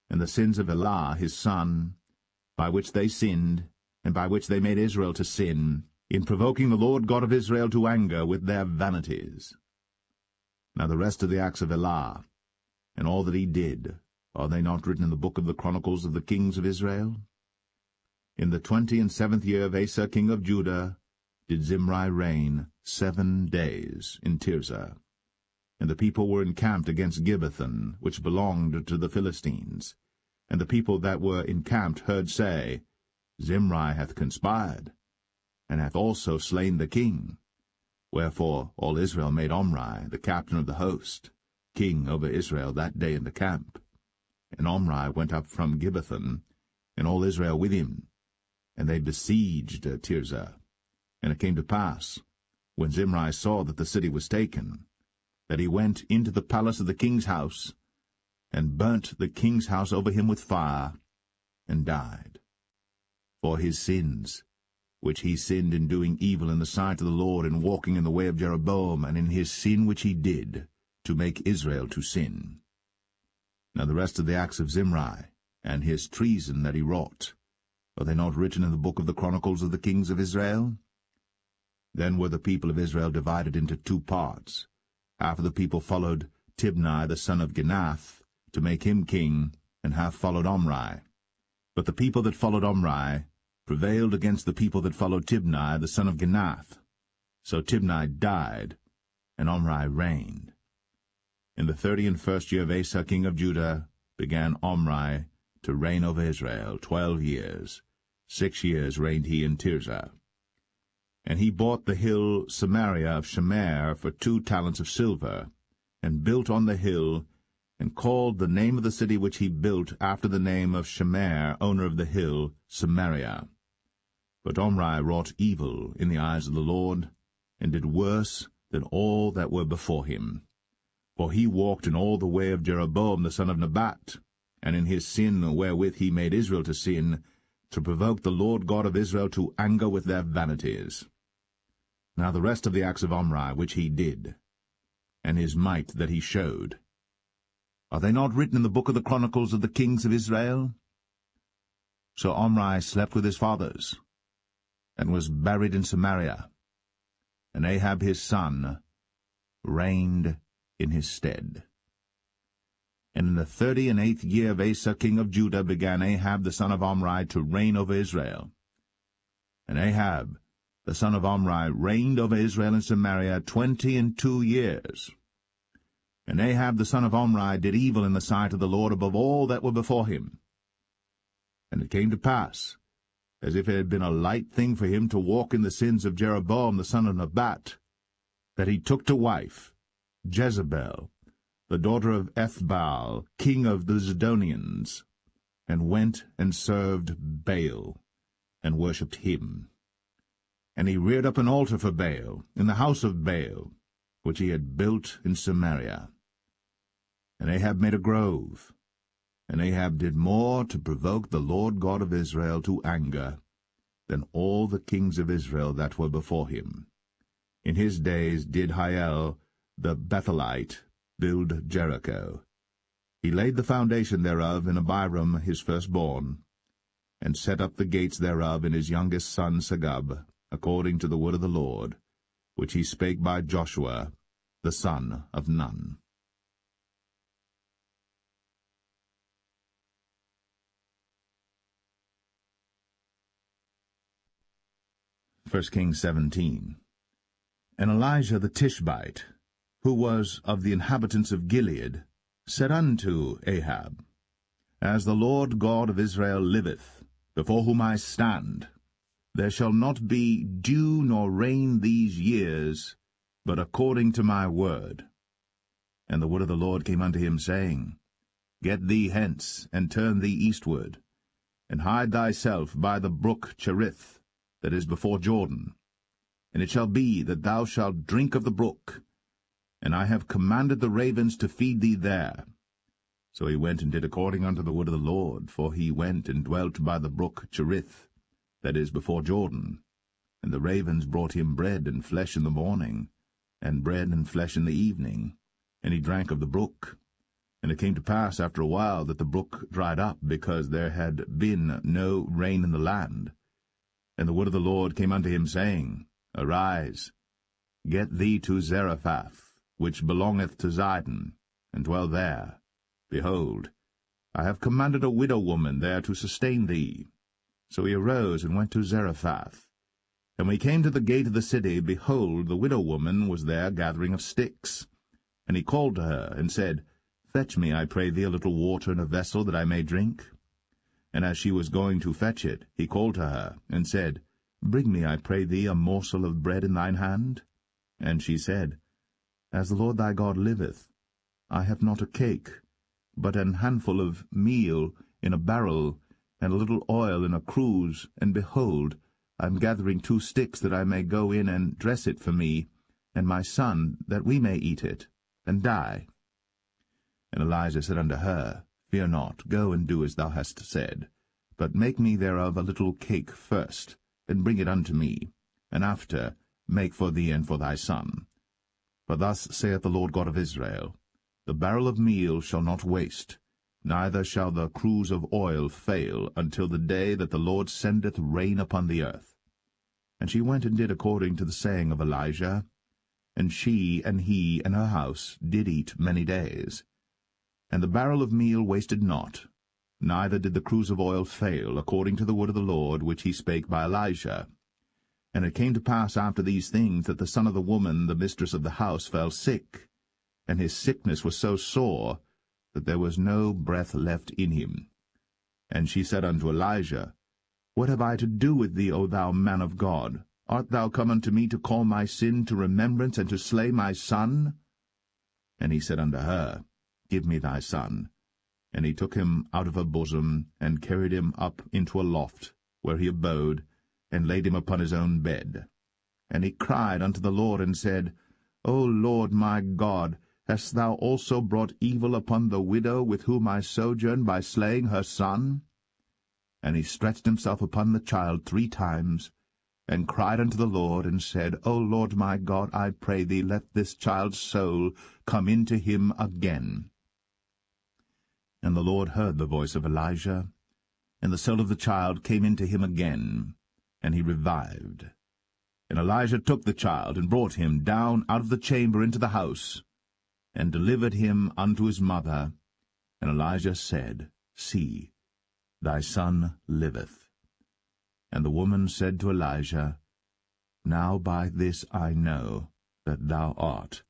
and the sins of Elah his son, by which they sinned, and by which they made Israel to sin, in provoking the Lord God of Israel to anger with their vanities. Now the rest of the acts of Elah, and all that he did, are they not written in the book of the chronicles of the kings of Israel? In the 27th year of Asa king of Judah did Zimri reign 7 days in Tirzah. And the people were encamped against Gibbethon, which belonged to the Philistines. And the people that were encamped heard say, Zimri hath conspired, and hath also slain the king. Wherefore all Israel made Omri, the captain of the host, king over Israel that day in the camp. And Omri went up from Gibbethon, and all Israel with him, and they besieged Tirzah. And it came to pass, when Zimri saw that the city was taken, that he went into the palace of the king's house, and burnt the king's house over him with fire, and died. For his sins, which he sinned in doing evil in the sight of the Lord, in walking in the way of Jeroboam, and in his sin which he did, to make Israel to sin. Now the rest of the acts of Zimri, and his treason that he wrought, are they not written in the book of the chronicles of the kings of Israel? Then were the people of Israel divided into 2 parts. Half of the people followed Tibni the son of Ginath, to make him king, and half followed Omri. But the people that followed Omri prevailed against the people that followed Tibni the son of Ginath. So Tibni died, and Omri reigned. In the 31st year of Asa king of Judah began Omri to reign over Israel 12 years. 6 years reigned he in Tirzah. And he bought the hill Samaria of Shemer for 2 talents of silver, and built on the hill, and called the name of the city which he built after the name of Shemer, owner of the hill, Samaria. But Omri wrought evil in the eyes of the Lord, and did worse than all that were before him. For he walked in all the way of Jeroboam the son of Nebat, and in his sin wherewith he made Israel to sin, to provoke the Lord God of Israel to anger with their vanities. Now the rest of the acts of Omri which he did, and his might that he showed, are they not written in the book of the chronicles of the kings of Israel? So Omri slept with his fathers, and was buried in Samaria, and Ahab his son reigned in his stead. And in the 38th year of Asa king of Judah began Ahab the son of Omri to reign over Israel. And Ahab the son of Omri reigned over Israel in Samaria 22 years. And Ahab the son of Omri did evil in the sight of the Lord above all that were before him. And it came to pass, as if it had been a light thing for him to walk in the sins of Jeroboam the son of Nebat, that he took to wife Jezebel, the daughter of Ethbaal, king of the Zidonians, and went and served Baal, and worshipped him. And he reared up an altar for Baal in the house of Baal, which he had built in Samaria. And Ahab made a grove. And Ahab did more to provoke the Lord God of Israel to anger than all the kings of Israel that were before him. In his days did Hiel the Bethelite build Jericho. He laid the foundation thereof in Abiram his firstborn, and set up the gates thereof in his youngest son Segub, according to the word of the Lord, which he spake by Joshua the son of Nun. 1 Kings 17. And Elijah the Tishbite, who was of the inhabitants of Gilead, said unto Ahab, As the Lord God of Israel liveth, before whom I stand, there shall not be dew nor rain these years, but according to my word. And the word of the Lord came unto him, saying, Get thee hence, and turn thee eastward, and hide thyself by the brook Cherith, that is before Jordan. And it shall be that thou shalt drink of the brook, and I have commanded the ravens to feed thee there. So he went and did according unto the word of the Lord, for he went and dwelt by the brook Cherith, that is before Jordan. And the ravens brought him bread and flesh in the morning, and bread and flesh in the evening, and he drank of the brook. And it came to pass after a while that the brook dried up, because there had been no rain in the land. And the word of the Lord came unto him, saying, Arise, get thee to Zarephath, which belongeth to Zidon, and dwell there. Behold, I have commanded a widow woman there to sustain thee. So he arose and went to Zarephath. And when he came to the gate of the city, behold, the widow woman was there gathering of sticks. And he called to her, and said, Fetch me, I pray thee, a little water in a vessel, that I may drink. And as she was going to fetch it, he called to her, and said, Bring me, I pray thee, a morsel of bread in thine hand. And she said, As the Lord thy God liveth, I have not a cake, but an handful of meal in a barrel, and a little oil in a cruse, and behold, I am gathering 2 sticks, that I may go in and dress it for me, and my son, that we may eat it, and die. And Elijah said unto her, Fear not, go and do as thou hast said, but make me thereof a little cake first, and bring it unto me, and after make for thee and for thy son. For thus saith the Lord God of Israel, The barrel of meal shall not waste, neither shall the cruse of oil fail, until the day that the Lord sendeth rain upon the earth. And she went and did according to the saying of Elijah, and she and he and her house did eat many days. And the barrel of meal wasted not, neither did the cruse of oil fail, according to the word of the Lord, which he spake by Elijah. And it came to pass after these things, that the son of the woman, the mistress of the house, fell sick, and his sickness was so sore, that there was no breath left in him. And she said unto Elijah, What have I to do with thee, O thou man of God? Art thou come unto me to call my sin to remembrance, and to slay my son? And he said unto her, Give me thy son. And he took him out of her bosom, and carried him up into a loft, where he abode, and laid him upon his own bed. And he cried unto the Lord, and said, O Lord my God, hast thou also brought evil upon the widow with whom I sojourn, by slaying her son? And he stretched himself upon the child 3 times, and cried unto the Lord, and said, O Lord my God, I pray thee, let this child's soul come into him again. And the Lord heard the voice of Elijah, and the soul of the child came into him again, and he revived. And Elijah took the child, and brought him down out of the chamber into the house, and delivered him unto his mother, And Elijah said, See, thy son liveth. And the woman said to Elijah, Now by this I know that thou art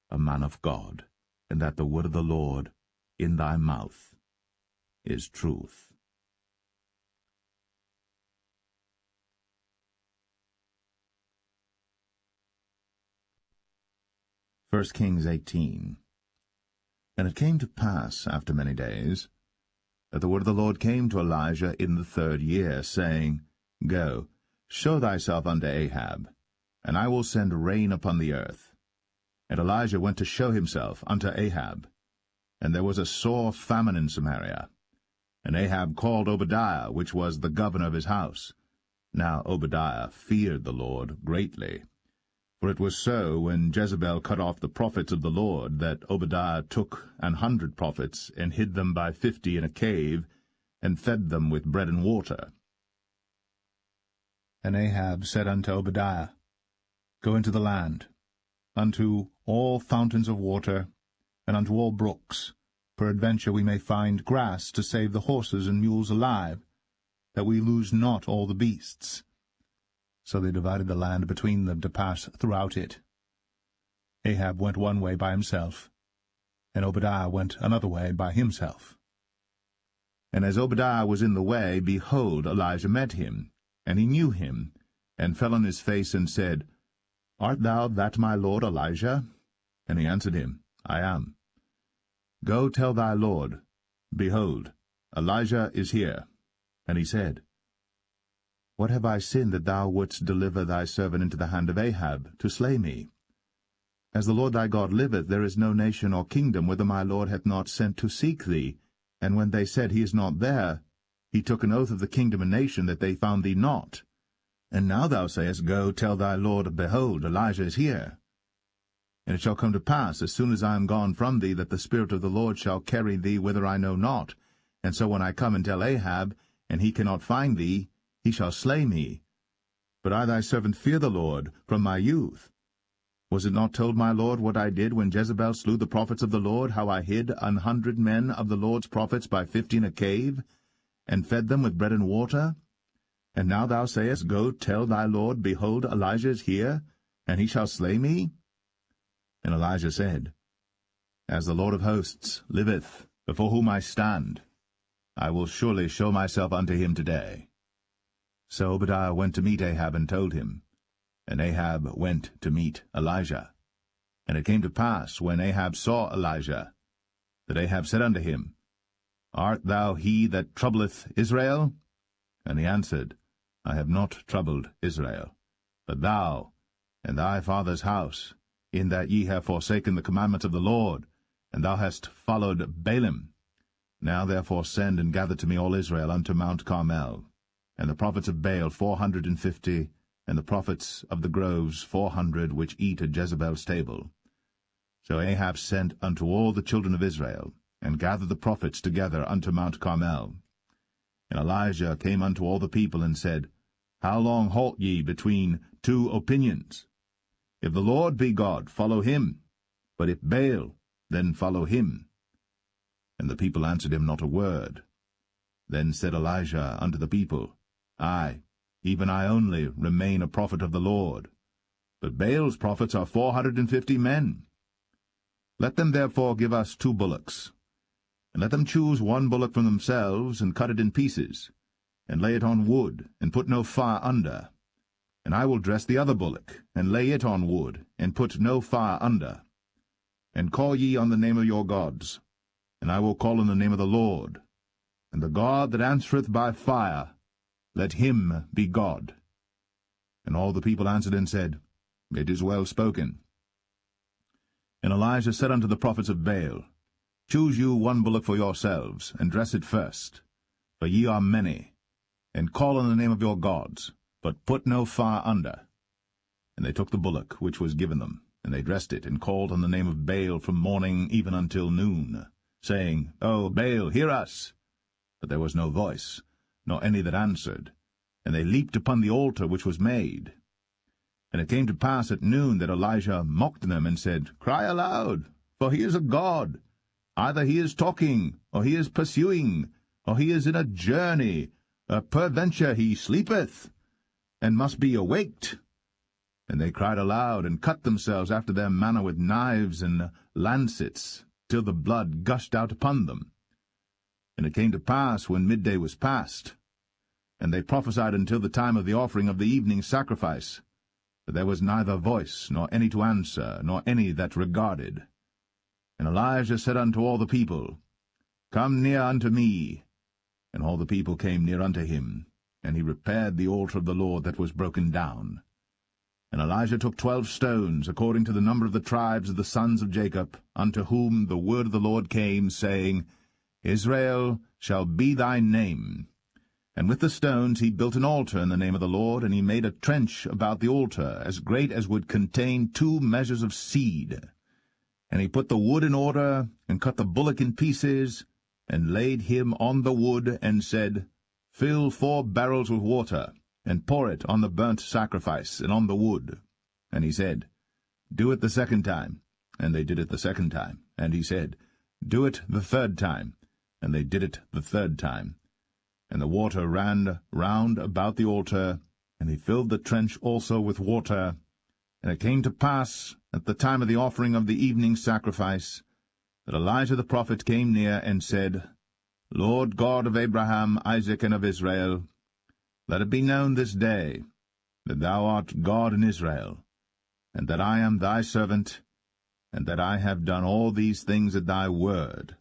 a man of God, and that the word of the Lord in thy mouth is truth. 1 Kings 18. And it came to pass, after many days, that the word of the Lord came to Elijah in the 3rd year, saying, Go, show thyself unto Ahab, and I will send rain upon the earth. And Elijah went to show himself unto Ahab. And there was a sore famine in Samaria. And Ahab called Obadiah, which was the governor of his house. Now Obadiah feared the Lord greatly. For it was so, when Jezebel cut off the prophets of the Lord, that Obadiah took 100 prophets, and hid them by 50 in a cave, and fed them with bread and water. And Ahab said unto Obadiah, Go into the land, unto all fountains of water, and unto all brooks. Peradventure we may find grass to save the horses and mules alive, that we lose not all the beasts. So they divided the land between them to pass throughout it. Ahab went one way by himself, and Obadiah went another way by himself. And as Obadiah was in the way, behold, Elijah met him, and he knew him, and fell on his face, and said, Art thou that my lord Elijah? And he answered him, I am. Go tell thy lord, Behold, Elijah is here. And he said, What have I sinned that thou wouldst deliver thy servant into the hand of Ahab, to slay me? As the Lord thy God liveth, there is no nation or kingdom whither my lord hath not sent to seek thee. And when they said, He is not there, he took an oath of the kingdom and nation that they found thee not. And now thou sayest, Go, tell thy lord, Behold, Elijah is here. And it shall come to pass, as soon as I am gone from thee, that the Spirit of the Lord shall carry thee whither I know not. And so when I come and tell Ahab, and he cannot find thee, he shall slay me. But I thy servant fear the Lord from my youth. Was it not told my lord what I did when Jezebel slew the prophets of the Lord, how I hid 100 men of the Lord's prophets by 50 in a cave, and fed them with bread and water? And now thou sayest, Go tell thy lord, Behold, Elijah is here, and he shall slay me? And Elijah said, As the Lord of hosts liveth, before whom I stand, I will surely show myself unto him today. So Obadiah went to meet Ahab, and told him. And Ahab went to meet Elijah. And it came to pass, when Ahab saw Elijah, that Ahab said unto him, Art thou he that troubleth Israel? And he answered, I have not troubled Israel, but thou and thy father's house, in that ye have forsaken the commandments of the Lord, and thou hast followed Baalim. Now therefore send and gather to me all Israel unto Mount Carmel, and the prophets of Baal 450, and the prophets of the groves 400, which eat at Jezebel's table. So Ahab sent unto all the children of Israel, and gathered the prophets together unto Mount Carmel. And Elijah came unto all the people, and said, How long halt ye between 2 opinions? If the Lord be God, follow him, but if Baal, then follow him. And the people answered him not a word. Then said Elijah unto the people, I, even I only, remain a prophet of the Lord, but Baal's prophets are 450 men. Let them therefore give us 2 bullocks, and let them choose 1 bullock from themselves, and cut it in pieces, and lay it on wood, and put no fire under. And I will dress the other bullock, and lay it on wood, and put no fire under. And call ye on the name of your gods, and I will call on the name of the Lord. And the God that answereth by fire, let him be God. And all the people answered and said, It is well spoken. And Elijah said unto the prophets of Baal, Choose you 1 bullock for yourselves, and dress it first, for ye are many, and call on the name of your gods, but put no fire under. And they took the bullock which was given them, and they dressed it, and called on the name of Baal from morning even until noon, saying, O Baal, hear us! But there was no voice, nor any that answered, and they leaped upon the altar which was made. And it came to pass at noon that Elijah mocked them, and said, Cry aloud, for he is a god. Either he is talking, or he is pursuing, or he is in a journey, or peradventure he sleepeth, and must be awaked. And they cried aloud, and cut themselves after their manner with knives and lancets, till the blood gushed out upon them. And it came to pass, when midday was past, and they prophesied until the time of the offering of the evening sacrifice, that there was neither voice, nor any to answer, nor any that regarded. And Elijah said unto all the people, Come near unto me. And all the people came near unto him, and he repaired the altar of the Lord that was broken down. And Elijah took 12 stones, according to the number of the tribes of the sons of Jacob, unto whom the word of the Lord came, saying, Israel shall be thy name. And with the stones he built an altar in the name of the Lord, and he made a trench about the altar, as great as would contain 2 measures of seed. And he put the wood in order, and cut the bullock in pieces, and laid him on the wood, and said, Fill 4 barrels with water, and pour it on the burnt sacrifice, and on the wood. And he said, Do it the 2nd time. And they did it the 2nd time. And he said, Do it the 3rd time. And they did it the 3rd time. And the water ran round about the altar, and he filled the trench also with water. And it came to pass, at the time of the offering of the evening sacrifice, that Elijah the prophet came near and said, Lord God of Abraham, Isaac, and of Israel, let it be known this day that thou art God in Israel, and that I am thy servant, and that I have done all these things at thy word.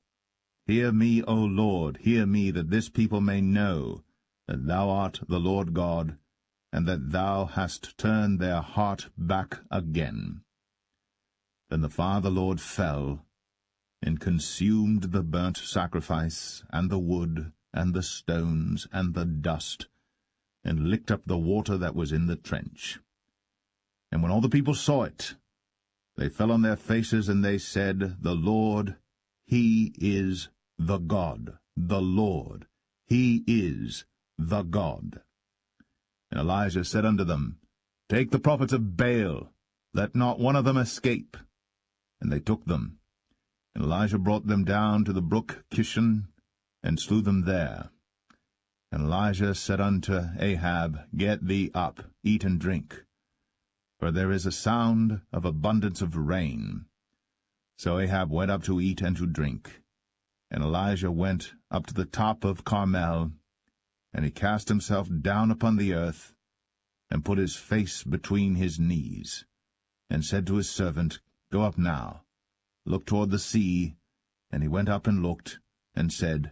Hear me, O Lord, hear me, that this people may know that thou art the Lord God, and that thou hast turned their heart back again. Then the fire of the Lord fell, and consumed the burnt sacrifice, and the wood, and the stones, and the dust, and licked up the water that was in the trench. And when all the people saw it, they fell on their faces, and they said, The Lord, he is the God. The Lord, he is the God. And Elijah said unto them, Take the prophets of Baal, let not one of them escape. And they took them. And Elijah brought them down to the brook Kishon, and slew them there. And Elijah said unto Ahab, Get thee up, eat and drink, for there is a sound of abundance of rain. So Ahab went up to eat and to drink. And Elijah went up to the top of Carmel, and he cast himself down upon the earth, and put his face between his knees, and said to his servant, Go up now, look toward the sea. And he went up and looked, and said,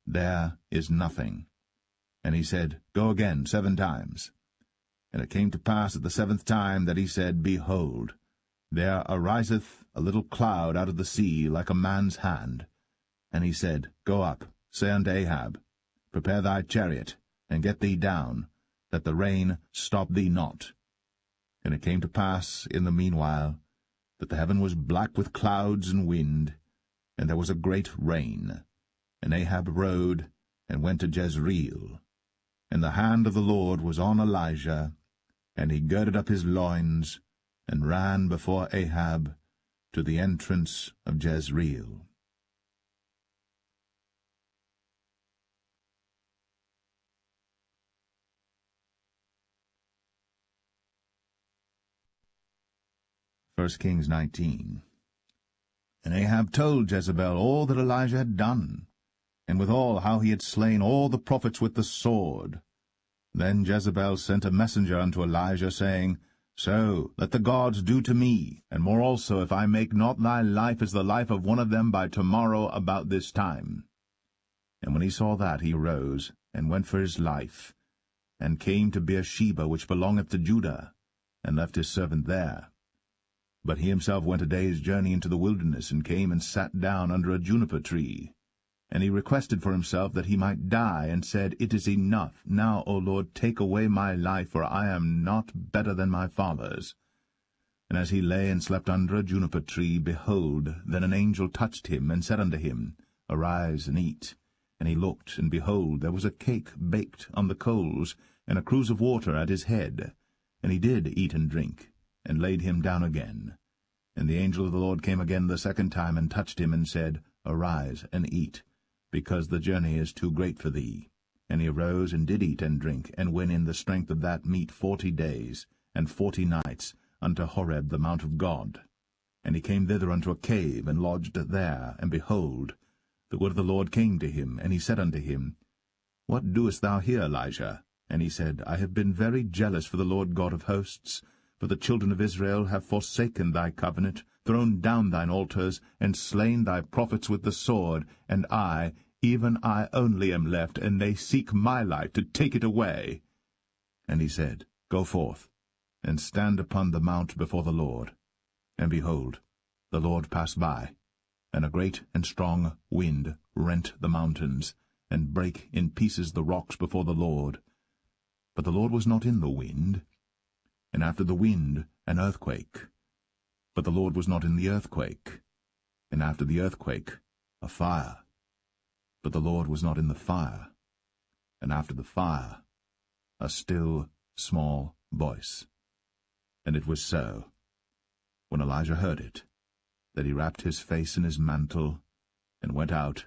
There is nothing. And he said, Go again 7 times. And it came to pass at the 7th time that he said, Behold, there ariseth a little cloud out of the sea, like a man's hand. And he said, Go up, say unto Ahab, Prepare thy chariot, and get thee down, that the rain stop thee not. And it came to pass in the meanwhile, that the heaven was black with clouds and wind, and there was a great rain. And Ahab rode, and went to Jezreel. And the hand of the Lord was on Elijah, and he girded up his loins, and ran before Ahab to the entrance of Jezreel. First Kings 19. And Ahab told Jezebel all that Elijah had done, and withal how he had slain all the prophets with the sword. Then Jezebel sent a messenger unto Elijah, saying, So let the gods do to me, and more also, if I make not thy life as the life of one of them by tomorrow about this time. And when he saw that, he arose, and went for his life, and came to Beersheba, which belongeth to Judah, and left his servant there. But he himself went a day's journey into the wilderness, and came and sat down under a juniper tree. And he requested for himself that he might die, and said, It is enough. Now, O Lord, take away my life, for I am not better than my fathers. And as he lay and slept under a juniper tree, behold, then an angel touched him, and said unto him, Arise and eat. And he looked, and behold, there was a cake baked on the coals, and a cruse of water at his head. And he did eat and drink, and laid him down again. And the angel of the Lord came again the 2nd time, and touched him, and said, Arise and eat, because the journey is too great for thee. And he arose and did eat and drink, and went in the strength of that meat 40 days and 40 nights unto Horeb the mount of God. And he came thither unto a cave, and lodged there. And behold, the word of the Lord came to him, and he said unto him, What doest thou here, Elijah? And he said, I have been very jealous for the Lord God of hosts, for the children of Israel have forsaken thy covenant, thrown down thine altars, and slain thy prophets with the sword, and I, even I only am left, and they seek my life to take it away. And he said, Go forth, and stand upon the mount before the Lord. And behold, the Lord passed by, and a great and strong wind rent the mountains, and brake in pieces the rocks before the Lord. But the Lord was not in the wind. And after the wind an earthquake. But the Lord was not in the earthquake. And after the earthquake a fire. But the Lord was not in the fire. And after the fire a still small voice. And it was so, when Elijah heard it, that he wrapped his face in his mantle, and went out,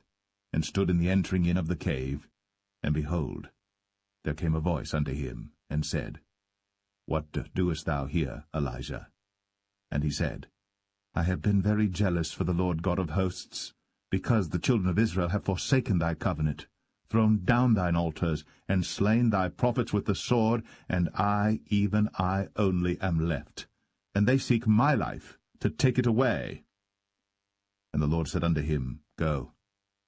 and stood in the entering in of the cave. And behold, there came a voice unto him, and said, What doest thou here, Elijah? And he said, I have been very jealous for the Lord God of hosts, because the children of Israel have forsaken thy covenant, thrown down thine altars, and slain thy prophets with the sword, and I, even I only, am left. And they seek my life, to take it away. And the Lord said unto him, Go,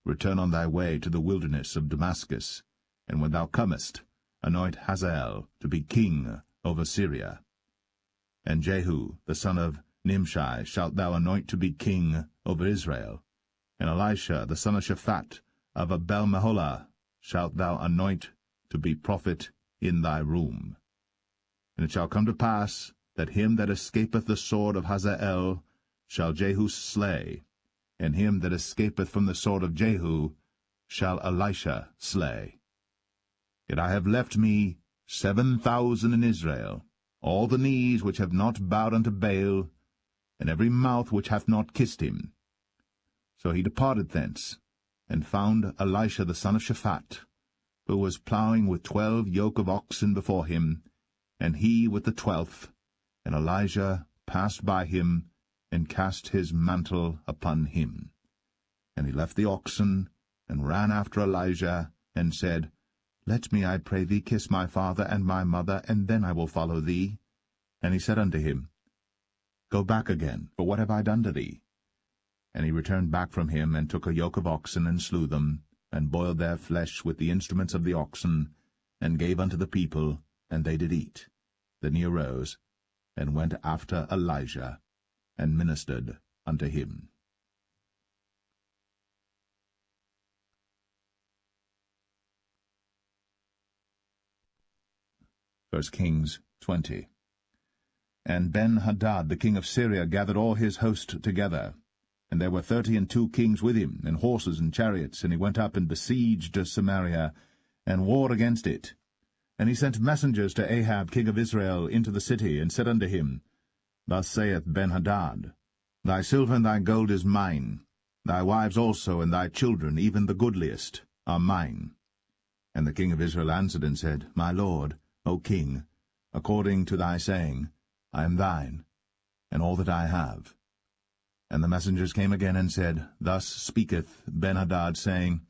return on thy way to the wilderness of Damascus, and when thou comest, anoint Hazael to be king over Syria. And Jehu the son of Nimshi shalt thou anoint to be king over Israel. And Elisha the son of Shaphat of Abel-Meholah shalt thou anoint to be prophet in thy room. And it shall come to pass that him that escapeth the sword of Hazael shall Jehu slay, and him that escapeth from the sword of Jehu shall Elisha slay. Yet I have left me 7,000 in Israel, all the knees which have not bowed unto Baal, and every mouth which hath not kissed him. So he departed thence, and found Elisha the son of Shaphat, who was plowing with 12 yoke of oxen before him, and he with the 12th. And Elijah passed by him, and cast his mantle upon him. And he left the oxen, and ran after Elijah, and said, Let me, I pray thee, kiss my father and my mother, and then I will follow thee. And he said unto him, Go back again, for what have I done to thee? And he returned back from him, and took a yoke of oxen, and slew them, and boiled their flesh with the instruments of the oxen, and gave unto the people, and they did eat. Then he arose, and went after Elijah, and ministered unto him. 1 Kings 20. And Ben-Hadad the king of Syria gathered all his host together, and there were 32 kings with him, and horses and chariots, and he went up and besieged Samaria, and warred against it. And he sent messengers to Ahab king of Israel into the city, and said unto him, Thus saith Ben-Hadad, Thy silver and thy gold is mine, thy wives also and thy children, even the goodliest, are mine. And the king of Israel answered and said, My lord, O king, according to thy saying, I am thine, and all that I have. And the messengers came again and said, Thus speaketh Ben-Hadad, saying,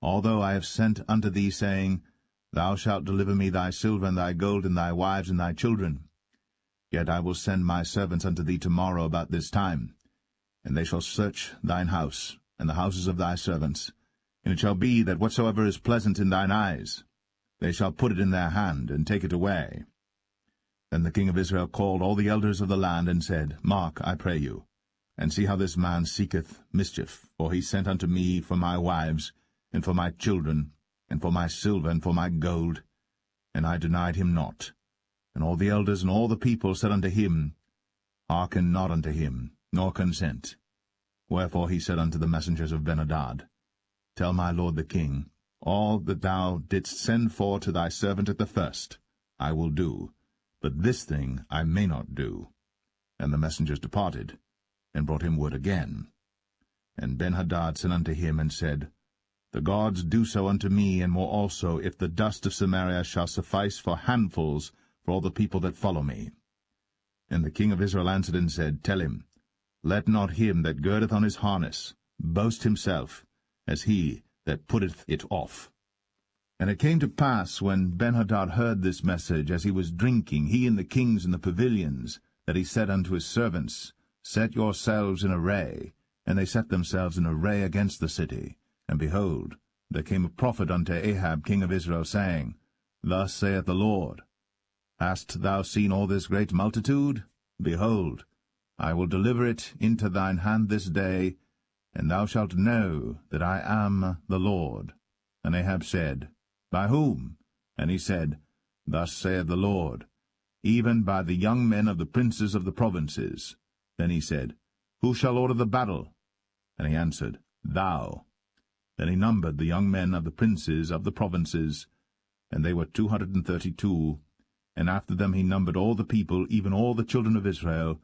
Although I have sent unto thee, saying, Thou shalt deliver me thy silver and thy gold and thy wives and thy children, yet I will send my servants unto thee tomorrow about this time, and they shall search thine house and the houses of thy servants. And it shall be that whatsoever is pleasant in thine eyes, they shall put it in their hand, and take it away. Then the king of Israel called all the elders of the land, and said, Mark, I pray you, and see how this man seeketh mischief, for he sent unto me for my wives, and for my children, and for my silver, and for my gold, and I denied him not. And all the elders and all the people said unto him, Hearken not unto him, nor consent. Wherefore he said unto the messengers of Ben-Hadad, Tell my lord the king, all that thou didst send for to thy servant at the first, I will do, but this thing I may not do. And the messengers departed, and brought him word again. And Benhadad sent unto him, and said, The gods do so unto me, and more also, if the dust of Samaria shall suffice for handfuls for all the people that follow me. And the king of Israel answered and said, Tell him, Let not him that girdeth on his harness boast himself, as he that putteth it off. And it came to pass, when Benhadad heard this message, as he was drinking, he and the kings in the pavilions, that he said unto his servants, Set yourselves in array. And they set themselves in array against the city. And behold, there came a prophet unto Ahab king of Israel, saying, Thus saith the Lord, Hast thou seen all this great multitude? Behold, I will deliver it into thine hand this day, and thou shalt know that I am the Lord. And Ahab said, By whom? And he said, Thus saith the Lord, Even by the young men of the princes of the provinces. Then he said, Who shall order the battle? And he answered, Thou. Then he numbered the young men of the princes of the provinces, and they were 232, and after them he numbered all the people, even all the children of Israel,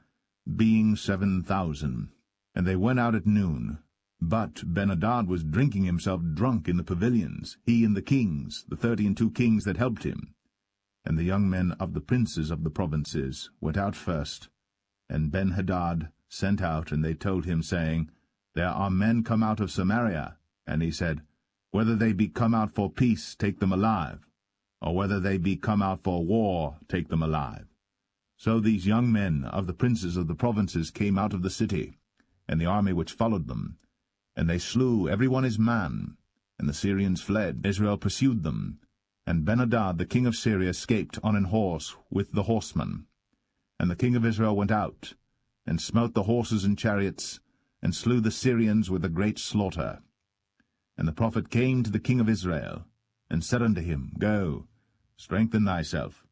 being 7,000. And they went out at noon. But Benhadad was drinking himself drunk in the pavilions, he and the kings, the 32 kings that helped him. And the young men of the princes of the provinces went out first. And Benhadad sent out, and they told him, saying, There are men come out of Samaria. And he said, Whether they be come out for peace, take them alive, or whether they be come out for war, take them alive. So these young men of the princes of the provinces came out of the city, and the army which followed them, and they slew every one his man, and the Syrians fled. Israel pursued them, and Benhadad the king of Syria escaped on an horse with the horsemen. And the king of Israel went out, and smote the horses and chariots, and slew the Syrians with a great slaughter. And the prophet came to the king of Israel, and said unto him, Go, strengthen thyself,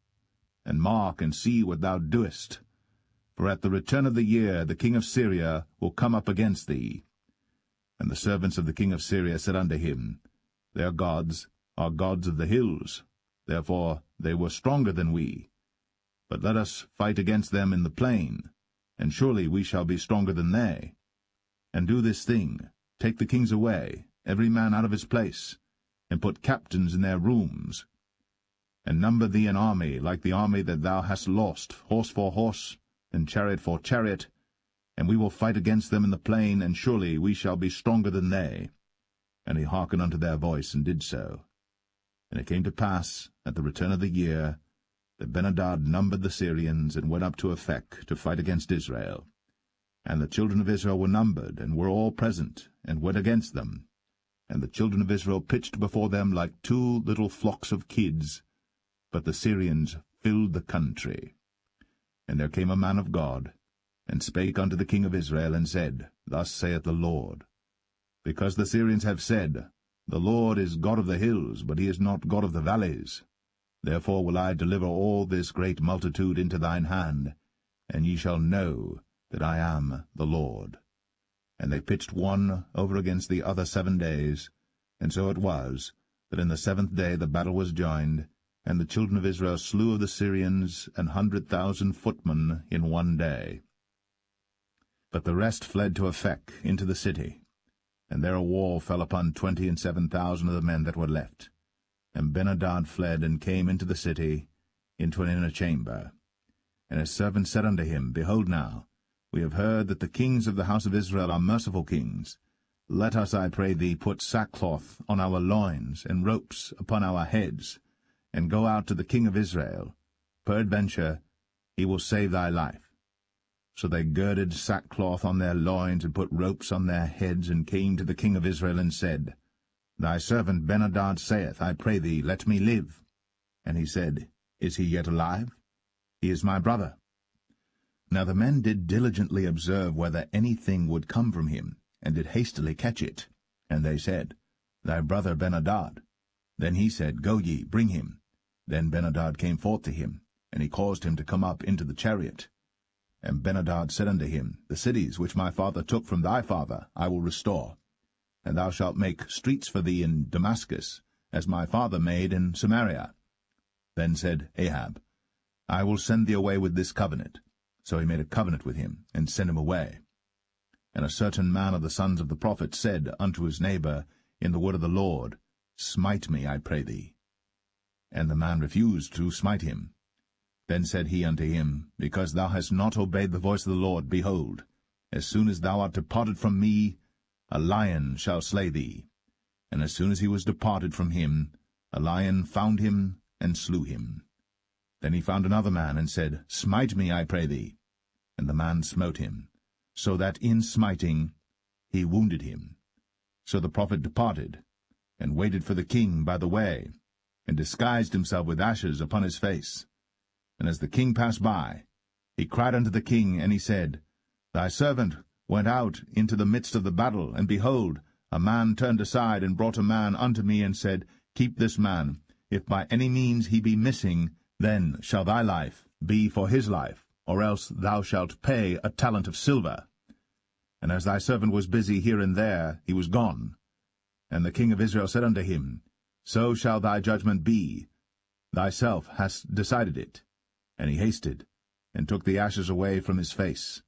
and mark and see what thou doest. For at the return of the year the king of Syria will come up against thee. And the servants of the king of Syria said unto him, Their gods are gods of the hills, therefore they were stronger than we. But let us fight against them in the plain, and surely we shall be stronger than they. And do this thing, take the kings away, every man out of his place, and put captains in their rooms. And number thee an army like the army that thou hast lost, horse for horse, and chariot for chariot, and we will fight against them in the plain, and surely we shall be stronger than they. And he hearkened unto their voice, and did so. And it came to pass, at the return of the year, that Benhadad numbered the Syrians, and went up to Aphek to fight against Israel. And the children of Israel were numbered, and were all present, and went against them. And the children of Israel pitched before them like 2 little flocks of kids, but the Syrians filled the country. And there came a man of God, and spake unto the king of Israel, and said, Thus saith the Lord, Because the Syrians have said, The Lord is God of the hills, but he is not God of the valleys. Therefore will I deliver all this great multitude into thine hand, and ye shall know that I am the Lord. And they pitched one over against the other 7 days, and so it was, that in the 7th day the battle was joined, and the children of Israel slew of the Syrians 100,000 footmen in 1 day. But the rest fled to Aphek into the city, and there a wall fell upon 27,000 of the men that were left. And Benhadad fled, and came into the city, into an inner chamber. And his servants said unto him, Behold now, we have heard that the kings of the house of Israel are merciful kings. Let us, I pray thee, put sackcloth on our loins, and ropes upon our heads, and go out to the king of Israel. Peradventure he will save thy life. So they girded sackcloth on their loins, and put ropes on their heads, and came to the king of Israel, and said, Thy servant Benhadad saith, I pray thee, let me live. And he said, Is he yet alive? He is my brother. Now the men did diligently observe whether anything would come from him, and did hastily catch it. And they said, Thy brother Benhadad. Then he said, Go ye, bring him. Then Benhadad came forth to him, and he caused him to come up into the chariot. And Benhadad said unto him, The cities which my father took from thy father I will restore, and thou shalt make streets for thee in Damascus, as my father made in Samaria. Then said Ahab, I will send thee away with this covenant. So he made a covenant with him, and sent him away. And a certain man of the sons of the prophets said unto his neighbor in the word of the Lord, Smite me, I pray thee. And the man refused to smite him. Then said he unto him, Because thou hast not obeyed the voice of the Lord, behold, as soon as thou art departed from me, a lion shall slay thee. And as soon as he was departed from him, a lion found him and slew him. Then he found another man, and said, Smite me, I pray thee. And the man smote him, so that in smiting he wounded him. So the prophet departed, and waited for the king by the way, and disguised himself with ashes upon his face. And as the king passed by, he cried unto the king, and he said, Thy servant went out into the midst of the battle, and behold, a man turned aside, and brought a man unto me, and said, Keep this man. If by any means he be missing, then shall thy life be for his life, or else thou shalt pay a talent of silver. And as thy servant was busy here and there, he was gone. And the king of Israel said unto him, So shall thy judgment be. Thyself hast decided it. And he hasted, and took the ashes away from his face.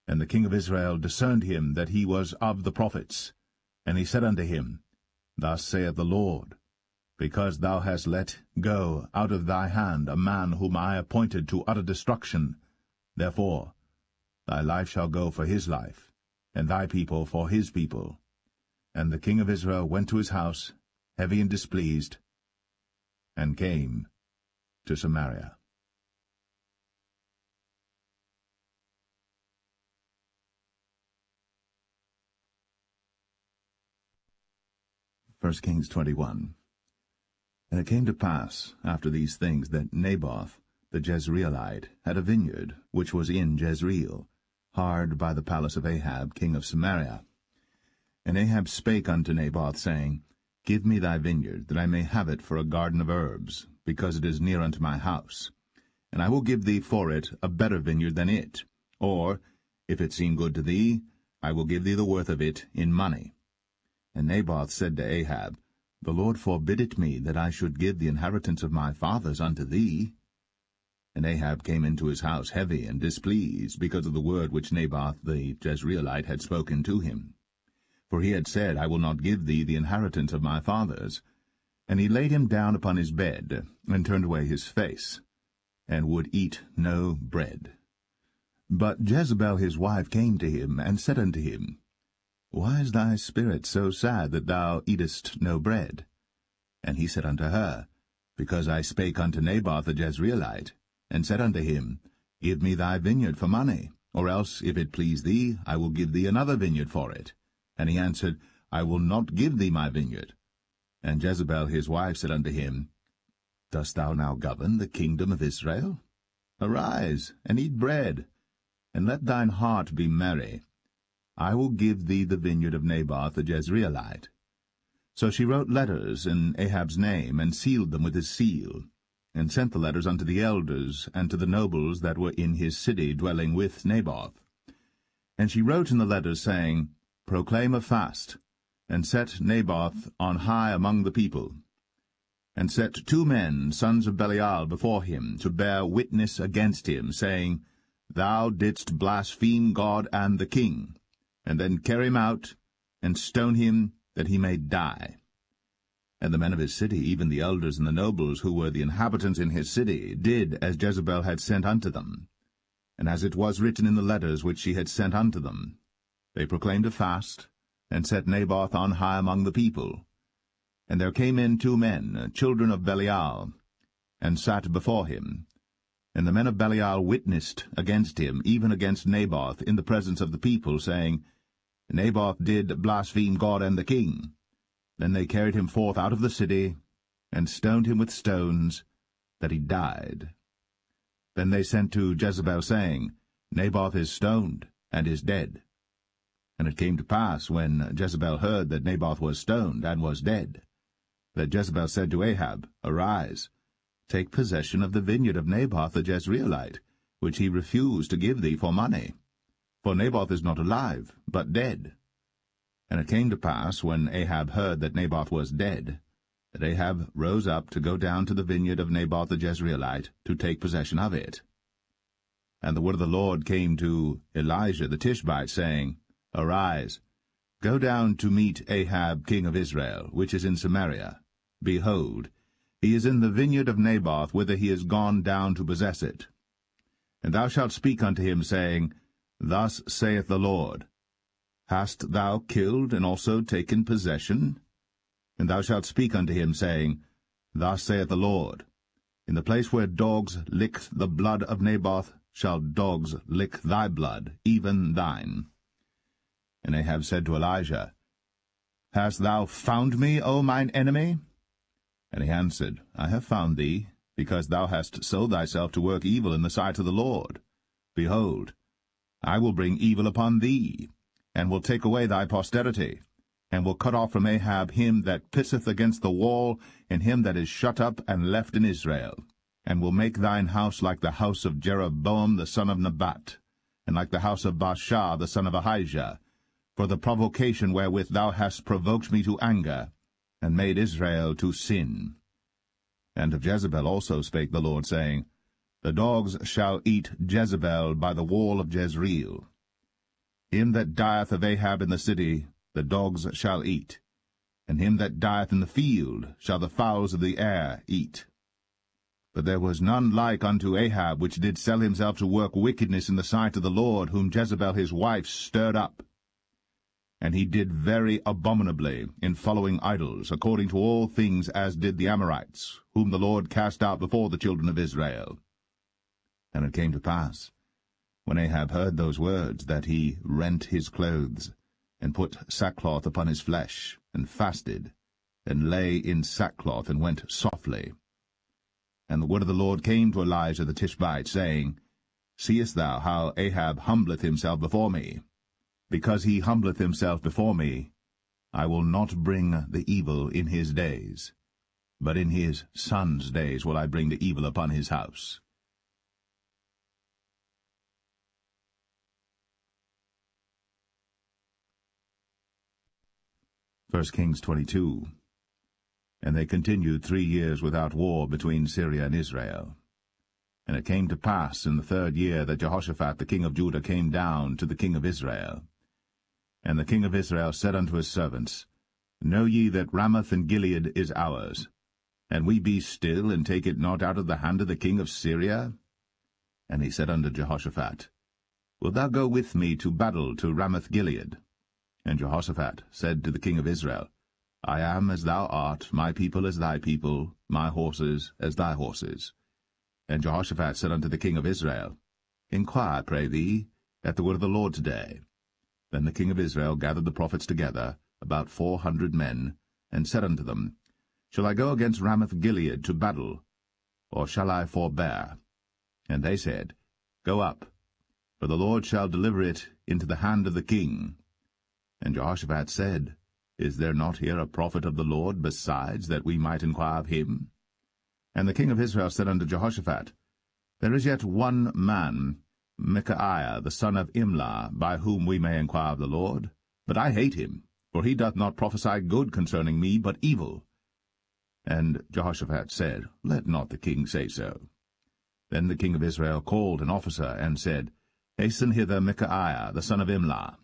And the king of Israel discerned him that he was of the prophets. And he said unto him, Thus saith the Lord, Because thou hast let go out of thy hand a man whom I appointed to utter destruction, therefore thy life shall go for his life, and thy people for his people. And the king of Israel went to his house, heavy and displeased, and came to Samaria. 1 Kings 21. And it came to pass, after these things, that Naboth the Jezreelite had a vineyard, which was in Jezreel, hard by the palace of Ahab king of Samaria. And Ahab spake unto Naboth, saying, Give me thy vineyard, that I may have it for a garden of herbs, because it is near unto my house. And I will give thee for it a better vineyard than it. Or, if it seem good to thee, I will give thee the worth of it in money. And Naboth said to Ahab, The Lord forbid it me, that I should give the inheritance of my fathers unto thee. And Ahab came into his house heavy and displeased, because of the word which Naboth the Jezreelite had spoken to him. For he had said, I will not give thee the inheritance of my fathers. And he laid him down upon his bed, and turned away his face, and would eat no bread. But Jezebel his wife came to him, and said unto him, Why is thy spirit so sad that thou eatest no bread? And he said unto her, Because I spake unto Naboth the Jezreelite, and said unto him, Give me thy vineyard for money, or else, if it please thee, I will give thee another vineyard for it. And he answered, I will not give thee my vineyard. And Jezebel his wife said unto him, Dost thou now govern the kingdom of Israel? Arise, and eat bread, and let thine heart be merry. I will give thee the vineyard of Naboth the Jezreelite. So she wrote letters in Ahab's name, and sealed them with his seal, and sent the letters unto the elders and to the nobles that were in his city dwelling with Naboth. And she wrote in the letters, saying, Proclaim a fast, and set Naboth on high among the people. And set 2 men, sons of Belial, before him, to bear witness against him, saying, Thou didst blaspheme God and the king. And then carry him out, and stone him, that he may die. And the men of his city, even the elders and the nobles, who were the inhabitants in his city, did as Jezebel had sent unto them. And as it was written in the letters which she had sent unto them, they proclaimed a fast, and set Naboth on high among the people. And there came in 2 men, children of Belial, and sat before him. And the men of Belial witnessed against him, even against Naboth, in the presence of the people, saying, Naboth did blaspheme God and the king. Then they carried him forth out of the city, and stoned him with stones, that he died. Then they sent to Jezebel, saying, Naboth is stoned, and is dead. And it came to pass, when Jezebel heard that Naboth was stoned, and was dead, that Jezebel said to Ahab, Arise, take possession of the vineyard of Naboth the Jezreelite, which he refused to give thee for money. For Naboth is not alive, but dead. And it came to pass, when Ahab heard that Naboth was dead, that Ahab rose up to go down to the vineyard of Naboth the Jezreelite, to take possession of it. And the word of the Lord came to Elijah the Tishbite, saying, Arise, go down to meet Ahab king of Israel, which is in Samaria. Behold, he is in the vineyard of Naboth, whither he is gone down to possess it. And thou shalt speak unto him, saying, Thus saith the Lord, Hast thou killed and also taken possession? And thou shalt speak unto him, saying, Thus saith the Lord, In the place where dogs licked the blood of Naboth shall dogs lick thy blood, even thine. And Ahab said to Elijah, Hast thou found me, O mine enemy? And he answered, I have found thee, because thou hast sold thyself to work evil in the sight of the Lord. Behold, I will bring evil upon thee, and will take away thy posterity, and will cut off from Ahab him that pisseth against the wall, and him that is shut up and left in Israel, and will make thine house like the house of Jeroboam the son of Nebat, and like the house of Baasha the son of Ahijah, for the provocation wherewith thou hast provoked me to anger, and made Israel to sin. And of Jezebel also spake the Lord, saying, The dogs shall eat Jezebel by the wall of Jezreel. Him that dieth of Ahab in the city the dogs shall eat, and him that dieth in the field shall the fowls of the air eat. But there was none like unto Ahab, which did sell himself to work wickedness in the sight of the Lord, whom Jezebel his wife stirred up. And he did very abominably in following idols, according to all things as did the Amorites, whom the Lord cast out before the children of Israel. And it came to pass, when Ahab heard those words, that he rent his clothes, and put sackcloth upon his flesh, and fasted, and lay in sackcloth, and went softly. And the word of the Lord came to Elijah the Tishbite, saying, Seest thou how Ahab humbleth himself before me? Because he humbleth himself before me, I will not bring the evil in his days, but in his son's days will I bring the evil upon his house. First Kings 22. And they continued 3 years without war between Syria and Israel. And it came to pass in the 3rd year that Jehoshaphat the king of Judah came down to the king of Israel. And the king of Israel said unto his servants, Know ye that Ramoth and Gilead is ours, and we be still, and take it not out of the hand of the king of Syria? And he said unto Jehoshaphat, Wilt thou go with me to battle to Ramoth Gilead? And Jehoshaphat said to the king of Israel, I am as thou art, my people as thy people, my horses as thy horses. And Jehoshaphat said unto the king of Israel, Inquire, pray thee, at the word of the Lord today. Then the king of Israel gathered the prophets together, about 400 men, and said unto them, Shall I go against Ramoth Gilead to battle, or shall I forbear? And they said, Go up, for the Lord shall deliver it into the hand of the king. And Jehoshaphat said, Is there not here a prophet of the Lord besides, that we might inquire of him? And the king of Israel said unto Jehoshaphat, There is yet one man, Micaiah the son of Imlah, by whom we may inquire of the Lord. But I hate him, for he doth not prophesy good concerning me, but evil. And Jehoshaphat said, Let not the king say so. Then the king of Israel called an officer, and said, Hasten hither Micaiah the son of Imlah.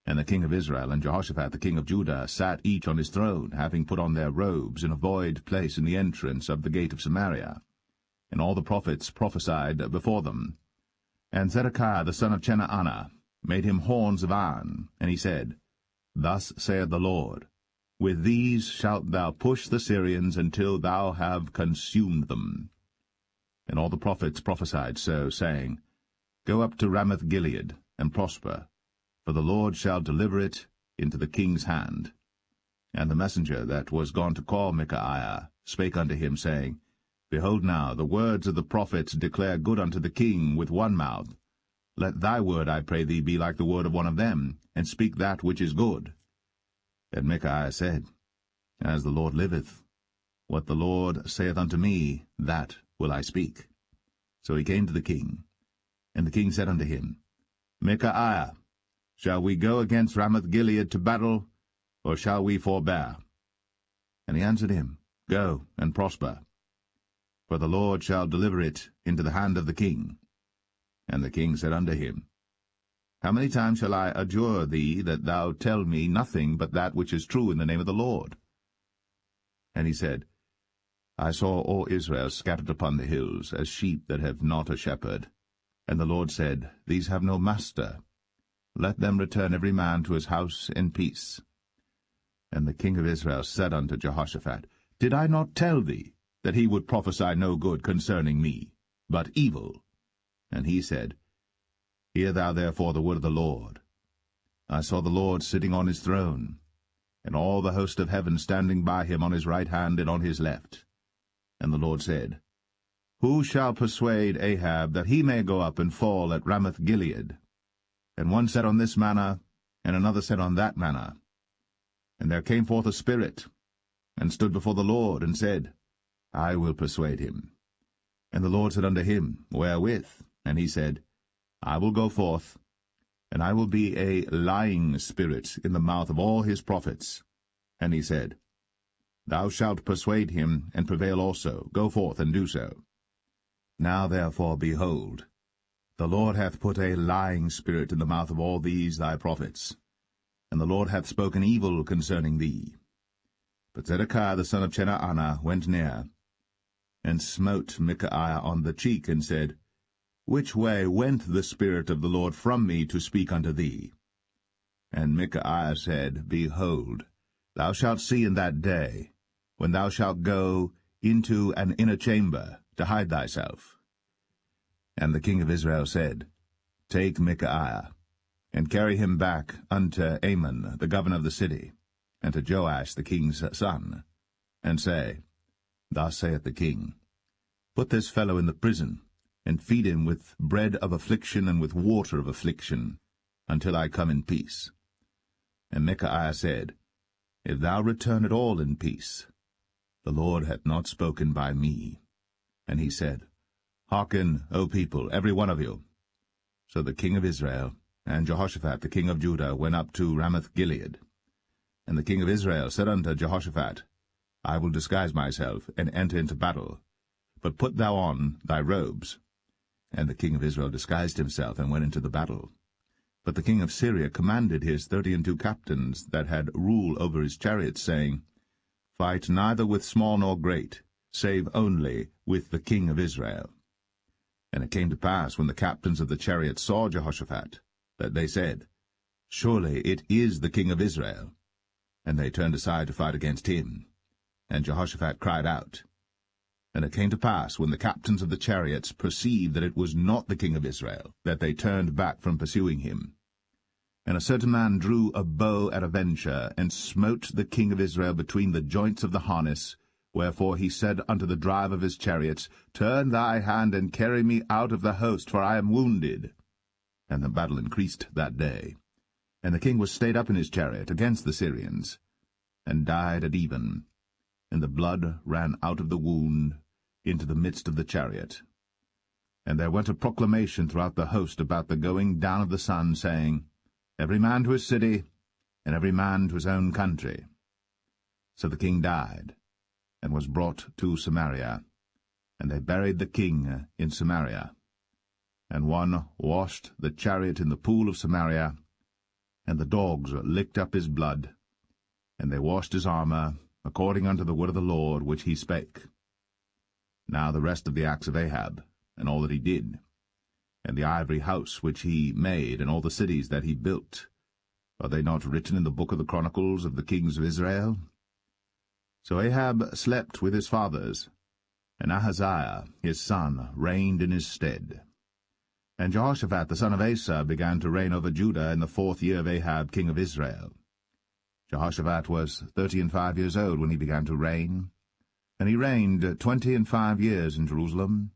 And the king of Israel and Jehoshaphat the king of Judah sat each on his throne, having put on their robes in a void place in the entrance of the gate of Samaria. And all the prophets prophesied before them. And Zedekiah the son of Chenaanah made him horns of iron, and he said, Thus saith the Lord, With these shalt thou push the Syrians until thou have consumed them. And all the prophets prophesied so, saying, Go up to Ramoth Gilead, and prosper, for the Lord shall deliver it into the king's hand. And the messenger that was gone to call Micaiah spake unto him, saying, Behold now, the words of the prophets declare good unto the king with one mouth. Let thy word, I pray thee, be like the word of one of them, and speak that which is good. And Micaiah said, As the Lord liveth, what the Lord saith unto me, that will I speak. So he came to the king. And the king said unto him, Micaiah, shall we go against Ramoth Gilead to battle, or shall we forbear? And he answered him, Go, and prosper, for the Lord shall deliver it into the hand of the king. And the king said unto him, How many times shall I adjure thee that thou tell me nothing but that which is true in the name of the Lord? And he said, I saw all Israel scattered upon the hills, as sheep that have not a shepherd. And the Lord said, These have no master. Let them return every man to his house in peace. And the king of Israel said unto Jehoshaphat, Did I not tell thee that he would prophesy no good concerning me, but evil? And he said, Hear thou therefore the word of the Lord. I saw the Lord sitting on his throne, and all the host of heaven standing by him on his right hand and on his left. And the Lord said, Who shall persuade Ahab that he may go up and fall at Ramoth-Gilead? And one said on this manner, and another said on that manner. And there came forth a spirit, and stood before the Lord, and said, I will persuade him. And the Lord said unto him, Wherewith? And he said, I will go forth, and I will be a lying spirit in the mouth of all his prophets. And he said, Thou shalt persuade him, and prevail also. Go forth, and do so. Now therefore, behold, the Lord hath put a lying spirit in the mouth of all these thy prophets, and the Lord hath spoken evil concerning thee. But Zedekiah the son of Chenaanah went near, and smote Micaiah on the cheek, and said, Which way went the Spirit of the Lord from me to speak unto thee? And Micaiah said, Behold, thou shalt see in that day, when thou shalt go into an inner chamber to hide thyself. And the king of Israel said, Take Micaiah, and carry him back unto Amon the governor of the city, and to Joash the king's son, and say, Thus saith the king, Put this fellow in the prison, and feed him with bread of affliction and with water of affliction, until I come in peace. And Micaiah said, If thou return at all in peace, the Lord hath not spoken by me. And he said, Hearken, O people, every one of you. So the king of Israel and Jehoshaphat the king of Judah went up to Ramoth-Gilead. And the king of Israel said unto Jehoshaphat, I will disguise myself, and enter into battle, but put thou on thy robes. And the king of Israel disguised himself, and went into the battle. But the king of Syria commanded his 32 captains that had rule over his chariots, saying, Fight neither with small nor great, save only with the king of Israel. And it came to pass, when the captains of the chariots saw Jehoshaphat, that they said, Surely it is the king of Israel. And they turned aside to fight against him. And Jehoshaphat cried out. And it came to pass, when the captains of the chariots perceived that it was not the king of Israel, that they turned back from pursuing him. And a certain man drew a bow at a venture, and smote the king of Israel between the joints of the harness. Wherefore he said unto the driver of his chariots, Turn thy hand, and carry me out of the host, for I am wounded. And the battle increased that day. And the king was stayed up in his chariot against the Syrians, and died at even. And the blood ran out of the wound into the midst of the chariot. And there went a proclamation throughout the host about the going down of the sun, saying, Every man to his city, and every man to his own country. So the king died, and was brought to Samaria, and they buried the king in Samaria. And one washed the chariot in the pool of Samaria, and the dogs licked up his blood, and they washed his armor, according unto the word of the Lord which he spake. Now the rest of the acts of Ahab, and all that he did, and the ivory house which he made, and all the cities that he built, are they not written in the book of the Chronicles of the kings of Israel? So Ahab slept with his fathers, and Ahaziah his son reigned in his stead. And Jehoshaphat the son of Asa began to reign over Judah in the 4th year of Ahab king of Israel. Jehoshaphat was 35 years old when he began to reign, and he reigned 25 years in Jerusalem.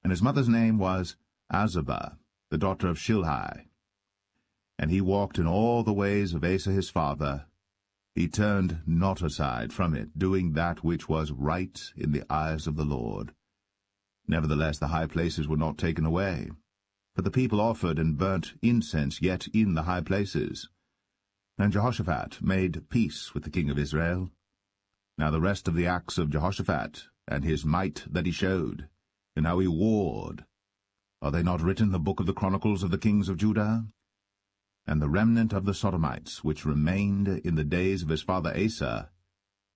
And his mother's name was Azubah, the daughter of Shilhi. And he walked in all the ways of Asa his father. He turned not aside from it, doing that which was right in the eyes of the Lord. Nevertheless the high places were not taken away, for the people offered and burnt incense yet in the high places. And Jehoshaphat made peace with the king of Israel. Now the rest of the acts of Jehoshaphat, and his might that he showed, and how he warred, are they not written in the book of the Chronicles of the kings of Judah? and the remnant of the Sodomites, which remained in the days of his father Asa,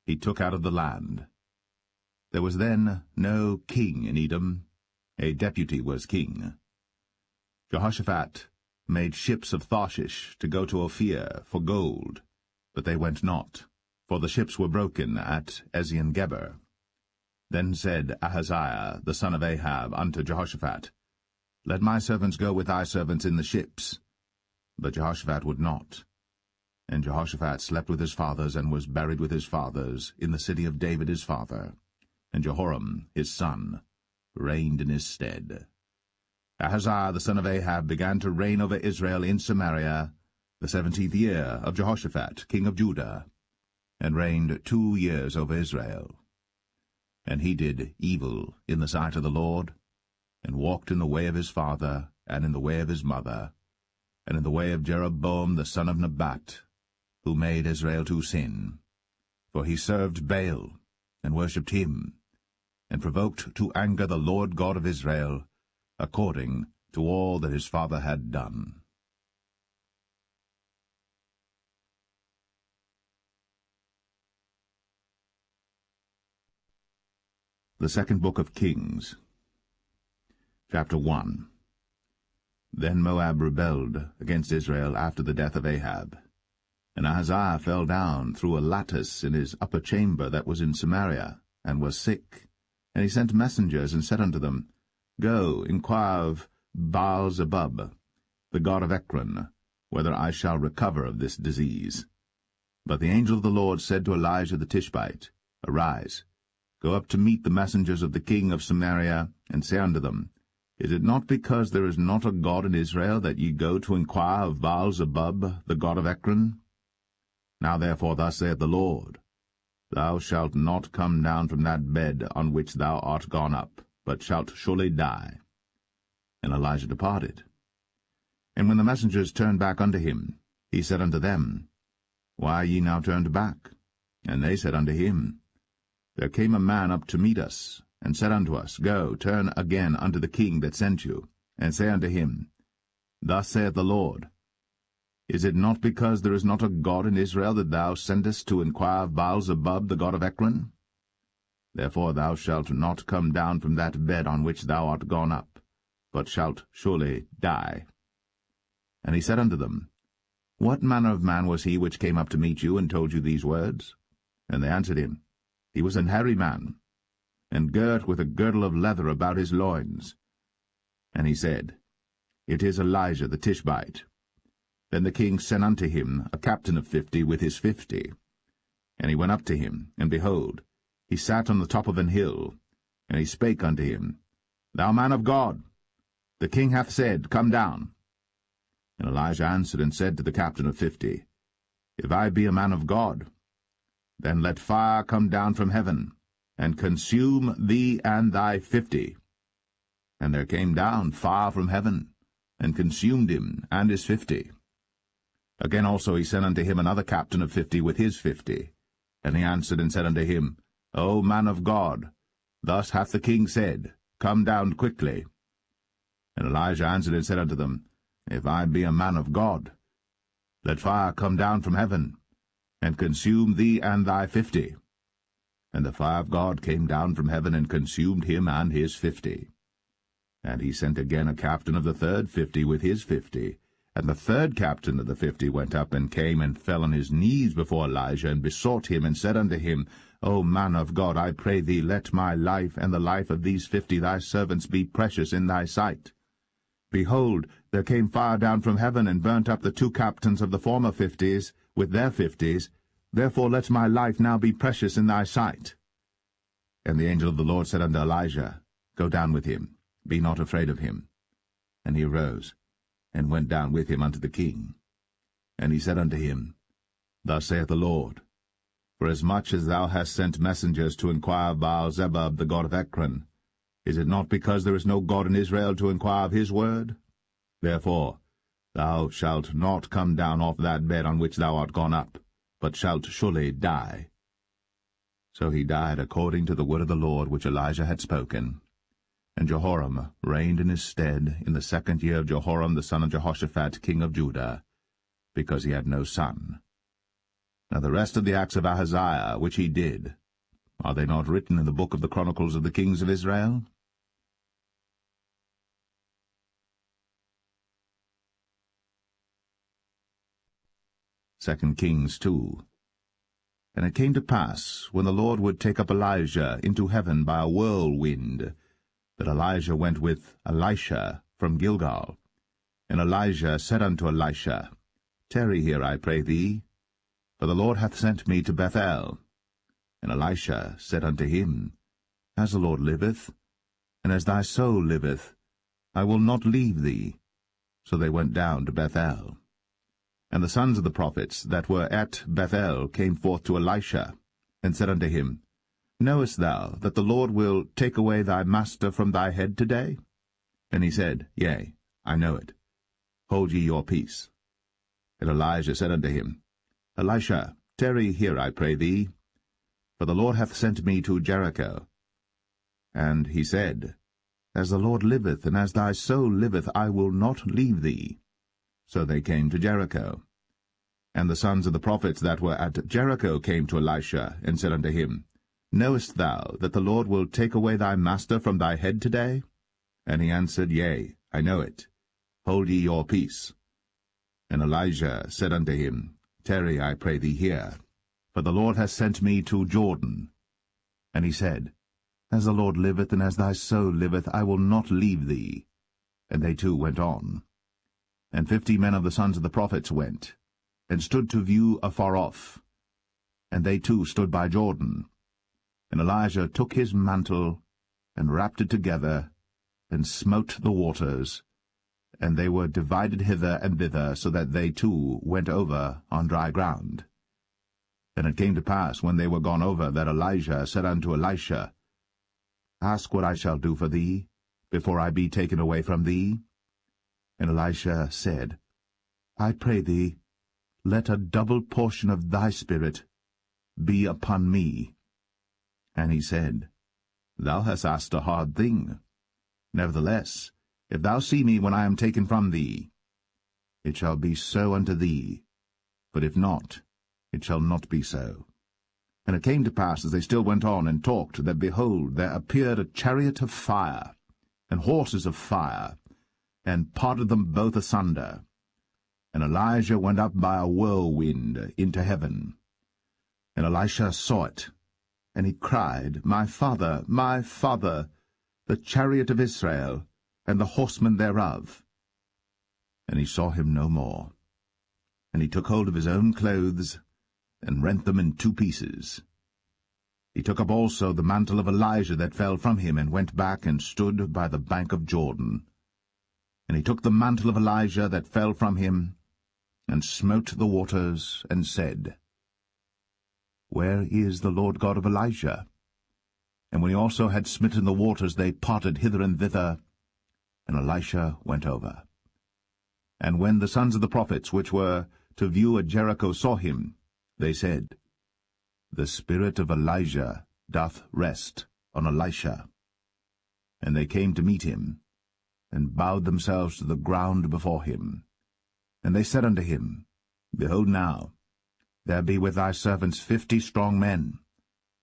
he took out of the land. There was then no king in Edom, a deputy was king. Jehoshaphat made ships of Tarshish to go to Ophir for gold, but they went not, for the ships were broken at Ezion-Geber. Then said Ahaziah the son of Ahab unto Jehoshaphat, Let my servants go with thy servants in the ships. But Jehoshaphat would not. And Jehoshaphat slept with his fathers, and was buried with his fathers in the city of David his father. And Jehoram his son reigned in his stead. Ahaziah the son of Ahab began to reign over Israel in Samaria the 17th year of Jehoshaphat king of Judah, and reigned 2 years over Israel. And he did evil in the sight of the Lord, and walked in the way of his father, and in the way of his mother, and in the way of Jeroboam the son of Nebat, who made Israel to sin. For he served Baal, and worshipped him, and provoked to anger the Lord God of Israel, according to all that his father had done. The Second Book of Kings, Chapter 1. Then Moab rebelled against Israel after the death of Ahab. And Ahaziah fell down through a lattice in his upper chamber that was in Samaria, and was sick. And he sent messengers, and said unto them, Go, inquire of Baal-zebub, the god of Ekron, whether I shall recover of this disease. But the angel of the Lord said to Elijah the Tishbite, Arise, go up to meet the messengers of the king of Samaria, and say unto them, Is it not because there is not a God in Israel that ye go to inquire of Baal-zebub, the god of Ekron? Now therefore thus saith the Lord, Thou shalt not come down from that bed on which thou art gone up, but shalt surely die. And Elijah departed. And when the messengers turned back unto him, he said unto them, Why are ye now turned back? And they said unto him, There came a man up to meet us, and said unto us, Go, turn again unto the king that sent you, and say unto him, Thus saith the Lord, Is it not because there is not a God in Israel that thou sendest to inquire of Baal-zebub, the god of Ekron? Therefore thou shalt not come down from that bed on which thou art gone up, but shalt surely die. And he said unto them, What manner of man was he which came up to meet you, and told you these words? And they answered him, He was an hairy man, and girt with a girdle of leather about his loins. And he said, It is Elijah the Tishbite. Then the king sent unto him a captain of 50 with his 50. And he went up to him, and behold, he sat on the top of an hill. And he spake unto him, Thou man of God, the king hath said, Come down. And Elijah answered and said to the captain of 50, If I be a man of God, then let fire come down from heaven, and consume thee and thy 50. And there came down fire from heaven, and consumed him and his 50. Again also he sent unto him another captain of 50 with his 50. And he answered and said unto him, O man of God, thus hath the king said, Come down quickly. And Elijah answered and said unto them, If I be a man of God, let fire come down from heaven, and consume thee and thy 50. And the fire of God came down from heaven, and consumed him and his 50. And he sent again a captain of the third 50 with his 50. And the third captain of the 50 went up, and came and fell on his knees before Elijah, and besought him, and said unto him, O man of God, I pray thee, let my life and the life of these 50 thy servants be precious in thy sight. Behold, there came fire down from heaven, and burnt up the 2 captains of the former 50s with their 50s. Therefore let my life now be precious in thy sight. And the angel of the Lord said unto Elijah, Go down with him, be not afraid of him. And he arose, and went down with him unto the king. And he said unto him, Thus saith the Lord, Forasmuch as thou hast sent messengers to inquire of Baal-zebub, the god of Ekron, is it not because there is no God in Israel to inquire of his word? Therefore thou shalt not come down off that bed on which thou art gone up, but shalt surely die. So he died according to the word of the Lord which Elijah had spoken. And Jehoram reigned in his stead in the 2nd year of Jehoram the son of Jehoshaphat king of Judah, because he had no son. Now the rest of the acts of Ahaziah, which he did, are they not written in the book of the Chronicles of the kings of Israel? Second Kings 2. And it came to pass, when the Lord would take up Elijah into heaven by a whirlwind, that Elijah went with Elisha from Gilgal. And Elijah said unto Elisha, Tarry here, I pray thee, for the Lord hath sent me to Bethel. And Elisha said unto him, As the Lord liveth, and as thy soul liveth, I will not leave thee. So they went down to Bethel. And the sons of the prophets that were at Bethel came forth to Elisha, and said unto him, Knowest thou that the Lord will take away thy master from thy head today? And he said, Yea, I know it. Hold ye your peace. And Elijah said unto him, Elisha, tarry here, I pray thee, for the Lord hath sent me to Jericho. And he said, As the Lord liveth, and as thy soul liveth, I will not leave thee. So they came to Jericho. And the sons of the prophets that were at Jericho came to Elisha, and said unto him, Knowest thou that the Lord will take away thy master from thy head today? And he answered, Yea, I know it. Hold ye your peace. And Elijah said unto him, Tarry, I pray thee here, for the Lord hath sent me to Jordan. And he said, As the Lord liveth, and as thy soul liveth, I will not leave thee. And they two went on. And 50 men of the sons of the prophets went, and stood to view afar off. And they too stood by Jordan. And Elijah took his mantle, and wrapped it together, and smote the waters, and they were divided hither and thither, so that they too went over on dry ground. And it came to pass, when they were gone over, that Elijah said unto Elisha, Ask what I shall do for thee, before I be taken away from thee. And Elisha said, I pray thee, let a double portion of thy spirit be upon me. And he said, Thou hast asked a hard thing. Nevertheless, if thou see me when I am taken from thee, it shall be so unto thee, but if not, it shall not be so. And it came to pass, as they still went on and talked, that, behold, there appeared a chariot of fire, and horses of fire, and parted them both asunder. And Elijah went up by a whirlwind into heaven. And Elisha saw it, and he cried, My father, the chariot of Israel, and the horsemen thereof. And he saw him no more. And he took hold of his own clothes, and rent them in 2 pieces. He took up also the mantle of Elijah that fell from him, and went back and stood by the bank of Jordan. And he took the mantle of Elijah that fell from him, and smote the waters, and said, Where is the Lord God of Elijah? And when he also had smitten the waters, they parted hither and thither, and Elisha went over. And when the sons of the prophets, which were to view at Jericho, saw him, they said, The spirit of Elijah doth rest on Elisha. And they came to meet him, and bowed themselves to the ground before him. And they said unto him, Behold now, there be with thy servants 50 strong men.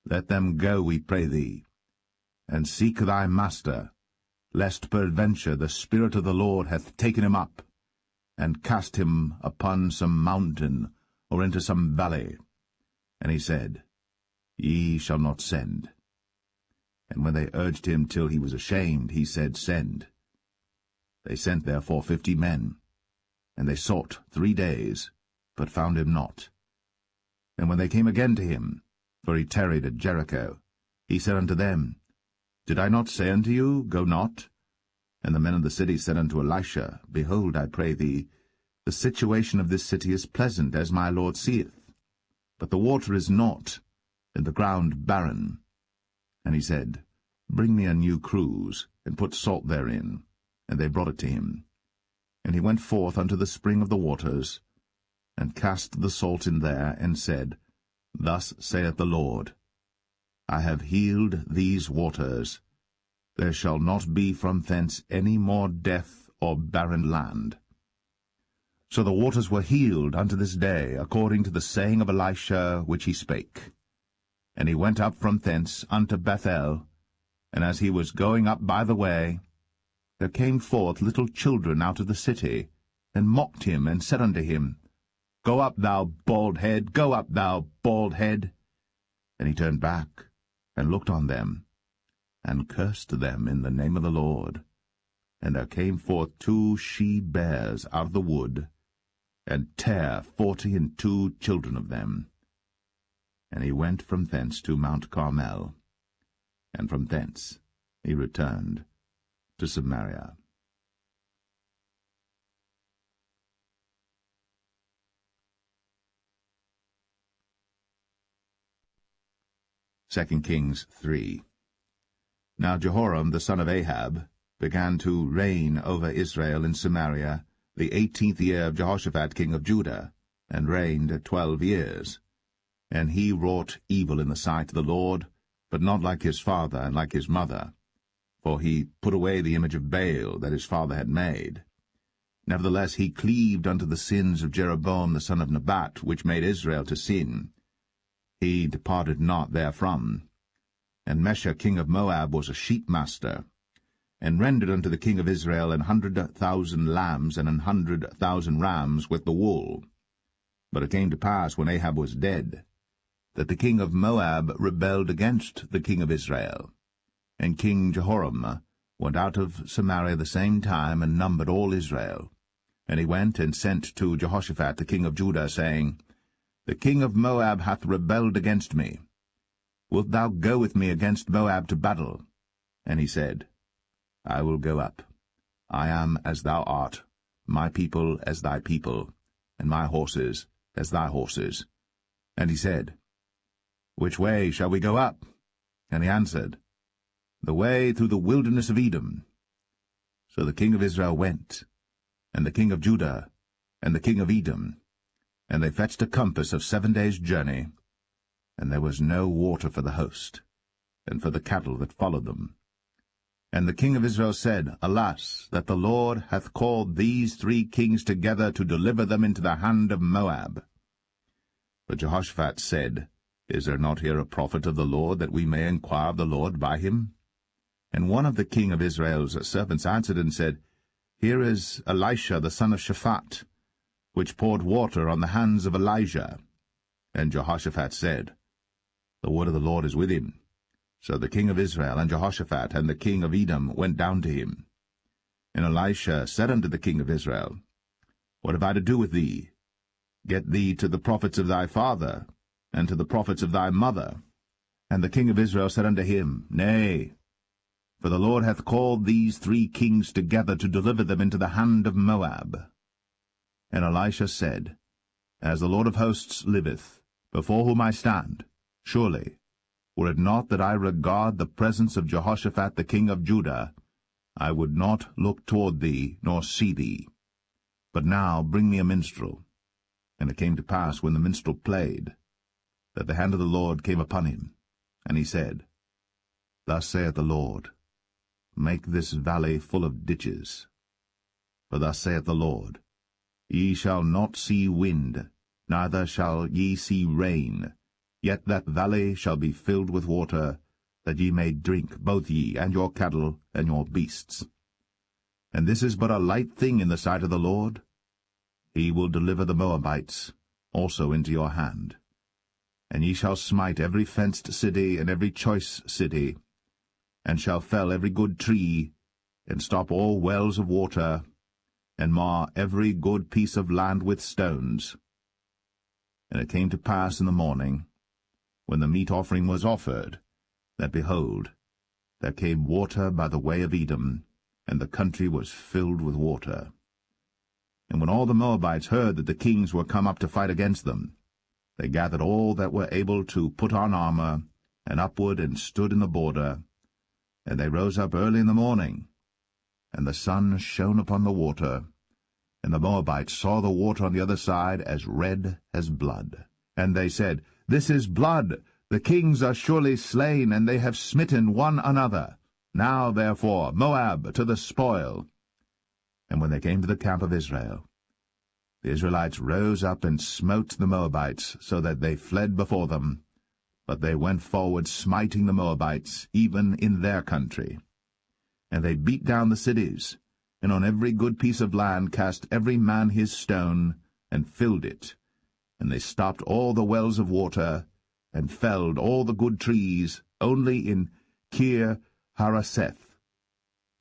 Let them go, we pray thee, and seek thy master, lest peradventure the Spirit of the Lord hath taken him up, and cast him upon some mountain, or into some valley. And he said, Ye shall not send. And when they urged him till he was ashamed, he said, Send. They sent therefore 50 men, and they sought 3 days, but found him not. And when they came again to him, for he tarried at Jericho, he said unto them, Did I not say unto you, Go not? And the men of the city said unto Elisha, Behold, I pray thee, the situation of this city is pleasant, as my Lord seeth, but the water is naught, and the ground barren. And he said, Bring me a new cruse, and put salt therein. And they brought it to him. And he went forth unto the spring of the waters, and cast the salt in there, and said, Thus saith the Lord, I have healed these waters. There shall not be from thence any more death or barren land. So the waters were healed unto this day, according to the saying of Elisha which he spake. And he went up from thence unto Bethel, and as he was going up by the way, there came forth little children out of the city, and mocked him, and said unto him, Go up, thou bald head, go up, thou bald head. And he turned back, and looked on them, and cursed them in the name of the Lord. And there came forth 2 she-bears out of the wood, and tare 42 children of them. And he went from thence to Mount Carmel, and from thence he returned to Samaria. Second Kings 3. Now Jehoram the son of Ahab began to reign over Israel in Samaria the 18th year of Jehoshaphat king of Judah, and reigned 12 years. And he wrought evil in the sight of the Lord, but not like his father and like his mother. For he put away the image of Baal that his father had made. Nevertheless he cleaved unto the sins of Jeroboam the son of Nebat, which made Israel to sin. He departed not therefrom. And Mesha king of Moab was a sheepmaster, and rendered unto the king of Israel 100,000 lambs and 100,000 rams with the wool. But it came to pass, when Ahab was dead, that the king of Moab rebelled against the king of Israel. And King Jehoram went out of Samaria the same time, and numbered all Israel. And he went and sent to Jehoshaphat the king of Judah, saying, The king of Moab hath rebelled against me. Wilt thou go with me against Moab to battle? And he said, I will go up. I am as thou art, my people as thy people, and my horses as thy horses. And he said, Which way shall we go up? And he answered, The way through the wilderness of Edom. So the king of Israel went, and the king of Judah, and the king of Edom, and they fetched a compass of 7 days' journey, and there was no water for the host, and for the cattle that followed them. And the king of Israel said, Alas, that the Lord hath called these 3 kings together to deliver them into the hand of Moab. But Jehoshaphat said, Is there not here a prophet of the Lord, that we may inquire of the Lord by him? And one of the king of Israel's servants answered and said, Here is Elisha the son of Shaphat, which poured water on the hands of Elijah. And Jehoshaphat said, The word of the Lord is with him. So the king of Israel and Jehoshaphat and the king of Edom went down to him. And Elisha said unto the king of Israel, What have I to do with thee? Get thee to the prophets of thy father, and to the prophets of thy mother. And the king of Israel said unto him, Nay, for the Lord hath called these 3 kings together to deliver them into the hand of Moab. And Elisha said, As the Lord of hosts liveth, before whom I stand, surely, were it not that I regard the presence of Jehoshaphat the king of Judah, I would not look toward thee, nor see thee. But now bring me a minstrel. And it came to pass, when the minstrel played, that the hand of the Lord came upon him. And he said, Thus saith the Lord, Make this valley full of ditches. For thus saith the Lord, Ye shall not see wind, neither shall ye see rain, yet that valley shall be filled with water, that ye may drink, both ye, and your cattle, and your beasts. And this is but a light thing in the sight of the Lord. He will deliver the Moabites also into your hand. And ye shall smite every fenced city and every choice city, and shall fell every good tree, and stop all wells of water, and mar every good piece of land with stones. And it came to pass in the morning, when the meat offering was offered, that, behold, there came water by the way of Edom, and the country was filled with water. And when all the Moabites heard that the kings were come up to fight against them, they gathered all that were able to put on armor, and upward and stood in the border. And they rose up early in the morning, and the sun shone upon the water, and the Moabites saw the water on the other side as red as blood. And they said, This is blood, the kings are surely slain, and they have smitten one another. Now, therefore, Moab to the spoil. And when they came to the camp of Israel, the Israelites rose up and smote the Moabites, so that they fled before them. But they went forward, smiting the Moabites, even in their country. And they beat down the cities, and on every good piece of land cast every man his stone, and filled it. And they stopped all the wells of water, and felled all the good trees. Only in Kir Haraseth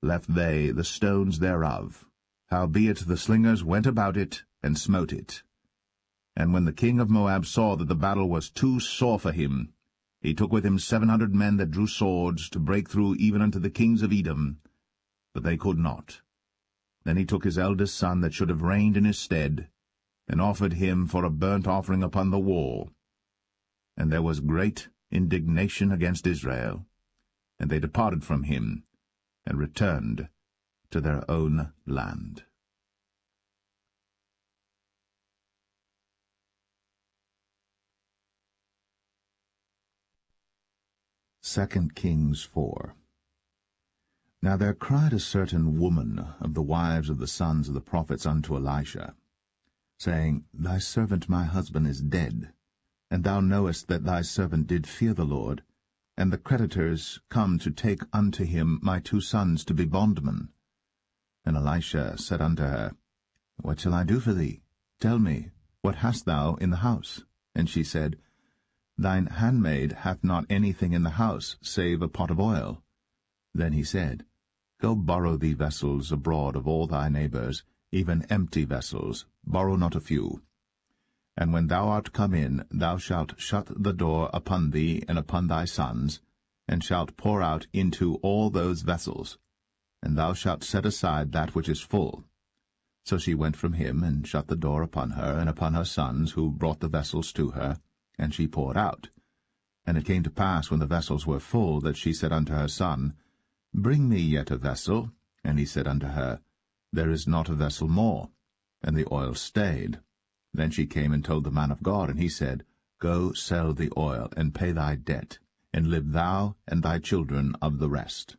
left they the stones thereof. Howbeit the slingers went about it, and smote it. And when the king of Moab saw that the battle was too sore for him, he took with him 700 men that drew swords, to break through even unto the kings of Edom. But they could not. Then he took his eldest son that should have reigned in his stead, and offered him for a burnt offering upon the wall. And there was great indignation against Israel. And they departed from him, and returned to their own land. 2 Kings 4. Now there cried a certain woman of the wives of the sons of the prophets unto Elisha, saying, Thy servant my husband is dead, and thou knowest that thy servant did fear the Lord, and the creditors come to take unto him my 2 sons to be bondmen. And Elisha said unto her, What shall I do for thee? Tell me, what hast thou in the house? And she said, Thine handmaid hath not anything in the house, save a pot of oil. Then he said, Go borrow thee vessels abroad of all thy neighbors, even empty vessels, borrow not a few. And when thou art come in, thou shalt shut the door upon thee and upon thy sons, and shalt pour out into all those vessels, and thou shalt set aside that which is full. So she went from him, and shut the door upon her and upon her sons, who brought the vessels to her, and she poured out. And it came to pass, when the vessels were full, that she said unto her son, Bring me yet a vessel. And he said unto her, There is not a vessel more. And the oil stayed. Then she came and told the man of God, and he said, Go sell the oil, and pay thy debt, and live thou and thy children of the rest.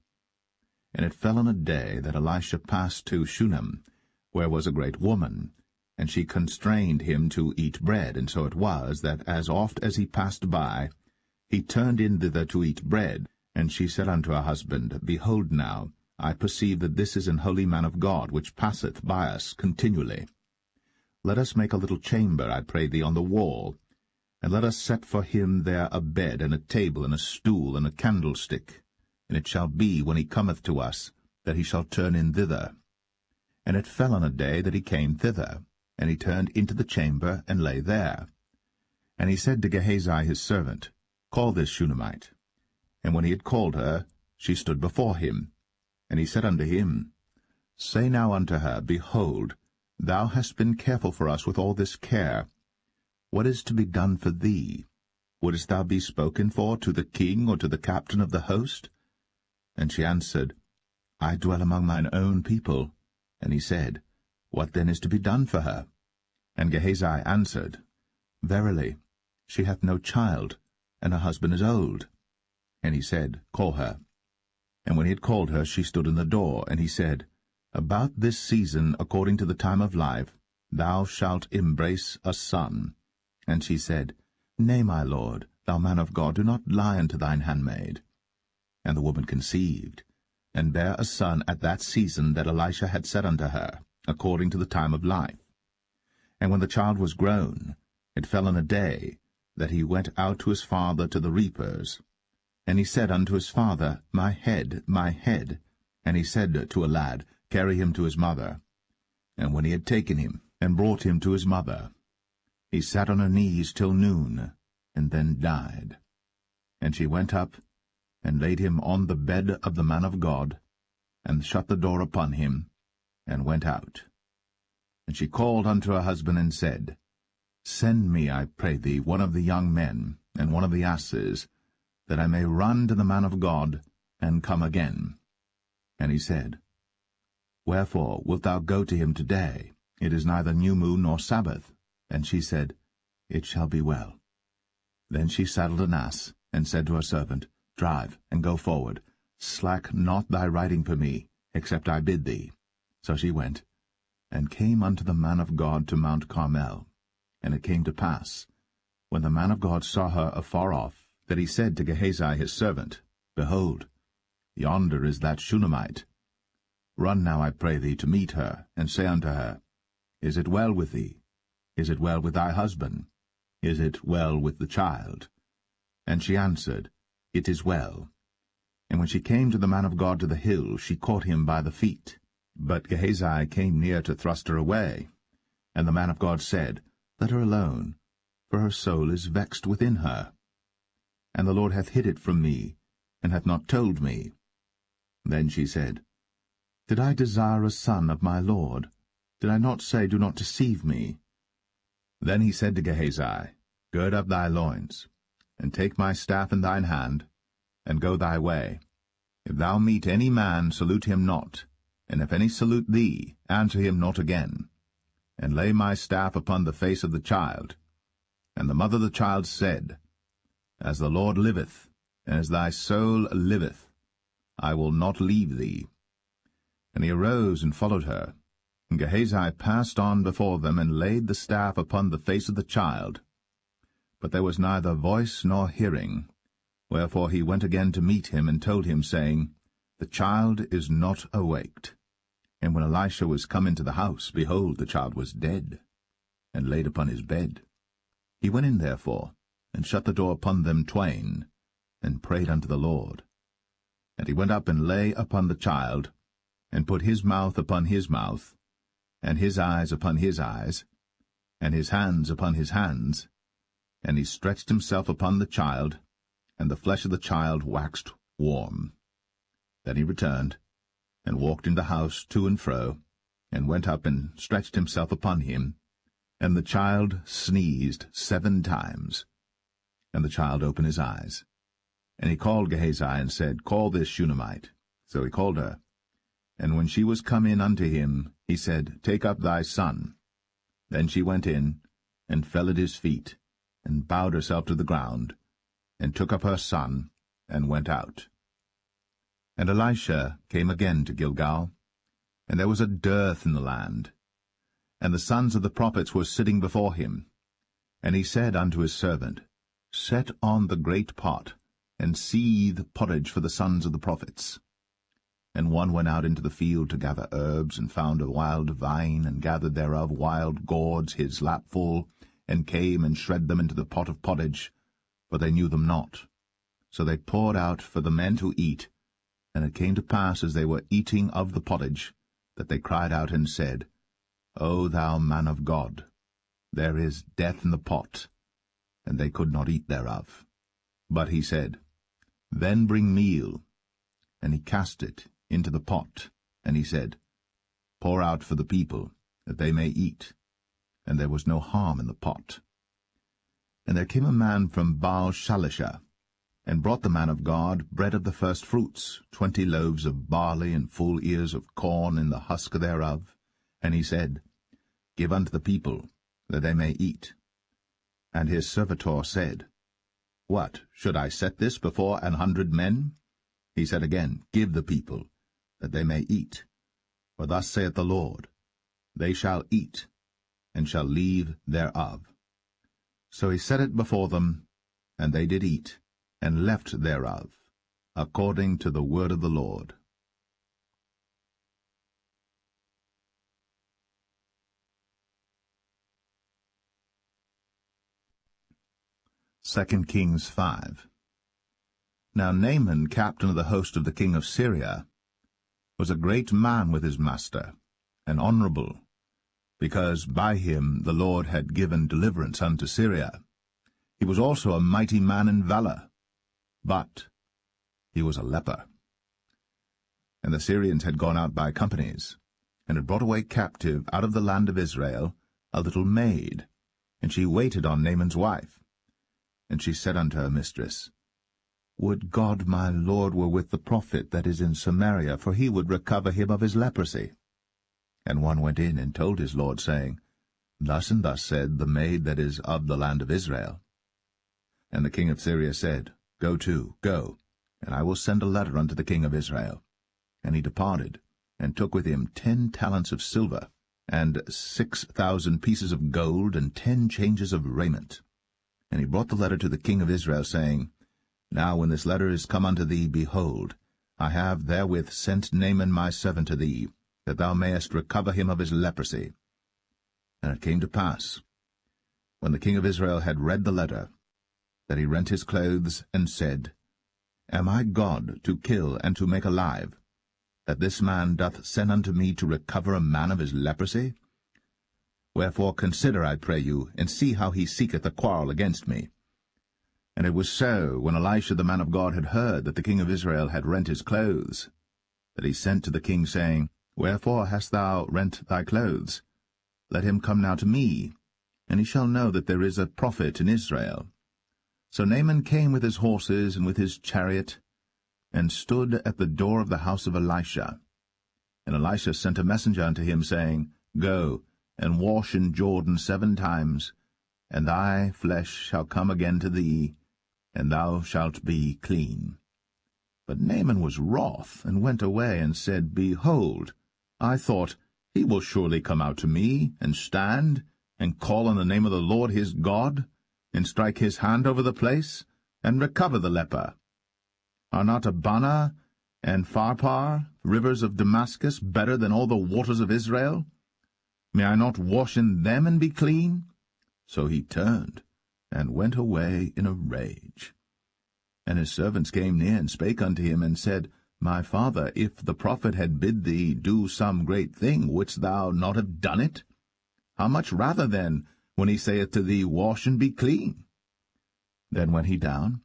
And it fell on a day that Elisha passed to Shunem, where was a great woman, and she constrained him to eat bread. And so it was, that as oft as he passed by, he turned in thither to eat bread. And she said unto her husband, Behold now, I perceive that this is an holy man of God, which passeth by us continually. Let us make a little chamber, I pray thee, on the wall, and let us set for him there a bed, and a table, and a stool, and a candlestick. And it shall be, when he cometh to us, that he shall turn in thither. And it fell on a day that he came thither, and he turned into the chamber, and lay there. And he said to Gehazi his servant, Call this Shunammite. And when he had called her, she stood before him. And he said unto him, Say now unto her, Behold, thou hast been careful for us with all this care. What is to be done for thee? Wouldest thou be spoken for to the king, or to the captain of the host? And she answered, I dwell among mine own people. And he said, What then is to be done for her? And Gehazi answered, Verily, she hath no child, and her husband is old. And he said, Call her. And when he had called her, she stood in the door. And he said, About this season, according to the time of life, thou shalt embrace a son. And she said, Nay, my lord, thou man of God, do not lie unto thine handmaid. And the woman conceived, and bare a son at that season that Elisha had said unto her, according to the time of life. And when the child was grown, it fell on a day that he went out to his father to the reapers. And he said unto his father, My head, my head. And he said to a lad, Carry him to his mother. And when he had taken him, and brought him to his mother, he sat on her knees till noon, and then died. And she went up, and laid him on the bed of the man of God, and shut the door upon him, and went out. And she called unto her husband, and said, Send me, I pray thee, one of the young men, and one of the asses, that I may run to the man of God, and come again. And he said, Wherefore wilt thou go to him today? It is neither new moon nor Sabbath. And she said, It shall be well. Then she saddled an ass, and said to her servant, Drive, and go forward. Slack not thy riding for me, except I bid thee. So she went. and came unto the man of God to Mount Carmel. And it came to pass, when the man of God saw her afar off, that he said to Gehazi his servant, Behold, yonder is that Shunammite. Run now, I pray thee, to meet her, and say unto her, Is it well with thee? Is it well with thy husband? Is it well with the child? And she answered, It is well. And when she came to the man of God to the hill, she caught him by the feet. But Gehazi came near to thrust her away. And the man of God said, Let her alone, for her soul is vexed within her. And the Lord hath hid it from me, and hath not told me. Then she said, Did I desire a son of my Lord? Did I not say, Do not deceive me? Then he said to Gehazi, Gird up thy loins, and take my staff in thine hand, and go thy way. If thou meet any man, salute him not, and if any salute thee, answer him not again. And lay my staff upon the face of the child. And the mother of the child said, As the Lord liveth, and as thy soul liveth, I will not leave thee. And he arose and followed her. And Gehazi passed on before them, and laid the staff upon the face of the child. But there was neither voice nor hearing. Wherefore he went again to meet him, and told him, saying, The child is not awaked. And when Elisha was come into the house, behold, the child was dead, and laid upon his bed. He went in therefore, and shut the door upon them twain, and prayed unto the Lord. And he went up and lay upon the child, and put his mouth upon his mouth, and his eyes upon his eyes, and his hands upon his hands. And he stretched himself upon the child, and the flesh of the child waxed warm. Then he returned, and walked in the house to and fro, and went up and stretched himself upon him. And the child sneezed 7 times. And the child opened his eyes. And he called Gehazi, and said, Call this Shunammite. So he called her. And when she was come in unto him, he said, Take up thy son. Then she went in, and fell at his feet, and bowed herself to the ground, and took up her son, and went out. And Elisha came again to Gilgal, and there was a dearth in the land. And the sons of the prophets were sitting before him. And he said unto his servant, Set on the great pot, and seethe porridge for the sons of the prophets. And one went out into the field to gather herbs, and found a wild vine, and gathered thereof wild gourds his lapful, and came and shred them into the pot of pottage, for they knew them not. So they poured out for the men to eat. And it came to pass, as they were eating of the pottage, that they cried out and said, O thou man of God, there is death in the pot. And they could not eat thereof. But he said, Then bring meal. And he cast it into the pot. And he said, Pour out for the people, that they may eat. And there was no harm in the pot. And there came a man from Baal-Shalisha, and brought the man of God bread of the first fruits, 20 loaves of barley, and full ears of corn in the husk thereof. And he said, Give unto the people, that they may eat. And his servitor said, What, should I set this before 100 men? He said again, Give the people, that they may eat. For thus saith the Lord, They shall eat, and shall leave thereof. So he set it before them, and they did eat, and left thereof, according to the word of the Lord. 2 Kings 5. Now Naaman, captain of the host of the king of Syria, was a great man with his master, and honorable, because by him the Lord had given deliverance unto Syria. He was also a mighty man in valor, but he was a leper. And the Syrians had gone out by companies, and had brought away captive out of the land of Israel a little maid, and she waited on Naaman's wife. And she said unto her mistress, Would God my Lord were with the prophet that is in Samaria, for he would recover him of his leprosy. And one went in and told his lord, saying, Thus and thus said the maid that is of the land of Israel. And the king of Syria said, Go to, go, and I will send a letter unto the king of Israel. And he departed, and took with him 10 talents of silver, and 6,000 pieces of gold, and 10 changes of raiment. And he brought the letter to the king of Israel, saying, Now when this letter is come unto thee, behold, I have therewith sent Naaman my servant to thee, that thou mayest recover him of his leprosy. And it came to pass, when the king of Israel had read the letter, that he rent his clothes, and said, Am I God to kill and to make alive, that this man doth send unto me to recover a man of his leprosy? Wherefore consider, I pray you, and see how he seeketh a quarrel against me. And it was so, when Elisha the man of God had heard that the king of Israel had rent his clothes, that he sent to the king, saying, Wherefore hast thou rent thy clothes? Let him come now to me, and he shall know that there is a prophet in Israel. So Naaman came with his horses and with his chariot, and stood at the door of the house of Elisha. And Elisha sent a messenger unto him, saying, Go, and wash in Jordan 7 times, and thy flesh shall come again to thee, and thou shalt be clean. But Naaman was wroth, and went away, and said, Behold, I thought, he will surely come out to me, and stand, and call on the name of the Lord his God, and strike his hand over the place, and recover the leper. Are not Abana and Pharpar, rivers of Damascus, better than all the waters of Israel? May I not wash in them and be clean? So he turned, and went away in a rage. And his servants came near, and spake unto him, and said, My father, if the prophet had bid thee do some great thing, wouldst thou not have done it? How much rather, then, when he saith to thee, Wash and be clean? Then went he down,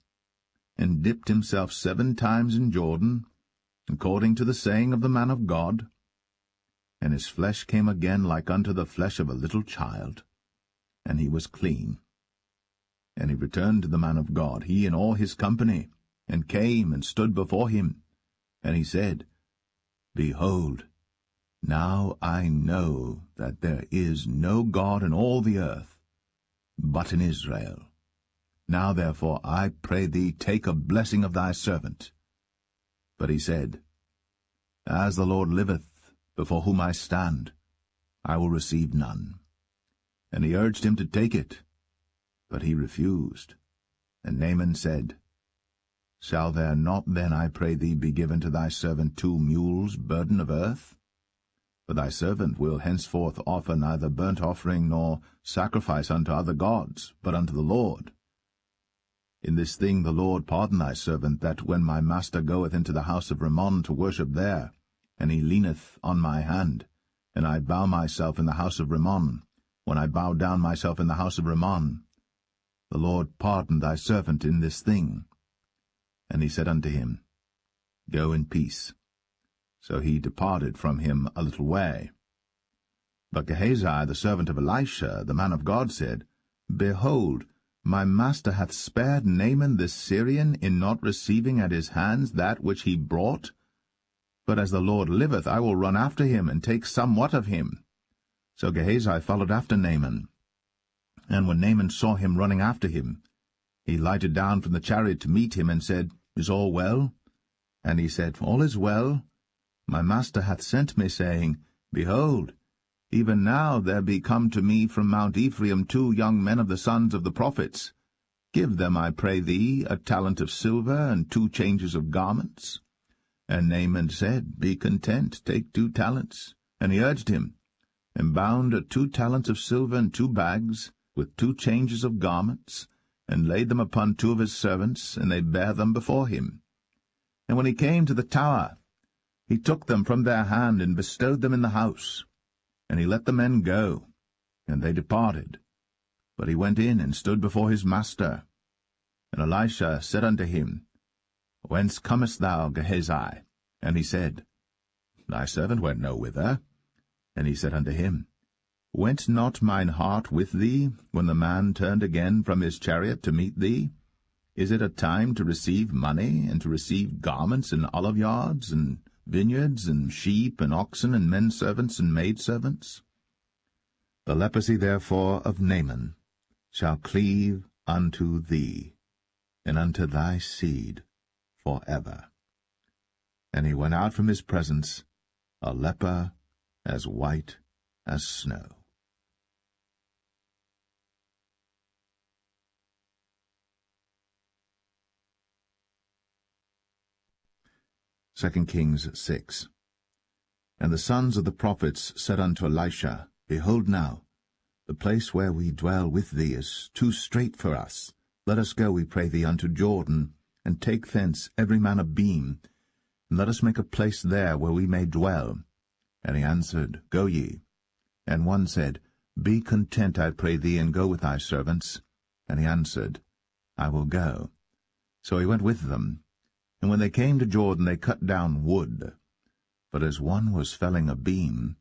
and dipped himself 7 times in Jordan, according to the saying of the man of God. And his flesh came again like unto the flesh of a little child, and he was clean. And he returned to the man of God, he and all his company, and came and stood before him. And he said, Behold, now I know that there is no God in all the earth, but in Israel. Now therefore I pray thee, take a blessing of thy servant. But he said, As the Lord liveth, before whom I stand, I will receive none. And he urged him to take it, but he refused. And Naaman said, Shall there not then, I pray thee, be given to thy servant 2 mules burden of earth? For thy servant will henceforth offer neither burnt offering nor sacrifice unto other gods, but unto the Lord. In this thing the Lord pardon thy servant, that when my master goeth into the house of Rimmon to worship there, and he leaneth on my hand, and I bow myself in the house of Rimmon, when I bow down myself in the house of Rimmon, the Lord pardon thy servant in this thing. And he said unto him, Go in peace. So he departed from him a little way. But Gehazi, the servant of Elisha, the man of God, said, Behold, my master hath spared Naaman this Syrian in not receiving at his hands that which he brought. But as the Lord liveth, I will run after him, and take somewhat of him. So Gehazi followed after Naaman. And when Naaman saw him running after him, he lighted down from the chariot to meet him, and said, Is all well? And he said, All is well. My master hath sent me, saying, Behold, even now there be come to me from Mount Ephraim 2 young men of the sons of the prophets. Give them, I pray thee, a talent of silver, and 2 changes of garments. And Naaman said, Be content, take 2 talents. And he urged him, and bound 2 talents of silver in 2 bags, with 2 changes of garments, and laid them upon 2 of his servants, and they bare them before him. And when he came to the tower, he took them from their hand, and bestowed them in the house. And he let the men go, and they departed. But he went in, and stood before his master. And Elisha said unto him, Whence comest thou, Gehazi? And he said, Thy servant went no whither. And he said unto him, Went not mine heart with thee, when the man turned again from his chariot to meet thee? Is it a time to receive money, and to receive garments, and oliveyards, and vineyards, and sheep, and oxen, and men-servants, and maidservants? The leprosy therefore of Naaman shall cleave unto thee, and unto thy seed for ever. And he went out from his presence, a leper as white as snow. 2 Kings 6. And the sons of the prophets said unto Elisha, Behold now, the place where we dwell with thee is too strait for us. Let us go, we pray thee, unto Jordan, and take thence every man a beam, and let us make a place there where we may dwell. And he answered, Go ye. And one said, Be content, I pray thee, and go with thy servants. And he answered, I will go. So he went with them. And when they came to Jordan, they cut down wood. But as one was felling a beam,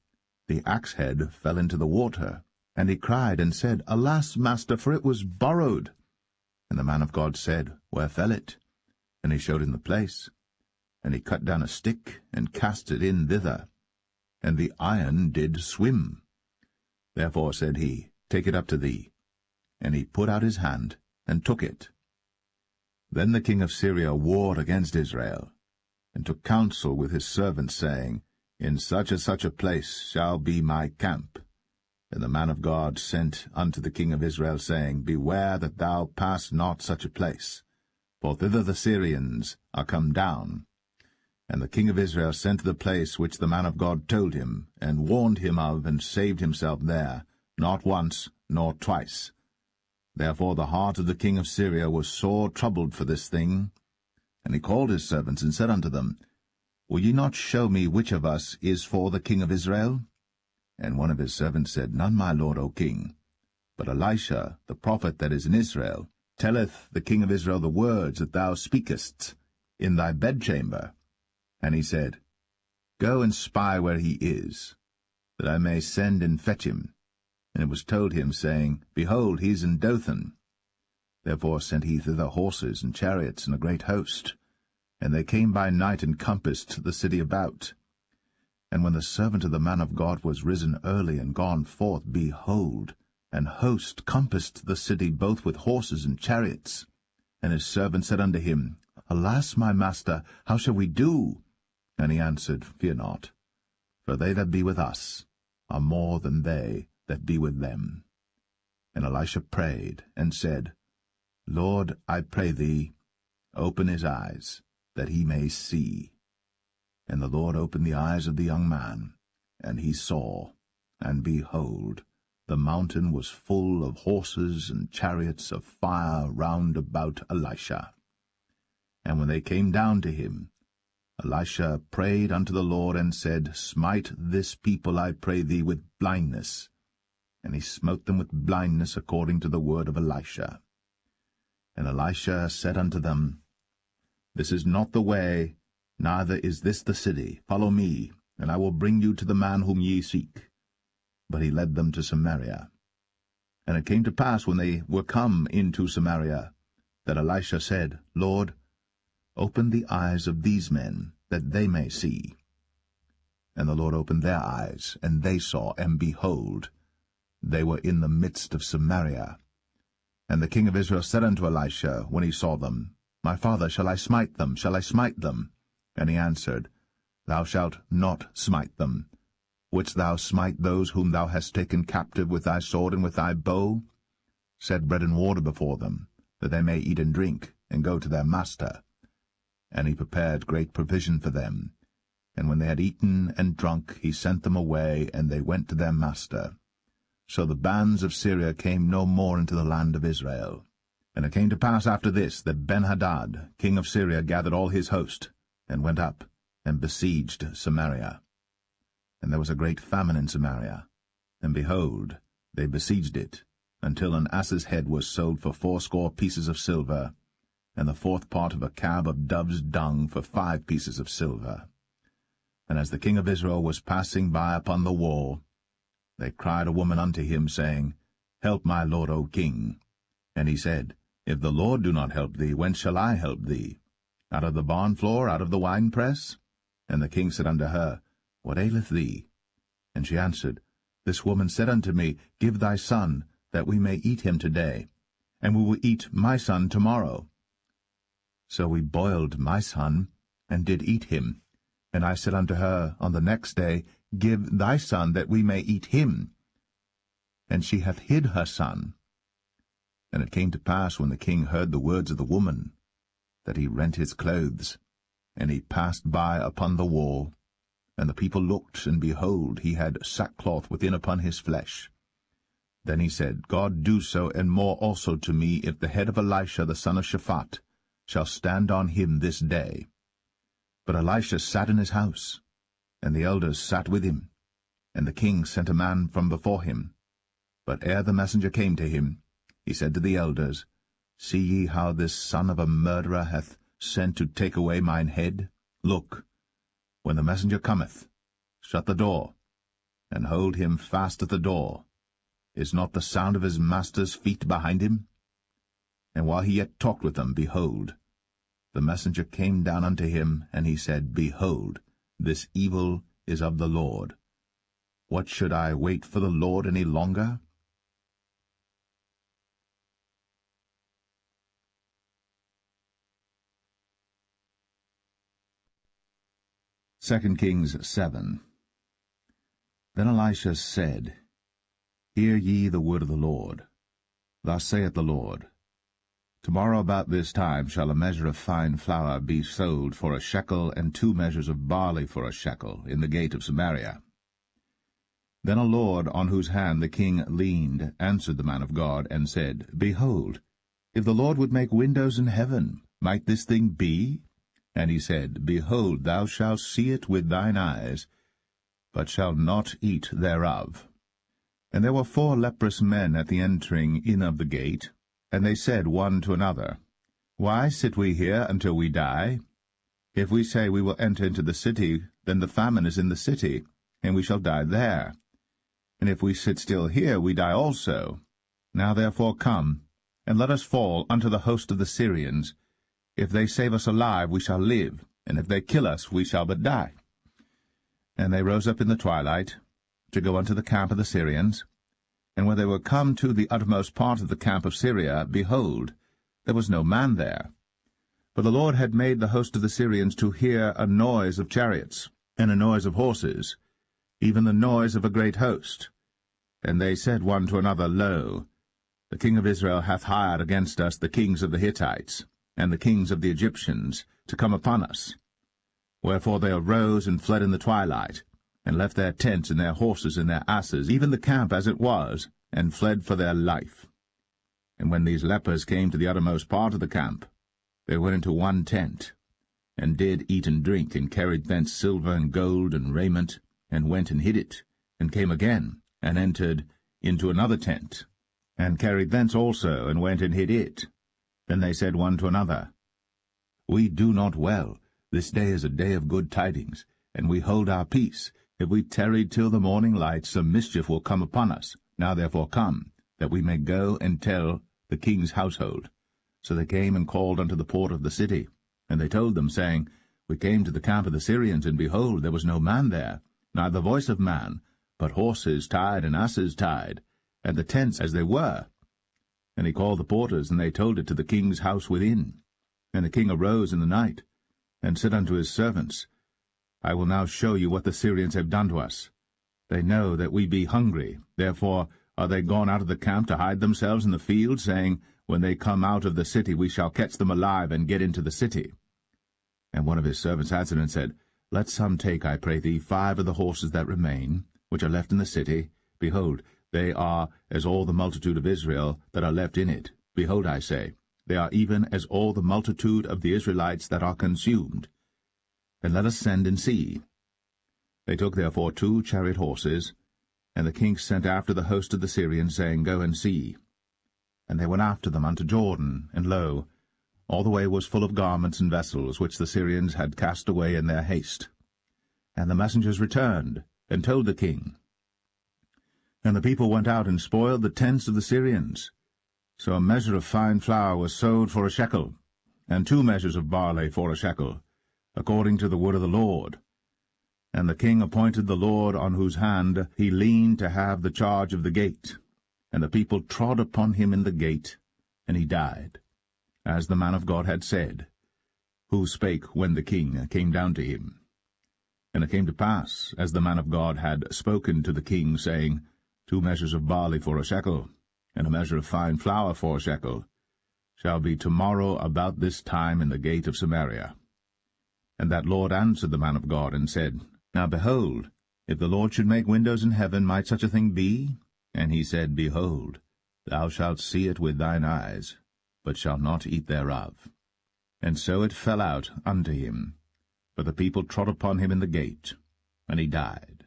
the axe-head fell into the water. And he cried and said, Alas, master, for it was borrowed. And the man of God said, Where fell it? And he showed him the place. And he cut down a stick, and cast it in thither. And the iron did swim. Therefore said he, Take it up to thee. And he put out his hand, and took it. Then the king of Syria warred against Israel, and took counsel with his servants, saying, In such and such a place shall be my camp. And the man of God sent unto the king of Israel, saying, Beware that thou pass not such a place, for thither the Syrians are come down. And the king of Israel sent to the place which the man of God told him, and warned him of, and saved himself there, not once nor twice. Therefore the heart of the king of Syria was sore troubled for this thing. And he called his servants, and said unto them, Will ye not show me which of us is for the king of Israel? And one of his servants said, None, my lord, O king. But Elisha, the prophet that is in Israel, telleth the king of Israel the words that thou speakest in thy bedchamber. And he said, Go and spy where he is, that I may send and fetch him. And it was told him, saying, Behold, he is in Dothan. Therefore sent he thither horses and chariots and a great host. And they came by night and compassed the city about. And when the servant of the man of God was risen early and gone forth, behold, an host compassed the city both with horses and chariots. And his servant said unto him, Alas, my master, how shall we do? And he answered, Fear not, for they that be with us are more than they that be with them. And Elisha prayed, and said, Lord, I pray thee, open his eyes, that he may see. And the Lord opened the eyes of the young man, and he saw, and behold, the mountain was full of horses and chariots of fire round about Elisha. And when they came down to him, Elisha prayed unto the Lord, and said, Smite this people, I pray thee, with blindness. And he smote them with blindness according to the word of Elisha. And Elisha said unto them, This is not the way, neither is this the city. Follow me, and I will bring you to the man whom ye seek. But he led them to Samaria. And it came to pass, when they were come into Samaria, that Elisha said, Lord, open the eyes of these men, that they may see. And the Lord opened their eyes, and they saw, and behold, they were in the midst of Samaria. And the king of Israel said unto Elisha, when he saw them, My father, shall I smite them? Shall I smite them? And he answered, Thou shalt not smite them. Wouldst thou smite those whom thou hast taken captive with thy sword and with thy bow? Set bread and water before them, that they may eat and drink, and go to their master. And he prepared great provision for them. And when they had eaten and drunk, he sent them away, and they went to their master. So the bands of Syria came no more into the land of Israel. And it came to pass after this, that Ben-Hadad, king of Syria, gathered all his host, and went up, and besieged Samaria. And there was a great famine in Samaria, and behold, they besieged it, until an ass's head was sold for 80 pieces of silver, and the 4th part of a cab of dove's dung for 5 pieces of silver. And as the king of Israel was passing by upon the wall, they cried a woman unto him, saying, Help my lord, O king. And he said, If the Lord do not help thee, whence shall I help thee? Out of the barn floor, out of the winepress? And the king said unto her, What aileth thee? And she answered, This woman said unto me, Give thy son, that we may eat him today, and we will eat my son tomorrow. So we boiled my son, and did eat him, And I said unto her on the next day, Give thy son, that we may eat him. And she hath hid her son. And it came to pass, when the king heard the words of the woman, that he rent his clothes, and he passed by upon the wall. And the people looked, and behold, he had sackcloth within upon his flesh. Then he said, God do so, and more also to me, if the head of Elisha the son of Shaphat shall stand on him this day. But Elisha sat in his house, and the elders sat with him. And the king sent a man from before him. But ere the messenger came to him, he said to the elders, See ye how this son of a murderer hath sent to take away mine head? Look, when the messenger cometh, shut the door, and hold him fast at the door. Is not the sound of his master's feet behind him? And while he yet talked with them, behold, the messenger came down unto him, and he said, Behold, this evil is of the Lord. What should I wait for the Lord any longer? Kings 7. Then Elisha said, Hear ye the word of the Lord. Thus saith the Lord, Tomorrow about this time shall a measure of fine flour be sold for a shekel, and 2 measures of barley for a shekel, in the gate of Samaria. Then a lord, on whose hand the king leaned, answered the man of God, and said, Behold, if the Lord would make windows in heaven, might this thing be? And he said, Behold, thou shalt see it with thine eyes, but shalt not eat thereof. And there were 4 leprous men at the entering in of the gate, and they said one to another, Why sit we here until we die? If we say we will enter into the city, then the famine is in the city, and we shall die there. And if we sit still here, we die also. Now therefore come, and let us fall unto the host of the Syrians. If they save us alive, we shall live, and if they kill us, we shall but die. And they rose up in the twilight, to go unto the camp of the Syrians. And when they were come to the uttermost part of the camp of Syria, behold, there was no man there. For the Lord had made the host of the Syrians to hear a noise of chariots, and a noise of horses, even the noise of a great host. And they said one to another, Lo, the king of Israel hath hired against us the kings of the Hittites, and the kings of the Egyptians, to come upon us. Wherefore they arose and fled in the twilight, and left their tents and their horses and their asses, even the camp as it was, and fled for their life. And when these lepers came to the uttermost part of the camp, they went into one tent, and did eat and drink, and carried thence silver and gold and raiment, and went and hid it, and came again, and entered into another tent, and carried thence also, and went and hid it. Then they said one to another, We do not well. This day is a day of good tidings, and we hold our peace. If we tarry till the morning light, some mischief will come upon us. Now therefore come, that we may go and tell the king's household. So they came and called unto the port of the city. And they told them, saying, We came to the camp of the Syrians, and behold, there was no man there, neither voice of man, but horses tied and asses tied, and the tents as they were. And he called the porters, and they told it to the king's house within. And the king arose in the night, and said unto his servants, I will now show you what the Syrians have done to us. They know that we be hungry, therefore are they gone out of the camp to hide themselves in the field, saying, When they come out of the city we shall catch them alive, and get into the city. And one of his servants answered and said, Let some take, I pray thee, 5 of the horses that remain, which are left in the city. Behold, they are as all the multitude of Israel that are left in it. Behold, I say, they are even as all the multitude of the Israelites that are consumed. And let us send and see. They took therefore 2 chariot horses, and the king sent after the host of the Syrians, saying, Go and see. And they went after them unto Jordan, and lo, all the way was full of garments and vessels, which the Syrians had cast away in their haste. And the messengers returned, and told the king. And the people went out and spoiled the tents of the Syrians. So a measure of fine flour was sold for a shekel, and 2 measures of barley for a shekel, according to the word of the Lord. And the king appointed the Lord on whose hand he leaned to have the charge of the gate. And the people trod upon him in the gate, and he died, as the man of God had said, who spake when the king came down to him. And it came to pass, as the man of God had spoken to the king, saying, 2 measures of barley for a shekel, and a measure of fine flour for a shekel, shall be tomorrow about this time in the gate of Samaria. And that Lord answered the man of God, and said, Now behold, if the Lord should make windows in heaven, might such a thing be? And he said, Behold, thou shalt see it with thine eyes, but shalt not eat thereof. And so it fell out unto him, for the people trod upon him in the gate, and he died.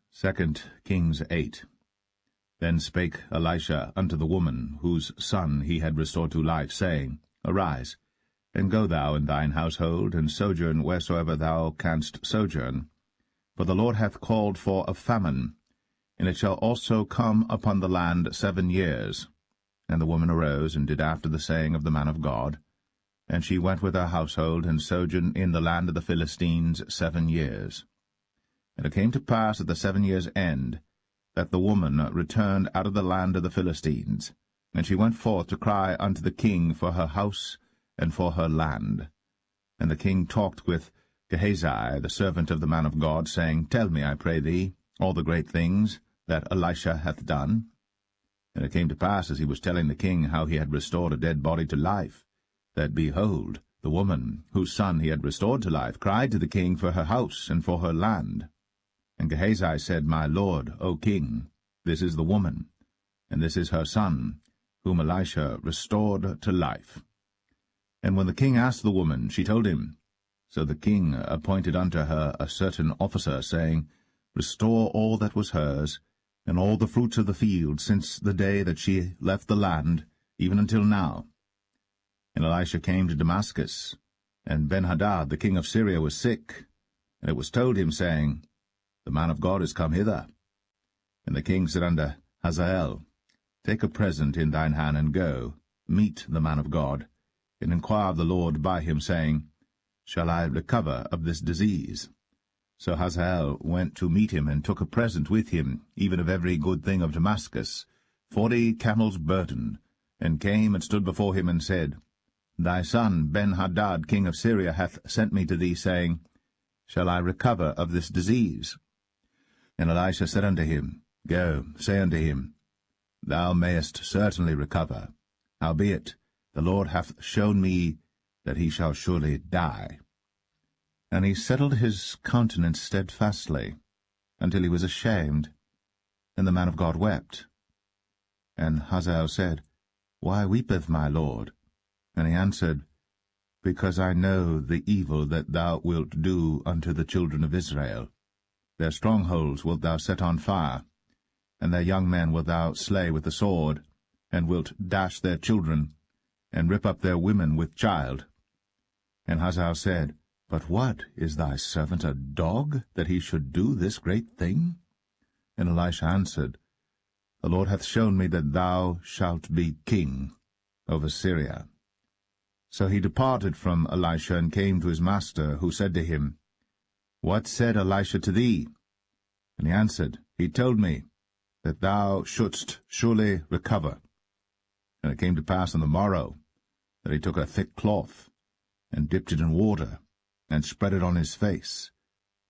Second Kings 8. Then spake Elisha unto the woman, whose son he had restored to life, saying, Arise, and go thou and thine household, and sojourn wheresoever thou canst sojourn. For the Lord hath called for a famine, and it shall also come upon the land 7 years. And the woman arose, and did after the saying of the man of God. And she went with her household, and sojourned in the land of the Philistines 7 years. And it came to pass at the 7 years' end, that the woman returned out of the land of the Philistines. And she went forth to cry unto the king for her house and for her land. And the king talked with Gehazi, the servant of the man of God, saying, Tell me, I pray thee, all the great things that Elisha hath done. And it came to pass, as he was telling the king how he had restored a dead body to life, that, behold, the woman, whose son he had restored to life, cried to the king for her house and for her land. And Gehazi said, My lord, O king, this is the woman, and this is her son, whom Elisha restored to life. And when the king asked the woman, she told him. So the king appointed unto her a certain officer, saying, Restore all that was hers, and all the fruits of the field, since the day that she left the land, even until now. And Elisha came to Damascus, and Benhadad the king of Syria was sick. And it was told him, saying, The man of God is come hither. And the king said unto Hazael, Take a present in thine hand, and go, meet the man of God, and inquire of the Lord by him, saying, Shall I recover of this disease? So Hazael went to meet him, and took a present with him, even of every good thing of Damascus, 40 camels' burden, and came and stood before him, and said, Thy son Ben-Hadad, king of Syria, hath sent me to thee, saying, Shall I recover of this disease? And Elisha said unto him, Go, say unto him, Thou mayest certainly recover. Howbeit, the Lord hath shown me that he shall surely die. And he settled his countenance steadfastly, until he was ashamed. And the man of God wept. And Hazael said, Why weepeth my lord? And he answered, Because I know the evil that thou wilt do unto the children of Israel. Their strongholds wilt thou set on fire, and their young men wilt thou slay with the sword, and wilt dash their children, and rip up their women with child. And Hazael said, But what, is thy servant a dog, that he should do this great thing? And Elisha answered, The Lord hath shown me that thou shalt be king over Syria. So he departed from Elisha, and came to his master, who said to him, What said Elisha to thee? And he answered, He told me that thou shouldst surely recover. And it came to pass on the morrow that he took a thick cloth, and dipped it in water, and spread it on his face,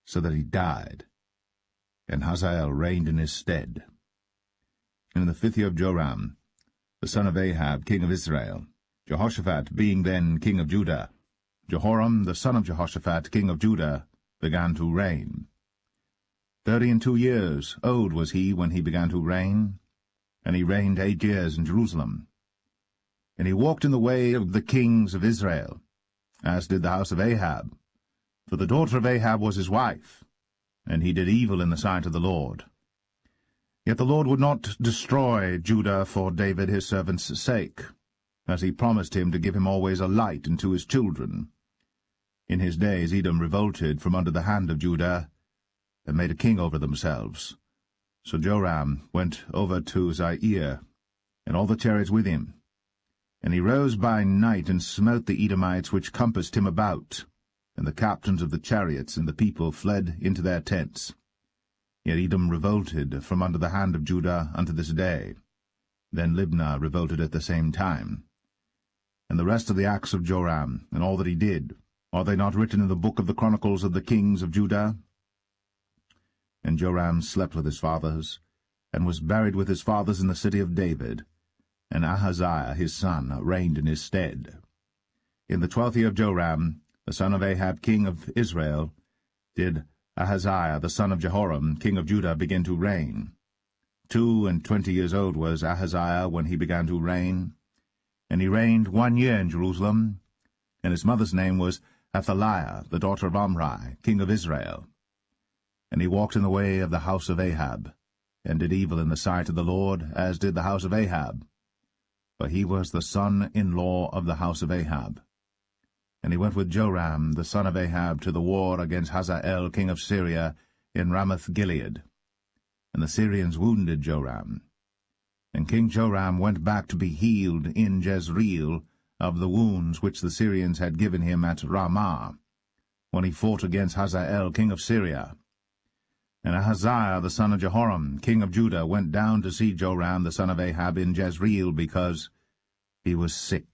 so that he died. And Hazael reigned in his stead. And in the 5th year of Joram, the son of Ahab, king of Israel, Jehoshaphat being then king of Judah, Jehoram the son of Jehoshaphat, king of Judah, began to reign. 32 years old was he when he began to reign, and he reigned 8 years in Jerusalem. And he walked in the way of the kings of Israel, as did the house of Ahab, for the daughter of Ahab was his wife, and he did evil in the sight of the Lord. Yet the Lord would not destroy Judah for David his servant's sake, as he promised him to give him always a light unto his children. In his days Edom revolted from under the hand of Judah, and made a king over themselves. So Joram went over to Zair, and all the chariots with him. And he rose by night, and smote the Edomites which compassed him about, and the captains of the chariots and the people fled into their tents. Yet Edom revolted from under the hand of Judah unto this day. Then Libnah revolted at the same time. And the rest of the acts of Joram, and all that he did, are they not written in the book of the Chronicles of the kings of Judah? And Joram slept with his fathers, and was buried with his fathers in the city of David, and Ahaziah his son reigned in his stead. In the 12th year of Joram, the son of Ahab king of Israel, did Ahaziah the son of Jehoram king of Judah begin to reign. 22 years old was Ahaziah when he began to reign, and he reigned 1 year in Jerusalem, and his mother's name was Athaliah, the daughter of Omri, king of Israel. And he walked in the way of the house of Ahab, and did evil in the sight of the Lord, as did the house of Ahab. For he was the son-in-law of the house of Ahab. And he went with Joram, the son of Ahab, to the war against Hazael, king of Syria, in Ramoth-Gilead. And the Syrians wounded Joram. And King Joram went back to be healed in Jezreel of the wounds which the Syrians had given him at Ramah, when he fought against Hazael, king of Syria. And Ahaziah the son of Jehoram, king of Judah, went down to see Joram the son of Ahab in Jezreel, because he was sick.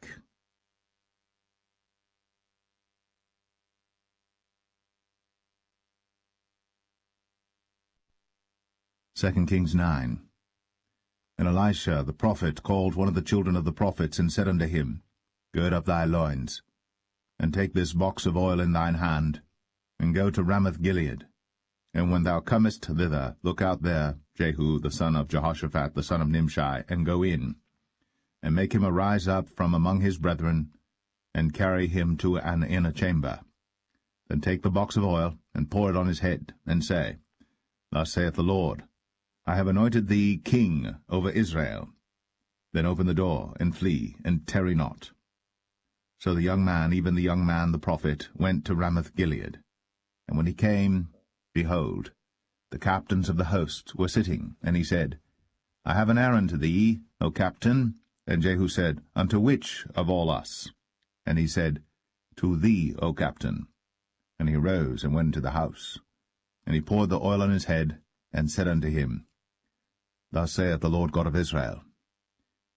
Second Kings 9. And Elisha the prophet called one of the children of the prophets, and said unto him, Gird up thy loins, and take this box of oil in thine hand, and go to Ramoth-Gilead. And when thou comest thither, look out there Jehu the son of Jehoshaphat the son of Nimshi, and go in, and make him arise up from among his brethren, and carry him to an inner chamber. Then take the box of oil, and pour it on his head, and say, Thus saith the Lord, I have anointed thee king over Israel. Then open the door, and flee, and tarry not. So the young man, even the young man the prophet, went to Ramoth-Gilead. And when he came, behold, the captains of the host were sitting, and he said, I have an errand to thee, O captain. And Jehu said, Unto which of all us? And he said, To thee, O captain. And he arose and went into the house. And he poured the oil on his head, and said unto him, Thus saith the Lord God of Israel,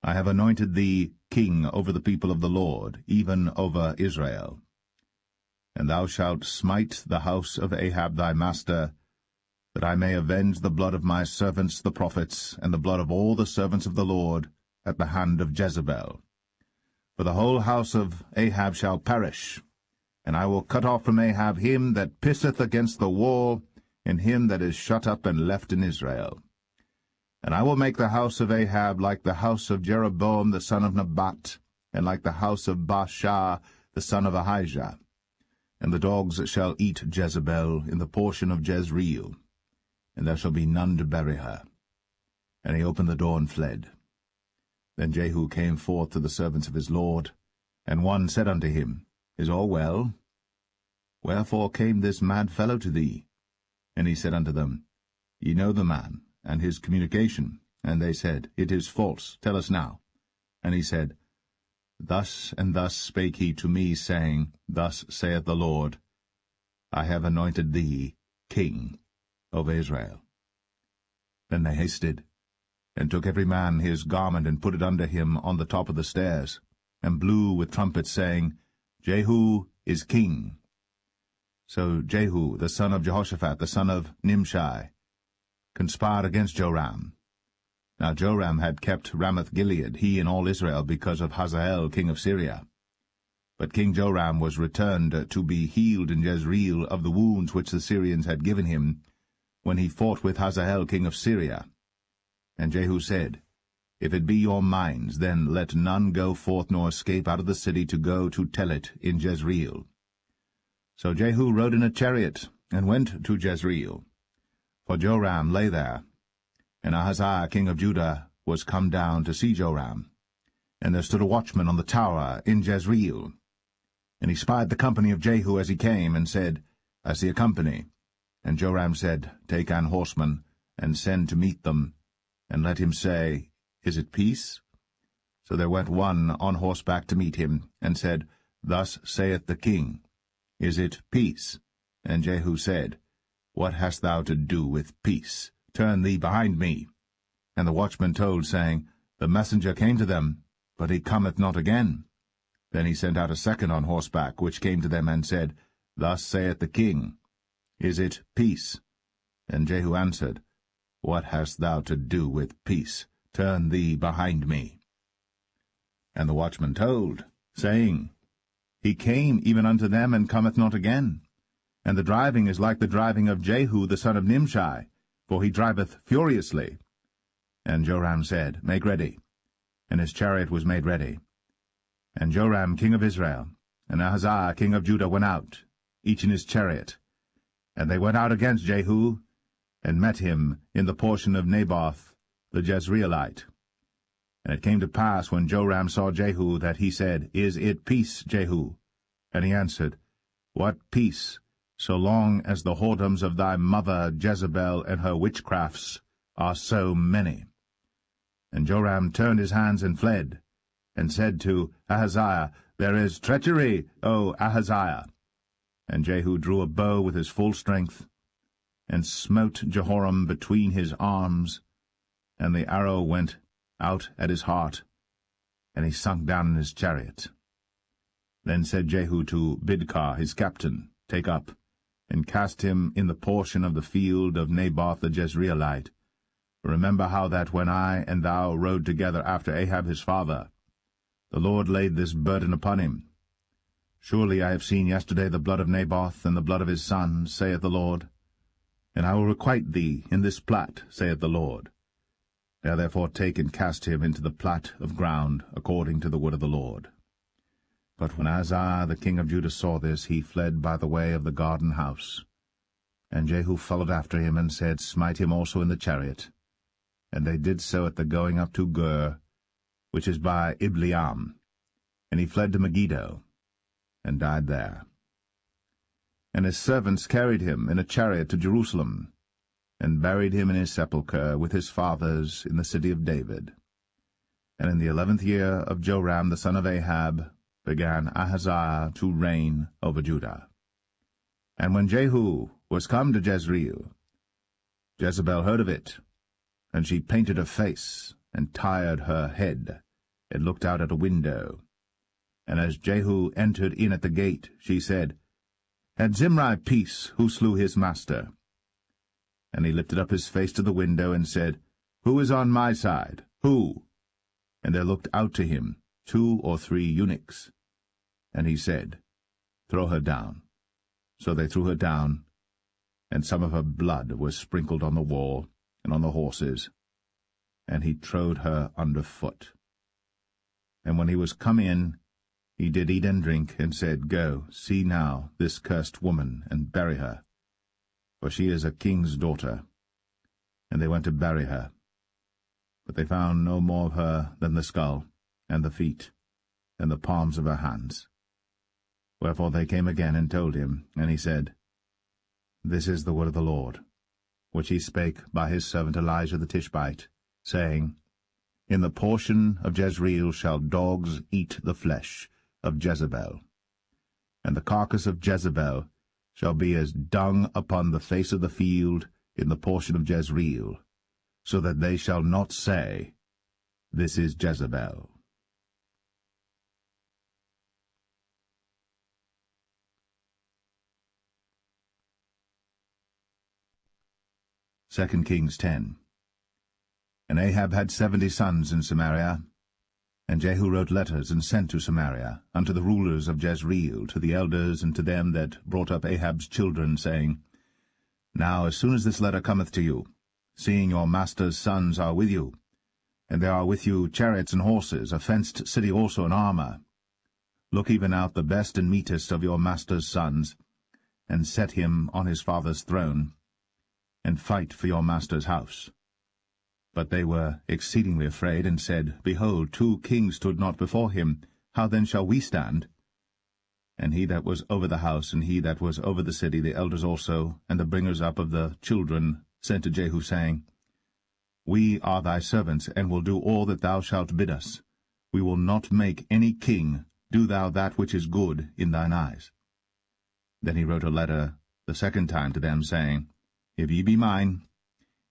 I have anointed thee king over the people of the Lord, even over Israel. And thou shalt smite the house of Ahab thy master, that I may avenge the blood of my servants the prophets, and the blood of all the servants of the Lord, at the hand of Jezebel. For the whole house of Ahab shall perish, and I will cut off from Ahab him that pisseth against the wall, and him that is shut up and left in Israel. And I will make the house of Ahab like the house of Jeroboam the son of Nebat, and like the house of Baasha the son of Ahijah. And the dogs shall eat Jezebel in the portion of Jezreel, and there shall be none to bury her. And he opened the door and fled. Then Jehu came forth to the servants of his lord, and one said unto him, Is all well? Wherefore came this mad fellow to thee? And he said unto them, Ye know the man, and his communication. And they said, It is false, tell us now. And he said, Thus and thus spake he to me, saying, Thus saith the Lord, I have anointed thee king over Israel. Then they hasted, and took every man his garment, and put it under him on the top of the stairs, and blew with trumpets, saying, Jehu is king. So Jehu, the son of Jehoshaphat, the son of Nimshi, conspired against Joram. Now Joram had kept Ramoth-Gilead, he and all Israel, because of Hazael king of Syria. But King Joram was returned to be healed in Jezreel of the wounds which the Syrians had given him, when he fought with Hazael king of Syria. And Jehu said, If it be your minds, then let none go forth nor escape out of the city to go to tell it in Jezreel. So Jehu rode in a chariot, and went to Jezreel. For Joram lay there, and Ahaziah king of Judah was come down to see Joram. And there stood a watchman on the tower in Jezreel. And he spied the company of Jehu as he came, and said, I see a company. And Joram said, Take an horseman, and send to meet them, and let him say, Is it peace? So there went one on horseback to meet him, and said, Thus saith the king, Is it peace? And Jehu said, What hast thou to do with peace? Turn thee behind me. And the watchman told, saying, The messenger came to them, but he cometh not again. Then he sent out a second on horseback, which came to them, and said, Thus saith the king, Is it peace? And Jehu answered, What hast thou to do with peace? Turn thee behind me. And the watchman told, saying, He came even unto them, and cometh not again. And the driving is like the driving of Jehu the son of Nimshi, for he driveth furiously. And Joram said, Make ready. And his chariot was made ready. And Joram king of Israel, and Ahaziah king of Judah went out, each in his chariot. And they went out against Jehu, and met him in the portion of Naboth the Jezreelite. And it came to pass, when Joram saw Jehu, that he said, Is it peace, Jehu? And he answered, What peace, so long as the whoredoms of thy mother Jezebel and her witchcrafts are so many? And Joram turned his hands and fled, and said to Ahaziah, There is treachery, O Ahaziah. And Jehu drew a bow with his full strength, and smote Jehoram between his arms, and the arrow went out at his heart, and he sunk down in his chariot. Then said Jehu to Bidkar his captain, Take up, and cast him in the portion of the field of Naboth the Jezreelite. Remember how that when I and thou rode together after Ahab his father, the Lord laid this burden upon him. Surely I have seen yesterday the blood of Naboth and the blood of his son, saith the Lord. And I will requite thee in this plat, saith the Lord. Now therefore take and cast him into the plat of ground, according to the word of the Lord. But when Ahaziah the king of Judah saw this, he fled by the way of the garden house. And Jehu followed after him, and said, Smite him also in the chariot. And they did so at the going up to Gur, which is by Ibleam. And he fled to Megiddo, and died there. And his servants carried him in a chariot to Jerusalem, and buried him in his sepulchre with his fathers in the city of David. And in the 11th year of Joram the son of Ahab began Ahaziah to reign over Judah. And when Jehu was come to Jezreel, Jezebel heard of it, and she painted her face, and tired her head, and looked out at a window. And as Jehu entered in at the gate, she said, Had Zimri peace, who slew his master? And he lifted up his face to the window, and said, Who is on my side? Who? And there looked out to him 2 or 3 eunuchs. And he said, Throw her down. So they threw her down, and some of her blood was sprinkled on the wall and on the horses, and he trode her under foot. And when he was come in, he did eat and drink, and said, Go, see now this cursed woman, and bury her, for she is a king's daughter. And they went to bury her. But they found no more of her than the skull, and the feet, and the palms of her hands. Wherefore they came again and told him, and he said, This is the word of the Lord, which he spake by his servant Elijah the Tishbite, saying, In the portion of Jezreel shall dogs eat the flesh of Jezebel, and the carcass of Jezebel shall be as dung upon the face of the field in the portion of Jezreel, so that they shall not say, This is Jezebel. Second Kings 10. And Ahab had 70 sons in Samaria. And Jehu wrote letters, and sent to Samaria, unto the rulers of Jezreel, to the elders, and to them that brought up Ahab's children, saying, Now as soon as this letter cometh to you, seeing your master's sons are with you, and there are with you chariots and horses, a fenced city also in armor, look even out the best and meetest of your master's sons, and set him on his father's throne, and fight for your master's house. But they were exceedingly afraid, and said, Behold, 2 kings stood not before him. How then shall we stand? And he that was over the house, and he that was over the city, the elders also, and the bringers up of the children, sent to Jehu, saying, We are thy servants, and will do all that thou shalt bid us. We will not make any king. Do thou that which is good in thine eyes. Then he wrote a letter the second time to them, saying, If ye be mine,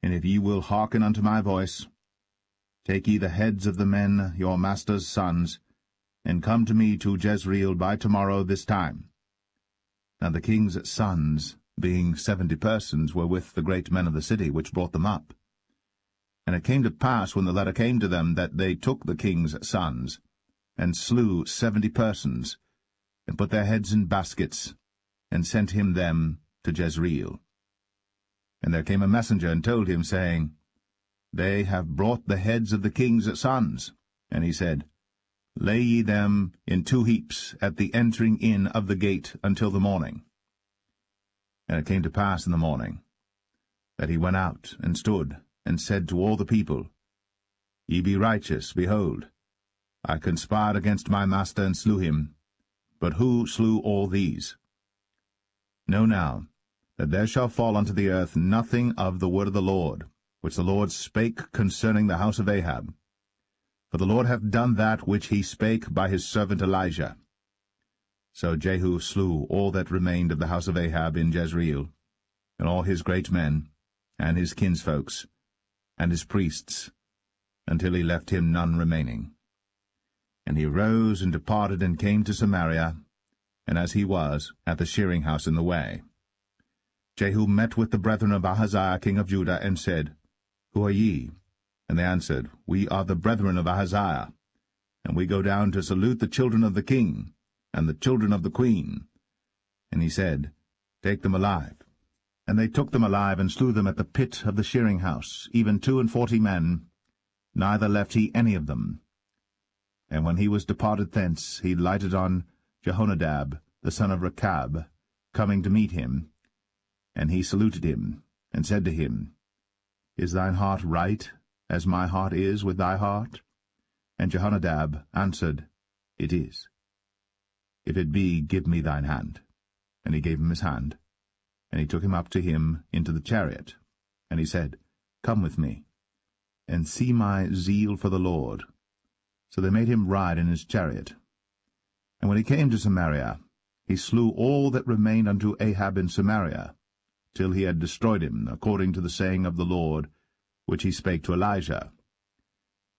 and if ye will hearken unto my voice, Take ye the heads of the men, your master's sons, and come to me to Jezreel by tomorrow this time. Now the king's sons, being 70 persons, were with the great men of the city, which brought them up. And it came to pass, when the letter came to them, that they took the king's sons, and slew 70 persons, and put their heads in baskets, and sent him them to Jezreel. And there came a messenger, and told him, saying, They have brought the heads of the king's sons. And he said, Lay ye them in 2 heaps at the entering in of the gate until the morning. And it came to pass in the morning, that he went out, and stood, and said to all the people, Ye be righteous, behold, I conspired against my master, and slew him. But who slew all these? Know now, that there shall fall unto the earth nothing of the word of the Lord, which the Lord spake concerning the house of Ahab. For the Lord hath done that which he spake by his servant Elijah. So Jehu slew all that remained of the house of Ahab in Jezreel, and all his great men, and his kinsfolks, and his priests, until he left him none remaining. And he rose and departed, and came to Samaria, and as he was, at the shearing house in the way. Jehu met with the brethren of Ahaziah king of Judah, and said, Who are ye? And they answered, We are the brethren of Ahaziah, and we go down to salute the children of the king, and the children of the queen. And he said, Take them alive. And they took them alive, and slew them at the pit of the shearing house, even 42 men, neither left he any of them. And when he was departed thence, he lighted on Jehonadab, the son of Rechab, coming to meet him. And he saluted him, and said to him, Is thine heart right, as my heart is with thy heart? And Jehonadab answered, It is. If it be, give me thine hand. And he gave him his hand. And he took him up to him into the chariot. And he said, Come with me, and see my zeal for the Lord. So they made him ride in his chariot. And when he came to Samaria, he slew all that remained unto Ahab in Samaria, till he had destroyed him, according to the saying of the Lord, which he spake to Elijah.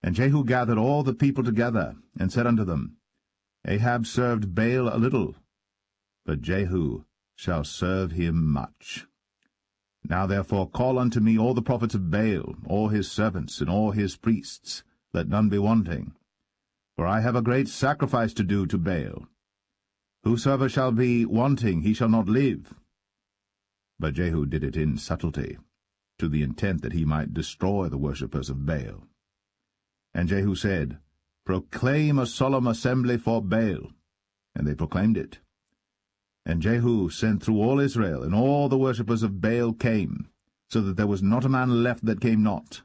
And Jehu gathered all the people together, and said unto them, Ahab served Baal a little, but Jehu shall serve him much. Now therefore call unto me all the prophets of Baal, all his servants, and all his priests, let none be wanting. For I have a great sacrifice to do to Baal. Whosoever shall be wanting, he shall not live. But Jehu did it in subtlety, to the intent that he might destroy the worshippers of Baal. And Jehu said, Proclaim a solemn assembly for Baal. And they proclaimed it. And Jehu sent through all Israel, and all the worshippers of Baal came, so that there was not a man left that came not.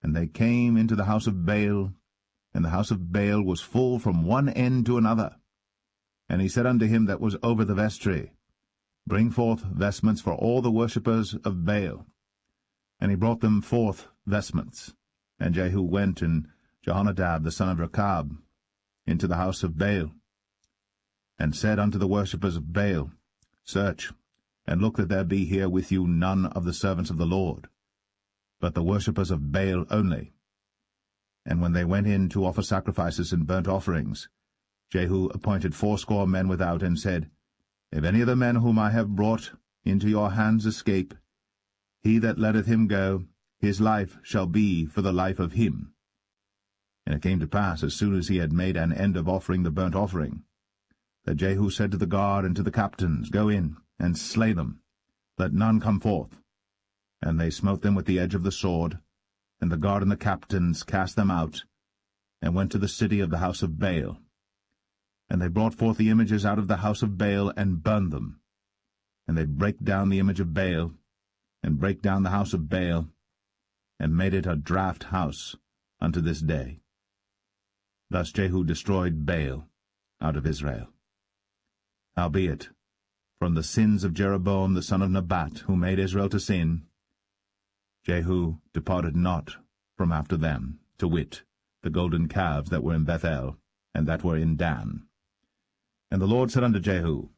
And they came into the house of Baal, and the house of Baal was full from one end to another. And he said unto him that was over the vestry, Bring forth vestments for all the worshippers of Baal. And he brought them forth vestments. And Jehu went, and Jehonadab the son of Rechab, into the house of Baal, and said unto the worshippers of Baal, Search, and look that there be here with you none of the servants of the Lord, but the worshippers of Baal only. And when they went in to offer sacrifices and burnt offerings, Jehu appointed 80 men without, and said, If any of the men whom I have brought into your hands escape, he that letteth him go, his life shall be for the life of him. And it came to pass, as soon as he had made an end of offering the burnt offering, that Jehu said to the guard and to the captains, Go in, and slay them, let none come forth. And they smote them with the edge of the sword, and the guard and the captains cast them out, and went to the city of the house of Baal. And they brought forth the images out of the house of Baal, and burned them. And they brake down the image of Baal, and brake down the house of Baal, and made it a draught house unto this day. Thus Jehu destroyed Baal out of Israel. Howbeit, from the sins of Jeroboam the son of Nebat, who made Israel to sin, Jehu departed not from after them, to wit, the golden calves that were in Bethel, and that were in Dan. And the Lord said unto Jehu,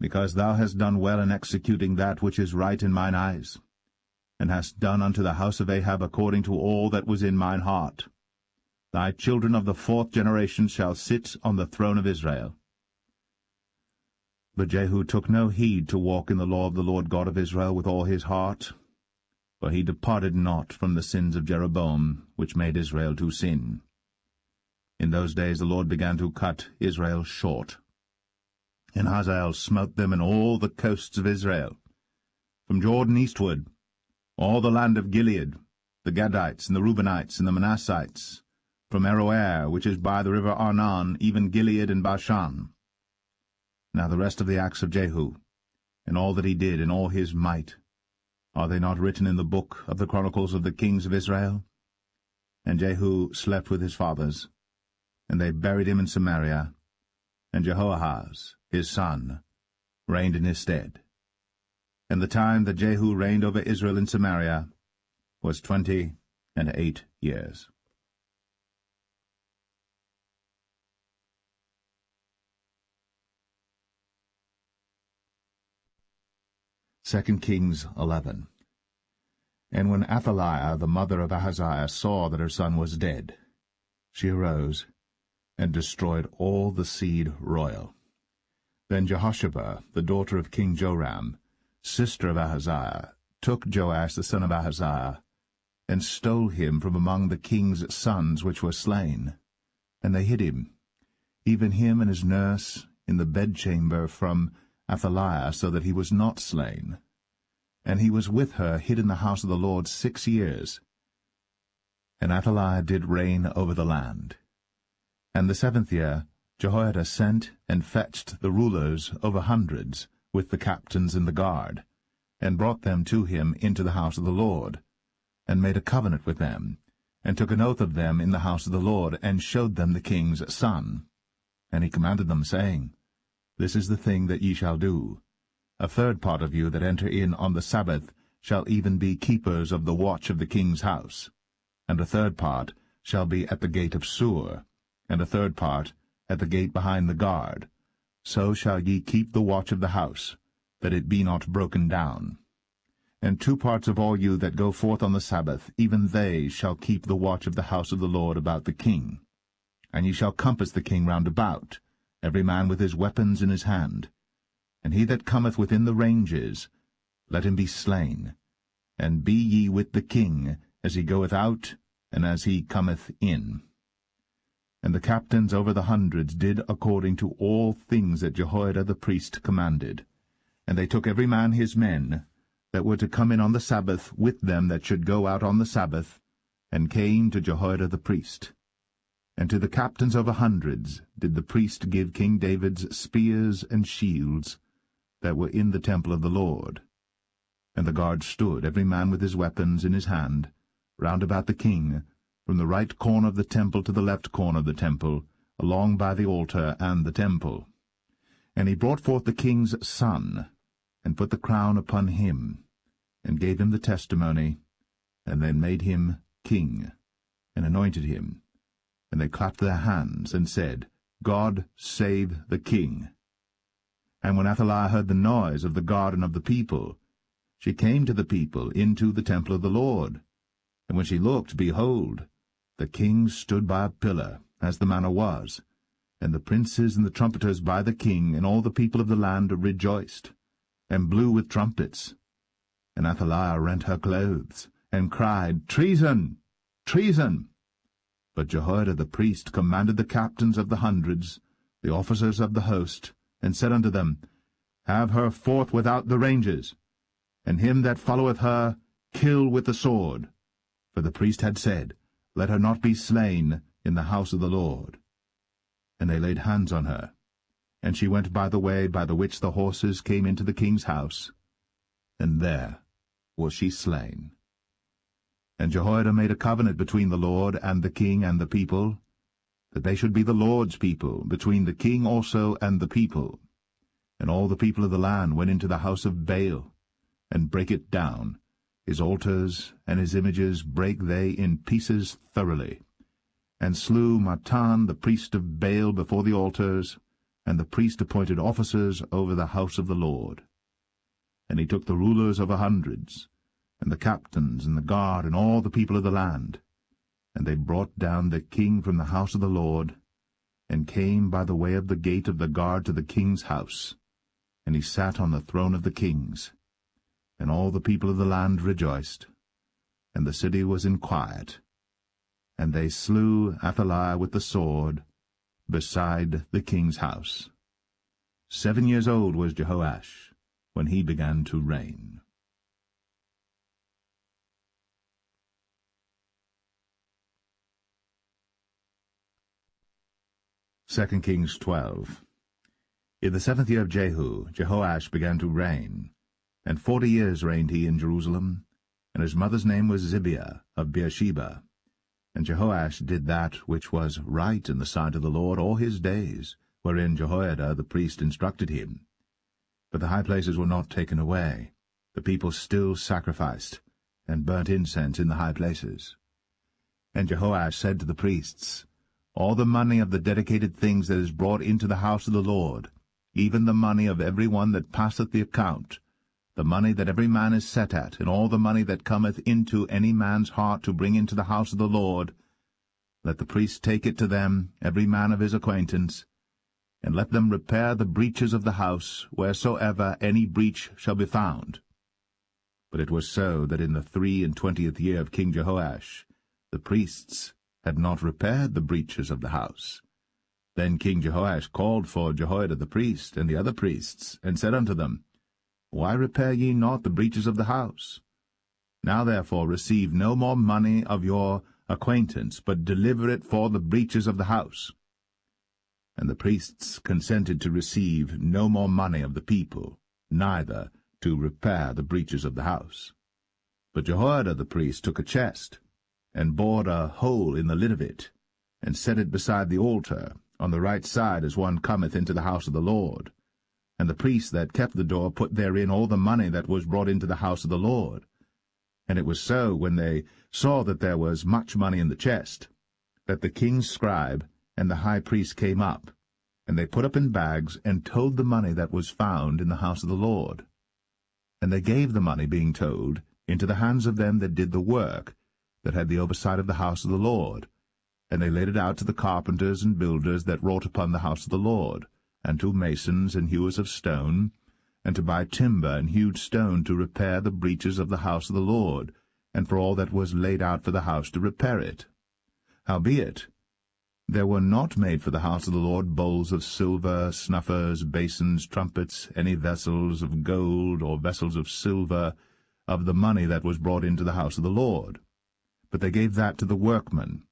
Because thou hast done well in executing that which is right in mine eyes, and hast done unto the house of Ahab according to all that was in mine heart. Thy children of the 4th generation shall sit on the throne of Israel. But Jehu took no heed to walk in the law of the Lord God of Israel with all his heart, for he departed not from the sins of Jeroboam, which made Israel to sin. In those days the Lord began to cut Israel short. And Hazael smote them in all the coasts of Israel, from Jordan eastward, all the land of Gilead, the Gadites, and the Reubenites, and the Manassites, from Aroer, which is by the river Arnon, even Gilead and Bashan. Now the rest of the acts of Jehu, and all that he did, and all his might, are they not written in the book of the chronicles of the kings of Israel? And Jehu slept with his fathers, and they buried him in Samaria, and Jehoahaz, his son, reigned in his stead. And the time that Jehu reigned over Israel in Samaria was 28 years. Second Kings 11. And when Athaliah, the mother of Ahaziah, saw that her son was dead, she arose and destroyed all the seed royal. Then Jehosheba, the daughter of King Joram, sister of Ahaziah, took Joash the son of Ahaziah, and stole him from among the king's sons which were slain. And they hid him, even him and his nurse, in the bedchamber from Athaliah, so that he was not slain. And he was with her hid in the house of the Lord 6 years. And Athaliah did reign over the land. And the 7th year Jehoiada sent and fetched the rulers over hundreds, with the captains and the guard, and brought them to him into the house of the Lord, and made a covenant with them, and took an oath of them in the house of the Lord, and showed them the king's son. And he commanded them, saying, This is the thing that ye shall do. A 3rd part of you that enter in on the Sabbath shall even be keepers of the watch of the king's house, and a 3rd part shall be at the gate of Sur, and a 3rd part at the gate behind the guard. So shall ye keep the watch of the house, that it be not broken down. And 2 parts of all you that go forth on the Sabbath, even they shall keep the watch of the house of the Lord about the king. And ye shall compass the king round about, every man with his weapons in his hand. And he that cometh within the ranges, let him be slain. And be ye with the king, as he goeth out, and as he cometh in. And the captains over the hundreds did according to all things that Jehoiada the priest commanded. And they took every man his men, that were to come in on the Sabbath, with them that should go out on the Sabbath, and came to Jehoiada the priest. And to the captains over hundreds did the priest give King David's spears and shields, that were in the temple of the Lord. And the guard stood, every man with his weapons in his hand, round about the king, from the right corner of the temple to the left corner of the temple, along by the altar and the temple. And he brought forth the king's son, and put the crown upon him, and gave him the testimony, and then made him king, and anointed him. And they clapped their hands, and said, God save the king. And when Athaliah heard the noise of the guard and of the people, she came to the people into the temple of the Lord. And when she looked, behold, the king stood by a pillar, as the manner was, and the princes and the trumpeters by the king, and all the people of the land rejoiced, and blew with trumpets. And Athaliah rent her clothes, and cried, Treason! Treason! But Jehoiada the priest commanded the captains of the hundreds, the officers of the host, and said unto them, Have her forth without the ranges, and him that followeth her kill with the sword. For the priest had said, Let her not be slain in the house of the Lord. And they laid hands on her, and she went by the way by the which the horses came into the king's house, and there was she slain. And Jehoiada made a covenant between the Lord and the king and the people, that they should be the Lord's people, between the king also and the people. And all the people of the land went into the house of Baal, and brake it down. His altars and his images brake they in pieces thoroughly, and slew Mattan the priest of Baal before the altars, and the priest appointed officers over the house of the Lord. And he took the rulers over hundreds, and the captains, and the guard, and all the people of the land. And they brought down the king from the house of the Lord, and came by the way of the gate of the guard to the king's house. And he sat on the throne of the kings. And all the people of the land rejoiced, and the city was in quiet. And they slew Athaliah with the sword beside the king's house. 7 years old was Jehoash when he began to reign. Second Kings 12. In the 7th year of Jehu, Jehoash began to reign, and 40 years reigned he in Jerusalem, and his mother's name was Zibiah of Beersheba. And Jehoash did that which was right in the sight of the Lord all his days, wherein Jehoiada the priest instructed him. But the high places were not taken away. The people still sacrificed, and burnt incense in the high places. And Jehoash said to the priests, All the money of the dedicated things that is brought into the house of the Lord, even the money of every one that passeth the account, the money that every man is set at, and all the money that cometh into any man's heart to bring into the house of the Lord, let the priests take it to them, every man of his acquaintance, and let them repair the breaches of the house, wheresoever any breach shall be found. But it was so that in the 23 year of King Jehoash, the priests had not repaired the breaches of the house. Then King Jehoash called for Jehoiada the priest and the other priests, and said unto them, Why repair ye not the breaches of the house? Now therefore receive no more money of your acquaintance, but deliver it for the breaches of the house. And the priests consented to receive no more money of the people, neither to repair the breaches of the house. But Jehoiada the priest took a chest, and bored a hole in the lid of it, and set it beside the altar, on the right side as one cometh into the house of the Lord. And the priests that kept the door put therein all the money that was brought into the house of the Lord. And it was so, when they saw that there was much money in the chest, that the king's scribe and the high priest came up, and they put up in bags, and told the money that was found in the house of the Lord. And they gave the money, being told, into the hands of them that did the work, that had the oversight of the house of the Lord. And they laid it out to the carpenters and builders that wrought upon the house of the Lord, and to masons and hewers of stone, and to buy timber and hewed stone to repair the breaches of the house of the Lord, and for all that was laid out for the house to repair it. Howbeit, there were not made for the house of the Lord bowls of silver, snuffers, basins, trumpets, any vessels of gold, or vessels of silver, of the money that was brought into the house of the Lord. But they gave that to the workmen,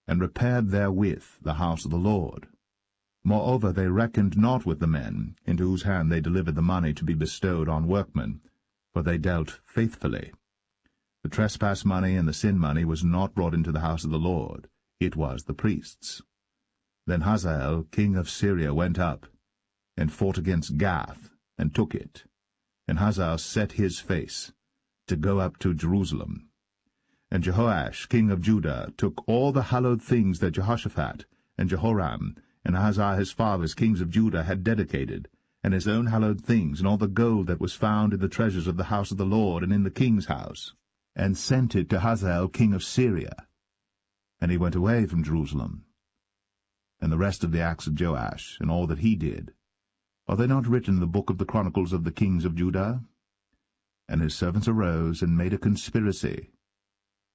and repaired therewith the house of the Lord. Moreover, they reckoned not with the men, into whose hand they delivered the money to be bestowed on workmen, for they dealt faithfully. The trespass money and the sin money was not brought into the house of the Lord, it was the priests. Then Hazael king of Syria went up, and fought against Gath, and took it. And Hazael set his face, to go up to Jerusalem. And Jehoash king of Judah took all the hallowed things that Jehoshaphat, and Jehoram, and Ahaziah his fathers, kings of Judah, had dedicated, and his own hallowed things, and all the gold that was found in the treasures of the house of the Lord and in the king's house, and sent it to Hazael king of Syria. And he went away from Jerusalem. And the rest of the acts of Joash, and all that he did, are they not written in the book of the chronicles of the kings of Judah? And his servants arose, and made a conspiracy,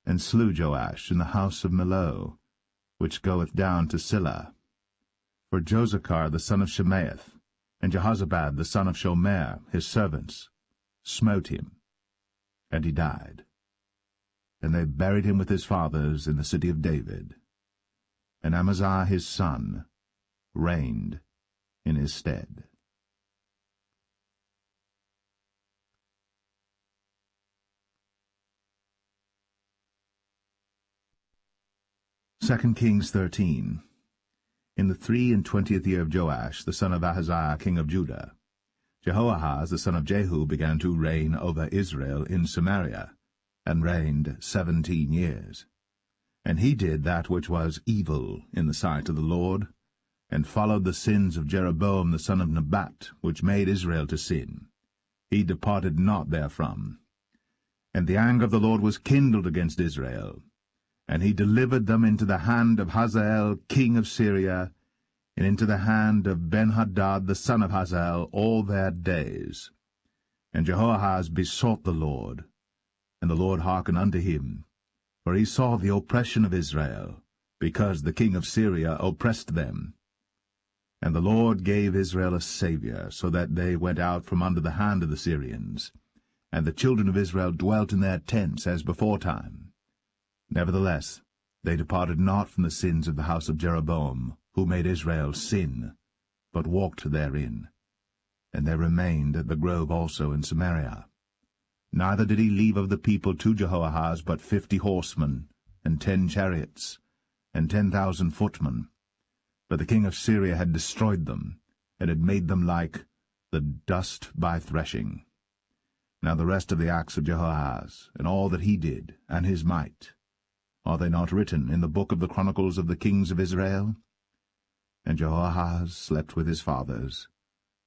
and slew Joash in the house of Millo, which goeth down to Silla. For Josachar the son of Shemaeth, and Jehozabad the son of Shomer, his servants, smote him, and he died. And they buried him with his fathers in the city of David. And Amaziah his son reigned in his stead. Second Kings 13. In the 23 year of Joash, the son of Ahaziah king of Judah, Jehoahaz the son of Jehu began to reign over Israel in Samaria, and reigned 17 years. And he did that which was evil in the sight of the Lord, and followed the sins of Jeroboam the son of Nebat, which made Israel to sin. He departed not therefrom. And the anger of the Lord was kindled against Israel, and he delivered them into the hand of Hazael king of Syria, and into the hand of Benhadad the son of Hazael all their days. And Jehoahaz besought the Lord, and the Lord hearkened unto him, for he saw the oppression of Israel, because the king of Syria oppressed them. And the Lord gave Israel a Saviour, so that they went out from under the hand of the Syrians, and the children of Israel dwelt in their tents as beforetime. Nevertheless, they departed not from the sins of the house of Jeroboam, who made Israel sin, but walked therein. And they remained at the grove also in Samaria. Neither did he leave of the people to Jehoahaz but 50 horsemen, and 10 chariots, and 10,000 footmen. For the king of Syria had destroyed them, and had made them like the dust by threshing. Now the rest of the acts of Jehoahaz, and all that he did, and his might, are they not written in the book of the Chronicles of the kings of Israel? And Jehoahaz slept with his fathers,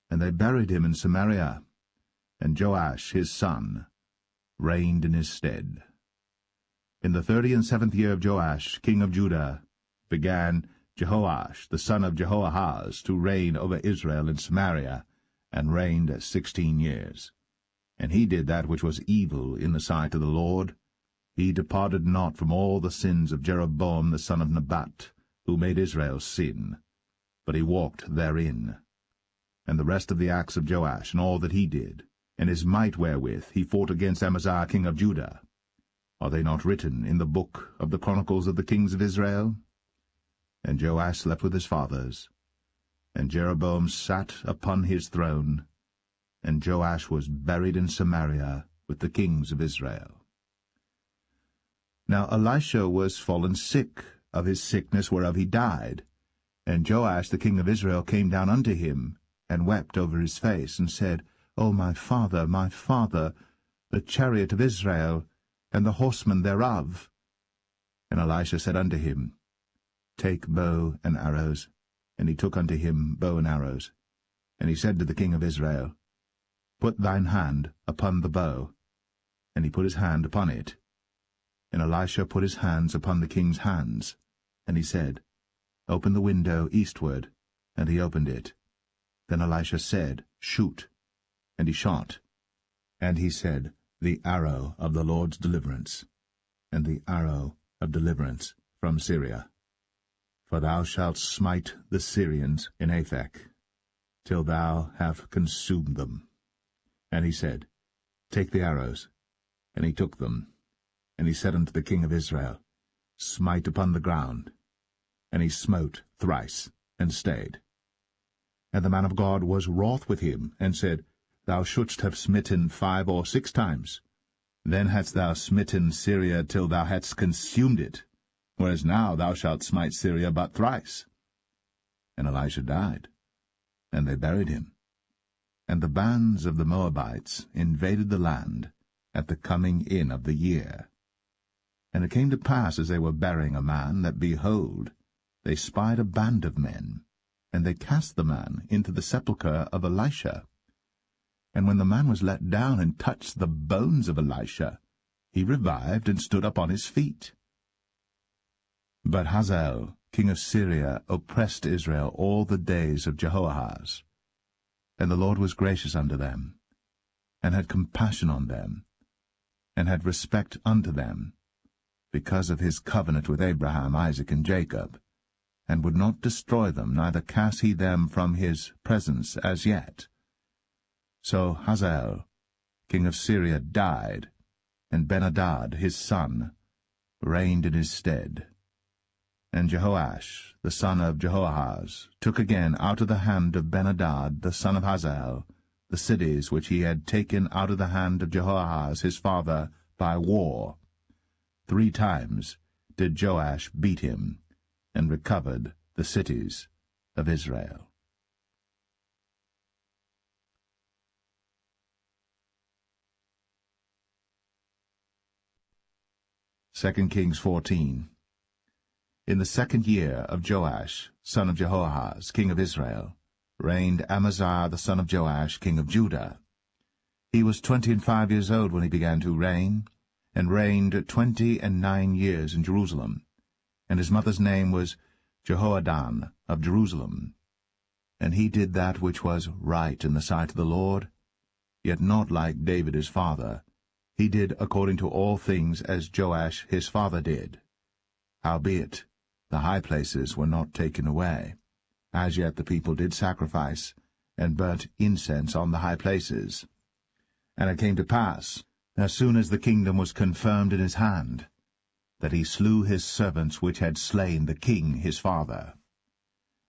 and they buried him in Samaria, and Joash his son reigned in his stead. In the 37th year of Joash king of Judah began Jehoash the son of Jehoahaz to reign over Israel in Samaria, and reigned 16 years. And he did that which was evil in the sight of the Lord. He departed not from all the sins of Jeroboam the son of Nebat, who made Israel sin, but he walked therein. And the rest of the acts of Joash, and all that he did, and his might wherewith he fought against Amaziah king of Judah, are they not written in the book of the Chronicles of the kings of Israel? And Joash slept with his fathers, and Jeroboam sat upon his throne, and Joash was buried in Samaria with the kings of Israel. Now Elisha was fallen sick of his sickness whereof he died, and Joash the king of Israel came down unto him, and wept over his face, and said, O my father, the chariot of Israel, and the horsemen thereof. And Elisha said unto him, Take bow and arrows. And he took unto him bow and arrows. And he said to the king of Israel, Put thine hand upon the bow. And he put his hand upon it. And Elisha put his hands upon the king's hands. And he said, Open the window eastward. And he opened it. Then Elisha said, Shoot. And he shot. And he said, The arrow of the Lord's deliverance, and the arrow of deliverance from Syria. For thou shalt smite the Syrians in Aphek, till thou have consumed them. And he said, Take the arrows. And he took them. And he said unto the king of Israel, Smite upon the ground. And he smote thrice, and stayed. And the man of God was wroth with him, and said, Thou shouldst have smitten 5 or 6 times. Then hadst thou smitten Syria till thou hadst consumed it, whereas now thou shalt smite Syria but thrice. And Elisha died, and they buried him. And the bands of the Moabites invaded the land at the coming in of the year. And it came to pass, as they were burying a man, that, behold, they spied a band of men, and they cast the man into the sepulchre of Elisha. And when the man was let down and touched the bones of Elisha, he revived and stood up on his feet. But Hazael, king of Syria, oppressed Israel all the days of Jehoahaz. And the Lord was gracious unto them, and had compassion on them, and had respect unto them, because of his covenant with Abraham, Isaac, and Jacob, and would not destroy them, neither cast he them from his presence as yet. So Hazael, king of Syria, died, and Benhadad his son reigned in his stead. And Jehoash, the son of Jehoahaz, took again out of the hand of Benhadad the son of Hazael the cities which he had taken out of the hand of Jehoahaz his father by war. 3 times did Joash beat him, and recovered the cities of Israel. 2 Kings 14. In the 2nd year of Joash, son of Jehoahaz, king of Israel, reigned Amaziah the son of Joash, king of Judah. He was 25 years old when he began to reign, and reigned 29 years in Jerusalem. And his mother's name was Jehoadan of Jerusalem. And he did that which was right in the sight of the Lord, yet not like David his father. He did according to all things as Joash his father did. Howbeit, the high places were not taken away. As yet the people did sacrifice, and burnt incense on the high places. And it came to pass, as soon as the kingdom was confirmed in his hand, that he slew his servants which had slain the king his father.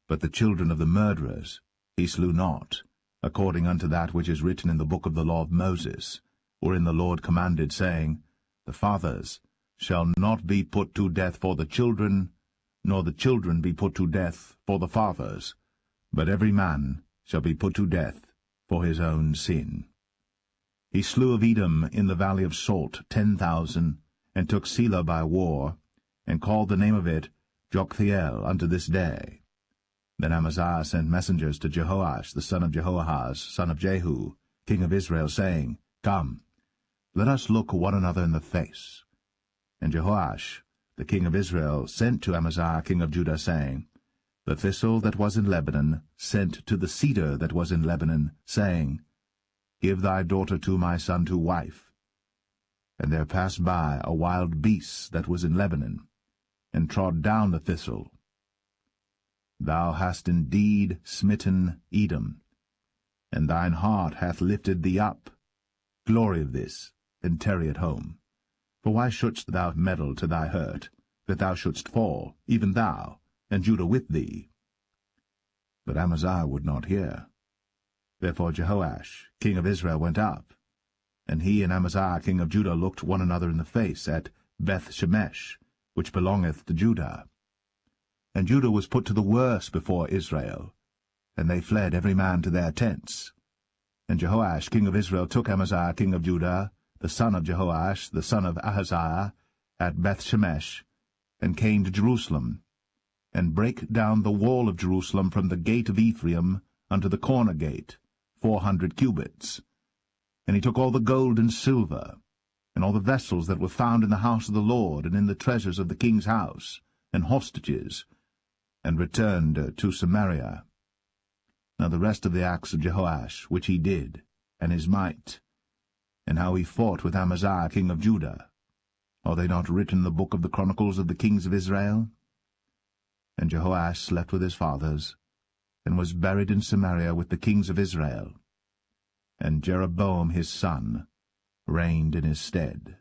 But the children of the murderers he slew not, according unto that which is written in the book of the law of Moses, wherein the Lord commanded, saying, The fathers shall not be put to death for the children, nor the children be put to death for the fathers, but every man shall be put to death for his own sin. He slew of Edom in the valley of Salt 10,000, and took Selah by war, and called the name of it Joktheel unto this day. Then Amaziah sent messengers to Jehoash the son of Jehoahaz, son of Jehu, king of Israel, saying, Come, let us look one another in the face. And Jehoash the king of Israel sent to Amaziah king of Judah, saying, The thistle that was in Lebanon sent to the cedar that was in Lebanon, saying, Give thy daughter to my son to wife. And there passed by a wild beast that was in Lebanon, and trod down the thistle. Thou hast indeed smitten Edom, and thine heart hath lifted thee up. Glory of this, and tarry at home. For why shouldst thou meddle to thy hurt, that thou shouldst fall, even thou, and Judah with thee? But Amaziah would not hear. Therefore Jehoash king of Israel went up, and he and Amaziah king of Judah looked one another in the face at Beth-shemesh, which belongeth to Judah. And Judah was put to the worse before Israel, and they fled every man to their tents. And Jehoash king of Israel took Amaziah king of Judah, the son of Jehoash, the son of Ahaziah, at Beth-shemesh, and came to Jerusalem, and brake down the wall of Jerusalem from the gate of Ephraim unto the corner gate, 400 cubits. And he took all the gold and silver, and all the vessels that were found in the house of the Lord, and in the treasures of the king's house, and hostages, and returned to Samaria. Now the rest of the acts of Jehoash, which he did, and his might, and how he fought with Amaziah king of Judah, are they not written in the book of the chronicles of the kings of Israel? And Jehoash slept with his fathers, and was buried in Samaria with the kings of Israel. And Jeroboam his son reigned in his stead.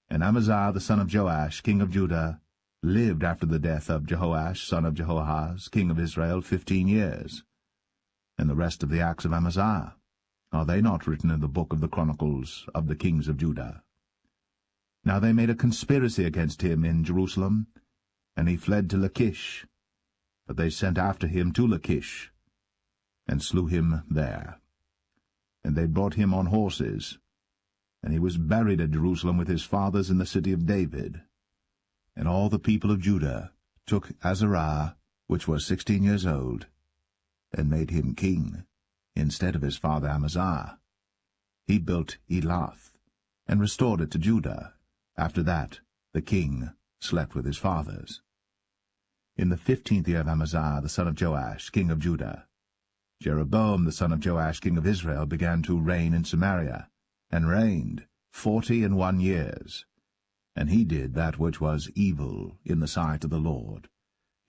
And Amaziah the son of Joash king of Judah lived after the death of Jehoash son of Jehoahaz king of Israel 15 years. And the rest of the acts of Amaziah, are they not written in the book of the chronicles of the kings of Judah? Now they made a conspiracy against him in Jerusalem, and he fled to Lachish. But they sent after him to Lachish, and slew him there. And they brought him on horses, and he was buried at Jerusalem with his fathers in the city of David. And all the people of Judah took Azariah, which was 16 years old, and made him king, instead of his father Amaziah. He built Elath, and restored it to Judah. After that the king slept with his fathers. In the 15th year of Amaziah the son of Joash king of Judah, Jeroboam the son of Joash king of Israel began to reign in Samaria, and reigned 41 years. And he did that which was evil in the sight of the Lord.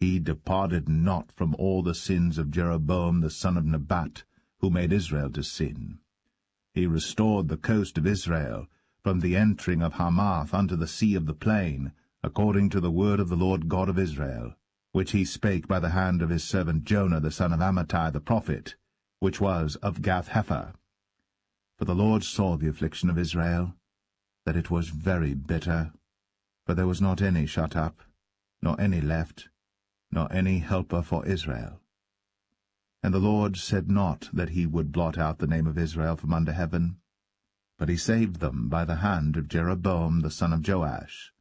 He departed not from all the sins of Jeroboam the son of Nebat, who made Israel to sin. He restored the coast of Israel, from the entering of Hamath unto the sea of the plain, according to the word of the Lord God of Israel, which he spake by the hand of his servant Jonah the son of Amittai the prophet, which was of Gath-hepher. For the Lord saw the affliction of Israel, that it was very bitter, for there was not any shut up, nor any left, nor any helper for Israel. And the Lord said not that he would blot out the name of Israel from under heaven, but he saved them by the hand of Jeroboam the son of Joash.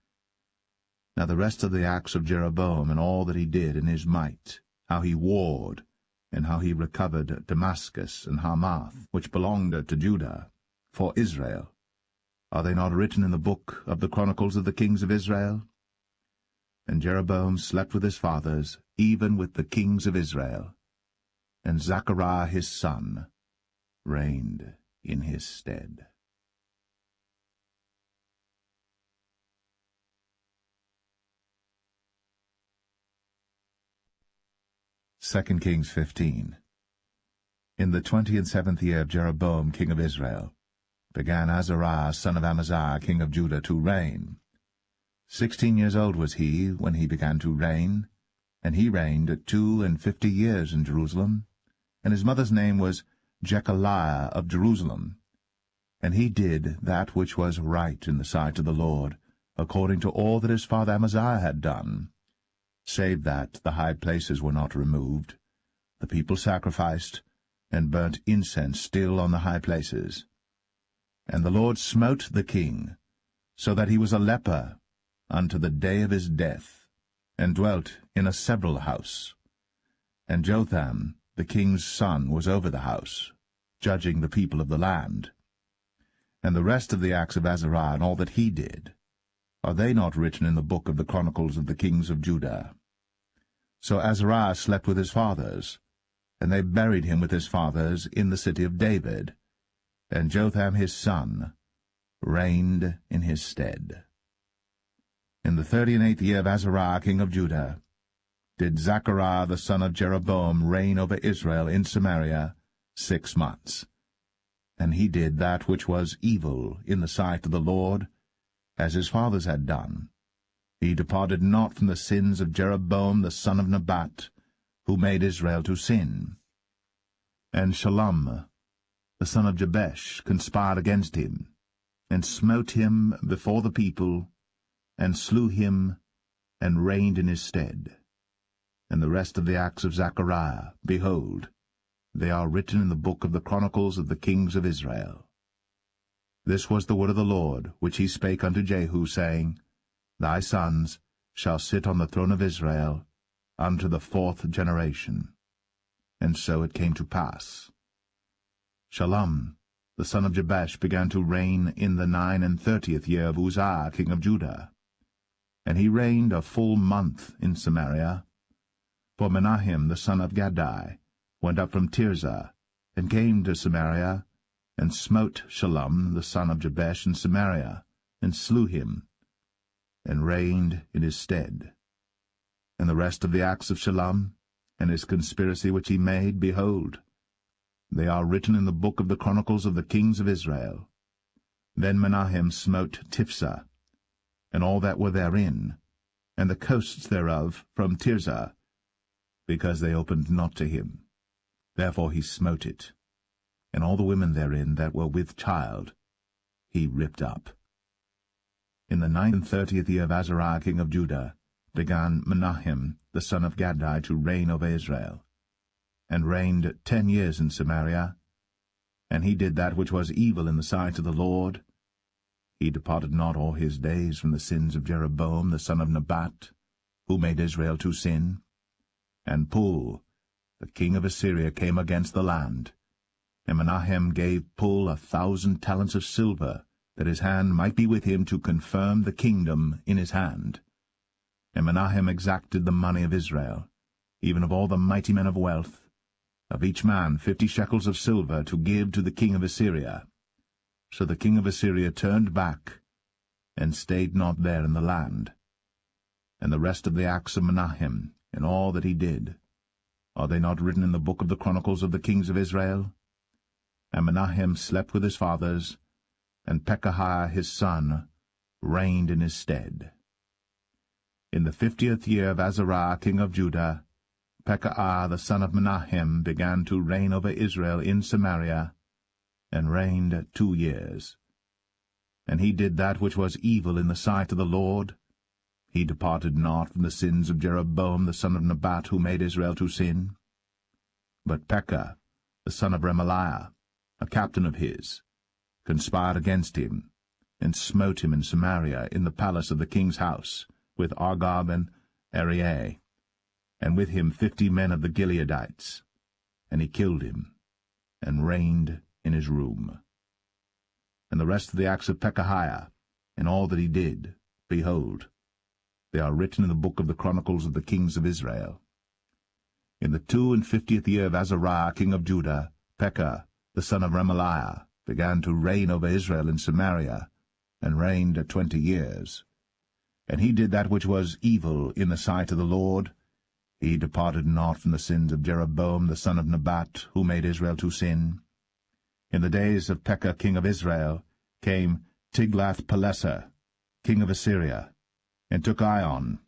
Now the rest of the acts of Jeroboam, and all that he did in his might, how he warred, and how he recovered Damascus and Hamath, which belonged to Judah, for Israel, Are they not written in the book of the Chronicles of the kings of Israel? And Jeroboam slept with his fathers, even with the kings of Israel. And Zechariah his son reigned in his stead. 2 Kings 15. In the 27th year of Jeroboam king of Israel, began Azariah son of Amaziah king of Judah to reign. 16 years old was he when he began to reign, and he reigned 52 years in Jerusalem, and his mother's name was Jechaliah of Jerusalem. And he did that which was right in the sight of the Lord, according to all that his father Amaziah had done, save that the high places were not removed. The people sacrificed, and burnt incense still on the high places. And the Lord smote the king, so that he was a leper unto the day of his death, and dwelt in a several house. And Jotham, the king's son, was over the house, judging the people of the land. And the rest of the acts of Azariah and all that he did, are they not written in the book of the Chronicles of the kings of Judah? So Azariah slept with his fathers, and they buried him with his fathers in the city of David, and Jotham his son reigned in his stead. In the 38th year of Azariah king of Judah did Zechariah the son of Jeroboam reign over Israel in Samaria 6 months. And he did that which was evil in the sight of the Lord, as his fathers had done. He departed not from the sins of Jeroboam the son of Nebat, who made Israel to sin. And Shallum the son of Jabesh conspired against him, and smote him before the people, and slew him, and reigned in his stead. And the rest of the acts of Zechariah, behold, they are written in the book of the Chronicles of the kings of Israel. This was the word of the Lord, which he spake unto Jehu, saying, Thy sons shall sit on the throne of Israel unto the 4th generation. And so it came to pass. Shallum, the son of Jabesh, began to reign in the 39th year of Uzziah king of Judah. And he reigned a full month in Samaria. For Menahem the son of Gadai went up from Tirzah, and came to Samaria, and smote Shallum the son of Jabesh in Samaria, and slew him, and reigned in his stead. And the rest of the acts of Shallum, and his conspiracy which he made, behold, they are written in the book of the Chronicles of the kings of Israel. Then Menahem smote Tiphsah, and all that were therein, and the coasts thereof from Tirzah, because they opened not to him. Therefore he smote it, and all the women therein that were with child he ripped up. In the 39th year of Azariah king of Judah began Menahem the son of Gadai to reign over Israel, and reigned 10 years in Samaria. And he did that which was evil in the sight of the Lord. He departed not all his days from the sins of Jeroboam the son of Nebat, who made Israel to sin. And Pul, the king of Assyria, came against the land. And Menahem gave Pul 1,000 talents of silver, that his hand might be with him to confirm the kingdom in his hand. And Menahem exacted the money of Israel, even of all the mighty men of wealth, of each man 50 shekels of silver, to give to the king of Assyria. So the king of Assyria turned back, and stayed not there in the land. And the rest of the acts of Menahem, and all that he did, are they not written in the book of the Chronicles of the kings of Israel? And Menahem slept with his fathers, and Pekahiah his son reigned in his stead. In the 50th year of Azariah king of Judah, Pekahiah the son of Menahem began to reign over Israel in Samaria, and reigned 2 years. And he did that which was evil in the sight of the Lord. He departed not from the sins of Jeroboam the son of Nebat, who made Israel to sin. But Pekah, the son of Remaliah, a captain of his, conspired against him, and smote him in Samaria in the palace of the king's house, with Argob and Arieh, and with him 50 men of the Gileadites. And he killed him, and reigned in his room. and the rest of the acts of Pekahiah, and all that he did, behold, they are written in the book of the chronicles of the kings of Israel. In the 52nd year of Azariah king of Judah, Pekah, the son of Remaliah, began to reign over Israel in Samaria, and reigned 20 years. And he did that which was evil in the sight of the Lord. He departed not from the sins of Jeroboam the son of Nebat, who made Israel to sin. In the days of Pekah king of Israel came Tiglath-Pileser, king of Assyria, and took Ion,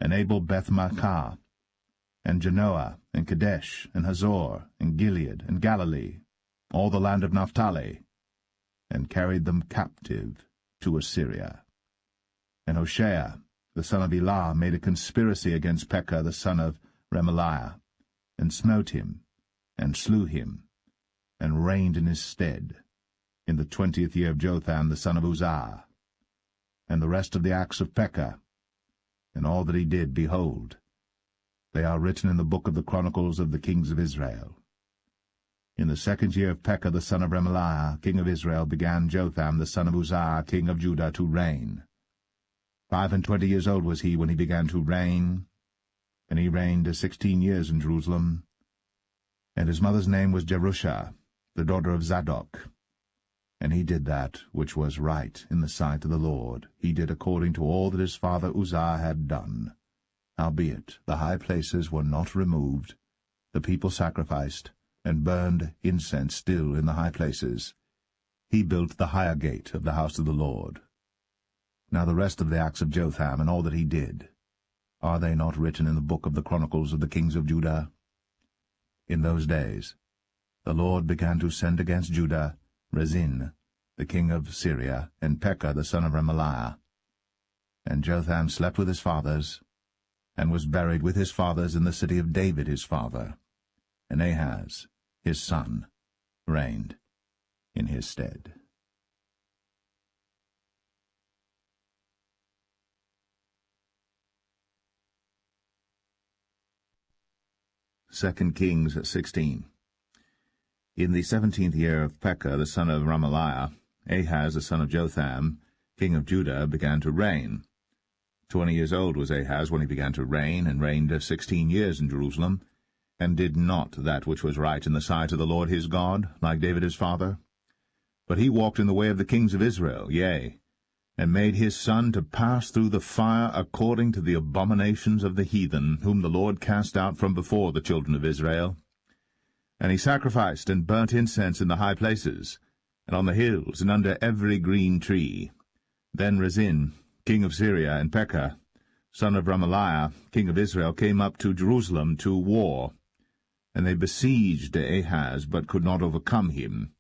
and Abel-Beth-Maachah, and Genoa, and Kadesh, and Hazor, and Gilead, and Galilee, all the land of Naphtali, and carried them captive to Assyria. And Hoshea, the son of Elah, made a conspiracy against Pekah the son of Remaliah, and smote him, and slew him, and reigned in his stead, in the 20th year of Jotham the son of Uzziah. And the rest of the acts of Pekah, and all that he did, behold, they are written in the book of the chronicles of the kings of Israel. In the 2nd year of Pekah the son of Remaliah, king of Israel, began Jotham the son of Uzziah, king of Judah, to reign. 25 years old was he when he began to reign, and he reigned 16 years in Jerusalem. And his mother's name was Jerusha, the daughter of Zadok. And he did that which was right in the sight of the Lord. He did according to all that his father Uzziah had done. Howbeit the high places were not removed. The people sacrificed, and burned incense still in the high places. He built the higher gate of the house of the Lord. Now the rest of the acts of Jotham, and all that he did, are they not written in the book of the chronicles of the kings of Judah? In those days the Lord began to send against Judah Rezin, the king of Syria, and Pekah the son of Remaliah. And Jotham slept with his fathers, and was buried with his fathers in the city of David his father. And Ahaz, his son, reigned in his stead. Second Kings 16. In the 17th year of Pekah the son of Remaliah, Ahaz the son of Jotham, king of Judah, began to reign. 20 years old was Ahaz when he began to reign, and reigned 16 years in Jerusalem, and did not that which was right in the sight of the Lord his God, like David his father. But he walked in the way of the kings of Israel, yea, and made his son to pass through the fire according to the abominations of the heathen, whom the Lord cast out from before the children of Israel. And he sacrificed and burnt incense in the high places, and on the hills, and under every green tree. Then Rezin, king of Syria, and Pekah, son of Remaliah, king of Israel, came up to Jerusalem to war. And they besieged Ahaz, but could not overcome him.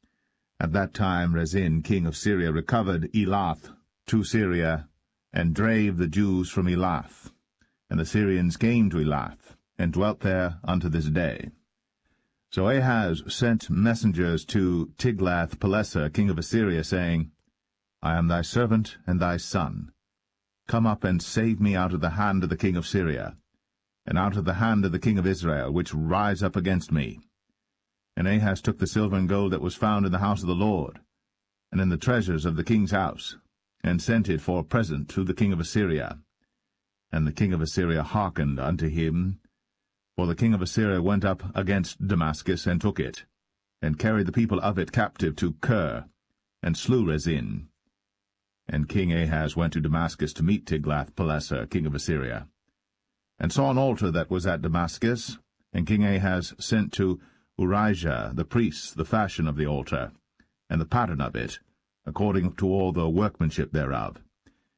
At that time Rezin, king of Syria, recovered Elath to Syria, and drave the Jews from Elath. And the Syrians came to Elath, and dwelt there unto this day. So Ahaz sent messengers to Tiglath-Pileser, king of Assyria, saying, I am thy servant and thy son. Come up and save me out of the hand of the king of Syria, and out of the hand of the king of Israel, which rise up against me. And Ahaz took the silver and gold that was found in the house of the Lord, and in the treasures of the king's house, and sent it for a present to the king of Assyria. And the king of Assyria hearkened unto him, for the king of Assyria went up against Damascus, and took it, and carried the people of it captive to Kir, and slew Rezin. And King Ahaz went to Damascus to meet Tiglath-Pileser, king of Assyria, and saw an altar that was at Damascus. And King Ahaz sent to Urijah the priest the fashion of the altar, and the pattern of it, according to all the workmanship thereof.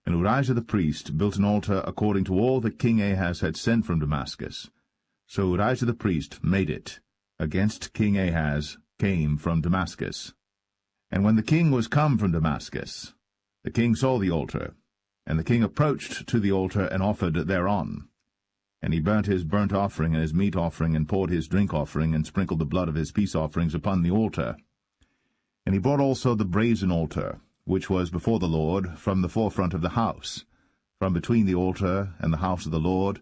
And Urijah the priest built an altar according to all that King Ahaz had sent from Damascus. So Urijah the priest made it, against King Ahaz came from Damascus. And when the king was come from Damascus, the king saw the altar, and the king approached to the altar, and offered thereon. And he burnt his burnt offering and his meat offering, and poured his drink offering, and sprinkled the blood of his peace offerings upon the altar. And he brought also the brazen altar, which was before the Lord, from the forefront of the house, from between the altar and the house of the Lord,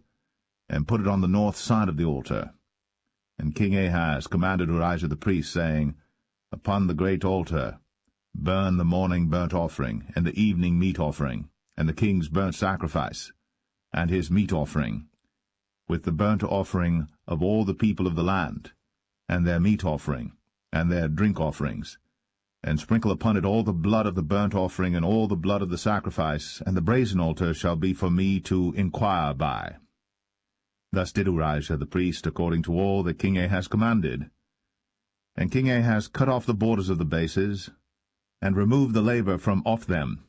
and put it on the north side of the altar. And King Ahaz commanded Urijah the priest, saying, Upon the great altar burn the morning burnt offering, and the evening meat offering, and the king's burnt sacrifice, and his meat offering, with the burnt offering of all the people of the land, and their meat offering, and their drink offerings, and sprinkle upon it all the blood of the burnt offering, and all the blood of the sacrifice, and the brazen altar shall be for me to inquire by. Thus did Urijah the priest, according to all that King Ahaz commanded. And King Ahaz cut off the borders of the bases, and removed the laver from off them,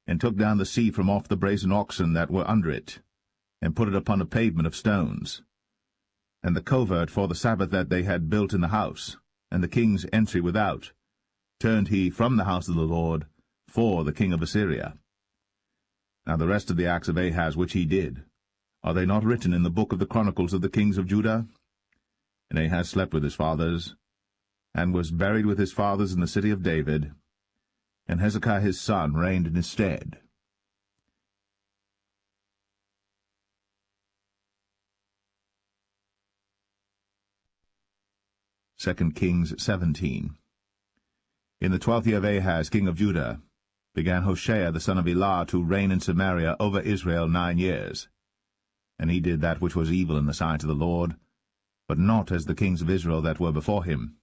and took down the seat from off the brazen oxen that were under it, and put it upon a pavement of stones. And the covert for the Sabbath that they had built in the house, and the king's entry without, turned he from the house of the Lord for the king of Assyria. Now the rest of the acts of Ahaz which he did, are they not written in the book of the chronicles of the kings of Judah? And Ahaz slept with his fathers, and was buried with his fathers in the city of David, and Hezekiah his son reigned in his stead. 2 Kings 17. In the 12th year of Ahaz, king of Judah, began Hoshea the son of Elah to reign in Samaria over Israel 9 years. And he did that which was evil in the sight of the Lord, but not as the kings of Israel that were before him.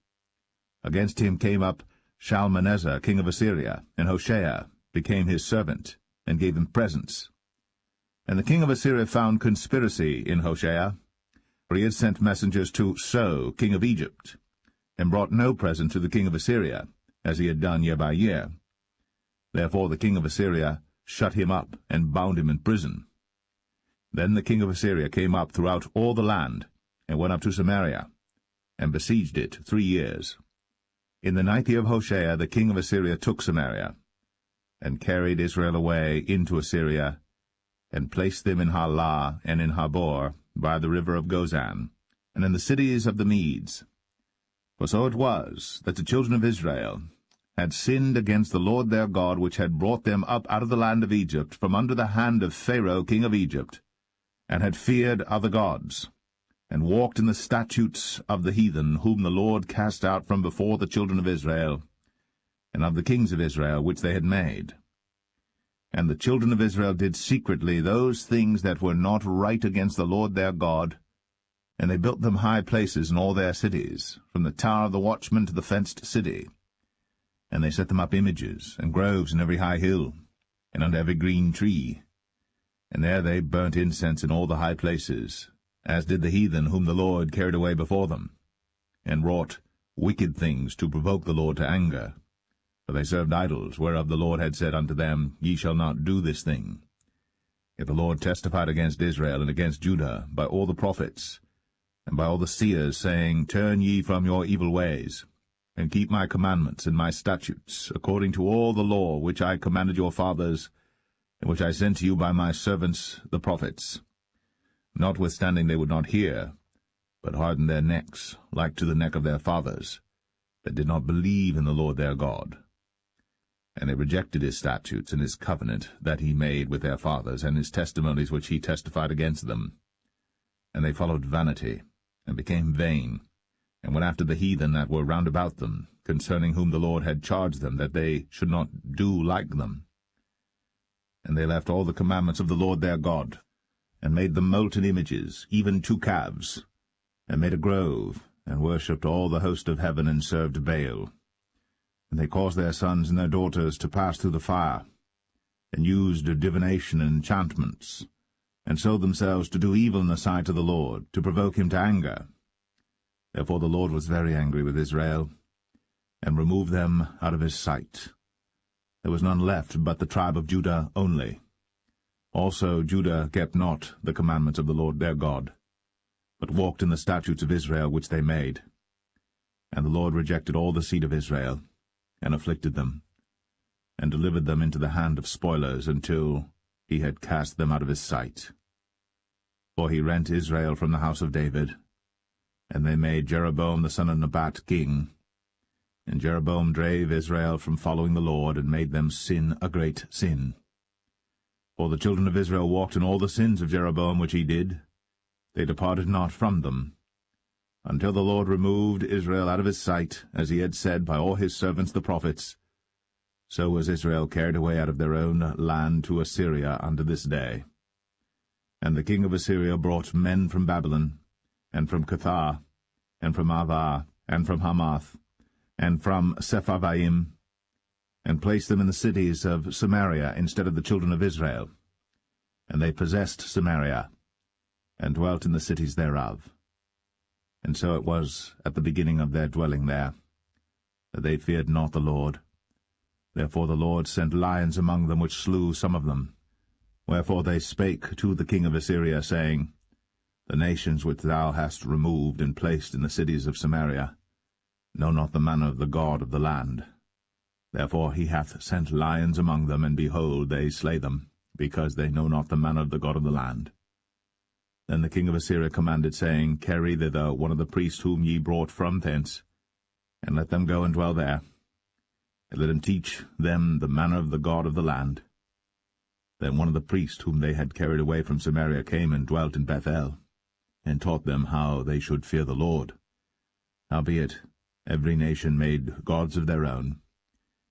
Against him came up Shalmaneser king of Assyria, and Hoshea became his servant, and gave him presents. And the king of Assyria found conspiracy in Hoshea, for he had sent messengers to So king of Egypt, and brought no present to the king of Assyria, as he had done year by year. Therefore the king of Assyria shut him up, and bound him in prison. Then the king of Assyria came up throughout all the land, and went up to Samaria, and besieged it 3 years. In the 9th year of Hoshea the king of Assyria took Samaria, and carried Israel away into Assyria, and placed them in Halah and in Habor, by the river of Gozan, and in the cities of the Medes. For so it was, that the children of Israel had sinned against the Lord their God, which had brought them up out of the land of Egypt, from under the hand of Pharaoh king of Egypt, and had feared other gods, and walked in the statutes of the heathen, whom the Lord cast out from before the children of Israel, and of the kings of Israel which they had made. And the children of Israel did secretly those things that were not right against the Lord their God, and they built them high places in all their cities, from the tower of the watchman to the fenced city. And they set them up images, and groves in every high hill, and under every green tree. And there they burnt incense in all the high places, as did the heathen whom the Lord carried away before them, and wrought wicked things to provoke the Lord to anger. For they served idols, whereof the Lord had said unto them, Ye shall not do this thing. Yet the Lord testified against Israel and against Judah by all the prophets, and by all the seers, saying, Turn ye from your evil ways, and keep my commandments and my statutes, according to all the law which I commanded your fathers, and which I sent to you by my servants the prophets. Notwithstanding they would not hear, but hardened their necks, like to the neck of their fathers, that did not believe in the Lord their God. And they rejected his statutes and his covenant that he made with their fathers, and his testimonies which he testified against them. And they followed vanity, and became vain, and went after the heathen that were round about them, concerning whom the Lord had charged them that they should not do like them. And they left all the commandments of the Lord their God, and made them molten images, even 2 calves, and made a grove, and worshipped all the host of heaven, and served Baal. And they caused their sons and their daughters to pass through the fire, and used divination and enchantments, and sold themselves to do evil in the sight of the Lord, to provoke him to anger. Therefore the Lord was very angry with Israel, and removed them out of his sight. There was none left but the tribe of Judah only. Also Judah kept not the commandments of the Lord their God, but walked in the statutes of Israel which they made. And the Lord rejected all the seed of Israel, and afflicted them, and delivered them into the hand of spoilers, until he had cast them out of his sight. For he rent Israel from the house of David, and they made Jeroboam the son of Nebat king. And Jeroboam drave Israel from following the Lord, and made them sin a great sin. For the children of Israel walked in all the sins of Jeroboam which he did. They departed not from them, until the Lord removed Israel out of his sight, as he had said by all his servants the prophets, So was Israel carried away out of their own land to Assyria unto this day. And the king of Assyria brought men from Babylon, and from Cuthah, and from Avah, and from Hamath, and from Sepharvaim, and placed them in the cities of Samaria instead of the children of Israel. And they possessed Samaria, and dwelt in the cities thereof. And so it was at the beginning of their dwelling there, that they feared not the Lord. Therefore the Lord sent lions among them, which slew some of them. Wherefore they spake to the king of Assyria, saying, The nations which thou hast removed and placed in the cities of Samaria know not the manner of the God of the land. Therefore he hath sent lions among them, and behold, they slay them, because they know not the manner of the God of the land. Then the king of Assyria commanded, saying, Carry thither one of the priests whom ye brought from thence, and let them go and dwell there, and let him teach them the manner of the God of the land. Then one of the priests whom they had carried away from Samaria came and dwelt in Bethel, and taught them how they should fear the Lord. Howbeit every nation made gods of their own,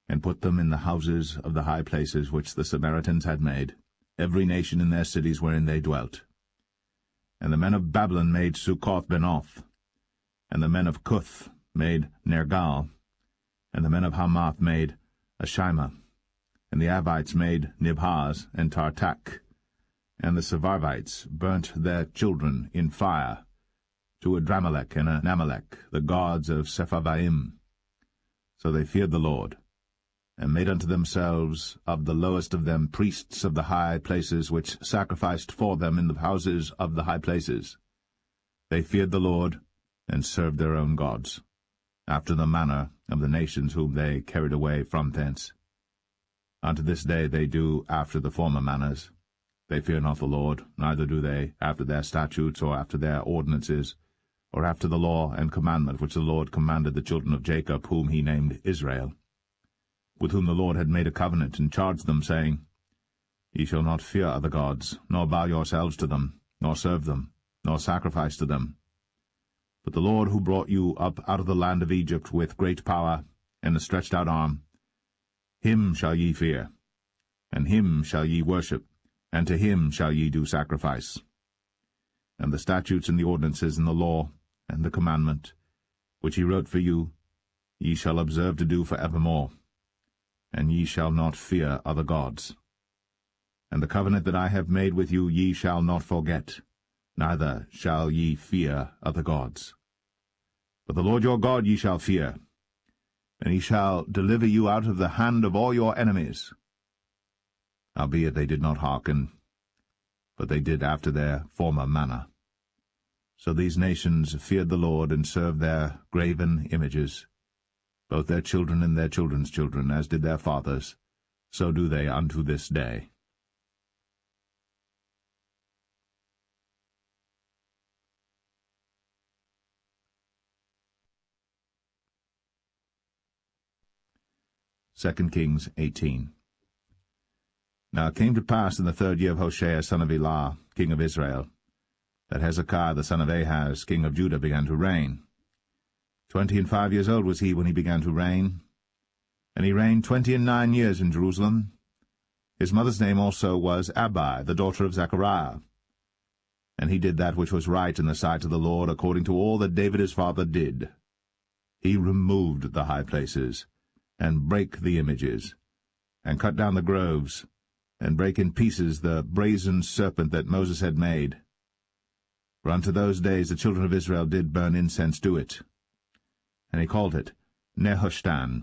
and put them in the houses of the high places which the Samaritans had made, every nation in their cities wherein they dwelt. And the men of Babylon made Succoth-Benoth, and the men of Cuth made Nergal, and the men of Hamath made Ashima, and the Avites made Nibhaz and Tartak, and the Sepharvites burnt their children in fire to Adramelech and Anamelech, the gods of Sepharvaim. So they feared the Lord, and made unto themselves of the lowest of them priests of the high places, which sacrificed for them in the houses of the high places. They feared the Lord, and served their own gods, after the manner of the nations whom they carried away from thence. Unto this day they do after the former manners. They fear not the Lord, neither do they after their statutes, or after their ordinances, or after the law and commandment which the Lord commanded the children of Jacob, whom he named Israel, with whom the Lord had made a covenant, and charged them, saying, Ye shall not fear other gods, nor bow yourselves to them, nor serve them, nor sacrifice to them. But the Lord, who brought you up out of the land of Egypt with great power and a stretched out arm, him shall ye fear, and him shall ye worship, and to him shall ye do sacrifice. And the statutes and the ordinances and the law and the commandment, which he wrote for you, ye shall observe to do for evermore, and ye shall not fear other gods. And the covenant that I have made with you ye shall not forget, neither shall ye fear other gods. But the Lord your God ye shall fear, and he shall deliver you out of the hand of all your enemies. Howbeit they did not hearken, but they did after their former manner. So these nations feared the Lord, and served their graven images, both their children and their children's children, as did their fathers, so do they unto this day. Second Kings 18. Now it came to pass in the 3rd year of Hoshea son of Elah, king of Israel, that Hezekiah the son of Ahaz, king of Judah, began to reign. 25 years old was he when he began to reign, and he reigned 29 years in Jerusalem. His mother's name also was Abi, the daughter of Zechariah. And he did that which was right in the sight of the Lord, according to all that David his father did. He removed the high places, and brake the images, and cut down the groves, and brake in pieces the brazen serpent that Moses had made. For unto those days the children of Israel did burn incense to it. And he called it Nehushtan.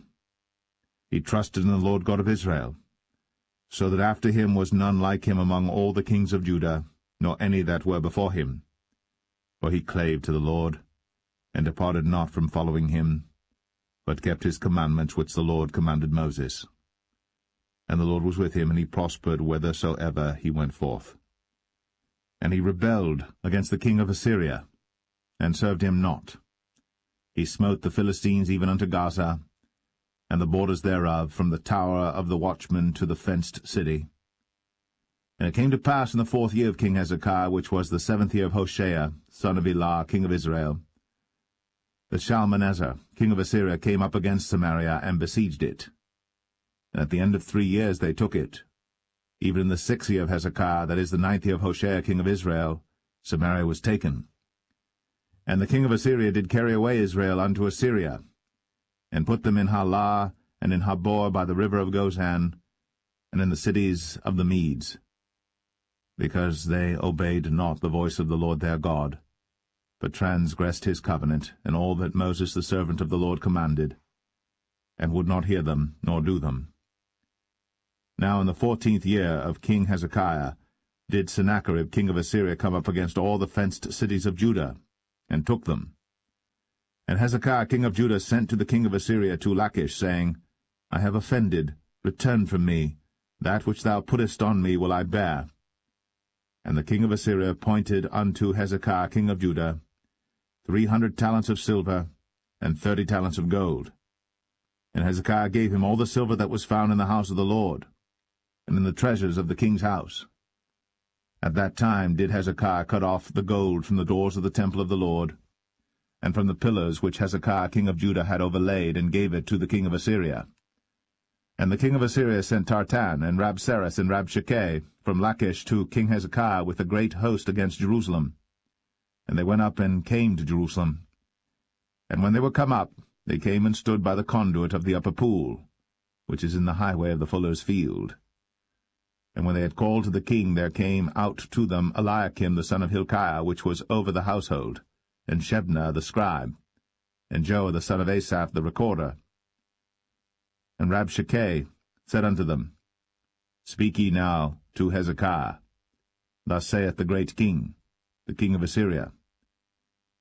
He trusted in the Lord God of Israel, so that after him was none like him among all the kings of Judah, nor any that were before him. For he clave to the Lord, and departed not from following him, but kept his commandments which the Lord commanded Moses. And the Lord was with him, and he prospered whithersoever he went forth. And he rebelled against the king of Assyria, and served him not. He smote the Philistines even unto Gaza, and the borders thereof, from the tower of the watchman to the fenced city. And it came to pass in the 4th year of King Hezekiah, which was the 7th year of Hoshea, son of Elah, king of Israel, that Shalmaneser, king of Assyria, came up against Samaria, and besieged it. and at the end of 3 years they took it. Even in the 6th year of Hezekiah, that is the 9th year of Hoshea king of Israel, Samaria was taken. And the king of Assyria did carry away Israel unto Assyria, and put them in Halah, and in Habor by the river of Gozan, and in the cities of the Medes, because they obeyed not the voice of the Lord their God, but transgressed his covenant, and all that Moses the servant of the Lord commanded, and would not hear them, nor do them. Now in the 14th year of King Hezekiah did Sennacherib king of Assyria come up against all the fenced cities of Judah, and took them. And Hezekiah king of Judah sent to the king of Assyria to Lachish, saying, I have offended, return from me, that which thou puttest on me will I bear. And the king of Assyria appointed unto Hezekiah king of Judah 300 talents of silver, and 30 talents of gold. And Hezekiah gave him all the silver that was found in the house of the Lord, and in the treasures of the king's house. At that time did Hezekiah cut off the gold from the doors of the temple of the Lord, and from the pillars which Hezekiah king of Judah had overlaid, and gave it to the king of Assyria. And the king of Assyria sent Tartan, and Rabsaris, and Rabshakeh from Lachish to King Hezekiah with a great host against Jerusalem. And they went up and came to Jerusalem. And when they were come up, they came and stood by the conduit of the upper pool, which is in the highway of the fuller's field. And when they had called to the king, there came out to them Eliakim the son of Hilkiah, which was over the household, and Shebna the scribe, and Joah the son of Asaph the recorder. And Rabshakeh said unto them, Speak ye now to Hezekiah. Thus saith the great king, the king of Assyria,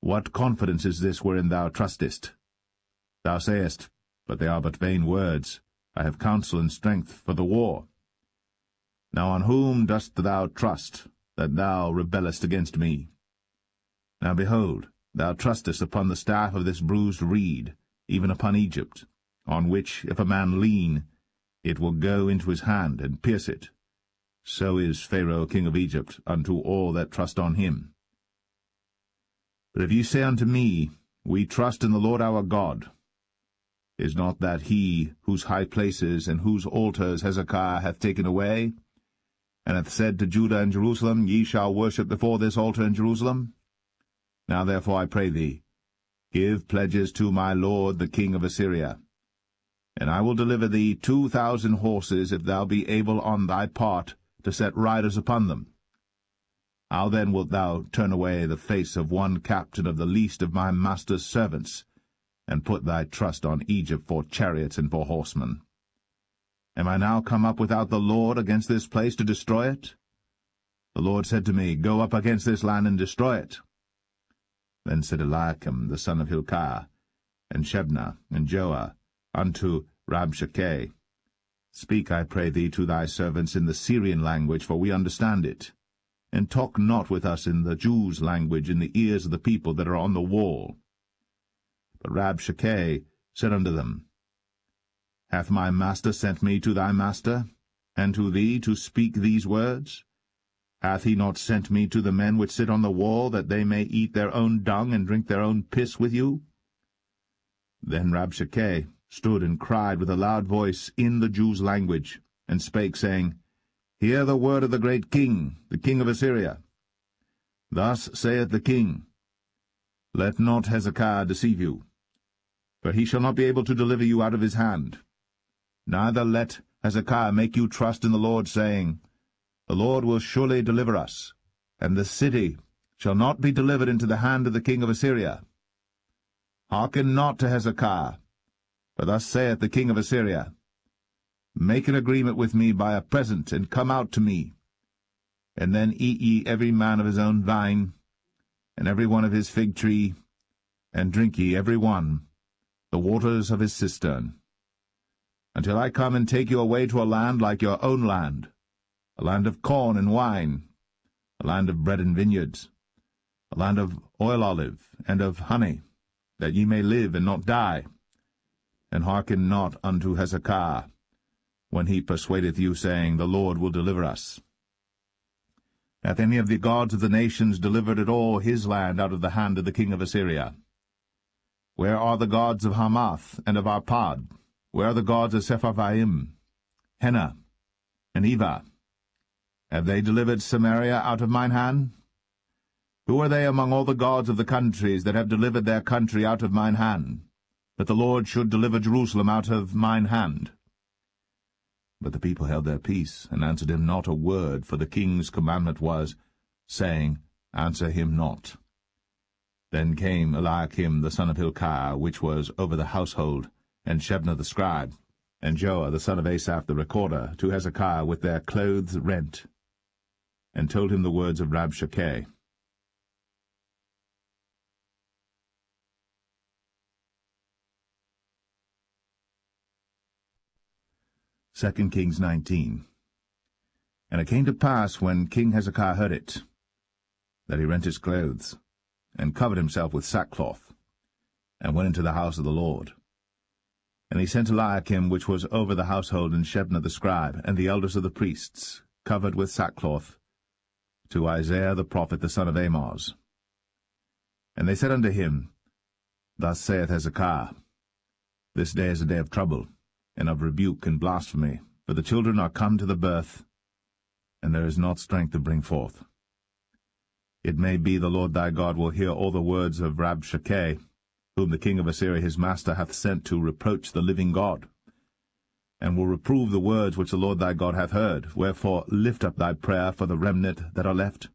What confidence is this wherein thou trustest? Thou sayest, But they are but vain words. I have counsel and strength for the war. Now on whom dost thou trust, that thou rebellest against me? Now behold, thou trustest upon the staff of this bruised reed, even upon Egypt, on which, if a man lean, it will go into his hand, and pierce it. So is Pharaoh king of Egypt unto all that trust on him. But if ye say unto me, We trust in the Lord our God, is not that he whose high places and whose altars Hezekiah hath taken away, and hath said to Judah and Jerusalem, Ye shall worship before this altar in Jerusalem? Now therefore I pray thee, give pledges to my lord the king of Assyria, and I will deliver thee 2,000 horses, if thou be able on thy part to set riders upon them. How then wilt thou turn away the face of one captain of the least of my master's servants, and put thy trust on Egypt for chariots and for horsemen? Am I now come up without the Lord against this place to destroy it? The Lord said to me, Go up against this land and destroy it. Then said Eliakim the son of Hilkiah, and Shebna, and Joah, unto Rabshakeh, Speak, I pray thee, to thy servants in the Syrian language, for we understand it, and talk not with us in the Jews' language in the ears of the people that are on the wall. But Rabshakeh said unto them, Hath my master sent me to thy master, and to thee to speak these words? Hath he not sent me to the men which sit on the wall, that they may eat their own dung and drink their own piss with you? Then Rabshakeh stood and cried with a loud voice in the Jews' language, and spake, saying, Hear the word of the great king, the king of Assyria. Thus saith the king, Let not Hezekiah deceive you, for he shall not be able to deliver you out of his hand. Neither let Hezekiah make you trust in the Lord, saying, The Lord will surely deliver us, and the city shall not be delivered into the hand of the king of Assyria. Hearken not to Hezekiah, for thus saith the king of Assyria, Make an agreement with me by a present, and come out to me. And then eat ye every man of his own vine, and every one of his fig tree, and drink ye every one the waters of his cistern, until I come and take you away to a land like your own land, a land of corn and wine, a land of bread and vineyards, a land of oil olive and of honey, that ye may live and not die. And hearken not unto Hezekiah, when he persuadeth you, saying, The Lord will deliver us. Hath any of the gods of the nations delivered at all his land out of the hand of the king of Assyria? Where are the gods of Hamath and of Arpad? Where are the gods of Sepharvaim? Henna, and Eva? Have they delivered Samaria out of mine hand? Who are they among all the gods of the countries that have delivered their country out of mine hand, that the Lord should deliver Jerusalem out of mine hand? But the people held their peace, and answered him not a word, for the king's commandment was, saying, Answer him not. Then came Eliakim the son of Hilkiah, which was over the household, and Shebna the scribe, and Joah the son of Asaph the recorder, to Hezekiah with their clothes rent, and told him the words of Rabshakeh. Second Kings 19. And it came to pass, when King Hezekiah heard it, that he rent his clothes, and covered himself with sackcloth, and went into the house of the Lord. And he sent Eliakim, which was over the household, and Shebna the scribe, and the elders of the priests, covered with sackcloth, to Isaiah the prophet, the son of Amoz. And they said unto him, Thus saith Hezekiah, This day is a day of trouble, and of rebuke and blasphemy, for the children are come to the birth, and there is not strength to bring forth. It may be the Lord thy God will hear all the words of Rabshakeh, whom the king of Assyria his master hath sent to reproach the living God, and will reprove the words which the Lord thy God hath heard. Wherefore lift up thy prayer for the remnant that are left.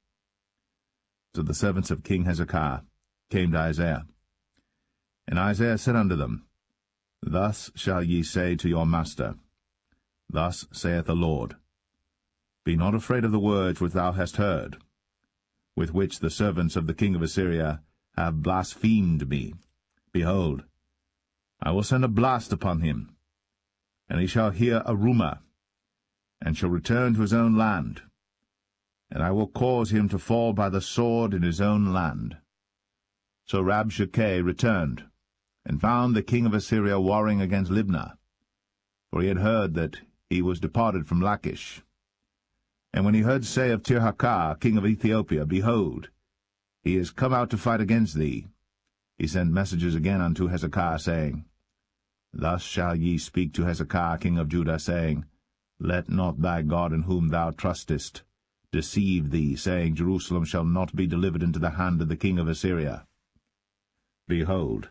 So the servants of King Hezekiah came to Isaiah. And Isaiah said unto them, Thus shall ye say to your master, Thus saith the Lord, Be not afraid of the words which thou hast heard, with which the servants of the king of Assyria have blasphemed me. Behold, I will send a blast upon him, and he shall hear a rumour, and shall return to his own land, and I will cause him to fall by the sword in his own land. So Rabshakeh returned, and found the king of Assyria warring against Libnah, for he had heard that he was departed from Lachish. And when he heard say of Tirhakah, king of Ethiopia, Behold, he is come out to fight against thee, he sent messages again unto Hezekiah, saying, Thus shall ye speak to Hezekiah king of Judah, saying, Let not thy God in whom thou trustest deceive thee, saying, Jerusalem shall not be delivered into the hand of the king of Assyria. Behold,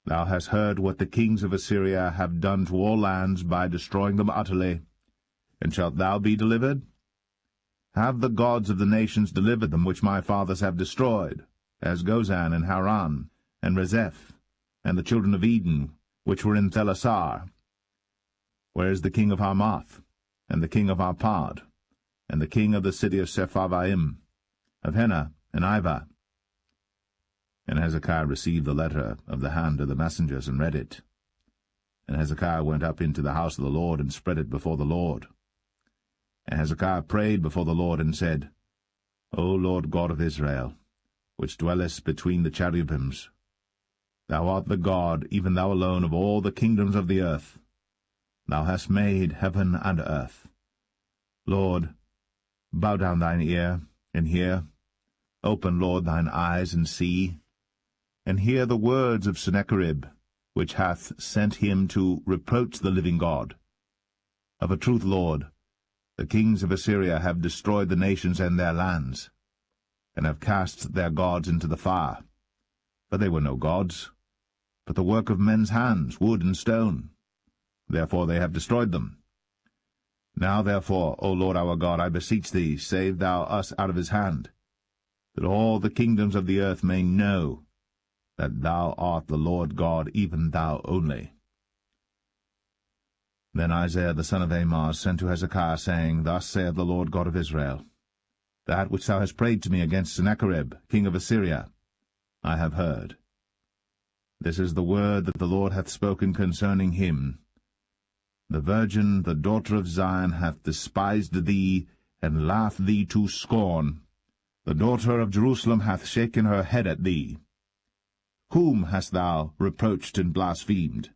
thou hast heard what the kings of Assyria have done to all lands by destroying them utterly, and shalt thou be delivered? Have the gods of the nations delivered them which my fathers have destroyed, as Gozan and Haran, and Rezeph, and the children of Eden, which were in Thelasar? Where is the king of Hamath, and the king of Arpad, and the king of the city of Sepharvaim, of Henna and Ivah? And Hezekiah received the letter of the hand of the messengers, and read it. And Hezekiah went up into the house of the Lord, and spread it before the Lord. And Hezekiah prayed before the Lord, and said, O Lord God of Israel, which dwellest between the cherubims, thou art the God, even thou alone, of all the kingdoms of the earth. Thou hast made heaven and earth. Lord, bow down thine ear, and hear. Open, Lord, thine eyes, and see. And hear the words of Sennacherib, which hath sent him to reproach the living God. Of a truth, Lord, the kings of Assyria have destroyed the nations and their lands, and have cast their gods into the fire. For they were no gods, but the work of men's hands, wood and stone. Therefore they have destroyed them. Now therefore, O Lord our God, I beseech thee, save thou us out of his hand, that all the kingdoms of the earth may know that thou art the Lord God, even thou only. Then Isaiah the son of Amoz sent to Hezekiah, saying, Thus saith the Lord God of Israel, That which thou hast prayed to me against Sennacherib, king of Assyria, I have heard. This is the word that the Lord hath spoken concerning him. The virgin, the daughter of Zion, hath despised thee, and laughed thee to scorn. The daughter of Jerusalem hath shaken her head at thee. Whom hast thou reproached and blasphemed?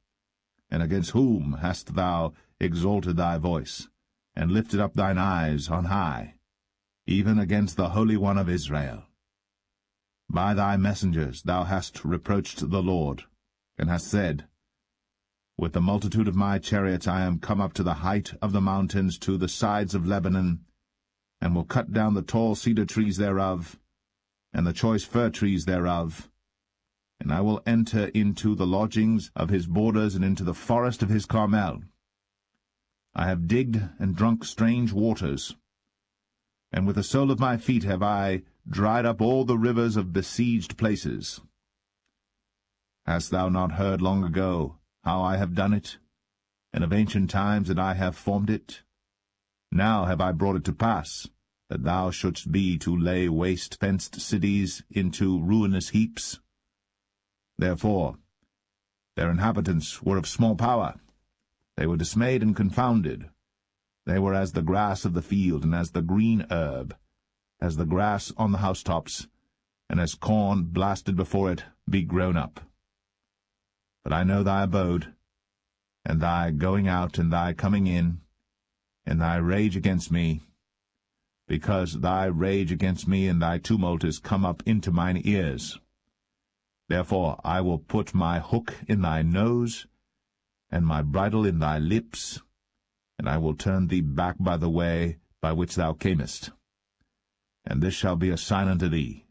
And against whom hast thou exalted thy voice, and lifted up thine eyes on high, even against the Holy One of Israel? By thy messengers thou hast reproached the Lord, and hast said, With the multitude of my chariots I am come up to the height of the mountains, to the sides of Lebanon, and will cut down the tall cedar trees thereof, and the choice fir trees thereof, and I will enter into the lodgings of his borders, and into the forest of his Carmel. I have digged and drunk strange waters, and with the sole of my feet have I dried up all the rivers of besieged places. Hast thou not heard long ago how I have done it, and of ancient times that I have formed it? Now have I brought it to pass, that thou shouldst be to lay waste fenced cities into ruinous heaps. Therefore their inhabitants were of small power. They were dismayed and confounded. They were as the grass of the field, and as the green herb, as the grass on the housetops, and as corn blasted before it be grown up. But I know thy abode, and thy going out, and thy coming in, and thy rage against me, because thy rage against me and thy tumult is come up into mine ears. Therefore I will put my hook in thy nose, and my bridle in thy lips, and I will turn thee back by the way by which thou camest. And this shall be a sign unto thee.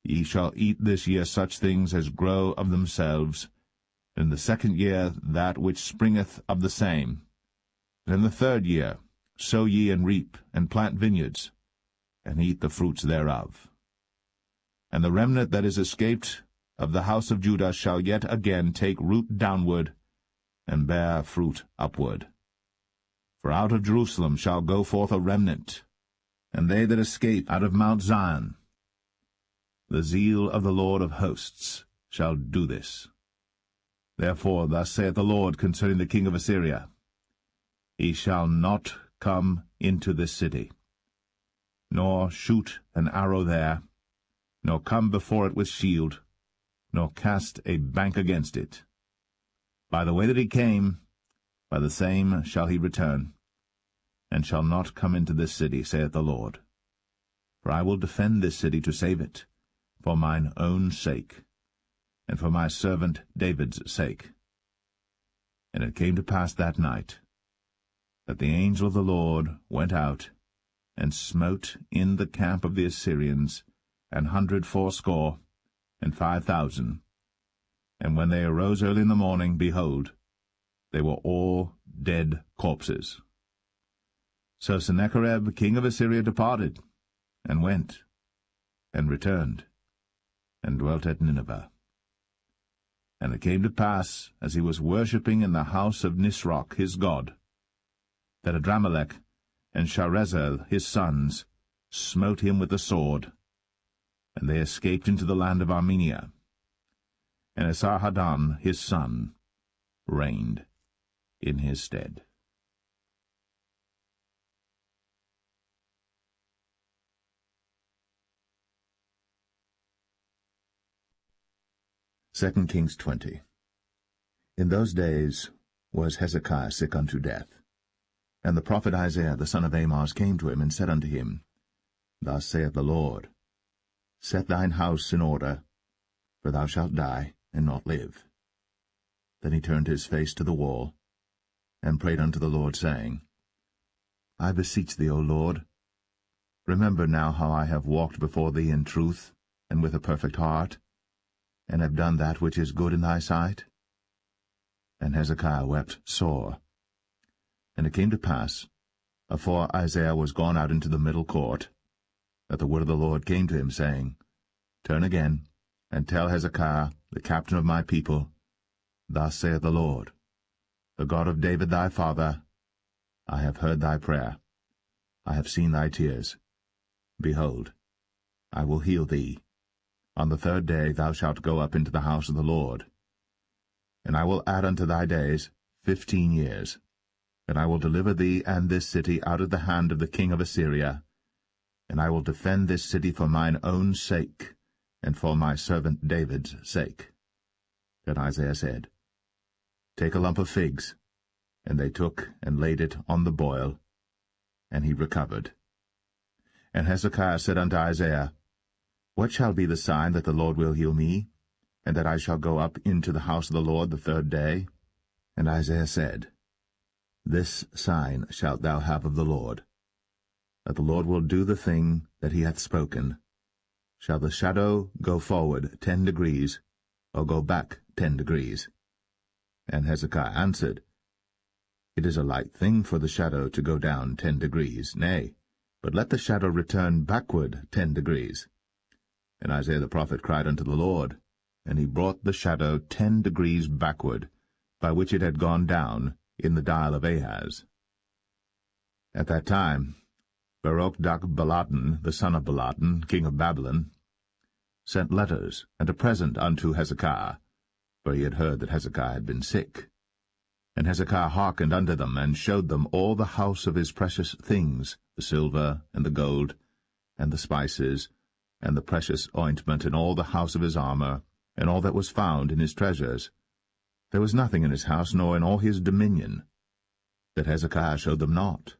Ye shall eat this year such things as grow of themselves, in the second year that which springeth of the same. And in the third year sow ye and reap, and plant vineyards, and eat the fruits thereof. And the remnant that is escaped of the house of Judah shall yet again take root downward, and bear fruit upward. For out of Jerusalem shall go forth a remnant, and they that escape out of Mount Zion. The zeal of the Lord of hosts shall do this. Therefore thus saith the Lord concerning the king of Assyria, He shall not come into this city, nor shoot an arrow there, nor come before it with shield, nor cast a bank against it. By the way that he came, by the same shall he return, and shall not come into this city, saith the Lord. For I will defend this city to save it, for mine own sake, and for my servant David's sake. And it came to pass that night, that the angel of the Lord went out, and smote in the camp of the Assyrians 180,000. And when they arose early in the morning, behold, they were all dead corpses. So Sennacherib king of Assyria departed, and went, and returned, and dwelt at Nineveh. And it came to pass, as he was worshipping in the house of Nisroch his god, that Adramelech and Sharezer his sons smote him with the sword, and they escaped into the land of Armenia. And Esarhaddon his son reigned in his stead. Second Kings 20. In those days was Hezekiah sick unto death. And the prophet Isaiah the son of Amoz came to him, and said unto him, Thus saith the Lord, Set thine house in order, for thou shalt die, and not live. Then he turned his face to the wall, and prayed unto the Lord, saying, I beseech thee, O Lord, remember now how I have walked before thee in truth, and with a perfect heart, and have done that which is good in thy sight. And Hezekiah wept sore. And it came to pass, afore Isaiah was gone out into the middle court, that the word of the Lord came to him, saying, Turn again, and tell Hezekiah, the captain of my people, Thus saith the Lord, the God of David thy father, I have heard thy prayer, I have seen thy tears. Behold, I will heal thee. On the third day thou shalt go up into the house of the Lord. And I will add unto thy days 15 years. And I will deliver thee and this city out of the hand of the king of Assyria. And I will defend this city for mine own sake, and for my servant David's sake. Then Isaiah said, Take a lump of figs. And they took and laid it on the boil, and he recovered. And Hezekiah said unto Isaiah, What shall be the sign that the Lord will heal me, and that I shall go up into the house of the Lord the third day? And Isaiah said, This sign shalt thou have of the Lord, that the Lord will do the thing that he hath spoken. Shall the shadow go forward 10 degrees, or go back 10 degrees? And Hezekiah answered, It is a light thing for the shadow to go down 10 degrees, nay, but let the shadow return backward 10 degrees. And Isaiah the prophet cried unto the Lord, and he brought the shadow 10 degrees backward, by which it had gone down in the dial of Ahaz. At that time Baruch-Baladan, the son of Baladan, king of Babylon, sent letters and a present unto Hezekiah, for he had heard that Hezekiah had been sick. And Hezekiah hearkened unto them, and showed them all the house of his precious things, the silver, and the gold, and the spices, and the precious ointment, and all the house of his armor, and all that was found in his treasures. There was nothing in his house, nor in all his dominion, that Hezekiah showed them not.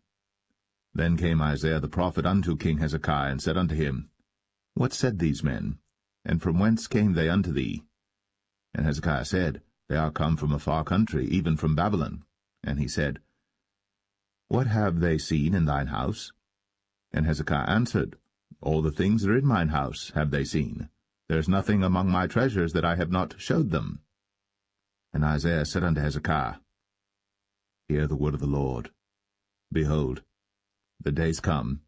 Then came Isaiah the prophet unto King Hezekiah, and said unto him, What said these men? And from whence came they unto thee? And Hezekiah said, They are come from a far country, even from Babylon. And he said, What have they seen in thine house? And Hezekiah answered, All the things that are in mine house have they seen. There is nothing among my treasures that I have not showed them. And Isaiah said unto Hezekiah, Hear the word of the Lord. Behold, the days come,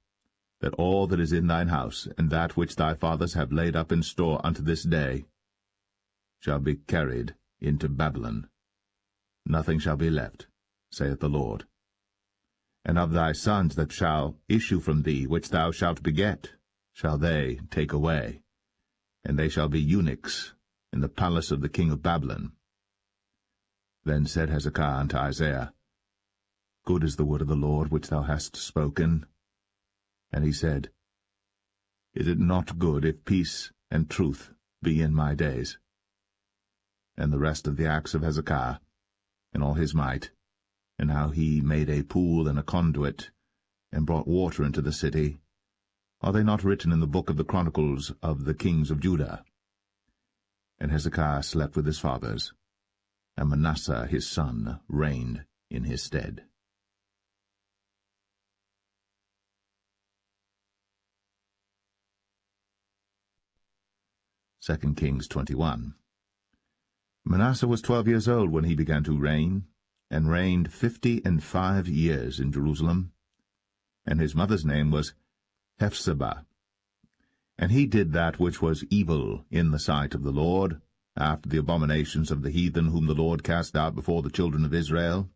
that all that is in thine house, and that which thy fathers have laid up in store unto this day, shall be carried into Babylon. Nothing shall be left, saith the Lord. And of thy sons that shall issue from thee, which thou shalt beget, shall they take away, and they shall be eunuchs in the palace of the king of Babylon. Then said Hezekiah unto Isaiah, Good is the word of the Lord which thou hast spoken. And he said, Is it not good if peace and truth be in my days? And the rest of the acts of Hezekiah, and all his might, and how he made a pool and a conduit, and brought water into the city, are they not written in the book of the Chronicles of the kings of Judah? And Hezekiah slept with his fathers, and Manasseh his son reigned in his stead. 2 Kings 21. Manasseh was 12 years old when he began to reign, and reigned 55 years in Jerusalem. And his mother's name was Hephzibah. And he did that which was evil in the sight of the Lord, after the abominations of the heathen whom the Lord cast out before the children of Israel.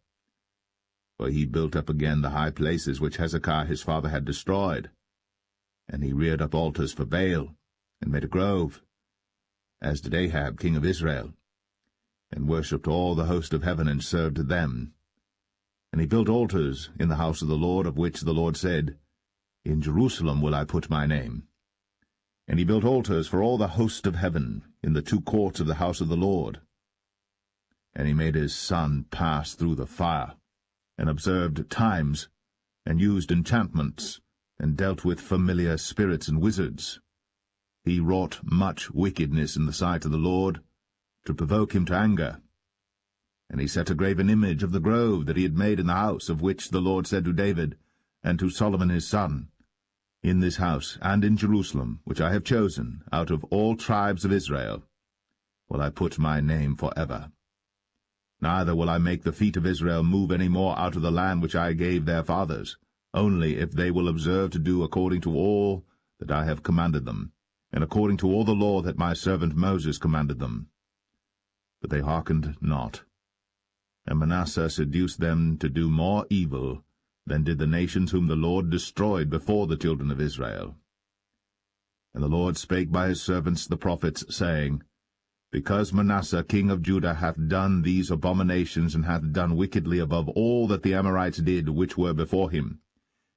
For he built up again the high places which Hezekiah his father had destroyed. And he reared up altars for Baal, and made a grove, as did Ahab king of Israel, and worshipped all the host of heaven, and served them. And he built altars in the house of the Lord, of which the Lord said, In Jerusalem will I put my name. And he built altars for all the host of heaven in the 2 courts of the house of the Lord. And he made his son pass through the fire, and observed times, and used enchantments, and dealt with familiar spirits and wizards. He wrought much wickedness in the sight of the Lord, to provoke him to anger. And he set a graven image of the grove that he had made in the house, of which the Lord said to David, and to Solomon his son, In this house and in Jerusalem, which I have chosen, out of all tribes of Israel, will I put my name forever. Neither will I make the feet of Israel move any more out of the land which I gave their fathers, only if they will observe to do according to all that I have commanded them, and according to all the law that my servant Moses commanded them. But they hearkened not. And Manasseh seduced them to do more evil than did the nations whom the Lord destroyed before the children of Israel. And the Lord spake by his servants the prophets, saying, Because Manasseh king of Judah hath done these abominations, and hath done wickedly above all that the Amorites did which were before him,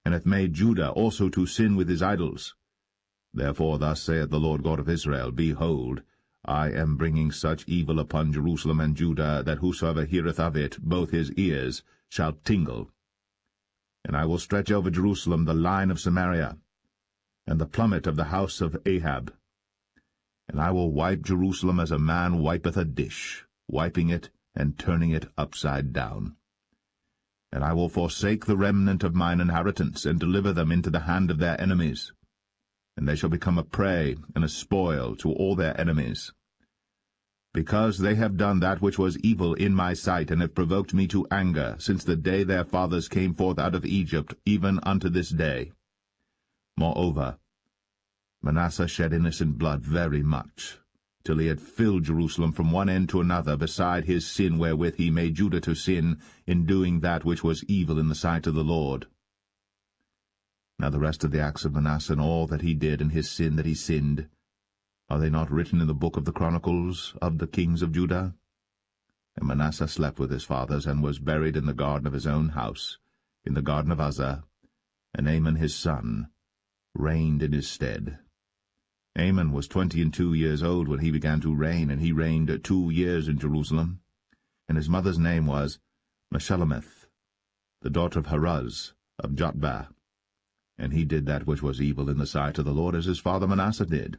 and hath made Judah also to sin with his idols, therefore thus saith the Lord God of Israel, Behold, I am bringing such evil upon Jerusalem and Judah, that whosoever heareth of it, both his ears shall tingle. And I will stretch over Jerusalem the line of Samaria, and the plummet of the house of Ahab. And I will wipe Jerusalem as a man wipeth a dish, wiping it, and turning it upside down. And I will forsake the remnant of mine inheritance, and deliver them into the hand of their enemies. And they shall become a prey and a spoil to all their enemies. Because they have done that which was evil in my sight, and have provoked me to anger, since the day their fathers came forth out of Egypt, even unto this day. Moreover, Manasseh shed innocent blood very much, till he had filled Jerusalem from one end to another, beside his sin wherewith he made Judah to sin, in doing that which was evil in the sight of the Lord. Now the rest of the acts of Manasseh, and all that he did, and his sin that he sinned, are they not written in the book of the Chronicles of the kings of Judah? And Manasseh slept with his fathers, and was buried in the garden of his own house, in the garden of Uzzah, and Amon his son reigned in his stead. Amon was 22 years old when he began to reign, and he reigned 2 years in Jerusalem. And his mother's name was Meshullemeth, the daughter of Haruz of Jotbah. And he did that which was evil in the sight of the Lord, as his father Manasseh did.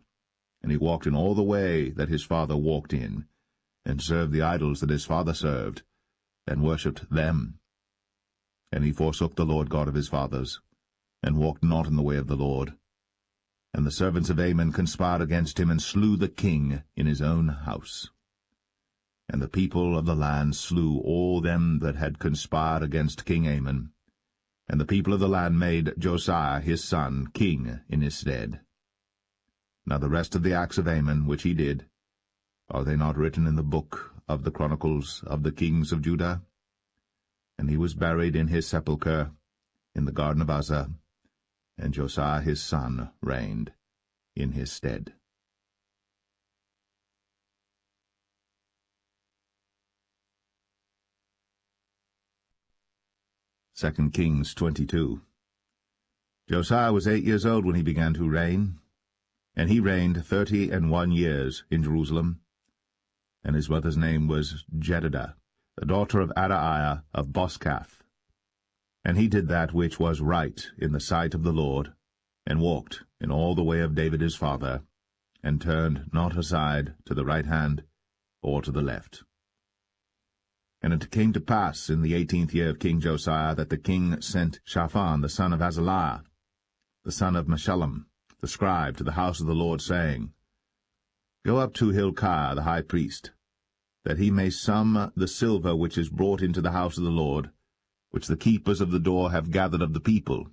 And he walked in all the way that his father walked in, and served the idols that his father served, and worshipped them. And he forsook the Lord God of his fathers, and walked not in the way of the Lord. And the servants of Amon conspired against him, and slew the king in his own house. And the people of the land slew all them that had conspired against King Amon. And the people of the land made Josiah his son king in his stead. Now the rest of the acts of Amon which he did, are they not written in the book of the Chronicles of the kings of Judah? And he was buried in his sepulchre in the garden of Uzzah, and Josiah his son reigned in his stead. Second Kings 22. Josiah was 8 years old when he began to reign, and he reigned 31 years in Jerusalem. And his mother's name was Jedidah, the daughter of Adaiah of Boscath. And he did that which was right in the sight of the Lord, and walked in all the way of David his father, and turned not aside to the right hand or to the left. And it came to pass in the 18th year of King Josiah that the king sent Shaphan the son of Azaliah, the son of Meshullam, the scribe, to the house of the Lord, saying, Go up to Hilkiah the high priest, that he may sum the silver which is brought into the house of the Lord, which the keepers of the door have gathered of the people,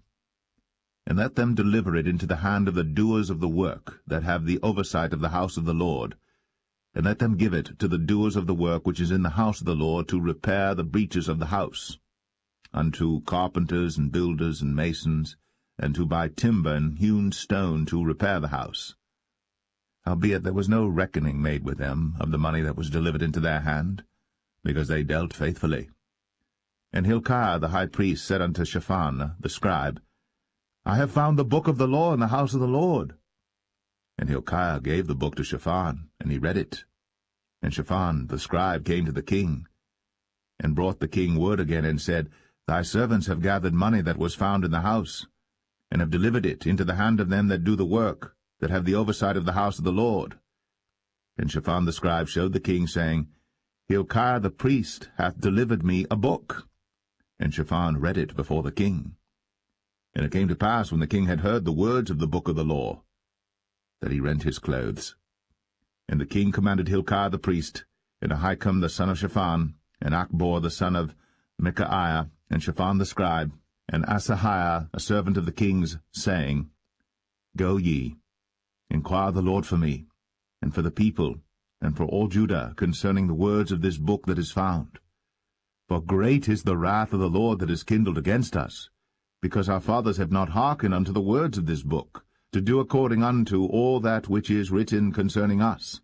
and let them deliver it into the hand of the doers of the work that have the oversight of the house of the Lord, and let them give it to the doers of the work which is in the house of the Lord, to repair the breaches of the house, unto carpenters and builders and masons, and to buy timber and hewn stone to repair the house. Howbeit there was no reckoning made with them of the money that was delivered into their hand, because they dealt faithfully. And Hilkiah the high priest said unto Shaphan the scribe, I have found the book of the law in the house of the Lord. And Hilkiah gave the book to Shaphan, and he read it. And Shaphan the scribe came to the king, and brought the king word again, and said, Thy servants have gathered money that was found in the house, and have delivered it into the hand of them that do the work, that have the oversight of the house of the Lord. And Shaphan the scribe showed the king, saying, Hilkiah the priest hath delivered me a book. And Shaphan read it before the king. And it came to pass, when the king had heard the words of the book of the law, that he rent his clothes. And the king commanded Hilkiah the priest, and Ahikam the son of Shaphan, and Achbor the son of Micaiah, and Shaphan the scribe, and Asahiah a servant of the king's, saying, Go ye, inquire the Lord for me, and for the people, and for all Judah, concerning the words of this book that is found. For great is the wrath of the Lord that is kindled against us, because our fathers have not hearkened unto the words of this book, to do according unto all that which is written concerning us.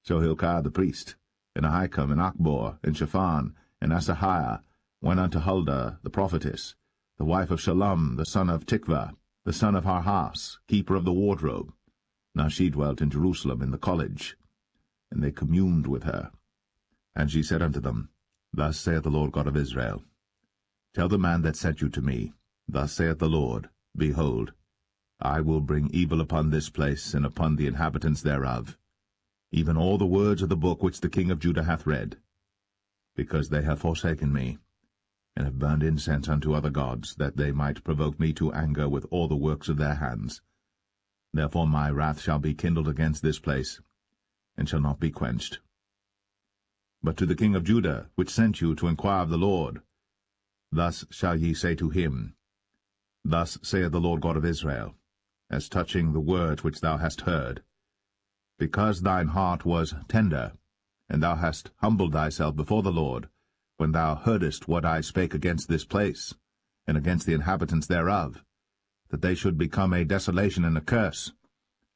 So Hilkiah the priest, and Ahikam, and Achbor, and Shaphan, and Asahiah went unto Huldah the prophetess, the wife of Shallum the son of Tikvah, the son of Harhas, keeper of the wardrobe. Now she dwelt in Jerusalem in the college, and they communed with her. And she said unto them, Thus saith the Lord God of Israel, Tell the man that sent you to me, Thus saith the Lord, Behold, I will bring evil upon this place, and upon the inhabitants thereof, even all the words of the book which the king of Judah hath read. because they have forsaken me, and have burned incense unto other gods, that they might provoke me to anger with all the works of their hands. Therefore my wrath shall be kindled against this place, and shall not be quenched. But to the king of Judah, which sent you to inquire of the Lord, thus shall ye say to him, Thus saith the Lord God of Israel, as touching the words which thou hast heard. Because thine heart was tender, and thou hast humbled thyself before the Lord, when thou heardest what I spake against this place, and against the inhabitants thereof, that they should become a desolation and a curse,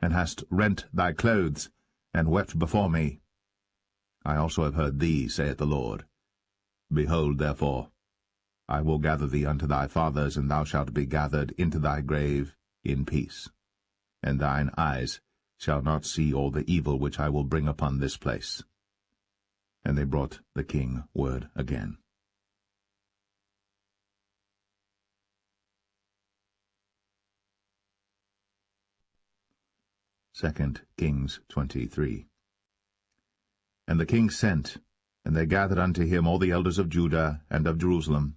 and hast rent thy clothes, and wept before me. I also have heard thee, saith the Lord. Behold, therefore, I will gather thee unto thy fathers, and thou shalt be gathered into thy grave in peace. And thine eyes shall not see all the evil which I will bring upon this place. And they brought the king word again. 2 Kings 23. And the king sent, and they gathered unto him all the elders of Judah and of Jerusalem.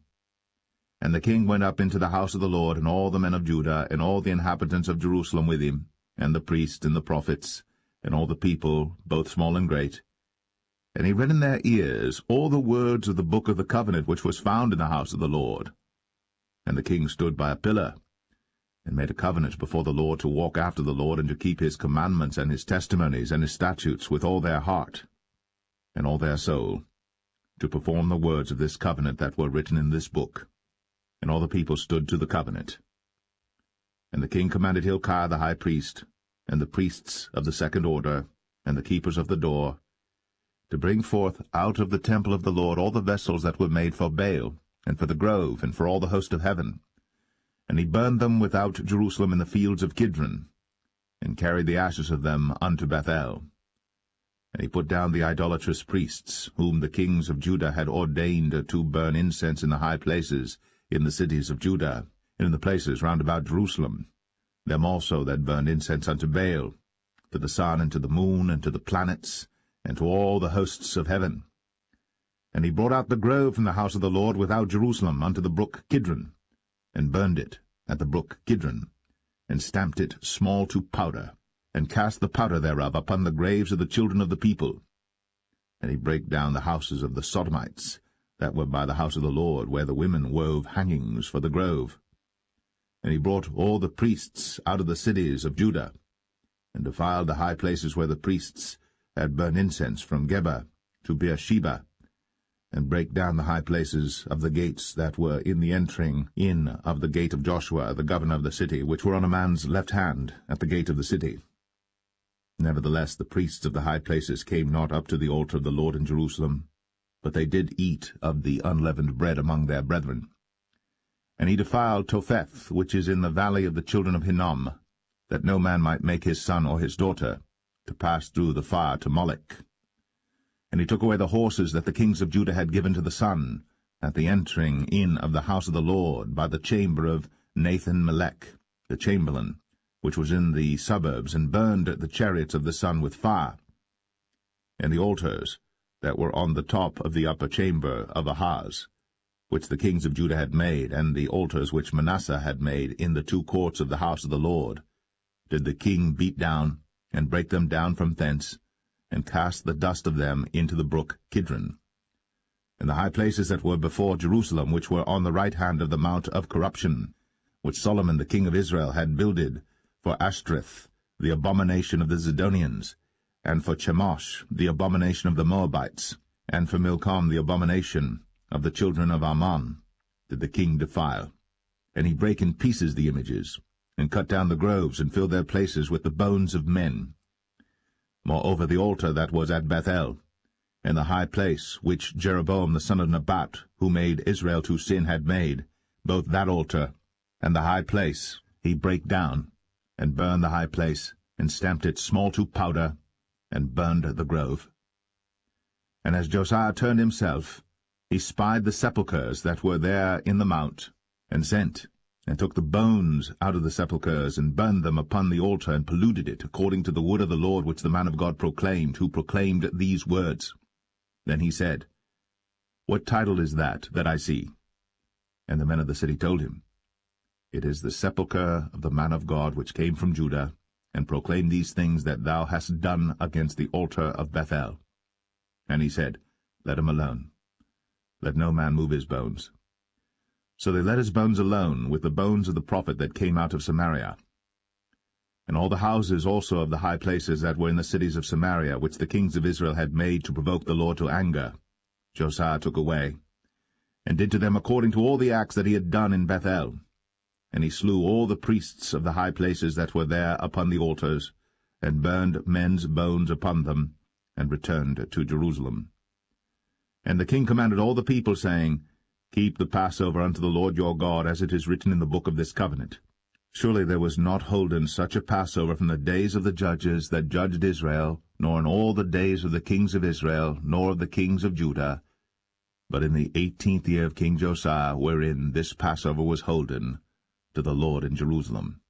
And the king went up into the house of the Lord, and all the men of Judah, and all the inhabitants of Jerusalem with him, and the priests and the prophets, and all the people, both small and great. And he read in their ears all the words of the book of the covenant which was found in the house of the Lord. And the king stood by a pillar, and made a covenant before the Lord to walk after the Lord, and to keep his commandments and his testimonies and his statutes with all their heart and all their soul, to perform the words of this covenant that were written in this book. And all the people stood to the covenant. And the king commanded Hilkiah the high priest, and the priests of the second order, and the keepers of the door, to bring forth out of the temple of the Lord all the vessels that were made for Baal, and for the grove, and for all the host of heaven. And he burned them without Jerusalem in the fields of Kidron, and carried the ashes of them unto Bethel. And he put down the idolatrous priests, whom the kings of Judah had ordained to burn incense in the high places, in the cities of Judah, and in the places round about Jerusalem, them also that burned incense unto Baal, to the sun, and to the moon, and to the planets, and to all the hosts of heaven. And he brought out the grove from the house of the Lord without Jerusalem unto the brook Kidron, and burned it at the brook Kidron, and stamped it small to powder, and cast the powder thereof upon the graves of the children of the people. And he brake down the houses of the Sodomites, that were by the house of the Lord, where the women wove hangings for the grove. And he brought all the priests out of the cities of Judah, and defiled the high places where the priests had burned incense, from Geba to Beersheba, and brake down the high places of the gates that were in the entering in of the gate of Joshua, the governor of the city, which were on a man's left hand at the gate of the city. Nevertheless the priests of the high places came not up to the altar of the Lord in Jerusalem, but they did eat of the unleavened bread among their brethren. And he defiled Topheth, which is in the valley of the children of Hinnom, that no man might make his son or his daughter to pass through the fire to Molech. And he took away the horses that the kings of Judah had given to the sun, at the entering in of the house of the Lord, by the chamber of Nathan-Melech, the chamberlain, which was in the suburbs, and burned the chariots of the sun with fire. And the altars that were on the top of the upper chamber of Ahaz, which the kings of Judah had made, and the altars which Manasseh had made in the 2 courts of the house of the Lord, did the king beat down, and break them down from thence, and cast the dust of them into the brook Kidron. And the high places that were before Jerusalem, which were on the right hand of the mount of corruption, which Solomon the king of Israel had builded for Ashtoreth, the abomination of the Zidonians, and for Chemosh, the abomination of the Moabites, and for Milcom, the abomination of the children of Ammon, did the king defile. And he brake in pieces the images, and cut down the groves, and filled their places with the bones of men. Moreover the altar that was at Bethel, and the high place which Jeroboam the son of Nebat, who made Israel to sin, had made, both that altar and the high place he brake down, and burned the high place, and stamped it small to powder, and burned the grove. And as Josiah turned himself, he spied the sepulchres that were there in the mount, and sent, and took the bones out of the sepulchres, and burned them upon the altar, and polluted it, according to the word of the Lord which the man of God proclaimed, who proclaimed these words. Then he said, What title is that I see? And the men of the city told him, It is the sepulchre of the man of God which came from Judah, and proclaimed these things that thou hast done against the altar of Bethel. And he said, Let him alone. Let no man move his bones. So they let his bones alone, with the bones of the prophet that came out of Samaria. And all the houses also of the high places that were in the cities of Samaria, which the kings of Israel had made to provoke the Lord to anger, Josiah took away, and did to them according to all the acts that he had done in Bethel. And he slew all the priests of the high places that were there upon the altars, and burned men's bones upon them, and returned to Jerusalem. And the king commanded all the people, saying, Keep the Passover unto the Lord your God, as it is written in the book of this covenant. Surely there was not holden such a Passover from the days of the judges that judged Israel, nor in all the days of the kings of Israel, nor of the kings of Judah, but in the 18th year of King Josiah, wherein this Passover was holden to the Lord in Jerusalem.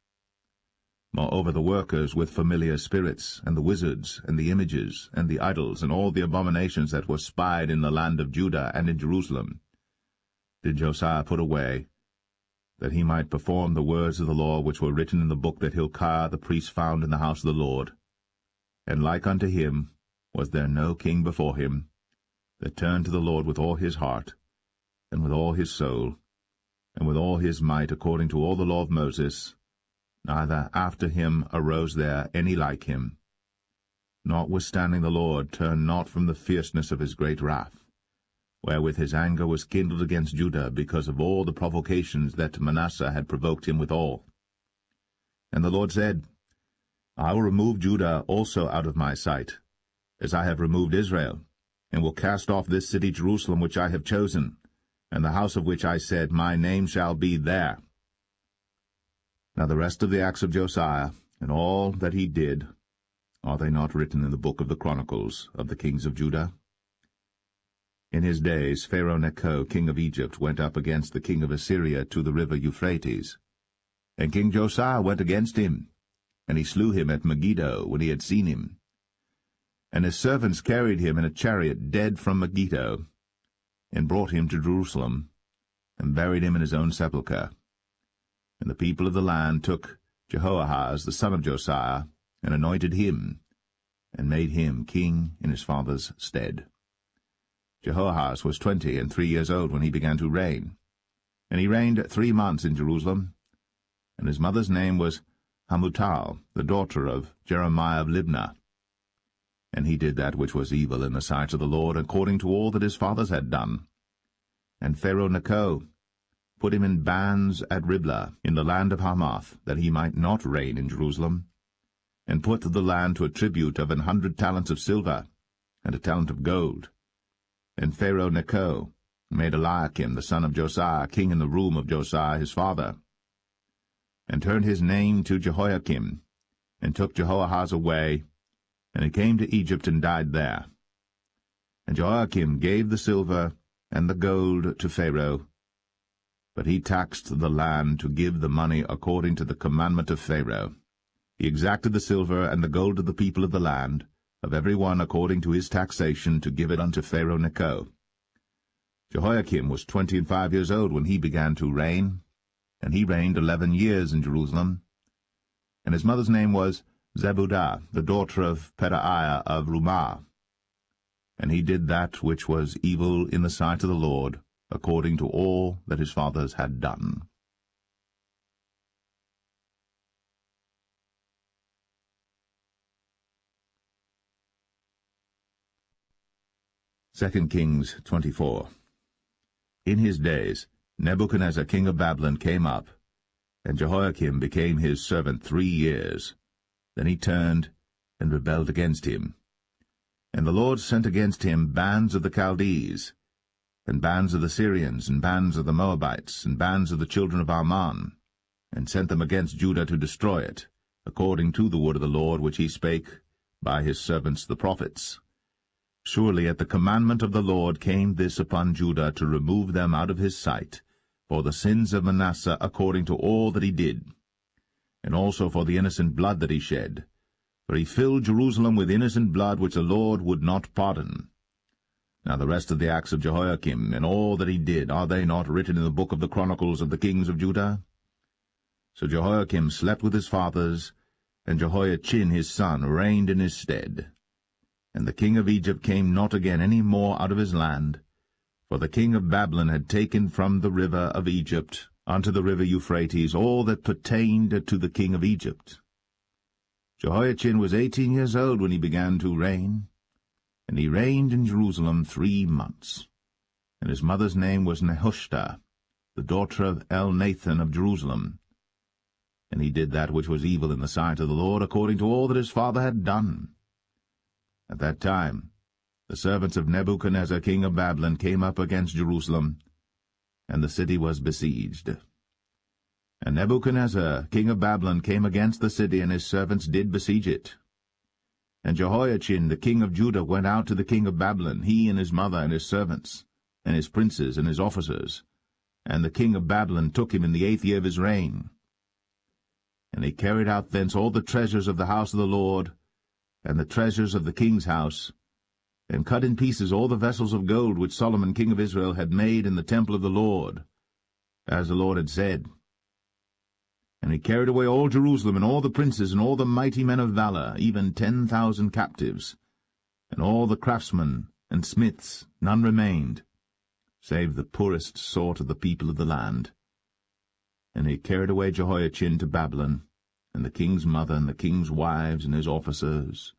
Moreover, the workers with familiar spirits, and the wizards, and the images, and the idols, and all the abominations that were spied in the land of Judah and in Jerusalem, did Josiah put away, that he might perform the words of the law which were written in the book that Hilkiah the priest found in the house of the Lord. And like unto him was there no king before him, that turned to the Lord with all his heart, and with all his soul, and with all his might, according to all the law of Moses, neither after him arose there any like him. Notwithstanding the Lord turned not from the fierceness of his great wrath, wherewith his anger was kindled against Judah, because of all the provocations that Manasseh had provoked him withal. And the Lord said, I will remove Judah also out of my sight, as I have removed Israel, and will cast off this city Jerusalem which I have chosen, and the house of which I said, My name shall be there. Now the rest of the acts of Josiah, and all that he did, are they not written in the book of the Chronicles of the kings of Judah? In his days Pharaoh Necho, king of Egypt, went up against the king of Assyria to the river Euphrates. And King Josiah went against him, and he slew him at Megiddo when he had seen him. And his servants carried him in a chariot dead from Megiddo, and brought him to Jerusalem, and buried him in his own sepulchre. And the people of the land took Jehoahaz the son of Josiah, and anointed him, and made him king in his father's stead. Jehoahaz was 23 years old when he began to reign, and he reigned 3 months in Jerusalem. And his mother's name was Hamutal, the daughter of Jeremiah of Libnah. And he did that which was evil in the sight of the Lord, according to all that his fathers had done. And Pharaoh Necho put him in bands at Riblah, in the land of Hamath, that he might not reign in Jerusalem, and put the land to a tribute of 100 talents of silver, and a talent of gold. And Pharaoh Necho made Eliakim the son of Josiah king in the room of Josiah his father, and turned his name to Jehoiakim, and took Jehoahaz away, and he came to Egypt and died there. And Jehoiakim gave the silver and the gold to Pharaoh, but he taxed the land to give the money according to the commandment of Pharaoh. He exacted the silver and the gold of the people of the land, of every one according to his taxation, to give it unto Pharaoh Necho. Jehoiakim was 25 years old when he began to reign, and he reigned 11 years in Jerusalem. And his mother's name was Zebudah, the daughter of Pedaiah of Rumah. And he did that which was evil in the sight of the Lord, according to all that his fathers had done. Second Kings 24. In his days Nebuchadnezzar king of Babylon came up, and Jehoiakim became his servant 3 years. Then he turned and rebelled against him. And the Lord sent against him bands of the Chaldees, and bands of the Syrians, and bands of the Moabites, and bands of the children of Ammon, and sent them against Judah to destroy it, according to the word of the Lord which he spake by his servants the prophets. Surely at the commandment of the Lord came this upon Judah, to remove them out of his sight, for the sins of Manasseh, according to all that he did, and also for the innocent blood that he shed. For he filled Jerusalem with innocent blood which the Lord would not pardon. Now the rest of the acts of Jehoiakim, and all that he did, are they not written in the book of the Chronicles of the kings of Judah? So Jehoiakim slept with his fathers, and Jehoiachin his son reigned in his stead. And the king of Egypt came not again any more out of his land, for the king of Babylon had taken from the river of Egypt unto the river Euphrates all that pertained to the king of Egypt. Jehoiachin was 18 years old when he began to reign, and he reigned in Jerusalem 3 months. And his mother's name was Nehushta, the daughter of Elnathan of Jerusalem. And he did that which was evil in the sight of the Lord, according to all that his father had done. At that time the servants of Nebuchadnezzar king of Babylon came up against Jerusalem, and the city was besieged. And Nebuchadnezzar king of Babylon came against the city, and his servants did besiege it. And Jehoiachin the king of Judah went out to the king of Babylon, he and his mother and his servants, and his princes and his officers. And the king of Babylon took him in the 8th year of his reign. And he carried out thence all the treasures of the house of the Lord, and the treasures of the king's house, and cut in pieces all the vessels of gold which Solomon king of Israel had made in the temple of the Lord, as the Lord had said. And he carried away all Jerusalem, and all the princes, and all the mighty men of valor, even 10,000 captives, and all the craftsmen and smiths, none remained, save the poorest sort of the people of the land. And he carried away Jehoiachin to Babylon, and the king's mother, and the king's wives, and his officers,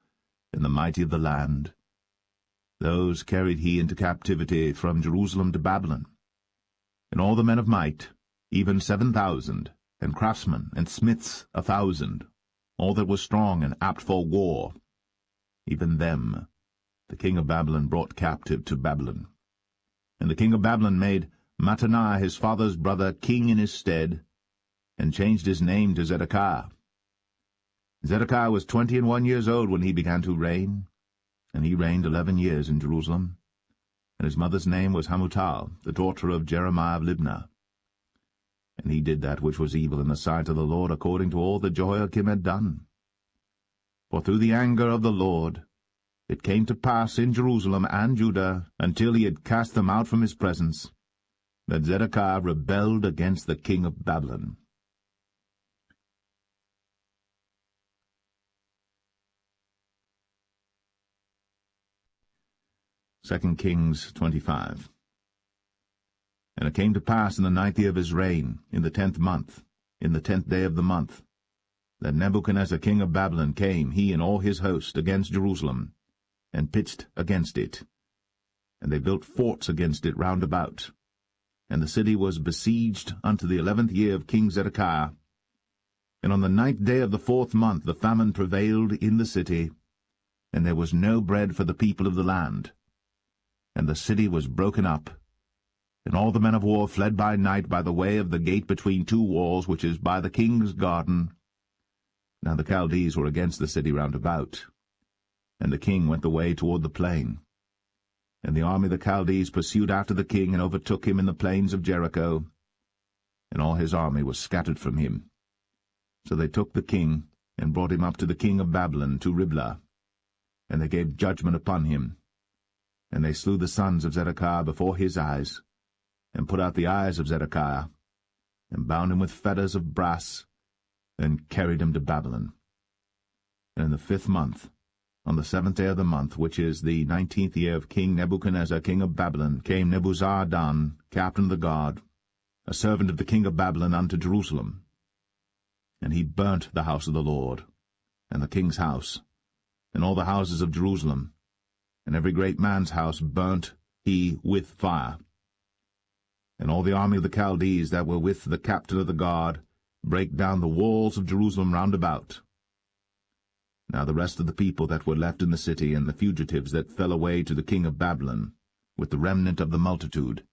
and the mighty of the land. Those carried he into captivity from Jerusalem to Babylon. And all the men of might, even 7,000, and craftsmen and smiths 1,000, all that was strong and apt for war, even them the king of Babylon brought captive to Babylon. And the king of Babylon made Mattaniah his father's brother king in his stead, and changed his name to Zedekiah. Zedekiah was 21 years old when he began to reign, and he reigned 11 years in Jerusalem. And his mother's name was Hamutal, the daughter of Jeremiah of Libnah. And he did that which was evil in the sight of the Lord, according to all that Jehoiakim had done. For through the anger of the Lord it came to pass in Jerusalem and Judah, until he had cast them out from his presence, that Zedekiah rebelled against the king of Babylon. Second Kings 25. And it came to pass in the 9th year of his reign, in the 10th month, in the 10th day of the month, that Nebuchadnezzar king of Babylon came, he and all his host, against Jerusalem, and pitched against it. And they built forts against it round about. And the city was besieged unto the 11th year of King Zedekiah. And on the 9th day of the 4th month the famine prevailed in the city, and there was no bread for the people of the land. And the city was broken up, and all the men of war fled by night by the way of the gate between 2 walls, which is by the king's garden. Now the Chaldees were against the city round about, and the king went the way toward the plain. And the army of the Chaldees pursued after the king, and overtook him in the plains of Jericho, and all his army was scattered from him. So they took the king, and brought him up to the king of Babylon, to Riblah, and they gave judgment upon him. And they slew the sons of Zedekiah before his eyes, and put out the eyes of Zedekiah, and bound him with fetters of brass, and carried him to Babylon. And in the 5th month, on the 7th day of the month, which is the 19th year of King Nebuchadnezzar king of Babylon, came Nebuzaradan, captain of the guard, a servant of the king of Babylon, unto Jerusalem. And he burnt the house of the Lord, and the king's house, and all the houses of Jerusalem, and every great man's house burnt he with fire. And all the army of the Chaldees that were with the captain of the guard brake down the walls of Jerusalem round about. Now the rest of the people that were left in the city, and the fugitives that fell away to the king of Babylon, with the remnant of the multitude,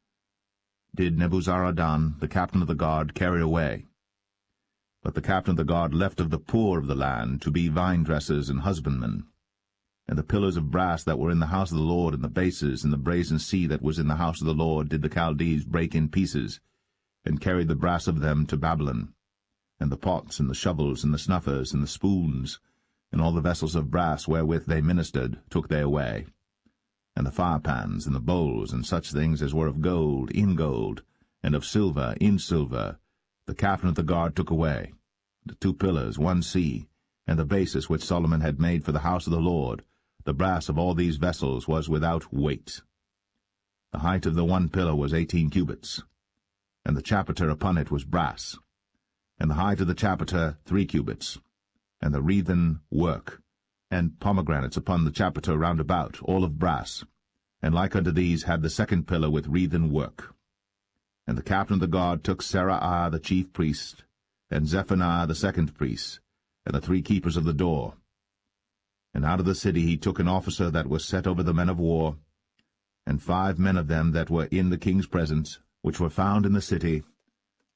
did Nebuzaradan, the captain of the guard, carry away. But the captain of the guard left of the poor of the land to be vine-dressers and husbandmen. And the pillars of brass that were in the house of the Lord, and the bases, and the brazen sea that was in the house of the Lord, did the Chaldees break in pieces, and carried the brass of them to Babylon. And the pots, and the shovels, and the snuffers, and the spoons, and all the vessels of brass wherewith they ministered, took they away. and the firepans, and the bowls, and such things as were of gold, in gold, and of silver, in silver, the captain of the guard took away. The 2 pillars, 1 sea, and the basis which Solomon had made for the house of the Lord, the brass of all these vessels was without weight. The height of the 1 pillar was 18 cubits, and the chapiter upon it was brass, and the height of the chapiter 3 cubits, and the wreathen work, and pomegranates upon the chapiter round about, all of brass, and like unto these had the 2nd pillar with wreathen work. And the captain of the guard took Seraiah the chief priest, and Zephaniah the 2nd priest, and the 3 keepers of the door. And out of the city he took an officer that was set over the men of war, and 5 men of them that were in the king's presence, which were found in the city,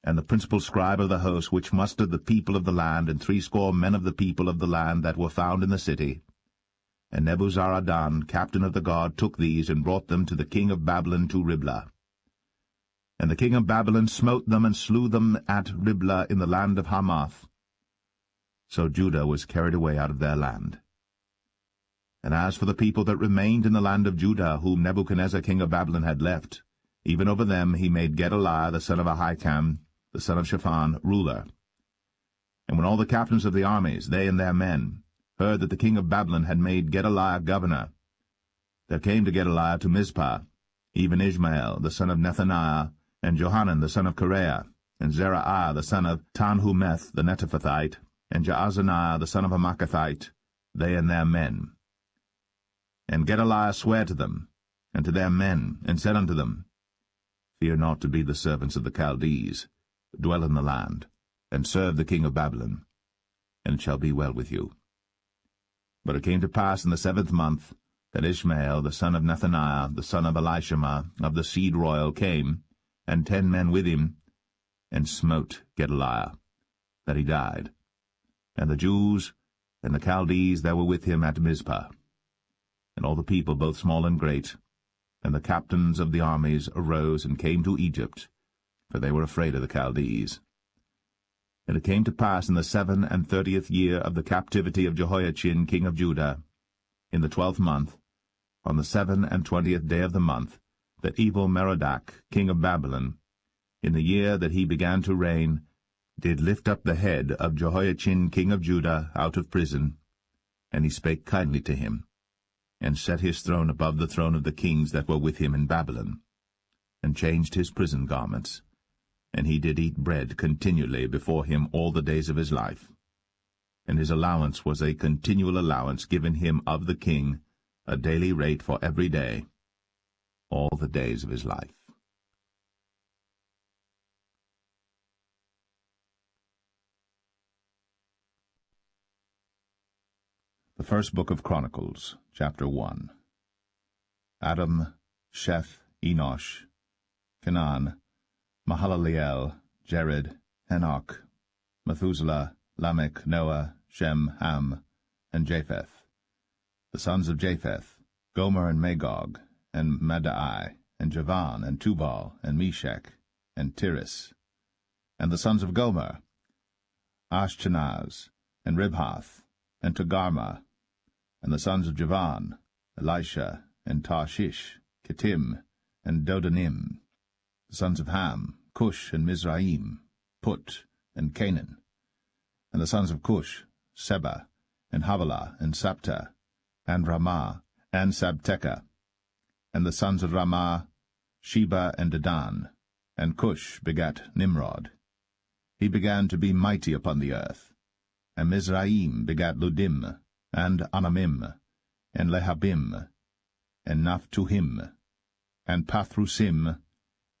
and the principal scribe of the host, which mustered the people of the land, and 60 men of the people of the land that were found in the city. And Nebuzaradan, captain of the guard, took these, and brought them to the king of Babylon to Riblah. And the king of Babylon smote them, and slew them at Riblah in the land of Hamath. So Judah was carried away out of their land. And as for the people that remained in the land of Judah, whom Nebuchadnezzar king of Babylon had left, even over them he made Gedaliah the son of Ahikam, the son of Shaphan, ruler. And when all the captains of the armies, they and their men, heard that the king of Babylon had made Gedaliah governor, there came to Gedaliah to Mizpah, even Ishmael the son of Nethaniah, and Johanan the son of Kareah, and Zeraiah the son of Tanhumeth the Netophathite, and Jaazaniah the son of a Maacathite, they and their men. And Gedaliah sware to them, and to their men, and said unto them, Fear not to be the servants of the Chaldees, dwell in the land, and serve the king of Babylon, and it shall be well with you. But it came to pass in the 7th month, that Ishmael the son of Nethaniah, the son of Elishama, of the seed royal, came, and 10 men with him, and smote Gedaliah, that he died, and the Jews and the Chaldees that were with him at Mizpah. And all the people, both small and great, and the captains of the armies arose and came to Egypt, for they were afraid of the Chaldees. And it came to pass in the 37th year of the captivity of Jehoiachin king of Judah, in the 12th month, on the 27th day of the month, that Evil-Merodach king of Babylon, in the year that he began to reign, did lift up the head of Jehoiachin king of Judah out of prison, and he spake kindly to him, and set his throne above the throne of the kings that were with him in Babylon, and changed his prison garments, and he did eat bread continually before him all the days of his life. And his allowance was a continual allowance given him of the king, a daily rate for every day, all the days of his life. The first book of Chronicles, chapter 1. Adam, Sheth, Enosh, Canaan, Mahalaleel, Jared, Enoch, Methuselah, Lamech, Noah, Shem, Ham, and Japheth. The sons of Japheth, Gomer and Magog, and Madai, and Javan, and Tubal, and Meshach, and Tiras. And the sons of Gomer, Ashchenaz, and Ribhath, and Togarmah. And the sons of Javan, Elisha, and Tarshish, Kittim, and Dodanim. The sons of Ham, Cush, and Mizraim, Put, and Canaan. And the sons of Cush, Seba, and Havilah, and Sapta, and Ramah, and Sabteka. And the sons of Ramah, Sheba, and Dedan. And Cush begat Nimrod. He began to be mighty upon the earth. And Mizraim begat Ludim, and Anamim, and Lehabim, and Naphtuhim, and Pathrusim,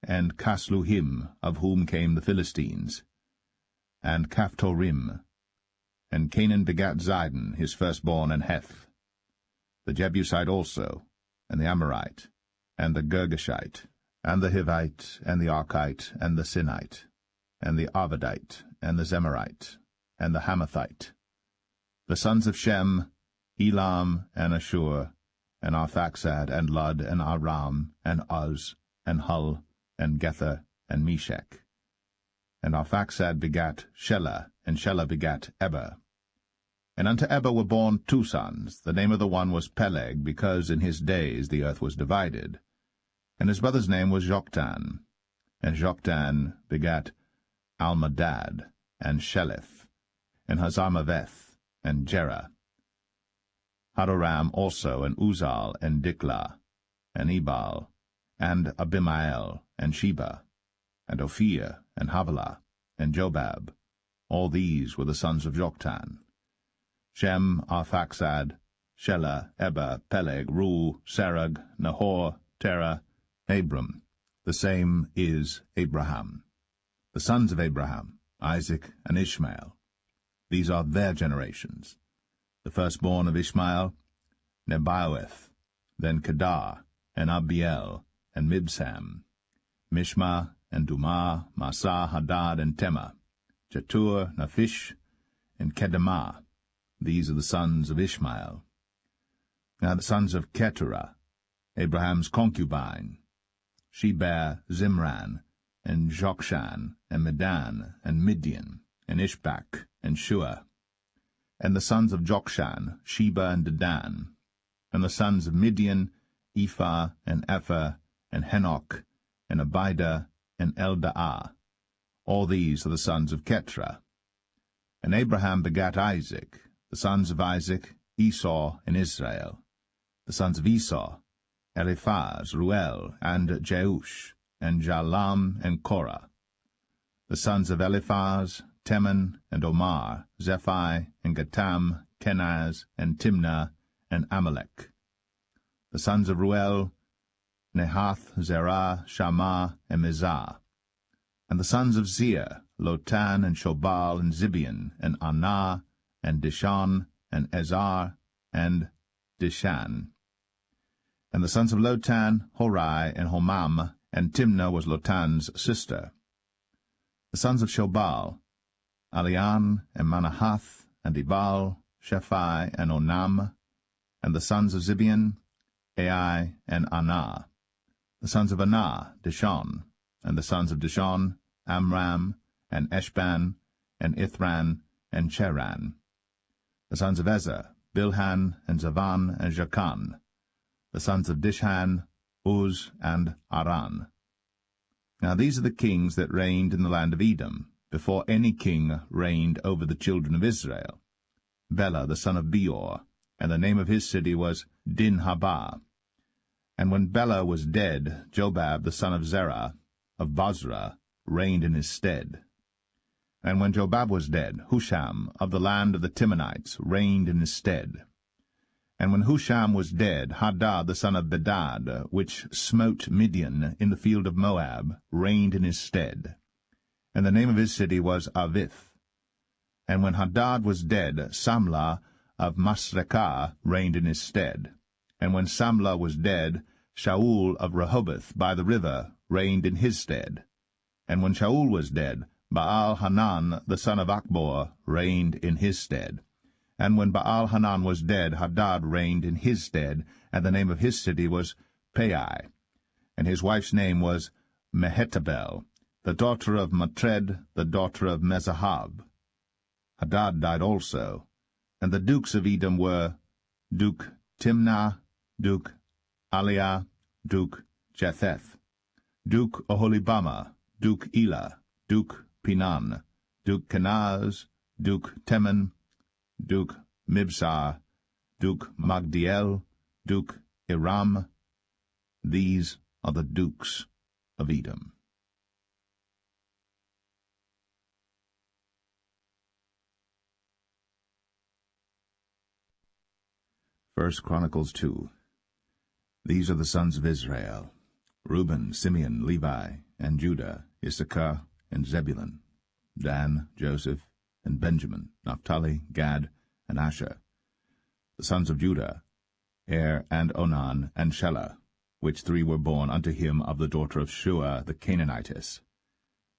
and Casluhim, of whom came the Philistines, and Caphtorim. And Canaan begat Zidon, his firstborn, and Heth, the Jebusite also, and the Amorite, and the Girgashite, and the Hivite, and the Archite, and the Sinite, and the Arvadite, and the Zemarite, and the Hamathite. The sons of Shem, Elam, and Ashur, and Arphaxad, and Lud, and Aram, and Uz, and Hul, and Gether, and Meshach. And Arphaxad begat Shelah, and Shelah begat Eber. And unto Eber were born 2 sons. The name of the one was Peleg, because in his days the earth was divided. And his brother's name was Joktan. And Joktan begat Almadad, and Sheleth, and Hazarmaveth, and Jerah, Hadoram also, and Uzal, and Diklah, and Ebal, and Abimael, and Sheba, and Ophir, and Havilah, and Jobab. All these were the sons of Joktan. Shem, Arphaxad, Shelah, Eber, Peleg, Reu, Serug, Nahor, Terah, Abram. The same is Abraham. The sons of Abraham, Isaac and Ishmael. These are their generations. The firstborn of Ishmael, Nebaioth, then Kedar, and Abiel, and Mibsam, Mishma, and Dumah, Massa, Hadad, and Tema, Jetur, Naphish, and Kedemah. These are the sons of Ishmael. Now the sons of Keturah, Abraham's concubine. She bare Zimran, and Jokshan, and Medan, and Midian, and Ishbak, and Shua. And the sons of Jokshan, Sheba and Dedan. And the sons of Midian, Ephah, and Epher, and Henoch, and Abida, and Eldaah. All these are the sons of Keturah. And Abraham begat Isaac. The sons of Isaac, Esau and Israel. The sons of Esau, Eliphaz, Ruel, and Jeush, and Jalam, and Korah. The sons of Eliphaz, Teman, and Omar, Zephi, and Gatam, Kenaz, and Timnah, and Amalek. The sons of Ruel, Nehath, Zerah, Shammah, and Mizah. And the sons of Zia, Lotan, and Shobal, and Zibeon, and Anah, and Dishan, and Ezar, and Dishan. And the sons of Lotan, Horai, and Homam, and Timnah was Lotan's sister. The sons of Shobal, Alian, and Manahath, and Ebal, Shephi, and Onam. And the sons of Zibeon, Ai, and Anah. The sons of Anah, Dishon. And the sons of Dishon, Amram, and Eshban, and Ithran, and Cheran. The sons of Ezer, Bilhan, and Zavan, and Jakan. The sons of Dishan, Uz, and Aran. Now these are the kings that reigned in the land of Edom, before any king reigned over the children of Israel. Bela the son of Beor, and the name of his city was Dinhabah. And when Bela was dead, Jobab the son of Zerah, of Bozrah, reigned in his stead. And when Jobab was dead, Husham of the land of the Timonites reigned in his stead. And when Husham was dead, Hadad the son of Bedad, which smote Midian in the field of Moab, reigned in his stead. And the name of his city was Avith. And when Hadad was dead, Samlah of Masrekah reigned in his stead. And when Samlah was dead, Shaul of Rehoboth by the river reigned in his stead. And when Shaul was dead, Baal-Hanan the son of Achbor reigned in his stead. And when Baal-Hanan was dead, Hadad reigned in his stead, and the name of his city was Pai. And his wife's name was Mehetabel, the daughter of Matred, the daughter of Mezahab. Hadad died also, and the dukes of Edom were Duke Timnah, Duke Aliah, Duke Jetheth, Duke Oholibamah, Duke Elah, Duke Pinan, Duke Kenaz, Duke Teman, Duke Mibsar, Duke Magdiel, Duke Iram. These are the dukes of Edom. 1 Chronicles 2. These are the sons of Israel: Reuben, Simeon, Levi, and Judah, Issachar, and Zebulun, Dan, Joseph, and Benjamin, Naphtali, Gad, and Asher. The sons of Judah, and Onan, and Shelah, which 3 were born unto him of the daughter of Shua the Canaanitess.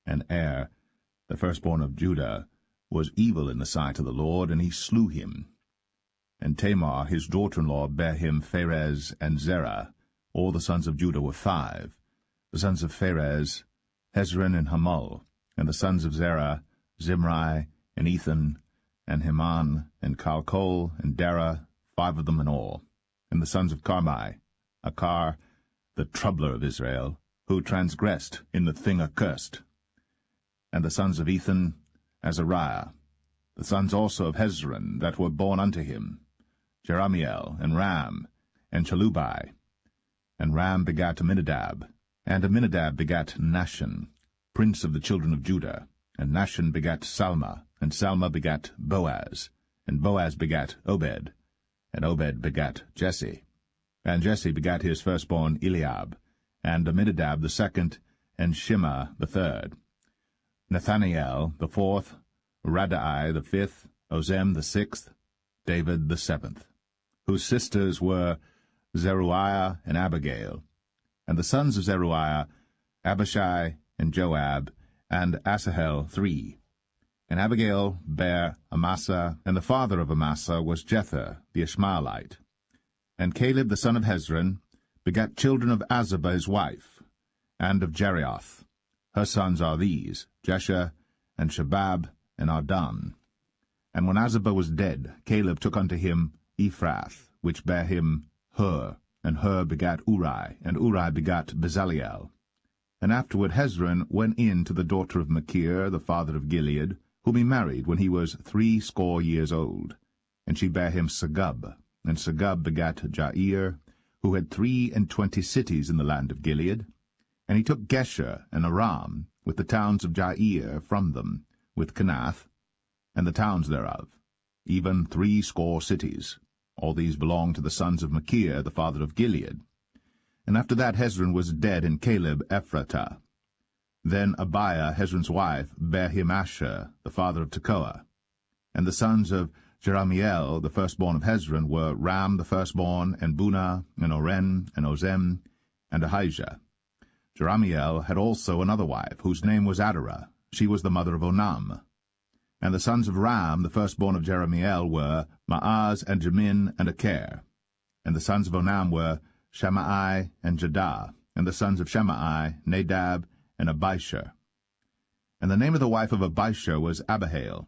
And the firstborn of Judah, was evil in the sight of the Lord, and he slew him. And Tamar his daughter-in-law bare him Pharez and Zerah. All the sons of Judah were 5. The sons of Pharez, Hezron and Hamul. And the sons of Zerah, Zimri, and Ethan, and Heman, and Calcol, and Dara, 5 of them in all. And the sons of Carmi, Achar, the troubler of Israel, who transgressed in the thing accursed. And the sons of Ethan, Azariah. The sons also of Hezron that were born unto him, Jerahmeel, and Ram, and Chelubai. And Ram begat Aminadab, and Aminadab begat Nahshon, prince of the children of Judah. And Nahshon begat Salma, and Salma begat Boaz, and Boaz begat Obed, and Obed begat Jesse. And Jesse begat his firstborn Eliab, and Aminadab the second, and Shema the third. Nathaniel the fourth, Radai the fifth, Ozem the sixth, David the seventh, whose sisters were Zeruiah and Abigail. And the sons of Zeruiah, Abishai, and Joab, and Asahel 3. And Abigail bare Amasa, and the father of Amasa was Jether the Ishmaelite. And Caleb the son of Hezron begat children of Azabah his wife, and of Jerioth. Her sons are these, Jesher, and Shabab, and Ardan. And when Azabah was dead, Caleb took unto him Ephrath, which bare him Hur, and Hur begat Uri, and Uri begat Bezaleel. And afterward Hezron went in to the daughter of Machir, the father of Gilead, whom he married when he was 60 years old. And she bare him Segub, and Segub begat Jair, who had 23 cities in the land of Gilead. And he took Gesher and Aram, with the towns of Jair from them, with Kenath, and the towns thereof, even 60 cities. All these belonged to the sons of Machir, the father of Gilead. And after that Hezron was dead, and Caleb Ephratah. Then Abiah, Hezron's wife, bare him Asher, the father of Tekoa. And the sons of Jerahmeel, the firstborn of Hezron, were Ram the firstborn, and Bunah, and Oren, and Ozem, and Ahijah. Jerahmeel had also another wife, whose name was Adarah. She was the mother of Onam. And the sons of Ram, the firstborn of Jerahmeel, were Maaz, and Jamin, and Acher. And the sons of Onam were Shammai, and Jadah. And the sons of Shammai, Nadab, and Abishur. And the name of the wife of Abishur was Abihail,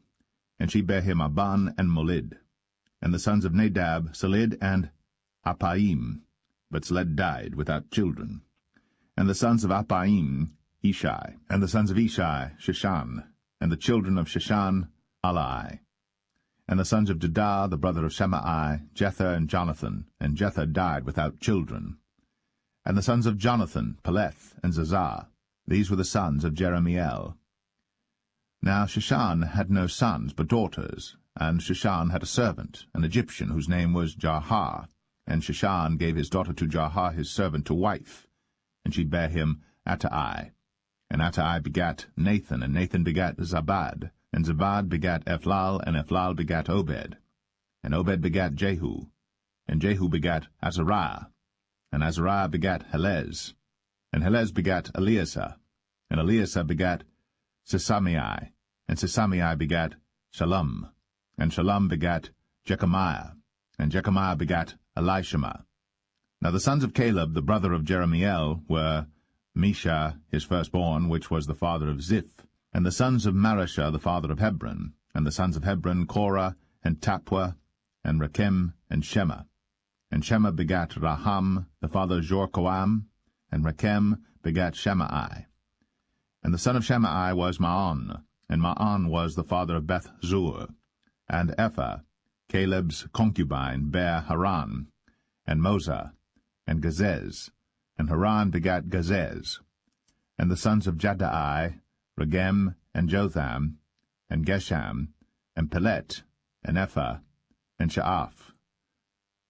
and she bare him Aban and Molid. And the sons of Nadab, Seled, and Appaim, but Seled died without children. And the sons of Appaim, Ishai. And the sons of Ishai, Sheshan. And the children of Sheshan, Alai. And the sons of Judah, the brother of Shammai, Jether and Jonathan. And Jether died without children. And the sons of Jonathan, Paulett and Zazah. These were the sons of Jerahmeel. Now Sheshan had no sons but daughters, and Sheshan had a servant, an Egyptian, whose name was Jarha. And Sheshan gave his daughter to Jarha his servant to wife, and she bare him Attai. And Attai begat Nathan, and Nathan begat Zabad, and Zabad begat Ephlal, and Ephlal begat Obed. And Obed begat Jehu, and Jehu begat Azariah, and Azariah begat Helez, and Helez begat Eleazar, and Eleazar begat Sesamei, and Sesamei begat Shalom, and Shalom begat Jechamiah, and Jechamiah begat Elishama. Now the sons of Caleb, the brother of Jerahmeel, were Misha, his firstborn, which was the father of Ziph, and the sons of Mareshah, the father of Hebron, and the sons of Hebron, Korah, and Tapua, and Rechem, and Shema. And Shema begat Raham, the father of Jorkoam, and Rechem begat Shammai. And the son of Shammai was Maon, and Maon was the father of Beth-zur. And Ephah, Caleb's concubine, bare Haran, and Moza, and Gazez, and Haran begat Gazez. And the sons of Jaddai, Regem, and Jotham, and Gesham, and Paulett, and Ephah, and Shaaph.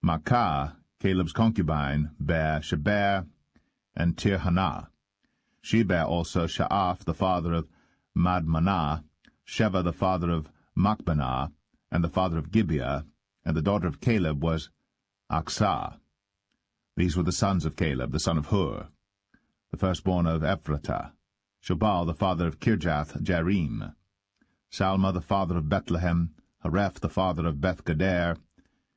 Maacah, Caleb's concubine, bare Sheber, and Tirhanah. She bare also Shaaph, the father of Madmanah, Sheva, the father of Machbenah, and the father of Gibeah, and the daughter of Caleb was Aksah. These were the sons of Caleb, the son of Hur, the firstborn of Ephratah, Shobal, the father of Kirjath-Jearim, Salma, the father of Bethlehem, Hareph, the father of Beth-Gader,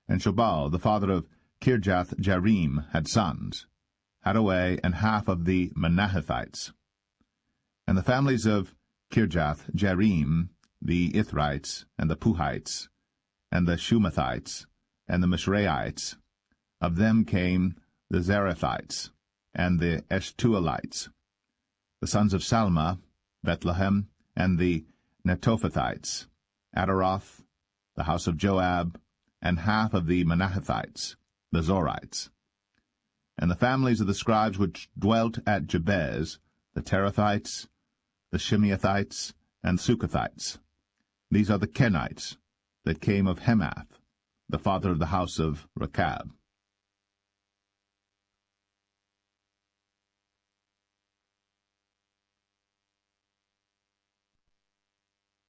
and Shobal, the father of Kirjath-Jearim, had sons, Haraway, and half of the Manahethites. And the families of Kirjath-Jearim the Ithrites, and the Puhites, and the Shumathites, and the Misraites. Of them came the Zarathites, and the Eshtuelites. The sons of Salma, Bethlehem, and the Netophathites, Adaroth, the house of Joab, and half of the Manahathites, the Zorites. And the families of the scribes which dwelt at Jabez, the Terathites, the Shimeathites, and Sukathites. These are the Kenites that came of Hemath, the father of the house of Rechab.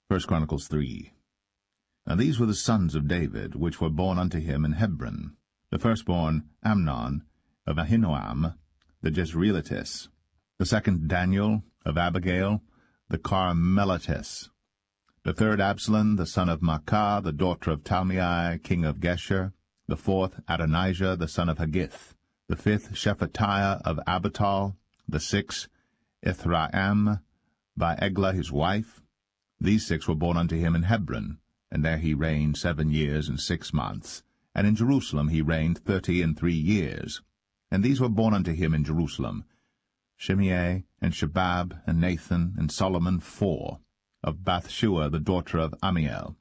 1 Chronicles 3. Now these were the sons of David, which were born unto him in Hebron. The firstborn Amnon of Ahinoam, the Jezreelitess. The second Daniel of Abigail, the Carmelitess. The third Absalom, the son of Maacah, the daughter of Talmai, king of Geshur. The fourth Adonijah, the son of Haggith. The fifth Shephatiah of Abital. The sixth Ithraam, by Eglah his wife. These 6 were born unto him in Hebron, and there he reigned 7 years and 6 months. And in Jerusalem he reigned 33 years. And these were born unto him in Jerusalem, Shimei, and Shabab, and Nathan, and Solomon 4, of Bathshua the daughter of Amiel,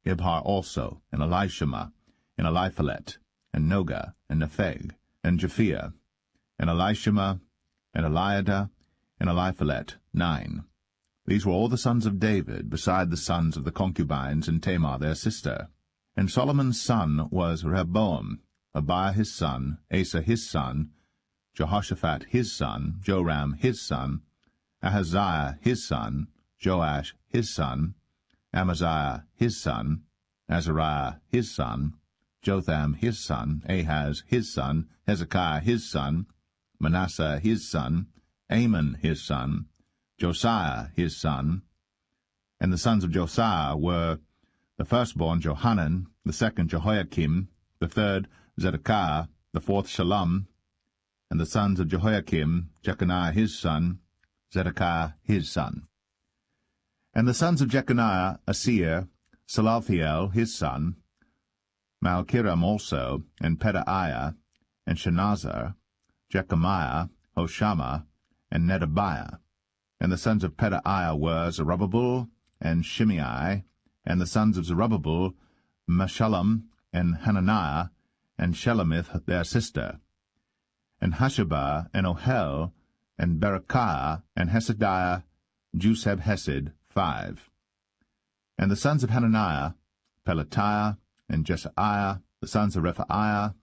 Ibhar also, and Elishama, and Eliphalet, and Noga, and Nepheg, and Japhia, and Elishama, and Eliada, and Eliphalet, 9. These were all the sons of David, beside the sons of the concubines and Tamar their sister. And Solomon's son was Rehoboam, Abiah his son, Asa his son, Jehoshaphat his son, Joram his son, Ahaziah his son, Joash his son, Amaziah his son, Azariah his son, Jotham his son, Ahaz his son, Hezekiah his son, Manasseh his son, Amon his son, Josiah his son. And the sons of Josiah were the firstborn Johanan, the second Jehoiakim, the third Zedekiah, the fourth Shallum. And the sons of Jehoiakim, Jeconiah his son, Zedekiah his son. And the sons of Jeconiah, Asir, Salathiel his son, Malchiram also, and Pedaiah, and Shenazar, Jechamiah, Hoshama, and Nedabiah. And the sons of Pedaiah were Zerubbabel and Shimei, and the sons of Zerubbabel, Meshullam, and Hananiah, and Shelomith their sister, and Hashabah, and Ohel, and Berechiah, and Hesediah, Juseb-Hesed, 5. And the sons of Hananiah, Pelatiah, and Jesaiah, the sons of Rephaiah,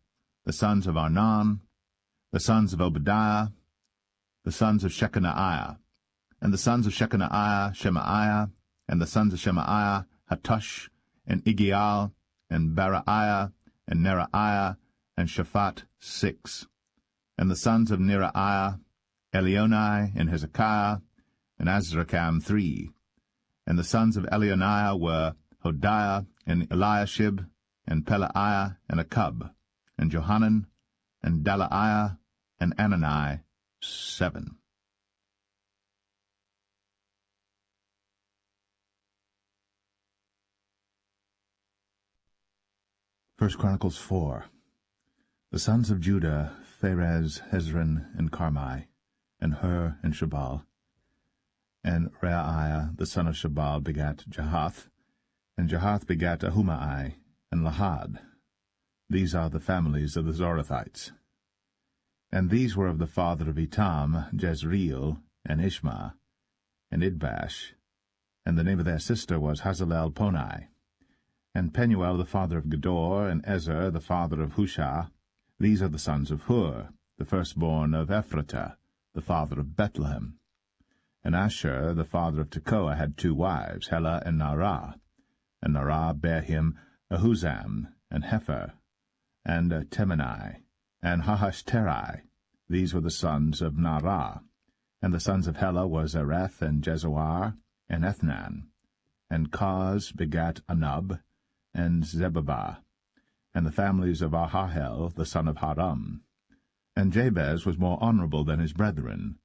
the sons of Arnan, the sons of Obadiah, the sons of Shechaniah. And the sons of Shechaniah, Shemaiah, and the sons of Shemaiah, Hattush, and Igial, and Baraiah, and Neraiah, and Shaphat, 6. And the sons of Neraiah, Elionai, and Hezekiah, and Azrikam, 3. And the sons of Elionai were Hodiah, and Eliashib, and Pelaiah, and Akub, and Johanan, and Dalaiah, and Anani, 7. 1 Chronicles 4. The sons of Judah, Pharez, Hezron, and Carmi, and Hur, and Shabal. And Reaiah, the son of Shabal, begat Jahath, and Jahath begat Ahumai, and Lahad. These are the families of the Zorathites. And these were of the father of Etam, Jezreel, and Ishma, and Idbash, and the name of their sister was Hazalel-Ponai. And Penuel the father of Gedor, and Ezer the father of Hushah. These are the sons of Hur, the firstborn of Ephratah, the father of Bethlehem. And Asher the father of Tekoa had 2 wives, Helah and Narah. And Narah bare him Ahuzam, and Hepher, and Temeni, and Hahashterai. These were the sons of Narah. And the sons of Helah were Zereth, and Jezoar, and Ethnan. And Kaz begat Anub, and Zebabah, and the families of Ahahel, the son of Haram. And Jabez was more honorable than his brethren.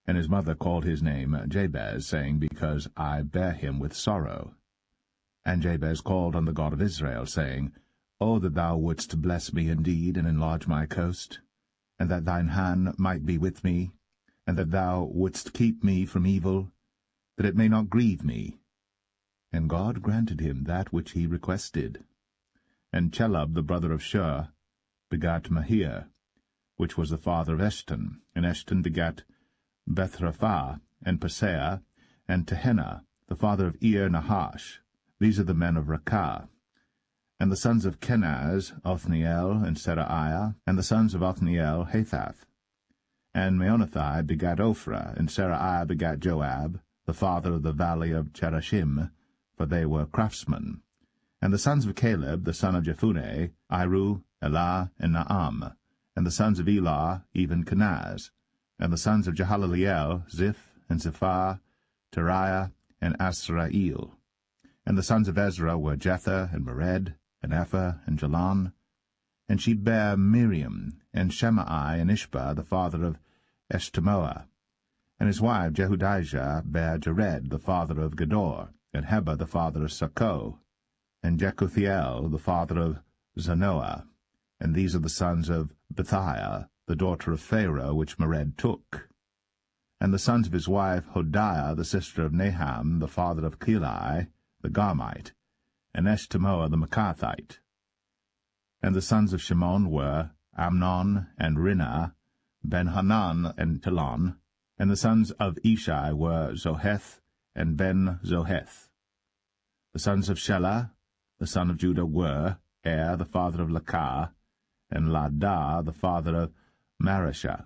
And his mother called his name Jabez, saying, Because I bare him with sorrow. And Jabez called on the God of Israel, saying, O that thou wouldst bless me indeed, and enlarge my coast, and that thine hand might be with me, and that thou wouldst keep me from evil, that it may not grieve me. And God granted him that which he requested. And Chelub the brother of Shur begat Mahir, which was the father of Eshton, and Eshton begat Bethraphah, and Paseah, and Tehenna, the father of Nahash. These are the men of Rakah. And the sons of Kenaz, Othniel, and Seraiah, and the sons of Othniel, Hathath. And Meonothai begat Ophrah, and Seraiah begat Joab, the father of the valley of Cherashim, for they were craftsmen. And the sons of Caleb, the son of Jephunneh, Iru, Elah, and Naam. And the sons of Elah, even Kenaz. And the sons of Jehaleleel, Ziph, and Zephah, Teriah, and Asrael. And the sons of Ezra were Jether, and Mered, and Ephah, and Jalan. And she bare Miriam, and Shemai, and Ishba, the father of Eshtemoa. And his wife Jehudijah bare Jared, the father of Gedor, and Heber, the father of Sakoh, and Jekuthiel, the father of Zanoah. And these are the sons of Bethiah, the daughter of Pharaoh, which Mered took. And the sons of his wife Hodiah, the sister of Naham, the father of Keli, the Garmite, and Eshtemoa the Maacathite. And the sons of Shimon were Amnon, and Rinnah, Ben-Hanan, and Telon. And the sons of Ishai were Zoheth, and Ben-Zoheth. The sons of Shelah, the son of Judah, were the father of Lakah, and Ladah, the father of Mareshah.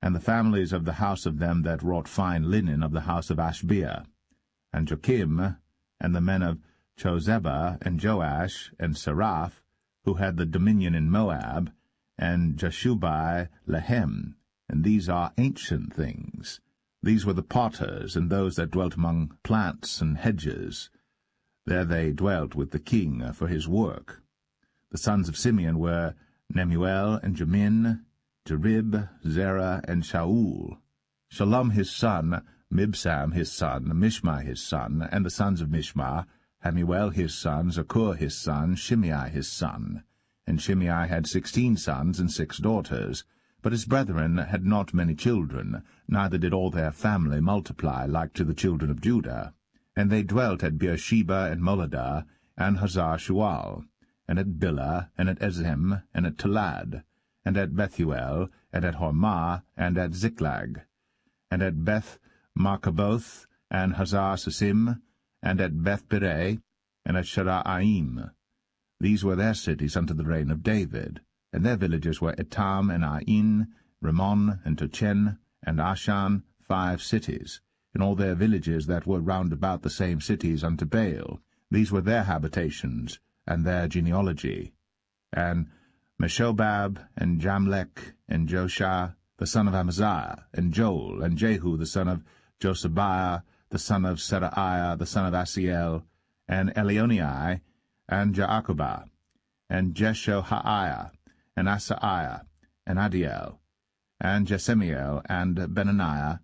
And the families of the house of them that wrought fine linen of the house of Ashbea, and Joachim, and the men of Chozeba, and Joash, and Seraph, who had the dominion in Moab, and Jashubai Lehem. And these are ancient things. These were the potters, and those that dwelt among plants and hedges. There they dwelt with the king for his work. The sons of Simeon were Nemuel, and Jamin, Jerib, Zerah, and Shaul. Shalom his son, Mibsam his son, Mishma his son, and the sons of Mishma, Hamuel his son, Zakur his son, Shimei his son. And Shimei had 16 sons and 6 daughters. But his brethren had not many children, neither did all their family multiply like to the children of Judah. And they dwelt at Beersheba, and Moladah, and Hazar-Shual, and at Bilhah, and at Ezem, and at Tolad, and at Bethuel, and at Hormah, and at Ziklag, and at Beth-Markaboth, and Hazar-Susim, and at Beth-Birei, and at Sharaim. These were their cities unto the reign of David. And their villages were Etam, and Ain, Rimmon, and Tochen, and Ashan, 5 cities, and all their villages that were round about the same cities unto Baal. These were their habitations, and their genealogy. And Meshobab, and Jamlech, and Joshah, the son of Amaziah, and Joel, and Jehu, the son of Josabiah, the son of Seraiah, the son of Asiel, and Elionai, and Jaakobah, and Jeshohaiah, and Asaiah, and Adiel, and Jesemiel, and Benaniah,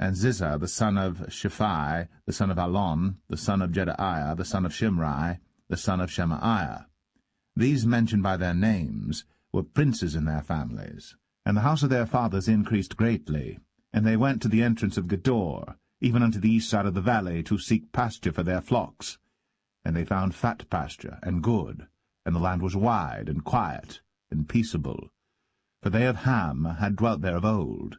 and Ziza, the son of Shephi, the son of Alon, the son of Jedaiah, the son of Shimri, the son of Shemaiah. These, mentioned by their names, were princes in their families. And the house of their fathers increased greatly, and they went to the entrance of Gedor, even unto the east side of the valley, to seek pasture for their flocks. And they found fat pasture, and good, and the land was wide, and quiet, and peaceable, for they of Ham had dwelt there of old.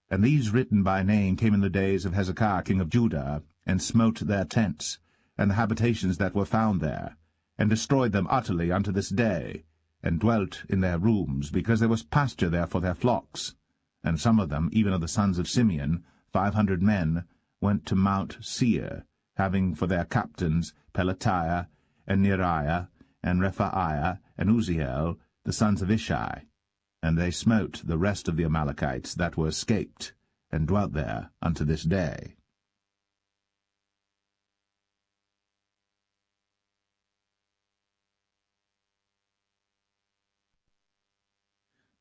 And these written by name came in the days of Hezekiah king of Judah, and smote their tents, and the habitations that were found there, and destroyed them utterly unto this day, and dwelt in their rooms, because there was pasture there for their flocks. And some of them, even of the sons of Simeon, 500 men, went to Mount Seir, having for their captains Pelatiah, and Neriah, and Rephaiah, and Uzziel, the sons of Ishai. And they smote the rest of the Amalekites that were escaped, and dwelt there unto this day.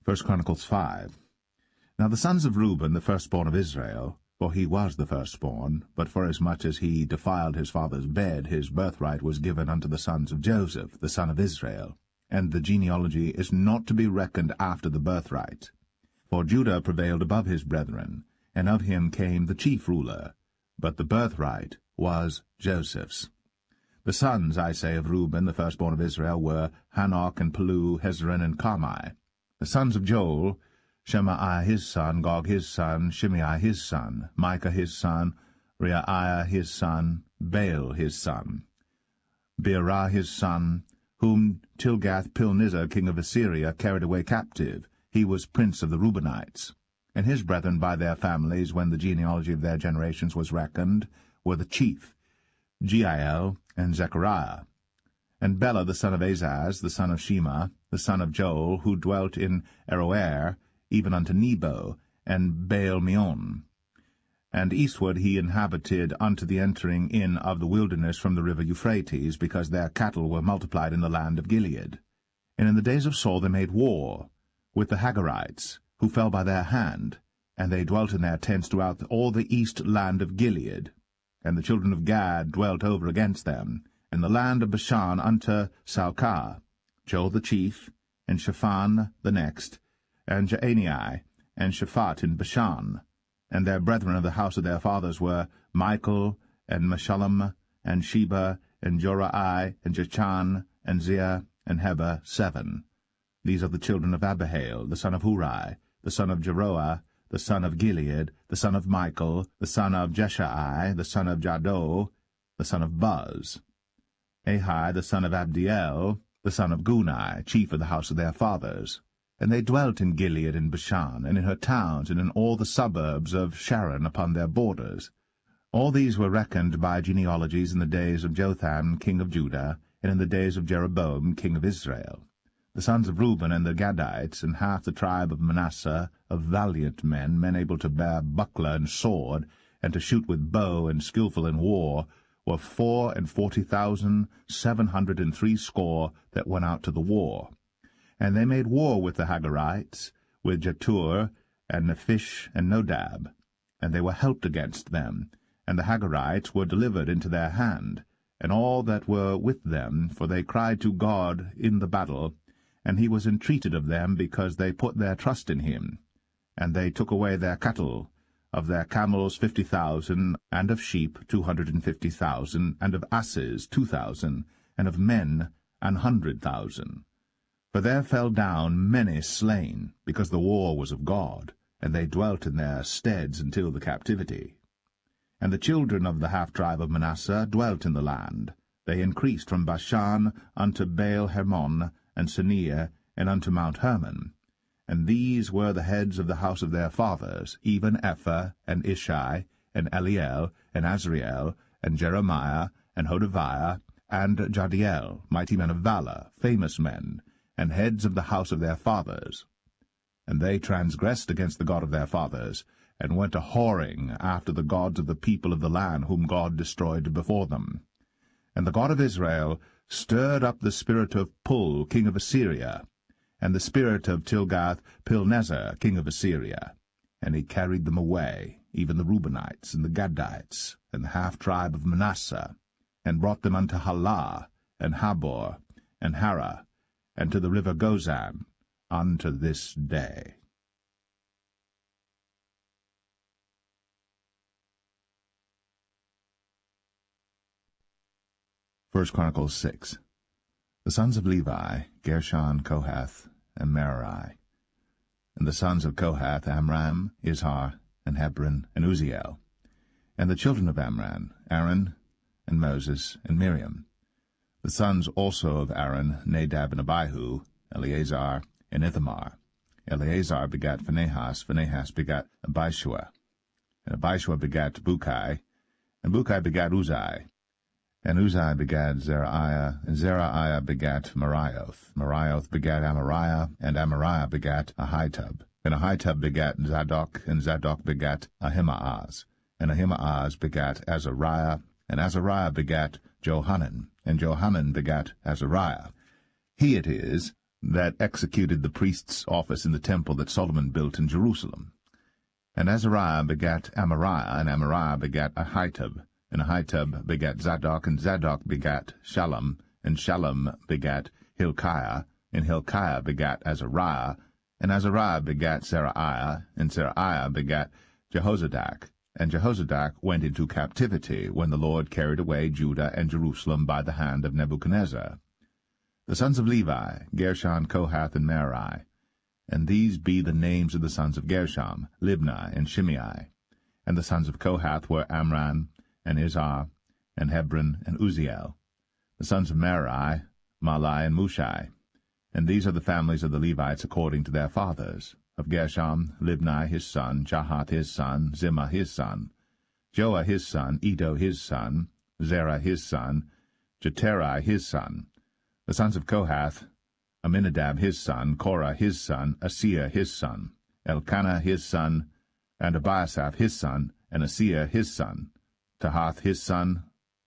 1 Chronicles 5. Now the sons of Reuben, the firstborn of Israel, For he was the firstborn, but forasmuch as he defiled his father's bed, his birthright was given unto the sons of Joseph, the son of Israel. And the genealogy is not to be reckoned after the birthright. For Judah prevailed above his brethren, and of him came the chief ruler, but the birthright was Joseph's. The sons, I say, of Reuben, the firstborn of Israel, were Hanok and Palu, Hezron and Carmi. The sons of Joel, Shemaiah his son, Gog his son, Shimei his son, Micah his son, Reaiah his son, Baal his son, Beerah his son, whom Tilgath-Pilneser king of Assyria carried away captive. He was prince of the Reubenites. And his brethren by their families, when the genealogy of their generations was reckoned, were the chief, Jeiel and Zechariah, and Bela the son of Azaz, the son of Shema, the son of Joel, who dwelt in Aroer, even unto Nebo, and Baal-meon. And eastward he inhabited unto the entering in of the wilderness from the river Euphrates, because their cattle were multiplied in the land of Gilead. And in the days of Saul they made war with the Hagarites, who fell by their hand, and they dwelt in their tents throughout all the east land of Gilead. And the children of Gad dwelt over against them, and the land of Bashan unto Salcah, Joel the chief, and Shaphan the next, and Jaanai, and Shaphat in Bashan. And their brethren of the house of their fathers were Michael, and Meshullam, and Sheba, and Jorai, and Jachan, and Zia, and Heber, 7. These are the children of Abihail, the son of Huri, the son of Jeroah, the son of Gilead, the son of Michael, the son of Jeshai, the son of Jado, the son of Buz. Ahi, the son of Abdiel, the son of Guni, chief of the house of their fathers. And they dwelt in Gilead and Bashan, and in her towns, and in all the suburbs of Sharon upon their borders. All these were reckoned by genealogies in the days of Jotham king of Judah, and in the days of Jeroboam king of Israel. The sons of Reuben and the Gadites, and half the tribe of Manasseh, of valiant men, men able to bear buckler and sword, and to shoot with bow, and skillful in war, were 44,760 that went out to the war. And they made war with the Hagarites, with Jetur, and Nephish, and Nodab, and they were helped against them, and the Hagarites were delivered into their hand, and all that were with them, for they cried to God in the battle, and he was entreated of them, because they put their trust in him. And they took away their cattle, of their camels 50,000, and of sheep 250,000, and of asses 2,000, and of men 100,000. For there fell down many slain, because the war was of God, and they dwelt in their steads until the captivity. And the children of the half-tribe of Manasseh dwelt in the land. They increased from Bashan unto Baal-Hermon, and Sinir, and unto Mount Hermon. And these were the heads of the house of their fathers, even Ephah, and Ishai, and Eliel, and Azriel, and Jeremiah, and Hodaviah, and Jadiel, mighty men of valor, famous men, and heads of the house of their fathers. And they transgressed against the God of their fathers, and went a-whoring after the gods of the people of the land, whom God destroyed before them. And the God of Israel stirred up the spirit of Pul, king of Assyria, and the spirit of Tilgath-Pilneser, king of Assyria. And he carried them away, even the Reubenites, and the Gadites, and the half-tribe of Manasseh, and brought them unto Halah, and Habor, and Hara, and to the river Gozan, unto this day. 1 Chronicles 6. The sons of Levi, Gershon, Kohath, and Merari. And the sons of Kohath, Amram, Izhar, and Hebron, and Uzziel. And the children of Amram, Aaron, and Moses, and Miriam. The sons also of Aaron, Nadab and Abihu, Eleazar, and Ithamar. Eleazar begat Phinehas, Phinehas begat Abishua, and Abishua begat Bukai, and Bukai begat Uzai, and Uzai begat Zerahiah, and Zerahiah begat Marioth. Marioth begat Amariah, and Amariah begat Ahitub. And Ahitub begat Zadok, and Zadok begat Ahimaaz. And Ahimaaz begat Azariah, and Azariah begat Johanan, and Johanan begat Azariah. He it is that executed the priest's office in the temple that Solomon built in Jerusalem. And Azariah begat Amariah, and Amariah begat Ahitub, and Ahitub begat Zadok, and Zadok begat Shallum, and Shallum begat Hilkiah, and Hilkiah begat Azariah, and Azariah begat Seraiah, and Seraiah begat Jehozadak. And Jehozadak went into captivity when the Lord carried away Judah and Jerusalem by the hand of Nebuchadnezzar. The sons of Levi, Gershon, Kohath, and Merari. And these be the names of the sons of Gershom, Libni, and Shimei. And the sons of Kohath were Amram, and Izhar, and Hebron, and Uzziel. The sons of Merari, Mahli, and Mushai. And these are the families of the Levites according to their fathers. Of Gershom, Libni his son, Jahath his son, Zimmah his son, Joah his son, Iddo his son, Zerah his son, Jeterai his son. The sons of Kohath, Aminadab his son, Korah his son, Asir his son, Elkanah his son, and Abiasaph his son, and Asir his son, Tahath his son,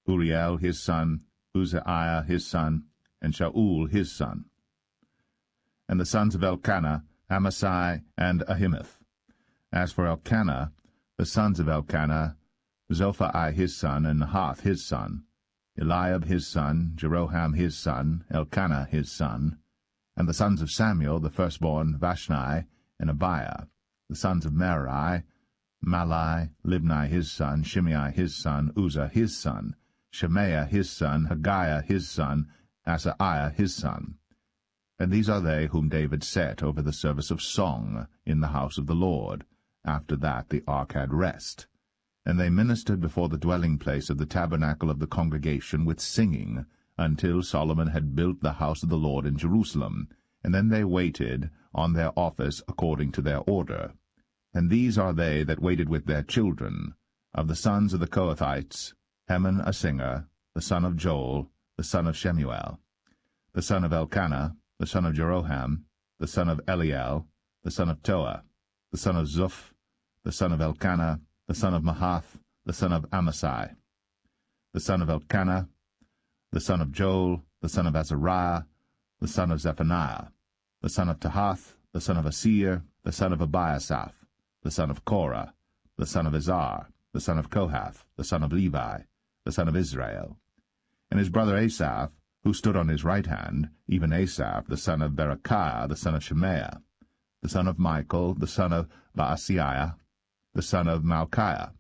Uriel his son, Uzziah his son, and Shaul his son. And the sons of Elkanah, Amasai, and Ahimeth. As for Elkanah, the sons of Elkanah, Zophai his son, and Nahath his son, Eliab his son, Jeroham his son, Elkanah his son. And the sons of Samuel, the firstborn, Vashni, and Abiah. The sons of Merari, Mahli, Libni his son, Shimei his son, Uzzah his son, Shemaiah his son, Haggiah his son, Asaiah his son. And these are they whom David set over the service of song in the house of the Lord. After that the ark had rest. And they ministered before the dwelling place of the tabernacle of the congregation with singing, until Solomon had built the house of the Lord in Jerusalem. And then they waited on their office according to their order. And these are they that waited with their children. Of the sons of the Kohathites, Heman a singer, the son of Joel, the son of Shemuel, the son of Elkanah, the son of Jeroham, the son of Eliel, the son of Toah, the son of Zuph, the son of Elkanah, the son of Mahath, the son of Amasai, the son of Elkanah, the son of Joel, the son of Azariah, the son of Zephaniah, the son of Tahath, the son of Asir, the son of Abiasaph, the son of Korah, the son of Izhar, the son of Kohath, the son of Levi, the son of Israel. And his brother Asaph, who stood on his right hand, even Asaph, the son of Berechiah, the son of Shemaiah, the son of Michael, the son of Baasiah, the son of Malchiah,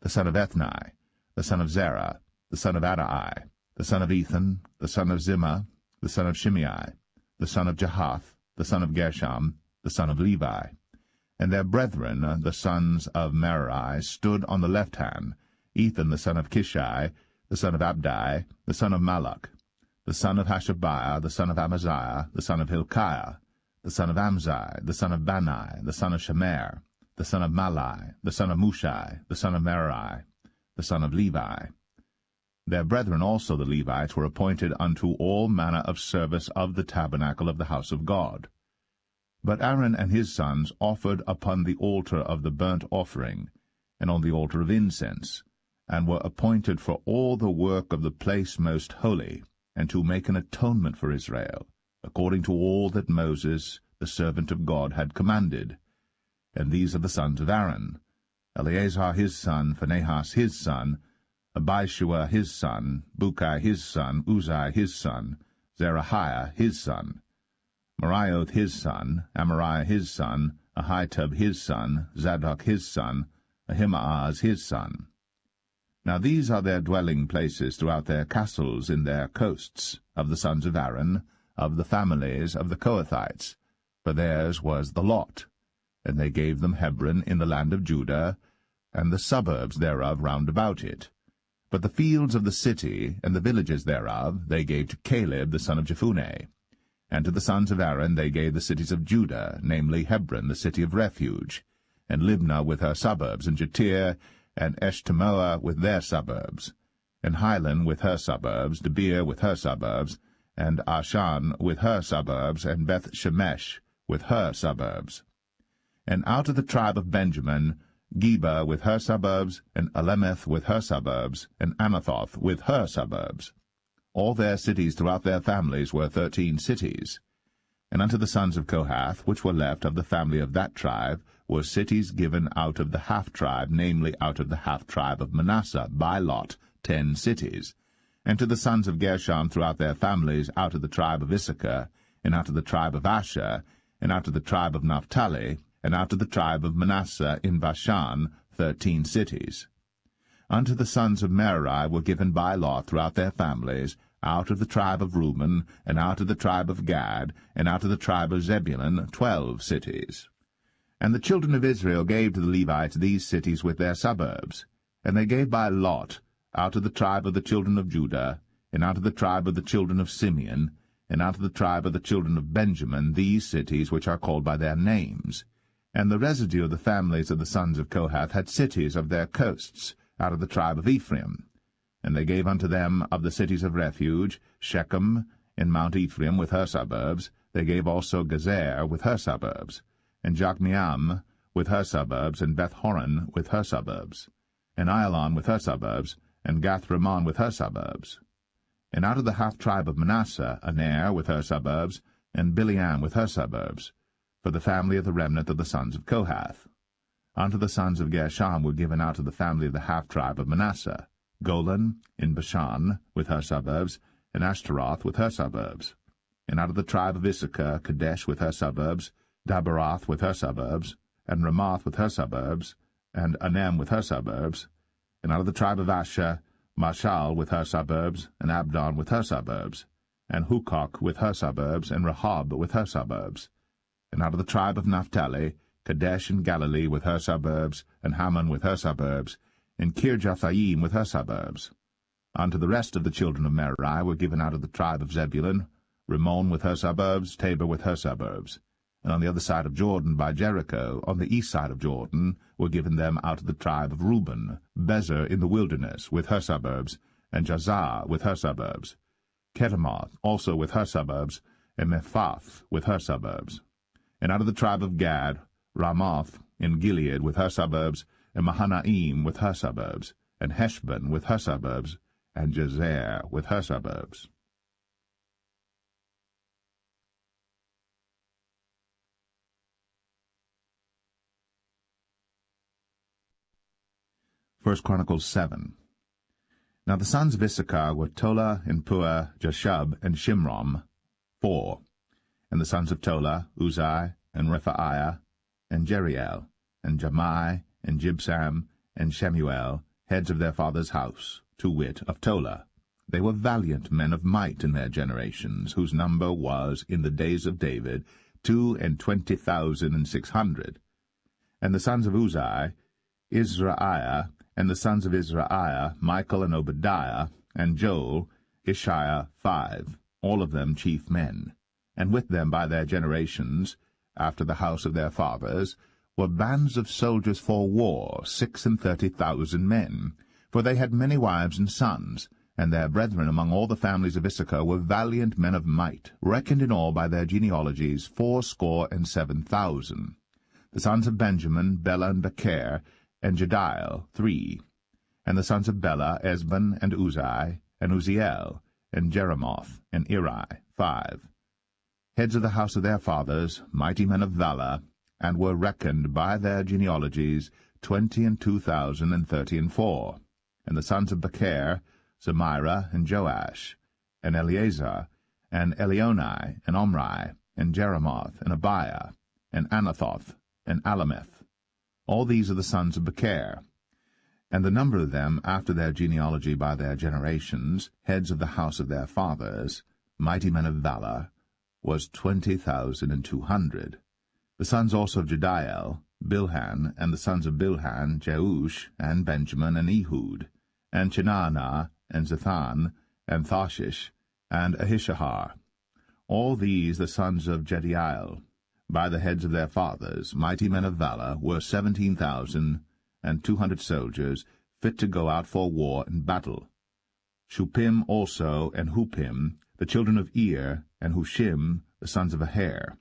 the son of Ethni, the son of Zerah, the son of Adai, the son of Ethan, the son of Zimmah, the son of Shimei, the son of Jahath, the son of Gershom, the son of Levi. And their brethren, the sons of Merari, stood on the left hand, Ethan the son of Kishi, the son of Abdi, the son of Malach, the son of Hashabiah, the son of Amaziah, the son of Hilkiah, the son of Amzi, the son of Bani, the son of Shemer, the son of Mahli, the son of Mushai, the son of Merari, the son of Levi. Their brethren also the Levites were appointed unto all manner of service of the tabernacle of the house of God. But Aaron and his sons offered upon the altar of the burnt offering, and on the altar of incense, and were appointed for all the work of the place most holy, and to make an atonement for Israel, according to all that Moses, the servant of God, had commanded. And these are the sons of Aaron: Eleazar his son, Phinehas his son, Abishua his son, Bukai his son, Uzzi his son, Zerahiah his son, Marioth his son, Amariah his son, Ahitub his son, Zadok his son, Ahimaaz his son. Now these are their dwelling places throughout their castles in their coasts, of the sons of Aaron, of the families of the Kohathites, for theirs was the lot. And they gave them Hebron in the land of Judah, and the suburbs thereof round about it. But the fields of the city and the villages thereof they gave to Caleb the son of Jephunneh. And to the sons of Aaron they gave the cities of Judah, namely Hebron, the city of refuge, and Libnah with her suburbs, and Jatir, and Eshtemoa with their suburbs, and Hilan with her suburbs, Debir with her suburbs, and Ashan with her suburbs, and Beth-Shemesh with her suburbs. And out of the tribe of Benjamin, Geba with her suburbs, and Alemeth with her suburbs, and Anathoth with her suburbs. All their cities throughout their families were 13 cities. And unto the sons of Kohath, which were left of the family of that tribe, were cities given out of the half-tribe, namely out of the half-tribe of Manasseh, by lot, 10 cities. And to the sons of Gershon throughout their families, out of the tribe of Issachar, and out of the tribe of Asher, and out of the tribe of Naphtali, and out of the tribe of Manasseh in Bashan, 13 cities. Unto the sons of Merari were given by lot throughout their families, out of the tribe of Reuben, and out of the tribe of Gad, and out of the tribe of Zebulun, 12 cities. And the children of Israel gave to the Levites these cities with their suburbs. And they gave by lot, out of the tribe of the children of Judah, and out of the tribe of the children of Simeon, and out of the tribe of the children of Benjamin, these cities which are called by their names. And the residue of the families of the sons of Kohath had cities of their coasts, out of the tribe of Ephraim. And they gave unto them of the cities of refuge, Shechem in Mount Ephraim with her suburbs. They gave also Gezer with her suburbs, and Jokmeam with her suburbs, and Beth-horon with her suburbs, and Ailon with her suburbs, and Gath-rimmon with her suburbs. And out of the half-tribe of Manasseh, Aner with her suburbs, and Bileam with her suburbs, for the family of the remnant of the sons of Kohath. Unto the sons of Gershon were given out of the family of the half-tribe of Manasseh, Golan in Bashan with her suburbs, and Ashtaroth with her suburbs. And out of the tribe of Issachar, Kadesh with her suburbs, Daberoth with her suburbs, and Ramoth with her suburbs, and Anem with her suburbs. And out of the tribe of Asher, Mashal with her suburbs, and Abdon with her suburbs, and Hukok with her suburbs, and Rehob with her suburbs. And out of the tribe of Naphtali, Kadesh in Galilee with her suburbs, and Hammon with her suburbs, and Kirjathaim with her suburbs. Unto the rest of the children of Merari were given out of the tribe of Zebulun, Rimmon with her suburbs, Tabor with her suburbs. And on the other side of Jordan by Jericho, on the east side of Jordan, were given them out of the tribe of Reuben, Bezer in the wilderness with her suburbs, and Jazar with her suburbs, Kedemoth also with her suburbs, and Mephath with her suburbs. And out of the tribe of Gad, Ramoth in Gilead with her suburbs, and Mahanaim with her suburbs, and Heshbon with her suburbs, and Jazer with her suburbs. First Chronicles 7. Now the sons of Issachar were Tola, and Puah, Jashub, and Shimrom, 4. And the sons of Tola, Uzai, and Rephaiah, and Jeriel, and Jamai, and Jibsam, and Shemuel, heads of their father's house, to wit, of Tola. They were valiant men of might in their generations, whose number was, in the days of David, 22,600. And the sons of Uzai, Israiah, and the sons of Israiah, Michael and Obadiah, and Joel, Ishiah, 5, all of them chief men. And with them by their generations, after the house of their fathers, were bands of soldiers for war, 36,000 men. For they had many wives and sons, and their brethren among all the families of Issachar were valiant men of might, reckoned in all by their genealogies 77,000. The sons of Benjamin, Bela and Becher, and Jediel, 3. And the sons of Bela, Esban, and Uzai, and Uzziel, and Jeremoth, and Eri, 5. Heads of the house of their fathers, mighty men of valor, and were reckoned by their genealogies 22,034. And the sons of Becher, Zemira, and Joash, and Eleazar, and Elionai, and Omri, and Jeremoth, and Abiah, and Anathoth, and Alameth. All these are the sons of Becher. And the number of them, after their genealogy by their generations, heads of the house of their fathers, mighty men of valor, was 20,200. The sons also of Jediel, Bilhan, and the sons of Bilhan, Jeush, and Benjamin, and Ehud, and Chenaanah, and Zethan, and Thashish, and Ahishahar. All these the sons of Jediel, by the heads of their fathers, mighty men of valor, were 17,200 soldiers, fit to go out for war and battle. Shupim also, and Hupim, the children of Ir, and Hushim, the sons of Aher.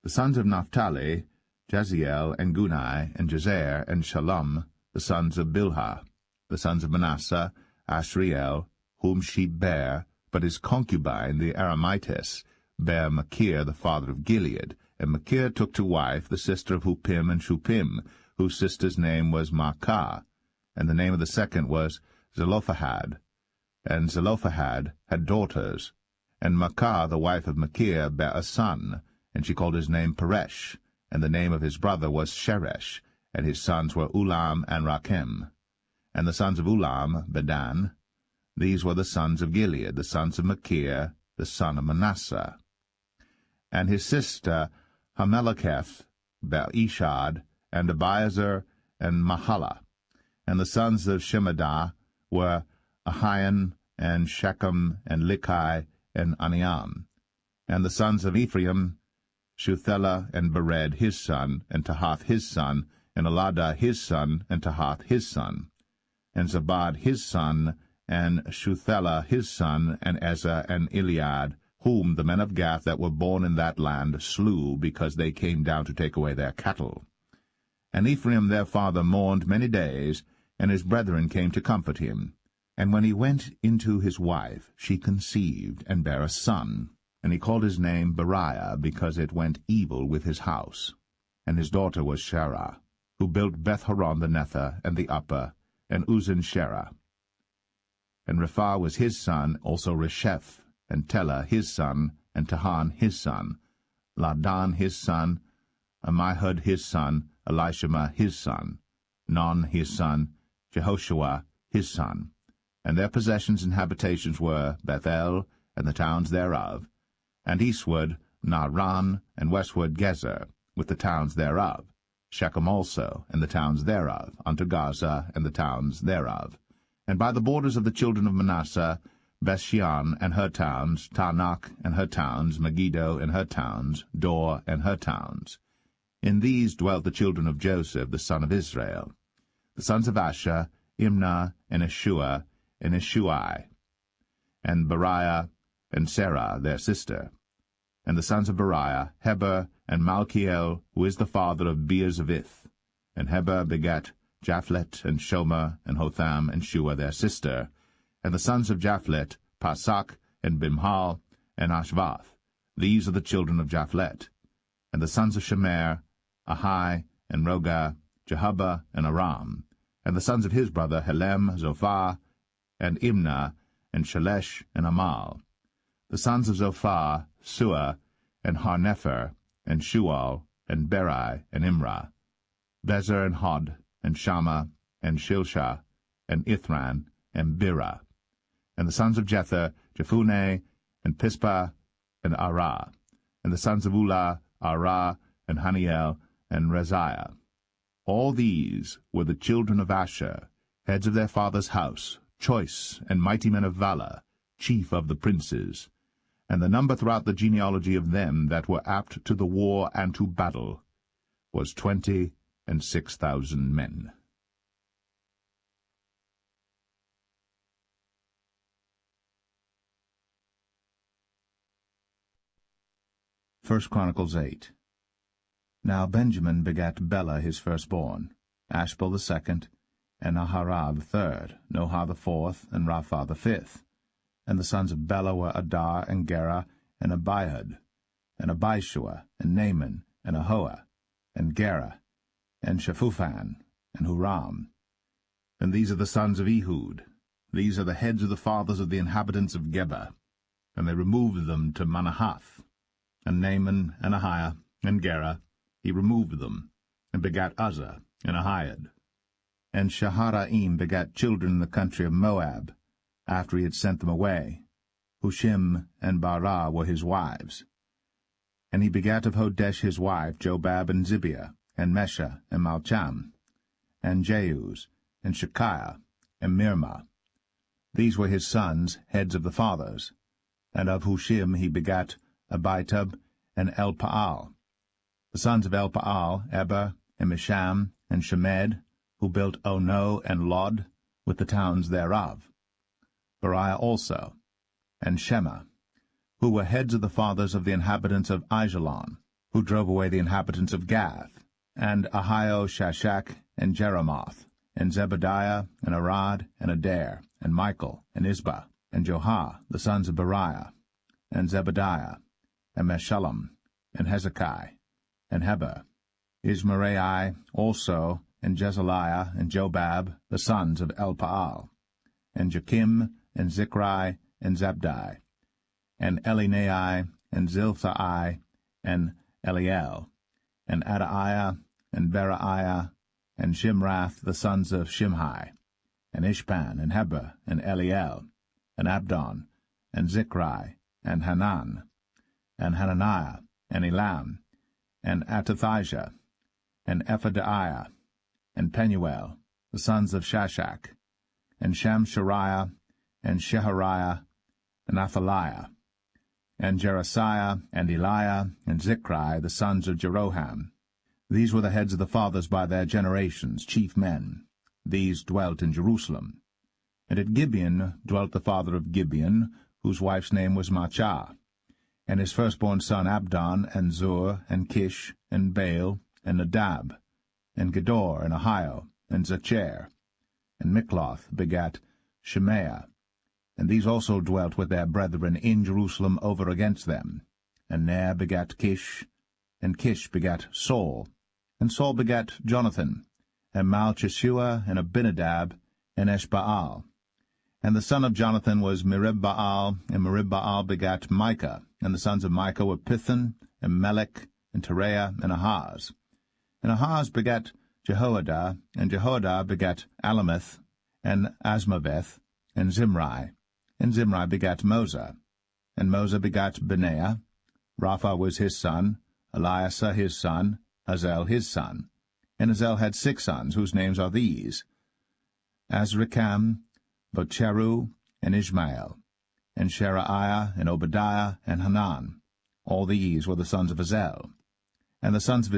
The sons of Naphtali, Jaziel, and Gunai, and Jezer, and Shalom, the sons of Bilhah. The sons of Manasseh, Ashriel, whom she bare, but his concubine, the Aramitess, bare Machir the father of Gilead, and Machir took to wife the sister of Huppim and Shuppim, whose sister's name was Maacah, and the name of the second was Zelophehad. And Zelophehad had daughters. And Maacah the wife of Machir bare a son, and she called his name Peresh, and the name of his brother was Sheresh, and his sons were Ulam and Rakem. And the sons of Ulam, Bedan. These were the sons of Gilead, the sons of Machir, the son of Manasseh. And his sister Hameleketh bare Ishad, and Abiezer, and Mahalah. And the sons of Shemidah were Ahian, and Shechem, and Likai, and Aniam. And the sons of Ephraim, Shuthelah, and Bered his son, and Tahath his son, and Eladah his son, and Tahath his son. And Zabad his son, and Shuthelah his son, and Ezer, and Eliad, whom the men of Gath that were born in that land slew, because they came down to take away their cattle. And Ephraim their father mourned many days, and his brethren came to comfort him. And when he went into his wife, she conceived, and bare a son. And he called his name Beriah, because it went evil with his house. And his daughter was Sherah, who built Beth-horon the Nether, and the upper, and Uzzen-Sherah. And Rephah was his son, also Resheph, and Telah his son, and Tahan his son, Ladan his son, Ammihud his son, Elishama his son, Non his son, Jehoshua his son. And their possessions and habitations were Bethel, and the towns thereof, and eastward Naaran, and westward Gezer, with the towns thereof, Shechem also, and the towns thereof, unto Gaza, and the towns thereof. And by the borders of the children of Manasseh, Bethshean and her towns, Taanach and her towns, Megiddo and her towns, Dor and her towns. In these dwelt the children of Joseph, the son of Israel. The sons of Asher, Imnah, and Ishua, and Ishuai, and Beriah, and Sarah their sister. And the sons of Beriah, Heber, and Malchiel, who is the father of Beerzavith. And Heber begat Japhlet, and Shomer, and Hotham, and Shua their sister. And the sons of Japhlet, Pasak, and Bimhal, and Ashvath. These are the children of Japhlet. And the sons of Shemer, Ahai, and Rogah, Jehubbah, and Aram. And the sons of his brother Helem, Zophah, and Imnah, and Shelesh, and Amal. The sons of Zophah, Sua, and Harnepher, and Shual, and Beri, and Imrah, Bezer, and Hod, and Shammah, and Shilshah, and Ithran, and Birah. And the sons of Jether, Jephunneh, and Pispah, and Arah. And the sons of Ulah, Arah, and Haniel, and Reziah. All these were the children of Asher, heads of their father's house, choice and mighty men of valor, chief of the princes. And the number throughout the genealogy of them that were apt to the war and to battle was 26,000 men. 1 Chronicles 8. Now Benjamin begat Bela his firstborn, Ashbel the second, and Naharah the third, Nohah the fourth, and Rapha the fifth. And the sons of Bela were Adar, and Gera, and Abihud, and Abishua, and Naaman, and Ahoah, and Gera, and Shephuphan, and Huram. And these are the sons of Ehud. These are the heads of the fathers of the inhabitants of Geba. And they removed them to Manahath. And Naaman, and Ahiah, and Gera, he removed them, and begat Uzzah, and Ahiad. And Shaharaim begat children in the country of Moab, after he had sent them away. Hushim and Barah were his wives. And he begat of Hodesh his wife Jobab, and Zibiah, and Mesha, and Malcham, and Jeuz, and Shekiah, and Mirmah. These were his sons, heads of the fathers. And of Hushim he begat Abitub, and Elpaal. The sons of Elpaal, Eber, and Misham, and Shemed, who built Ono and Lod, with the towns thereof. Beriah also, and Shema, who were heads of the fathers of the inhabitants of Aijalon, who drove away the inhabitants of Gath, and Ahio, Shashak, and Jeremoth, and Zebadiah, and Arad, and Adair, and Michael, and Isbah, and Johah, the sons of Beriah, and Zebadiah, and Meshullam, and Hezekiah, and Heber, Ishmerai also, and Jezaliah, and Jobab, the sons of Elpaal, and Joachim, and Zichri, and Zabdi, and Elinai, and Zilthai, and Eliel, and Adaiah, and Beraiah, and Shimrath, the sons of Shimhi, and Ishpan, and Heber, and Eliel, and Abdon, and Zichri, and Hanan, and Hananiah, and Elam, and Atathijah, and Ephadiah, and Penuel, the sons of Shashak, and Shamshariah, and Shehariah, and Athaliah, and Jerasiah, and Eliah, and Zichri, the sons of Jeroham. These were the heads of the fathers by their generations, chief men. These dwelt in Jerusalem. And at Gibeon dwelt the father of Gibeon, whose wife's name was Maachah, and his firstborn son Abdon, and Zur, and Kish, and Baal, and Nadab, and Gedor, and Ahio, and Zacher. And Mikloth begat Shemaiah. And these also dwelt with their brethren in Jerusalem over against them. And Ner begat Kish, and Kish begat Saul, and Saul begat Jonathan, and Malchishua, and Abinadab, and Eshbaal. And the son of Jonathan was Meribbaal, and Meribbaal begat Micah, and the sons of Micah were Pithon, and Melech, and Tereah, and Ahaz. And Ahaz begat Jehoiada, and Jehoiada begat Alameth, and Asmaveth, and Zimri. And Zimri begat Moza, and Moza begat Benaiah. Rapha was his son, Eliasa his son, Hazel his son. And Hazel had 6 sons, whose names are these: Azrikam, Bocheru, and Ishmael, and Sheraiah, and Obadiah, and Hanan. All these were the sons of Hazel. And the sons of